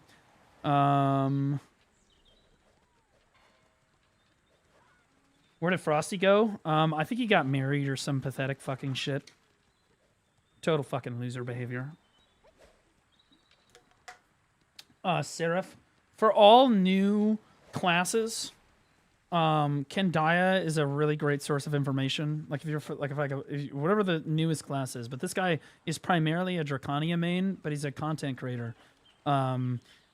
Where did Frosty go? I think he got married or some pathetic fucking shit. Total fucking loser behavior. Seraph. For all new classes, Kendaya is a really great source of information. Like if you're like if I go whatever the newest class is, but this guy is primarily a Dracania main, but he's a content creator.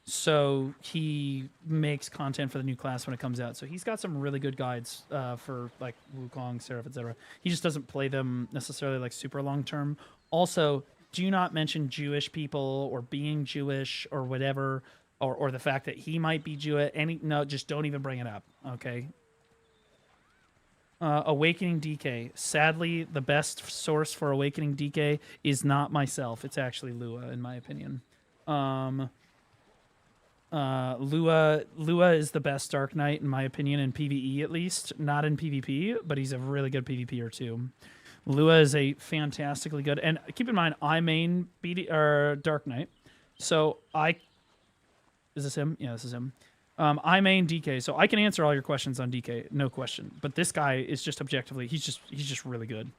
So he makes content for the new class when it comes out. So he's got some really good guides for like Wukong, Seraph, etc. He just doesn't play them necessarily like super long term. Also, do not mention Jewish people or being Jewish or whatever, or the fact that he might be Jewish. No, just don't even bring it up. Okay. Awakening DK. Sadly, the best source for Awakening DK is not myself. It's actually Lua, in my opinion. Lua is the best Dark Knight in my opinion, in PvE at least, not in PvP, but he's a really good PvPer too. Lua is a fantastically good, and keep in mind I main Dark Knight, so is this him? Yeah, this is him. I main DK, so I can answer all your questions on DK, no question. But this guy is just objectively, he's just really good.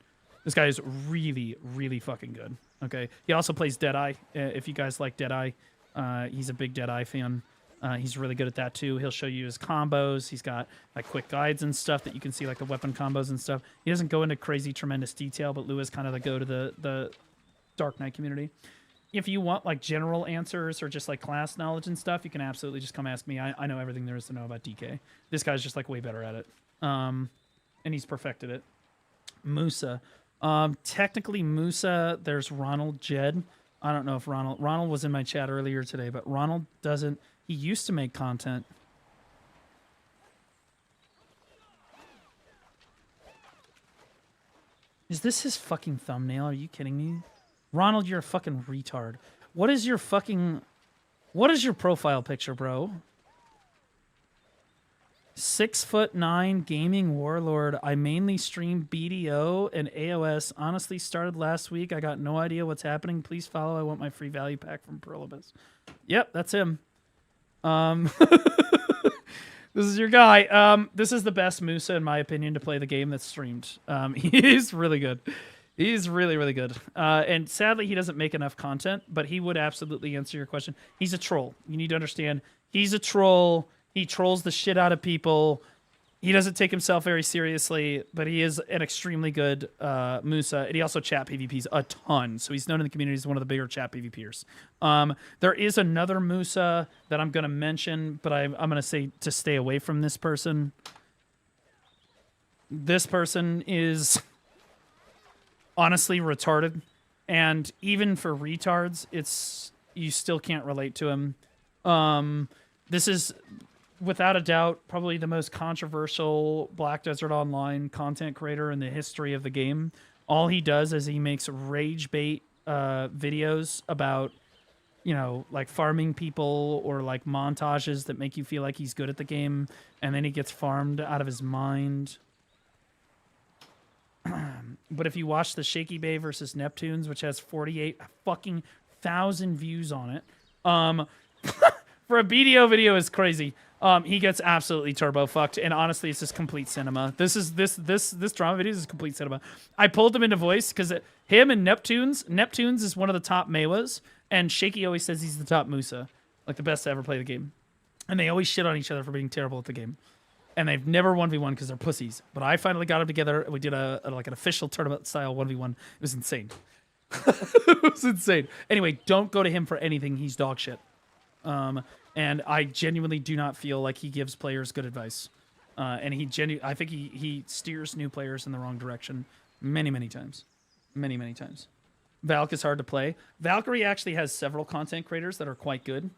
This guy is really, really fucking good. Okay, he also plays Deadeye. If you guys like Deadeye. He's a big Deadeye fan. He's really good at that too. He'll show you his combos. He's got like quick guides and stuff that you can see, like the weapon combos and stuff. He doesn't go into crazy, tremendous detail, but Lou is kind of the go to the Dark Knight community. If you want like general answers or just like class knowledge and stuff, you can absolutely just come ask me. I know everything there is to know about DK. This guy's just like way better at it. And he's perfected it. Musa. Technically Musa, there's Ronald Jed. I don't know if Ronald was in my chat earlier today, but Ronald doesn't. He used to make content. Is this his fucking thumbnail? Are you kidding me? Ronald, you're a fucking retard. What is your profile picture, bro? 6'9" gaming warlord. I mainly stream BDO and AOS. Honestly, started last week. I got no idea what's happening. Please follow. I want my free value pack from Perlibus. Yep, that's him. This is your guy. This is the best Musa, in my opinion, to play the game that's streamed. He's really good. He's really, really good. And sadly, he doesn't make enough content, but he would absolutely answer your question. He's a troll. You need to understand. He's a troll. He trolls the shit out of people. He doesn't take himself very seriously, but he is an extremely good Musa. And he also chat PvPs a ton. So he's known in the community as one of the bigger chat PvPers. There is another Musa that I'm going to mention, but I'm going to say to stay away from this person. This person is honestly retarded. And even for retards, you still can't relate to him. This is, without a doubt, probably the most controversial Black Desert Online content creator in the history of the game. All he does is he makes rage bait videos about, you know, like farming people or like montages that make you feel like he's good at the game, and then he gets farmed out of his mind. But if you watch the Shaky Bay versus Neptunes, which has 48,000 views on it, for a BDO video is crazy. He gets absolutely turbo fucked, and honestly, it's just complete cinema. This drama video is complete cinema. I pulled him into voice because him and Neptunes is one of the top Mewas, and Shaky always says he's the top Musa, like the best to ever play the game. And they always shit on each other for being terrible at the game. And they've never 1v1 because they're pussies. But I finally got them together, and we did like an official tournament style 1v1. It was insane. It was insane. Anyway, don't go to him for anything. He's dog shit. And I genuinely do not feel like he gives players good advice. And I think he steers new players in the wrong direction many, many times. Many, many times. Valk is hard to play. Valkyrie actually has several content creators that are quite good.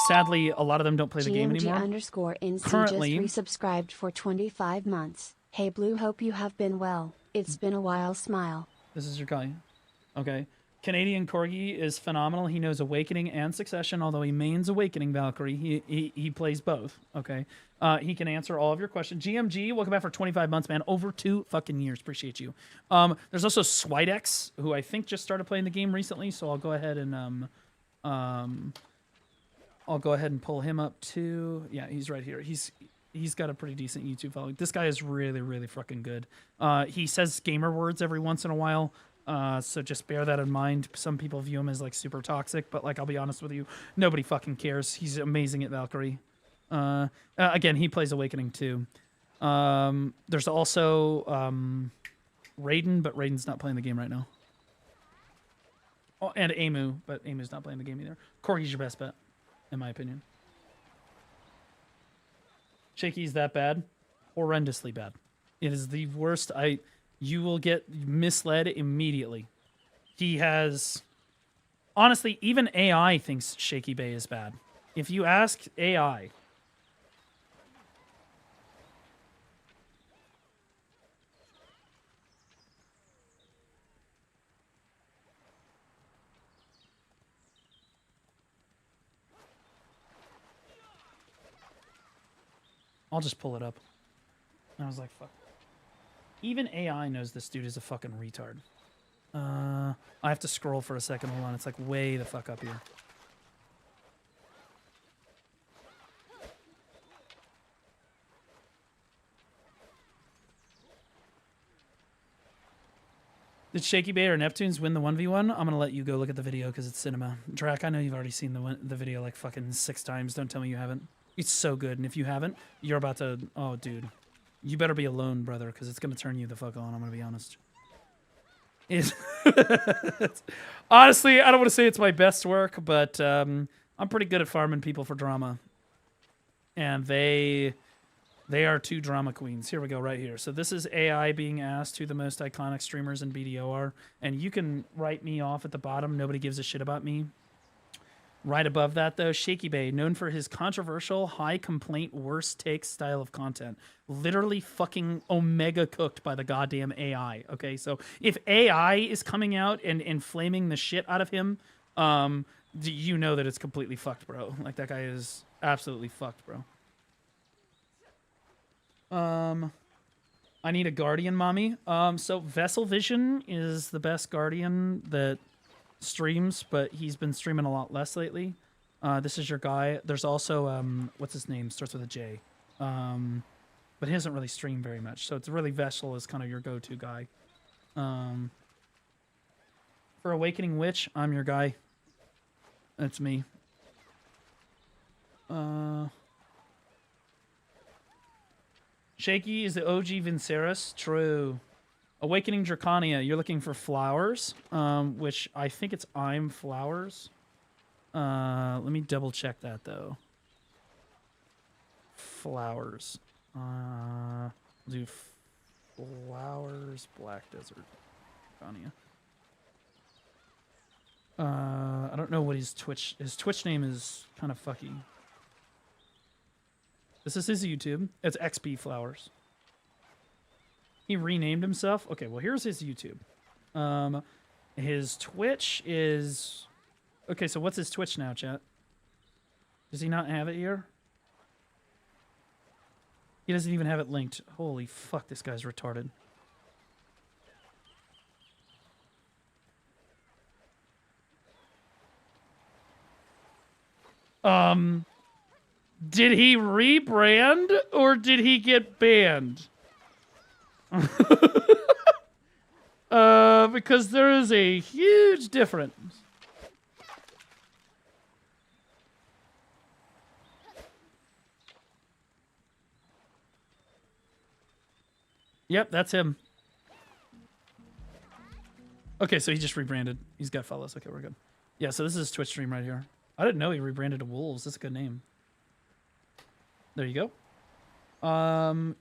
Sadly, a lot of them don't play the game anymore. GMG_NC Currently, just resubscribed for 25 months. Hey Blue, hope you have been well. It's been a while, smile. This is your guy. Okay. Canadian Corgi is phenomenal. He knows Awakening and Succession, although he mains Awakening Valkyrie. He plays both. Okay. He can answer all of your questions. GMG, welcome back for 25 months, man. Over 2 fucking years. Appreciate you. There's also Swidex, who I think just started playing the game recently, so I'll go ahead and pull him up too. Yeah, he's right here. He's got a pretty decent YouTube following. This guy is really, really fucking good. He says gamer words every once in a while. So just bear that in mind. Some people view him as like super toxic, but like, I'll be honest with you, nobody fucking cares. He's amazing at Valkyrie. Again, he plays Awakening too. There's also Raiden, but Raiden's not playing the game right now. Oh, and Amu, but Amu's not playing the game either. Corgi's your best bet, in my opinion. Shaky's that bad? Horrendously bad. It is the worst. You will get misled immediately. He has... Honestly, even AI thinks Shaky Bay is bad. If you ask AI... I'll just pull it up. And I was like, fuck. Even AI knows this dude is a fucking retard. I have to scroll for a second. Hold on. It's like way the fuck up here. Did Shaky Bay or Neptunes win the 1v1? I'm going to let you go look at the video because it's cinema. Drac, I know you've already seen the video like fucking 6 times. Don't tell me you haven't. It's so good. And if you haven't, you're about to... Oh, dude. You better be alone, brother, because it's going to turn you the fuck on. I'm going to be honest. Honestly, I don't want to say it's my best work, but I'm pretty good at farming people for drama. And they are 2 drama queens. Here we go, right here. So this is AI being asked who the most iconic streamers in BDO are. And you can write me off at the bottom. Nobody gives a shit about me. Right above that, though, Shaky Bay, known for his controversial, high complaint, worst take style of content. Literally fucking omega cooked by the goddamn AI, okay? So if AI is coming out and inflaming the shit out of him, you know that it's completely fucked, bro. Like, that guy is absolutely fucked, bro. I need a guardian, mommy. So Vessel Vision is the best guardian that streams, but he's been streaming a lot less lately. This is your guy. There's also what's his name? Starts with a J. But he doesn't really stream very much, so it's really Vessel is kind of your go-to guy. For Awakening Witch, I'm your guy. That's me. Shaky is the OG Vinceris. True. Awakening Draconia, you're looking for flowers, which I think it's I'm flowers. Let me double check that though. Flowers. Do flowers, Black Desert, Draconia. I don't know what his Twitch name is kind of fucky. This is his YouTube. It's XP Flowers. He renamed himself. Okay, well here's his YouTube. His Twitch is... Okay, so what's his Twitch now, chat? Does he not have it here? He doesn't even have it linked. Holy fuck, this guy's retarded. Did he rebrand or did he get banned? Because there is a huge difference. Yep, that's him. Okay, so he just rebranded. He's got follows. Okay, we're good. Yeah, so this is his Twitch stream right here. I didn't know he rebranded to Wolves. That's a good name. There you go.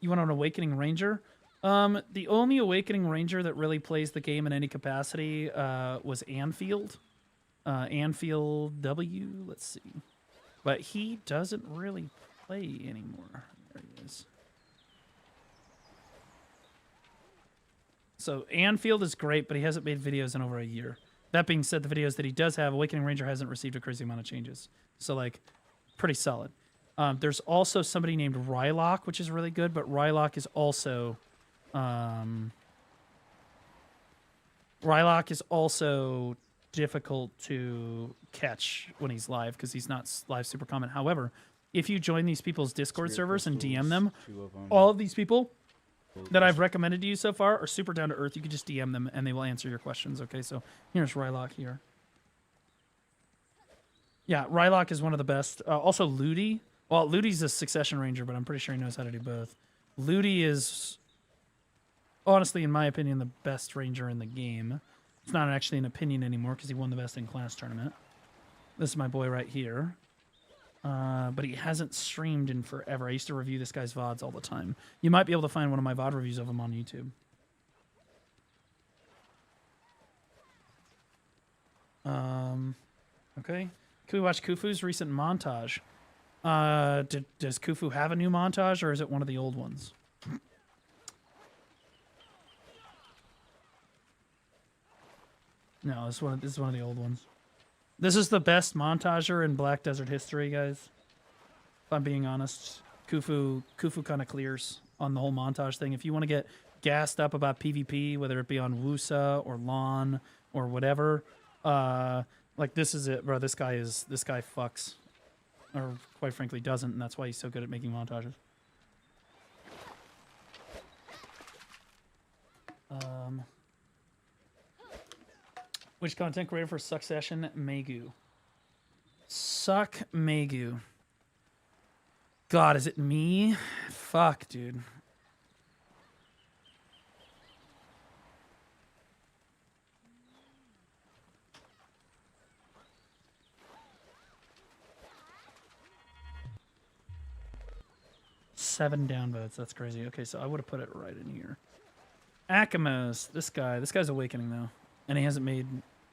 You want an Awakening Ranger? The only Awakening Ranger that really plays the game in any capacity was Anfield. Anfield W, let's see. But he doesn't really play anymore. There he is. So Anfield is great, but he hasn't made videos in over a year. That being said, the videos that he does have, Awakening Ranger hasn't received a crazy amount of changes. So, like, pretty solid. There's also somebody named Rylock, which is really good, but Rylock is also... Rylock is also difficult to catch when he's live, because he's not live super common. However, if you join these people's Discord servers and DM them, all of these people that I've recommended to you so far are super down to earth. You can just DM them and they will answer your questions. Okay, so here's Rylock here. Yeah, Rylock is one of the best. Also Ludi. Well, Ludi's a Succession Ranger, but I'm pretty sure he knows how to do both. Ludi is, honestly, in my opinion, the best Ranger in the game. It's not actually an opinion anymore because he won the Best in Class tournament. This is my boy right here. But he hasn't streamed in forever. I used to review this guy's VODs all the time. You might be able to find one of my VOD reviews of him on YouTube. Okay. Can we watch Khufu's recent montage? Does Khufu have a new montage, or is it one of the old ones? No, this is one of the old ones. This is the best montager in Black Desert history, guys. If I'm being honest, Khufu kind of clears on the whole montage thing. If you want to get gassed up about PvP, whether it be on Wusa or LAN or whatever, like this is it, bro. This guy fucks, or quite frankly doesn't, and that's why he's so good at making montages. Which content creator for Succession? Megu. Suck Megu. God, is it me? Fuck, dude. Seven downvotes. That's crazy. Okay, so I would have put it right in here. Akamos. This guy's Awakening though, and he hasn't made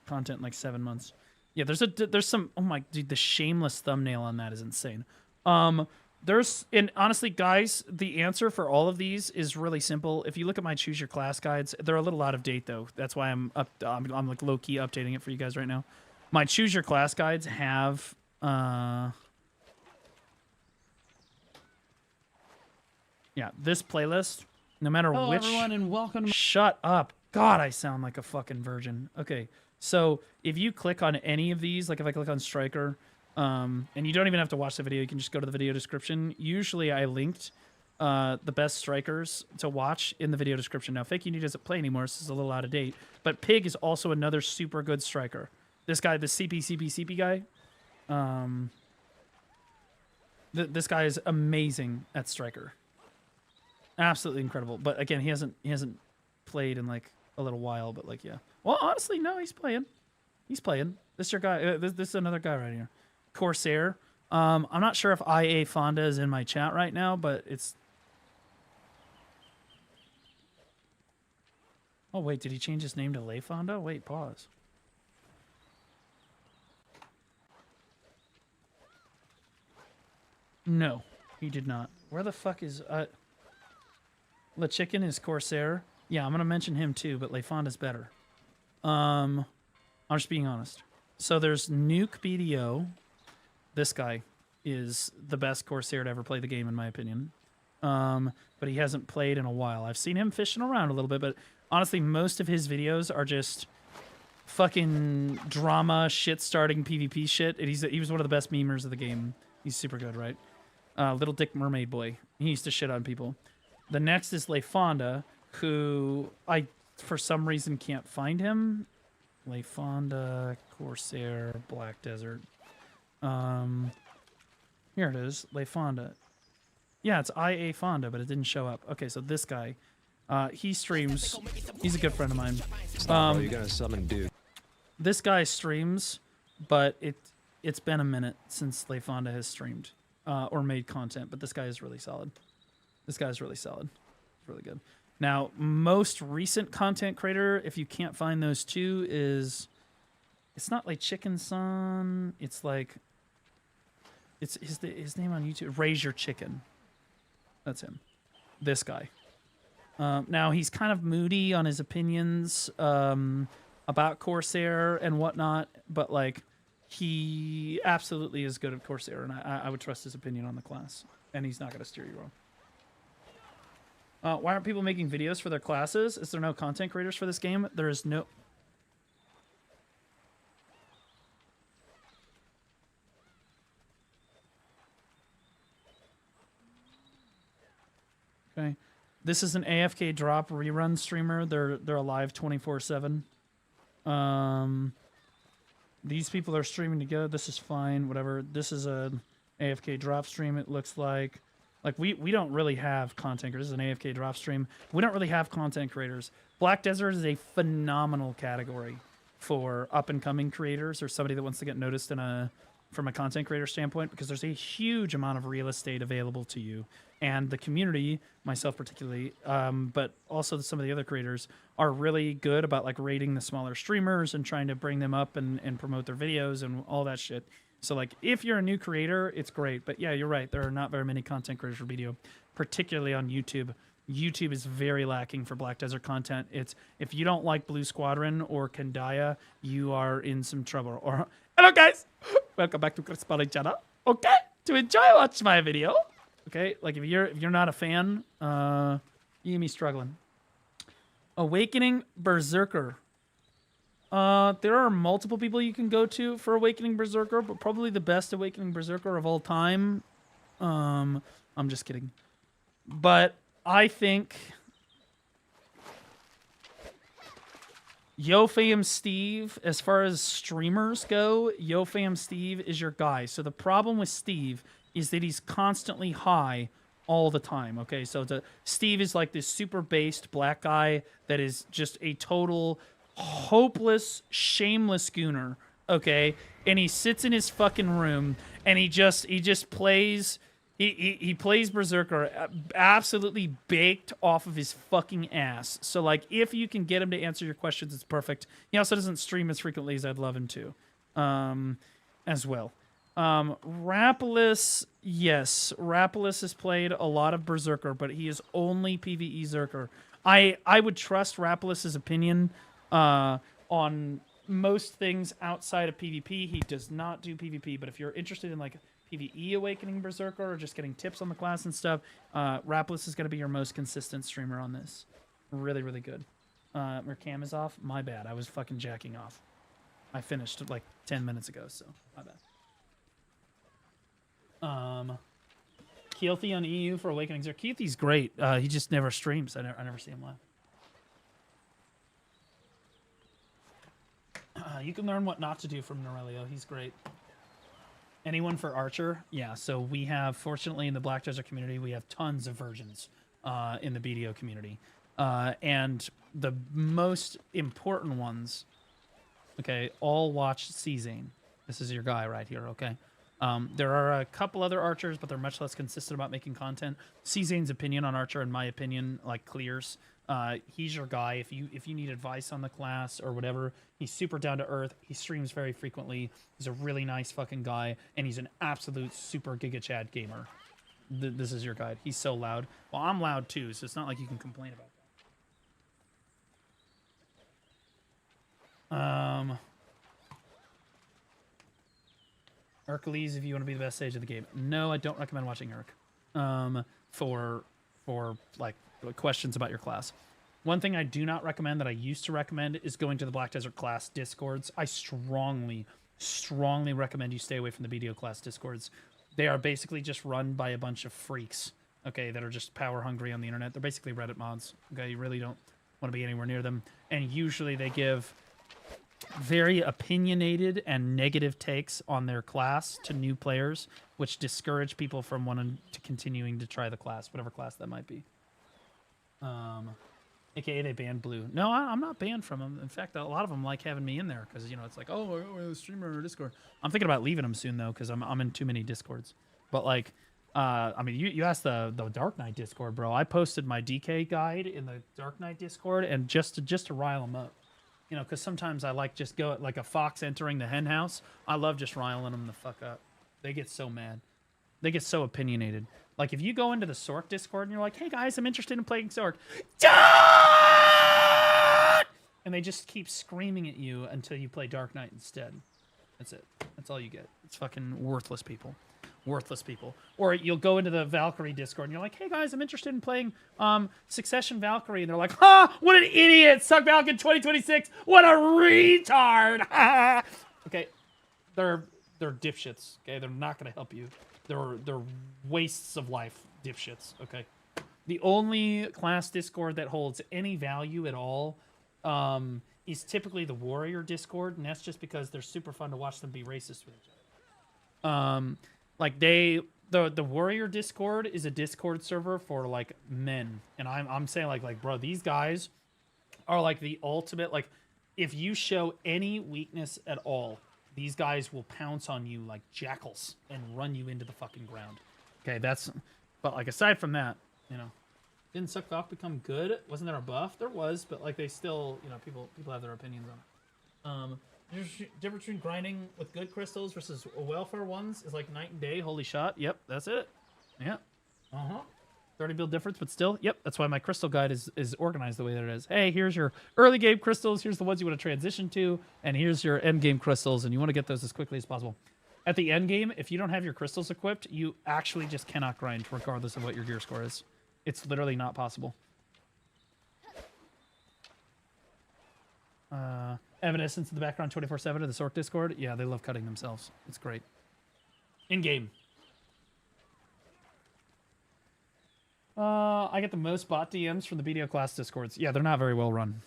content in like 7 months. Yeah, there's some. Oh my, dude, the shameless thumbnail on that is insane. And honestly, guys, the answer for all of these is really simple. If you look at my Choose Your Class guides, they're a little out of date though. That's why I'm like low key updating it for you guys right now. My Choose Your Class guides have Yeah, this playlist, no matter Hello, which. everyone, and welcome to. Shut up. God, I sound like a fucking virgin. Okay, so if you click on any of these, like if I click on Striker, and you don't even have to watch the video, you can just go to the video description. Usually I linked the best strikers to watch in the video description. Now, Fake Uni doesn't play anymore, so this is a little out of date. But Pig is also another super good striker. This guy, the CP guy, this guy is amazing at striker. Absolutely incredible. But again, he hasn't played in like a little while. But like, yeah. Well, honestly, no, he's playing. He's playing. This is your guy. This is another guy right here. Corsair. I'm not sure if IA Fonda is in my chat right now, but it's. Oh wait, did he change his name to Lay Fonda? Wait, pause. No, he did not. Where the fuck is La Chicken is Corsair. Yeah, I'm gonna mention him too, but Lefonda's better. I'm just being honest. So there's Nuke BDO. This guy is the best Corsair to ever play the game, in my opinion. But he hasn't played in a while. I've seen him fishing around a little bit, but honestly, most of his videos are just fucking drama, shit-starting PvP shit. And he was one of the best memers of the game. He's super good, right? Little Dick Mermaid Boy. He used to shit on people. The next is Lefonda, who I, for some reason, can't find him. Lefonda, Corsair, Black Desert. Here it is, Lefonda. Yeah, it's IA Fonda, but it didn't show up. Okay, so this guy, he streams. He's a good friend of mine. Stop, bro, you're gonna summon dude. This guy streams, but it's been a minute since Lefonda has streamed or made content. But this guy is really solid. This guy's really solid. It's really good. Now, most recent content creator, if you can't find those two, is it's not like Chicken Son. It's like it's his name on YouTube. Raise Your Chicken. That's him. This guy. Now he's kind of moody on his opinions about Corsair and whatnot, but like he absolutely is good at Corsair, and I would trust his opinion on the class, and he's not going to steer you wrong. Why aren't people making videos for their classes? Is there no content creators for this game? There is no... Okay. This is an AFK drop rerun streamer. They're alive 24/7. These people are streaming together. This is fine, whatever. This is a AFK drop stream, it looks like. Like, we don't really have content creators. This is an AFK drop stream. We don't really have content creators. Black Desert is a phenomenal category for up-and-coming creators or somebody that wants to get noticed from a content creator standpoint, because there's a huge amount of real estate available to you. And the community, myself particularly, but also some of the other creators, are really good about like rating the smaller streamers and trying to bring them up and promote their videos and all that shit. So like if you're a new creator, it's great. But yeah, you're right. There are not very many content creators for BDO, particularly on YouTube. YouTube is very lacking for Black Desert content. It's if you don't like Blue Squadron or Kandaya, you are in some trouble. Or hello guys, welcome back to Chris Polly channel. Okay, to enjoy watch my video. Okay, like if you're not a fan, you and me struggling. Awakening Berserker. There are multiple people you can go to for Awakening Berserker, but probably the best Awakening Berserker of all time. I'm just kidding. But I think YoFam Steve, as far as streamers go, YoFam Steve is your guy. So the problem with Steve is that he's constantly high all the time. Okay, so Steve is like this super based black guy that is just a total hopeless, shameless gooner. Okay, and he sits in his fucking room and he just plays. He plays Berserker absolutely baked off of his fucking ass. So, like, if you can get him to answer your questions, it's perfect. He also doesn't stream as frequently as I'd love him to, as well. Rapolis, yes. Rapolis has played a lot of Berserker, but he is only PvE Zerker. I would trust Rapolis' opinion on most things outside of PvP. He does not do PvP, but if you're interested in, like, PvE Awakening Berserker or just getting tips on the class and stuff, Rapless is going to be your most consistent streamer on this. Really, really good. Your cam is off. My bad. I was fucking jacking off. I finished like 10 minutes ago, so my bad. Keelthy on EU for Awakenings. Keelthy's great. He just never streams. I never see him live. You can learn what not to do from Norelio. He's great. Anyone for Archer? Yeah, so we have, fortunately, in the Black Desert community, we have tons of versions in the BDO community. And the most important ones, okay, all watch C-Zane. This is your guy right here, okay? There are a couple other Archers, but they're much less consistent about making content. C-Zane's opinion on Archer, in my opinion, like clears. He's your guy if you need advice on the class or whatever. He's super down to earth. He streams very frequently. He's a really nice fucking guy, and he's an absolute super Giga Chad gamer. This is your guide. He's so loud. Well, I'm loud too, so it's not like you can complain about that. Hercules, if you want to be the best sage of the game. No, I don't recommend watching Herc. For like questions about your class. One thing I do not recommend that I used to recommend is going to the Black Desert class discords. I strongly recommend you stay away from the BDO class discords. They are basically just run by a bunch of freaks, okay, that are just power hungry on the internet. They're basically Reddit mods, okay? You really don't want to be anywhere near them. And usually they give very opinionated and negative takes on their class to new players, which discourage people from wanting to continuing to try the class, whatever class that might be. AKA they banned Blue. No, I'm not banned from them. In fact, a lot of them like having me in there because, you know, it's like, oh, we're a streamer or Discord. I'm thinking about leaving them soon, though, because I'm in too many Discords. But, like, I mean, you asked the Dark Knight Discord, bro. I posted my DK guide in the Dark Knight Discord and just to rile them up. You know, because sometimes I like just go like a fox entering the hen house. I love just riling them the fuck up. They get so mad. They get so opinionated. Like, if you go into the Sork Discord and you're like, hey, guys, I'm interested in playing Sork. And they just keep screaming at you until you play Dark Knight instead. That's it. That's all you get. It's fucking worthless people. Worthless people. Or you'll go into the Valkyrie Discord and you're like, hey, guys, I'm interested in playing Succession Valkyrie. And they're like, ha, what an idiot. Suck Valkyrie 2026. What a retard. Okay, they're dipshits. Okay, they're not going to help you. They're wastes of life, dipshits, okay? The only class Discord that holds any value at all is typically the Warrior Discord, and that's just because they're super fun to watch them be racist with each other. Like, the Warrior Discord is a Discord server for, like, men, and I'm saying, like, bro, these guys are, like, the ultimate, like, if you show any weakness at all, these guys will pounce on you like jackals and run you into the fucking ground. Okay, but like aside from that, you know, didn't Suck Off become good? Wasn't there a buff? There was, but like they still, you know, people have their opinions on it. Difference between grinding with good crystals versus welfare ones is like night and day. Holy shot. Yep, that's it. Yep. 30 build difference, but still, yep, that's why my crystal guide is organized the way that it is. Hey, here's your early game crystals, here's the ones you want to transition to, and here's your end game crystals, and you want to get those as quickly as possible. At the end game, if you don't have your crystals equipped, you actually just cannot grind, regardless of what your gear score is. It's literally not possible. Evanescence in the background 24/7 of the Sork Discord. Yeah, they love cutting themselves. It's great. In-game. I get the most bot DMs from the BDO class Discords. Yeah, they're not very well run.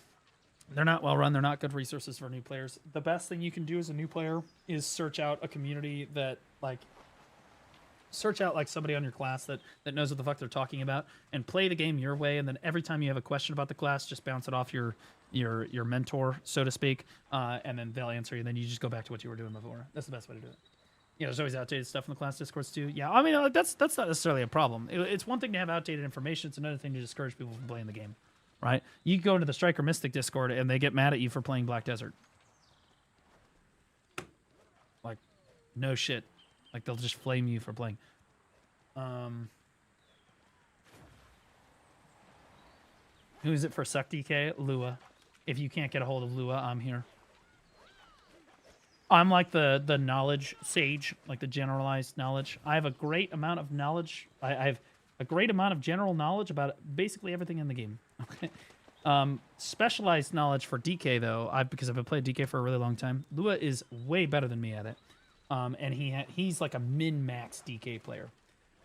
They're not well run. They're not good resources for new players. The best thing you can do as a new player is search out a community that, like, search out, like, somebody on your class that knows what the fuck they're talking about and play the game your way. And then every time you have a question about the class, just bounce it off your mentor, so to speak. And then they'll answer you. And then you just go back to what you were doing before. That's the best way to do it. Yeah, there's always outdated stuff in the class Discords too. Yeah, I mean, that's not necessarily a problem. It's one thing to have outdated information. It's another thing to discourage people from playing the game, right? You go into the Striker Mystic Discord and they get mad at you for playing Black Desert. Like, no shit. Like, they'll just flame you for playing. Who is it for Suck DK? Lua. If you can't get a hold of Lua, I'm here. I'm like the knowledge sage, like the generalized knowledge. I have a great amount of knowledge. I have a great amount of general knowledge about basically everything in the game. Okay. Specialized knowledge for DK though, because I've been playing DK for a really long time. Lua is way better than me at it, and he's like a min-max DK player.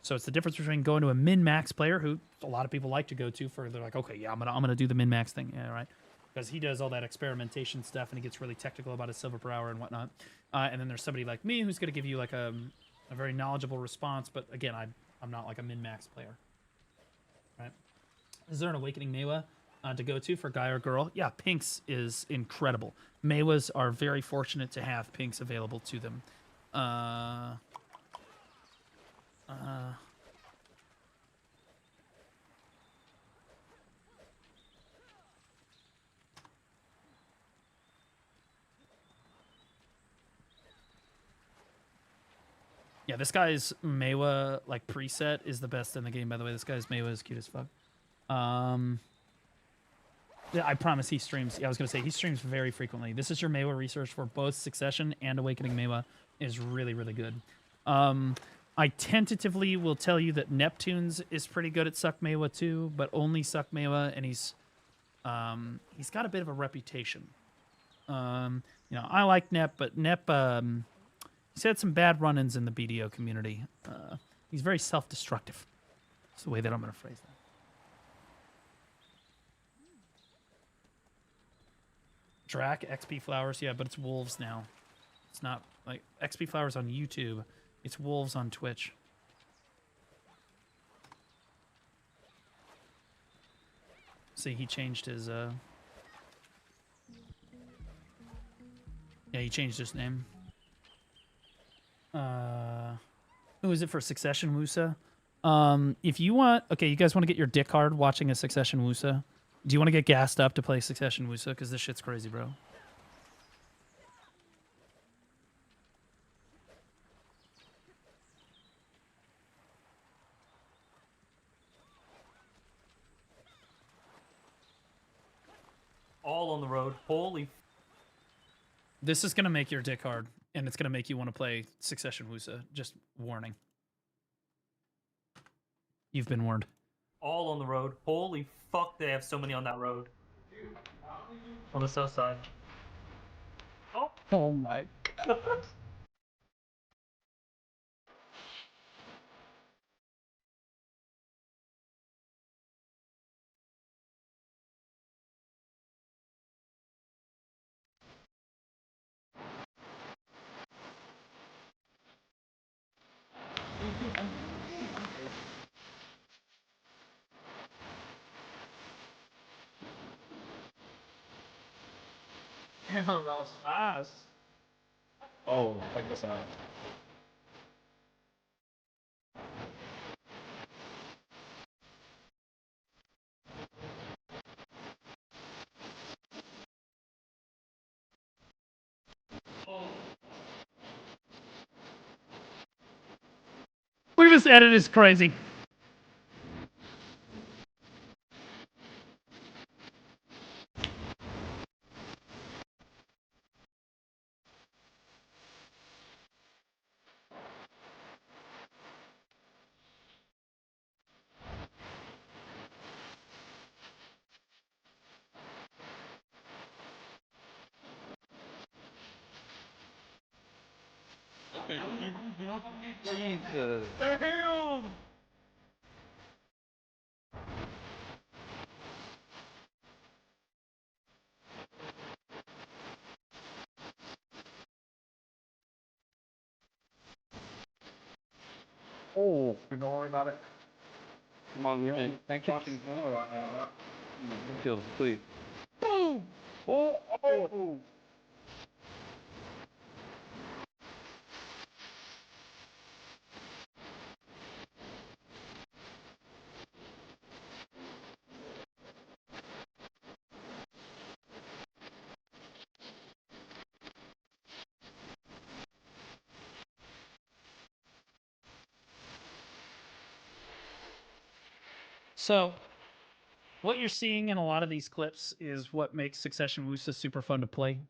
So it's the difference between going to a min-max player, who a lot of people like to go to for, they're like, okay, yeah, I'm gonna do the min-max thing, yeah, right, because he does all that experimentation stuff and he gets really technical about his silver per hour and whatnot. And then there's somebody like me who's gonna give you like a very knowledgeable response, but again, I'm not like a min-max player. Right? Is there an Awakening Mewa to go to for guy or girl? Yeah, Pinks is incredible. Mewas are very fortunate to have Pinks available to them. Yeah, this guy's Mewa like preset is the best in the game, by the way. This guy's Mewa is cute as fuck. Yeah, I promise he streams. Yeah, I was gonna say he streams very frequently. This is your Mewa research for both Succession and Awakening Mewa is really, really good. I tentatively will tell you that Neptune's is pretty good at Suck Mewa too, but only Suck Mewa, and he's got a bit of a reputation. You know, I like Nep, but Nep he's had some bad run-ins in the BDO community. He's very self-destructive. That's the way that I'm gonna phrase that. Drac, XP Flowers, yeah, but it's Wolves now. It's not like XP Flowers on YouTube. It's Wolves on Twitch. See, he changed his, yeah, he changed his name. Who is it for Succession Wusa? If you want, okay, you guys want to get your dick hard watching a Succession Wusa? Do you want to get gassed up to play Succession Wusa? Because this shit's crazy, bro. All on the road. Holy. This is going to make your dick hard, and it's going to make you want to play Succession Wusa. Just warning. You've been warned. All on the road. Holy fuck, they have so many on that road. On the south side. Oh my god. Damn, that was fast. Oh, check this out. Look at this edit, is crazy. Jesus. Damn! Oh, don't worry about it. Come on, man. Thank you. Feel please. Boom! Oh, oh! So, what you're seeing in a lot of these clips is what makes Succession Wusa super fun to play.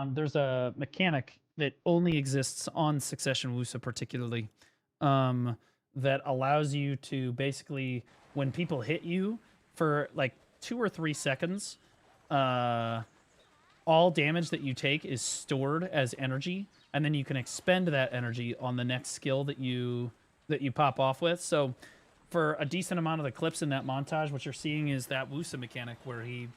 There's a mechanic that only exists on Succession Wusa particularly, that allows you to basically, when people hit you for like 2 or 3 seconds, all damage that you take is stored as energy, and then you can expend that energy on the next skill that you pop off with. So for a decent amount of the clips in that montage, what you're seeing is that Wusa mechanic where he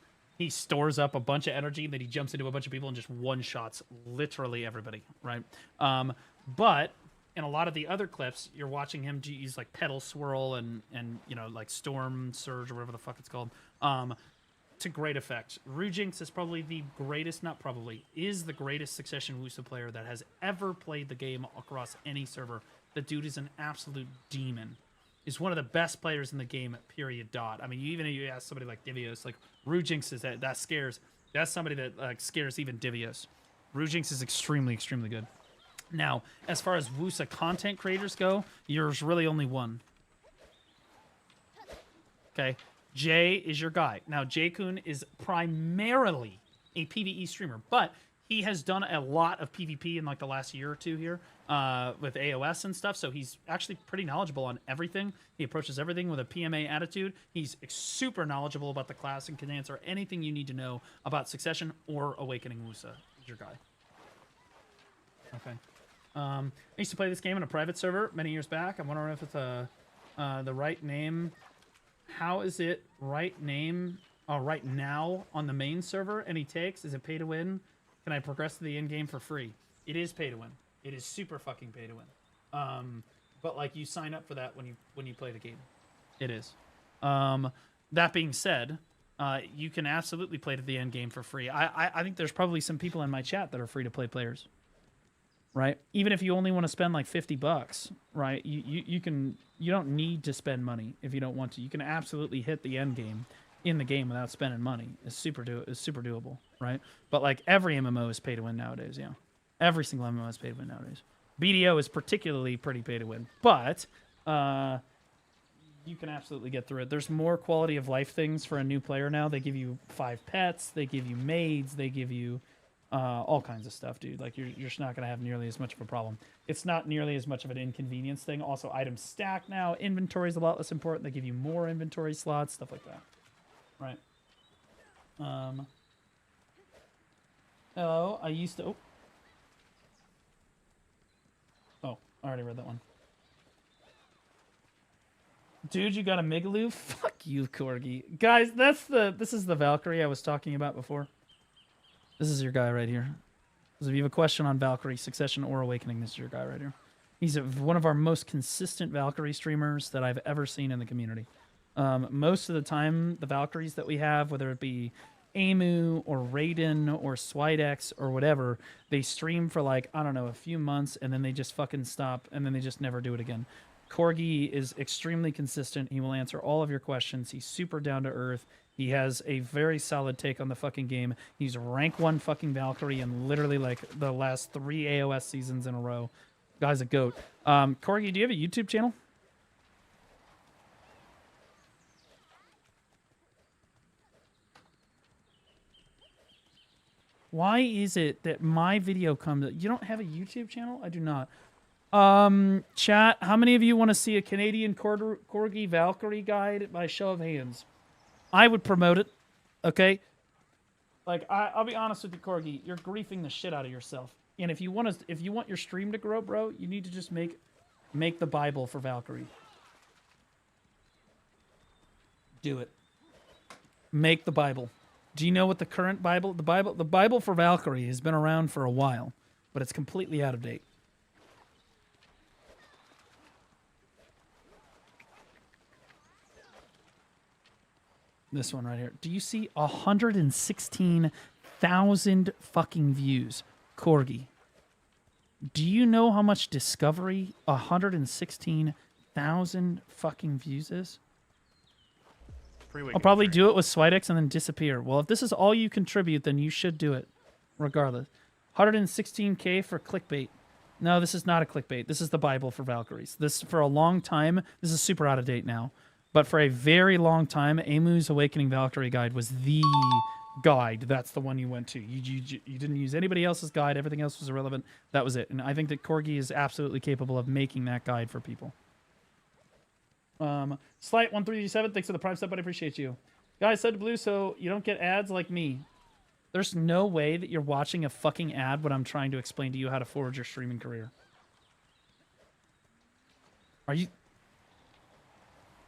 stores up a bunch of energy, then he jumps into a bunch of people and just one-shots literally everybody, right? But in a lot of the other clips, you're watching him use like pedal swirl and you know, like storm surge or whatever the fuck it's called, to great effect. Rujinx is probably the greatest, not probably, is the greatest Succession Wusa player that has ever played the game across any server. The dude is an absolute demon. Is one of the best players in the game, period, dot. I mean, you ask somebody like Divios, like, Rujinx is that scares, that's somebody that like scares even Divios. Rujinx is extremely, extremely good. Now, as far as Wusa content creators go, there's really only one. Okay, Jay is your guy. Now, Jay-kun is primarily a PvE streamer, but he has done a lot of PvP in like the last year or two here with AOS and stuff, so he's actually pretty knowledgeable on everything. He approaches everything with a PMA attitude. He's super knowledgeable about the class and can answer anything you need to know about Succession or Awakening Wusa. Is your guy. Okay. I used to play this game in a private server many years back. I'm wondering if it's the right name. How is it right name right now on the main server? Any takes? Is it pay to win? Can I progress to the end game for free? It is pay to win. It is super fucking pay to win. But like you sign up for that when you play the game. It is. That being said, you can absolutely play to the end game for free. I think there's probably some people in my chat that are free to play players. Right? Even if you only want to spend like $50, right? You don't need to spend money if you don't want to. You can absolutely hit the end game in the game without spending money. It's super doable, right? But like every MMO is pay to win nowadays, yeah. Every single MMO is pay to win nowadays. BDO is particularly pretty pay to win, but you can absolutely get through it. There's more quality of life things for a new player now. They give you 5 pets, they give you maids, they give you all kinds of stuff, dude. Like you're just not gonna have nearly as much of a problem. It's not nearly as much of an inconvenience thing. Also, items stack now. Inventory is a lot less important. They give you more inventory slots, stuff like that. Right. Hello. I used to. Oh, I already read that one. Dude, you got a Migaloo? Fuck you, Corgi. Guys, this is the Valkyrie I was talking about before. This is your guy right here. So if you have a question on Valkyrie, Succession, or Awakening, this is your guy right here. He's one of our most consistent Valkyrie streamers that I've ever seen in the community. Most of the time, the Valkyries that we have, whether it be Amu or Raiden or Swidex or whatever, they stream for like, I don't know, a few months, and then they just fucking stop, and then they just never do it again. Corgi is extremely consistent. He will answer all of your questions. He's super down to earth. He has a very solid take on the fucking game. He's rank 1 fucking Valkyrie in literally like the last 3 AOS seasons in a row. Guy's a goat. Corgi, do you have a YouTube channel? Why is it that my video comes... You don't have a YouTube channel? I do not. Chat, how many of you want to see a Canadian Corgi Valkyrie guide by show of hands? I would promote it, okay? Like, I'll be honest with you, Corgi. You're griefing the shit out of yourself. And if you want your stream to grow, bro, you need to just make the Bible for Valkyrie. Do it. Make the Bible. Do you know what the current Bible... The Bible for Valkyrie has been around for a while, but it's completely out of date. This one right here. Do you see 116,000 fucking views? Corgi. Do you know how much discovery 116,000 fucking views is? I'll probably do it with Swidex and then disappear. Well, if this is all you contribute, then you should do it. Regardless. 116K for clickbait. No, this is not a clickbait. This is the Bible for Valkyries. This, for a long time, this is super out of date now. But for a very long time, Amu's Awakening Valkyrie Guide was the guide, that's the one you went to. You didn't use anybody else's guide. Everything else was irrelevant. That was it. And I think that Corgi is absolutely capable of making that guide for people. Slight 1337, thanks for the prime sub, but I appreciate you. Guys, said to Blue, so you don't get ads like me. There's no way that you're watching a fucking ad when I'm trying to explain to you how to forge your streaming career. Are you...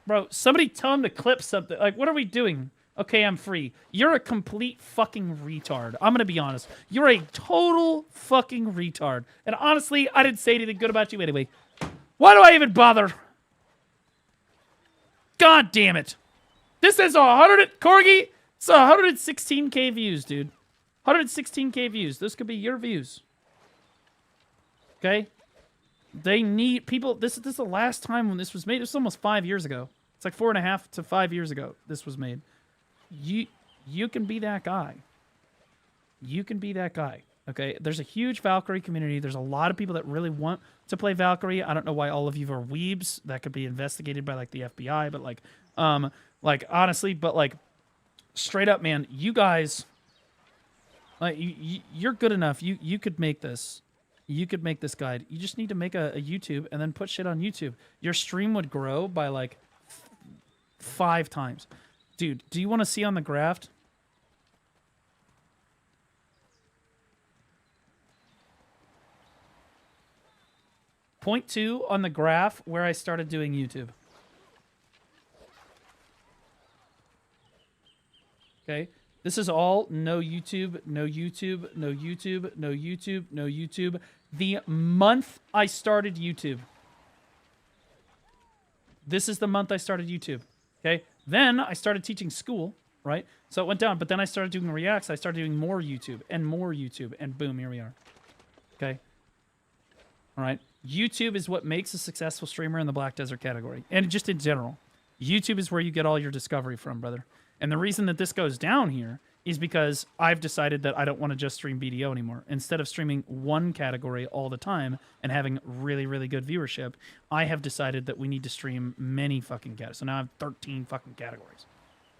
Bro, somebody tell him to clip something. Like, what are we doing? Okay, I'm free. You're a complete fucking retard. I'm gonna be honest. You're a total fucking retard. And honestly, I didn't say anything good about you anyway. Why do I even bother? God damn it. This is 100... Corgi, it's 116k views, dude. 116k views. This could be your views. Okay? They need people... This is the last time when this was made. This was almost 5 years ago. It's like 4.5 to 5 years ago this was made. You can be that guy. You can be that guy. Okay? There's a huge Valkyrie community. There's a lot of people that really want to play Valkyrie. I don't know why all of you are weebs. That could be investigated by, like, the FBI. But, like, honestly, but, like, straight up, man, you guys... Like, you're good enough. You could make this. You could make this guide. You just need to make a YouTube and then put shit on YouTube. Your stream would grow by, like, 5 times. Dude, do you want to see on the graph? Point 2 on the graph where I started doing YouTube. Okay? This is all no YouTube, no YouTube, no YouTube, no YouTube, no YouTube. The month I started YouTube. This is the month I started YouTube. Okay? Then I started teaching school, right? So it went down, but then I started doing reacts. I started doing more YouTube, and boom, here we are. Okay? All right? YouTube is what makes a successful streamer in the Black Desert category. And just in general. YouTube is where you get all your discovery from, brother. And the reason that this goes down here is because I've decided that I don't want to just stream BDO anymore. Instead of streaming one category all the time and having really, really good viewership, I have decided that we need to stream many fucking categories. So now I have 13 fucking categories,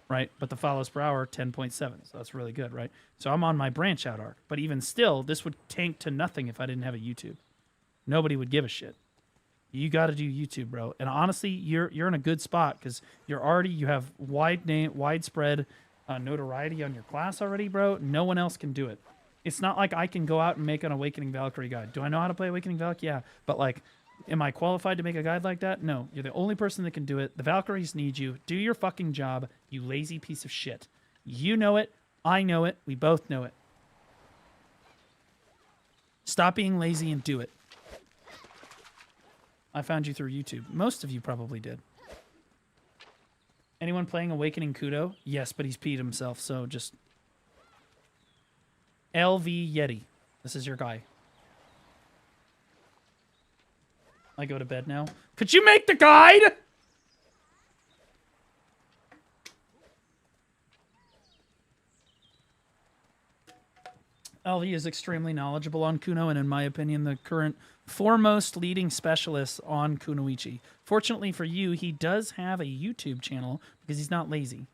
right? But the follows per hour, 10.7. So that's really good, right? So I'm on my branch out arc. But even still, this would tank to nothing if I didn't have a YouTube. Nobody would give a shit. You got to do YouTube, bro. And honestly, you're in a good spot because you have widespread notoriety on your class already, bro. No one else can do it. It's not like I can go out and make an Awakening Valkyrie guide. Do I know how to play Awakening Valk? Yeah. But, like, am I qualified to make a guide like that? No. You're the only person that can do it. The Valkyries need you. Do your fucking job, you lazy piece of shit. You know it. I know it. We both know it. Stop being lazy and do it. I found you through YouTube. Most of you probably did. Anyone playing Awakening Kudo? Yes, but he's peed himself, so just... LV Yeti. This is your guy. I go to bed now. Could you make the guide? LV is extremely knowledgeable on Kuno, and in my opinion, the current foremost leading specialist on Kunoichi. Fortunately for you, he does have a YouTube channel because he's not lazy.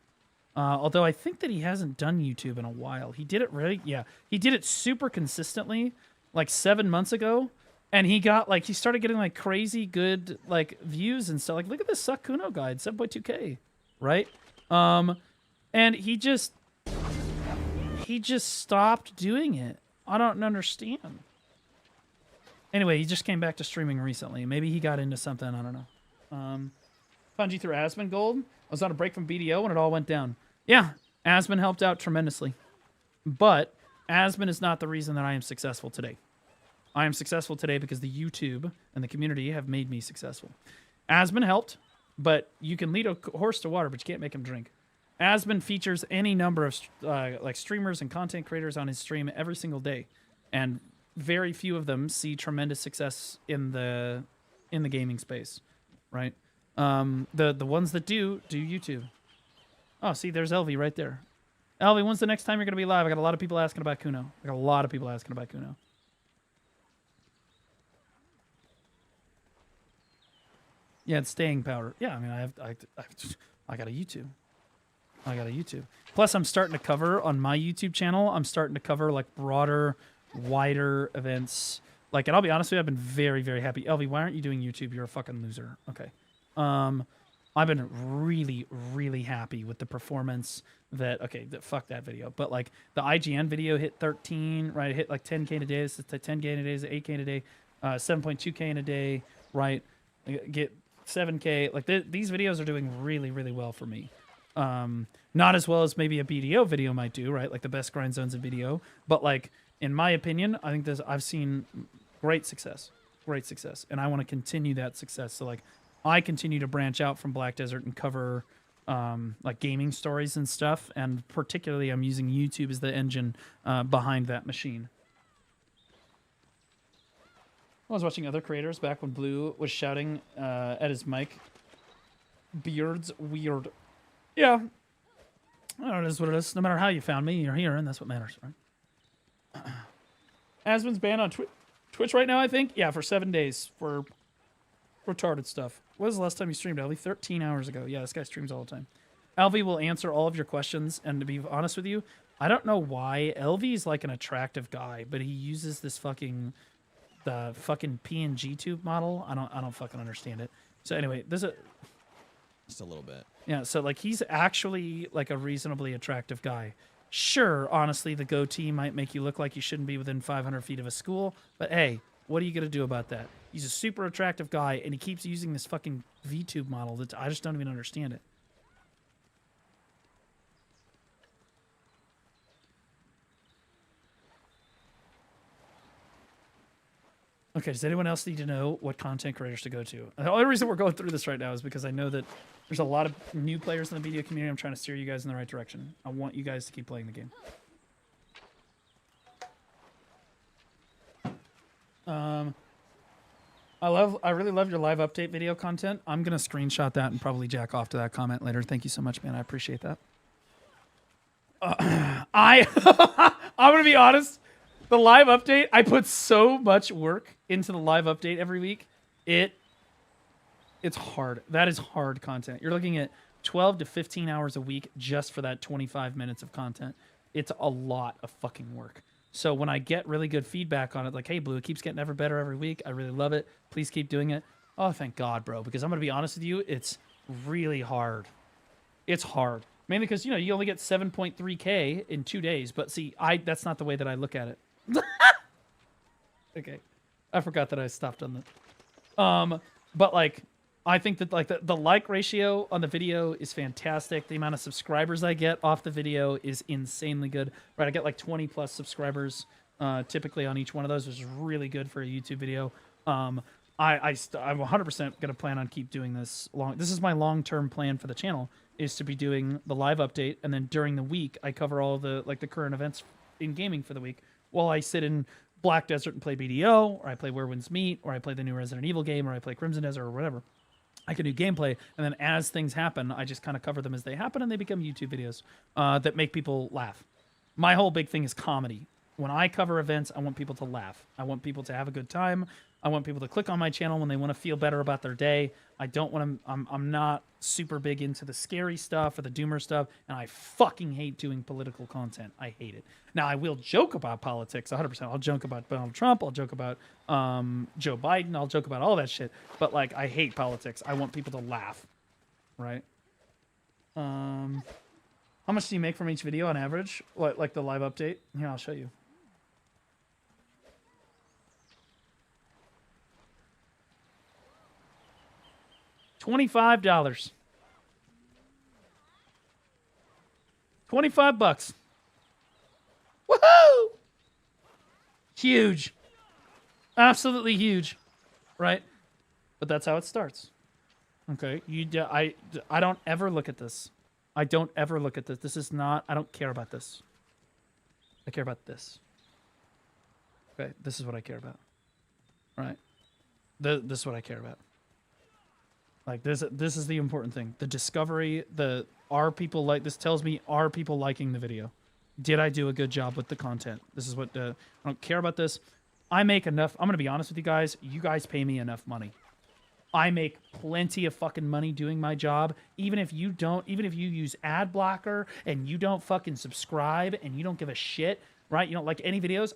Although I think that he hasn't done YouTube in a while. He did it he did it super consistently, like 7 months ago, and he got he started getting like crazy good views and stuff. Like, look at this Suck Kuno guide, 7.2k, right? And he just stopped doing it. I don't understand. Anyway, he just came back to streaming recently. Maybe he got into something. I don't know. Found you through Asmon Gold. I was on a break from BDO when it all went down. Yeah, Asmon helped out tremendously. But Asmon is not the reason that I am successful today. I am successful today because the YouTube and the community have made me successful. Asmon helped, but you can lead a horse to water, but you can't make him drink. Asmon features any number of streamers and content creators on his stream every single day, and very few of them see tremendous success in the gaming space, right? The ones that do YouTube. Oh, see, there's Elvie right there. Elvie, when's the next time you're gonna be live? I got a lot of people asking about Kuno. Yeah, it's staying power. Yeah, I mean, I got a YouTube. I got a YouTube. Plus, I'm starting to cover on my YouTube channel. I'm starting to cover like broader, wider events. Like, and I'll be honest with you, I've been very, very happy. LV, why aren't you doing YouTube? You're a fucking loser. Okay. I've been really, really happy with the performance that, okay, fuck that video. But like the IGN video hit 13, right? It hit like 10K in a day. It's 10K in a day, it's 8K in a day, 7.2K in a day, right? Get 7K. Like these videos are doing really, really well for me. Not as well as maybe a BDO video might do, right? Like the best grind zones in BDO. But like, in my opinion, I think I've seen great success. And I want to continue that success. So like, I continue to branch out from Black Desert and cover like gaming stories and stuff, and particularly I'm using YouTube as the engine behind that machine. I was watching other creators back when Blue was shouting at his mic, "Beard's weird." Yeah, I don't know, it is what it is. No matter how you found me, you're here, and that's what matters, right? Asmon's banned on Twitch right now, I think. Yeah, for 7 days for retarded stuff. When was the last time you streamed, Alvy? 13 hours ago. Yeah, this guy streams all the time. Alvy will answer all of your questions, and to be honest with you, I don't know why. Alvy's like an attractive guy, but he uses this fucking PNG tube model. I don't fucking understand it. So anyway, there's a just a little bit. Yeah, so like he's actually like a reasonably attractive guy. Sure, honestly, the goatee might make you look like you shouldn't be within 500 feet of a school, but hey, what are you gonna do about that? He's a super attractive guy, and he keeps using this fucking VTube model that I just don't even understand it. Okay, does anyone else need to know what content creators to go to? The only reason we're going through this right now is because I know that there's a lot of new players in the BDO community. I'm trying to steer you guys in the right direction. I want you guys to keep playing the game. I really love your live update video content. I'm gonna screenshot that and probably jack off to that comment later. Thank you so much, man. I appreciate that. I'm gonna be honest. The live update, I put so much work into the live update every week. It's hard. That is hard content. You're looking at 12 to 15 hours a week just for that 25 minutes of content. It's a lot of fucking work. So when I get really good feedback on it, like, hey, Blue, it keeps getting ever better every week. I really love it. Please keep doing it. Oh, thank God, bro. Because I'm going to be honest with you, it's really hard. It's hard. Mainly because, you know, you only get 7.3K in 2 days. But see, that's not the way that I look at it. Okay. I forgot that I stopped on that. But like, I think that like the like ratio on the video is fantastic. The amount of subscribers I get off the video is insanely good. Right, I get like 20 plus subscribers typically on each one of those, which is really good for a YouTube video. I'm 100% going to plan on keep doing this long. This is my long-term plan for the channel, is to be doing the live update, and then during the week I cover all the like the current events in gaming for the week while I sit in Black Desert and play BDO, or I play Where Winds Meet, or I play the new Resident Evil game, or I play Crimson Desert, or whatever. I can do gameplay, and then as things happen, I just kind of cover them as they happen, and they become YouTube videos that make people laugh. My whole big thing is comedy. When I cover events, I want people to laugh. I want people to have a good time. I want people to click on my channel when they want to feel better about their day. I don't want to... I'm not super big into the scary stuff or the doomer stuff, and I fucking hate doing political content. I hate it. Now, I will joke about politics 100%. I'll joke about Donald Trump. I'll joke about Joe Biden. I'll joke about all that shit. But, like, I hate politics. I want people to laugh, right? How much do you make from each video on average? Like the live update? Here, I'll show you. $25. $25. Woohoo! Huge. Absolutely huge. Right? But that's how it starts. Okay? I don't ever look at this. I don't ever look at this. This is not... I don't care about this. I care about this. Okay? This is what I care about. Right? This is what I care about. Like, this is the important thing. The discovery, are people like... This tells me, are people liking the video? Did I do a good job with the content? This is what... I don't care about this. I make enough... I'm going to be honest with you guys. You guys pay me enough money. I make plenty of fucking money doing my job. Even if you don't, even if you use ad blocker and you don't fucking subscribe and you don't give a shit, right? You don't like any videos,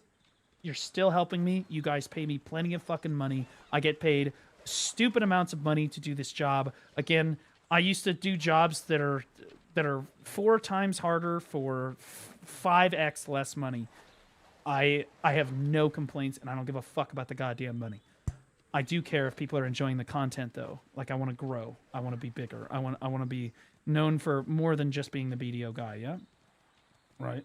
you're still helping me. You guys pay me plenty of fucking money. I get paid stupid amounts of money to do this job. Again, I used to do jobs that are 4 times harder for 5x less money. I have no complaints, and I don't give a fuck about the goddamn money. I do care if people are enjoying the content, though. Like, I want to grow. I want to be bigger. I want to be known for more than just being the BDO guy, yeah? Right.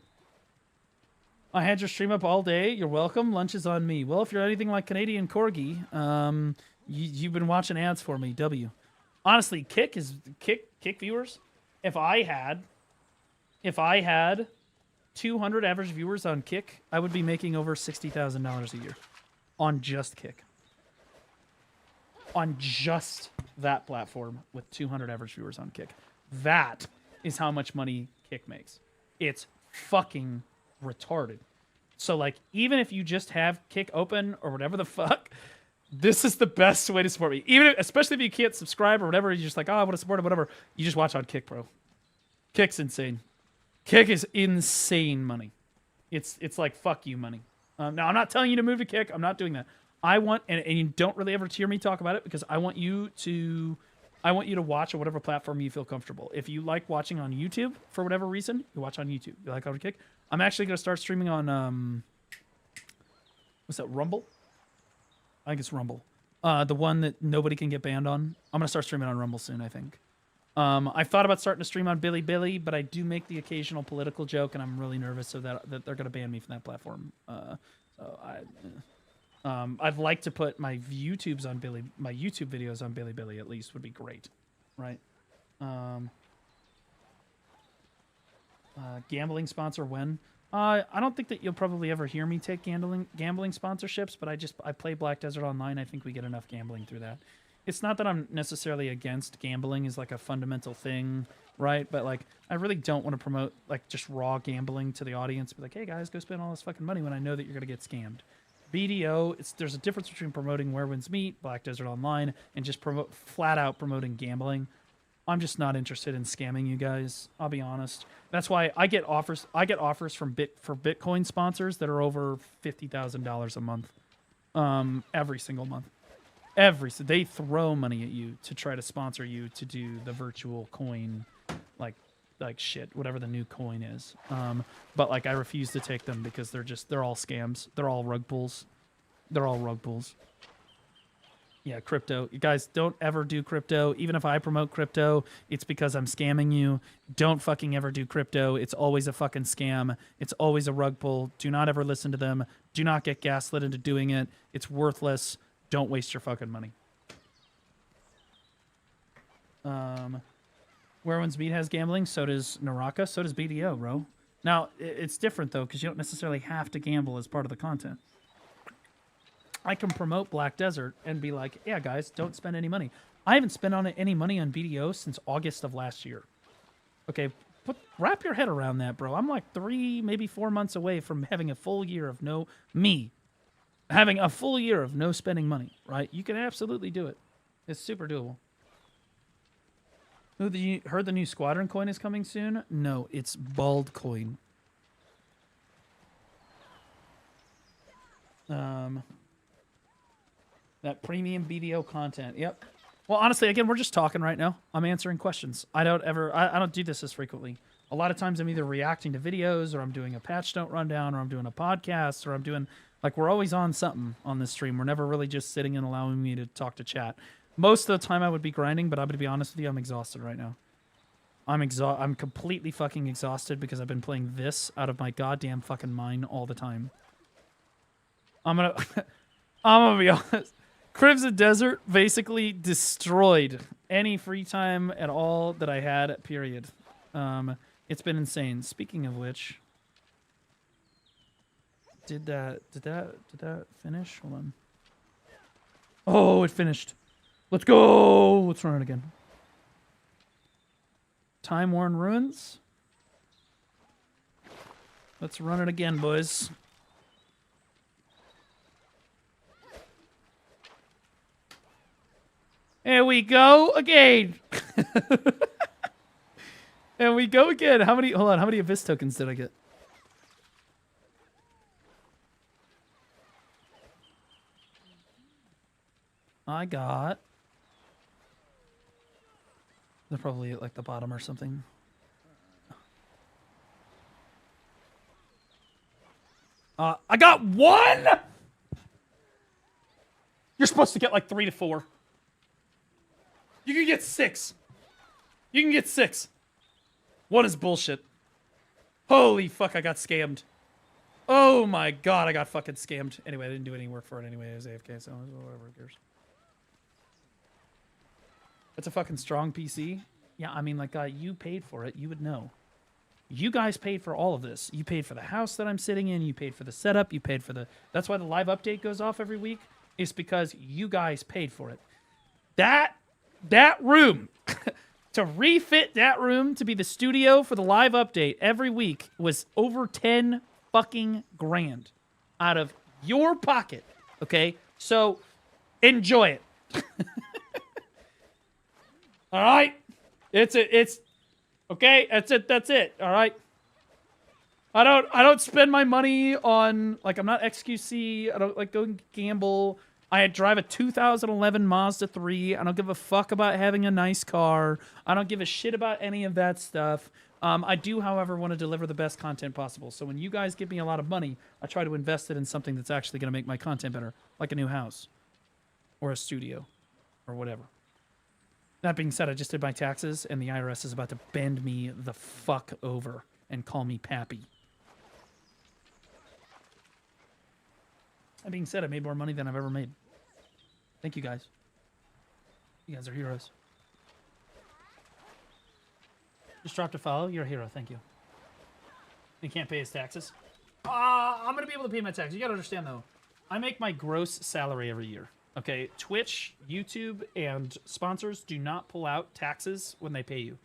I had your stream up all day. You're welcome. Lunch is on me. Well, if you're anything like Canadian Corgi, you've been watching ads for me, W. Honestly, Kick viewers, if I had 200 average viewers on Kick, I would be making over $60,000 a year on just Kick. On just that platform with 200 average viewers on Kick. That is how much money Kick makes. It's fucking retarded. So, like, even if you just have Kick open or whatever the fuck, this is the best way to support me. Especially if you can't subscribe or whatever, you're just like, oh, I want to support it, whatever. You just watch on Kick, bro. Kick's insane. Kick is insane money. It's like fuck you money. Now, I'm not telling you to move to Kick. I'm not doing that. I want, and you don't really ever hear me talk about it because I want you to watch on whatever platform you feel comfortable. If you like watching on YouTube for whatever reason, you watch on YouTube. You like how to Kick? I'm actually going to start streaming on, what's that, Rumble? I think it's Rumble. The one that nobody can get banned on. I'm going to start streaming on Rumble soon, I think. I've thought about starting to stream on Billy, but I do make the occasional political joke, and I'm really nervous of that they're going to ban me from that platform. I'd like to put my YouTubes on my YouTube videos on Billy at least would be great, right? Gambling sponsor when? I don't think that you'll probably ever hear me take gambling sponsorships, but I play Black Desert Online. I think we get enough gambling through that. It's not that I'm necessarily against gambling as like a fundamental thing, right? But like, I really don't want to promote like just raw gambling to the audience. Be like, hey guys, go spend all this fucking money when I know that you're gonna get scammed. BDO, there's a difference between promoting Where Winds Meet, Black Desert Online, and just flat out promoting gambling. I'm just not interested in scamming you guys. I'll be honest. That's why I get offers. I get offers for Bitcoin sponsors that are over $50,000 a month, every single month. They throw money at you to try to sponsor you to do the virtual coin, like shit, whatever the new coin is. But like I refuse to take them because they're all scams. They're all rug pulls. Yeah, crypto. You guys don't ever do crypto. Even if I promote crypto, it's because I'm scamming you. Don't fucking ever do crypto. It's always a fucking scam. It's always a rug pull. Do not ever listen to them. Do not get gaslit into doing it. It's worthless. Don't waste your fucking money. Where Winds Meet has gambling, so does Naraka, so does BDO, bro. Now, it's different, though, because you don't necessarily have to gamble as part of the content. I can promote Black Desert and be like, yeah, guys, don't spend any money. I haven't spent any money on BDO since August of last year. Okay, wrap your head around that, bro. I'm like 3, maybe 4 months away from having a full year of having a full year of no spending money, right? You can absolutely do it. It's super doable. Heard the new Squadron coin is coming soon? No, it's Bald coin. That premium BDO content. Yep. Well, honestly, again, we're just talking right now. I'm answering questions. I don't do this as frequently. A lot of times I'm either reacting to videos or I'm doing a patch note rundown or I'm doing a podcast or I'm doing, like, we're always on something on this stream. We're never really just sitting and allowing me to talk to chat. Most of the time I would be grinding, but I'm going to be honest with you, I'm exhausted right now. I'm completely fucking exhausted because I've been playing this out of my goddamn fucking mind all the time. I'm gonna be honest. Crimson Desert basically destroyed any free time at all that I had, period. It's been insane. Speaking of which, did that finish? Hold on. Oh, it finished. Let's go. Let's run it again. Time-worn ruins. Let's run it again, boys. And we go again. And we go again. How many? Hold on. How many Abyss tokens did I get? I got. They're probably at like the bottom or something. I got 1. You're supposed to get like 3 to 4. You can get 6. You can get 6. 1 is bullshit. Holy fuck, I got scammed. Oh my god, I got fucking scammed. Anyway, I didn't do any work for it anyway. It was AFK, so whatever, who cares. That's a fucking strong PC. Yeah, I mean, like, you paid for it. You would know. You guys paid for all of this. You paid for the house that I'm sitting in. You paid for the setup. You paid for the... That's why the live update goes off every week. It's because you guys paid for it. That room... to refit that room to be the studio for the live update every week was over 10 fucking grand out of your pocket. Okay? So, enjoy it. All right? It's okay, that's it. All right? I don't spend my money on, like, I'm not XQC. I don't like go and gamble. I drive a 2011 Mazda 3. I don't give a fuck about having a nice car. I don't give a shit about any of that stuff. I do, however, want to deliver the best content possible. So when you guys give me a lot of money, I try to invest it in something that's actually going to make my content better, like a new house or a studio or whatever. That being said, I just did my taxes, and the IRS is about to bend me the fuck over and call me pappy. That being said, I made more money than I've ever made. Thank you, guys. You guys are heroes. Just dropped a follow. You're a hero. Thank you. He can't pay his taxes. I'm going to be able to pay my taxes. You got to understand, though. I make my gross salary every year. Okay? Twitch, YouTube, and sponsors do not pull out taxes when they pay you.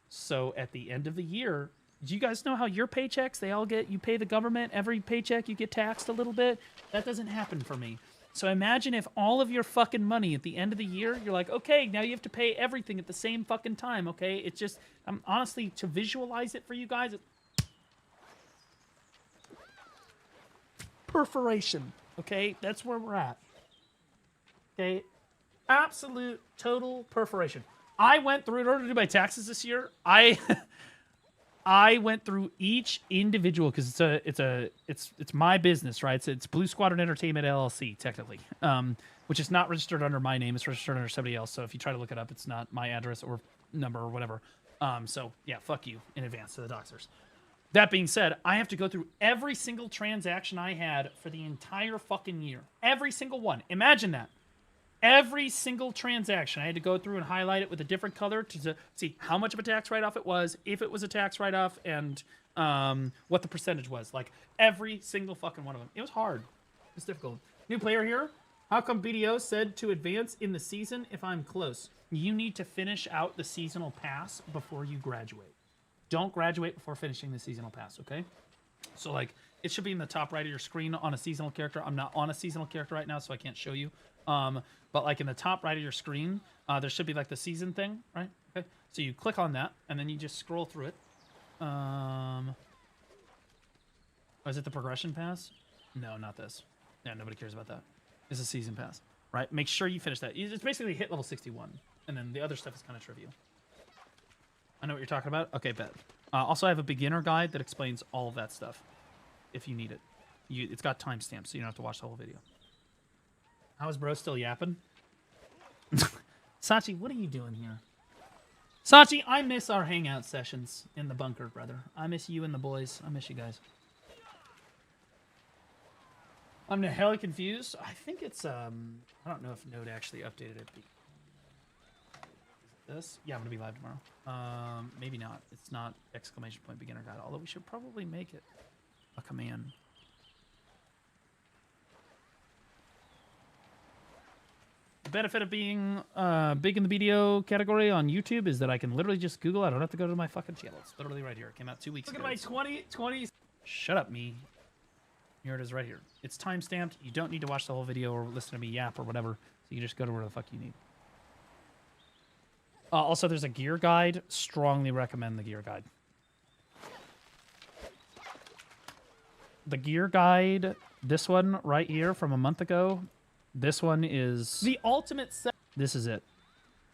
So at the end of the year... Do you guys know how your paychecks, they all get, you pay the government, every paycheck you get taxed a little bit? That doesn't happen for me. So imagine if all of your fucking money at the end of the year, you're like, okay, now you have to pay everything at the same fucking time, okay? It's just, honestly, to visualize it for you guys, perforation, okay? That's where we're at. Okay? Absolute, total perforation. I went through, in order to do my taxes this year, I went through each individual because it's my business, right? It's Blue Squadron Entertainment LLC technically, which is not registered under my name. It's registered under somebody else. So if you try to look it up, it's not my address or number or whatever. So yeah, fuck you in advance to the doxers. That being said, I have to go through every single transaction I had for the entire fucking year. Every single one. Imagine that. Every single transaction, I had to go through and highlight it with a different color to see how much of a tax write-off it was, if it was a tax write-off, and what the percentage was. Like, every single fucking one of them. It was hard. It was difficult. New player here. How come BDO said to advance in the season if I'm close? You need to finish out the seasonal pass before you graduate. Don't graduate before finishing the seasonal pass, okay? So, like, it should be in the top right of your screen on a seasonal character. I'm not on a seasonal character right now, so I can't show you. But like in the top right of your screen, there should be like the season thing, right? Okay. So you click on that, and then you just scroll through it. Is it the progression pass? No, not this. Yeah, nobody cares about that. It's a season pass, right? Make sure you finish that. It's basically hit level 61, and then the other stuff is kind of trivial. I know what you're talking about. Okay, bet. Also, I have a beginner guide that explains all of that stuff, if you need it. It's got timestamps, so you don't have to watch the whole video. How is bro still yapping? Sachi, what are you doing here? Sachi, I miss our hangout sessions in the bunker, brother. I miss you and the boys. I miss you guys. I'm hella confused. I think it's, I don't know if Node actually updated it. This? Yeah, I'm going to be live tomorrow. Maybe not. It's not ! Beginner guide, although we should probably make it a command. The benefit of being big in the BDO category on YouTube is that I can literally just Google. I don't have to go to my fucking channel. It's literally right here. It came out 2 weeks ago. Look at my 20. Shut up, me. Here it is right here. It's time stamped. You don't need to watch the whole video or listen to me yap or whatever. So you just go to where the fuck you need. Also, there's a gear guide. Strongly recommend the gear guide. The gear guide, this one right here from a month ago, this one is the ultimate set. This is it.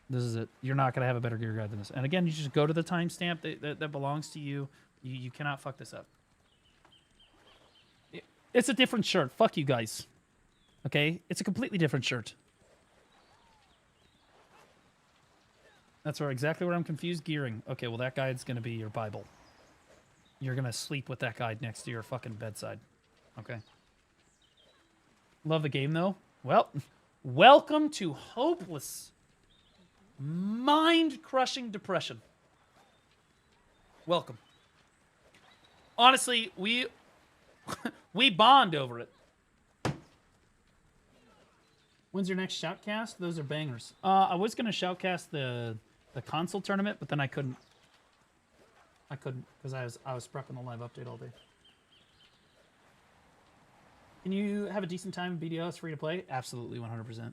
This is it. You're not going to have a better gear guide than this. And again, you just go to the timestamp that belongs to you. You cannot fuck this up. It's a different shirt. Fuck you guys. Okay? It's a completely different shirt. That's exactly where I'm confused. Gearing. Okay, well, that guide's going to be your Bible. You're going to sleep with that guide next to your fucking bedside. Okay? Love the game, though. Well, welcome to hopeless, mind-crushing depression. Welcome. Honestly, we bond over it. When's your next shoutcast? Those are bangers. I was going to shoutcast the console tournament, but then I couldn't. I couldn't because I was prepping the live update all day. Can you have a decent time in BDO? It's free to play? Absolutely, 100%.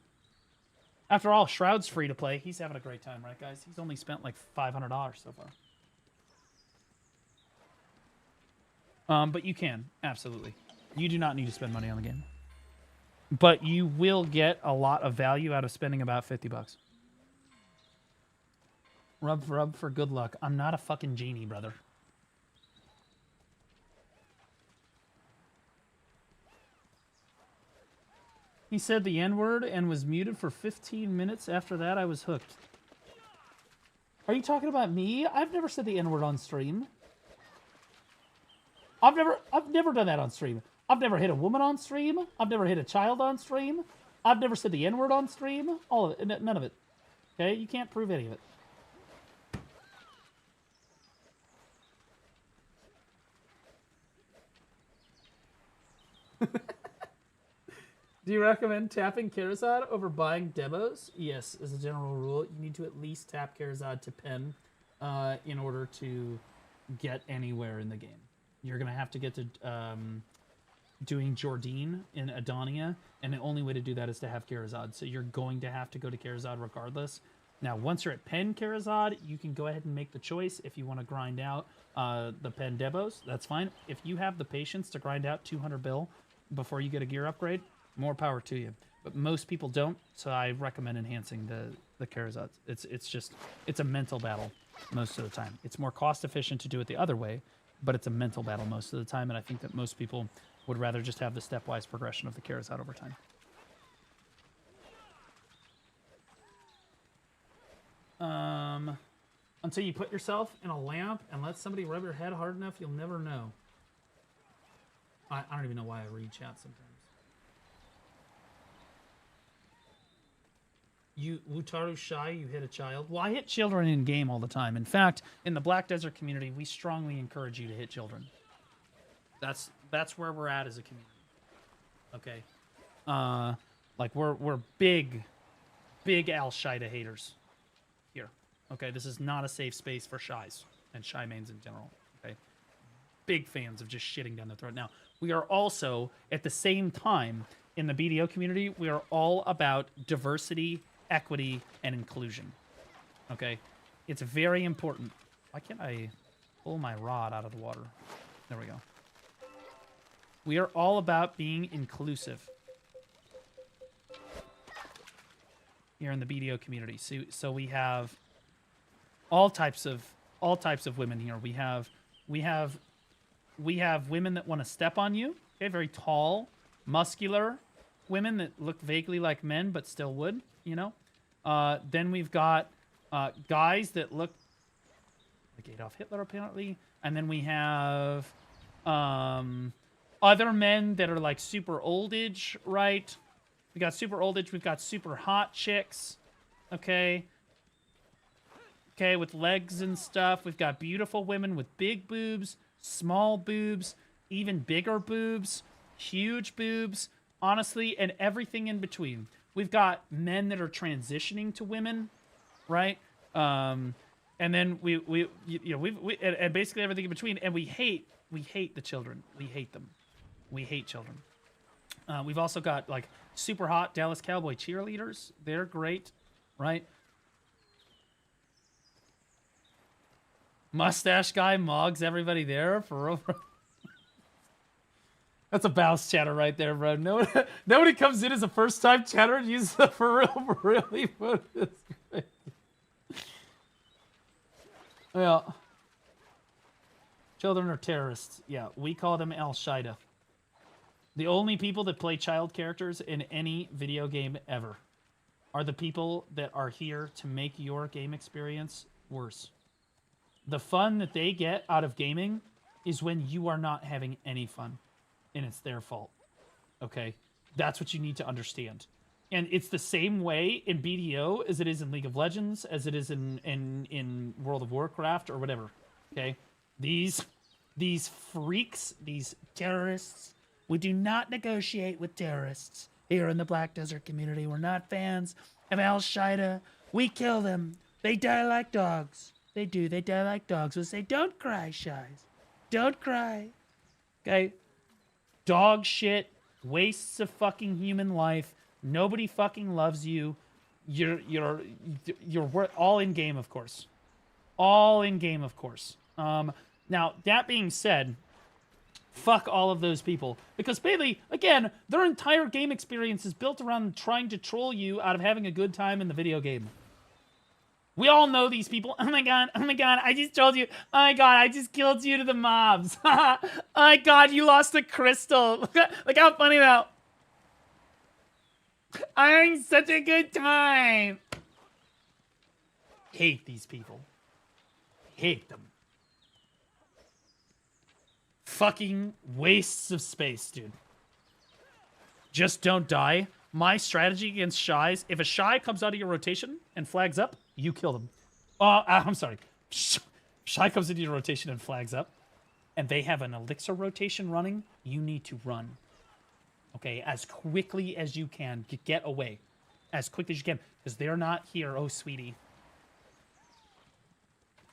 After all, Shroud's free to play. He's having a great time, right, guys? He's only spent like $500 so far. But you can, absolutely. You do not need to spend money on the game. But you will get a lot of value out of spending about $50. Rub for good luck. I'm not a fucking genie, brother. He said the N-word and was muted for 15 minutes. After that, I was hooked. Are you talking about me? I've never said the N-word on stream. I've never done that on stream. I've never hit a woman on stream. I've never hit a child on stream. I've never said the N-word on stream. All of it. None of it. Okay? You can't prove any of it. Do you recommend tapping Karazad over buying demos? Yes, as a general rule, you need to at least tap Karazad to pen in order to get anywhere in the game. You're going to have to get to doing Jordine in Adonia, and the only way to do that is to have Karazad. So you're going to have to go to Karazad regardless. Now, once you're at pen Karazad, you can go ahead and make the choice if you want to grind out the pen demos. That's fine. If you have the patience to grind out 200 bill before you get a gear upgrade, more power to you. But most people don't, so I recommend enhancing the Karazads. It's a mental battle most of the time. It's more cost efficient to do it the other way, but it's a mental battle most of the time, and I think that most people would rather just have the stepwise progression of the Karazad over time. Until you put yourself in a lamp and let somebody rub your head hard enough, you'll never know. I don't even know why I read chat sometimes. You Wutaru shy, you hit a child. Well, I hit children in game all the time. In fact, in the Black Desert community, we strongly encourage you to hit children. That's where we're at as a community. Okay. Like we're big Al Shida haters here. Okay, this is not a safe space for shies and shy mains in general. Okay. Big fans of just shitting down their throat. Now, we are also at the same time in the BDO community, we are all about diversity, equity, and inclusion. Okay? It's very important. Why can't I pull my rod out of the water? There we go. We are all about being inclusive here in the BDO community. So we have all types of women here. We have women that want to step on you. Okay, very tall, muscular women that look vaguely like men but still would, you know. Then we've got guys that look like Adolf Hitler apparently, and then we have other men that are like super old age, right? We got super old age. We've got super hot chicks, okay, with legs and stuff. We've got beautiful women with big boobs, small boobs, even bigger boobs, huge boobs, honestly, and everything in between. We've got men that are transitioning to women, right? And then we and basically everything in between. And we hate the children. We hate them. We hate children. We've also got like super hot Dallas Cowboy cheerleaders. They're great, right? Mustache guy mogs everybody there for real. That's a bounce chatter right there, bro. Nobody comes in as a first-time chatter and uses the for real emote. That's great. Yeah. Children are terrorists. Yeah, we call them Al Shaida. The only people that play child characters in any video game ever are the people that are here to make your game experience worse. The fun that they get out of gaming is when you are not having any fun, and it's their fault. Okay? That's what you need to understand. And it's the same way in BDO as it is in League of Legends, as it is in World of Warcraft or whatever. Okay? These freaks, these terrorists, we do not negotiate with terrorists here in the Black Desert community. We're not fans of Al Shaida. We kill them. They die like dogs. They do. They die like dogs. We'll say, don't cry, Shies. Don't cry. Okay? Dog shit. Wastes of fucking human life. Nobody fucking loves you. You're all in game, of course. All in game, of course. Now, that being said, fuck all of those people. Because Bailey, again, their entire game experience is built around trying to troll you out of having a good time in the video game. We all know these people. Oh my god, I just told you. Oh my god, I just killed you to the mobs. Oh my god, you lost a crystal. Look how funny though. I'm having such a good time. Hate these people. Hate them. Fucking wastes of space, dude. Just don't die. My strategy against Shies, if a Shy comes out of your rotation and flags up, you kill them. I'm sorry. Shy comes into your rotation and flags up, and they have an elixir rotation running, you need to run. Okay, as quickly as you can. Get away. As quickly as you can, because they're not here. Oh, sweetie.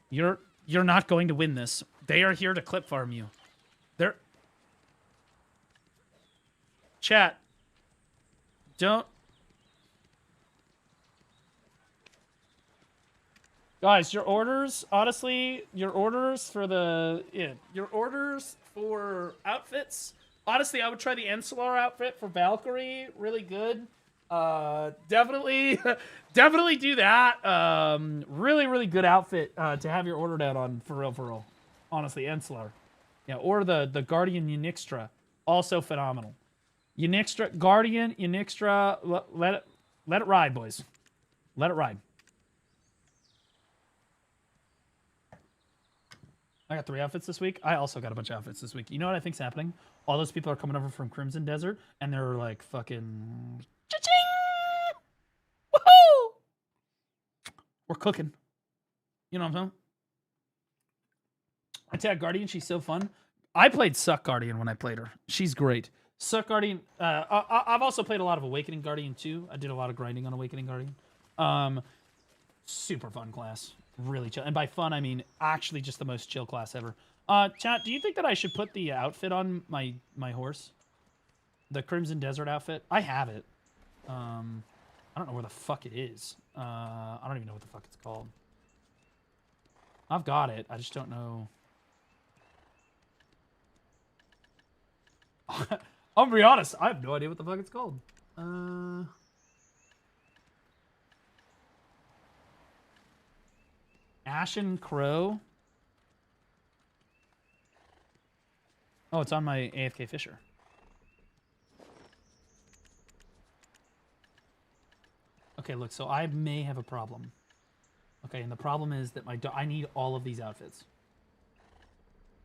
You're not going to win this. They are here to clip farm you. They're... Chat. Don't... Guys, your orders, honestly, your orders for the... Yeah, your orders for outfits... Honestly, I would try the Ensolar outfit for Valkyrie. Really good. Definitely do that. Really, really good outfit to have your order down on, for real. Honestly, Ensolar. Yeah, or the Guardian Unixtra. Also phenomenal. Unixtra, Guardian, Unixtra, let it ride, boys. Let it ride. I got 3 outfits this week. I also got a bunch of outfits this week. You know what I think's happening? All those people are coming over from Crimson Desert, and they're like fucking... Cha-ching! Woohoo! We're cooking. You know what I'm saying? I tag Guardian, she's so fun. I played Suck Guardian when I played her. She's great. Suck Guardian... I've also played a lot of Awakening Guardian, too. I did a lot of grinding on Awakening Guardian. Super fun class. Really chill. And by fun, I mean actually just the most chill class ever. Chat, do you think that I should put the outfit on my horse? The Crimson Desert outfit? I have it. I don't know where the fuck it is. I don't even know what the fuck it's called. I've got it. I just don't know. I'll be honest. I have no idea what the fuck it's called. Ashen Crow. Oh, it's on my AFK Fisher. Okay, look, so I may have a problem. Okay, and the problem is that I need all of these outfits.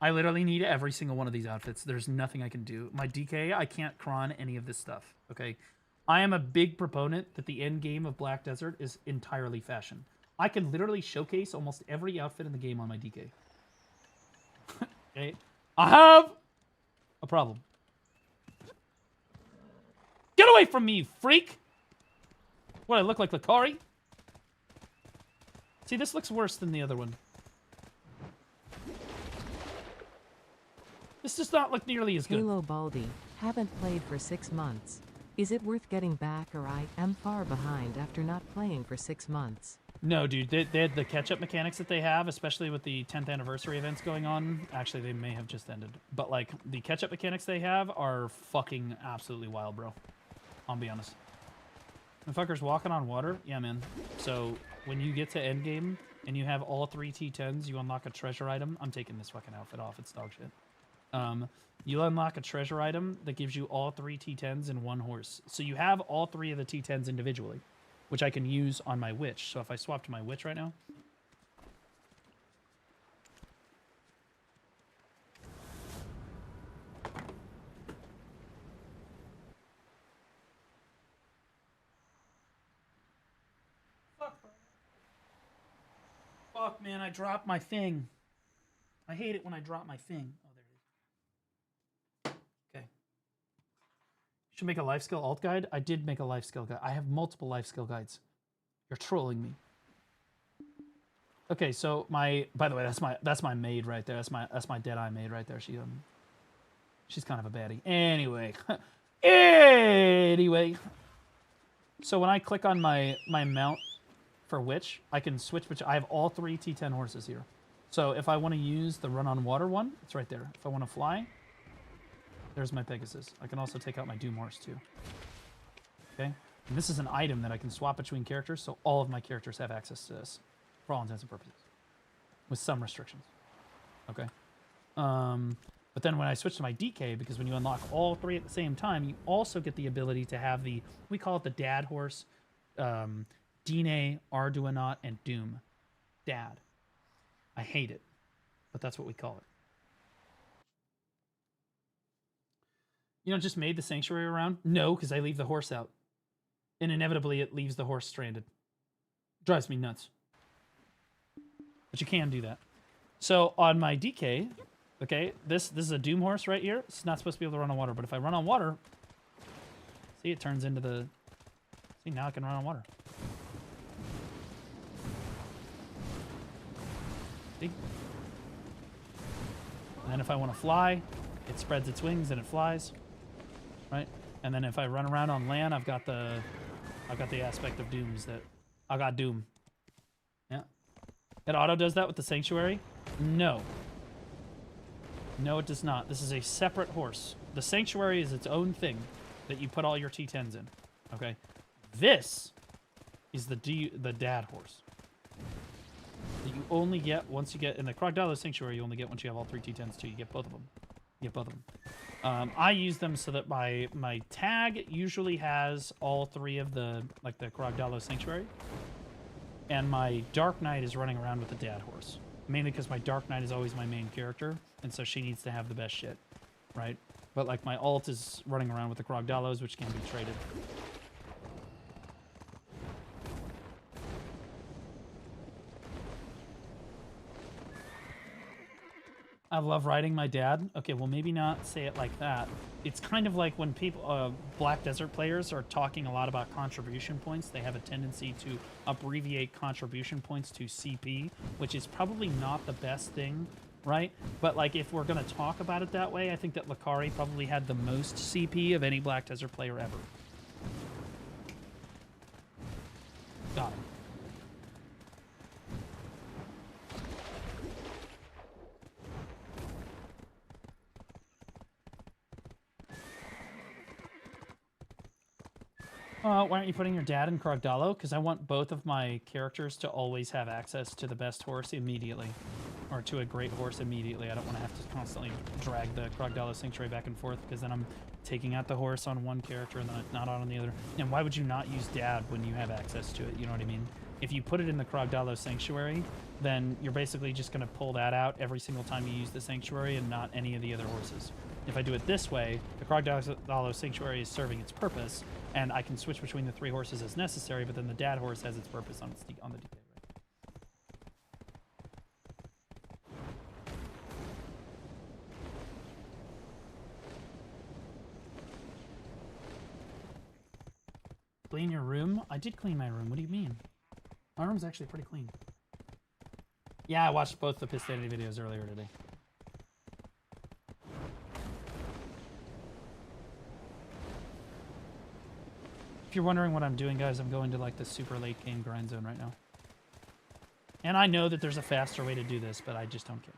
I literally need every single one of these outfits. There's nothing I can do. My DK, I can't cron any of this stuff, okay? I am a big proponent that the end game of Black Desert is entirely fashion. I can literally showcase almost every outfit in the game on my DK. Okay? I have a problem. Get away from me, freak! What, I look like Lakari? See, this looks worse than the other one. This does not look nearly as good. Halo Baldy, haven't played for 6 months. Is it worth getting back, or I am far behind after not playing for 6 months? No, dude, they had the catch-up mechanics that they have, especially with the 10th anniversary events going on. Actually, they may have just ended. But, like, the catch-up mechanics they have are fucking absolutely wild, bro. I'll be honest. The fuckers walking on water? Yeah, man. So, when you get to endgame and you have all 3 T10s, you unlock a treasure item. I'm taking this fucking outfit off. It's dog shit. You unlock a treasure item that gives you all 3 T10s and 1 horse. So you have all 3 of the T10s individually, which I can use on my witch. So if I swap to my witch right now. Fuck, man, I dropped my thing. I hate it when I drop my thing. Oh, there it is. Okay. Should make a life skill alt guide. I did make a life skill guide. I have multiple life skill guides. You're trolling me. Okay, so by the way, that's my maid right there. That's my Deadeye maid right there. She's kind of a baddie. Anyway. Anyway. So when I click on my mount for witch, I can switch between. I have all 3 T10 horses here. So if I want to use the run on water one, it's right there. If I want to fly, there's my Pegasus. I can also take out my Doom horse too. Okay, and this is an item that I can swap between characters, so all of my characters have access to this, for all intents and purposes, with some restrictions. Okay, but then when I switch to my DK, because when you unlock all 3 at the same time, you also get the ability to have the, we call it the Dad horse, Dine, Arduinot, and Doom. Dad. I hate it, but that's what we call it. You know, just made the sanctuary around? No, because I leave the horse out. And inevitably it leaves the horse stranded. Drives me nuts. But you can do that. So on my DK, okay, this is a Doom horse right here. It's not supposed to be able to run on water, but if I run on water, see, it turns into the... See, now I can run on water. See? And then if I want to fly, it spreads its wings and it flies. Right? And then if I run around on land, I've got the aspect of Dooms that I got Doom. Yeah. It auto does that with the Sanctuary? No. No, it does not. This is a separate horse. The Sanctuary is its own thing that you put all your T10s in. Okay? This is the Dad horse. That you only get once you get in the Crocodile Sanctuary. You only get once you have all 3 T10s too. You get both of them. You get both of them. I use them so that my tag usually has all 3 of the Crocodile Sanctuary, and my Dark Knight is running around with the Dad horse. Mainly because my Dark Knight is always my main character, and so she needs to have the best shit, right? But like my alt is running around with the Crocodilos, which can be traded. I love riding my dad. Okay, well, maybe not say it like that. It's kind of like when people, Black Desert players are talking a lot about contribution points. They have a tendency to abbreviate contribution points to CP, which is probably not the best thing, right? But like, if we're going to talk about it that way, I think that Lakari probably had the most CP of any Black Desert player ever. Got him. Why aren't you putting your dad in Crocodilo? Because I want both of my characters to always have access to the best horse immediately. Or to a great horse immediately. I don't want to have to constantly drag the Crocodilo Sanctuary back and forth, because then I'm taking out the horse on one character and then not on the other. And why would you not use dad when you have access to it? You know what I mean? If you put it in the Crocodilo Sanctuary, then you're basically just going to pull that out every single time you use the Sanctuary and not any of the other horses. If I do it this way, the Crocodilo Sanctuary is serving its purpose, and I can switch between the 3 horses as necessary, but then the dad horse has its purpose on the DK, right? Clean your room? I did clean my room. What do you mean? My room's actually pretty clean. Yeah, I watched both the Pistanity videos earlier today. If you're wondering what I'm doing, guys, I'm going to like the super late game grind zone right now. And I know that there's a faster way to do this, but I just don't care.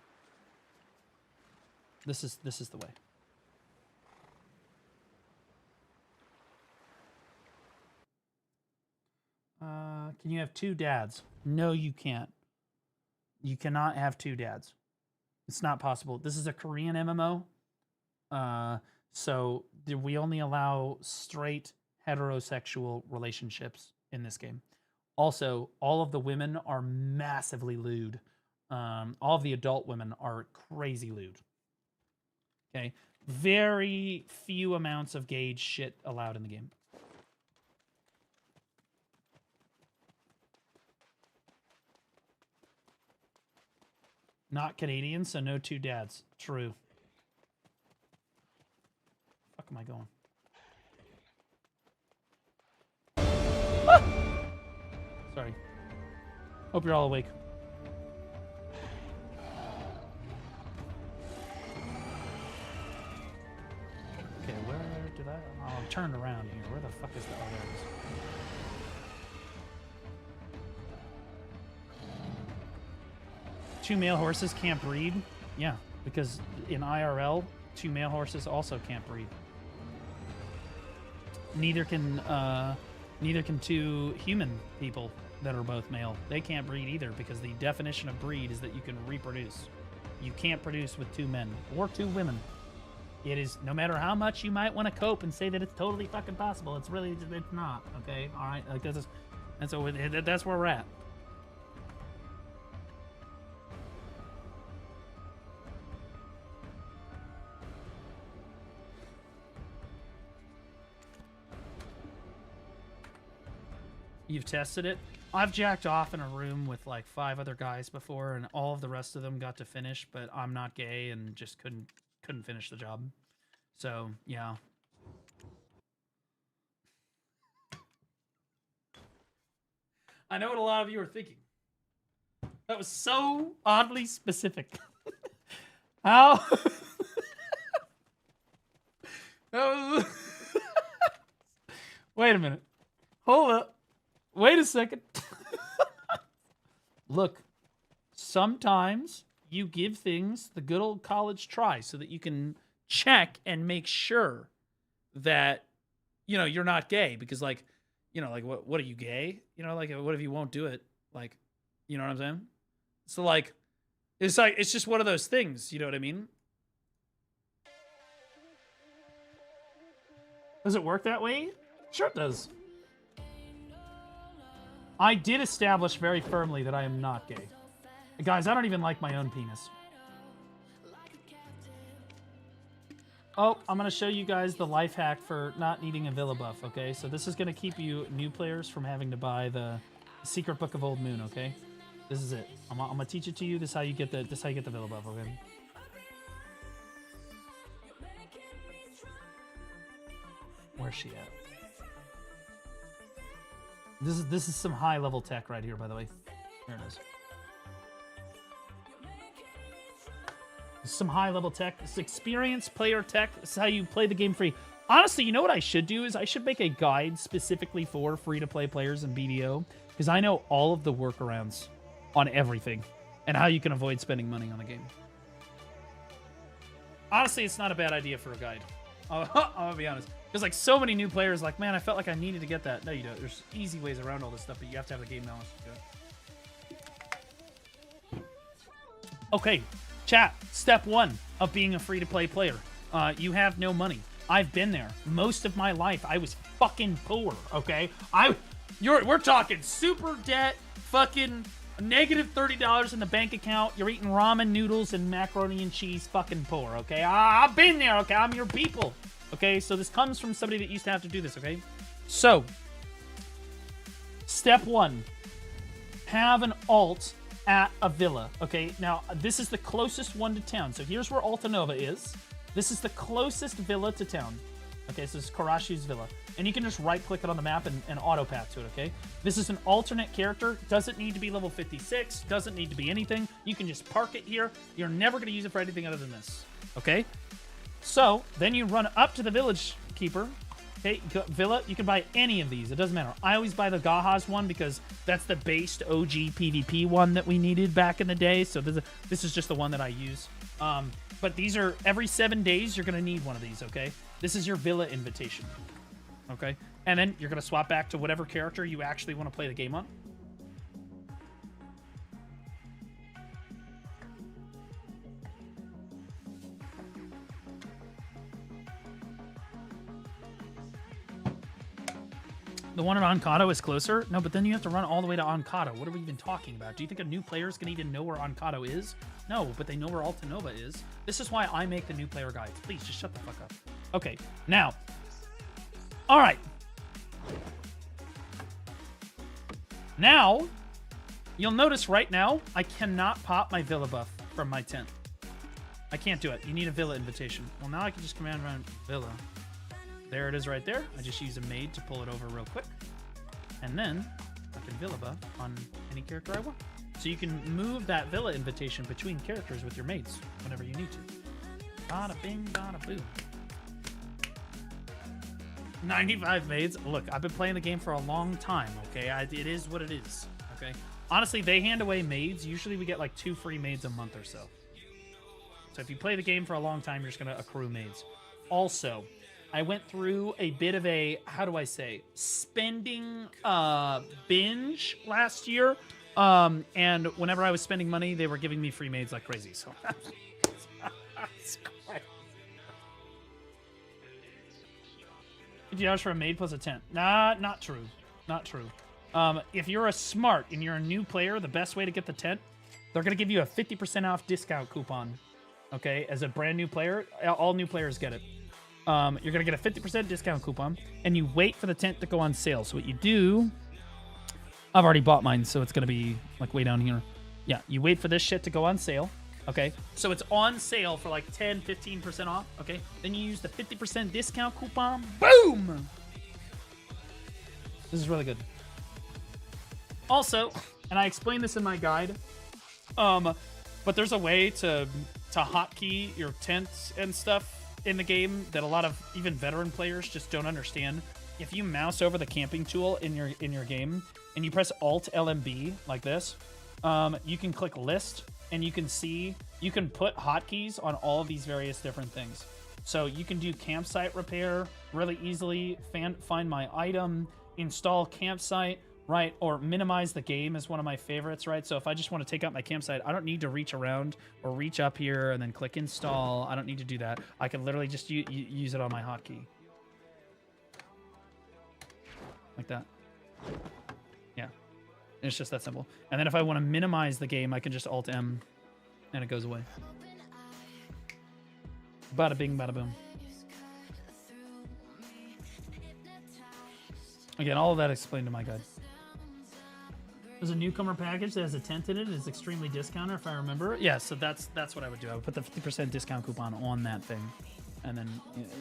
This is the way. Can you have 2 dads? No, you can't. You cannot have 2 dads. It's not possible. This is a Korean MMO. So we only allow straight heterosexual relationships in this game. Also, all of the women are massively lewd. All of the adult women are crazy lewd. Okay? Very few amounts of gauge shit allowed in the game. Not Canadian, so no 2 dads. True. Fuck am I going? Ah! Sorry. Hope you're all awake. Okay, where did I... Oh, I'm turned around here. Where the fuck is the... Oh, there it is. Two male horses can't breed? Yeah, because in IRL, 2 male horses also can't breed. Neither can 2 human people that are both male. They can't breed either because the definition of breed is that you can reproduce. You can't produce with 2 men or 2 women. It is, no matter how much you might want to cope and say that it's totally fucking possible, it's really, it's not, okay? All right, like that's where we're at. You've tested it? I've jacked off in a room with like 5 other guys before, and all of the rest of them got to finish, but I'm not gay and just couldn't finish the job. So, yeah. I know what a lot of you are thinking. That was so oddly specific. How? That was... Wait a minute. Hold up. Wait a second. Look, sometimes you give things the good old college try so that you can check and make sure that, you know, you're not gay. Because, like, you know, like, what are you, gay? You know, like, what if you won't do it? Like, you know what I'm saying? So, like, it's just one of those things. You know what I mean? Does it work that way? Sure it does. I did establish very firmly that I am not gay. Guys, I don't even like my own penis. Oh, I'm going to show you guys the life hack for not needing a villa buff, okay? So this is going to keep you new players from having to buy the Secret Book of Old Moon, okay? This is it. I'm going to teach it to you. This is how you get the villa buff, okay? Where's she at? This is some high level tech right here, by the way. There it is. This is some high level tech. This is experienced player tech. This is how you play the game free. Honestly, you know what I should do is I should make a guide specifically for free to play players in BDO, because I know all of the workarounds on everything and how you can avoid spending money on the game. Honestly, it's not a bad idea for a guide. I'm gonna be honest. Because, like, so many new players, like, man, I felt like I needed to get that. No, you don't. There's easy ways around all this stuff, but you have to have the game knowledge to do it. Okay, chat. Step 1 of being a free-to-play player. You have no money. I've been there. Most of my life, I was fucking poor, okay? We're talking super debt, fucking negative $30 in the bank account. You're eating ramen noodles and macaroni and cheese, fucking poor, okay? I've been there, okay? I'm your people. Okay, so this comes from somebody that used to have to do this, okay? So, step 1, have an alt at a villa, okay? Now, this is the closest one to town. So here's where Alta Nova is. This is the closest villa to town. Okay, so this is Karashi's villa. And you can just right-click it on the map and auto-path to it, okay? This is an alternate character. Doesn't need to be level 56. Doesn't need to be anything. You can just park it here. You're never going to use it for anything other than this, okay? So, then you run up to the village keeper, Okay, Villa, you can buy any of these. It doesn't matter. I always buy the Gahaz one because that's the based OG PvP one that we needed back in the day. So this is just the one that I use. But these are every 7 days. You're gonna need one of these. Okay, this is your Villa invitation. Okay, and then you're gonna swap back to whatever character you actually want to play the game on. The one at Ankado is closer? No, but then you have to run all the way to Ankado. What are we even talking about? Do you think a new player is going to even know where Ankado is? No, but they know where Alta Nova is. This is why I make the new player guides. Please, just shut the fuck up. Okay, now. All right. Now, you'll notice right now, I cannot pop my Villa buff from my tent. I can't do it. You need a Villa invitation. Well, now I can just command run Villa. There it is right there. I just use a maid to pull it over real quick. And then I can Villa buff on any character I want. So you can move that Villa invitation between characters with your maids whenever you need to. Bada bing, bada boom. 95 maids. Look, I've been playing the game for a long time, okay? It is what it is, okay? Honestly, they hand away maids. Usually we get like 2 free maids a month or so. So if you play the game for a long time, you're just going to accrue maids. Also, I went through a bit of a, how do I say, spending binge last year. And whenever I was spending money, they were giving me free maids like crazy. So $50 for a maid plus a tent. Nah, not true. Not true. If you're a smart and you're a new player, the best way to get the tent, they're going to give you a 50% off discount coupon. Okay, as a brand new player, all new players get it. You're going to get a 50% discount coupon, and you wait for the tent to go on sale. So what you do... I've already bought mine, so it's going to be, like, way down here. Yeah, you wait for this shit to go on sale, okay? So it's on sale for, like, 10, 15% off, okay? Then you use the 50% discount coupon. Boom! This is really good. Also, and I explained this in my guide, but there's a way to hotkey your tents and stuff in the game that a lot of even veteran players just don't understand. If you mouse over the camping tool in your game and you press Alt LMB like this, you can click list and you can put hotkeys on all of these various different things. So you can do campsite repair really easily, find my item, install campsite, right? Or minimize the game is one of my favorites, right? So if I just want to take out my campsite, I don't need to reach around or reach up here and then click install. I don't need to do that. I can literally just use it on my hotkey. Like that. Yeah. It's just that simple. And then if I want to minimize the game, I can just Alt M and it goes away. Bada bing, bada boom. Again, all of that explained in my guide. There's a newcomer package that has a tent in it. It's extremely discounted, if I remember. Yeah, so that's what I would do. I would put the 50% discount coupon on that thing, and then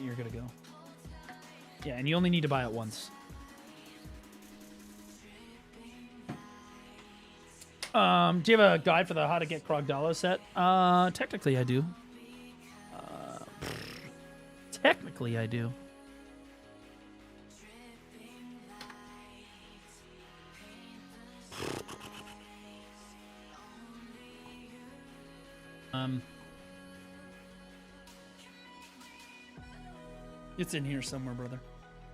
you're good to go. Yeah, and you only need to buy it once. Do you have a guide for the how to get Krogdalo set? Technically I do. Technically I do. It's in here somewhere, brother.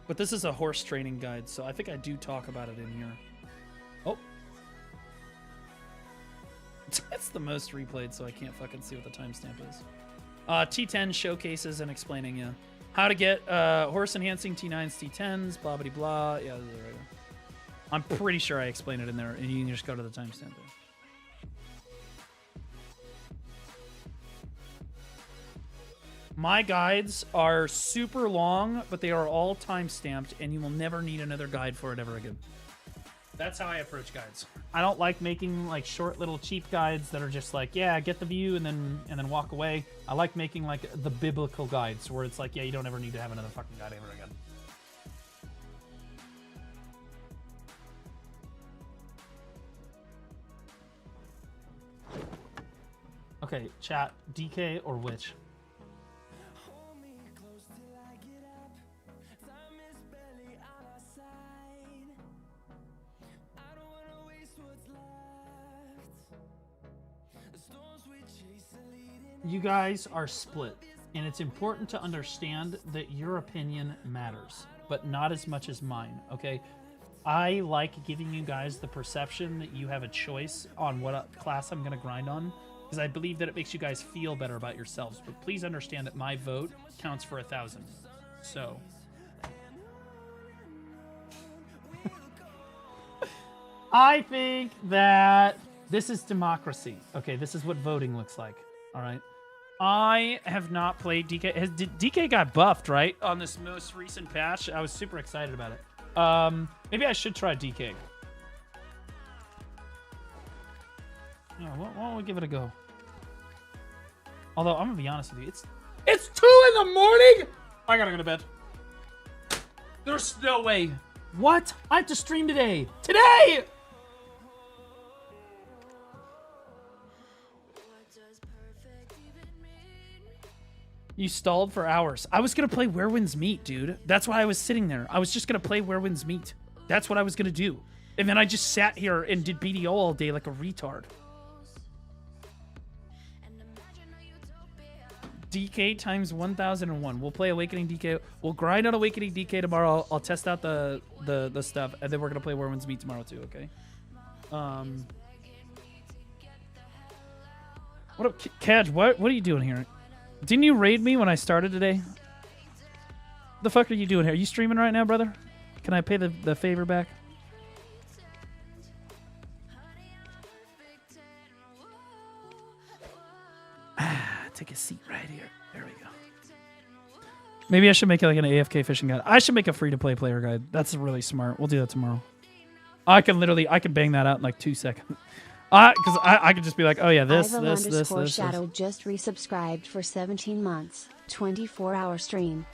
But this is a horse training guide, so I think I do talk about it in here. Oh. It's the most replayed, so I can't fucking see what the timestamp is. T10 showcases and explaining, yeah. How to get horse enhancing T9s, T10s, blah, blah, blah. Yeah, this is right here. I'm pretty sure I explained it in there, and you can just go to the timestamp there. My guides are super long, but they are all time-stamped, and you will never need another guide for it ever again. That's how I approach guides. I don't like making like short little cheap guides that are just like, yeah, get the view and then walk away. I like making like the biblical guides where it's like, yeah, you don't ever need to have another fucking guide ever again. Okay, chat, DK or which? you guys are split, and it's important to understand that your opinion matters, but not as much as mine, okay? I like giving you guys the perception that you have a choice on what class I'm going to grind on, because I believe that it makes you guys feel better about yourselves. But please understand that my vote counts for 1,000. So... I think that this is democracy. Okay, this is what voting looks like. All right. I have not played DK. DK got buffed, right? On this most recent patch. I was super excited about it. Maybe I should try DK. Yeah, why don't we give it a go? Although, I'm going to be honest with you. It's 2 in the morning? I gotta go to bed. There's no way. What? I have to stream today. Today! You stalled for hours. I was going to play Where Winds Meet, dude. That's why I was sitting there. I was just going to play Where Winds Meet. That's what I was going to do. And then I just sat here and did BDO all day like a retard. DK times 1001. We'll play Awakening DK. We'll grind on Awakening DK tomorrow. I'll test out the stuff. And then we're going to play Where Winds Meet tomorrow too, okay? What up, Kaj? What are you doing here? Didn't you raid me when I started today? The fuck are you doing here? Are you streaming right now, brother? Can I pay the favor back? Take a seat right here. There we go. Maybe I should make it like an AFK fishing guide. I should make a free-to-play player guide. That's really smart. We'll do that tomorrow. I can bang that out in like 2 seconds. Because I could just be like, oh yeah, this. Shadow just resubscribed for 17 months, 24-hour stream.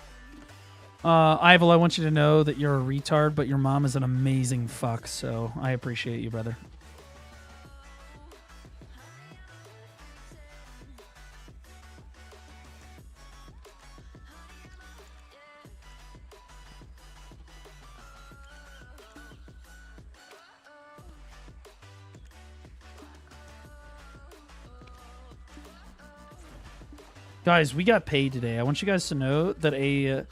Ival, I want you to know that you're a retard, but your mom is an amazing fuck, so I appreciate you, brother. Guys, we got paid today. I want you guys to know that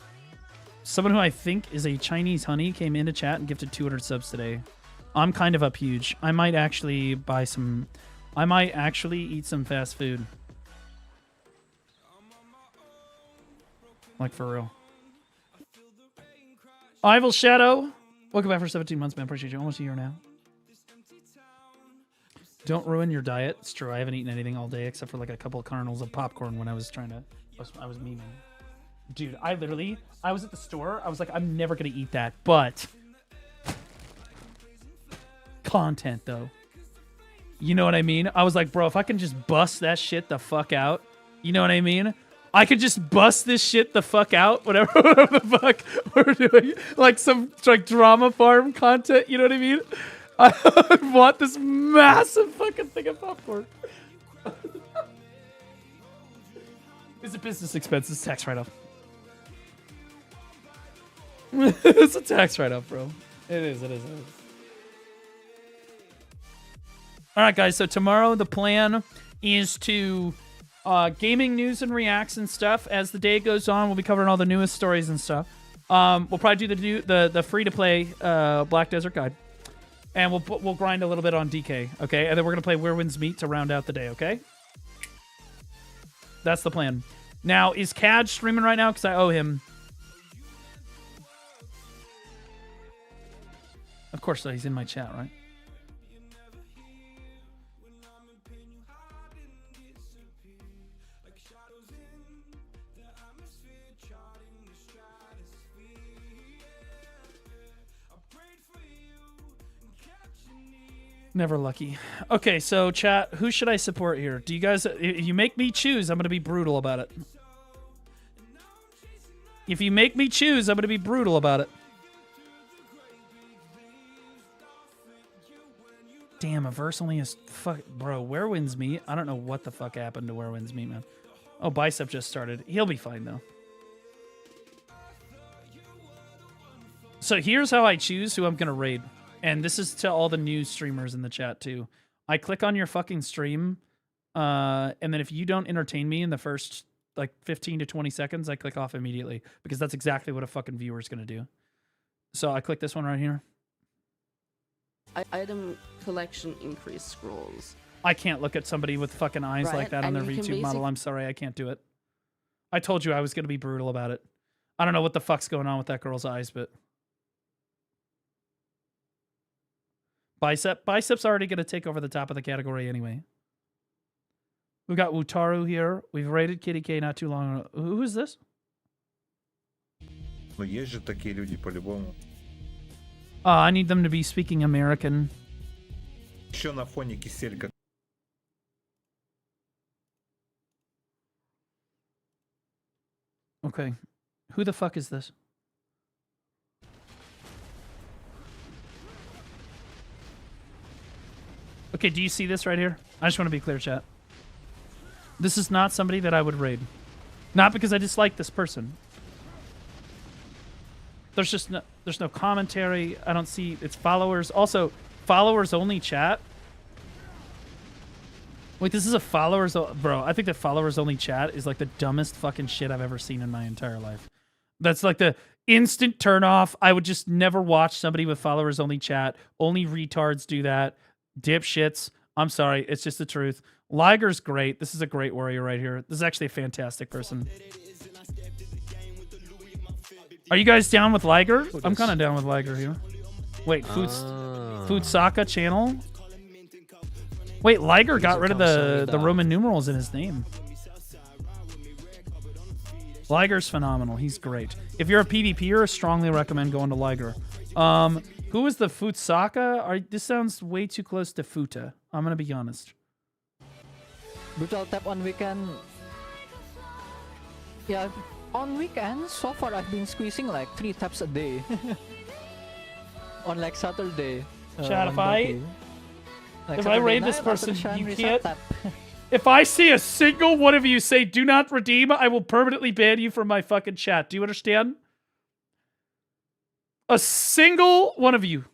someone who I think is a Chinese honey came into chat and gifted 200 subs today. I'm kind of up huge. I might actually buy some... I might actually eat some fast food. Like, for real. Ival Shadow! Welcome back for 17 months, man. Appreciate you. Almost a year now. Don't ruin your diet. It's true. I haven't eaten anything all day except for like a couple of kernels of popcorn when I was trying to... I was memeing. Dude, I was at the store. I was like, I'm never going to eat that. But... content, though. You know what I mean? I was like, bro, if I can just bust that shit the fuck out. You know what I mean? I could just bust this shit the fuck out. Whatever the fuck we're doing. Like some like drama farm content. You know what I mean? I want this massive fucking thing of popcorn. It's a business expense. It's a tax write-off. It's a tax write-off, bro. It is. All right, guys. So tomorrow the plan is to gaming news and reacts and stuff. As the day goes on, we'll be covering all the newest stories and stuff. We'll probably do the free-to-play Black Desert Guide. And we'll grind a little bit on DK, okay? And then we're going to play Where Winds Meet to round out the day, okay? That's the plan. Now, is Cad streaming right now? Because I owe him. Of course, he's in my chat, right? Never lucky. Okay, so chat, who should I support here? Do you guys, if you make me choose, I'm going to be brutal about it. If you make me choose, I'm going to be brutal about it. Damn, a verse only is fuck, bro. Where Winds Meet? I don't know what the fuck happened to Where Winds Meet, man. Oh, Bicep just started. He'll be fine though. So here's how I choose who I'm going to raid. And this is to all the new streamers in the chat, too. I click on your fucking stream, And then if you don't entertain me in the first like 15 to 20 seconds, I click off immediately because that's exactly what a fucking viewer is going to do. So I click this one right here. Item collection increase scrolls. I can't look at somebody with fucking eyes Right, like that on and their you can VTube model. I'm sorry, I can't do it. I told you I was going to be brutal about it. I don't know what the fuck's going on with that girl's eyes, but... Bicep's already going to take over the top of the category anyway. We've got Wutaru here. We've rated Kitty K not too long ago. Who is this? Ну есть же такие люди по-любому. I need them to be speaking American. Еще на фоне киселька. Okay. Who the fuck is this? Okay, do you see this right here? I just want to be clear, chat. This is not somebody that I would raid. Not because I dislike this person. There's no commentary. I don't see it's followers. Also, followers only chat. Wait, this is a followers... Bro, I think that followers only chat is like the dumbest fucking shit I've ever seen in my entire life. That's like the instant turnoff. I would just never watch somebody with followers only chat. Only retards do that. Dipshits. I'm sorry. It's just the truth. Liger's great. This is a great warrior right here. This is actually a fantastic person. Are you guys down with Liger? I'm kind of down with Liger here. Wait, Foodsaka channel? Wait, Liger got rid of the Roman numerals in his name. Liger's phenomenal. He's great. If you're a PvPer, I strongly recommend going to Liger. Who is the Foodsaka? This sounds way too close to Futa. I'm gonna be honest. Brutal tap on weekend. Yeah, on weekends, so far I've been squeezing like 3 taps a day. On like Saturday. Chat, if Like I raid night, this person, you reset can't... tap. If I see a single one of you say, do not redeem, I will permanently ban you from my fucking chat. Do you understand? A single one of you.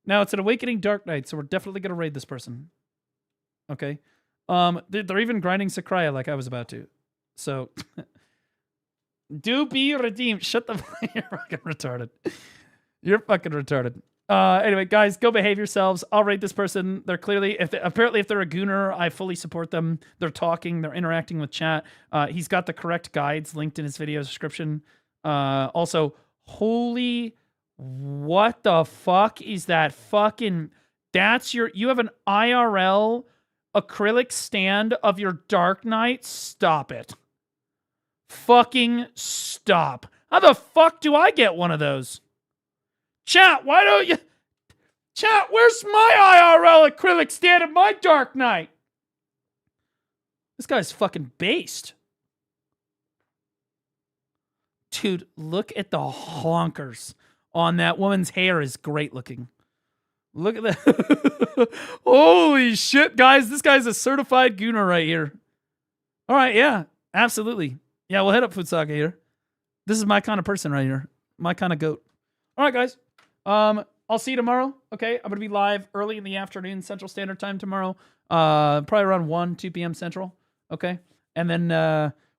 Now, it's an Awakening Dark Knight, so we're definitely going to raid this person. Okay? They're even grinding Sakraya like I was about to. So, do be redeemed. Shut the fuck. You're fucking retarded. You're fucking retarded. Anyway, guys, go behave yourselves. I'll raid this person. They're clearly, apparently, if they're a gooner, I fully support them. They're talking, they're interacting with chat. He's got the correct guides linked in his video description. Also, holy, what the fuck is that fucking? That's you have an IRL acrylic stand of your Dark Knight. Stop it. Fucking stop. How the fuck do I get one of those? Chat, why don't you... Chat, where's my IRL acrylic stand of my Dark Knight? This guy's fucking based. Dude, look at the honkers on that woman's hair is great looking. Look at that. Holy shit, guys. This guy's a certified gooner right here. All right, yeah, absolutely. Yeah, we'll head up Foodsaka here. This is my kind of person right here. My kind of goat. All right, guys. I'll see you tomorrow. Okay, I'm gonna be live early in the afternoon Central Standard Time tomorrow. Probably around 2 p.m. Central. Okay, and then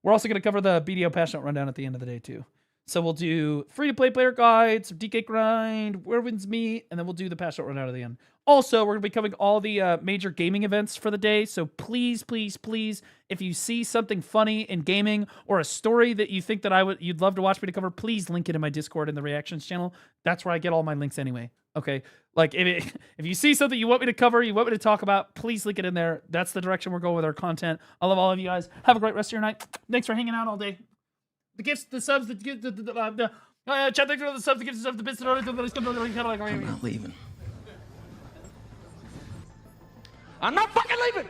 we're also gonna cover the BDO patch note rundown at the end of the day too. So we'll do free-to-play player guides, some DK grind, where wins me, and then we'll do the patch note rundown at the end. Also, we're gonna be covering all the major gaming events for the day. So please, please, please, if you see something funny in gaming or a story that you think that you'd love to watch me to cover, please link it in my Discord in the reactions channel. That's where I get all my links anyway. Okay, like if you see something you want me to cover, you want me to talk about, please link it in there. That's the direction we're going with our content. I love all of you guys. Have a great rest of your night. Thanks for hanging out all day. The gifts, the subs, the chat, thanks for the subs, the gifts, the subs, the bits, I'm not leaving. I'm not fucking leaving!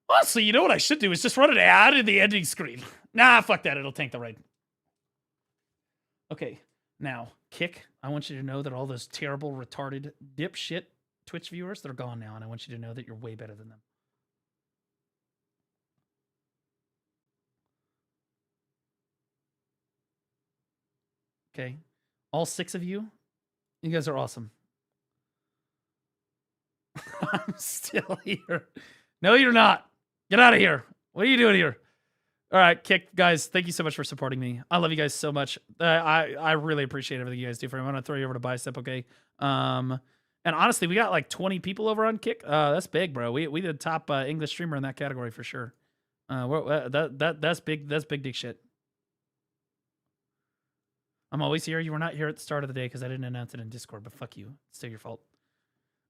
Honestly, you know what I should do is just run an ad in the ending screen. Nah, fuck that. It'll tank the raid. Okay, now, Kick, I want you to know that all those terrible, retarded, dipshit Twitch viewers, they're gone now, and I want you to know that you're way better than them. Okay, all 6 of you, you guys are awesome. I'm still here. No, you're not. Get out of here. What are you doing here? All right, Kick, guys, thank you so much for supporting me. I love you guys so much. I really appreciate everything you guys do for me. I'm going to throw you over to Bicep, okay? And honestly, we got like 20 people over on Kick. That's big, bro. We the top English streamer in that category for sure. That's big. That's big dick shit. I'm always here. You were not here at the start of the day because I didn't announce it in Discord, but fuck you. It's still your fault.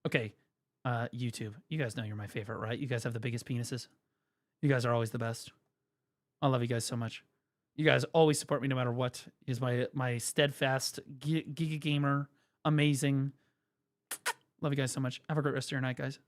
Okay, YouTube. You guys know you're my favorite, right? You guys have the biggest penises. You guys are always the best. I love you guys so much. You guys always support me no matter what. Is my steadfast Giga Gamer. Amazing. Love you guys so much. Have a great rest of your night, guys.